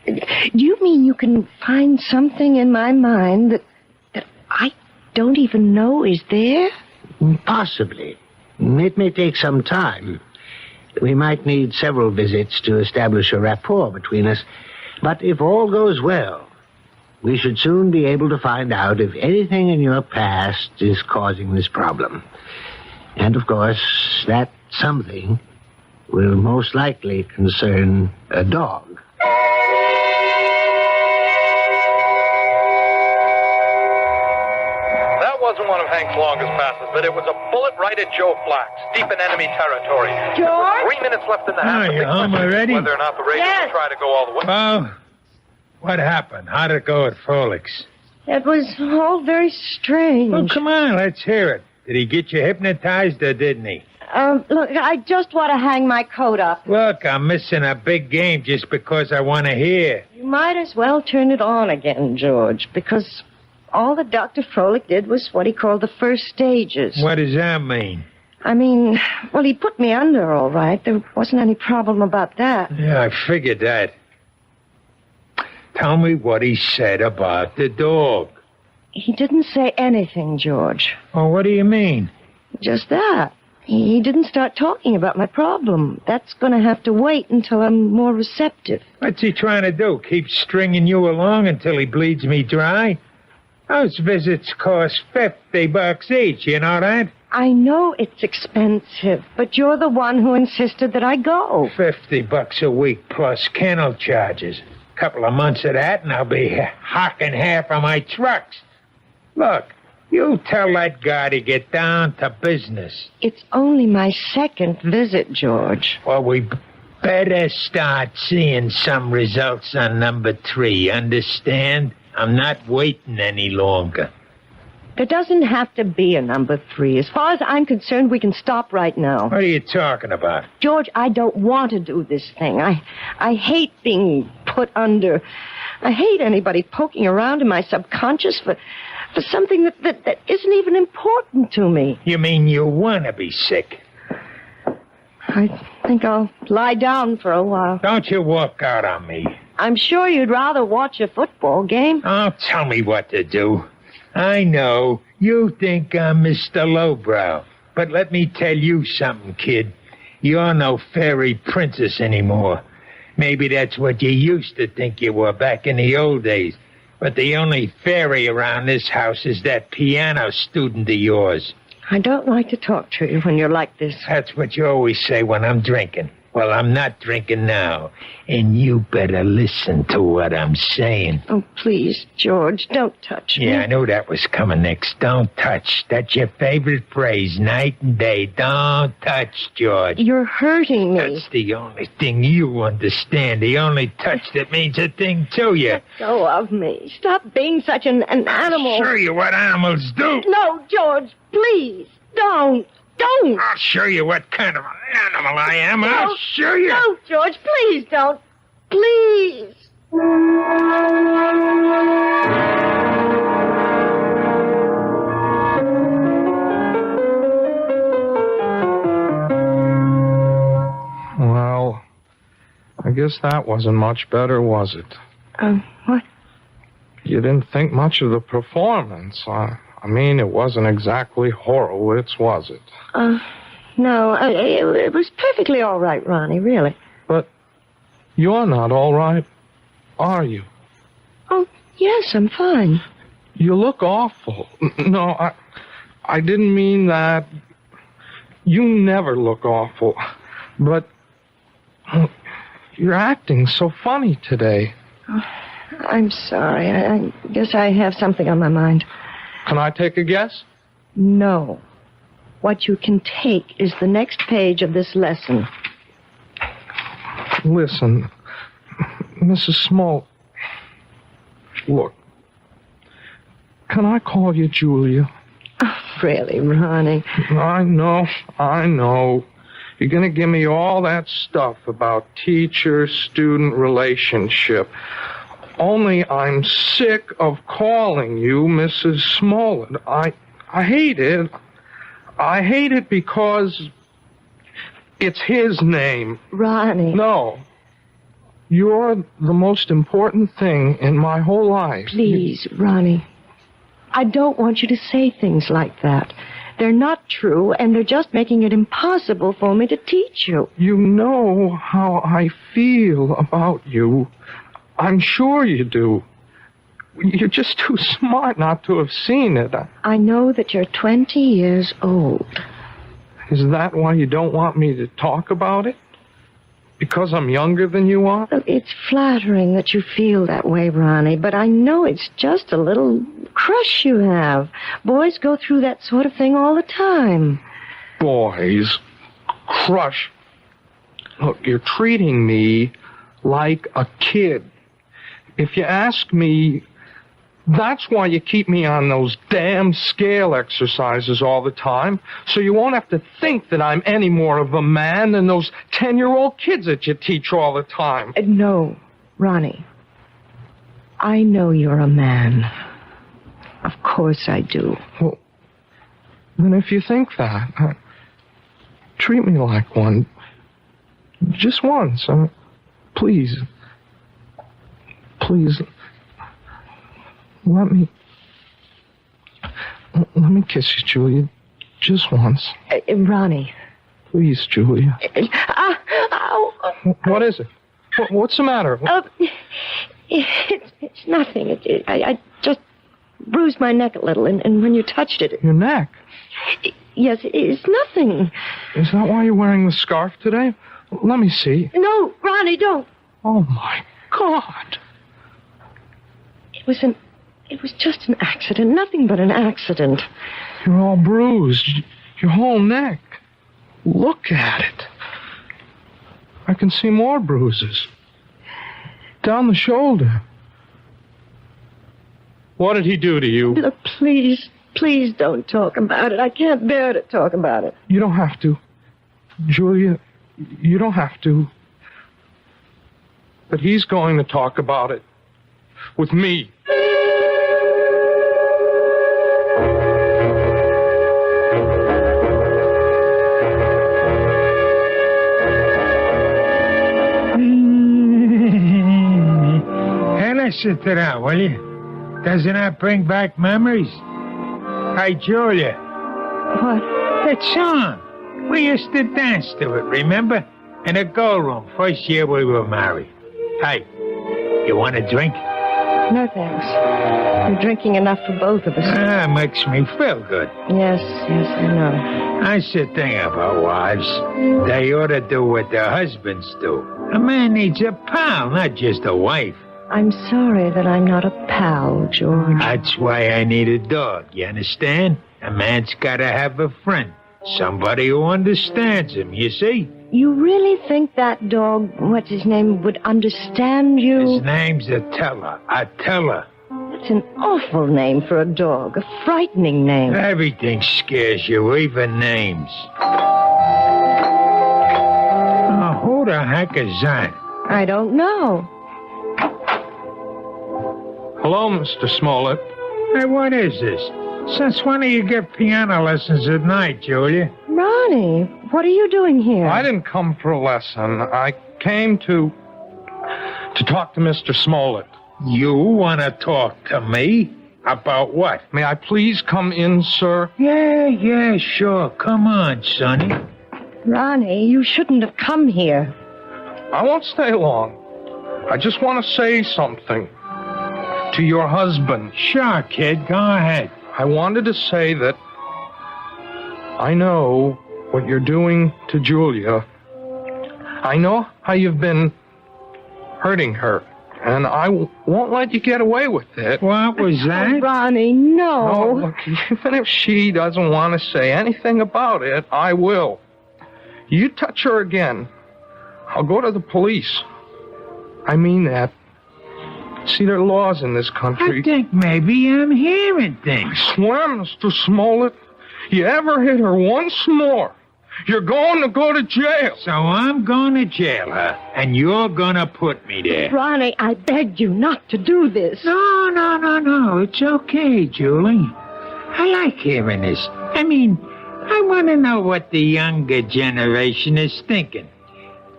[SPEAKER 14] Do you mean you can find something in my mind that I don't even know is there?
[SPEAKER 3] Possibly. It may take some time. We might need several visits to establish a rapport between us. But if all goes well, we should soon be able to find out if anything in your past is causing this problem. And, of course, that something will most likely concern a dog.
[SPEAKER 20] That wasn't one of Hank's longest passes, but it was a bullet right at Joe Flax, deep in enemy territory.
[SPEAKER 14] George?
[SPEAKER 20] There were 3 minutes left in the half.
[SPEAKER 22] You home already?
[SPEAKER 20] Whether or not the Raiders will try to go all the way.
[SPEAKER 22] Well, what happened? How did it go at Froelic's?
[SPEAKER 14] It was all very strange.
[SPEAKER 22] Well, come on, let's hear it. Did he get you hypnotized or didn't he?
[SPEAKER 14] Look, I just want to hang my coat up.
[SPEAKER 22] Look, I'm missing a big game just because I want to hear.
[SPEAKER 14] You might as well turn it on again, George, because all that Dr. Froelich did was what he called the first stages.
[SPEAKER 22] What does that mean?
[SPEAKER 14] I mean, well, he put me under all right. There wasn't any problem about that.
[SPEAKER 22] Yeah, I figured that. Tell me what he said about the dog.
[SPEAKER 14] He didn't say anything, George.
[SPEAKER 22] Oh, what do you mean?
[SPEAKER 14] Just that. He didn't start talking about my problem. That's going to have to wait until I'm more receptive.
[SPEAKER 22] What's he trying to do? Keep stringing you along until he bleeds me dry? Those visits cost $50 each, you know that?
[SPEAKER 14] I know it's expensive, but you're the one who insisted that I go.
[SPEAKER 22] $50 a week plus kennel charges. Couple of months of that, and I'll be hocking half of my trucks. Look, you tell that guy to get down to business.
[SPEAKER 14] It's only my second visit, George.
[SPEAKER 22] Well, we better start seeing some results on number 3, understand? I'm not waiting any longer.
[SPEAKER 14] There doesn't have to be a number 3. As far as I'm concerned, we can stop right now.
[SPEAKER 22] What are you talking about?
[SPEAKER 14] George, I don't want to do this thing. I hate being put under. I hate anybody poking around in my subconscious for something that isn't even important to me.
[SPEAKER 22] You mean you want to be sick?
[SPEAKER 14] I think I'll lie down for a while.
[SPEAKER 22] Don't you walk out on me.
[SPEAKER 14] I'm sure you'd rather watch a football game.
[SPEAKER 22] Oh, tell me what to do. I know, you think I'm Mr. Lowbrow, but let me tell you something, kid. You're no fairy princess anymore. Maybe that's what you used to think you were back in the old days. But the only fairy around this house is that piano student of yours.
[SPEAKER 14] I don't like to talk to you when you're like this.
[SPEAKER 22] That's what you always say when I'm drinking. Well, I'm not drinking now. And you better listen to what I'm saying.
[SPEAKER 14] Oh, please, George, don't touch me.
[SPEAKER 22] Yeah, I knew that was coming next. Don't touch. That's your favorite phrase, night and day. Don't touch, George.
[SPEAKER 14] You're hurting me.
[SPEAKER 22] That's the only thing you understand. The only touch that means a thing to you.
[SPEAKER 14] Let go of me. Stop being such an animal.
[SPEAKER 22] I'll show you what animals do.
[SPEAKER 14] No, George, please, don't. Don't.
[SPEAKER 22] I'll show you what kind of animal I am. I'll show you.
[SPEAKER 14] No, George, please don't. Please.
[SPEAKER 20] Well, I guess that wasn't much better, was it?
[SPEAKER 14] What?
[SPEAKER 20] You didn't think much of the performance. I mean, it wasn't exactly Horowitz, was it?
[SPEAKER 14] No, it was perfectly all right, Ronnie, really.
[SPEAKER 20] But you're not all right, are you?
[SPEAKER 14] Oh, yes, I'm fine.
[SPEAKER 20] You look awful. No, I didn't mean that. You never look awful. But you're acting so funny today.
[SPEAKER 14] Oh, I'm sorry. I guess I have something on my mind.
[SPEAKER 20] Can I take a guess?
[SPEAKER 14] No. What you can take is the next page of this lesson.
[SPEAKER 20] Listen, Mrs. Small. Look. Can I call you Julia?
[SPEAKER 14] Oh, really, Ronnie?
[SPEAKER 20] I know. You're going to give me all that stuff about teacher-student relationship. Only I'm sick of calling you Mrs. Smollett. I hate it. I hate it because it's his name.
[SPEAKER 14] Ronnie.
[SPEAKER 20] No. You're the most important thing in my whole life.
[SPEAKER 14] Please, Ronnie. I don't want you to say things like that. They're not true, and they're just making it impossible for me to teach you.
[SPEAKER 20] You know how I feel about you. I'm sure you do. You're just too smart not to have seen it.
[SPEAKER 14] I know that you're 20 years old.
[SPEAKER 20] Is that why you don't want me to talk about it? Because I'm younger than you are?
[SPEAKER 14] Look, it's flattering that you feel that way, Ronnie, but I know it's just a little crush you have. Boys go through that sort of thing all the time.
[SPEAKER 20] Boys? Crush? Look, you're treating me like a kid. If you ask me, that's why you keep me on those damn scale exercises all the time, so you won't have to think that I'm any more of a man than those 10-year-old kids that you teach all the time.
[SPEAKER 14] No, Ronnie. I know you're a man. Of course I do.
[SPEAKER 20] Well, then if you think that, treat me like one. Just once. Please. Please. Let me kiss you, Julia. Just once.
[SPEAKER 14] Ronnie.
[SPEAKER 20] Please, Julia.
[SPEAKER 14] Ow.
[SPEAKER 20] What is it? What's the matter?
[SPEAKER 14] It's nothing. I just bruised my neck a little, and when you touched it...
[SPEAKER 20] Your neck?
[SPEAKER 14] Yes, it's nothing.
[SPEAKER 20] Is that why you're wearing the scarf today? Let me see.
[SPEAKER 14] No, Ronnie, don't.
[SPEAKER 20] Oh, my God.
[SPEAKER 14] It was just an accident, nothing but an accident.
[SPEAKER 20] You're all bruised. Your whole neck. Look at it. I can see more bruises. Down the shoulder. What did he do to you?
[SPEAKER 14] Look, please don't talk about it. I can't bear to talk about it.
[SPEAKER 20] You don't have to. Julia, you don't have to. But he's going to talk about it. With me.
[SPEAKER 22] Hannah, sit down, will you? Doesn't that bring back memories? Hey, Julia.
[SPEAKER 14] What?
[SPEAKER 22] That song. We used to dance to it, remember? In a girl room, first year we were married. Hey, you want a drink?
[SPEAKER 14] No, thanks. You're drinking enough for both of us.
[SPEAKER 22] Makes me feel good.
[SPEAKER 14] Yes, I know.
[SPEAKER 22] I should think about wives. They ought to do what their husbands do. A man needs a pal, not just a wife.
[SPEAKER 14] I'm sorry that I'm not a pal, George.
[SPEAKER 22] That's why I need a dog, you understand? A man's gotta have a friend. Somebody who understands him, you see?
[SPEAKER 14] You really think that dog, what's his name, would understand you?
[SPEAKER 22] His name's Attila. Attila.
[SPEAKER 14] That's an awful name for a dog. A frightening name.
[SPEAKER 22] Everything scares you, even names. Oh, who the heck is that?
[SPEAKER 14] I don't know.
[SPEAKER 20] Hello, Mr. Smollett.
[SPEAKER 22] Hey, what is this? Since when do you give piano lessons at night, Julia?
[SPEAKER 14] Ronnie, what are you doing here?
[SPEAKER 20] I didn't come for a lesson. I came to talk to Mr. Smollett.
[SPEAKER 22] You want to talk to me? About what?
[SPEAKER 20] May I please come in, sir?
[SPEAKER 22] Yeah, sure. Come on, Sonny.
[SPEAKER 14] Ronnie, you shouldn't have come here.
[SPEAKER 20] I won't stay long. I just want to say something to your husband.
[SPEAKER 22] Sure, kid. Go ahead.
[SPEAKER 20] I wanted to say that I know what you're doing to Julia. I know how you've been hurting her, and I won't let you get away with it.
[SPEAKER 22] What was that?
[SPEAKER 14] Oh, Ronnie, no.
[SPEAKER 20] No, look, even if she doesn't want to say anything about it, I will. You touch her again, I'll go to the police. I mean that. See, there are laws in this country.
[SPEAKER 22] I think maybe I'm hearing things.
[SPEAKER 20] I swear, Mr. Smollett, you ever hit her once more, you're going to go to jail.
[SPEAKER 22] So I'm going to jail her, and you're going to put me there.
[SPEAKER 14] Ronnie, I begged you not to do this.
[SPEAKER 22] No. It's okay, Julie. I like hearing this. I mean, I want to know what the younger generation is thinking.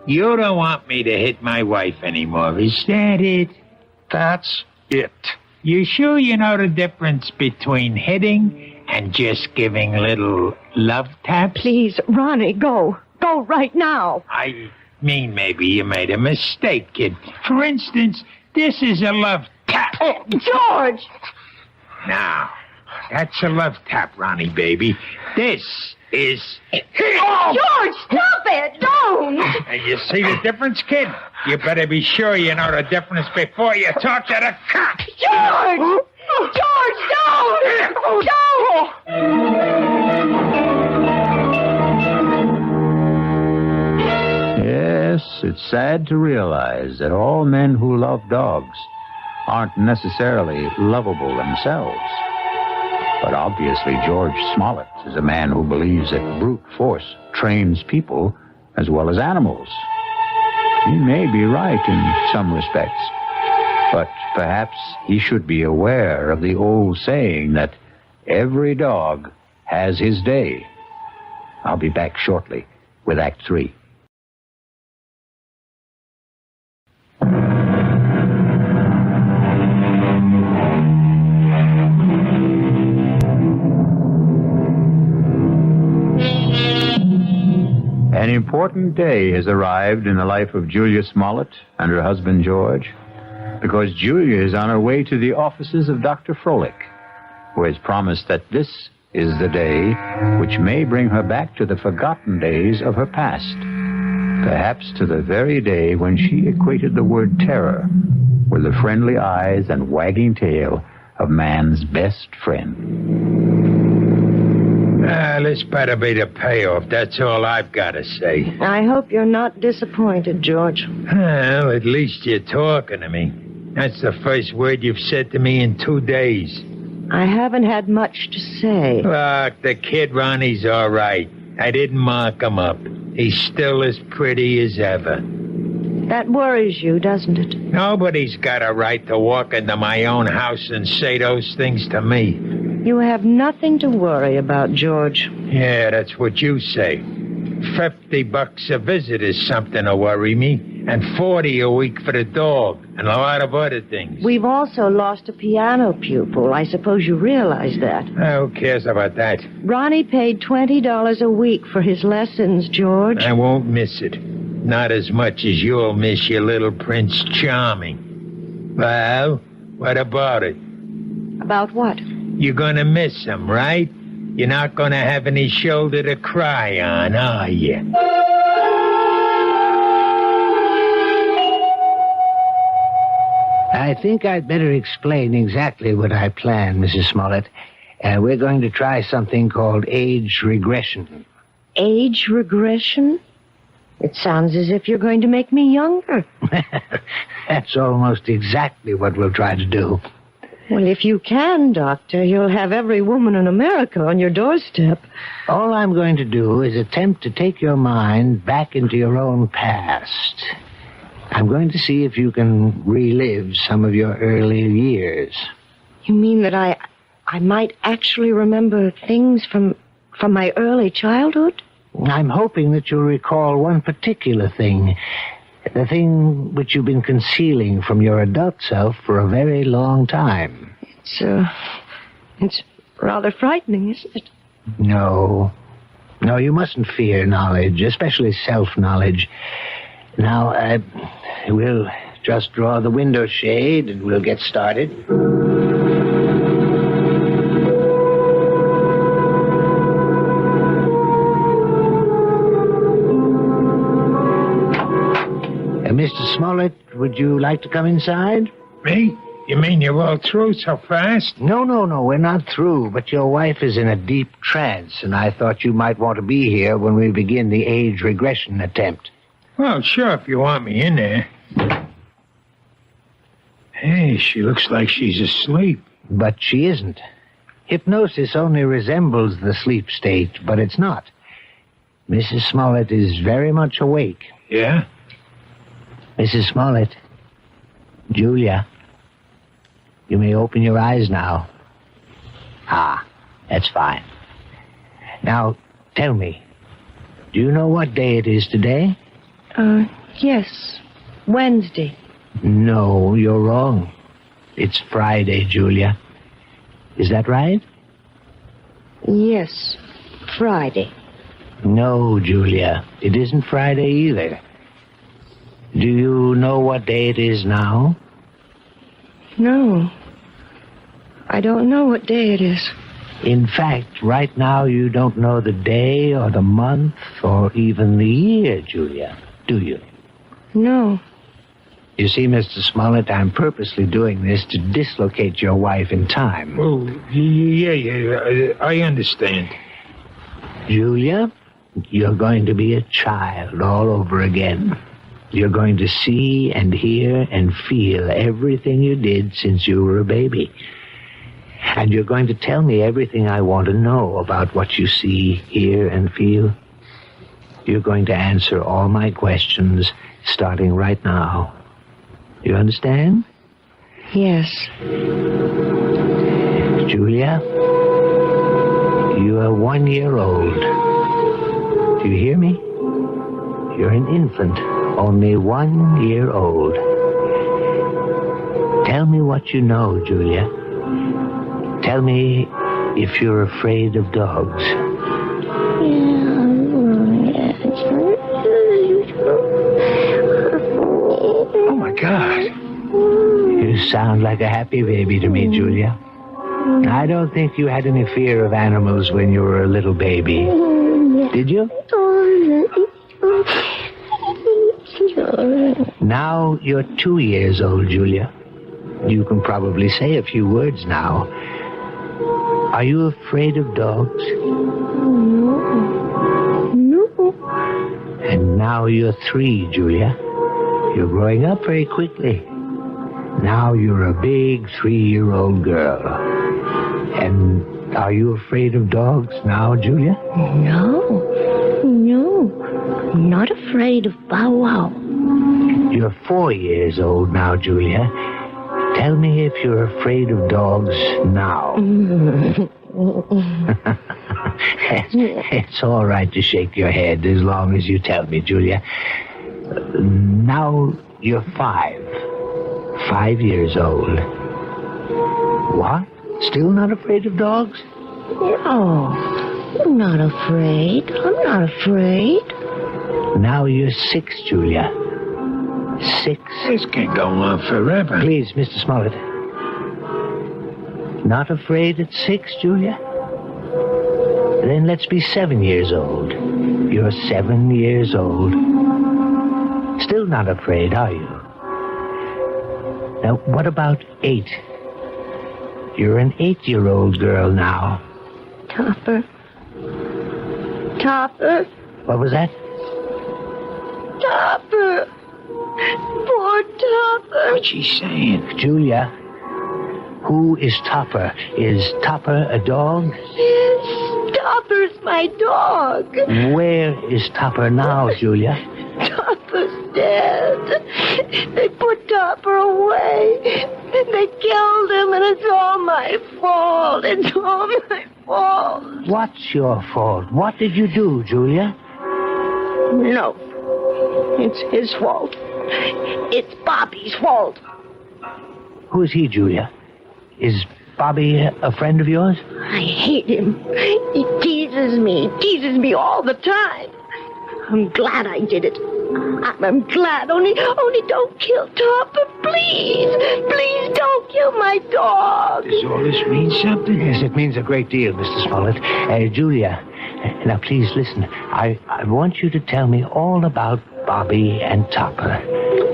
[SPEAKER 22] You don't want me to hit my wife anymore, is that it?
[SPEAKER 20] That's it.
[SPEAKER 22] You sure you know the difference between hitting and just giving little love taps?
[SPEAKER 14] Please, Ronnie, go. Go right now.
[SPEAKER 22] I mean, maybe you made a mistake, kid. For instance, this is a love tap.
[SPEAKER 14] Oh, George!
[SPEAKER 22] Now, that's a love tap, Ronnie, baby. This is...
[SPEAKER 14] Oh! George, stop it! Don't!
[SPEAKER 22] And you see the difference, kid? You better be sure you know the difference before you talk to the cops.
[SPEAKER 14] George! George, don't! Don't!
[SPEAKER 1] Yes, it's sad to realize that all men who love dogs aren't necessarily lovable themselves. But obviously George Smollett is a man who believes that brute force trains people as well as animals. He may be right in some respects, but perhaps he should be aware of the old saying that every dog has his day. I'll be back shortly with Act 3. An important day has arrived in the life of Julia Smollett and her husband George, because Julia is on her way to the offices of Dr. Froelich, who has promised that this is the day which may bring her back to the forgotten days of her past, perhaps to the very day when she equated the word terror with the friendly eyes and wagging tail of man's best friend.
[SPEAKER 22] This better be the payoff. That's all I've got to say.
[SPEAKER 14] I hope you're not disappointed, George.
[SPEAKER 22] Well, at least you're talking to me. That's the first word you've said to me in 2 days.
[SPEAKER 14] I haven't had much to say.
[SPEAKER 22] Look, the kid Ronnie's all right. I didn't mark him up. He's still as pretty as ever.
[SPEAKER 14] That worries you, doesn't it?
[SPEAKER 22] Nobody's got a right to walk into my own house and say those things to me.
[SPEAKER 14] You have nothing to worry about, George.
[SPEAKER 22] Yeah, that's what you say. $50 a visit is something to worry me, and $40 a week for the dog, and a lot of other things.
[SPEAKER 14] We've also lost a piano pupil. I suppose you realize that.
[SPEAKER 22] Who cares about that?
[SPEAKER 14] Ronnie paid $20 a week for his lessons, George.
[SPEAKER 22] I won't miss it. Not as much as you'll miss your little Prince Charming. Well, what about it?
[SPEAKER 14] About what?
[SPEAKER 22] You're gonna miss him, right? You're not gonna have any shoulder to cry on, are you?
[SPEAKER 3] I think I'd better explain exactly what I plan, Mrs. Smollett. We're going to try something called age regression.
[SPEAKER 14] Age regression? It sounds as if you're going to make me younger.
[SPEAKER 3] That's almost exactly what we'll try to do.
[SPEAKER 14] Well, if you can, Doctor, you'll have every woman in America on your doorstep.
[SPEAKER 3] All I'm going to do is attempt to take your mind back into your own past. I'm going to see if you can relive some of your early years.
[SPEAKER 14] You mean that I might actually remember things from my early childhood?
[SPEAKER 3] I'm hoping that you'll recall one particular thing. The thing which you've been concealing from your adult self for a very long time.
[SPEAKER 14] It's rather frightening, isn't it?
[SPEAKER 3] No, you mustn't fear knowledge, especially self-knowledge. Now, we'll just draw the window shade and we'll get started. Mr. Smollett, would you like to come inside?
[SPEAKER 22] Me? You mean you're all through so fast?
[SPEAKER 3] No, we're not through, but your wife is in a deep trance, and I thought you might want to be here when we begin the age regression attempt.
[SPEAKER 22] Well, sure, if you want me in there. Hey, she looks like she's asleep.
[SPEAKER 3] But she isn't. Hypnosis only resembles the sleep state, but it's not. Mrs. Smollett is very much awake.
[SPEAKER 22] Yeah?
[SPEAKER 3] Mrs. Smollett, Julia, you may open your eyes now. Ah, that's fine. Now, tell me, do you know what day it is today?
[SPEAKER 14] Yes. Wednesday.
[SPEAKER 3] No, you're wrong. It's Friday, Julia. Is that right?
[SPEAKER 14] Yes, Friday.
[SPEAKER 3] No, Julia, it isn't Friday either. Do you know what day it is now?
[SPEAKER 14] No. I don't know what day it is.
[SPEAKER 3] In fact, right now you don't know the day or the month or even the year, Julia, do you?
[SPEAKER 14] No.
[SPEAKER 3] You see, Mr. Smollett, I'm purposely doing this to dislocate your wife in time.
[SPEAKER 22] Oh, yeah, I understand.
[SPEAKER 3] Julia, you're going to be a child all over again. You're going to see and hear and feel everything you did since you were a baby. And you're going to tell me everything I want to know about what you see, hear, and feel. You're going to answer all my questions starting right now. You understand?
[SPEAKER 14] Yes.
[SPEAKER 3] Julia, you are 1 year old. Do you hear me? You're an infant, only 1 year old. Tell me what you know, Julia. Tell me if you're afraid of dogs.
[SPEAKER 22] Oh, my God.
[SPEAKER 3] You sound like a happy baby to me, Julia. I don't think you had any fear of animals when you were a little baby. Did you? Now you're 2 years old, Julia. You can probably say a few words now. Are you afraid of dogs?
[SPEAKER 14] No.
[SPEAKER 3] And now you're 3, Julia. You're growing up very quickly. Now you're a big 3-year-old girl. And are you afraid of dogs now, Julia?
[SPEAKER 14] No. I'm not afraid of Bow Wow.
[SPEAKER 3] You're 4 years old now, Julia. Tell me if you're afraid of dogs now. It's all right to shake your head as long as you tell me, Julia. Now you're 5 years old. What? Still not afraid of dogs?
[SPEAKER 14] No, I'm not afraid.
[SPEAKER 3] Now you're 6, Julia. 6.
[SPEAKER 22] This can't go on forever.
[SPEAKER 3] Please, Mr. Smollett. Not afraid at 6, Julia? Then let's be 7 years old. You're 7 years old. Still not afraid, are you? Now, what about 8? You're an 8-year-old girl now.
[SPEAKER 14] Topper. Topper.
[SPEAKER 3] What was that?
[SPEAKER 14] Topper. Poor Topper.
[SPEAKER 22] What's she saying?
[SPEAKER 3] Julia, who is Topper? Is Topper a dog?
[SPEAKER 14] Yes, Topper's my dog.
[SPEAKER 3] Where is Topper now, Julia?
[SPEAKER 14] Topper's dead. They put Topper away. They killed him, and it's all my fault. It's all my fault.
[SPEAKER 3] What's your fault? What did you do, Julia?
[SPEAKER 14] No. It's his fault. It's Bobby's fault.
[SPEAKER 3] Who is he, Julia? Is Bobby a friend of yours?
[SPEAKER 14] I hate him. He teases me all the time. I'm glad I did it. I'm glad. Only don't kill Topper, please. Please don't kill my dog.
[SPEAKER 22] Does all this mean something?
[SPEAKER 3] Yes, it means a great deal, Mr. Smollett. Julia, now please listen. I want you to tell me all about Bobby and Topper.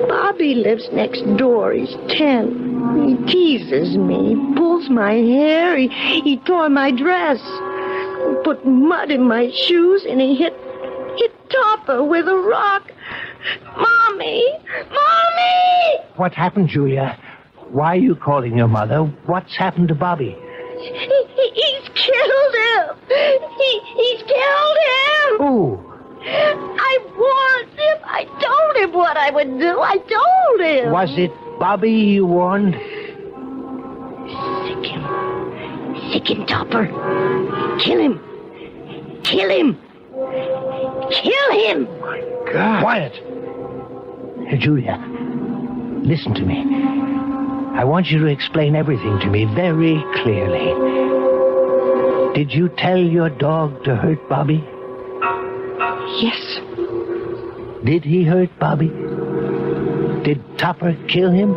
[SPEAKER 14] Bobby lives next door. He's 10. He teases me. He pulls my hair. He tore my dress. He put mud in my shoes, and he hit Topper with a rock. Mommy! Mommy!
[SPEAKER 3] What happened, Julia? Why are you calling your mother? What's happened to Bobby?
[SPEAKER 14] He's killed him! He's killed him!
[SPEAKER 3] Who?
[SPEAKER 14] I warned him. I told him what I would do. I told him.
[SPEAKER 3] Was it Bobby you warned?
[SPEAKER 14] Sick him, Topper. Kill him. Kill him. Kill him.
[SPEAKER 3] God. Quiet. Julia, listen to me. I want you to explain everything to me very clearly. Did you tell your dog to hurt Bobby?
[SPEAKER 14] Yes.
[SPEAKER 3] Did he hurt Bobby? Did Topper kill him?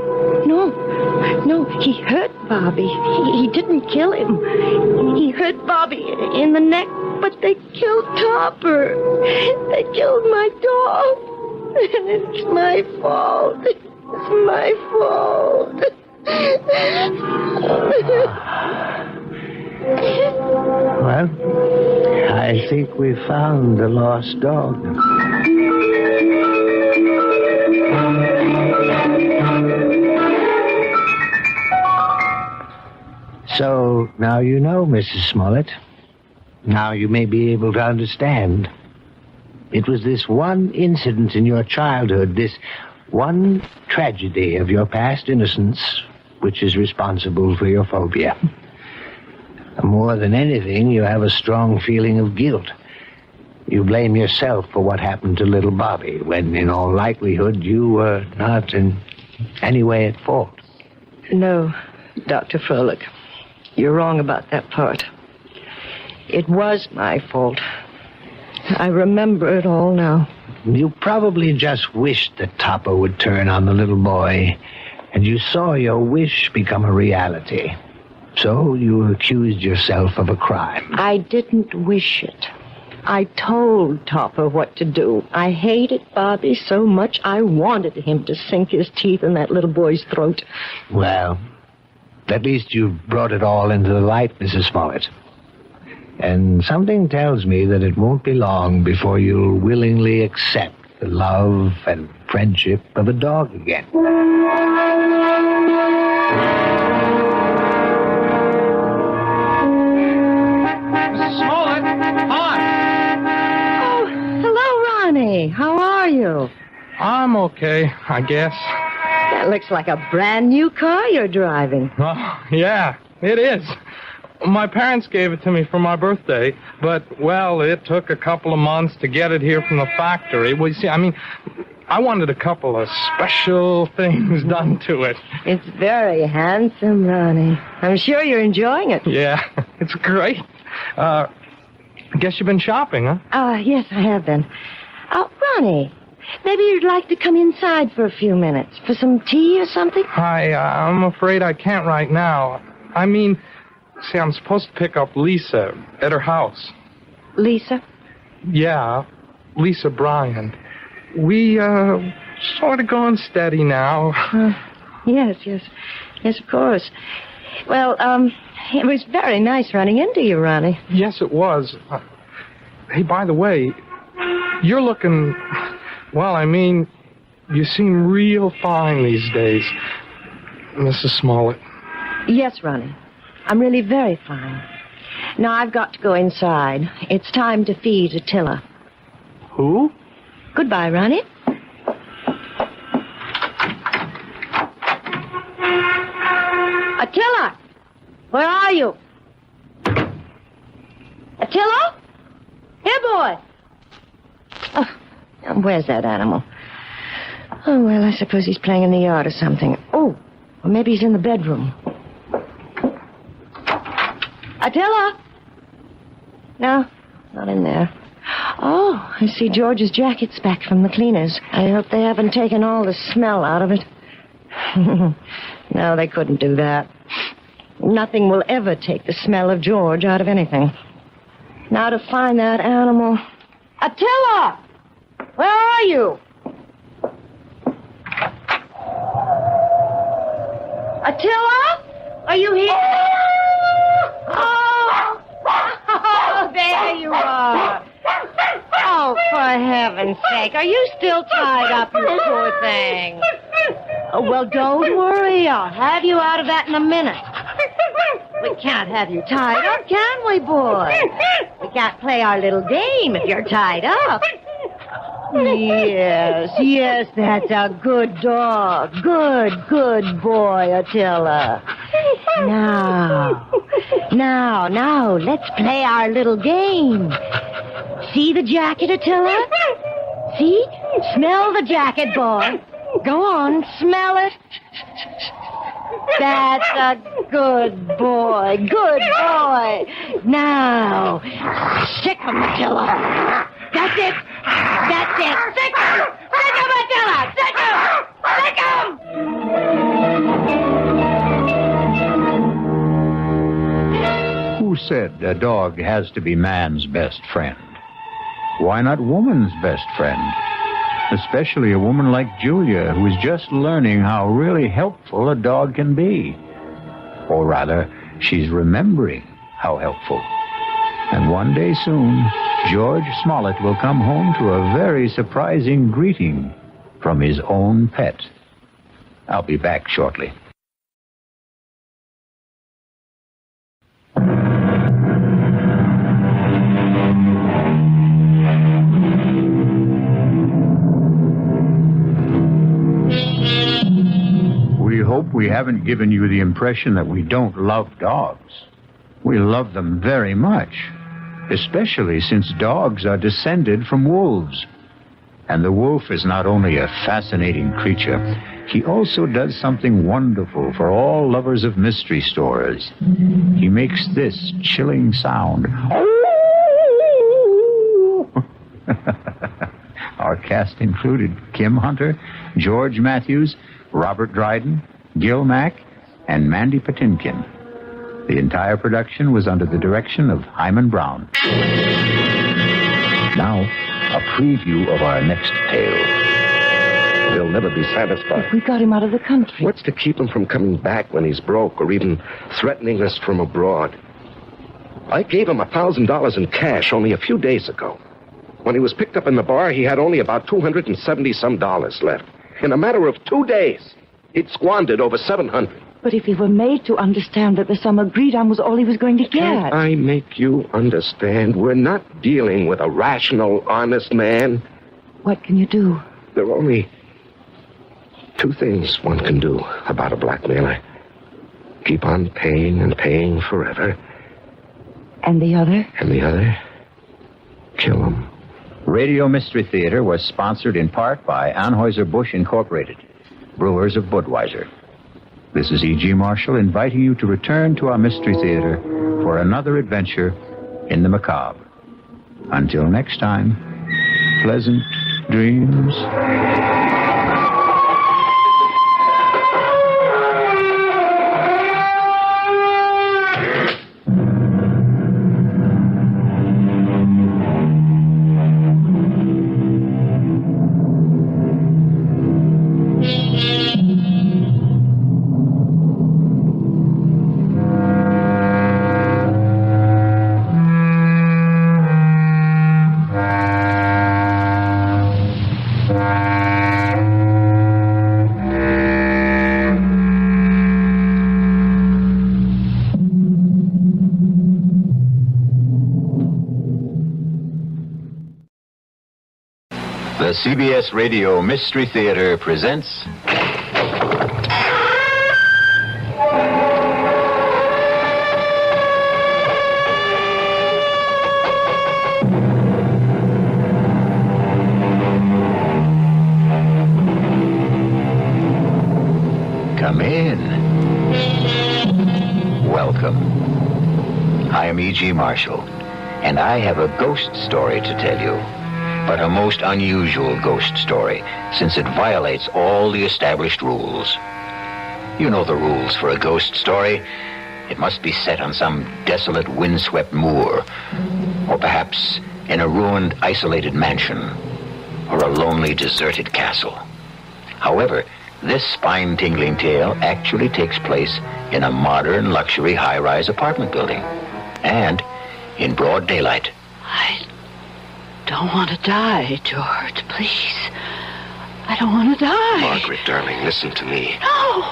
[SPEAKER 14] No, he hurt Bobby. He didn't kill him. He hurt Bobby in the neck, but they killed Topper. They killed my dog. And it's my fault. It's my fault.
[SPEAKER 3] Well, I think we found the lost dog. So, now you know, Mrs. Smollett. Now you may be able to understand. It was this one incident in your childhood, this one tragedy of your past innocence, which is responsible for your phobia. More than anything, you have a strong feeling of guilt. You blame yourself for what happened to little Bobby, when in all likelihood you were not in any way at fault.
[SPEAKER 14] No, Dr. Froelich. You're wrong about that part. It was my fault. I remember it all now.
[SPEAKER 3] You probably just wished that Topper would turn on the little boy, and you saw your wish become a reality. So you accused yourself of a crime.
[SPEAKER 14] I didn't wish it. I told Topper what to do. I hated Bobby so much I wanted him to sink his teeth in that little boy's throat.
[SPEAKER 3] Well, at least you've brought it all into the light, Mrs. Smollett. And something tells me that it won't be long before you'll willingly accept the love and friendship of a dog again.
[SPEAKER 20] Mrs. Smollett, hi.
[SPEAKER 14] Oh, hello, Ronnie. How are you?
[SPEAKER 20] I'm okay, I guess.
[SPEAKER 14] That looks like a brand new car you're driving.
[SPEAKER 20] Oh, yeah, it is. My parents gave it to me for my birthday, but, well, it took a couple of months to get it here from the factory. Well, you see, I wanted a couple of special things done to it.
[SPEAKER 14] It's very handsome, Ronnie. I'm sure you're enjoying it.
[SPEAKER 20] Yeah, it's great. I guess you've been shopping, huh?
[SPEAKER 14] Yes, I have been. Ronnie, maybe you'd like to come inside for a few minutes for some tea or something?
[SPEAKER 20] I'm afraid I can't right now. I mean, see, I'm supposed to pick up Lisa at her house.
[SPEAKER 14] Lisa?
[SPEAKER 20] Yeah, Lisa Bryan. We, sort of going steady now.
[SPEAKER 14] Yes, of course. Well, it was very nice running into you, Ronnie.
[SPEAKER 20] Yes, it was. Hey, by the way, you're looking... Well, I mean, you seem real fine these days, Mrs. Smollett.
[SPEAKER 14] Yes, Ronnie. I'm really very fine. Now, I've got to go inside. It's time to feed Attila.
[SPEAKER 20] Who?
[SPEAKER 14] Goodbye, Ronnie. Attila! Where are you? Attila? Here, boy! Oh, now where's that animal? Oh, well, I suppose he's playing in the yard or something. Oh, or maybe he's in the bedroom. Attila? No, not in there. Oh, I see George's jacket's back from the cleaners. I hope they haven't taken all the smell out of it. No, they couldn't do that. Nothing will ever take the smell of George out of anything. Now to find that animal. Attila! Where are you? Attila? Are you here? Oh, there you are. Oh, for heaven's sake. Are you still tied up, you poor thing? Oh, well, don't worry. I'll have you out of that in a minute. We can't have you tied up, can we, boy? We can't play our little game if you're tied up. Yes, that's a good dog. Good boy, Attila. Now, let's play our little game. See the jacket, Attila? See? Smell the jacket, boy. Go on, smell it. That's a good boy. Now, sick him, Attila. That's it. Sick him, Attila. Sick him.
[SPEAKER 1] Who said a dog has to be man's best friend? Why not woman's best friend? Especially a woman like Julia, who is just learning how really helpful a dog can be. Or rather, she's remembering how helpful. And one day soon, George Smollett will come home to a very surprising greeting from his own pet. I'll be back shortly. Hope we haven't given you the impression that we don't love dogs. We love them very much, especially since dogs are descended from wolves. And the wolf is not only a fascinating creature, he also does something wonderful for all lovers of mystery stories. He makes this chilling sound. Our cast included Kim Hunter, George Matthews, Robert Dryden, Gil Mack, and Mandy Patinkin. The entire production was under the direction of Hyman Brown. Now, a preview of our next tale.
[SPEAKER 12] They'll never be satisfied.
[SPEAKER 14] We got him out of the country.
[SPEAKER 12] What's to keep him from coming back when he's broke or even threatening us from abroad? I gave him $1,000 in cash only a few days ago. When he was picked up in the bar, he had only about $270-some left. In a matter of 2 days, he'd squandered over $700.
[SPEAKER 14] But if he were made to understand that the sum agreed on was all he was going to get...
[SPEAKER 12] Can't I make you understand? We're not dealing with a rational, honest man.
[SPEAKER 14] What can you do?
[SPEAKER 12] There are only 2 things one can do about a blackmailer. Keep on paying and paying forever.
[SPEAKER 14] And the other?
[SPEAKER 12] And the other? Kill him.
[SPEAKER 1] Radio Mystery Theater was sponsored in part by Anheuser-Busch Incorporated, brewers of Budweiser. This is E.G. Marshall inviting you to return to our Mystery Theater for another adventure in the macabre. Until next time, pleasant
[SPEAKER 8] dreams.
[SPEAKER 18] The CBS Radio Mystery Theater presents... Come in. Welcome. I am E.G. Marshall, and I have a ghost story to tell you. But a most unusual ghost story, since it violates all the established rules. You know the rules for a ghost story. It must be set on some desolate, windswept moor, or perhaps in a ruined, isolated mansion, or a lonely, deserted castle. However, this spine-tingling tale actually takes place in a modern, luxury, high-rise apartment building, and in broad daylight.
[SPEAKER 16] I don't want to die, George, please. I don't want to die.
[SPEAKER 12] Margaret, darling, listen to me.
[SPEAKER 16] No.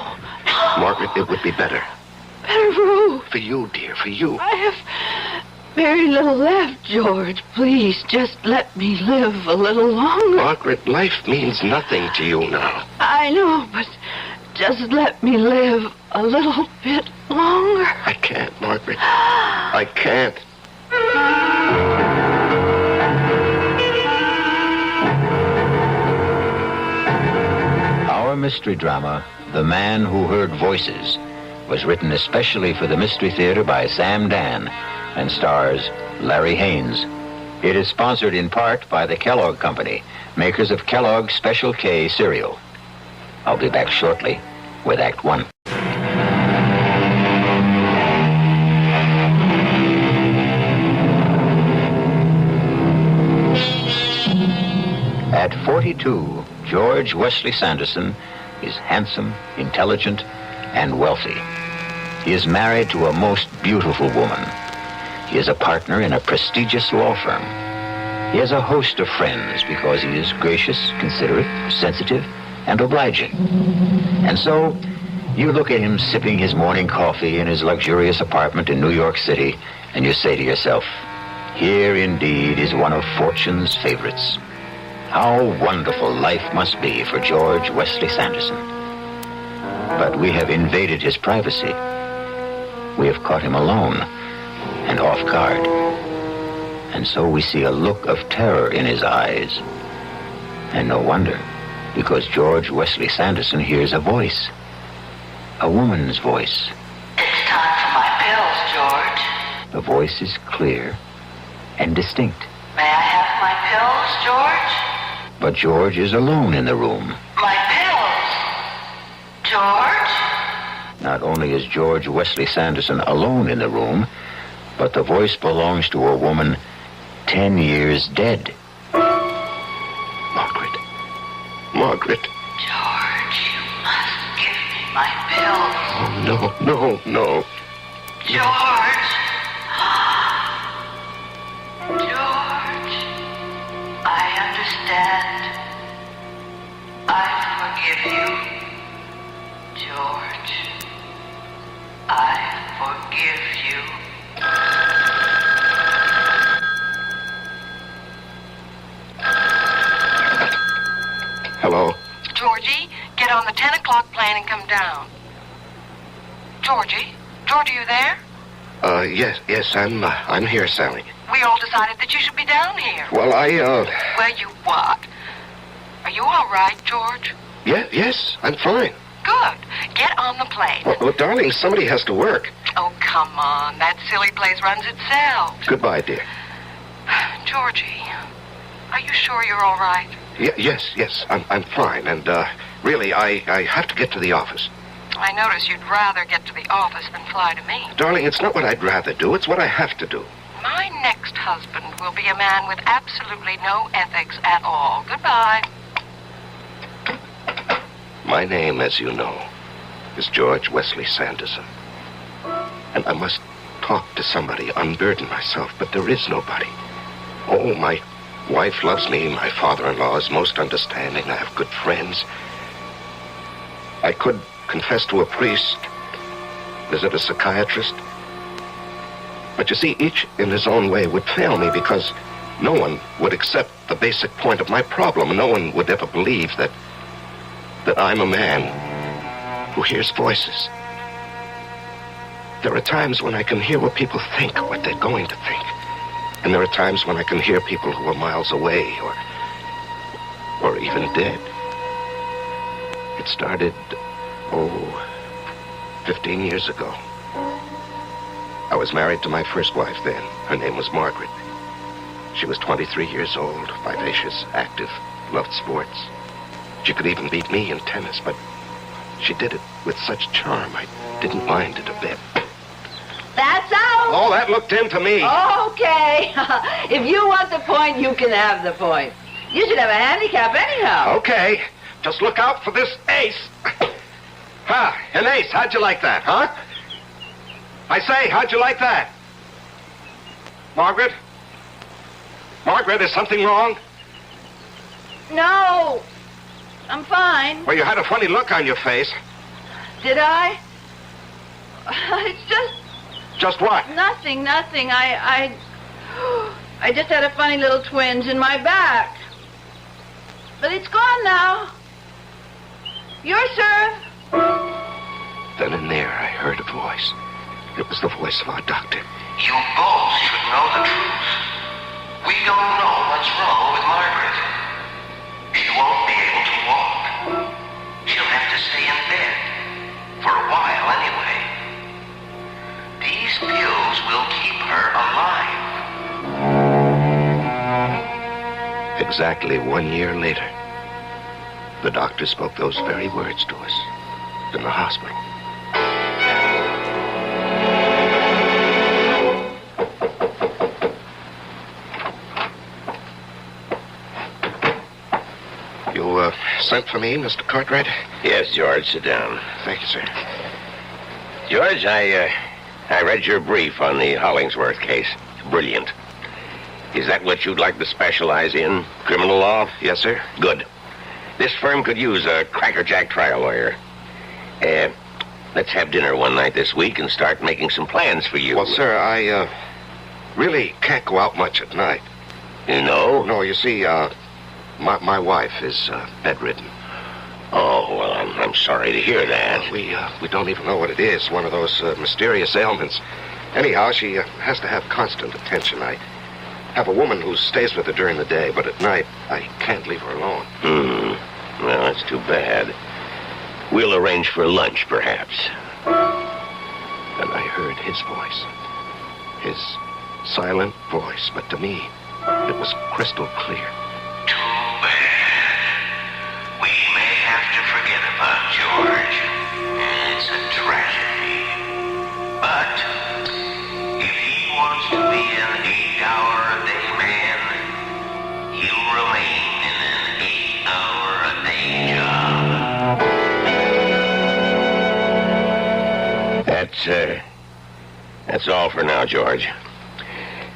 [SPEAKER 12] Margaret, it would be better.
[SPEAKER 16] Better for who?
[SPEAKER 12] For you, dear, for you.
[SPEAKER 16] I have very little left, George. Please, just let me live a little longer.
[SPEAKER 12] Margaret, life means nothing to you now.
[SPEAKER 16] I know, but just let me live a little bit longer.
[SPEAKER 12] I can't, Margaret. I can't.
[SPEAKER 18] Our mystery drama, The Man Who Heard Voices, was written especially for the Mystery Theater by Sam Dan and stars Larry Haynes. It is sponsored in part by the Kellogg Company, makers of Kellogg's Special K cereal. I'll be back shortly with Act One. At 42, George Wesley Sanderson is handsome, intelligent, and wealthy. He is married to a most beautiful woman. He is a partner in a prestigious law firm. He has a host of friends because he is gracious, considerate, sensitive, and obliging. And so, you look at him sipping his morning coffee in his luxurious apartment in New York City, and you say to yourself, here indeed is one of fortune's favorites. How wonderful life must be for George Wesley Sanderson. But we have invaded his privacy. We have caught him alone and off guard. And so we see a look of terror in his eyes. And no wonder, because George Wesley Sanderson hears a voice. A woman's voice.
[SPEAKER 13] It's time for my pills, George.
[SPEAKER 18] The voice is clear and distinct.
[SPEAKER 13] May I have my pills, George?
[SPEAKER 18] But George is alone in the room.
[SPEAKER 13] My pills! George?
[SPEAKER 18] Not only is George Wesley Sanderson alone in the room, but the voice belongs to a woman 10 years dead.
[SPEAKER 12] Margaret. Margaret.
[SPEAKER 13] George, you must give me my pills.
[SPEAKER 12] Oh, no.
[SPEAKER 13] George. George, I understand. I forgive you. George, I forgive you.
[SPEAKER 12] Hello.
[SPEAKER 15] Georgie, get on the 10 o'clock plane and come down. Georgie? Georgie, you there?
[SPEAKER 12] Yes, I'm here, Sally.
[SPEAKER 15] We all decided that you should be down here.
[SPEAKER 12] Well,
[SPEAKER 15] Well, you what? Are you all right, George?
[SPEAKER 12] Yes, I'm fine.
[SPEAKER 15] Good. Get on the plane.
[SPEAKER 12] Well, darling, somebody has to work.
[SPEAKER 15] Oh, come on. That silly place runs itself.
[SPEAKER 12] Goodbye, dear.
[SPEAKER 15] Georgie, are you sure you're all right?
[SPEAKER 12] Yes. I'm fine. And, really, I have to get to the office.
[SPEAKER 15] I notice you'd rather get to the office than fly to me.
[SPEAKER 12] Darling, it's not what I'd rather do. It's what I have to do.
[SPEAKER 15] My next husband will be a man with absolutely no ethics at all. Goodbye.
[SPEAKER 12] My name, as you know, is George Wesley Sanderson. And I must talk to somebody, unburden myself, but there is nobody. Oh, my wife loves me. My father-in-law is most understanding. I have good friends. I could confess to a priest, visit a psychiatrist. But you see, each in his own way would fail me because no one would accept the basic point of my problem. No one would ever believe that I'm a man who hears voices. There are times when I can hear what people think, what they're going to think. And there are times when I can hear people who are miles away or even dead. It started, 15 years ago. I was married to my first wife then. Her name was Margaret. She was 23 years old, vivacious, active, loved sports. She could even beat me in tennis, but she did it with such charm, I didn't mind it a bit.
[SPEAKER 5] That's out.
[SPEAKER 12] Oh, that looked into me.
[SPEAKER 5] Okay. If you want the point, you can have the point. You should have a handicap anyhow.
[SPEAKER 12] Okay. Just look out for this ace. An ace. How'd you like that, huh? I say, how'd you like that? Margaret? Margaret, is something wrong?
[SPEAKER 5] No. I'm fine.
[SPEAKER 12] Well, you had a funny look on your face.
[SPEAKER 5] Did I? It's just...
[SPEAKER 12] Just what?
[SPEAKER 5] Nothing. I just had a funny little twinge in my back. But it's gone now. Your serve.
[SPEAKER 12] Then and there, I heard a voice. It was the voice of our doctor.
[SPEAKER 13] You both should know the truth. We don't know what's wrong with Margaret. She won't be able to walk. She'll have to stay in bed. For a while, anyway. These pills will keep her alive.
[SPEAKER 12] Exactly 1 year later, the doctor spoke those very words to us in the hospital. You, sent for me, Mr. Cartwright?
[SPEAKER 9] Yes, George, sit down.
[SPEAKER 12] Thank you, sir.
[SPEAKER 9] George, I read your brief on the Hollingsworth case. Brilliant. Is that what you'd like to specialize in? Criminal law?
[SPEAKER 12] Yes, sir.
[SPEAKER 9] Good. This firm could use a crackerjack trial lawyer. Let's have dinner one night this week and start making some plans for you.
[SPEAKER 12] Well, sir, I, really can't go out much at night.
[SPEAKER 9] You know?
[SPEAKER 12] No, you see, my wife is, bedridden.
[SPEAKER 9] Oh, well, I'm sorry to hear that.
[SPEAKER 12] We don't even know what it is. One of those mysterious ailments. Anyhow, she has to have constant attention. I have a woman who stays with her during the day, but at night, I can't leave her alone.
[SPEAKER 9] Well, that's too bad. We'll arrange for lunch, perhaps.
[SPEAKER 12] Then I heard his voice. His silent voice, but to me, it was crystal clear.
[SPEAKER 13] We may have to forget about George. It's a tragedy. But if he wants to be an 8-hour-a-day man, he'll remain in an 8-hour-a-day job.
[SPEAKER 9] That's all for now, George.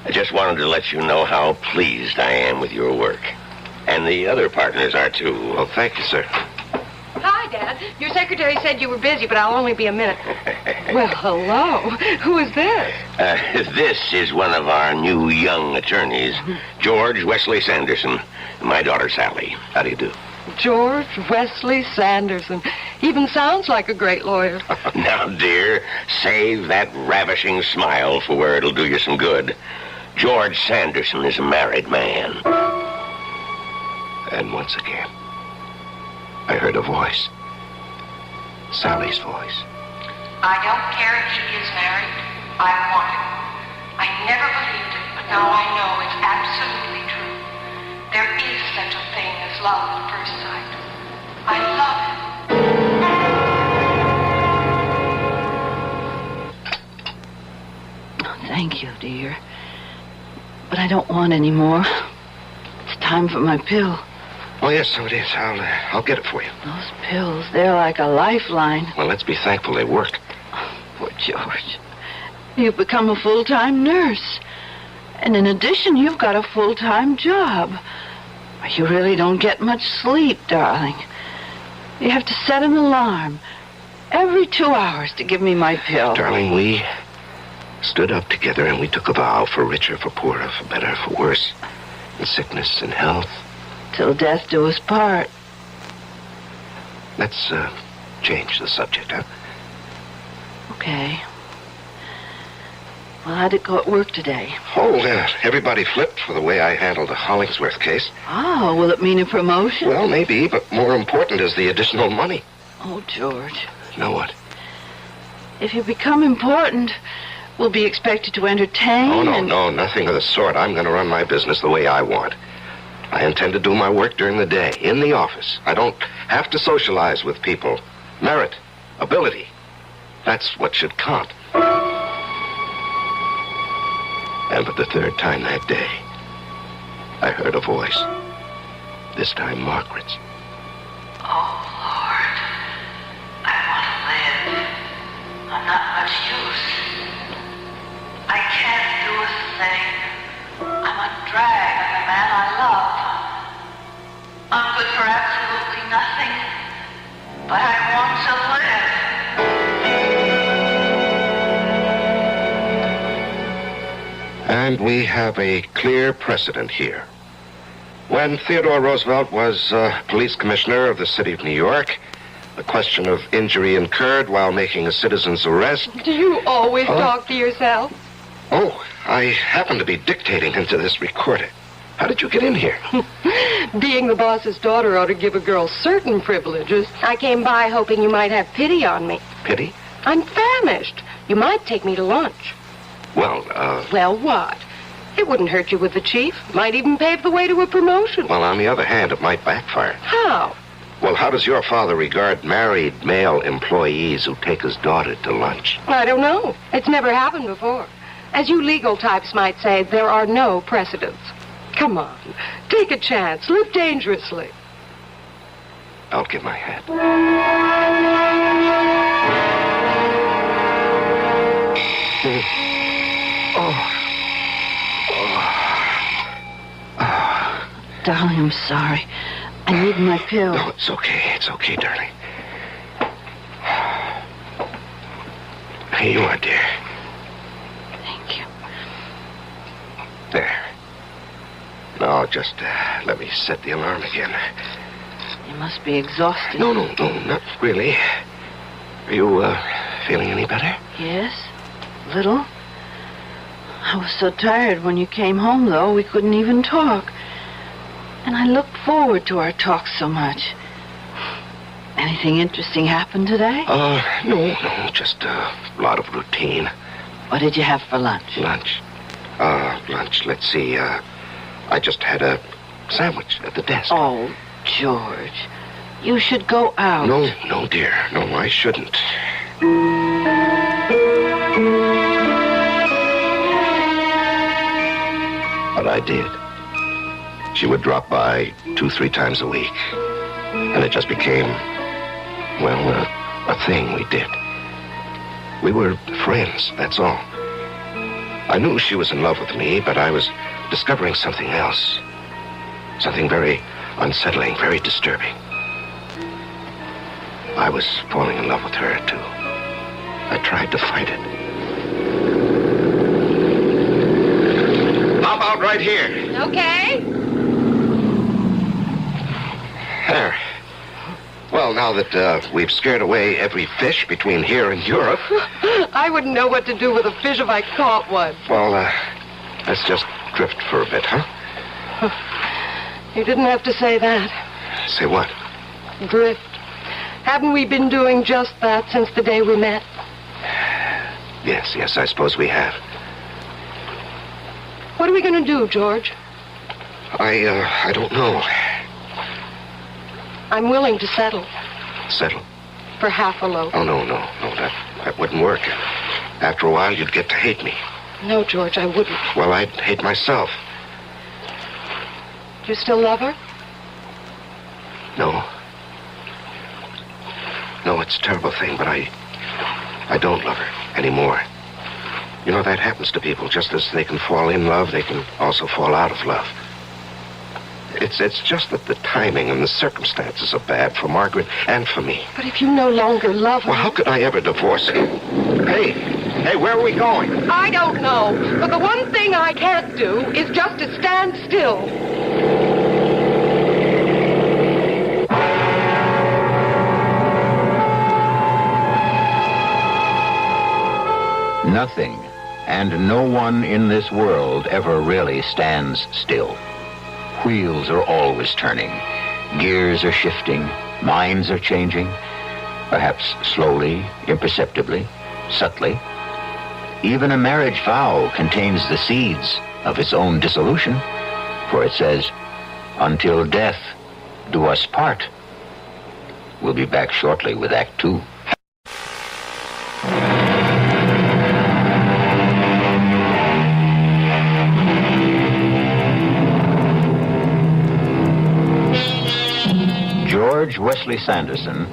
[SPEAKER 9] I just wanted to let you know how pleased I am with your work. And the other partners are, too.
[SPEAKER 12] Well, thank you, sir.
[SPEAKER 15] Hi, Dad. Your secretary said you were busy, but I'll only be a minute. Well, hello. Who is this?
[SPEAKER 9] This is one of our new young attorneys, George Wesley Sanderson, and my daughter, Sally. How do you do?
[SPEAKER 15] George Wesley Sanderson. Even sounds like a great lawyer.
[SPEAKER 9] Now, dear, save that ravishing smile for where it'll do you some good. George Sanderson is a married man.
[SPEAKER 12] And once again, I heard a voice. Sally's voice.
[SPEAKER 13] I don't care if he is married. I want him. I never believed it, but now I know it's absolutely true. There is such a thing as love.
[SPEAKER 5] Oh, thank you, dear. But I don't want any more. It's time for my pill.
[SPEAKER 12] Oh, yes, so it is. I'll get it for you.
[SPEAKER 5] Those pills, they're like a lifeline.
[SPEAKER 12] Well, let's be thankful they work.
[SPEAKER 5] Poor George. You've become a full-time nurse. And in addition, you've got a full-time job. You really don't get much sleep, darling. You have to set an alarm every 2 hours to give me my pill.
[SPEAKER 12] Darling, we stood up together and we took a vow for richer, for poorer, for better, for worse, in sickness and health.
[SPEAKER 5] Till death do us part.
[SPEAKER 12] Let's change the subject, huh?
[SPEAKER 5] Okay. Well, how'd it go at work today?
[SPEAKER 12] Oh, everybody flipped for the way I handled the Hollingsworth case.
[SPEAKER 5] Oh, will it mean a promotion?
[SPEAKER 12] Well, maybe, but more important is the additional money.
[SPEAKER 5] Oh, George.
[SPEAKER 12] You know what?
[SPEAKER 5] If you become important, we'll be expected to entertain.
[SPEAKER 12] Oh, no, nothing of the sort. I'm going to run my business the way I want. I intend to do my work during the day, in the office. I don't have to socialize with people. Merit, ability, that's what should count. And for the third time that day, I heard a voice. This time, Margaret's.
[SPEAKER 13] Oh, Lord. I want to live. I'm not much use. I can't do a thing. I'm a drag on the man I love. I'm good for absolutely nothing. But I want to live.
[SPEAKER 12] And we have a clear precedent here. When Theodore Roosevelt was police commissioner of the city of New York, the question of injury incurred while making a citizen's arrest...
[SPEAKER 15] Do you always talk to yourself?
[SPEAKER 12] Oh, I happen to be dictating into this recorder. How did you get in here?
[SPEAKER 15] Being the boss's daughter ought to give a girl certain privileges. I came by hoping you might have pity on me.
[SPEAKER 12] Pity?
[SPEAKER 15] I'm famished. You might take me to lunch.
[SPEAKER 12] Well,
[SPEAKER 15] Well, what? It wouldn't hurt you with the chief. Might even pave the way to a promotion.
[SPEAKER 12] Well, on the other hand, it might backfire.
[SPEAKER 15] How?
[SPEAKER 12] Well, how does your father regard married male employees who take his daughter to lunch?
[SPEAKER 15] I don't know. It's never happened before. As you legal types might say, there are no precedents. Come on. Take a chance. Live dangerously.
[SPEAKER 12] I'll get my hat.
[SPEAKER 5] Darling, I'm sorry. I need my pill.
[SPEAKER 12] No, it's okay. It's okay, darling. Here you are, dear.
[SPEAKER 5] Thank you.
[SPEAKER 12] There. Now, just let me set the alarm again.
[SPEAKER 5] You must be exhausted.
[SPEAKER 12] No, not really. Are you feeling any better?
[SPEAKER 5] Yes, little. I was so tired when you came home, though, we couldn't even talk. And I looked forward to our talks so much. Anything interesting happened today?
[SPEAKER 12] No, just a lot of routine.
[SPEAKER 5] What did you have for lunch?
[SPEAKER 12] Lunch, let's see, I just had a sandwich at the desk.
[SPEAKER 5] Oh, George, you should go out.
[SPEAKER 12] No, dear, no, I shouldn't. But I did. She would drop by 2-3 times a week. And it just became, well, a thing we did. We were friends, that's all. I knew she was in love with me, but I was discovering something else. Something very unsettling, very disturbing. I was falling in love with her, too. I tried to fight it. Hop out right here.
[SPEAKER 15] Okay.
[SPEAKER 12] There. Well, now that we've scared away every fish between here and Europe...
[SPEAKER 15] I wouldn't know what to do with a fish if I caught one.
[SPEAKER 12] Well, let's just drift for a bit, huh?
[SPEAKER 15] You didn't have to say that.
[SPEAKER 12] Say what?
[SPEAKER 15] Drift. Haven't we been doing just that since the day we met?
[SPEAKER 12] Yes, I suppose we have.
[SPEAKER 15] What are we going to do, George?
[SPEAKER 12] I don't know.
[SPEAKER 15] I'm willing to settle.
[SPEAKER 12] Settle?
[SPEAKER 15] For half a loaf.
[SPEAKER 12] Oh, no, that wouldn't work. After a while, you'd get to hate me.
[SPEAKER 15] No, George, I wouldn't.
[SPEAKER 12] Well, I'd hate myself.
[SPEAKER 15] Do you still love her?
[SPEAKER 12] No. No, it's a terrible thing, but I don't love her anymore. You know, that happens to people. Just as they can fall in love, they can also fall out of love. It's just that the timing and the circumstances are bad for Margaret and for me.
[SPEAKER 15] But if you no longer love her...
[SPEAKER 12] Well, how could I ever divorce her? Hey, where are we going?
[SPEAKER 15] I don't know. But the one thing I can't do is just to stand still.
[SPEAKER 18] Nothing and no one in this world ever really stands still. Wheels are always turning. Gears are shifting. Minds are changing. Perhaps slowly, imperceptibly, subtly. Even a marriage vow contains the seeds of its own dissolution, for it says, "Until death do us part." We'll be back shortly with Act 2. George Wesley Sanderson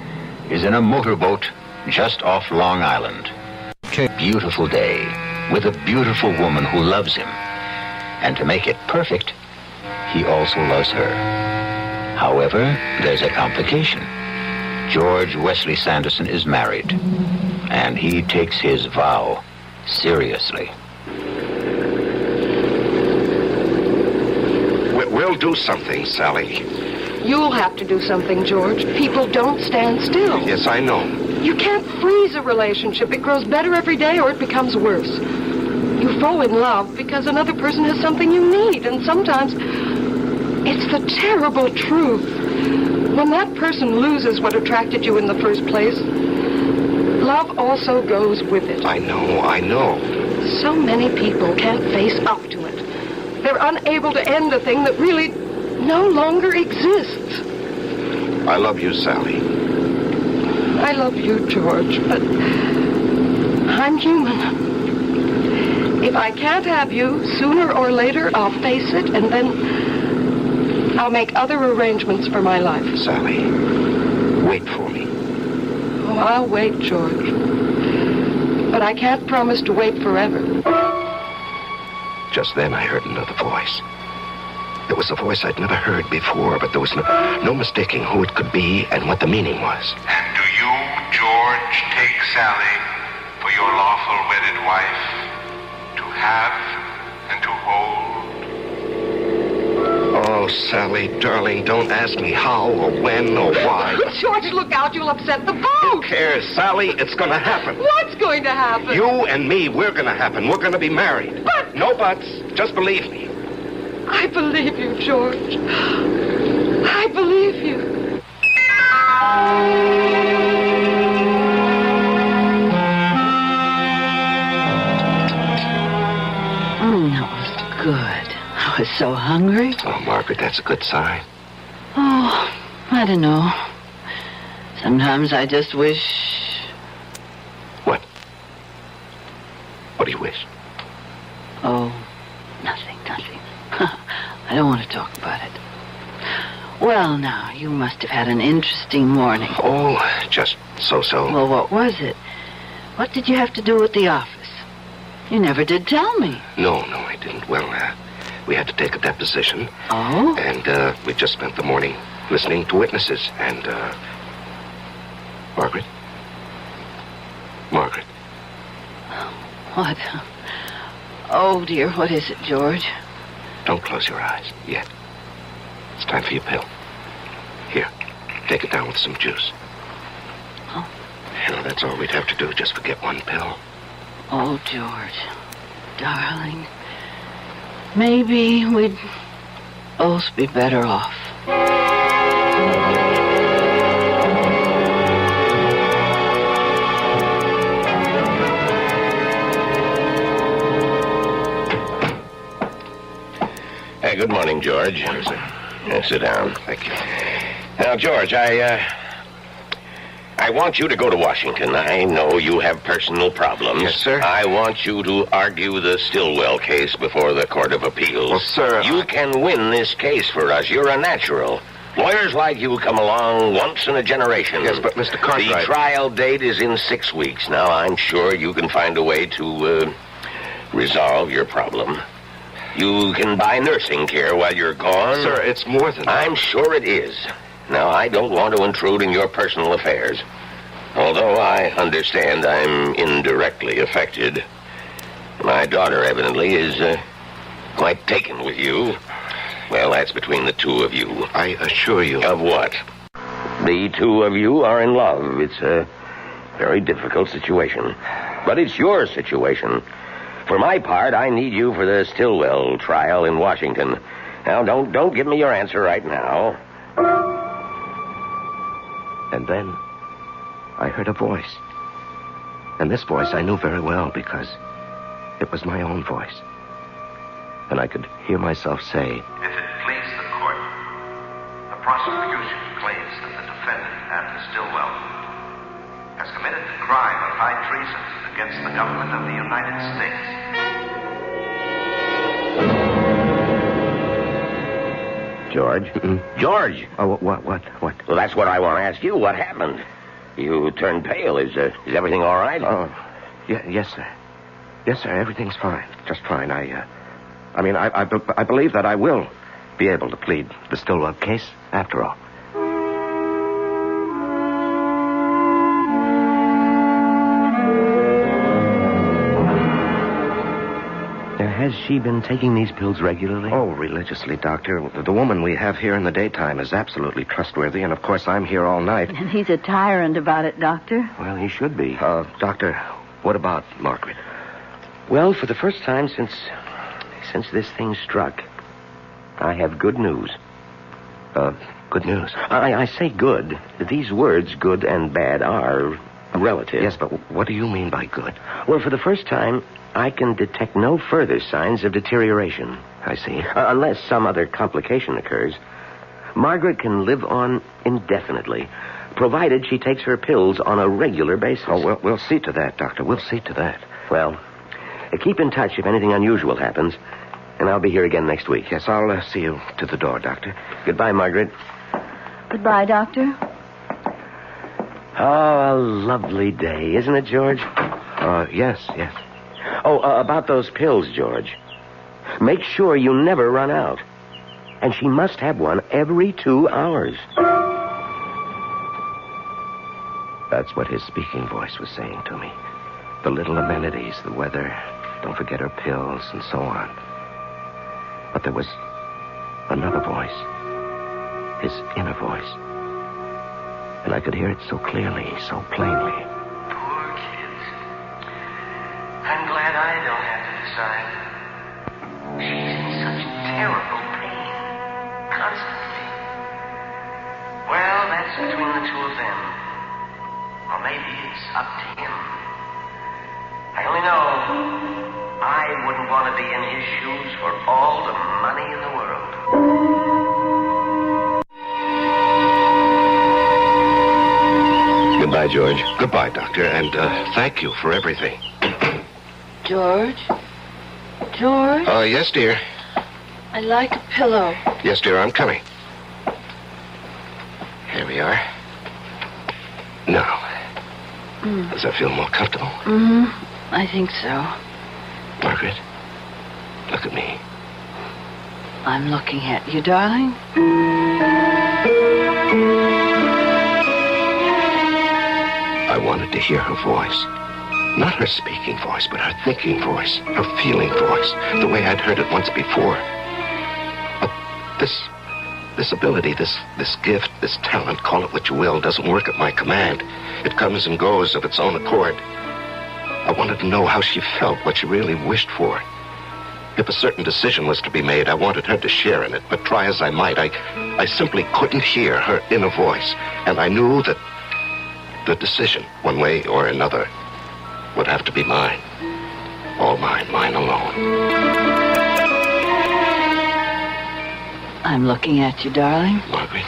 [SPEAKER 18] is in a motorboat just off Long Island. A beautiful day with a beautiful woman who loves him. And to make it perfect, he also loves her. However, there's a complication. George Wesley Sanderson is married, and he takes his vow seriously.
[SPEAKER 12] We'll do something, Sally.
[SPEAKER 15] You'll have to do something, George. People don't stand still.
[SPEAKER 12] Yes, I know.
[SPEAKER 15] You can't freeze a relationship. It grows better every day or it becomes worse. You fall in love because another person has something you need, and sometimes it's the terrible truth. When that person loses what attracted you in the first place, love also goes with it.
[SPEAKER 12] I know.
[SPEAKER 15] So many people can't face up to it. They're unable to end a thing that really no longer exists.
[SPEAKER 12] I love you, Sally.
[SPEAKER 15] I love you, George, but I'm human. If I can't have you, sooner or later, I'll face it, and then I'll make other arrangements for my life.
[SPEAKER 12] Sally, wait for me.
[SPEAKER 15] Oh, I'll wait, George. But I can't promise to wait forever.
[SPEAKER 12] Just then I heard another voice. It was a voice I'd never heard before, but there was no mistaking who it could be and what the meaning was.
[SPEAKER 13] And do you, George, take Sally for your lawful wedded wife, to have and to hold?
[SPEAKER 12] Oh, Sally, darling, don't ask me how or when or why.
[SPEAKER 15] George, look out, you'll upset the boat.
[SPEAKER 12] Who cares, Sally? It's gonna happen.
[SPEAKER 15] What's going to happen?
[SPEAKER 12] You and me, we're gonna happen. We're gonna be married.
[SPEAKER 15] But...
[SPEAKER 12] No buts. Just believe me.
[SPEAKER 15] I believe you, George. I believe you.
[SPEAKER 5] That was good. I was so hungry.
[SPEAKER 12] Oh, Margaret, that's a good sign.
[SPEAKER 5] Oh, I don't know. Sometimes I just wish...
[SPEAKER 12] What? What do you wish?
[SPEAKER 5] Oh, nothing. I don't want to talk about it. Well, now, you must have had an interesting morning.
[SPEAKER 12] Oh, just so-so.
[SPEAKER 5] Well, what was it? What did you have to do at the office? You never did tell me.
[SPEAKER 12] No, I didn't. Well, we had to take a deposition.
[SPEAKER 5] Oh?
[SPEAKER 12] And we just spent the morning listening to witnesses. And, Margaret?
[SPEAKER 5] What? Oh, dear, what is it, George?
[SPEAKER 12] Don't close your eyes yet. It's time for your pill. Here, take it down with some juice.
[SPEAKER 5] Oh.
[SPEAKER 12] You know, that's all we'd have to do, just forget one pill.
[SPEAKER 5] Oh, George, darling, maybe we'd both be better off.
[SPEAKER 9] Hey, good morning, George.
[SPEAKER 12] Sir.
[SPEAKER 9] Sit down.
[SPEAKER 12] Thank you.
[SPEAKER 9] Now, George, I I want you to go to Washington. I know you have personal problems.
[SPEAKER 12] Yes, sir.
[SPEAKER 9] I want you to argue the Stillwell case before the Court of Appeals.
[SPEAKER 12] Well, sir,
[SPEAKER 9] you can win this case for us. You're a natural. Lawyers like you come along once in a generation.
[SPEAKER 12] Yes, but Mr. Cartwright...
[SPEAKER 9] The trial date is in 6 weeks. Now, I'm sure you can find a way to resolve your problem. You can buy nursing care while you're gone.
[SPEAKER 12] Sir, it's more than that.
[SPEAKER 9] I'm sure it is. Now, I don't want to intrude in your personal affairs. Although I understand I'm indirectly affected. My daughter, evidently, is quite taken with you. Well, that's between the two of you.
[SPEAKER 12] I assure you.
[SPEAKER 9] Of what? The two of you are in love. It's a very difficult situation. But it's your situation. For my part, I need you for the Stillwell trial in Washington. Now, don't give me your answer right now.
[SPEAKER 12] And then I heard a voice. And this voice I knew very well because it was my own voice. And I could hear myself say,
[SPEAKER 13] If it please the court, the prosecution claims that the defendant, Anna Stillwell, has committed the crime of high treason against the government of the United States.
[SPEAKER 9] George? George!
[SPEAKER 12] Oh, what?
[SPEAKER 9] Well, that's what I want to ask you. What happened? You turned pale. Is everything all right?
[SPEAKER 12] Oh, yes, sir. Yes, sir, everything's fine. Just fine. I believe that I will be able to plead the Stillwell case after all.
[SPEAKER 9] Has she been taking these pills regularly?
[SPEAKER 12] Oh, religiously, Doctor. The woman we have here in the daytime is absolutely trustworthy, and of course I'm here all night.
[SPEAKER 11] And he's a tyrant about it, Doctor.
[SPEAKER 9] Well, he should be.
[SPEAKER 12] Doctor, what about Margaret?
[SPEAKER 9] Well, for the first time since this thing struck, I have good news.
[SPEAKER 12] Good news?
[SPEAKER 9] I say good. These words, good and bad, are relative.
[SPEAKER 12] Yes, but what do you mean by good?
[SPEAKER 9] Well, for the first time, I can detect no further signs of deterioration.
[SPEAKER 12] I see.
[SPEAKER 9] Unless some other complication occurs. Margaret can live on indefinitely, provided she takes her pills on a regular basis.
[SPEAKER 12] Oh, we'll see to that, Doctor. We'll see to that.
[SPEAKER 9] Well, keep in touch if anything unusual happens, and I'll be here again next week.
[SPEAKER 12] Yes, I'll see you to the door, Doctor.
[SPEAKER 9] Goodbye, Margaret.
[SPEAKER 11] Goodbye, Doctor.
[SPEAKER 9] Oh, a lovely day, isn't it, George?
[SPEAKER 12] Yes.
[SPEAKER 9] Oh, about those pills, George. Make sure you never run out. And she must have one every 2 hours.
[SPEAKER 12] That's what his speaking voice was saying to me. The little amenities, the weather, don't forget her pills, and so on. But there was another voice. His inner voice. And I could hear it so clearly, so plainly.
[SPEAKER 13] Poor kids. I'm glad I don't have to decide. She's in such terrible pain. Constantly. Well, that's between the two of them. Or maybe it's up to him. I only know I wouldn't want to be in his shoes for all the money in the world.
[SPEAKER 12] Goodbye, George. Goodbye, Doctor, and thank you for everything.
[SPEAKER 5] George? George?
[SPEAKER 12] Yes, dear.
[SPEAKER 5] I'd like a pillow.
[SPEAKER 12] Yes, dear, I'm coming. Here we are. Now, does that feel more comfortable?
[SPEAKER 5] Mm-hmm. I think so.
[SPEAKER 12] Margaret, look at me.
[SPEAKER 5] I'm looking at you, darling.
[SPEAKER 12] I wanted to hear her voice. Not her speaking voice, but her thinking voice, her feeling voice, the way I'd heard it once before. This ability, this gift, this talent, call it what you will, doesn't work at my command. It comes and goes of its own accord. I wanted to know how she felt, what she really wished for. If a certain decision was to be made, I wanted her to share in it, but try as I might, I simply couldn't hear her inner voice. And I knew that the decision, one way or another, would have to be mine. All mine, mine alone.
[SPEAKER 5] I'm looking at you, darling.
[SPEAKER 12] Margaret,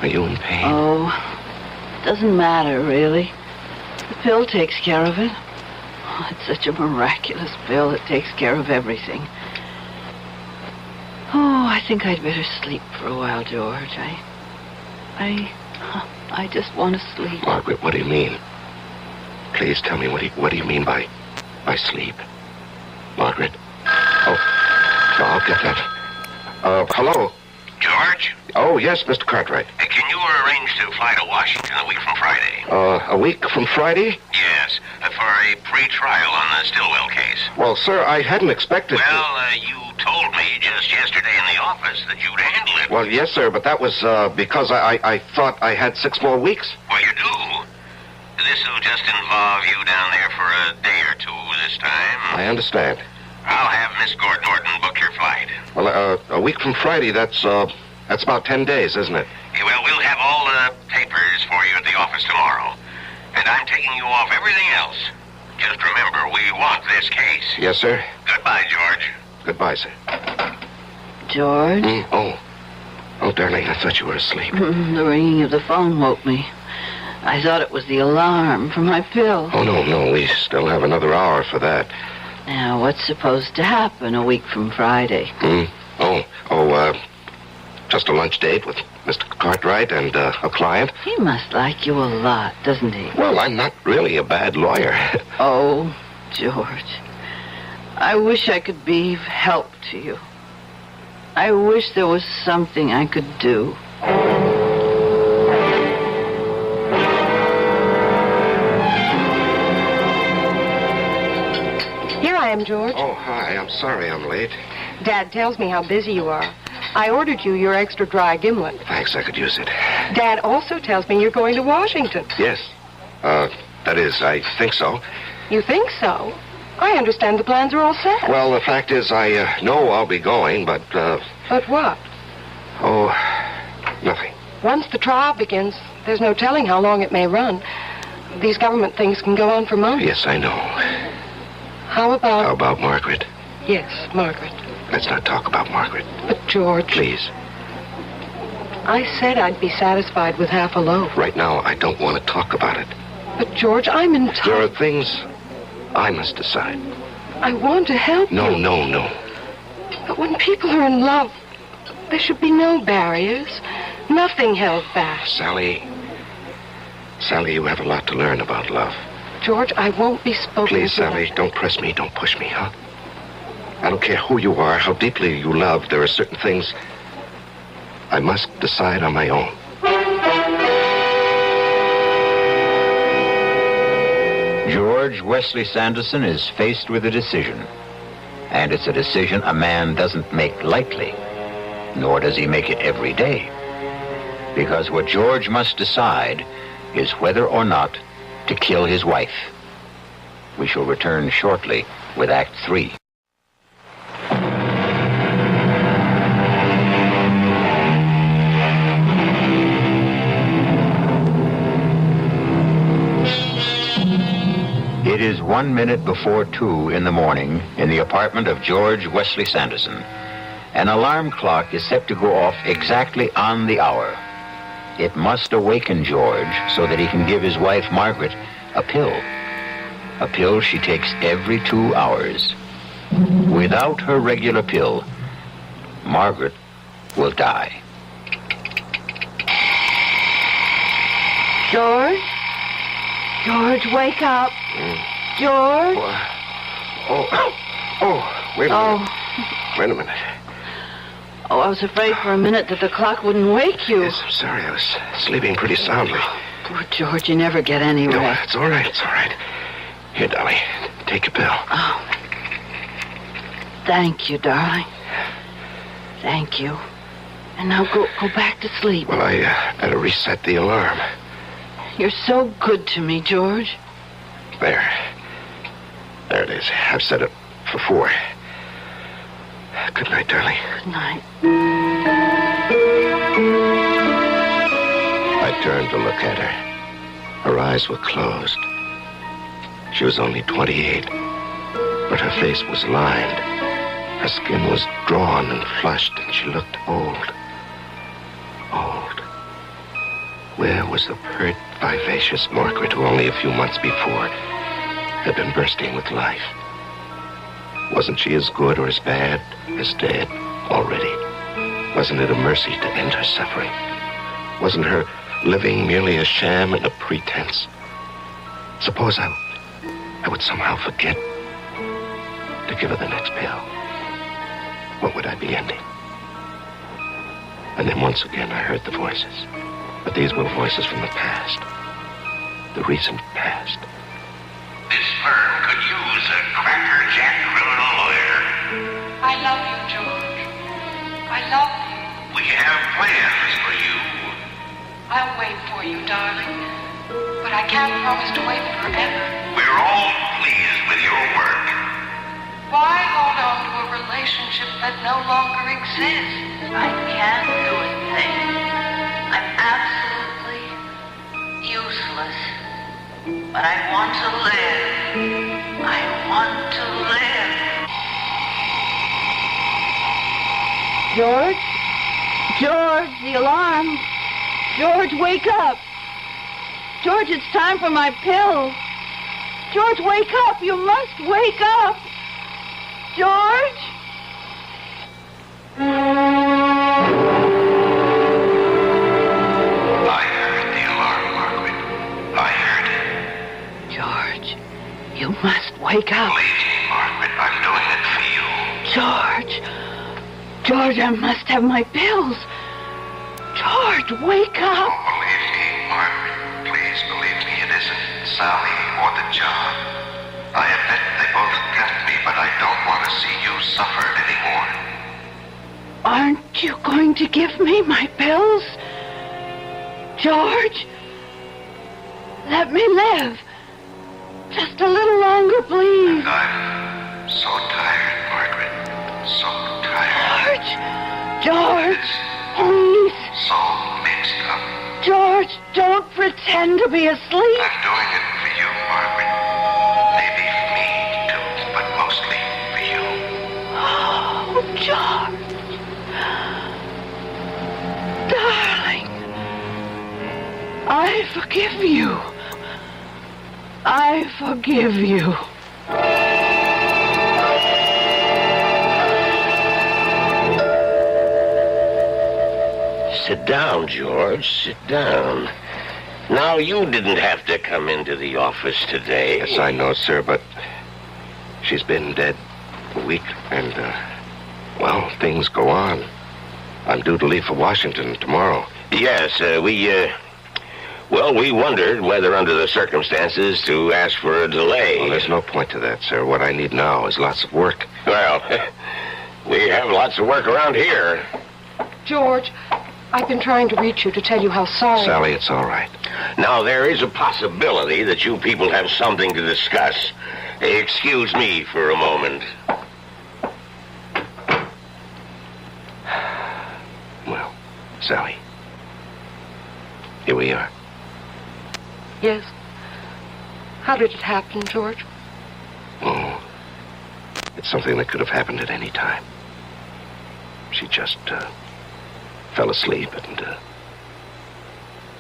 [SPEAKER 12] are you in pain?
[SPEAKER 5] Oh, Doesn't matter, really. The pill takes care of it. Oh, it's such a miraculous pill. It takes care of everything. Oh, I think I'd better sleep for a while, George. I just want to sleep.
[SPEAKER 12] Margaret, what do you mean? Please tell me, what do you mean by sleep? Margaret? Oh, I'll get that. Hello?
[SPEAKER 9] George?
[SPEAKER 12] Oh, yes, Mr. Cartwright.
[SPEAKER 9] Can you arrange to fly to Washington a week from Friday?
[SPEAKER 12] A week from Friday?
[SPEAKER 9] Yes, for a pre-trial on the Stillwell case.
[SPEAKER 12] Well, sir, I hadn't expected
[SPEAKER 9] You told me just yesterday in the office that you'd handle it.
[SPEAKER 12] Well, yes, sir, but that was because I thought I had 6 more weeks.
[SPEAKER 9] Well, you do. This'll just involve you down there for a day or two this time.
[SPEAKER 12] I understand.
[SPEAKER 9] I'll have Miss Gordon Norton book your flight.
[SPEAKER 12] Well, a week from Friday, that's about 10 days, isn't it?
[SPEAKER 9] Well, we'll have all the papers for you at the office tomorrow. And I'm taking you off everything else. Just remember, we want this case.
[SPEAKER 12] Yes, sir.
[SPEAKER 9] Goodbye, George.
[SPEAKER 12] Goodbye, sir.
[SPEAKER 5] George?
[SPEAKER 12] Oh, darling, I thought you were asleep.
[SPEAKER 5] The ringing of the phone woke me. I thought it was the alarm for my pill.
[SPEAKER 12] Oh, no, we still have another hour for that.
[SPEAKER 5] Now, what's supposed to happen a week from Friday?
[SPEAKER 12] Just a lunch date with Mr. Cartwright and a client.
[SPEAKER 5] He must like you a lot, doesn't he?
[SPEAKER 12] Well, I'm not really a bad lawyer.
[SPEAKER 5] Oh, George. I wish I could be of help to you. I wish there was something I could do.
[SPEAKER 15] Here I am, George.
[SPEAKER 12] Oh, hi. I'm sorry I'm late.
[SPEAKER 15] Dad tells me how busy you are. I ordered you your extra dry gimlet.
[SPEAKER 12] Thanks, I could use it.
[SPEAKER 15] Dad also tells me you're going to Washington.
[SPEAKER 12] Yes. That is, I think so.
[SPEAKER 15] You think so? I understand the plans are all set.
[SPEAKER 12] Well, the fact is, I know I'll be going, but,
[SPEAKER 15] But what?
[SPEAKER 12] Oh, nothing.
[SPEAKER 15] Once the trial begins, there's no telling how long it may run. These government things can go on for months.
[SPEAKER 12] Yes, I know.
[SPEAKER 15] How about...
[SPEAKER 12] How about Margaret?
[SPEAKER 15] Yes, Margaret.
[SPEAKER 12] Let's not talk about Margaret.
[SPEAKER 15] But, George...
[SPEAKER 12] Please.
[SPEAKER 15] I said I'd be satisfied with half a loaf.
[SPEAKER 12] Right now, I don't want to talk about it.
[SPEAKER 15] But, George, I'm in touch.
[SPEAKER 12] There are things I must decide.
[SPEAKER 15] I want to help you.
[SPEAKER 12] No.
[SPEAKER 15] But when people are in love, there should be no barriers. Nothing held back.
[SPEAKER 12] Sally, you have a lot to learn about love.
[SPEAKER 15] George, I won't be spoken
[SPEAKER 12] Please,
[SPEAKER 15] to.
[SPEAKER 12] Sally, don't press me. Don't push me, huh? I don't care who you are, how deeply you love. There are certain things I must decide on my own.
[SPEAKER 18] George Wesley Sanderson is faced with a decision. And it's a decision a man doesn't make lightly, nor does he make it every day. Because what George must decide is whether or not to kill his wife. We shall return shortly with Act 3. It is 1 minute before 2 in the morning in the apartment of George Wesley Sanderson. An alarm clock is set to go off exactly on the hour. It must awaken George so that he can give his wife, Margaret, a pill. A pill she takes every 2 hours. Without her regular pill, Margaret will die.
[SPEAKER 5] George? George, wake up. George?
[SPEAKER 12] Wait a minute. Wait a minute.
[SPEAKER 5] Oh, I was afraid for a minute that the clock wouldn't wake you.
[SPEAKER 12] Yes, I'm sorry. I was sleeping pretty soundly.
[SPEAKER 5] Poor George, you never get any
[SPEAKER 12] No,
[SPEAKER 5] rest.
[SPEAKER 12] it's all right. It's all right. Here, darling, take your pill.
[SPEAKER 5] Oh. Thank you, darling. Thank you. And now go back to sleep.
[SPEAKER 12] Well, I better reset the alarm.
[SPEAKER 5] You're so good to me, George.
[SPEAKER 12] There it is. I've set it for 4. Good night, darling.
[SPEAKER 5] Good night.
[SPEAKER 12] I turned to look at her. Her eyes were closed. She was only 28, but her face was lined. Her skin was drawn and flushed, and she looked old. Old. Where was the pert, vivacious Margaret who only a few months before had been bursting with life? Wasn't she as good or as bad as dead already? Wasn't it a mercy to end her suffering? Wasn't her living merely a sham and a pretense? Suppose I would somehow forget to give her the next pill. What would I be ending? And then once again I heard the voices. But these were voices from the past. The recent past.
[SPEAKER 13] This firm could use a crackerjack criminal lawyer.
[SPEAKER 7] I love you, George. I love you.
[SPEAKER 13] We have plans for you.
[SPEAKER 7] I'll wait for you, darling. But I can't promise to wait forever.
[SPEAKER 13] We're all pleased with your work.
[SPEAKER 7] Why hold on to a relationship that no longer exists?
[SPEAKER 5] I can't do a thing. I'm absolutely useless. But I want to live. I want to live.
[SPEAKER 16] George? George, the alarm. George, wake up. George, it's time for my pill. George, wake up. You must wake up. George?
[SPEAKER 13] I heard the alarm, Margaret. I heard it.
[SPEAKER 5] George, you must wake up.
[SPEAKER 13] Lady Margaret, I'm doing it for you.
[SPEAKER 5] George. George, I must have my pills. George, wake up.
[SPEAKER 13] Oh, believe me, Margaret. Please believe me, it isn't Sally or the job. I admit they both tempt me, but I don't want to see you suffer anymore.
[SPEAKER 5] Aren't you going to give me my pills? George, let me live. Just a little longer, please.
[SPEAKER 13] And I'm so tired, Margaret. So tired.
[SPEAKER 5] George, please.
[SPEAKER 13] So mixed up.
[SPEAKER 5] George, don't pretend to be asleep.
[SPEAKER 13] I'm doing it for you, Margaret. Maybe for me, too, but mostly for you.
[SPEAKER 5] Oh, George. Darling. I forgive you. I forgive you.
[SPEAKER 9] Sit down, George. Sit down. Now, you didn't have to come into the office today.
[SPEAKER 12] Yes, I know, sir, but she's been dead a week, and, well, things go on. I'm due to leave for Washington tomorrow.
[SPEAKER 9] Yes, we wondered whether under the circumstances to ask for a delay.
[SPEAKER 12] Well, there's no point to that, sir. What I need now is lots of work.
[SPEAKER 9] Well, we have lots of work around here.
[SPEAKER 15] George, I've been trying to reach you to tell you how sorry...
[SPEAKER 12] Sally, it's all right.
[SPEAKER 9] Now, there is a possibility that you people have something to discuss. Excuse me for a moment.
[SPEAKER 12] Well, Sally, here we are.
[SPEAKER 15] Yes. How did it happen, George?
[SPEAKER 12] Oh, it's something that could have happened at any time. She just, fell asleep and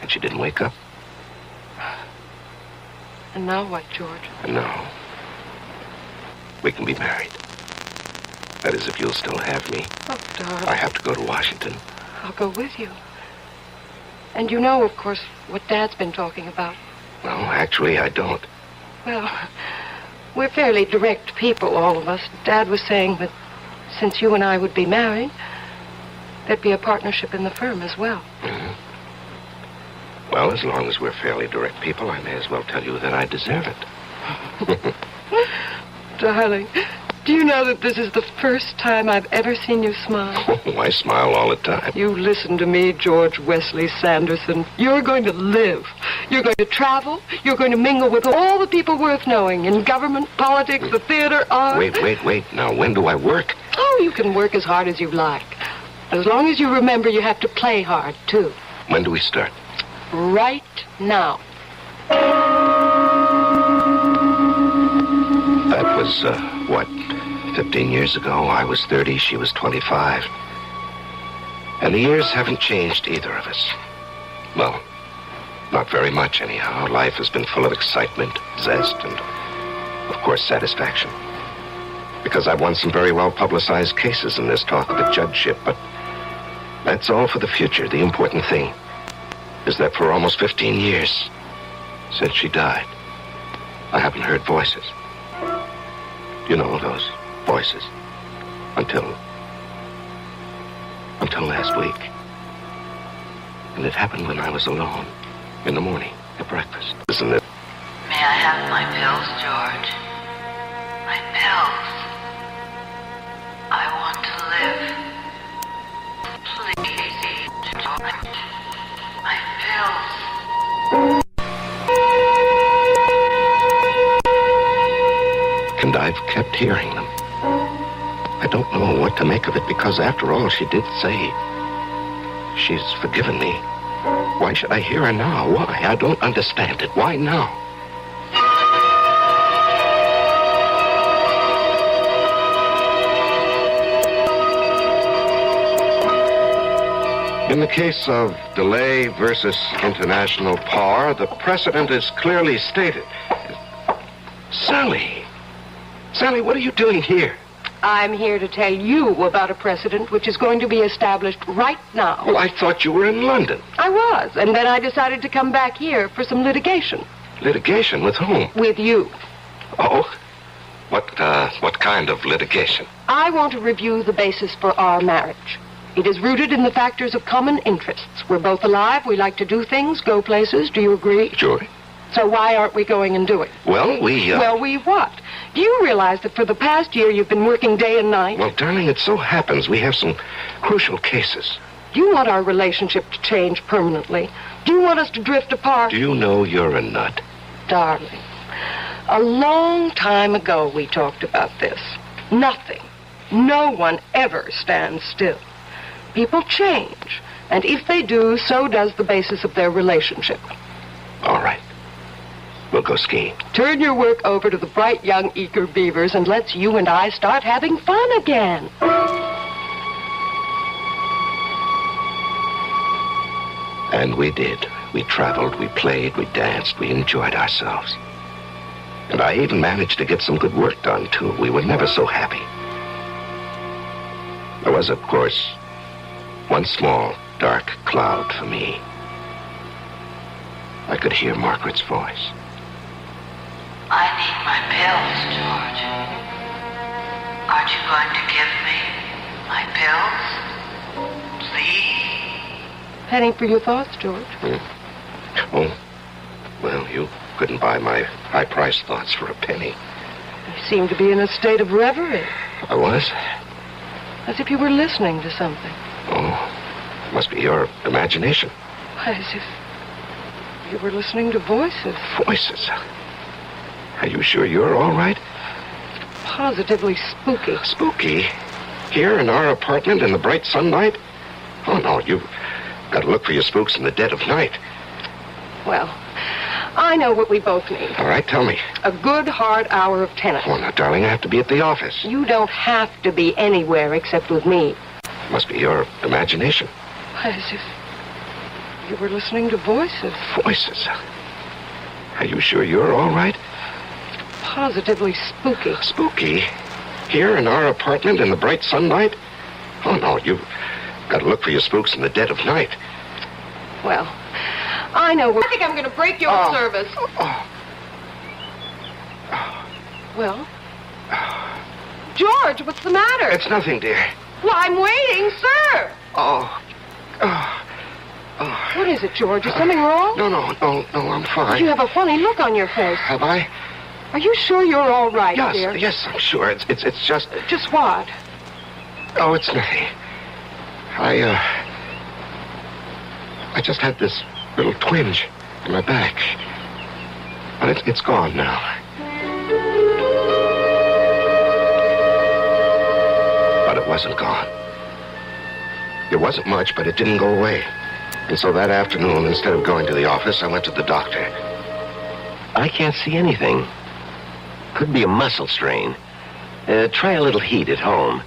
[SPEAKER 12] she didn't wake up.
[SPEAKER 15] And now what, George?
[SPEAKER 12] And now, we can be married. That is, if you'll still have me.
[SPEAKER 15] Oh, darling.
[SPEAKER 12] I have to go to Washington.
[SPEAKER 15] I'll go with you. And you know, of course, what Dad's been talking about.
[SPEAKER 12] Well, actually, I don't.
[SPEAKER 15] Well, we're fairly direct people, all of us. Dad was saying that since you and I would be married, there'd be a partnership in the firm as well.
[SPEAKER 12] Mm-hmm. Well, as long as we're fairly direct people, I may as well tell you that I deserve it.
[SPEAKER 15] Darling, do you know that this is the first time I've ever seen you smile?
[SPEAKER 12] Oh, I smile all the time.
[SPEAKER 15] You listen to me, George Wesley Sanderson. You're going to live. You're going to travel. You're going to mingle with all the people worth knowing in government, politics, the theater, art.
[SPEAKER 12] Wait. Now, when do I work?
[SPEAKER 15] Oh, you can work as hard as you like. As long as you remember you have to play hard, too.
[SPEAKER 12] When do we start?
[SPEAKER 15] Right now.
[SPEAKER 12] That was, 15 years ago. I was 30, she was 25. And the years haven't changed either of us. Well, Not very much, anyhow. Life has been full of excitement, zest, and, of course, satisfaction. Because I've won some very well-publicized cases in this talk of a judgeship, but that's all for the future. The important thing is that for almost 15 years since she died, I haven't heard voices. You know, those voices. Until last week. And it happened when I was alone in the morning at breakfast. Isn't it?
[SPEAKER 5] May I have my pills, George? My pills. I want to live. Please, George. My pills.
[SPEAKER 12] And I've kept hearing them. I don't know what to make of it because, after all, she did say she's forgiven me. Why should I hear her now? Why? I don't understand it. Why now? In the case of delay versus international par, the precedent is clearly stated. Sally! Sally, what are you doing here?
[SPEAKER 15] I'm here to tell you about a precedent which is going to be established right now.
[SPEAKER 12] Well, I thought you were in London.
[SPEAKER 15] I was, and then I decided to come back here for some litigation.
[SPEAKER 12] Litigation? With whom?
[SPEAKER 15] With you.
[SPEAKER 12] Oh? What kind of litigation?
[SPEAKER 15] I want to review the basis for our marriage. It is rooted in the factors of common interests. We're both alive. We like to do things, go places. Do you agree?
[SPEAKER 12] Sure.
[SPEAKER 15] So why aren't we going and doing?
[SPEAKER 12] Well,
[SPEAKER 15] Well, we what? Do you realize that for the past year you've been working day and night?
[SPEAKER 12] Well, darling, it so happens we have some crucial cases.
[SPEAKER 15] Do you want our relationship to change permanently? Do you want us to drift apart?
[SPEAKER 12] Do you know you're a nut?
[SPEAKER 15] Darling, a long time ago we talked about this. Nothing, no one ever stands still. People change, and if they do, so does the basis of their relationship.
[SPEAKER 12] All right. We'll go skiing.
[SPEAKER 15] Turn your work over to the bright young eager beavers and let's you and I start having fun again.
[SPEAKER 12] And we did. We traveled, we played, we danced, we enjoyed ourselves. And I even managed to get some good work done, too. We were never so happy. There was, of course, one small, dark cloud for me. I could hear Margaret's voice.
[SPEAKER 5] I need my pills, George. Aren't you going to give me my pills? Please?
[SPEAKER 15] Penny for your thoughts, George.
[SPEAKER 12] Oh, well, you couldn't buy my high-priced thoughts for a penny.
[SPEAKER 15] You seem to be in a state of reverie.
[SPEAKER 12] I was?
[SPEAKER 15] As if you were listening to something.
[SPEAKER 12] Oh, must be your imagination.
[SPEAKER 15] As if you were listening to voices.
[SPEAKER 12] Voices? Are you sure you're all right?
[SPEAKER 15] Positively spooky.
[SPEAKER 12] Spooky? Here in our apartment in the bright sunlight? Oh, no, you've got to look for your spooks in the dead of night.
[SPEAKER 15] Well, I know what we both need.
[SPEAKER 12] All right, tell me.
[SPEAKER 15] A good, hard hour of tennis.
[SPEAKER 12] Oh, now, darling, I have to be at the office.
[SPEAKER 15] You don't have to be anywhere except with me.
[SPEAKER 12] Must be your imagination.
[SPEAKER 15] As if you were listening to voices.
[SPEAKER 12] Voices? Are you sure you're all right?
[SPEAKER 15] Positively spooky.
[SPEAKER 12] Spooky? Here in our apartment in the bright sunlight? Oh, no, you've got to look for your spooks in the dead of night.
[SPEAKER 15] Well, I know. I think I'm going to break your service. Well? George, what's the matter?
[SPEAKER 12] It's nothing, dear.
[SPEAKER 15] Well, I'm waiting, sir.
[SPEAKER 12] What
[SPEAKER 15] is it, George? Is something wrong?
[SPEAKER 12] No, I'm fine.
[SPEAKER 15] You have a funny look on your face.
[SPEAKER 12] Have I?
[SPEAKER 15] Are you sure you're all right, dear?
[SPEAKER 12] Yes, I'm sure. It's just...
[SPEAKER 15] Just what?
[SPEAKER 12] Oh, it's nothing. I just had this little twinge in my back. But it's gone now. But it wasn't gone. It wasn't much, but it didn't go away. And so that afternoon, instead of going to the office, I went to the doctor.
[SPEAKER 9] I can't see anything. Could be a muscle strain. Try a little heat at home.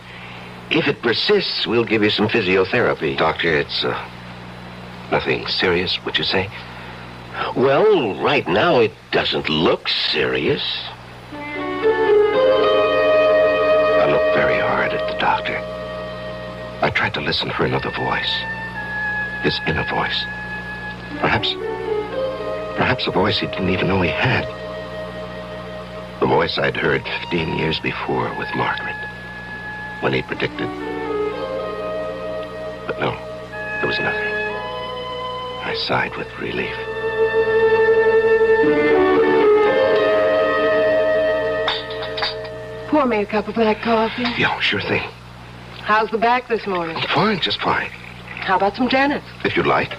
[SPEAKER 9] If it persists, we'll give you some physiotherapy.
[SPEAKER 12] Doctor, it's nothing serious, would you say?
[SPEAKER 9] Well, right now it doesn't look serious.
[SPEAKER 12] I looked very hard at the doctor. I tried to listen for another voice. His inner voice. Perhaps a voice he didn't even know he had. The voice I'd heard 15 years before with Margaret, when he predicted. But no, there was nothing. I sighed with relief.
[SPEAKER 15] Pour me a cup of black coffee.
[SPEAKER 12] Yeah, sure thing.
[SPEAKER 15] How's the back this morning?
[SPEAKER 12] Fine, just fine.
[SPEAKER 15] How about some Janet's?
[SPEAKER 12] If you'd like.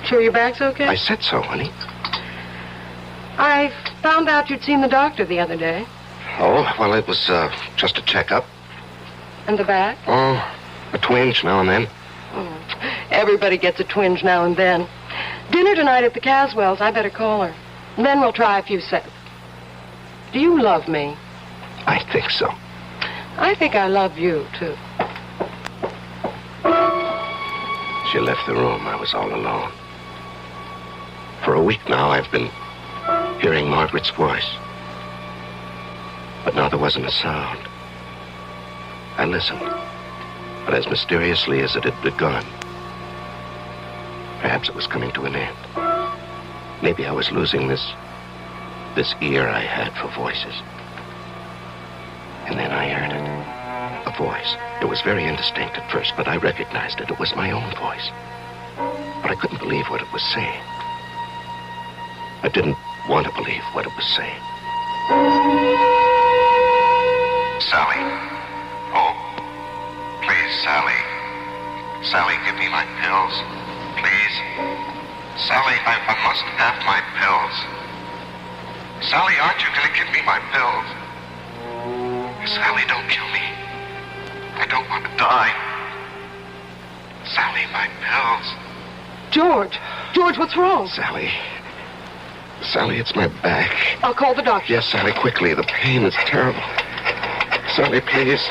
[SPEAKER 15] Sure your back's okay?
[SPEAKER 12] I said so, honey.
[SPEAKER 15] I found out you'd seen the doctor the other day.
[SPEAKER 12] Oh, well, it was just a checkup.
[SPEAKER 15] And the back?
[SPEAKER 12] Oh, a twinge now and then.
[SPEAKER 15] Everybody gets a twinge now and then. Dinner tonight at the Caswells. I better call her. And then we'll try a few sets. Do you love me?
[SPEAKER 12] I think so.
[SPEAKER 15] I think I love you, too.
[SPEAKER 12] She left the room. I was all alone. For a week now, I've been hearing Margaret's voice. But now there wasn't a sound. I listened. But as mysteriously as it had begun, perhaps it was coming to an end. Maybe I was losing this ear I had for voices. And then I heard it. A voice. It was very indistinct at first, but I recognized it. It was my own voice. But I couldn't believe what it was saying. I didn't want to believe what it was saying.
[SPEAKER 13] Sally. Oh, please, Sally. Sally, give me my pills. Please. Sally, I must have my pills. Sally, aren't you going to give me my pills? Sally, don't kill me. I don't want to die. Sally, my pills.
[SPEAKER 15] George, what's wrong?
[SPEAKER 12] Sally, it's my back.
[SPEAKER 15] I'll call the doctor.
[SPEAKER 12] Yes, Sally, quickly. The pain is terrible. Sally, please.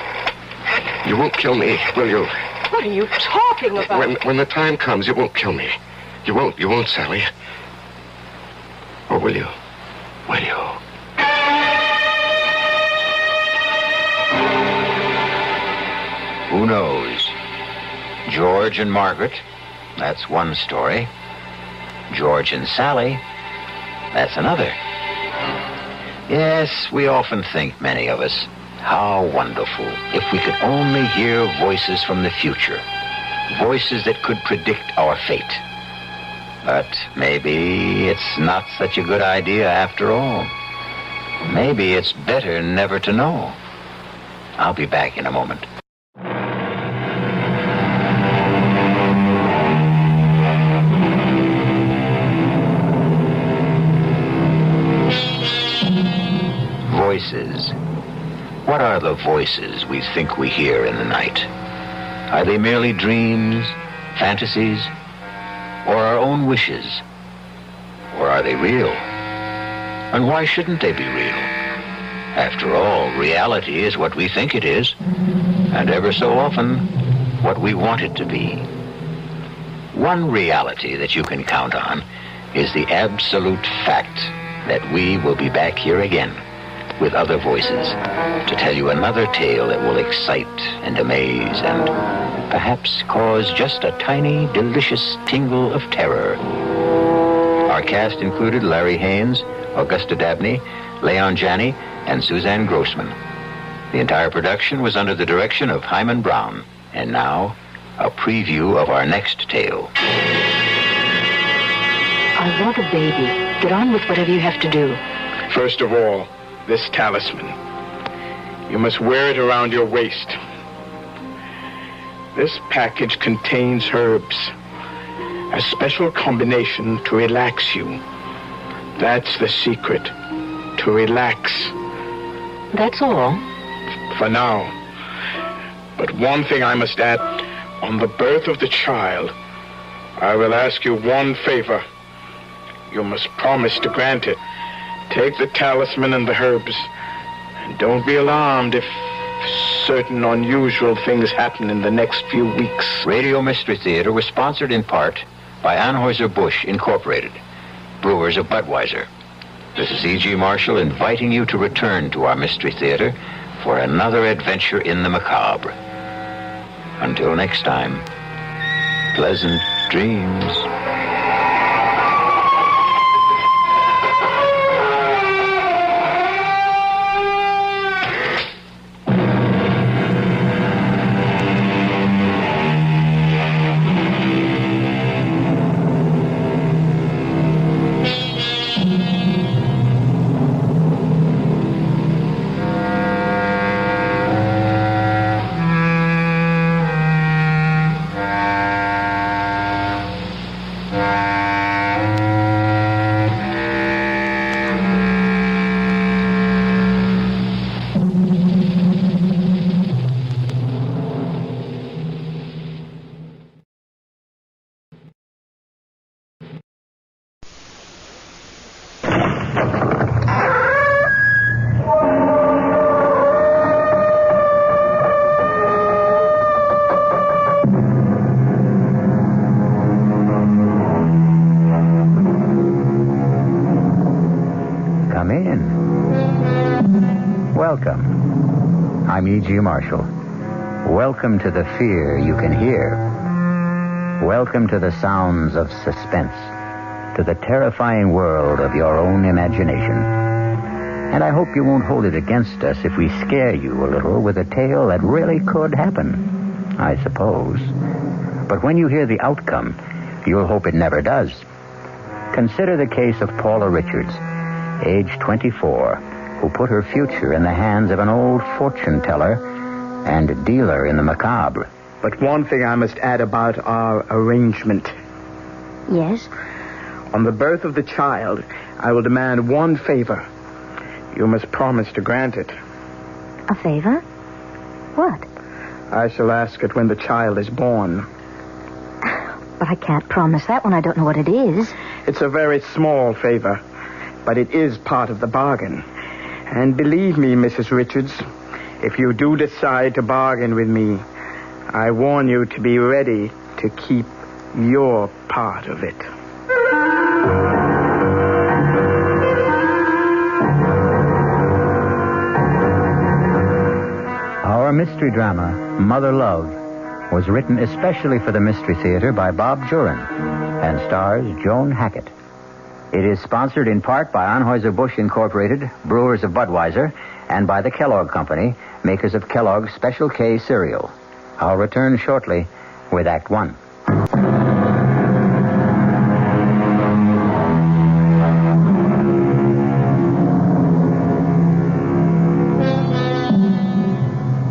[SPEAKER 12] You won't kill me, will you?
[SPEAKER 15] What are you talking about?
[SPEAKER 12] When the time comes, you won't kill me. You won't, Sally. Or will you? Will you?
[SPEAKER 18] Who knows? George and Margaret, that's one story. George and Sally, that's another. Yes, we often think, many of us, how wonderful if we could only hear voices from the future, voices that could predict our fate. But maybe it's not such a good idea after all. Maybe it's better never to know. I'll be back in a moment. Voices. What are the voices we think we hear in the night? Are they merely dreams, fantasies, or our own wishes? Or are they real? And why shouldn't they be real? After all, reality is what we think it is, and ever so often, what we want it to be. One reality that you can count on is the absolute fact that we will be back here again with other voices to tell you another tale that will excite and amaze and perhaps cause just a tiny, delicious tingle of terror. Our cast included Larry Haynes, Augusta Dabney, Leon Janney, and Suzanne Grossman. The entire production was under the direction of Hyman Brown. And now, a preview of our next tale.
[SPEAKER 17] I want a baby. Get on with whatever you have to do.
[SPEAKER 20] First of all, this talisman. You must wear it around your waist. This package contains herbs. A special combination to relax you. That's the secret. To relax.
[SPEAKER 17] That's all?
[SPEAKER 20] For now. But one thing I must add. On the birth of the child, I will ask you one favor. You must promise to grant it. Take the talisman and the herbs. And don't be alarmed if certain unusual things happen in the next few weeks.
[SPEAKER 18] Radio Mystery Theater was sponsored in part by Anheuser-Busch Incorporated. brewers of Budweiser. This is E.G. Marshall inviting you to return to our Mystery Theater for another adventure in the macabre. Until next time, pleasant dreams.
[SPEAKER 1] Come in. Welcome. I'm E.G. Marshall. Welcome to the fear you can hear. Welcome to the sounds of suspense, to the terrifying world of your own imagination. And I hope you won't hold it against us if we scare you a little with a tale that really could happen, I suppose. But when you hear the outcome, you'll hope it never does. Consider the case of Paula Richards, age 24, who put her future in the hands of an old fortune teller and dealer in the macabre.
[SPEAKER 10] But one thing I must add about our arrangement.
[SPEAKER 11] Yes?
[SPEAKER 10] On the birth of the child, I will demand one favor. You must promise to grant it.
[SPEAKER 11] A favor? What?
[SPEAKER 10] I shall ask it when the child is born.
[SPEAKER 11] But I can't promise that when I don't know what it is.
[SPEAKER 10] It's a very small favor, but it is part of the bargain. And believe me, Mrs. Richards, if you do decide to bargain with me, I warn you to be ready to keep your part of it.
[SPEAKER 1] Our mystery drama, Mother Love, was written especially for the Mystery Theater by Bob Jurin and stars Joan Hackett. It is sponsored in part by Anheuser-Busch Incorporated, brewers of Budweiser, and by the Kellogg Company, makers of Kellogg's Special K cereal. I'll return shortly with Act One.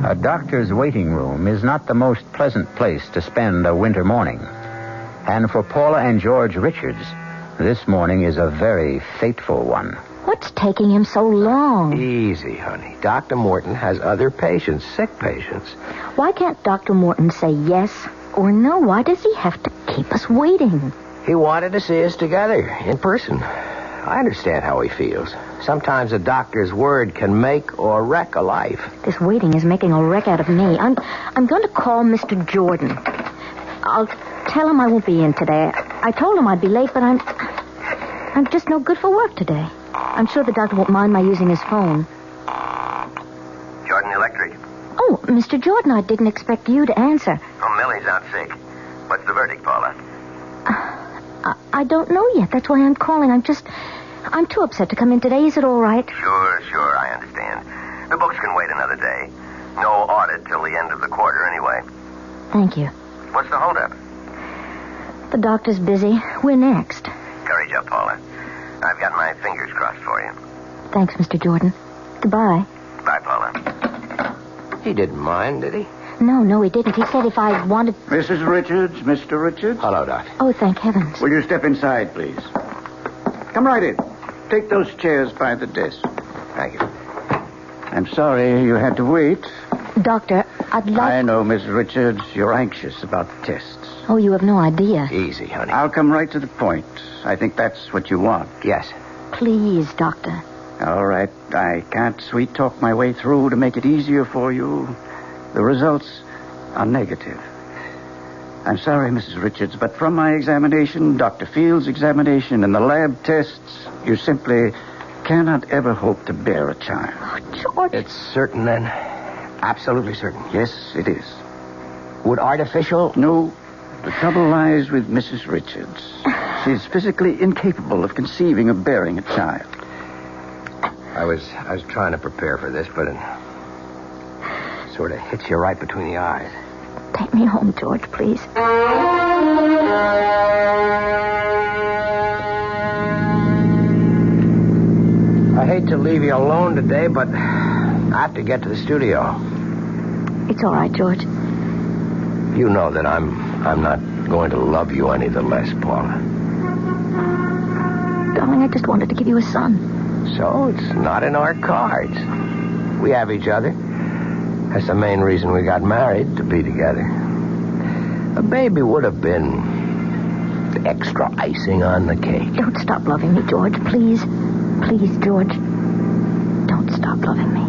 [SPEAKER 1] A doctor's waiting room is not the most pleasant place to spend a winter morning. And for Paula and George Richards, this morning is a very fateful one.
[SPEAKER 11] What's taking him so long?
[SPEAKER 19] Easy, honey. Dr. Morton has other patients, sick patients.
[SPEAKER 11] Why can't Dr. Morton say yes or no? Why does he have to keep us waiting?
[SPEAKER 19] He wanted to see us together, in person. I understand how he feels. Sometimes a doctor's word can make or wreck a life.
[SPEAKER 11] This waiting is making a wreck out of me. I'm going to call Mr. Jordan. I'll tell him I won't be in today. I told him I'd be late, but I'm just no good for work today. I'm sure the doctor won't mind my using his phone.
[SPEAKER 13] Jordan Electric.
[SPEAKER 11] Oh, Mr. Jordan, I didn't expect you to answer.
[SPEAKER 13] Oh, Millie's out sick. What's the verdict, Paula?
[SPEAKER 11] I don't know yet. That's why I'm calling. I'm too upset to come in today. Is it all right?
[SPEAKER 13] Sure, I understand. The books can wait another day. No audit till the end of the quarter anyway.
[SPEAKER 11] Thank you.
[SPEAKER 13] What's the holdup?
[SPEAKER 11] The doctor's busy. We're next.
[SPEAKER 13] Courage up, Paula. I've got my fingers crossed for you.
[SPEAKER 11] Thanks, Mr. Jordan. Goodbye.
[SPEAKER 13] Bye, Paula.
[SPEAKER 19] He didn't mind, did he?
[SPEAKER 11] No, he didn't. He said if I wanted...
[SPEAKER 21] Mrs. Richards, Mr. Richards.
[SPEAKER 19] Hello, Doc.
[SPEAKER 11] Oh, thank heavens.
[SPEAKER 21] Will you step inside, please? Come right in. Take those chairs by the desk.
[SPEAKER 19] Thank you.
[SPEAKER 21] I'm sorry you had to wait.
[SPEAKER 11] Doctor, I'd like...
[SPEAKER 21] I know, Miss Richards, you're anxious about the tests.
[SPEAKER 11] Oh, you have no idea.
[SPEAKER 19] Easy, honey.
[SPEAKER 21] I'll come right to the point. I think that's what you want.
[SPEAKER 19] Yes.
[SPEAKER 11] Please, Doctor.
[SPEAKER 21] All right. I can't sweet-talk my way through to make it easier for you. The results are negative. I'm sorry, Mrs. Richards, but from my examination, Dr. Field's examination, and the lab tests, you simply cannot ever hope to bear a child.
[SPEAKER 11] Oh, George.
[SPEAKER 19] It's certain, then? Absolutely certain?
[SPEAKER 21] Yes, it is.
[SPEAKER 19] Would artificial...
[SPEAKER 21] No. The trouble lies with Mrs. Richards. She's physically incapable of conceiving of bearing a child.
[SPEAKER 19] I was trying to prepare for this, but it sort of hits you right between the eyes.
[SPEAKER 11] Take me home, George, please.
[SPEAKER 19] I hate to leave you alone today, but I have to get to the studio.
[SPEAKER 11] It's all right, George.
[SPEAKER 19] You know that I'm not going to love you any the less, Paula.
[SPEAKER 11] Darling, I just wanted to give you a son.
[SPEAKER 19] So it's not in our cards. We have each other. That's the main reason we got married, to be together. A baby would have been extra icing on the cake.
[SPEAKER 11] Don't stop loving me, George, please. Please, George. Don't stop loving me.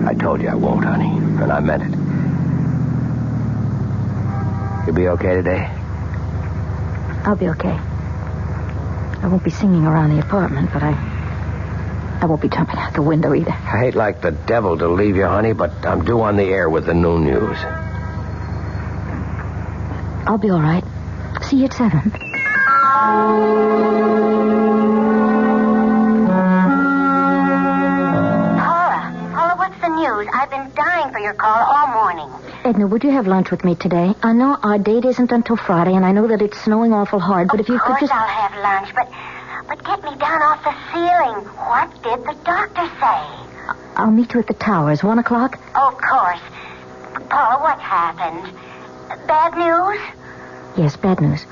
[SPEAKER 19] I told you I won't, honey, and I meant it. You'll be okay today?
[SPEAKER 11] I'll be okay. I won't be singing around the apartment, but I won't be jumping out the window either.
[SPEAKER 19] I hate like the devil to leave you, honey, but I'm due on the air with the noon news.
[SPEAKER 11] I'll be all right. See you at 7.
[SPEAKER 2] Paula, what's the news? I've been dying for your call all morning.
[SPEAKER 11] Edna, would you have lunch with me today? I know our date isn't until Friday, and I know that it's snowing awful hard, but if you could just...
[SPEAKER 2] Of course I'll have lunch, but get me down off the ceiling. What did the doctor say?
[SPEAKER 11] I'll meet you at the towers, 1 o'clock?
[SPEAKER 2] Oh, of course. Paula, what happened? Bad news?
[SPEAKER 11] Yes, bad news.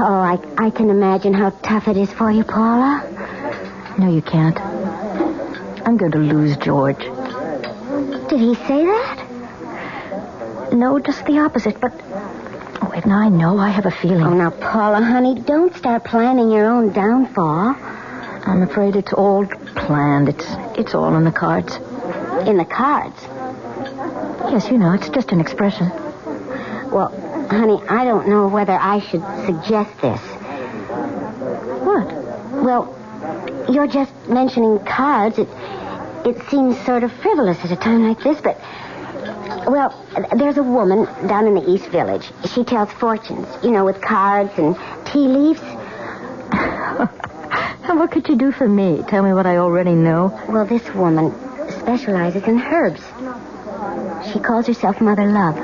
[SPEAKER 2] Oh, I can imagine how tough it is for you, Paula.
[SPEAKER 11] No, you can't. I'm going to lose George.
[SPEAKER 2] Did he say that?
[SPEAKER 11] No, just the opposite, but... Oh, Edna, I know. I have a feeling.
[SPEAKER 2] Oh, now, Paula, honey, don't start planning your own downfall.
[SPEAKER 11] I'm afraid it's all planned. It's all in the cards.
[SPEAKER 2] In the cards?
[SPEAKER 11] Yes, you know, it's just an expression.
[SPEAKER 2] Well, honey, I don't know whether I should suggest this.
[SPEAKER 11] What?
[SPEAKER 2] Well, you're just mentioning cards. It seems sort of frivolous at a time like this, but... Well, there's a woman down in the East Village. She tells fortunes, with cards and tea leaves.
[SPEAKER 11] And what could you do for me? Tell me what I already know.
[SPEAKER 2] Well, this woman specializes in herbs. She calls herself Mother Love.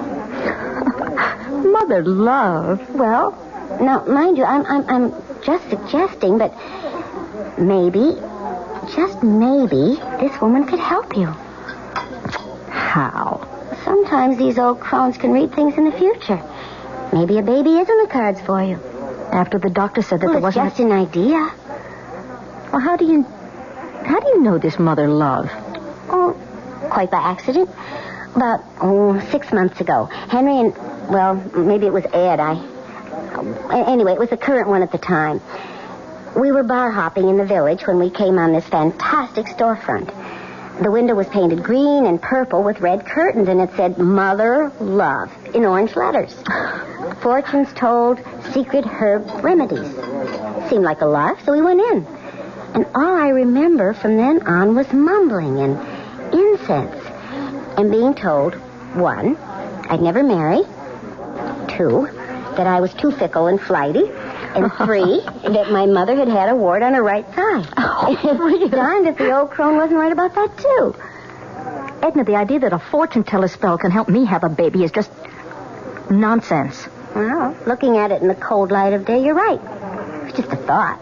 [SPEAKER 11] Mother Love?
[SPEAKER 2] Well, now, mind you, I'm just suggesting, but maybe, just maybe, this woman could help you.
[SPEAKER 11] How?
[SPEAKER 2] Sometimes these old crones can read things in the future. Maybe a baby is in the cards for you.
[SPEAKER 11] After the doctor said that
[SPEAKER 2] there
[SPEAKER 11] wasn't...
[SPEAKER 2] It's just an idea.
[SPEAKER 11] Well, how do you know this Mother Love?
[SPEAKER 2] Oh, quite by accident. About 6 months ago. Henry and, well, maybe it was Ed. Anyway, it was the current one at the time. We were bar hopping in the village when we came on this fantastic storefront. The window was painted green and purple with red curtains, and it said Mother Love in orange letters. Fortunes told, secret herb remedies. Seemed like a lark, so we went in. And all I remember from then on was mumbling and incense. And being told, 1, I'd never marry. 2, that I was too fickle and flighty. And 3, that my mother had a wart on her right thigh. Oh, darned if the old crone wasn't right about that, too.
[SPEAKER 11] Edna, the idea that a fortune teller spell can help me have a baby is just nonsense.
[SPEAKER 2] Well, looking at it in the cold light of day, you're right. It's just a thought.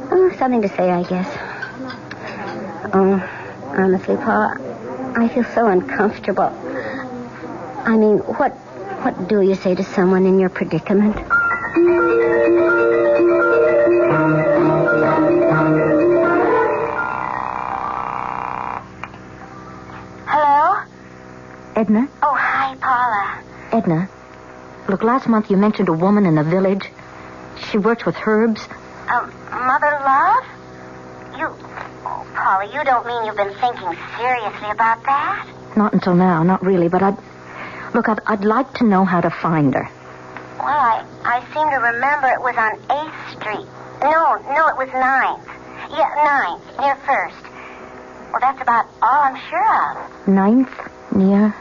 [SPEAKER 2] Oh, something to say, I guess. Oh, honestly, Paula, I feel so uncomfortable. I mean, what do you say to someone in your predicament? Hello?
[SPEAKER 11] Edna?
[SPEAKER 2] Oh, hi, Paula.
[SPEAKER 11] Edna, look, last month you mentioned a woman in the village. She works with herbs.
[SPEAKER 2] Mother Love? You... Oh, Paula, you don't mean you've been thinking seriously about that?
[SPEAKER 11] Not until now, not really, but I'd like to know how to find her.
[SPEAKER 2] Well, I seem to remember it was on 8th Street. No, it was 9th. Yeah, 9th, near 1st. Well, that's about all I'm sure of.
[SPEAKER 11] 9th, near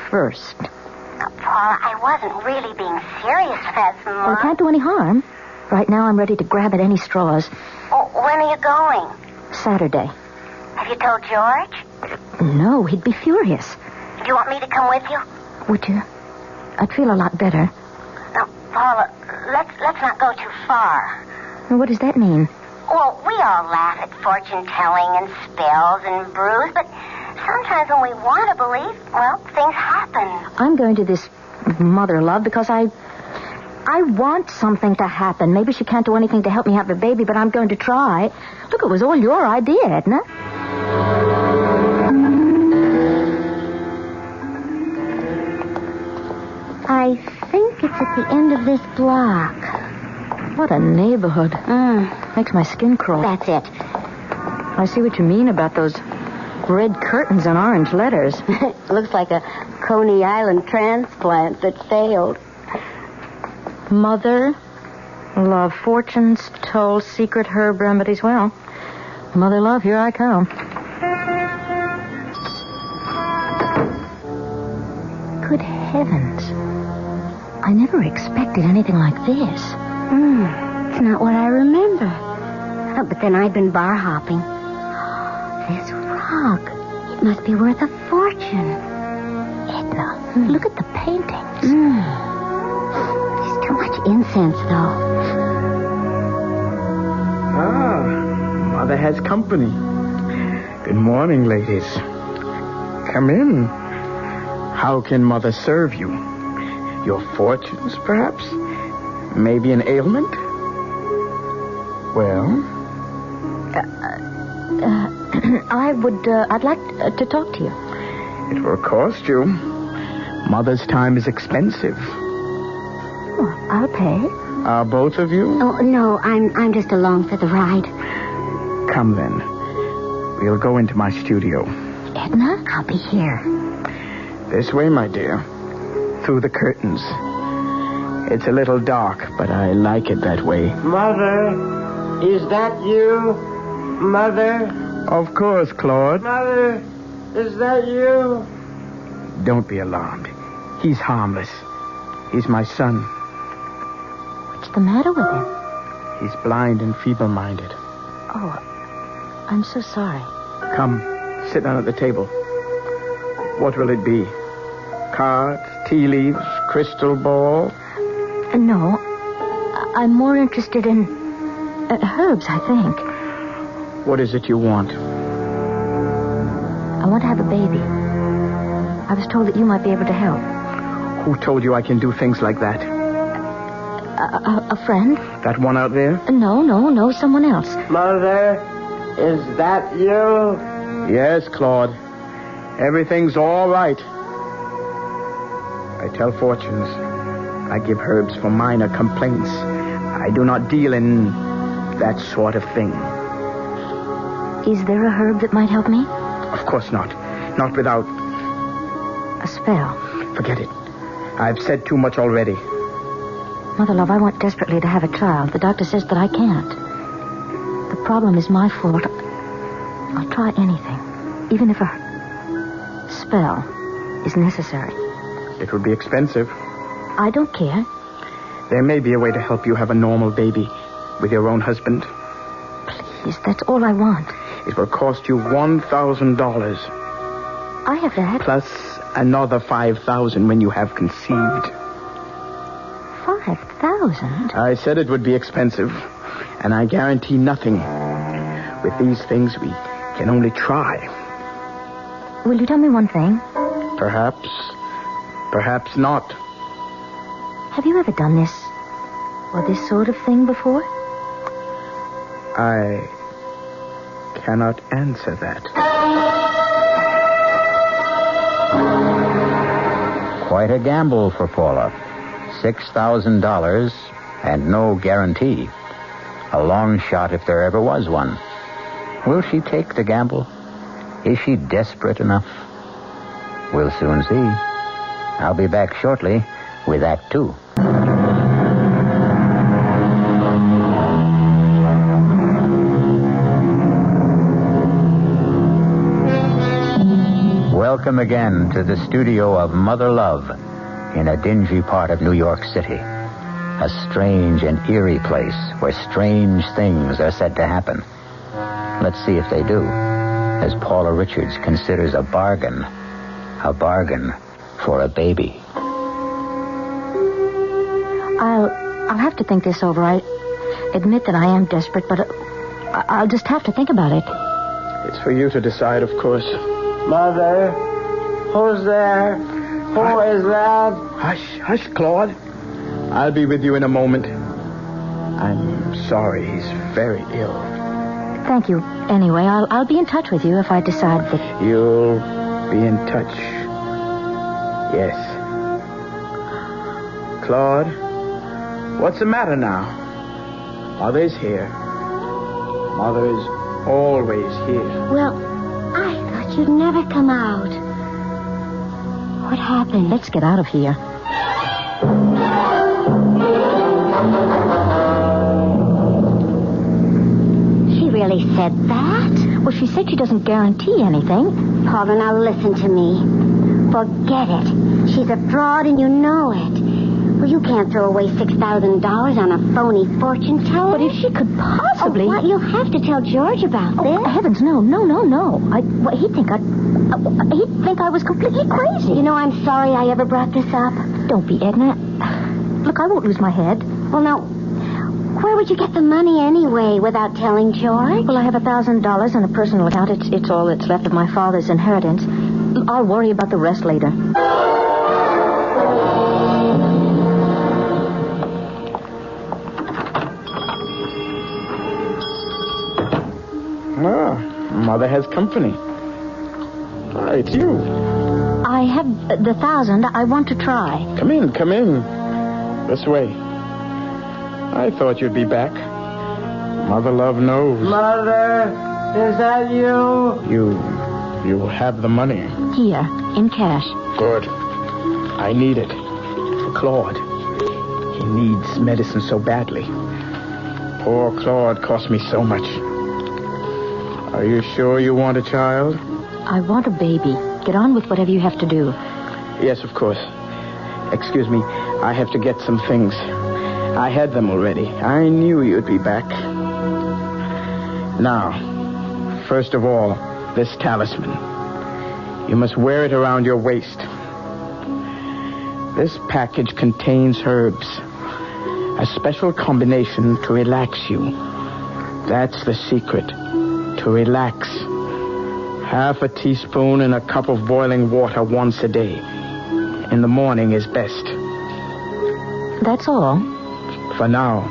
[SPEAKER 11] 1st.
[SPEAKER 2] Now, Paula, I wasn't really being serious that
[SPEAKER 11] Well,
[SPEAKER 2] much.
[SPEAKER 11] it can't do any harm. Right now, I'm ready to grab at any straws.
[SPEAKER 2] Oh, when are you going?
[SPEAKER 11] Saturday.
[SPEAKER 2] Have you told George?
[SPEAKER 11] No, he'd be furious.
[SPEAKER 2] Do you want me to come with you?
[SPEAKER 11] Would you? I'd feel a lot better.
[SPEAKER 2] Now, Paula, let's not go too far.
[SPEAKER 11] What does that mean?
[SPEAKER 2] Well, we all laugh at fortune-telling and spells and brews, but sometimes when we want to believe, well, things happen.
[SPEAKER 11] I'm going to this mother love because I want something to happen. Maybe she can't do anything to help me have a baby, but I'm going to try. Look, it was all your idea, Edna.
[SPEAKER 2] I think it's at the end of this block.
[SPEAKER 11] What a neighborhood. Makes my skin crawl.
[SPEAKER 2] That's it.
[SPEAKER 11] I see what you mean about those red curtains and orange letters.
[SPEAKER 2] Looks like a Coney Island transplant that failed.
[SPEAKER 11] Mother, love, fortunes told, secret herb remedies. Well, mother love, here I come. Good heavens. I never expected anything like this.
[SPEAKER 2] It's not what I remember. Oh, but then I've been bar hopping. This rug, it must be worth a fortune.
[SPEAKER 11] Edna, look at the paintings.
[SPEAKER 2] There's too much incense, though.
[SPEAKER 10] Mother has company. Good morning, ladies. Come in. How can Mother serve you? Your fortunes, perhaps? Maybe an ailment? Well?
[SPEAKER 11] I'd like to talk to you.
[SPEAKER 10] It will cost you. Mother's time is expensive.
[SPEAKER 11] Well, I'll pay.
[SPEAKER 10] Are both of you?
[SPEAKER 2] Oh, no, I'm just along for the ride.
[SPEAKER 10] Come then. We'll go into my studio.
[SPEAKER 11] Edna?
[SPEAKER 2] I'll be here.
[SPEAKER 10] This way, my dear. Through the curtains. It's a little dark, but I like it that way.
[SPEAKER 4] Mother, is that you? Mother?
[SPEAKER 10] Of course, Claude.
[SPEAKER 4] Mother, is that you?
[SPEAKER 10] Don't be alarmed. He's harmless. He's my son.
[SPEAKER 11] What's the matter with him?
[SPEAKER 10] He's blind and feeble-minded.
[SPEAKER 11] Oh, I'm so sorry.
[SPEAKER 10] Come, sit down at the table. What will it be? Cards, tea leaves, crystal ball?
[SPEAKER 11] No, I'm more interested in herbs, I think.
[SPEAKER 10] What is it you want?
[SPEAKER 11] I want to have a baby. I was told that you might be able to help.
[SPEAKER 10] Who told you I can do things like that?
[SPEAKER 11] A friend?
[SPEAKER 10] That one out there?
[SPEAKER 11] No, someone else.
[SPEAKER 4] Mother, is that you?
[SPEAKER 10] Yes, Claude. Everything's all right. I tell fortunes. I give herbs for minor complaints. I do not deal in that sort of thing.
[SPEAKER 11] Is there a herb that might help me?
[SPEAKER 10] Of course not. Not without...
[SPEAKER 11] A spell.
[SPEAKER 10] Forget it. I've said too much already.
[SPEAKER 11] Mother love, I want desperately to have a child. The doctor says that I can't. The problem is my fault. I'll try anything. Even if a spell is necessary.
[SPEAKER 10] It would be expensive.
[SPEAKER 11] I don't care.
[SPEAKER 10] There may be a way to help you have a normal baby with your own husband.
[SPEAKER 11] Please, that's all I want.
[SPEAKER 10] It will cost you $1,000.
[SPEAKER 11] I have that.
[SPEAKER 10] Plus another $5,000 when you have conceived.
[SPEAKER 11] 5,000?
[SPEAKER 10] I said it would be expensive, and I guarantee nothing. With these things, we can only try.
[SPEAKER 11] Will you tell me one thing?
[SPEAKER 10] Perhaps. Perhaps not.
[SPEAKER 11] Have you ever done this or this sort of thing before?
[SPEAKER 10] I cannot answer that.
[SPEAKER 1] Quite a gamble for Paula. $6,000 and no guarantee. A long shot if there ever was one. Will she take the gamble? Is she desperate enough? We'll soon see. I'll be back shortly with Act 2. Welcome again to the studio of Mother Love in a dingy part of New York City. A strange and eerie place where strange things are said to happen. Let's see if they do, as Paula Richards considers a bargain for a baby.
[SPEAKER 11] I'll have to think this over. I admit that I am desperate, but I'll just have to think about it.
[SPEAKER 10] It's for you to decide, of course.
[SPEAKER 4] Mother, who's there? Who is that?
[SPEAKER 10] Hush, Claude. I'll be with you in a moment. I'm sorry, he's very ill.
[SPEAKER 11] Thank you. Anyway, I'll be in touch with you if I decide that...
[SPEAKER 10] You'll be in touch. Yes. Claude, what's the matter now? Mother's here. Mother is always here.
[SPEAKER 2] Well, I thought you'd never come out. What happened?
[SPEAKER 11] Let's get out of here.
[SPEAKER 2] She really said that?
[SPEAKER 11] Well, she said she doesn't guarantee anything.
[SPEAKER 2] Paula, now listen to me. Forget it. She's a fraud and you know it. Well, you can't throw away $6,000 on a phony fortune teller.
[SPEAKER 11] But if she could possibly...
[SPEAKER 2] Oh, what? You'll have to tell George about this.
[SPEAKER 11] Heavens, no. He'd think I was completely crazy.
[SPEAKER 2] You know, I'm sorry I ever brought this up.
[SPEAKER 11] Don't be, Edna. Look, I won't lose my head.
[SPEAKER 2] Well, now, where would you get the money anyway without telling George?
[SPEAKER 11] Well, I have $1,000 on a personal account. It's all that's left of my father's inheritance. I'll worry about the rest later.
[SPEAKER 10] Mother has company. It's you.
[SPEAKER 11] I have the 1,000. I want to try.
[SPEAKER 10] Come in. This way. I thought you'd be back. Mother Love knows.
[SPEAKER 4] Mother, is that you?
[SPEAKER 10] You have the money.
[SPEAKER 11] Here, in cash.
[SPEAKER 10] Good. I need it. For Claude. He needs medicine so badly. Poor Claude cost me so much. Are you sure you want a child?
[SPEAKER 11] I want a baby. Get on with whatever you have to do.
[SPEAKER 10] Yes, of course. Excuse me. I have to get some things. I had them already. I knew you'd be back. Now, first of all, this talisman. You must wear it around your waist. This package contains herbs. A special combination to relax you. That's the secret. To relax. Half a teaspoon in a cup of boiling water once a day. In the morning is best.
[SPEAKER 11] That's all?
[SPEAKER 10] For now.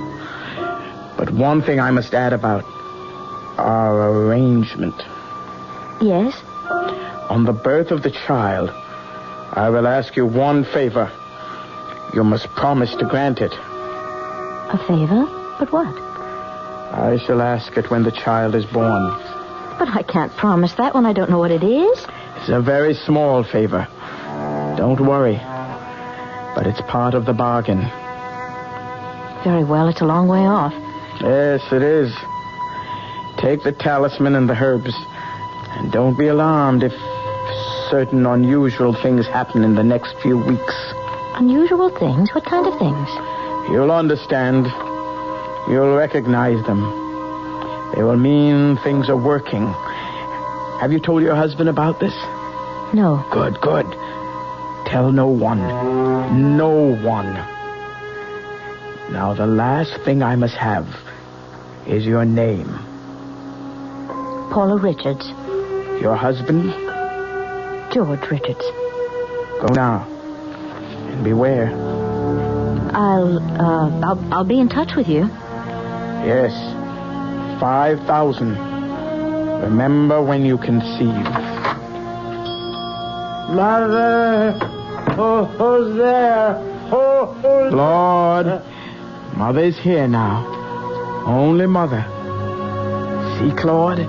[SPEAKER 10] But one thing I must add about our arrangement.
[SPEAKER 11] Yes?
[SPEAKER 10] On the birth of the child, I will ask you one favor. You must promise to grant it.
[SPEAKER 11] A favor? But what?
[SPEAKER 10] I shall ask it when the child is born.
[SPEAKER 11] But I can't promise that when I don't know what it is.
[SPEAKER 10] It's a very small favor. Don't worry. But it's part of the bargain.
[SPEAKER 11] Very well, it's a long way off.
[SPEAKER 10] Yes, it is. Take the talisman and the herbs. And don't be alarmed if certain unusual things happen in the next few weeks.
[SPEAKER 11] Unusual things? What kind of things?
[SPEAKER 10] You'll understand. You'll recognize them. They will mean things are working. Have you told your husband about this?
[SPEAKER 11] No.
[SPEAKER 10] Good. Tell no one. No one. Now, the last thing I must have is your name.
[SPEAKER 11] Paula Richards.
[SPEAKER 10] Your husband?
[SPEAKER 11] George Richards.
[SPEAKER 10] Go now. And beware.
[SPEAKER 11] I'll be in touch with you.
[SPEAKER 10] Yes. 5,000. Remember when you conceive.
[SPEAKER 4] Mother! Who's there? Who's
[SPEAKER 10] Lord, Mother's here now. Only Mother. See, Claude?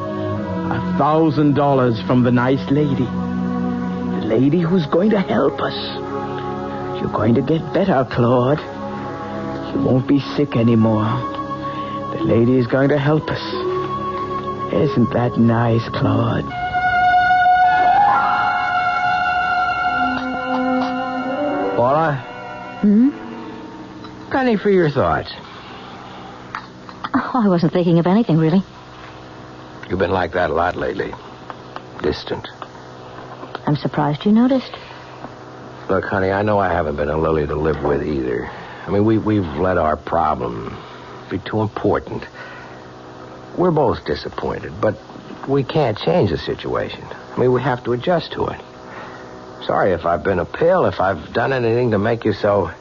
[SPEAKER 10] $1,000 from the nice lady. The lady who's going to help us. You're going to get better, Claude. You won't be sick anymore. The lady is going to help us. Isn't that nice, Claude?
[SPEAKER 19] Paula? Penny for your thoughts.
[SPEAKER 11] Oh, I wasn't thinking of anything, really.
[SPEAKER 19] You've been like that a lot lately. Distant.
[SPEAKER 11] I'm surprised you noticed.
[SPEAKER 19] Look, honey, I know I haven't been a lily to live with either. I mean, we've let our problem be too important. We're both disappointed, but we can't change the situation. I mean, we have to adjust to it. Sorry if I've been a pill, if I've done anything to make you so...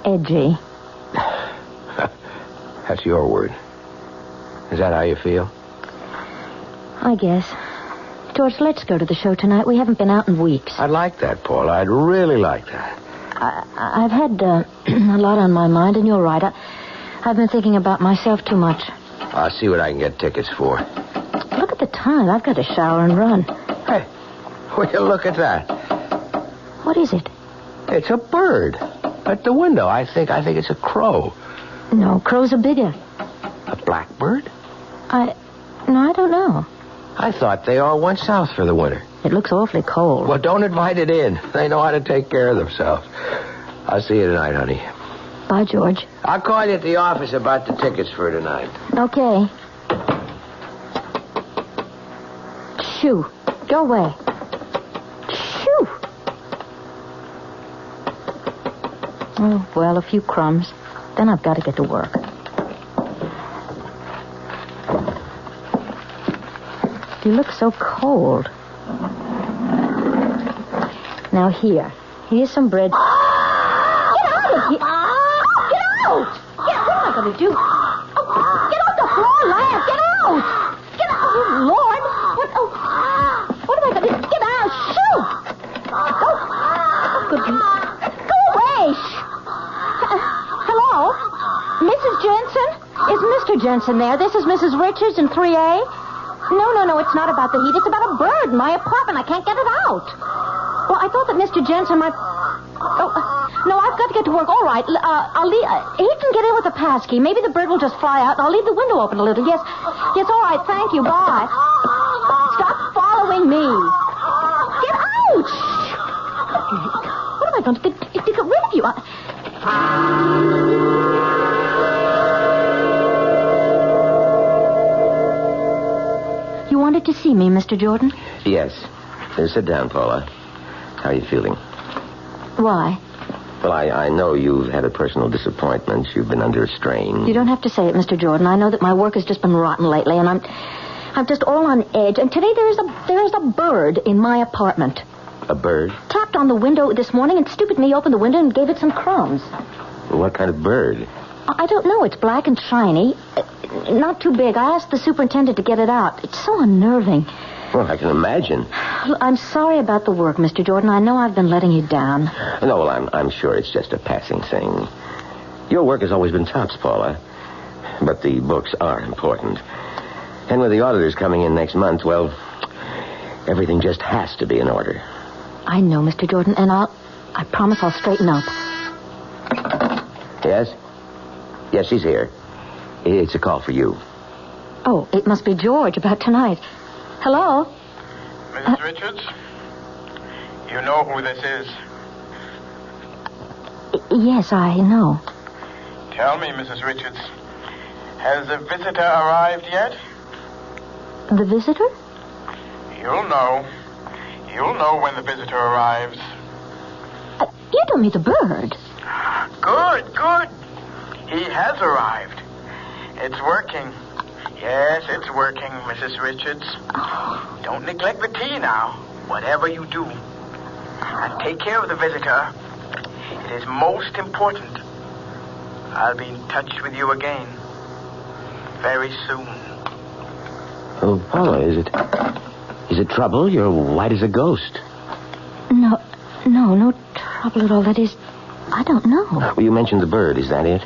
[SPEAKER 11] Edgy.
[SPEAKER 19] That's your word. Is that how you feel?
[SPEAKER 11] I guess. George, let's go to the show tonight. We haven't been out in weeks.
[SPEAKER 19] I'd like that, Paula. I'd really like that.
[SPEAKER 11] I've had a lot on my mind, and you're right. I've been thinking about myself too much.
[SPEAKER 19] I'll see what I can get tickets for.
[SPEAKER 11] Look at the time. I've got to shower and run.
[SPEAKER 19] Hey, will you look at that?
[SPEAKER 11] What is it?
[SPEAKER 19] It's a bird. At the window. I think it's a crow.
[SPEAKER 11] No, crows are bigger.
[SPEAKER 19] A blackbird?
[SPEAKER 11] No, I don't know.
[SPEAKER 19] I thought they all went south for the winter.
[SPEAKER 11] It looks awfully cold.
[SPEAKER 19] Well, don't invite it in. They know how to take care of themselves. I'll see you tonight, honey.
[SPEAKER 11] Bye, George.
[SPEAKER 19] I'll call you at the office about the tickets for tonight.
[SPEAKER 11] Okay. Shoo. Go away. Shoo. Oh, well, a few crumbs. Then I've got to get to work. You look so cold. Now here's some bread. Get out of here! Get out! What am I going to do? Oh, get off the floor, lad! Get out! Get out! Oh, Lord! What am I going to do? Get out! Shoot! Good. Go away! Hello? Mrs. Jensen? Is Mr. Jensen there? This is Mrs. Richards in 3A. No, it's not about the heat. It's about a bird in my apartment. I can't get it out. Well, I thought that Mr. Jensen might... no, I've got to get to work. All right, I'll leave... he can get in with the pass key. Maybe the bird will just fly out, and I'll leave the window open a little. Yes, all right, thank you. Bye. Stop following me. Get out! What am I going to do? To get rid of you? You wanted to see me, Mr. Jordan?
[SPEAKER 19] Yes. Sit down, Paula. How are you feeling?
[SPEAKER 11] Why?
[SPEAKER 19] Well, I know you've had a personal disappointment. You've been under a strain.
[SPEAKER 11] You don't have to say it, Mr. Jordan. I know that my work has just been rotten lately, and I'm just all on edge. And today there's a bird in my apartment.
[SPEAKER 19] A bird?
[SPEAKER 11] Tapped on the window this morning, and stupid me opened the window and gave it some crumbs.
[SPEAKER 19] What kind of bird?
[SPEAKER 11] I don't know. It's black and shiny. Not too big. I asked the superintendent to get it out. It's so unnerving.
[SPEAKER 19] Well, I can imagine.
[SPEAKER 11] I'm sorry about the work, Mr. Jordan. I know I've been letting you down.
[SPEAKER 19] No, well, I'm sure it's just a passing thing. Your work has always been tops, Paula. But the books are important. And with the auditors coming in next month, well, everything just has to be in order.
[SPEAKER 11] I know, Mr. Jordan, and I promise I'll straighten up.
[SPEAKER 19] Yes? Yes, she's here. It's a call for you.
[SPEAKER 11] Oh, it must be George about tonight. Hello?
[SPEAKER 10] Mrs. Richards? You know who this is.
[SPEAKER 11] Yes, I know.
[SPEAKER 10] Tell me, Mrs. Richards, has the visitor arrived yet?
[SPEAKER 11] The visitor?
[SPEAKER 10] You'll know. You'll know when the visitor arrives.
[SPEAKER 11] You don't mean the bird.
[SPEAKER 10] Good. He has arrived. It's working. Yes, it's working, Mrs. Richards. Don't neglect the tea now, whatever you do. And take care of the visitor. It is most important. I'll be in touch with you again very soon.
[SPEAKER 19] Oh, Paula, is it trouble? You're white as a ghost.
[SPEAKER 11] No trouble at all. That is, I don't know.
[SPEAKER 19] Well, you mentioned the bird. Is that it?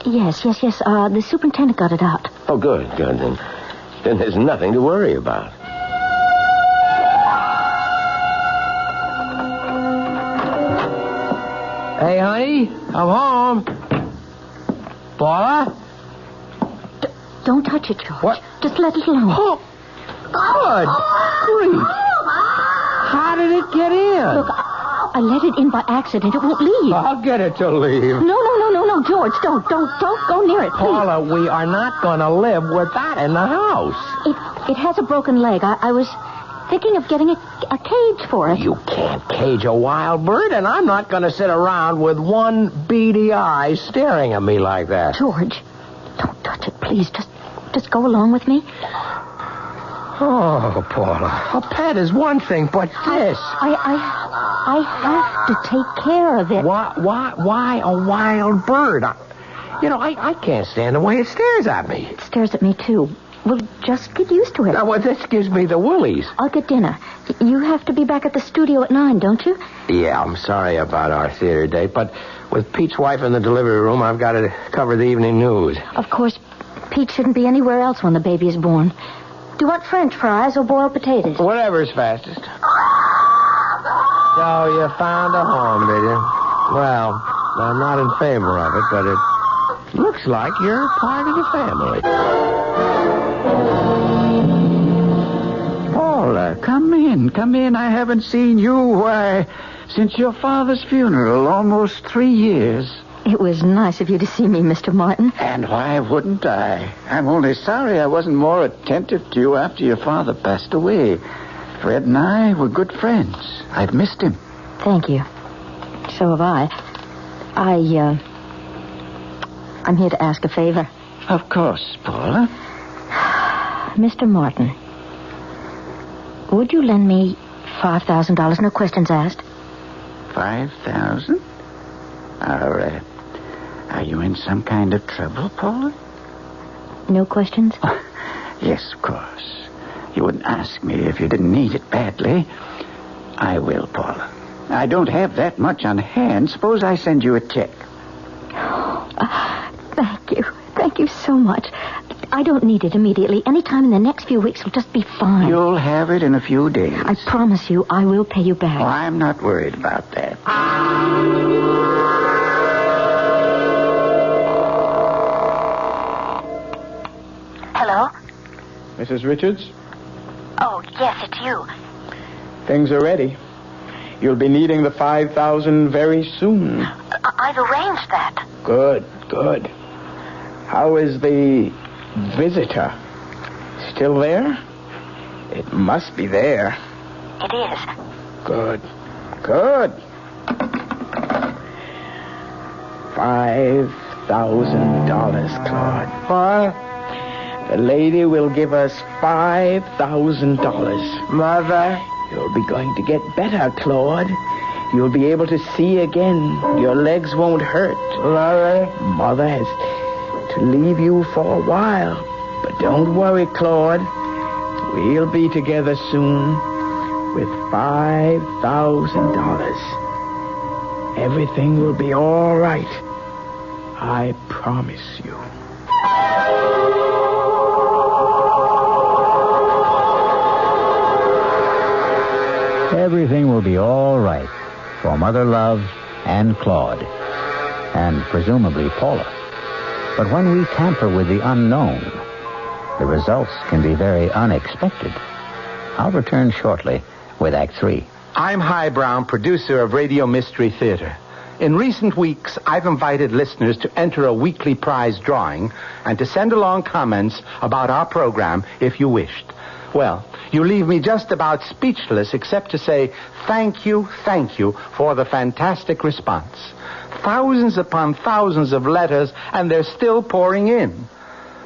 [SPEAKER 11] Yes. The superintendent got it out.
[SPEAKER 19] Oh, good. Then there's nothing to worry about. Hey, honey, I'm home. Paula?
[SPEAKER 11] Don't touch it, George.
[SPEAKER 19] What?
[SPEAKER 11] Just let it alone.
[SPEAKER 19] Oh, good grief. How did it get in?
[SPEAKER 11] Look, I let it in by accident. It won't leave.
[SPEAKER 19] I'll get it to leave.
[SPEAKER 11] No, George. Don't go near it, please.
[SPEAKER 19] Paula, we are not going to live with that in the house.
[SPEAKER 11] It has a broken leg. I was thinking of getting a cage for it.
[SPEAKER 19] You can't cage a wild bird, and I'm not going to sit around with one beady eye staring at me like that.
[SPEAKER 11] George, don't touch it, please. Just go along with me.
[SPEAKER 19] Oh, Paula, a pet is one thing, but this...
[SPEAKER 11] I have to take care of it.
[SPEAKER 19] Why a wild bird? I can't stand the way it stares at me.
[SPEAKER 11] It stares at me, too. Well, just get used to it.
[SPEAKER 19] Now, well, this gives me the willies.
[SPEAKER 11] I'll get dinner. You have to be back at the studio at 9, don't you?
[SPEAKER 19] Yeah, I'm sorry about our theater date, but with Pete's wife in the delivery room, I've got to cover the evening news.
[SPEAKER 11] Of course, Pete shouldn't be anywhere else when the baby is born. Do you want French fries or boiled potatoes?
[SPEAKER 19] Whatever's fastest. So you found a home, did you? Well, I'm not in favor of it, but it looks like you're part of the family.
[SPEAKER 21] Paula, come in. I haven't seen you, since your father's funeral, almost 3 years.
[SPEAKER 11] It was nice of you to see me, Mr. Martin.
[SPEAKER 21] And why wouldn't I? I'm only sorry I wasn't more attentive to you after your father passed away. Fred and I were good friends. I've missed him.
[SPEAKER 11] Thank you. So have I. I'm here to ask a favor.
[SPEAKER 21] Of course, Paula.
[SPEAKER 11] Mr. Martin, would you lend me $5,000, no questions asked?
[SPEAKER 21] 5,000? Are you in some kind of trouble, Paula?
[SPEAKER 11] No questions?
[SPEAKER 21] Yes, of course. You wouldn't ask me if you didn't need it badly. I will, Paula. I don't have that much on hand. Suppose I send you a check.
[SPEAKER 11] Thank you. Thank you so much. I don't need it immediately. Any time in the next few weeks will just be fine.
[SPEAKER 21] You'll have it in a few days.
[SPEAKER 11] I promise you I will pay you back.
[SPEAKER 21] Oh, I'm not worried about that.
[SPEAKER 2] Hello?
[SPEAKER 10] Mrs. Richards?
[SPEAKER 2] Oh, yes, it's you.
[SPEAKER 10] Things are ready. You'll be needing the $5,000 very soon.
[SPEAKER 2] I've arranged that.
[SPEAKER 10] Good. How is the visitor? Still there? It must be there.
[SPEAKER 2] It is.
[SPEAKER 10] Good. $5,000, Claude.
[SPEAKER 4] What?
[SPEAKER 10] The lady will give us $5,000.
[SPEAKER 4] Mother?
[SPEAKER 10] You'll be going to get better, Claude. You'll be able to see again. Your legs won't hurt. Mother has to leave you for a while. But don't worry, Claude. We'll be together soon with $5,000. Everything will be all right. I promise you.
[SPEAKER 1] Everything will be all right for Mother Love and Claude, and presumably Paula. But when we tamper with the unknown, the results can be very unexpected. I'll return shortly with Act 3.
[SPEAKER 6] I'm Hy Brown, producer of Radio Mystery Theater. In recent weeks, I've invited listeners to enter a weekly prize drawing and to send along comments about our program if you wished. Well, you leave me just about speechless except to say thank you for the fantastic response. Thousands upon thousands of letters, and they're still pouring in.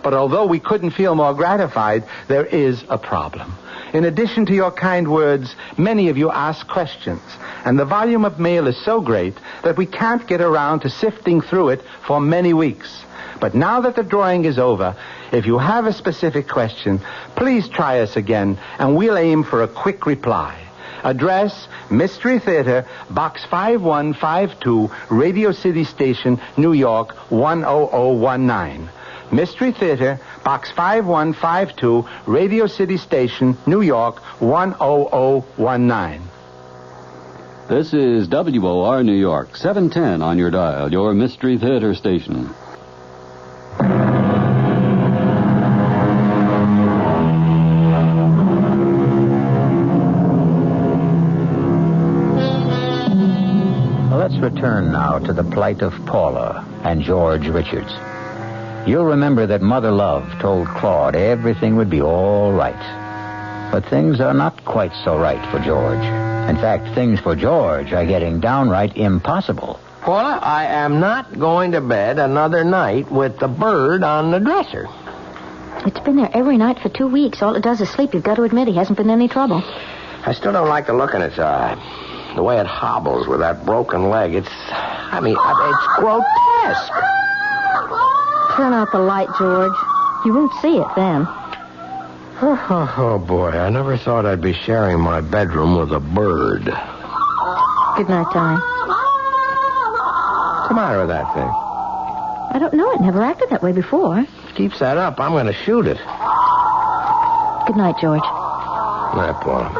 [SPEAKER 6] But although we couldn't feel more gratified, there is a problem. In addition to your kind words, many of you ask questions, and the volume of mail is so great that we can't get around to sifting through it for many weeks. But now that the drawing is over, if you have a specific question, please try us again, and we'll aim for a quick reply. Address, Mystery Theater, Box 5152, Radio City Station, New York, 10019. Mystery Theater, Box 5152, Radio City Station, New York, 10019.
[SPEAKER 3] This is WOR New York, 710 on your dial, your Mystery Theater station.
[SPEAKER 18] Let's return now to the plight of Paula and George Richards. You'll remember that Mother Love told Claude everything would be all right. But things are not quite so right for George. In fact, things for George are getting downright impossible.
[SPEAKER 19] Paula, I am not going to bed another night with the bird on the dresser.
[SPEAKER 11] It's been there every night for 2 weeks. All it does is sleep. You've got to admit he hasn't been any trouble.
[SPEAKER 19] I still don't like the look in its eye. The way it hobbles with that broken leg. It's grotesque.
[SPEAKER 11] Turn out the light, George. You won't see it then.
[SPEAKER 19] Oh, boy. I never thought I'd be sharing my bedroom with a bird.
[SPEAKER 11] Good night, darling.
[SPEAKER 19] What's the matter with that thing?
[SPEAKER 11] I don't know. It never acted that way before.
[SPEAKER 19] If it keeps that up, I'm going to shoot it.
[SPEAKER 11] Good night, George.
[SPEAKER 19] Good night, Paula.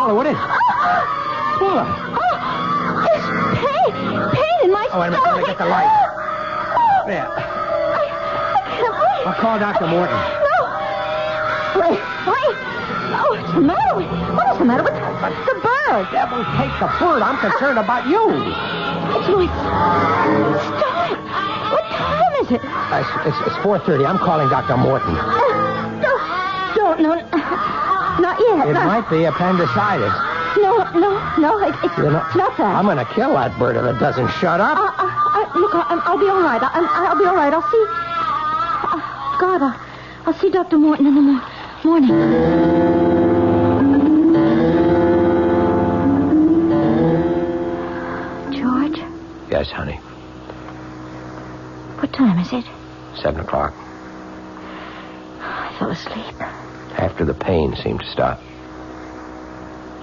[SPEAKER 19] Paula, what is it? Paula.
[SPEAKER 11] There's pain in my
[SPEAKER 19] wait a minute. Let me get the light. There. I'll call Dr. Morton.
[SPEAKER 11] No. Wait. Oh, what's the matter with... What is the matter with the bird?
[SPEAKER 19] Devil, take the bird. I'm concerned about you.
[SPEAKER 11] It's going... Stop it. What time is it?
[SPEAKER 19] It's 4:30. I'm calling Dr. Morton.
[SPEAKER 11] No. Not yet.
[SPEAKER 19] It might be appendicitis.
[SPEAKER 11] No. It's not that.
[SPEAKER 19] I'm going to kill that bird if it doesn't shut up.
[SPEAKER 11] Look, I'll be all right. I'll be all right. I'll see... God, I'll see Dr. Morton in the morning. George?
[SPEAKER 19] Yes, honey.
[SPEAKER 11] What time is it?
[SPEAKER 19] 7 o'clock.
[SPEAKER 11] I fell asleep.
[SPEAKER 19] After the pain seemed to stop.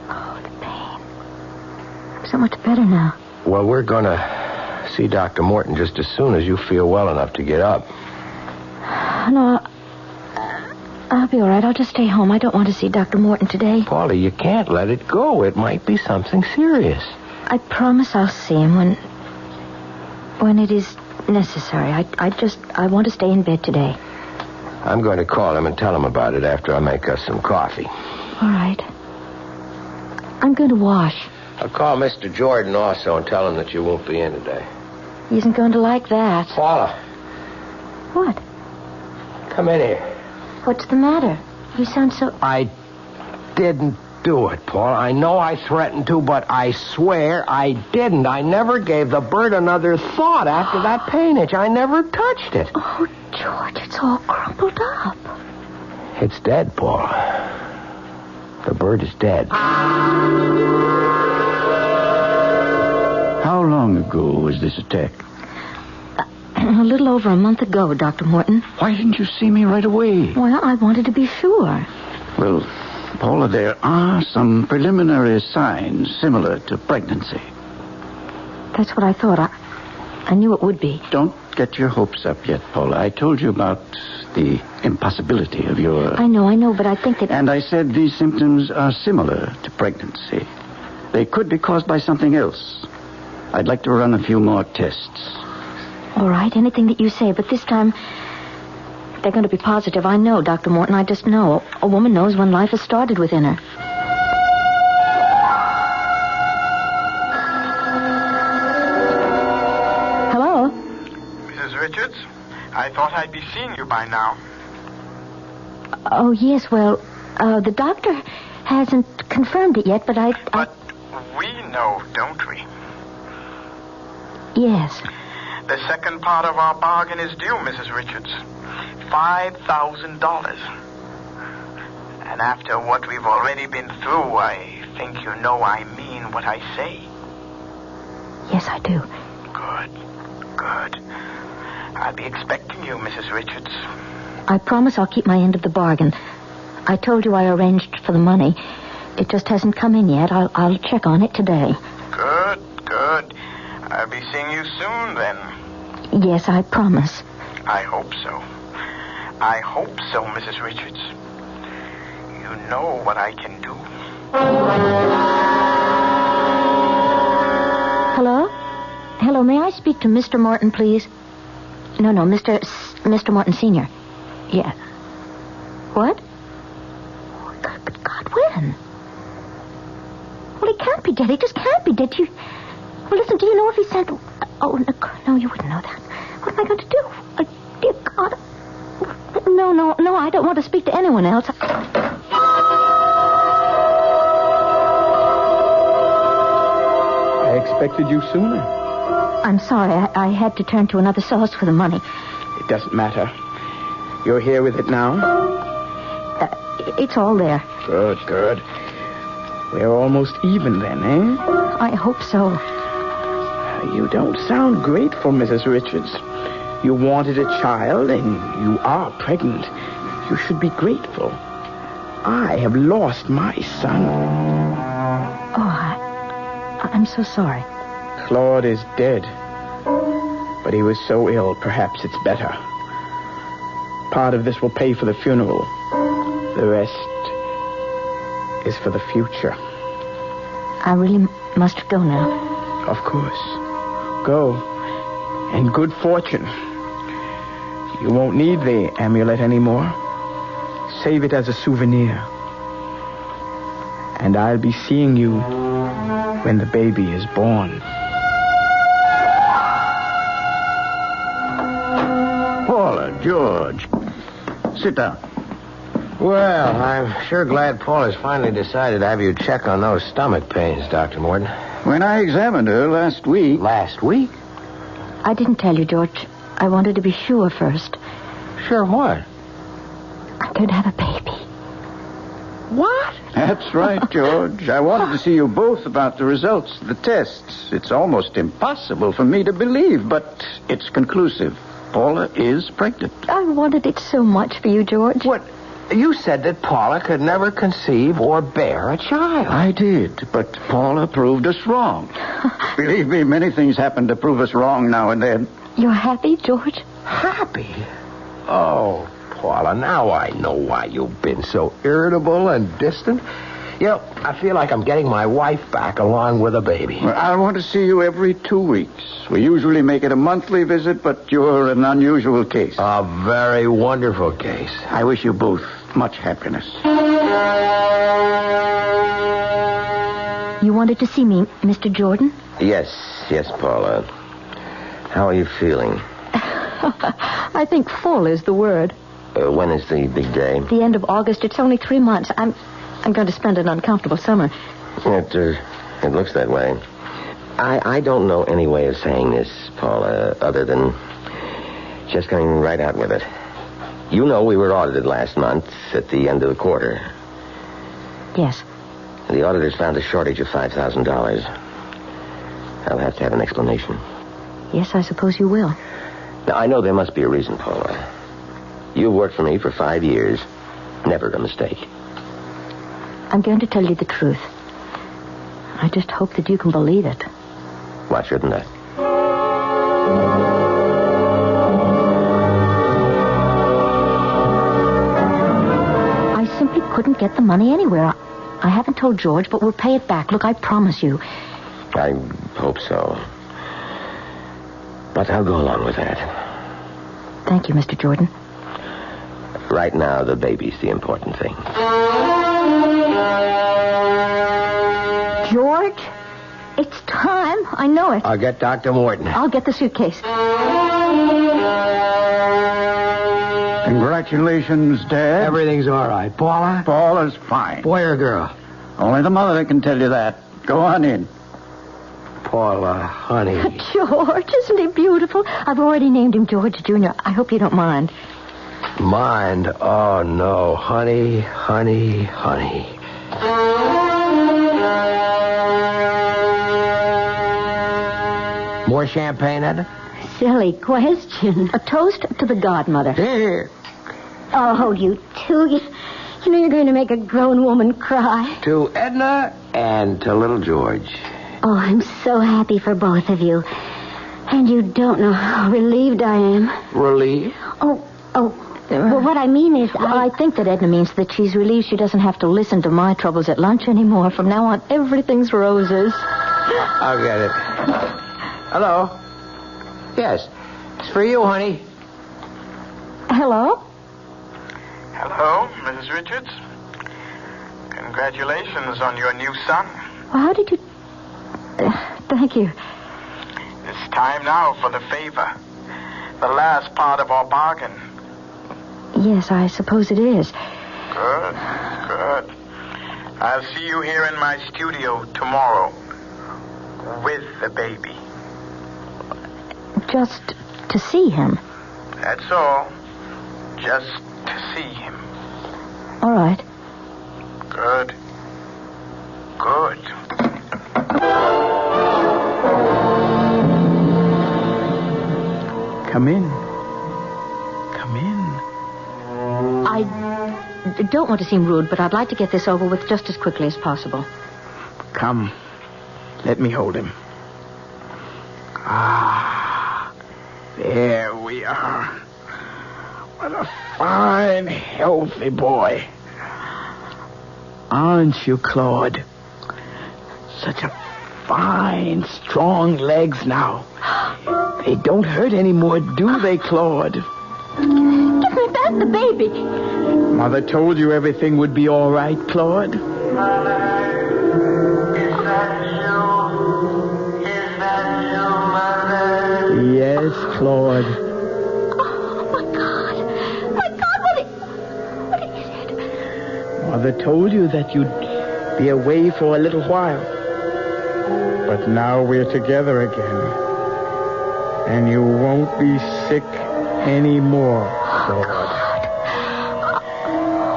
[SPEAKER 11] Oh, the pain. I'm so much better now.
[SPEAKER 19] Well, we're going to see Dr. Morton just as soon as you feel well enough to get up.
[SPEAKER 11] No, I'll be all right. I'll just stay home. I don't want to see Dr. Morton today.
[SPEAKER 19] Paula, you can't let it go. It might be something serious.
[SPEAKER 11] I promise I'll see him when it is necessary. I want to stay in bed today.
[SPEAKER 19] I'm going to call him and tell him about it after I make us some coffee.
[SPEAKER 11] All right. I'm going to wash.
[SPEAKER 19] I'll call Mr. Jordan also and tell him that you won't be in today.
[SPEAKER 11] He isn't going to like that.
[SPEAKER 19] Paula.
[SPEAKER 11] What?
[SPEAKER 19] Come in here.
[SPEAKER 11] What's the matter? You sound so...
[SPEAKER 19] I didn't do it, Paul. I know I threatened to, but I swear I didn't. I never gave the bird another thought after that pain itch. I never touched it.
[SPEAKER 11] Oh, George, it's all crumpled up.
[SPEAKER 19] It's dead, Paul. The bird is dead.
[SPEAKER 21] How long ago was this attack?
[SPEAKER 11] A little over a month ago, Dr. Morton.
[SPEAKER 21] Why didn't you see me right away?
[SPEAKER 11] Well, I wanted to be sure.
[SPEAKER 21] Well, Paula, there are some preliminary signs similar to pregnancy.
[SPEAKER 11] That's what I thought. I knew it would be.
[SPEAKER 21] Don't get your hopes up yet, Paula. I told you about the impossibility of your...
[SPEAKER 11] I know, but I think that...
[SPEAKER 21] And I said these symptoms are similar to pregnancy. They could be caused by something else. I'd like to run a few more tests.
[SPEAKER 11] All right, anything that you say, but this time they're going to be positive. I know, Dr. Morton, I just know. A woman knows when life has started within her. Hello?
[SPEAKER 10] Mrs. Richards, I thought I'd be seeing you by now.
[SPEAKER 11] Oh, yes, well, the doctor hasn't confirmed it yet, but
[SPEAKER 10] But we know, don't we?
[SPEAKER 11] Yes.
[SPEAKER 10] The second part of our bargain is due, Mrs. Richards. $5,000. And after what we've already been through, I think you know I mean what I say.
[SPEAKER 11] Yes, I do.
[SPEAKER 10] Good. I'll be expecting you, Mrs. Richards.
[SPEAKER 11] I promise I'll keep my end of the bargain. I told you I arranged for the money. It just hasn't come in yet. I'll check on it today.
[SPEAKER 10] Good. I'll be seeing you soon, then.
[SPEAKER 11] Yes, I promise.
[SPEAKER 10] I hope so. I hope so, Mrs. Richards. You know what I can do.
[SPEAKER 11] Hello? Hello, may I speak to Mr. Morton, please? No, Mr. Morton Sr. Yeah. What? Oh, God, but God, when? Well, he can't be dead. He just can't be dead. Well, listen, do you know if he sent... Oh, no, you wouldn't know that. What am I going to do? Dear God. No, I don't want to speak to anyone else.
[SPEAKER 10] I expected you sooner.
[SPEAKER 11] I'm sorry. I had to turn to another source for the money.
[SPEAKER 10] It doesn't matter. You're here with it now?
[SPEAKER 11] It's all there.
[SPEAKER 10] Good. We're almost even then, eh?
[SPEAKER 11] I hope so.
[SPEAKER 10] You don't sound grateful, Mrs. Richards. You wanted a child, and you are pregnant. You should be grateful. I have lost my son.
[SPEAKER 11] Oh, I'm so sorry.
[SPEAKER 10] Claude is dead. But he was so ill, perhaps it's better. Part of this will pay for the funeral. The rest is for the future.
[SPEAKER 11] I really must go now.
[SPEAKER 10] Of course. Go. And good fortune. You won't need the amulet anymore. Save it as a souvenir. And I'll be seeing you when the baby is born.
[SPEAKER 19] Paula, George. Sit down. Well, I'm sure glad Paula's finally decided to have you check on those stomach pains, Dr. Morton.
[SPEAKER 21] When I examined her last week...
[SPEAKER 19] Last week?
[SPEAKER 11] I didn't tell you, George. I wanted to be sure first.
[SPEAKER 19] Sure what?
[SPEAKER 11] I'm going to have a baby.
[SPEAKER 19] What?
[SPEAKER 21] That's right, George. I wanted to see you both about the results of the tests. It's almost impossible for me to believe, but it's conclusive. Paula is pregnant.
[SPEAKER 11] I wanted it so much for you, George.
[SPEAKER 19] What? You said that Paula could never conceive or bear a child.
[SPEAKER 21] I did, but Paula proved us wrong. Believe me, many things happen to prove us wrong now and then.
[SPEAKER 11] You're happy, George?
[SPEAKER 19] Happy? Oh, Paula, now I know why you've been so irritable and distant. You know, I feel like I'm getting my wife back along with a baby.
[SPEAKER 21] Well, I want to see you every 2 weeks. We usually make it a monthly visit, but you're an unusual case.
[SPEAKER 19] A very wonderful case.
[SPEAKER 21] I wish you both much happiness.
[SPEAKER 11] You wanted to see me, Mr. Jordan?
[SPEAKER 19] Yes, Paula. How are you feeling?
[SPEAKER 11] I think full is the word.
[SPEAKER 19] When is the big day?
[SPEAKER 11] The end of August. It's only 3 months. I'm going to spend an uncomfortable summer.
[SPEAKER 19] It looks that way. I don't know any way of saying this, Paula, other than just going right out with it. You know we were audited last month at the end of the quarter.
[SPEAKER 11] Yes.
[SPEAKER 19] The auditors found a shortage of $5,000. I'll have to have an explanation.
[SPEAKER 11] Yes, I suppose you will.
[SPEAKER 19] Now, I know there must be a reason, Paula. You've worked for me for 5 years. Never a mistake.
[SPEAKER 11] I'm going to tell you the truth. I just hope that you can believe it.
[SPEAKER 19] Why shouldn't I?
[SPEAKER 11] I simply couldn't get the money anywhere. I haven't told George, but we'll pay it back. Look, I promise you.
[SPEAKER 19] I hope so. But I'll go along with that.
[SPEAKER 11] Thank you, Mr. Jordan.
[SPEAKER 19] Right now, the baby's the important thing.
[SPEAKER 11] George, it's time. I know it.
[SPEAKER 19] I'll get Dr. Morton.
[SPEAKER 11] I'll get the suitcase.
[SPEAKER 21] Congratulations, Dad.
[SPEAKER 19] Everything's all right. Paula?
[SPEAKER 21] Paula's fine.
[SPEAKER 19] Boy or girl?
[SPEAKER 21] Only the mother can tell you that. Go on in.
[SPEAKER 19] Paula, honey.
[SPEAKER 11] George, isn't he beautiful? I've already named him George Jr. I hope you don't mind.
[SPEAKER 19] Mind? Oh, no. Honey. More champagne, Edna?
[SPEAKER 2] Silly question.
[SPEAKER 11] A toast to the godmother.
[SPEAKER 19] Here.
[SPEAKER 2] Oh, you two. You know you're going to make a grown woman cry.
[SPEAKER 19] To Edna and to little George.
[SPEAKER 2] Oh, I'm so happy for both of you. And you don't know how relieved I am.
[SPEAKER 21] Relieved?
[SPEAKER 2] Well, what I mean is,
[SPEAKER 11] I think that Edna means that she's relieved she doesn't have to listen to my troubles at lunch anymore. From now on, everything's roses.
[SPEAKER 19] I'll get it. Hello? Yes. It's for you, honey.
[SPEAKER 11] Hello?
[SPEAKER 10] Hello, Mrs. Richards. Congratulations on your new son.
[SPEAKER 11] Well, how did you... thank you.
[SPEAKER 10] It's time now for the favor. The last part of our bargain.
[SPEAKER 11] Yes, I suppose it is.
[SPEAKER 10] Good. I'll see you here in my studio tomorrow. With the baby.
[SPEAKER 11] Just to see him?
[SPEAKER 10] That's all. Just to see him.
[SPEAKER 11] All right.
[SPEAKER 10] Good. Come in.
[SPEAKER 11] I don't want to seem rude, but I'd like to get this over with just as quickly as possible.
[SPEAKER 10] Come. Let me hold him. There we are. What a fine, healthy boy. Aren't you, Claude? Such a fine, strong legs now. They don't hurt anymore, do they, Claude?
[SPEAKER 11] Give me back the baby.
[SPEAKER 10] Mother told you everything would be all right, Claude. Yes, Claude.
[SPEAKER 11] Oh, my God, what is it?
[SPEAKER 10] Mother told you that you'd be away for a little while. But now we're together again. And you won't be sick anymore, Claude.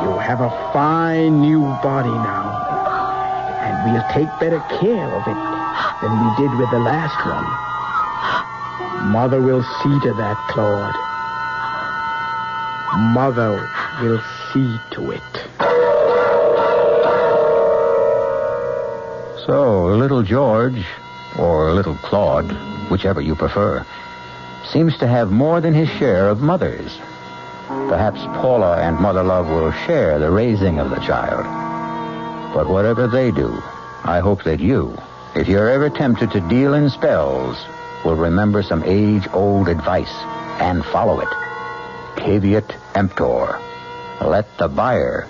[SPEAKER 10] You have a fine new body now. And we'll take better care of it than we did with the last one. Mother will see to that, Claude. Mother will see to it.
[SPEAKER 1] So, little George, or little Claude, whichever you prefer, seems to have more than his share of mothers. Perhaps Paula and Mother Love will share the raising of the child. But whatever they do, I hope that you, if you're ever tempted to deal in spells, will remember some age-old advice and follow it. Caveat emptor. Let the buyer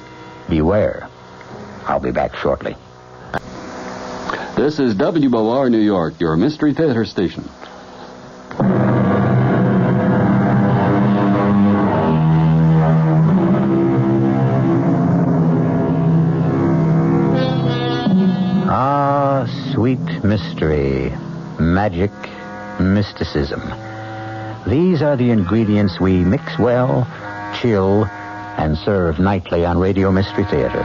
[SPEAKER 1] beware. I'll be back shortly.
[SPEAKER 3] This is WOR New York, your Mystery Theater station.
[SPEAKER 1] Ah, sweet mystery, magic, mysticism. These are the ingredients we mix well, chill, and serve nightly on Radio Mystery Theater.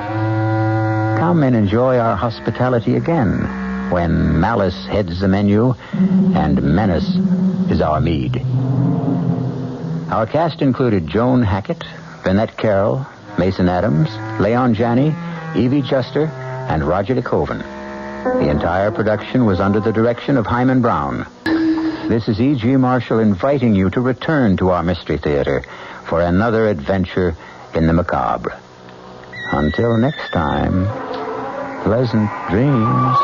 [SPEAKER 1] Come and enjoy our hospitality again when malice heads the menu and menace is our mead. Our cast included Joan Hackett, Vinette Carroll, Mason Adams, Leon Janney, Evie Juster, and Roger DeCoven. The entire production was under the direction of Hyman Brown. This is E.G. Marshall inviting you to return to our Mystery Theater for another adventure in the macabre. Until next time, pleasant dreams.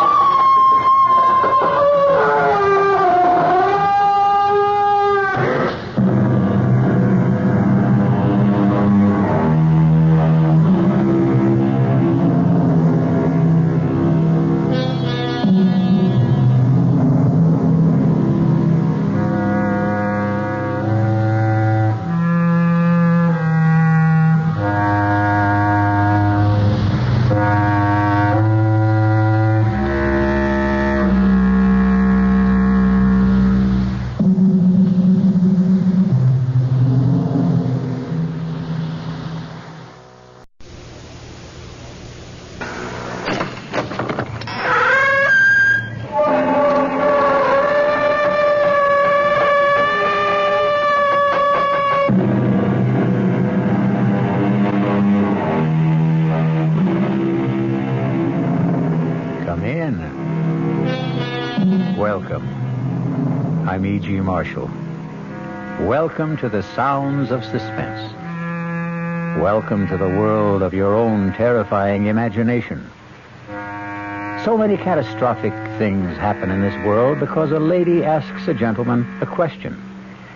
[SPEAKER 1] I'm E.G. Marshall. Welcome to the sounds of suspense. Welcome to the world of your own terrifying imagination. So many catastrophic things happen in this world because a lady asks a gentleman a question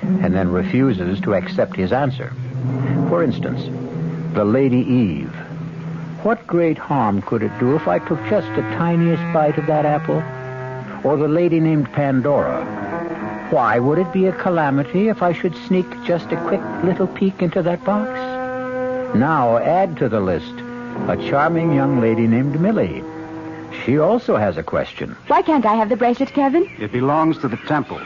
[SPEAKER 1] and then refuses to accept his answer. For instance, the Lady Eve. What great harm could it do if I took just the tiniest bite of that apple? Or the lady named Pandora. Why would it be a calamity if I should sneak just a quick little peek into that box? Now add to the list a charming young lady named Millie. She also has a question.
[SPEAKER 14] Why can't I have the bracelet, Kevin?
[SPEAKER 22] It belongs to the temple.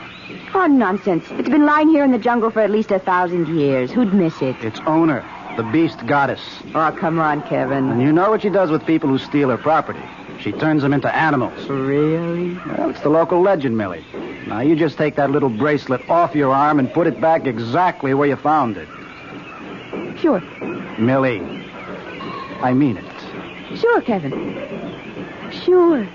[SPEAKER 14] Oh, nonsense. It's been lying here in the jungle for at least 1,000 years. Who'd miss it?
[SPEAKER 22] Its owner, the beast goddess.
[SPEAKER 14] Oh, come on, Kevin.
[SPEAKER 22] And you know what she does with people who steal her property. She turns them into animals.
[SPEAKER 14] Really?
[SPEAKER 22] Well, it's the local legend, Millie. Now, you just take that little bracelet off your arm and put it back exactly where you found it.
[SPEAKER 14] Sure.
[SPEAKER 22] Millie, I mean it.
[SPEAKER 14] Sure, Kevin. Sure.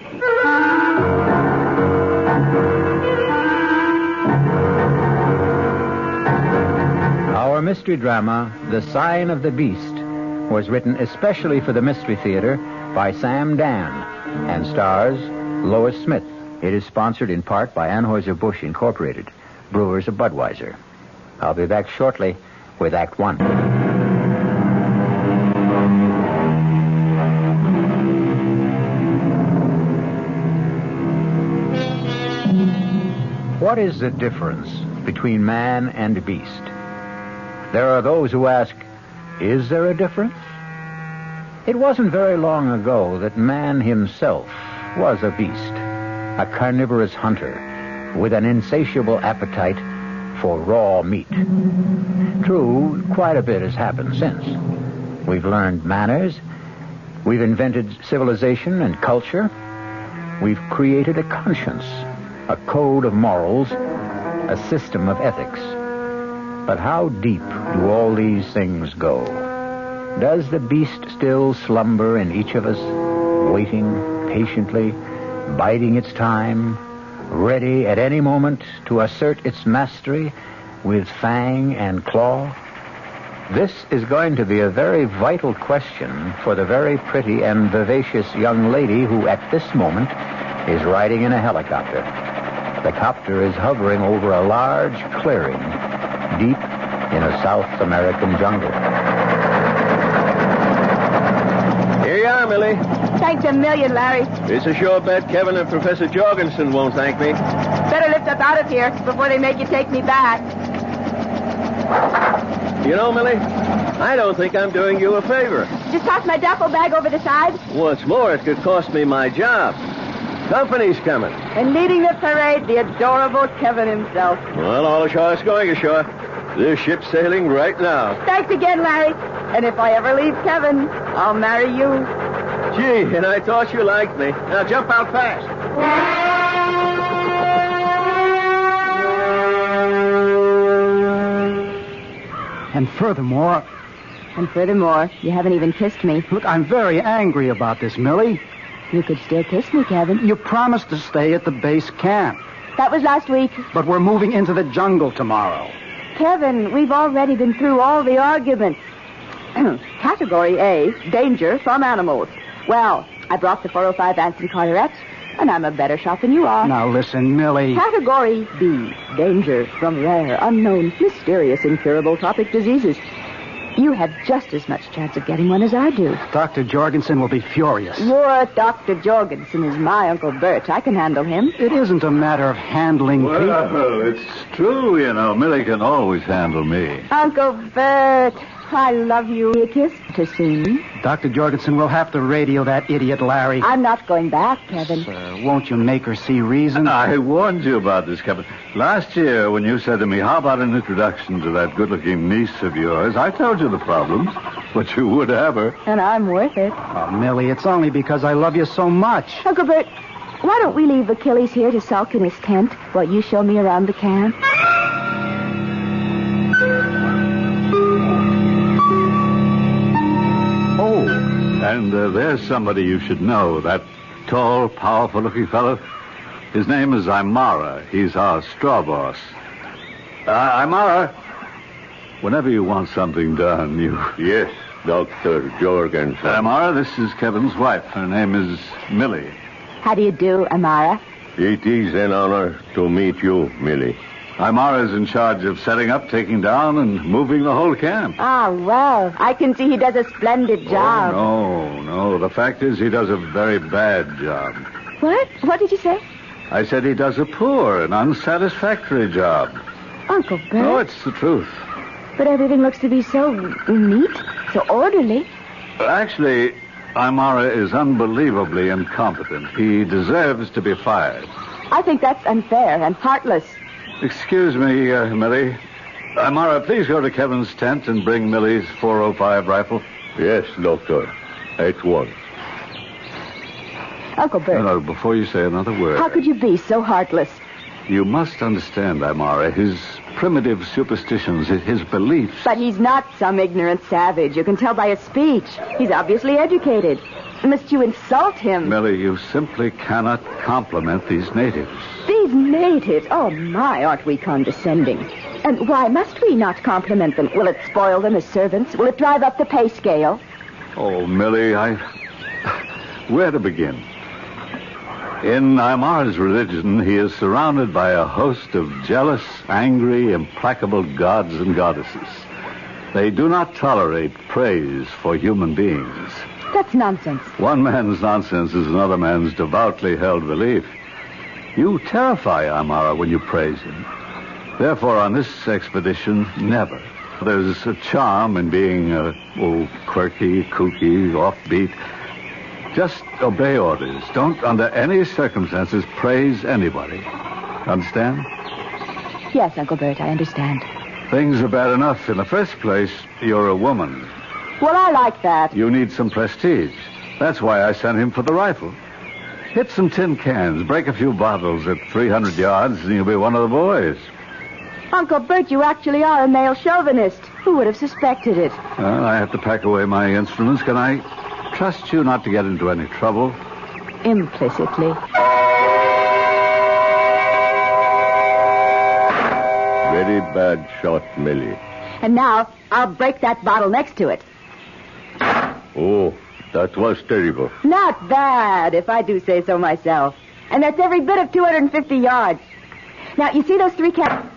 [SPEAKER 1] Our mystery drama, The Sign of the Beast, was written especially for the Mystery Theater by Sam Dan and stars Lois Smith. It is sponsored in part by Anheuser-Busch Incorporated, brewers of Budweiser. I'll be back shortly with Act One. What is the difference between man and beast? There are those who ask, is there a difference? It wasn't very long ago that man himself was a beast, a carnivorous hunter with an insatiable appetite for raw meat. True, quite a bit has happened since. We've learned manners, we've invented civilization and culture, we've created a conscience, a code of morals, a system of ethics. But how deep do all these things go? Does the beast still slumber in each of us, waiting patiently, biding its time, ready at any moment to assert its mastery with fang and claw? This is going to be a very vital question for the very pretty and vivacious young lady who at this moment is riding in a helicopter. The copter is hovering over a large clearing deep in a South American jungle.
[SPEAKER 23] Here you are, Millie.
[SPEAKER 14] Thanks a million, Larry.
[SPEAKER 23] It's a sure bet Kevin and Professor Jorgensen won't thank me.
[SPEAKER 14] Better lift us out of here before they make you take me back.
[SPEAKER 23] You know, Millie, I don't think I'm doing you a favor.
[SPEAKER 14] Just toss my duffel bag over the side.
[SPEAKER 23] What's more, it could cost me my job. Company's coming.
[SPEAKER 14] And leading the parade, the adorable Kevin himself.
[SPEAKER 23] Well, all ashore is going ashore. This ship's sailing right now.
[SPEAKER 14] Thanks again, Larry. And if I ever leave Kevin, I'll marry you.
[SPEAKER 23] Gee, and I thought you liked me. Now jump out fast.
[SPEAKER 22] And furthermore,
[SPEAKER 14] you haven't even kissed me.
[SPEAKER 22] Look, I'm very angry about this, Millie.
[SPEAKER 14] You could still kiss me, Kevin.
[SPEAKER 22] You promised to stay at the base camp.
[SPEAKER 14] That was last week.
[SPEAKER 22] But we're moving into the jungle tomorrow.
[SPEAKER 14] Kevin, we've already been through all the arguments. Category A, danger from animals. Well, I brought the 405 Anson Carterets, and I'm a better shot than you are.
[SPEAKER 22] Now listen, Millie.
[SPEAKER 14] Category B, danger from rare, unknown, mysterious, incurable tropic diseases. You have just as much chance of getting one as I do.
[SPEAKER 22] Dr. Jorgensen will be furious.
[SPEAKER 14] Your Dr. Jorgensen is my Uncle Bert. I can handle him.
[SPEAKER 22] It isn't a matter of handling people.
[SPEAKER 8] Well, it's true, you know. Millie can always handle me.
[SPEAKER 14] Uncle Bert, I love you. A kiss to see me.
[SPEAKER 22] Dr. Jorgensen will have to radio that idiot Larry.
[SPEAKER 14] I'm not going back, Kevin.
[SPEAKER 22] Sir, won't you make her see reason?
[SPEAKER 8] I warned you about this, Captain. Last year, when you said to me, how about an introduction to that good-looking niece of yours, I told you the problems, but you would have her.
[SPEAKER 14] And I'm worth it.
[SPEAKER 22] Oh, Millie, it's only because I love you so much.
[SPEAKER 14] Uncle Bert, why don't we leave Achilles here to sulk in his tent while you show me around the camp?
[SPEAKER 8] And there's somebody you should know, that tall, powerful-looking fellow.
[SPEAKER 5] His name is Imara. He's our straw boss. Imara, whenever you want something done, you...
[SPEAKER 23] Yes, Dr. Jorgensen.
[SPEAKER 5] Imara, this is Kevin's wife. Her name is Millie.
[SPEAKER 14] How do you do, Amara?
[SPEAKER 23] It is an honor to meet you, Millie.
[SPEAKER 5] Imara is in charge of setting up, taking down, and moving the whole camp.
[SPEAKER 14] Ah, well, I can see he does a splendid job.
[SPEAKER 5] Oh, no. The fact is he does a very bad job.
[SPEAKER 14] What? What did you say?
[SPEAKER 5] I said he does a poor and unsatisfactory job.
[SPEAKER 14] Uncle Bert.
[SPEAKER 5] No, it's the truth.
[SPEAKER 14] But everything looks to be so neat, so orderly.
[SPEAKER 5] Actually, Imara is unbelievably incompetent. He deserves to be fired.
[SPEAKER 14] I think that's unfair and heartless.
[SPEAKER 5] Excuse me, Millie. Imara, please go to Kevin's tent and bring Millie's .405 rifle.
[SPEAKER 23] Yes, Doctor. At once.
[SPEAKER 14] Uncle Bert.
[SPEAKER 5] No, before you say another word.
[SPEAKER 14] How could you be so heartless?
[SPEAKER 5] You must understand, Imara, his primitive superstitions, his beliefs.
[SPEAKER 14] But he's not some ignorant savage. You can tell by his speech. He's obviously educated. Must you insult him?
[SPEAKER 5] Millie, you simply cannot compliment these natives.
[SPEAKER 14] These natives? Oh, my, aren't we condescending? And why must we not compliment them? Will it spoil them as servants? Will it drive up the pay scale?
[SPEAKER 5] Oh, Millie, where to begin? In Imara's religion, he is surrounded by a host of jealous, angry, implacable gods and goddesses. They do not tolerate praise for human beings.
[SPEAKER 14] That's nonsense.
[SPEAKER 5] One man's nonsense is another man's devoutly held belief. You terrify Imara when you praise him. Therefore, on this expedition, never. There's a charm in being, quirky, kooky, offbeat. Just obey orders. Don't, under any circumstances, praise anybody. Understand?
[SPEAKER 14] Yes, Uncle Bert, I understand.
[SPEAKER 5] Things are bad enough. In the first place, you're a woman.
[SPEAKER 14] Well, I like that.
[SPEAKER 5] You need some prestige. That's why I sent him for the rifle. Hit some tin cans, break a few bottles at 300 yards, and you'll be one of the boys.
[SPEAKER 14] Uncle Bert, you actually are a male chauvinist. Who would have suspected it?
[SPEAKER 5] Well, I have to pack away my instruments. Can I trust you not to get into any trouble?
[SPEAKER 14] Implicitly.
[SPEAKER 23] Very bad shot, Millie.
[SPEAKER 14] And now, I'll break that bottle next to it.
[SPEAKER 23] Oh, that was terrible.
[SPEAKER 14] Not bad, if I do say so myself. And that's every bit of 250 yards. Now, you see those 3 cans?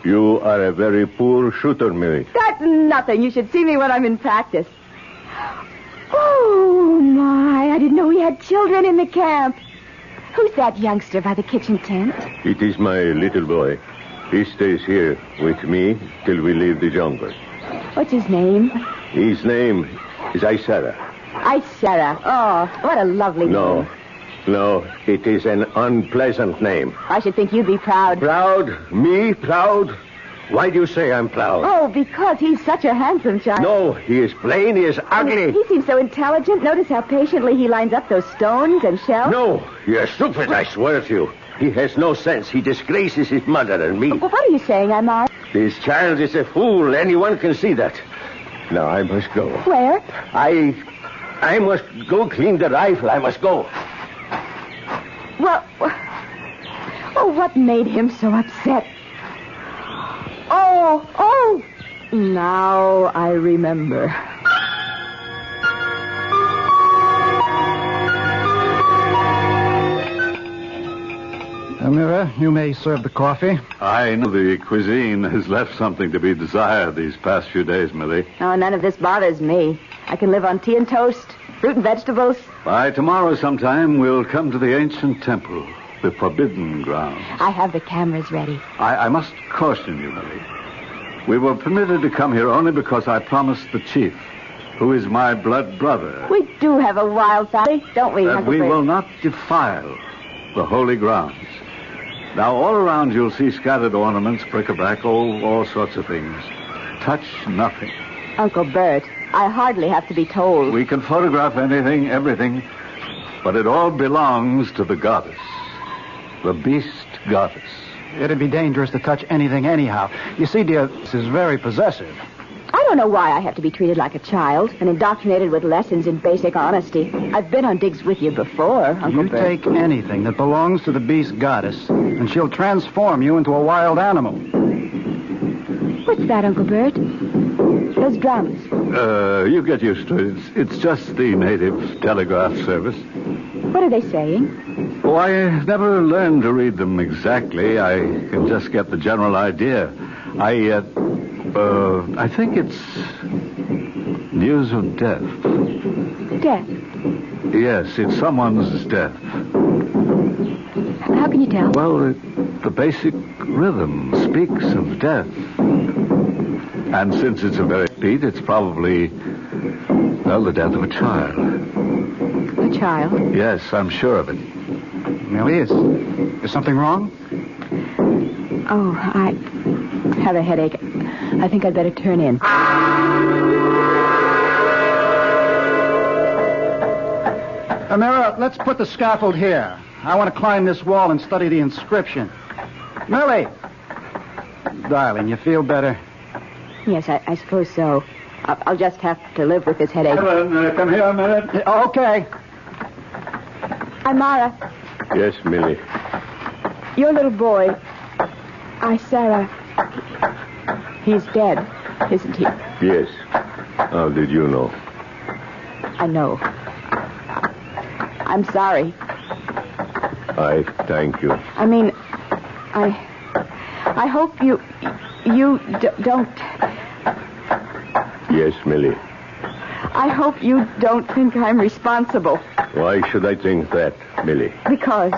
[SPEAKER 23] You are a very poor shooter, Millie.
[SPEAKER 14] That's nothing. You should see me when I'm in practice. Oh, my. I didn't know we had children in the camp. Who's that youngster by the kitchen tent?
[SPEAKER 23] It is my little boy. He stays here with me till we leave the jungle.
[SPEAKER 14] What's his name?
[SPEAKER 23] His name is Isara.
[SPEAKER 14] Isara. Oh, what a lovely name.
[SPEAKER 23] No, it is an unpleasant name.
[SPEAKER 14] I should think you'd be proud.
[SPEAKER 23] Proud? Me? Proud? Why do you say I'm proud?
[SPEAKER 14] Oh, because he's such a handsome child.
[SPEAKER 23] No, he is plain, he is ugly.
[SPEAKER 14] He seems so intelligent. Notice how patiently he lines up those stones and shells.
[SPEAKER 23] No, you're stupid, I swear to you. He has no sense. He disgraces his mother and me.
[SPEAKER 14] Well, what are you saying, Amar?
[SPEAKER 23] This child is a fool. Anyone can see that. Now, I must go.
[SPEAKER 14] Where?
[SPEAKER 23] I must go clean the rifle. I must go.
[SPEAKER 14] Well, what made him so upset? Oh, now I remember.
[SPEAKER 22] Amira, you may serve the coffee.
[SPEAKER 5] I know the cuisine has left something to be desired these past few days, Millie.
[SPEAKER 14] Oh, none of this bothers me. I can live on tea and toast, fruit and vegetables.
[SPEAKER 5] By tomorrow sometime, we'll come to the ancient temple, the forbidden ground.
[SPEAKER 14] I have the cameras ready.
[SPEAKER 5] I must caution you, Millie. We were permitted to come here only because I promised the chief, who is my blood brother,
[SPEAKER 14] We do have a wild family, don't we,
[SPEAKER 5] that
[SPEAKER 14] Uncle
[SPEAKER 5] we
[SPEAKER 14] Bert?
[SPEAKER 5] will not defile the holy grounds. Now, all around you'll see scattered ornaments, bric-a-brac, all sorts of things. Touch nothing.
[SPEAKER 14] Uncle Bert, I hardly have to be told.
[SPEAKER 5] We can photograph anything, everything, but it all belongs to the goddess, the beast goddess.
[SPEAKER 22] It'd be dangerous to touch anything anyhow. You see, dear, this is very possessive.
[SPEAKER 14] I don't know why I have to be treated like a child and indoctrinated with lessons in basic honesty. I've been on digs with you before, Uncle
[SPEAKER 22] You
[SPEAKER 14] Bert.
[SPEAKER 22] take anything that belongs to the beast goddess, and she'll transform you into a wild animal.
[SPEAKER 14] What's that, Uncle Bert? Those drums.
[SPEAKER 5] You get used to it. It's just the native telegraph service.
[SPEAKER 14] What are they saying?
[SPEAKER 5] Oh, I never learned to read them exactly. I can just get the general idea. I think it's news of death.
[SPEAKER 14] Death?
[SPEAKER 5] Yes, it's someone's death.
[SPEAKER 14] How can you tell?
[SPEAKER 5] Well, the basic rhythm speaks of death. And since it's a very beat, it's probably, well, the death of a child.
[SPEAKER 14] A child?
[SPEAKER 5] Yes, I'm sure of it.
[SPEAKER 22] Millie, is something wrong?
[SPEAKER 14] Oh, I have a headache. I think I'd better turn in.
[SPEAKER 22] Amira, let's put the scaffold here. I want to climb this wall and study the inscription. Millie! Darling, you feel better?
[SPEAKER 14] Yes, I suppose so. I'll just have to live with this headache.
[SPEAKER 22] Helen, come here a minute. Okay.
[SPEAKER 14] Amara,
[SPEAKER 23] Yes, Millie.
[SPEAKER 14] your little boy, Sarah, he's dead, isn't he?
[SPEAKER 23] Yes. How did you know?
[SPEAKER 14] I know. I'm sorry.
[SPEAKER 23] I thank you.
[SPEAKER 14] I mean, I hope you don't.
[SPEAKER 23] Yes, Millie.
[SPEAKER 14] I hope you don't think I'm responsible.
[SPEAKER 23] Why should I think that, Millie?
[SPEAKER 14] Because,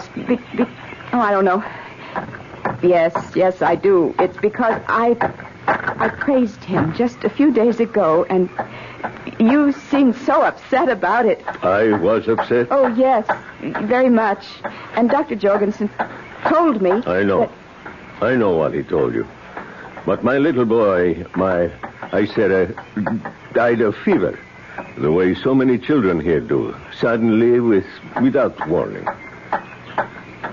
[SPEAKER 14] I don't know. Yes, I do. It's because I praised him just a few days ago, and you seemed so upset about it.
[SPEAKER 23] I was upset?
[SPEAKER 14] Oh, yes, very much. And Dr. Jorgensen told me...
[SPEAKER 23] I know. I know what he told you. But my little boy, died of fever. The way so many children here do. Suddenly, without warning.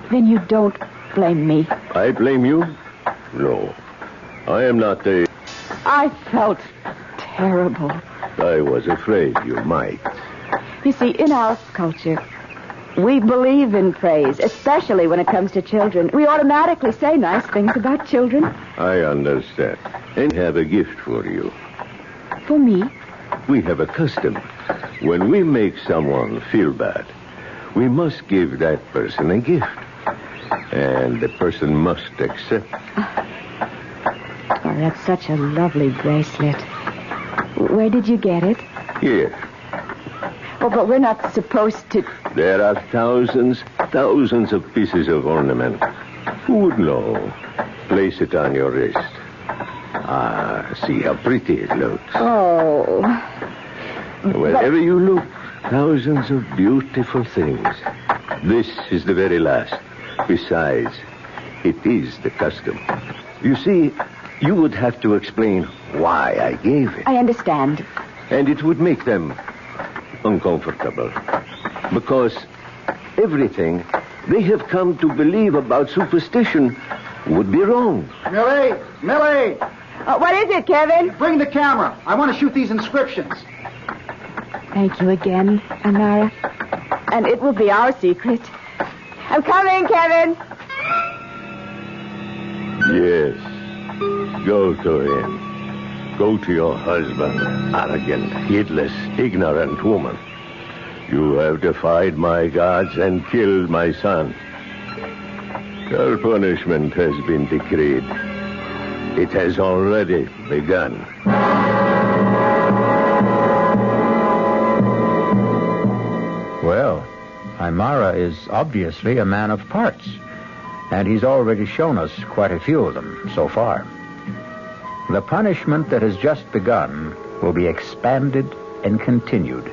[SPEAKER 14] Then you don't blame me.
[SPEAKER 23] I blame you? No. I am not a...
[SPEAKER 14] I felt terrible.
[SPEAKER 23] I was afraid you might.
[SPEAKER 14] You see, in our culture, we believe in praise, especially when it comes to children. We automatically say nice things about children.
[SPEAKER 23] I understand. And have a gift for you.
[SPEAKER 14] For me?
[SPEAKER 23] We have a custom. When we make someone feel bad, we must give that person a gift. And the person must accept.
[SPEAKER 14] Oh, that's such a lovely bracelet. Where did you get it?
[SPEAKER 23] Here.
[SPEAKER 14] Oh, but we're not supposed to...
[SPEAKER 23] There are thousands of pieces of ornament. Who would know? Place it on your wrist. Ah, see how pretty it looks.
[SPEAKER 14] Oh.
[SPEAKER 23] Wherever you look, thousands of beautiful things. This is the very last. Besides, it is the custom. You see, you would have to explain why I gave it.
[SPEAKER 14] I understand.
[SPEAKER 23] And it would make them uncomfortable. Because everything they have come to believe about superstition would be wrong.
[SPEAKER 22] Millie!
[SPEAKER 14] What is it, Kevin?
[SPEAKER 22] Bring the camera. I want to shoot these inscriptions.
[SPEAKER 14] Thank you again, Amara. And it will be our secret. I'm coming, Kevin.
[SPEAKER 23] Yes. Go to him. Go to your husband, arrogant, heedless, ignorant woman. You have defied my gods and killed my son. Your punishment has been decreed. It has already begun.
[SPEAKER 1] Well, Aymara is obviously a man of parts, and he's already shown us quite a few of them so far. The punishment that has just begun will be expanded and continued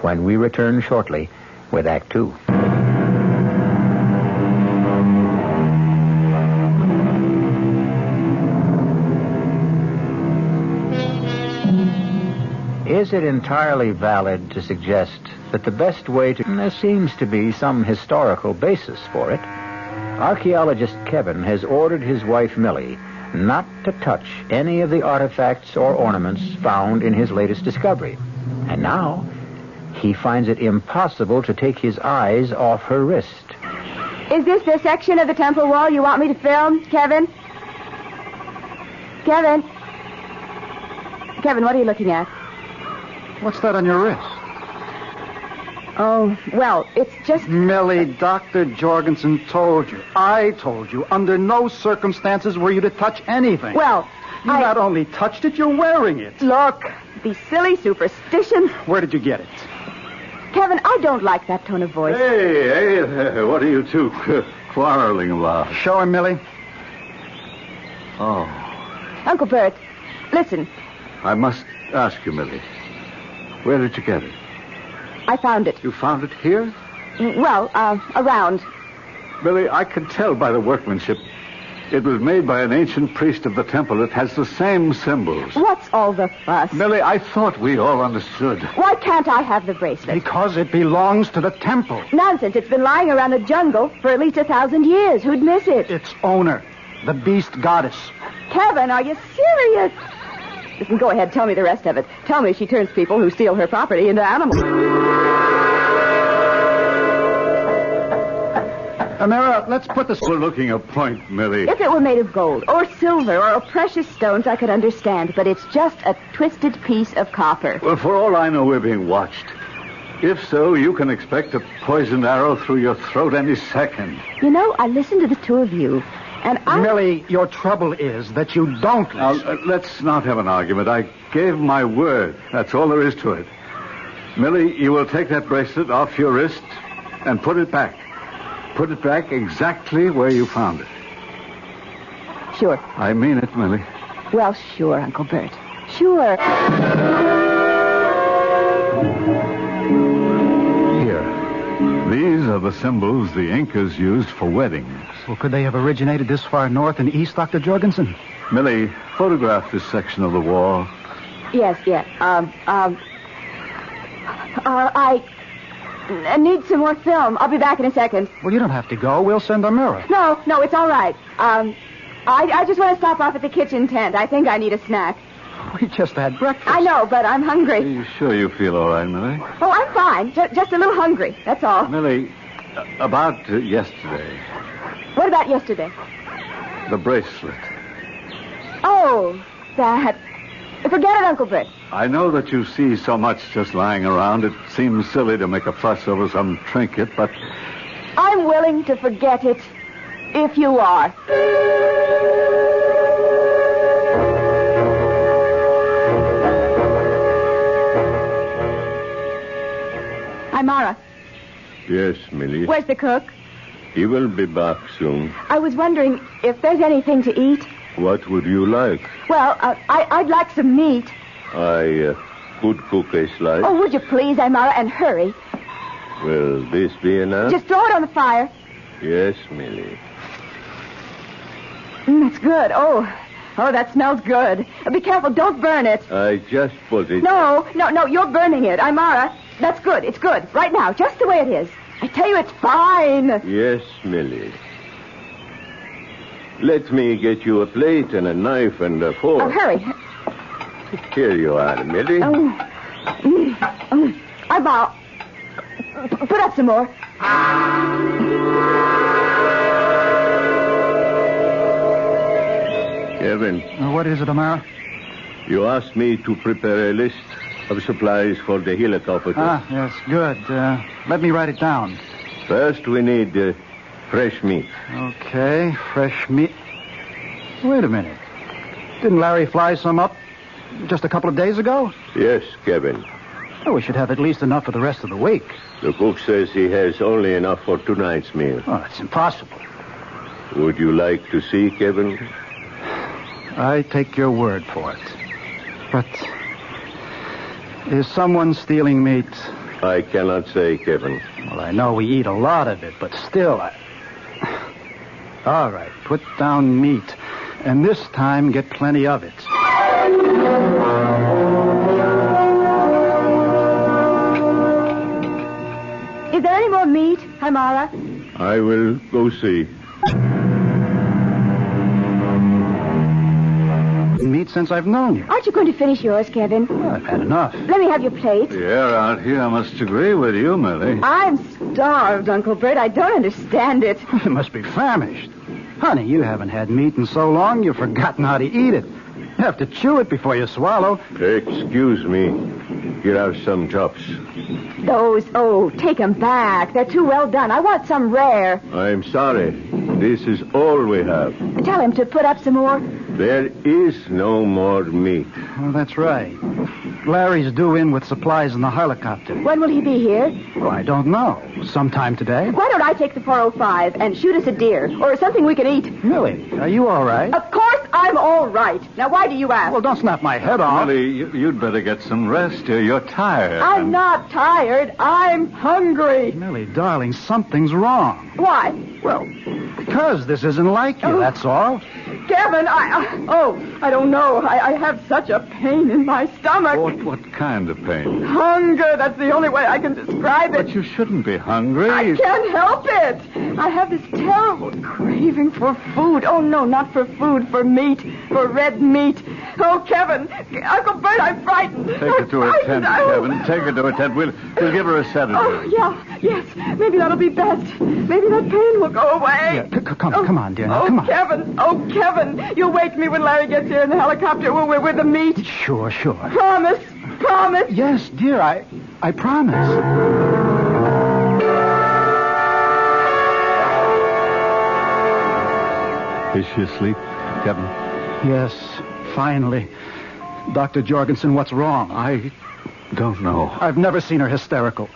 [SPEAKER 1] when we return shortly with Act 2. Is it entirely valid to suggest that the best way to... There seems to be some historical basis for it. Archaeologist Kevin has ordered his wife Millie
[SPEAKER 18] not to touch any of the artifacts or ornaments found in his latest discovery. And now, he finds it impossible to take his eyes off her wrist.
[SPEAKER 14] Is this the section of the temple wall you want me to film, Kevin? Kevin? Kevin, what are you looking at?
[SPEAKER 22] What's that on your wrist?
[SPEAKER 14] Oh, well, it's just...
[SPEAKER 22] Millie, Dr. Jorgensen told you. I told you. Under no circumstances were you to touch anything.
[SPEAKER 14] Well,
[SPEAKER 22] you not only touched it, you're wearing it.
[SPEAKER 14] Look, these silly superstitions.
[SPEAKER 22] Where did you get it?
[SPEAKER 14] Kevin, I don't like that tone of voice.
[SPEAKER 5] Hey, what are you two quarreling about?
[SPEAKER 22] Show him, Millie.
[SPEAKER 5] Oh.
[SPEAKER 14] Uncle Bert, listen.
[SPEAKER 5] I must ask you, Millie. Where did you get it?
[SPEAKER 14] I found it.
[SPEAKER 5] You found it here?
[SPEAKER 14] Well, around.
[SPEAKER 5] Millie, I can tell by the workmanship. It was made by an ancient priest of the temple. It has the same symbols.
[SPEAKER 14] What's all the fuss?
[SPEAKER 5] Millie, I thought we all understood.
[SPEAKER 14] Why can't I have the bracelet?
[SPEAKER 22] Because it belongs to the temple.
[SPEAKER 14] Nonsense. It's been lying around the jungle for at least 1,000 years. Who'd miss it?
[SPEAKER 22] Its owner, the beast goddess.
[SPEAKER 14] Kevin, are you serious? Listen, go ahead. Tell me the rest of it. Tell me she turns people who steal her property into animals.
[SPEAKER 22] Amira, let's put the...
[SPEAKER 5] Overlooking a point, Millie.
[SPEAKER 14] If it were made of gold or silver or precious stones, I could understand, but it's just a twisted piece of copper.
[SPEAKER 5] Well, for all I know, we're being watched. If so, you can expect a poisoned arrow through your throat any second.
[SPEAKER 14] You know, I listened to the two of you, and I...
[SPEAKER 22] Millie, your trouble is that you don't listen.
[SPEAKER 5] Now, let's not have an argument. I gave my word. That's all there is to it. Millie, you will take that bracelet off your wrist and put it back. Put it back exactly where you found it.
[SPEAKER 14] Sure.
[SPEAKER 5] I mean it, Millie.
[SPEAKER 14] Well, sure, Uncle Bert. Sure.
[SPEAKER 5] Here. These are the symbols the Incas used for weddings.
[SPEAKER 22] Well, could they have originated this far north and east, Dr. Jorgensen?
[SPEAKER 5] Millie, photograph this section of the wall.
[SPEAKER 14] Yes. I need some more film. I'll be back in a second.
[SPEAKER 22] Well, you don't have to go. We'll send Amira.
[SPEAKER 14] No, it's all right. I just want to stop off at the kitchen tent. I think I need a snack.
[SPEAKER 22] We just had breakfast.
[SPEAKER 14] I know, but I'm hungry.
[SPEAKER 5] Are you sure you feel all right, Millie?
[SPEAKER 14] Oh, I'm fine. Just a little hungry. That's all.
[SPEAKER 5] Millie, about yesterday.
[SPEAKER 14] What about yesterday?
[SPEAKER 5] The bracelet.
[SPEAKER 14] Oh, that. Forget it, Uncle Bert.
[SPEAKER 5] I know that you see so much just lying around. It seems silly to make a fuss over some trinket, but...
[SPEAKER 14] I'm willing to forget it, if you are. Hi, Mara.
[SPEAKER 23] Yes, Millie.
[SPEAKER 14] Where's the cook?
[SPEAKER 23] He will be back soon.
[SPEAKER 14] I was wondering if there's anything to eat.
[SPEAKER 23] What would you like?
[SPEAKER 14] Well, I'd like some meat.
[SPEAKER 23] I could cook a slice.
[SPEAKER 14] Oh, would you please, Amara, and hurry?
[SPEAKER 23] Will this be enough?
[SPEAKER 14] Just throw it on the fire.
[SPEAKER 23] Yes, Millie.
[SPEAKER 14] That's good. Oh, that smells good. Be careful, don't burn it.
[SPEAKER 23] I just put it...
[SPEAKER 14] No, you're burning it. Amara, that's good. It's good. Right now, just the way it is. I tell you, it's fine.
[SPEAKER 23] Yes, Millie. Let me get you a plate and a knife and a fork.
[SPEAKER 14] Oh, hurry.
[SPEAKER 23] Here you are, Millie.
[SPEAKER 14] Amara, put up some more.
[SPEAKER 23] Kevin.
[SPEAKER 22] What is it, Amara?
[SPEAKER 23] You asked me to prepare a list of supplies for the helicopter.
[SPEAKER 22] Ah, yes, good. Let me write it down.
[SPEAKER 23] First, we need fresh meat.
[SPEAKER 22] Okay, fresh meat. Wait a minute. Didn't Larry fly some up just a couple of days ago?
[SPEAKER 23] Yes, Kevin.
[SPEAKER 22] Oh, we should have at least enough for the rest of the week.
[SPEAKER 23] The cook says he has only enough for tonight's meal.
[SPEAKER 22] Oh, that's impossible.
[SPEAKER 23] Would you like to see, Kevin?
[SPEAKER 22] I take your word for it. But is someone stealing meat?
[SPEAKER 23] I cannot say, Kevin.
[SPEAKER 22] Well, I know we eat a lot of it, but still, All right, put down meat. And this time, get plenty of it.
[SPEAKER 14] Is there any more meat, Amara?
[SPEAKER 23] I will go see.
[SPEAKER 22] meat since I've known you.
[SPEAKER 14] Aren't you going to finish yours, Kevin?
[SPEAKER 22] Well, I've had enough.
[SPEAKER 14] Let me have your plate.
[SPEAKER 5] The air out here must agree with you, Millie.
[SPEAKER 14] I'm starved, Uncle Bert. I don't understand it.
[SPEAKER 22] You must be famished. Honey, you haven't had meat in so long you've forgotten how to eat it. You have to chew it before you swallow.
[SPEAKER 23] Excuse me. Here are some chops.
[SPEAKER 14] Take them back. They're too well done. I want some rare.
[SPEAKER 23] I'm sorry. This is all we have.
[SPEAKER 14] Tell him to put up some more.
[SPEAKER 23] There is no more meat.
[SPEAKER 22] Well, that's right. Larry's due in with supplies in the helicopter.
[SPEAKER 14] When will he be here?
[SPEAKER 22] Well, I don't know. Sometime today.
[SPEAKER 14] Why don't I take the 405 and shoot us a deer or something we can eat?
[SPEAKER 22] Millie, are you all right?
[SPEAKER 14] Of course I'm all right. Now, why do you ask?
[SPEAKER 22] Well, don't snap my head off.
[SPEAKER 5] Millie, you'd better get some rest here. You're tired.
[SPEAKER 14] I'm not tired. I'm hungry.
[SPEAKER 22] Millie, darling, something's wrong.
[SPEAKER 14] Why?
[SPEAKER 22] Well, because this isn't like you, that's all.
[SPEAKER 14] Kevin, I don't know. I have such a pain in my stomach.
[SPEAKER 5] What kind of pain?
[SPEAKER 14] Hunger. That's the only way I can describe it.
[SPEAKER 5] But you shouldn't be hungry.
[SPEAKER 14] I can't help it. I have this terrible craving for food. Oh, no, not for food, for meat, for red meat. Oh, Kevin, Uncle Bert, I'm frightened.
[SPEAKER 5] Take her to a tent, Kevin. Take her to a tent. We'll give her a sedative.
[SPEAKER 14] Oh, yes. Maybe that'll be best. Maybe that pain will go away.
[SPEAKER 22] Yeah, come on, dear. Now, come on.
[SPEAKER 14] Kevin, you'll wake me when Larry gets here in the helicopter with the meat.
[SPEAKER 22] Sure.
[SPEAKER 14] Promise.
[SPEAKER 22] Yes, dear, I promise.
[SPEAKER 5] Is she asleep, Kevin?
[SPEAKER 22] Yes, finally. Dr. Jorgensen, what's wrong?
[SPEAKER 5] I don't know.
[SPEAKER 22] I've never seen her hysterical.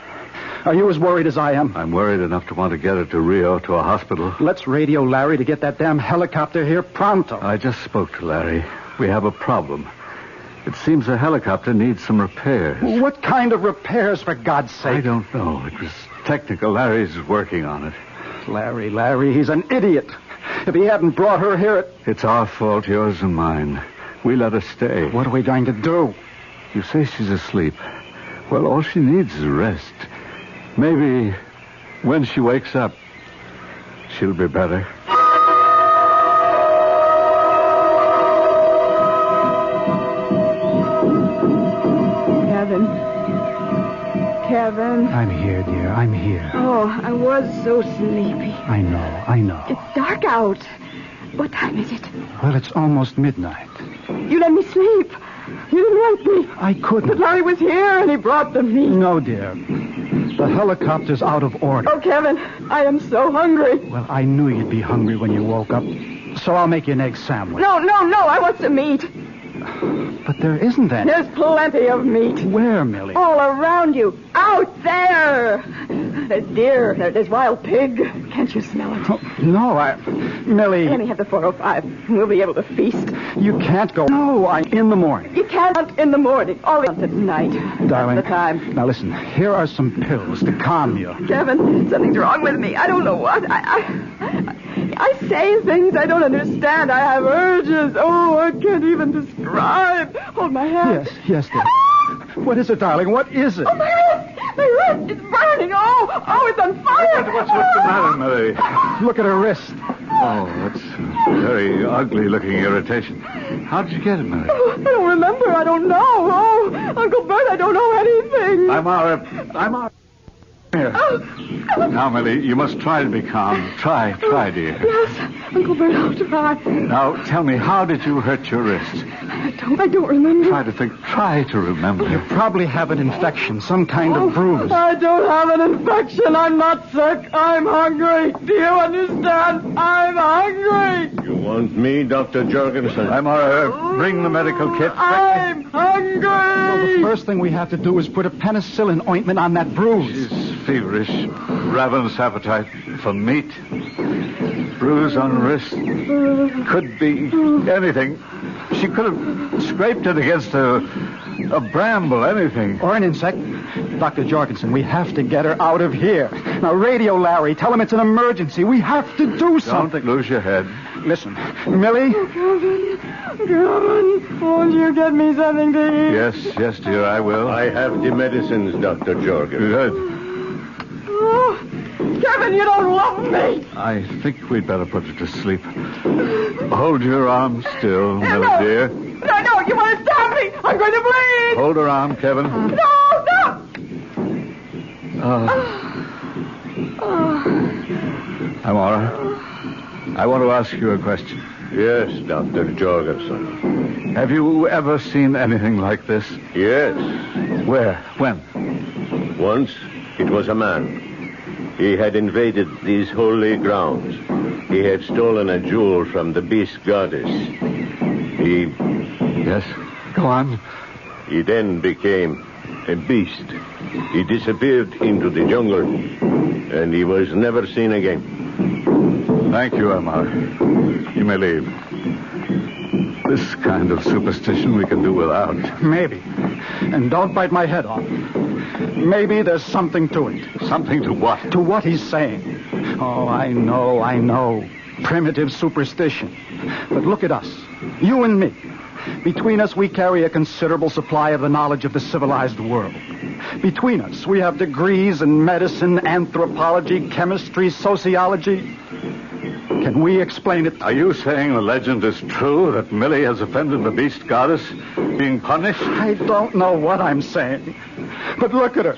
[SPEAKER 22] Are you as worried as I am?
[SPEAKER 5] I'm worried enough to want to get her to Rio, to a hospital.
[SPEAKER 22] Let's radio Larry to get that damn helicopter here pronto.
[SPEAKER 5] I just spoke to Larry. We have a problem. It seems the helicopter needs some repairs.
[SPEAKER 22] What kind of repairs, for God's sake?
[SPEAKER 5] I don't know. It was technical. Larry's working on it.
[SPEAKER 22] Larry, he's an idiot. If he hadn't brought her here,
[SPEAKER 5] It's our fault, yours and mine. We let her stay.
[SPEAKER 22] What are we going to do?
[SPEAKER 5] You say she's asleep. Well, all she needs is rest. Maybe when she wakes up, she'll be better.
[SPEAKER 14] Kevin.
[SPEAKER 22] I'm here, dear. I'm here.
[SPEAKER 14] Oh, I was so sleepy.
[SPEAKER 22] I know.
[SPEAKER 14] It's dark out. What time is it?
[SPEAKER 22] Well, it's almost midnight.
[SPEAKER 14] You let me sleep. You didn't wake me.
[SPEAKER 22] I couldn't.
[SPEAKER 14] But Larry was here and he brought the meat.
[SPEAKER 22] No, dear. The helicopter's out of order.
[SPEAKER 14] Oh, Kevin, I am so hungry.
[SPEAKER 22] Well, I knew you'd be hungry when you woke up, so I'll make you an egg sandwich.
[SPEAKER 14] No, I want some meat.
[SPEAKER 22] But there isn't any.
[SPEAKER 14] There's plenty of meat.
[SPEAKER 22] Where, Millie?
[SPEAKER 14] All around you. Out there. There's deer. There's wild pig. Can't you smell it?
[SPEAKER 22] Oh, no, Millie.
[SPEAKER 14] Let me have the 405. We'll be able to feast.
[SPEAKER 22] You can't go. No, in the morning.
[SPEAKER 14] You can't hunt in the morning. All at night.
[SPEAKER 22] Darling.
[SPEAKER 14] That's the time.
[SPEAKER 22] Now listen, here are some pills to calm you.
[SPEAKER 14] Kevin, something's wrong with me. I don't know what. I say things I don't understand. I have urges. Oh, I can't even describe. Hold my hand.
[SPEAKER 22] Yes, dear. What is it, darling? What is it?
[SPEAKER 14] Oh, my wrist. It's burning. Oh, it's on fire.
[SPEAKER 5] What's the matter, Millie?
[SPEAKER 22] Look at her wrist.
[SPEAKER 5] Oh, that's very ugly-looking irritation. How did you get it, Millie?
[SPEAKER 14] Oh, I don't remember. I don't know. Oh, Uncle Bert, I don't know anything.
[SPEAKER 5] I'm out. Here. Now, Millie, you must try to be calm. Try, dear.
[SPEAKER 14] Yes, Uncle Bert, I'll try.
[SPEAKER 5] Now, tell me, how did you hurt your wrist?
[SPEAKER 14] I don't remember.
[SPEAKER 5] Try to think. Try to remember.
[SPEAKER 22] You probably have an infection, some kind of bruise.
[SPEAKER 14] I don't have an infection. I'm not sick. I'm hungry. Do you understand? I'm hungry.
[SPEAKER 23] You want me, Dr. Jorgensen?
[SPEAKER 5] I'm all right. Bring the medical kit.
[SPEAKER 14] I'm hungry.
[SPEAKER 22] Well, the first thing we have to do is put a penicillin ointment on that bruise.
[SPEAKER 5] She's feverish, ravenous appetite for meat. Bruise on wrist. Could be anything. She could have scraped it against a bramble, anything.
[SPEAKER 22] Or an insect. Dr. Jorgensen, we have to get her out of here. Now, radio Larry. Tell him it's an emergency. We have to do something.
[SPEAKER 5] Don't lose your head.
[SPEAKER 22] Listen, Millie.
[SPEAKER 14] Oh, Kevin, won't you get me something to eat?
[SPEAKER 5] Yes, dear, I will.
[SPEAKER 23] I have the medicines, Dr. Jorgensen.
[SPEAKER 5] Good.
[SPEAKER 14] Oh, Kevin, you don't love me.
[SPEAKER 5] I think we'd better put her to sleep. Hold your arm still, Millie, dear.
[SPEAKER 14] No, You want to stop me? I'm going to bleed.
[SPEAKER 5] Hold her arm, Kevin.
[SPEAKER 14] No, stop.
[SPEAKER 5] Amara, I want to ask you a question.
[SPEAKER 23] Yes, Dr. Jorgensen.
[SPEAKER 5] Have you ever seen anything like this?
[SPEAKER 23] Yes.
[SPEAKER 5] Where? When?
[SPEAKER 23] Once, it was a man. He had invaded these holy grounds. He had stolen a jewel from the beast goddess.
[SPEAKER 5] Yes, go on.
[SPEAKER 23] He then became a beast. He disappeared into the jungle, and he was never seen again.
[SPEAKER 5] Thank you, Amara. You may leave. This kind of superstition we can do without.
[SPEAKER 22] Maybe. And don't bite my head off. Maybe there's something to it.
[SPEAKER 5] Something to what?
[SPEAKER 22] To what he's saying. Oh, I know. Primitive superstition. But look at us. You and me. Between us, we carry a considerable supply of the knowledge of the civilized world. Between us, we have degrees in medicine, anthropology, chemistry, sociology. Can we explain it?
[SPEAKER 5] Are you saying the legend is true, that Millie has offended the beast goddess, being punished?
[SPEAKER 22] I don't know what I'm saying. But look at her.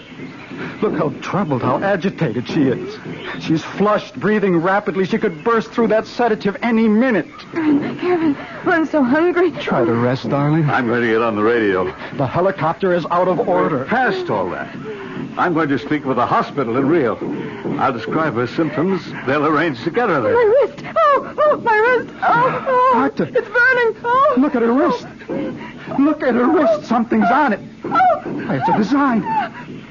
[SPEAKER 22] Look how troubled, how agitated she is. She's flushed, breathing rapidly. She could burst through that sedative any minute.
[SPEAKER 14] Kevin, I'm so hungry.
[SPEAKER 22] Try to rest, darling.
[SPEAKER 5] I'm going to get on the radio.
[SPEAKER 22] The helicopter is out of order.
[SPEAKER 5] We're past all that. I'm going to speak with the hospital in Rio. I'll describe her symptoms. They'll arrange to get her there.
[SPEAKER 14] My wrist. Oh, my wrist. Oh.
[SPEAKER 22] Doctor.
[SPEAKER 14] It's burning. Oh.
[SPEAKER 22] Look at her wrist. Look at her wrist. Something's on it.
[SPEAKER 14] Oh.
[SPEAKER 22] It's a design.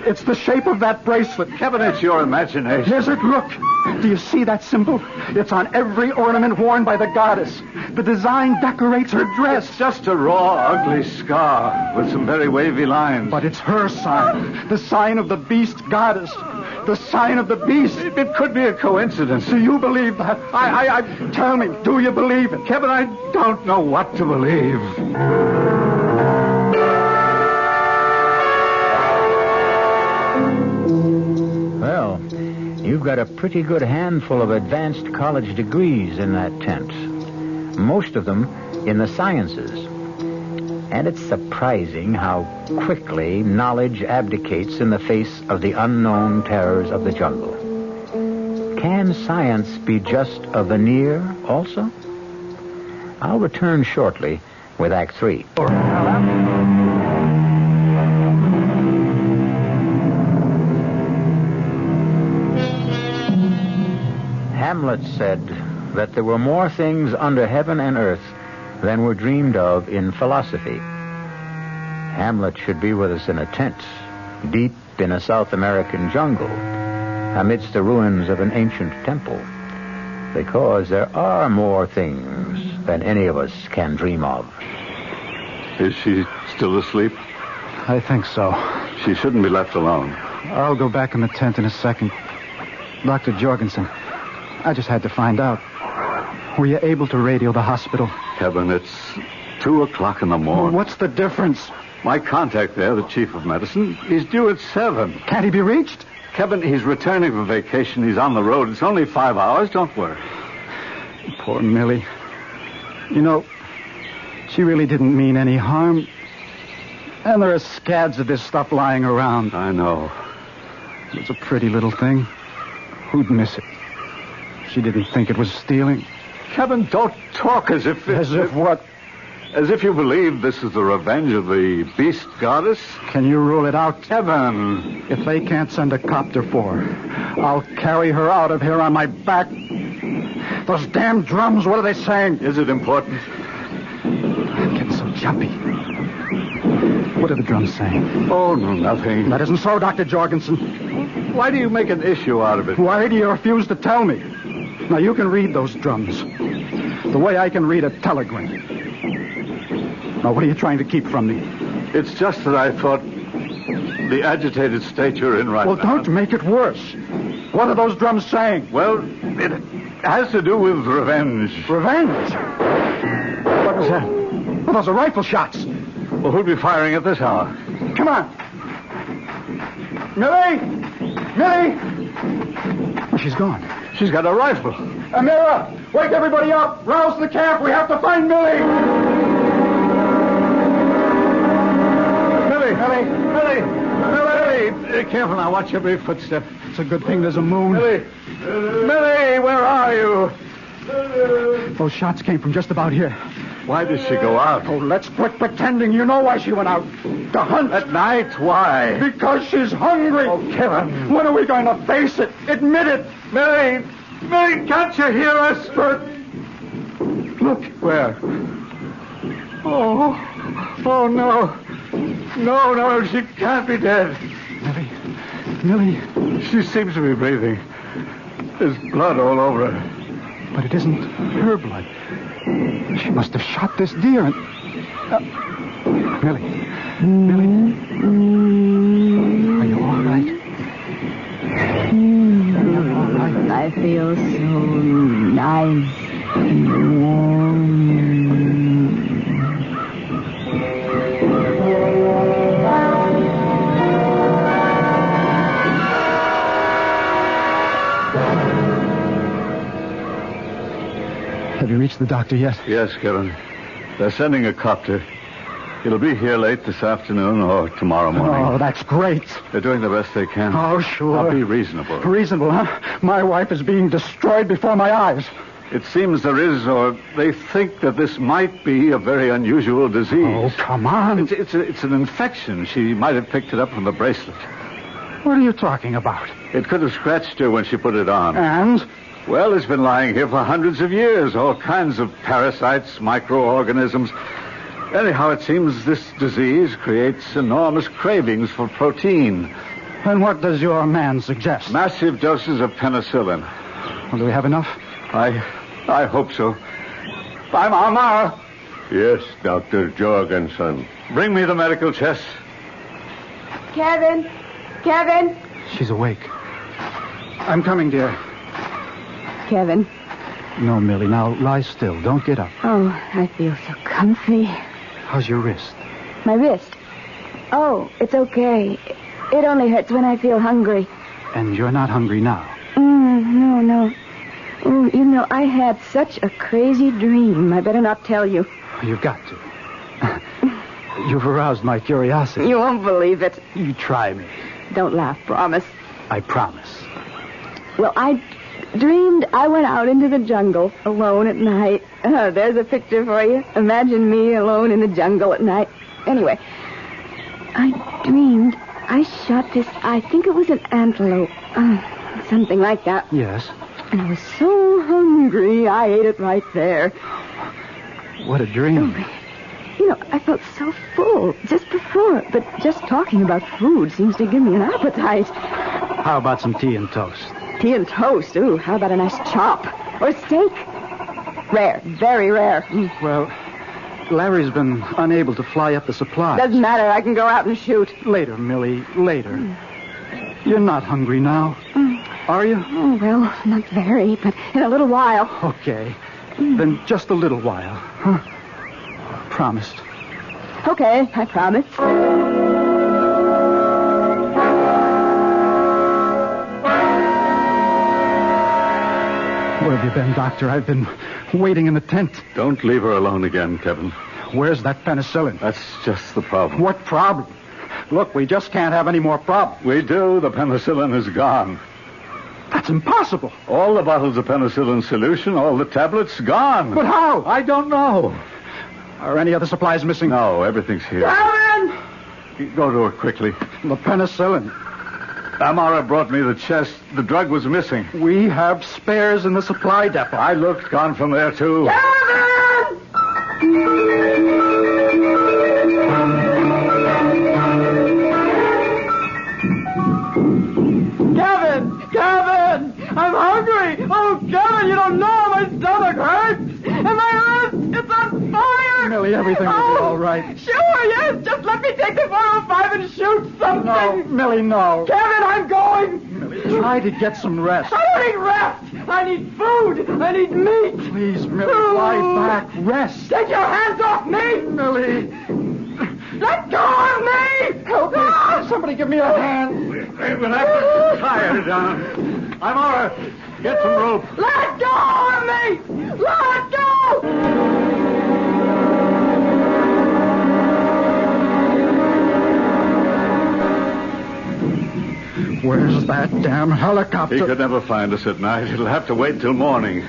[SPEAKER 22] It's the shape of that bracelet.
[SPEAKER 5] Kevin, it's your imagination.
[SPEAKER 22] Is it? Look. Do you see that symbol? It's on every ornament worn by the goddess. The design decorates her dress.
[SPEAKER 5] It's just a raw, ugly scar with some very wavy lines.
[SPEAKER 22] But it's her sign. The sign of the beast goddess. The sign of the beast.
[SPEAKER 5] It could be a coincidence.
[SPEAKER 22] Do you believe that? Tell me, do you believe it?
[SPEAKER 5] Kevin, I don't know what to believe.
[SPEAKER 18] Well, you've got a pretty good handful of advanced college degrees in that tent. Most of them in the sciences. And it's surprising how quickly knowledge abdicates in the face of the unknown terrors of the jungle. Can science be just a veneer also? I'll return shortly with Act 3. Hamlet said that there were more things under heaven and earth than were dreamed of in philosophy. Hamlet should be with us in a tent, deep in a South American jungle, amidst the ruins of an ancient temple, because there are more things than any of us can dream of.
[SPEAKER 5] Is she still asleep?
[SPEAKER 22] I think so.
[SPEAKER 5] She shouldn't be left alone.
[SPEAKER 22] I'll go back in the tent in a second. Dr. Jorgensen, I just had to find out. Were you able to radio the hospital?
[SPEAKER 5] Kevin, it's 2 o'clock in the morning.
[SPEAKER 22] What's the difference?
[SPEAKER 5] My contact there, the chief of medicine, he's due at 7.
[SPEAKER 22] Can't he be reached?
[SPEAKER 5] Kevin, he's returning from vacation. He's on the road. It's only 5 hours. Don't worry.
[SPEAKER 22] Poor Millie. You know, she really didn't mean any harm. And there are scads of this stuff lying around.
[SPEAKER 5] I know.
[SPEAKER 22] It's a pretty little thing. Who'd miss it? She didn't think it was stealing.
[SPEAKER 5] Kevin, don't talk as if...
[SPEAKER 22] As if what?
[SPEAKER 5] As if you believe this is the revenge of the beast goddess.
[SPEAKER 22] Can you rule it out?
[SPEAKER 5] Kevin!
[SPEAKER 22] If they can't send a copter for her, I'll carry her out of here on my back. Those damn drums, what are they saying?
[SPEAKER 5] Is it important?
[SPEAKER 22] I'm getting so jumpy. What are the drums saying?
[SPEAKER 5] Oh, no, nothing.
[SPEAKER 22] That isn't so, Dr. Jorgensen.
[SPEAKER 5] Why do you make an issue out of it?
[SPEAKER 22] Why do you refuse to tell me? Now, you can read those drums. The way I can read a telegram. Now, what are you trying to keep from me?
[SPEAKER 5] It's just that I thought the agitated state you're in right
[SPEAKER 22] now...
[SPEAKER 5] now...
[SPEAKER 22] Well, don't make it worse. What are those drums saying?
[SPEAKER 5] Well, it has to do with revenge.
[SPEAKER 22] Revenge? What was that? Well, those are rifle shots.
[SPEAKER 5] Well, who'd be firing at this hour?
[SPEAKER 22] Come on. Millie! Millie! Oh, she's gone.
[SPEAKER 5] She's got a rifle.
[SPEAKER 22] Amira, wake everybody up. Rouse the camp. We have to find Millie. Very careful now. Watch every footstep. It's a good thing there's a moon.
[SPEAKER 23] Millie! Millie, where are you?
[SPEAKER 22] Those shots came from just about here.
[SPEAKER 23] Why did she go out?
[SPEAKER 22] Oh, let's quit pretending. You know why she went out. To hunt.
[SPEAKER 23] At night? Why?
[SPEAKER 22] Because she's hungry.
[SPEAKER 23] Oh, Kevin.
[SPEAKER 22] When are we going to face it? Admit it.
[SPEAKER 23] Millie! Millie, can't you hear us?
[SPEAKER 22] Look.
[SPEAKER 23] Where? Oh. Oh, no. No, she can't be dead.
[SPEAKER 22] Millie.
[SPEAKER 23] She seems to be breathing. There's blood all over her.
[SPEAKER 22] But it isn't her blood. She must have shot this deer and... Millie. Millie. Are you all right?
[SPEAKER 14] You're all right. I feel so nice and warm.
[SPEAKER 22] Have you reached the doctor yet?
[SPEAKER 5] Yes, Kevin. They're sending a copter. It'll be here late this afternoon or tomorrow morning.
[SPEAKER 22] Oh, that's great.
[SPEAKER 5] They're doing the best they can.
[SPEAKER 22] Oh, sure.
[SPEAKER 5] I'll be reasonable.
[SPEAKER 22] Reasonable, huh? My wife is being destroyed before my eyes.
[SPEAKER 5] It seems there is, or they think that this might be a very unusual disease.
[SPEAKER 22] Oh, come on.
[SPEAKER 5] It's an infection. She might have picked it up from the bracelet.
[SPEAKER 22] What are you talking about?
[SPEAKER 5] It could have scratched her when she put it on.
[SPEAKER 22] And?
[SPEAKER 5] Well, it's been lying here for hundreds of years. All kinds of parasites, microorganisms. Anyhow, it seems this disease creates enormous cravings for protein.
[SPEAKER 22] And what does your man suggest?
[SPEAKER 5] Massive doses of penicillin.
[SPEAKER 22] Well, do we have enough?
[SPEAKER 5] I hope so. I'm Amar.
[SPEAKER 23] Yes, Dr. Jorgensen.
[SPEAKER 5] Bring me the medical chest.
[SPEAKER 14] Kevin! Kevin!
[SPEAKER 22] She's awake. I'm coming, dear.
[SPEAKER 14] Kevin.
[SPEAKER 22] No, Millie, now lie still. Don't get up.
[SPEAKER 14] Oh, I feel so comfy.
[SPEAKER 22] How's your wrist?
[SPEAKER 14] My wrist? Oh, it's okay. It only hurts when I feel hungry.
[SPEAKER 22] And you're not hungry now?
[SPEAKER 14] No. Oh, you know, I had such a crazy dream. I better not tell you.
[SPEAKER 22] You've got to. You've aroused my curiosity.
[SPEAKER 14] You won't believe it.
[SPEAKER 22] You try me.
[SPEAKER 14] Don't laugh, promise.
[SPEAKER 22] I promise.
[SPEAKER 14] Well, I dreamed I went out into the jungle alone at night. There's a picture for you. Imagine me alone in the jungle at night. Anyway, I dreamed I shot this, I think it was an antelope. Something like that.
[SPEAKER 22] Yes.
[SPEAKER 14] And I was so hungry, I ate it right there.
[SPEAKER 22] What a dream.
[SPEAKER 14] Oh, you know, I felt so full just before, but just talking about food seems to give me an appetite.
[SPEAKER 22] How about some tea and toast?
[SPEAKER 14] Tea and toast? Ooh, how about a nice chop? Or steak? Rare, very rare.
[SPEAKER 22] Well, Larry's been unable to fly up the supply.
[SPEAKER 14] Doesn't matter, I can go out and shoot.
[SPEAKER 22] Later, Millie, later. You're not hungry now, are you?
[SPEAKER 14] Oh, well, not very, but in a little while.
[SPEAKER 22] Okay, then just a little while, huh? Promised.
[SPEAKER 14] Okay, I promise.
[SPEAKER 22] Where have you been, Doctor? I've been waiting in the tent.
[SPEAKER 5] Don't leave her alone again, Kevin.
[SPEAKER 22] Where's that penicillin?
[SPEAKER 5] That's just the problem.
[SPEAKER 22] What problem? Look, we just can't have any more problems.
[SPEAKER 5] We do. The penicillin is gone.
[SPEAKER 22] That's impossible.
[SPEAKER 5] All the bottles of penicillin solution, all the tablets, gone.
[SPEAKER 22] But how?
[SPEAKER 5] I don't know.
[SPEAKER 22] Are any other supplies missing?
[SPEAKER 5] No, everything's here.
[SPEAKER 22] Kevin!
[SPEAKER 5] Go to her quickly.
[SPEAKER 22] The penicillin.
[SPEAKER 5] Amara brought me the chest. The drug was missing.
[SPEAKER 22] We have spares in the supply depot.
[SPEAKER 5] I looked, gone from there, too.
[SPEAKER 22] Kevin!
[SPEAKER 4] Kevin! I'm hungry! Oh, Kevin, you don't know my stomach hurts! And my wrist, it's on fire!
[SPEAKER 22] Millie, everything will be all right.
[SPEAKER 4] Sure, yes! Just let me take the 405 and shoot something!
[SPEAKER 22] No, Millie, no.
[SPEAKER 4] Kevin, I'm going!
[SPEAKER 22] Millie, try to get some rest.
[SPEAKER 4] I don't need rest! I need food! I need meat!
[SPEAKER 22] Please, Millie, lie back. Rest.
[SPEAKER 4] Take your hands off me!
[SPEAKER 22] Millie.
[SPEAKER 4] Let go of me!
[SPEAKER 22] Help me. Somebody give me a hand.
[SPEAKER 5] We'll have to tie her down. Amara, get some rope.
[SPEAKER 4] Let go of me! Let go!
[SPEAKER 22] Where's that damn helicopter?
[SPEAKER 5] He could never find us at night. It'll have to wait till morning.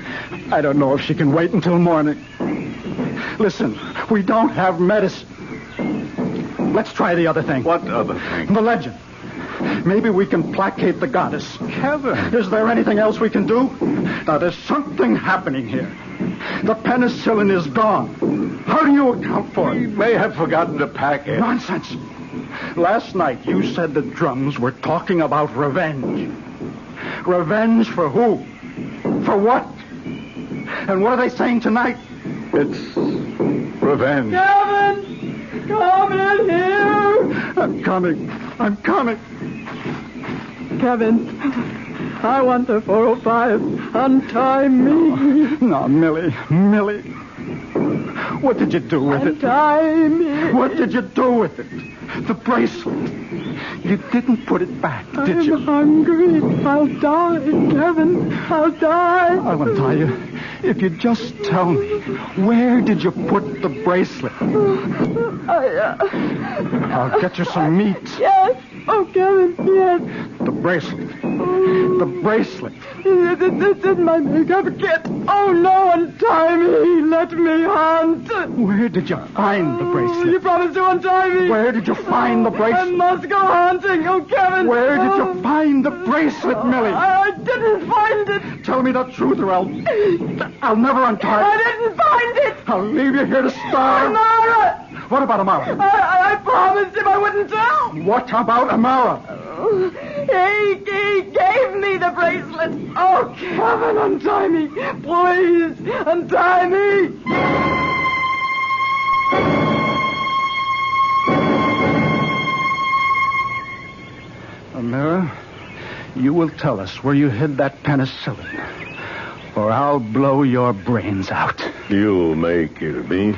[SPEAKER 22] I don't know if she can wait until morning. Listen, we don't have medicine. Let's try the other thing.
[SPEAKER 5] What other thing?
[SPEAKER 22] The legend. Maybe we can placate the goddess.
[SPEAKER 5] Kevin.
[SPEAKER 22] Is there anything else we can do? Now, there's something happening here. The penicillin is gone. How do you account for it?
[SPEAKER 5] We may have forgotten to pack it.
[SPEAKER 22] Nonsense. Last night, you said the drums were talking about revenge. Revenge for who? For what? And what are they saying tonight?
[SPEAKER 5] It's revenge.
[SPEAKER 4] Kevin! Come in here!
[SPEAKER 22] I'm coming.
[SPEAKER 4] Kevin, I want the 405. Untie me.
[SPEAKER 22] No, Millie. What did you do with it?
[SPEAKER 4] Untie me.
[SPEAKER 22] What did you do with it? The bracelet. You didn't put it back, did you?
[SPEAKER 4] I'm hungry. I'll die, Kevin. I'll die.
[SPEAKER 22] I'll untie you. If you just tell me, where did you put the bracelet? I'll get you some meat.
[SPEAKER 4] Yes. Oh, Kevin, yes.
[SPEAKER 22] The bracelet. The bracelet.
[SPEAKER 4] It's in my makeup kit. Oh, no, untie me. Let me hunt.
[SPEAKER 22] Where did you find the bracelet?
[SPEAKER 4] You promised to untie me.
[SPEAKER 22] Where did you find the bracelet?
[SPEAKER 4] I must go hunting. Oh, Kevin.
[SPEAKER 22] Where did you find the bracelet, Millie?
[SPEAKER 4] I didn't find it.
[SPEAKER 22] Tell me the truth or I'll never untie it.
[SPEAKER 4] I didn't find it.
[SPEAKER 22] I'll leave you here to starve.
[SPEAKER 4] Amara.
[SPEAKER 22] What about Amara?
[SPEAKER 4] I promised him I wouldn't tell.
[SPEAKER 22] What about Amara?
[SPEAKER 4] He gave me the bracelet. Oh, Kevin, untie me. Please, untie me.
[SPEAKER 22] Amara, you will tell us where you hid that penicillin, or I'll blow your brains out.
[SPEAKER 23] You may kill me.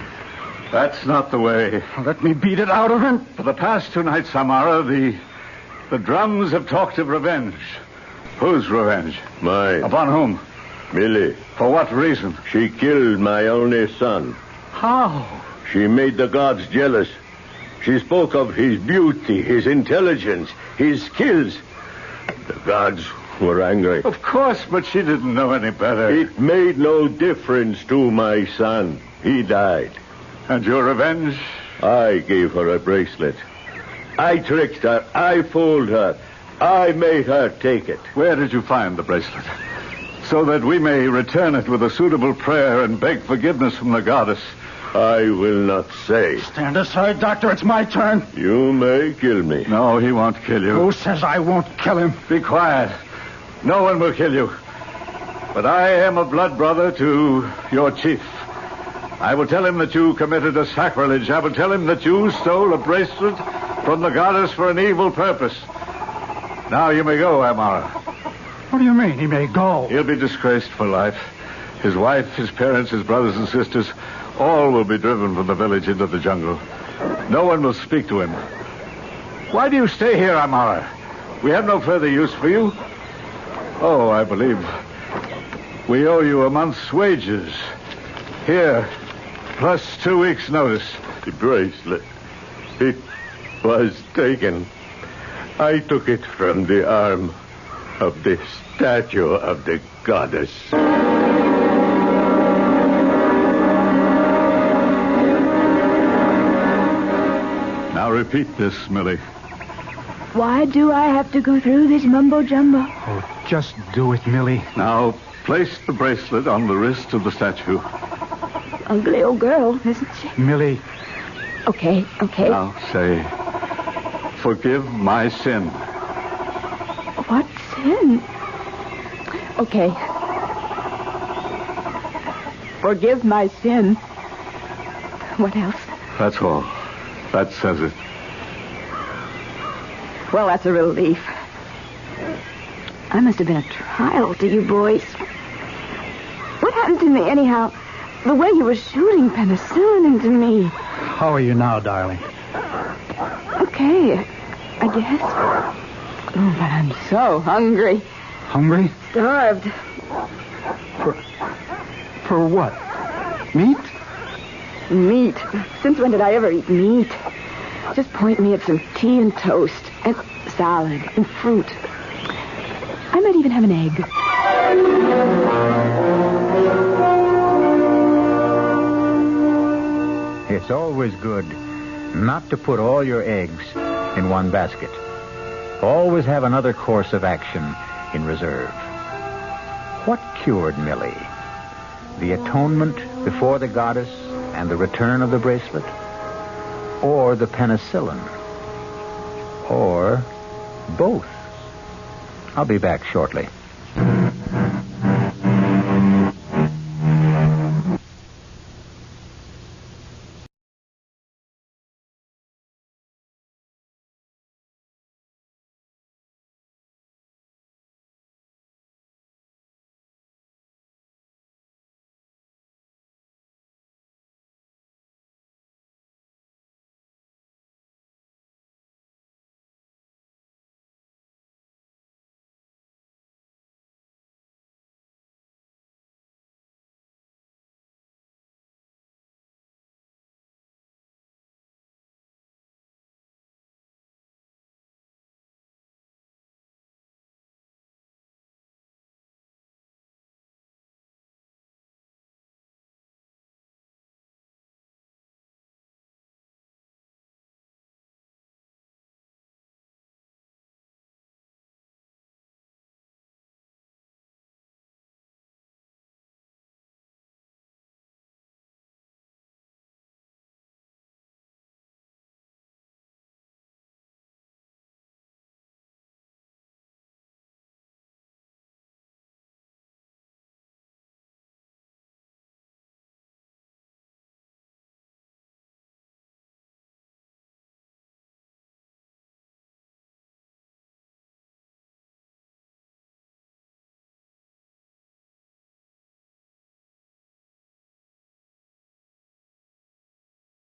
[SPEAKER 5] That's not the way.
[SPEAKER 22] Let me beat it out of him.
[SPEAKER 5] For the past 2 nights, Samara, the drums have talked of revenge. Whose revenge?
[SPEAKER 23] Mine.
[SPEAKER 5] Upon whom?
[SPEAKER 23] Millie.
[SPEAKER 5] For what reason?
[SPEAKER 23] She killed my only son.
[SPEAKER 22] How?
[SPEAKER 23] She made the gods jealous. She spoke of his beauty, his intelligence, his skills. The gods were angry.
[SPEAKER 5] Of course, but she didn't know any better.
[SPEAKER 23] It made no difference to my son. He died.
[SPEAKER 5] And your revenge?
[SPEAKER 23] I gave her a bracelet. I tricked her. I fooled her. I made her take it.
[SPEAKER 5] Where did you find the bracelet? So that we may return it with a suitable prayer and beg forgiveness from the goddess.
[SPEAKER 23] I will not say.
[SPEAKER 22] Stand aside, Doctor. It's my turn.
[SPEAKER 23] You may kill me.
[SPEAKER 5] No, he won't kill you.
[SPEAKER 22] Who says I won't kill him?
[SPEAKER 5] Be quiet. No one will kill you. But I am a blood brother to your chief. I will tell him that you committed a sacrilege. I will tell him that you stole a bracelet from the goddess for an evil purpose. Now you may go, Amara.
[SPEAKER 22] What do you mean, he may go?
[SPEAKER 5] He'll be disgraced for life. His wife, his parents, his brothers and sisters, all will be driven from the village into the jungle. No one will speak to him. Why do you stay here, Amara? We have no further use for you. Oh, I believe we owe you a month's wages. Here, plus 2 weeks' notice.
[SPEAKER 23] The bracelet. It was taken. I took it from the arm of the statue of the goddess.
[SPEAKER 5] Now repeat this, Millie.
[SPEAKER 14] Why do I have to go through this mumbo-jumbo?
[SPEAKER 22] Oh, just do it, Millie.
[SPEAKER 5] Now, place the bracelet on the wrist of the statue.
[SPEAKER 14] Ugly old girl, isn't she?
[SPEAKER 22] Millie.
[SPEAKER 14] Okay.
[SPEAKER 5] Now say, forgive my sin.
[SPEAKER 14] What sin? Okay. Forgive my sin. What else?
[SPEAKER 5] That's all. That says it.
[SPEAKER 14] Well, that's a relief. I must have been a trial to you boys. What happened to me, anyhow? The way you were shooting penicillin into me.
[SPEAKER 22] How are you now, darling?
[SPEAKER 14] Okay, I guess. Oh, but I'm so hungry.
[SPEAKER 22] Hungry?
[SPEAKER 14] Starved.
[SPEAKER 22] For what? Meat?
[SPEAKER 14] Meat. Since when did I ever eat meat? Just point me at some tea and toast and salad and fruit. I might even have an egg.
[SPEAKER 1] It's always good not to put all your eggs in one basket. Always have another course of action in reserve. What cured Millie? The atonement before the goddess and the return of the bracelet? Or the penicillin? Or both? I'll be back shortly.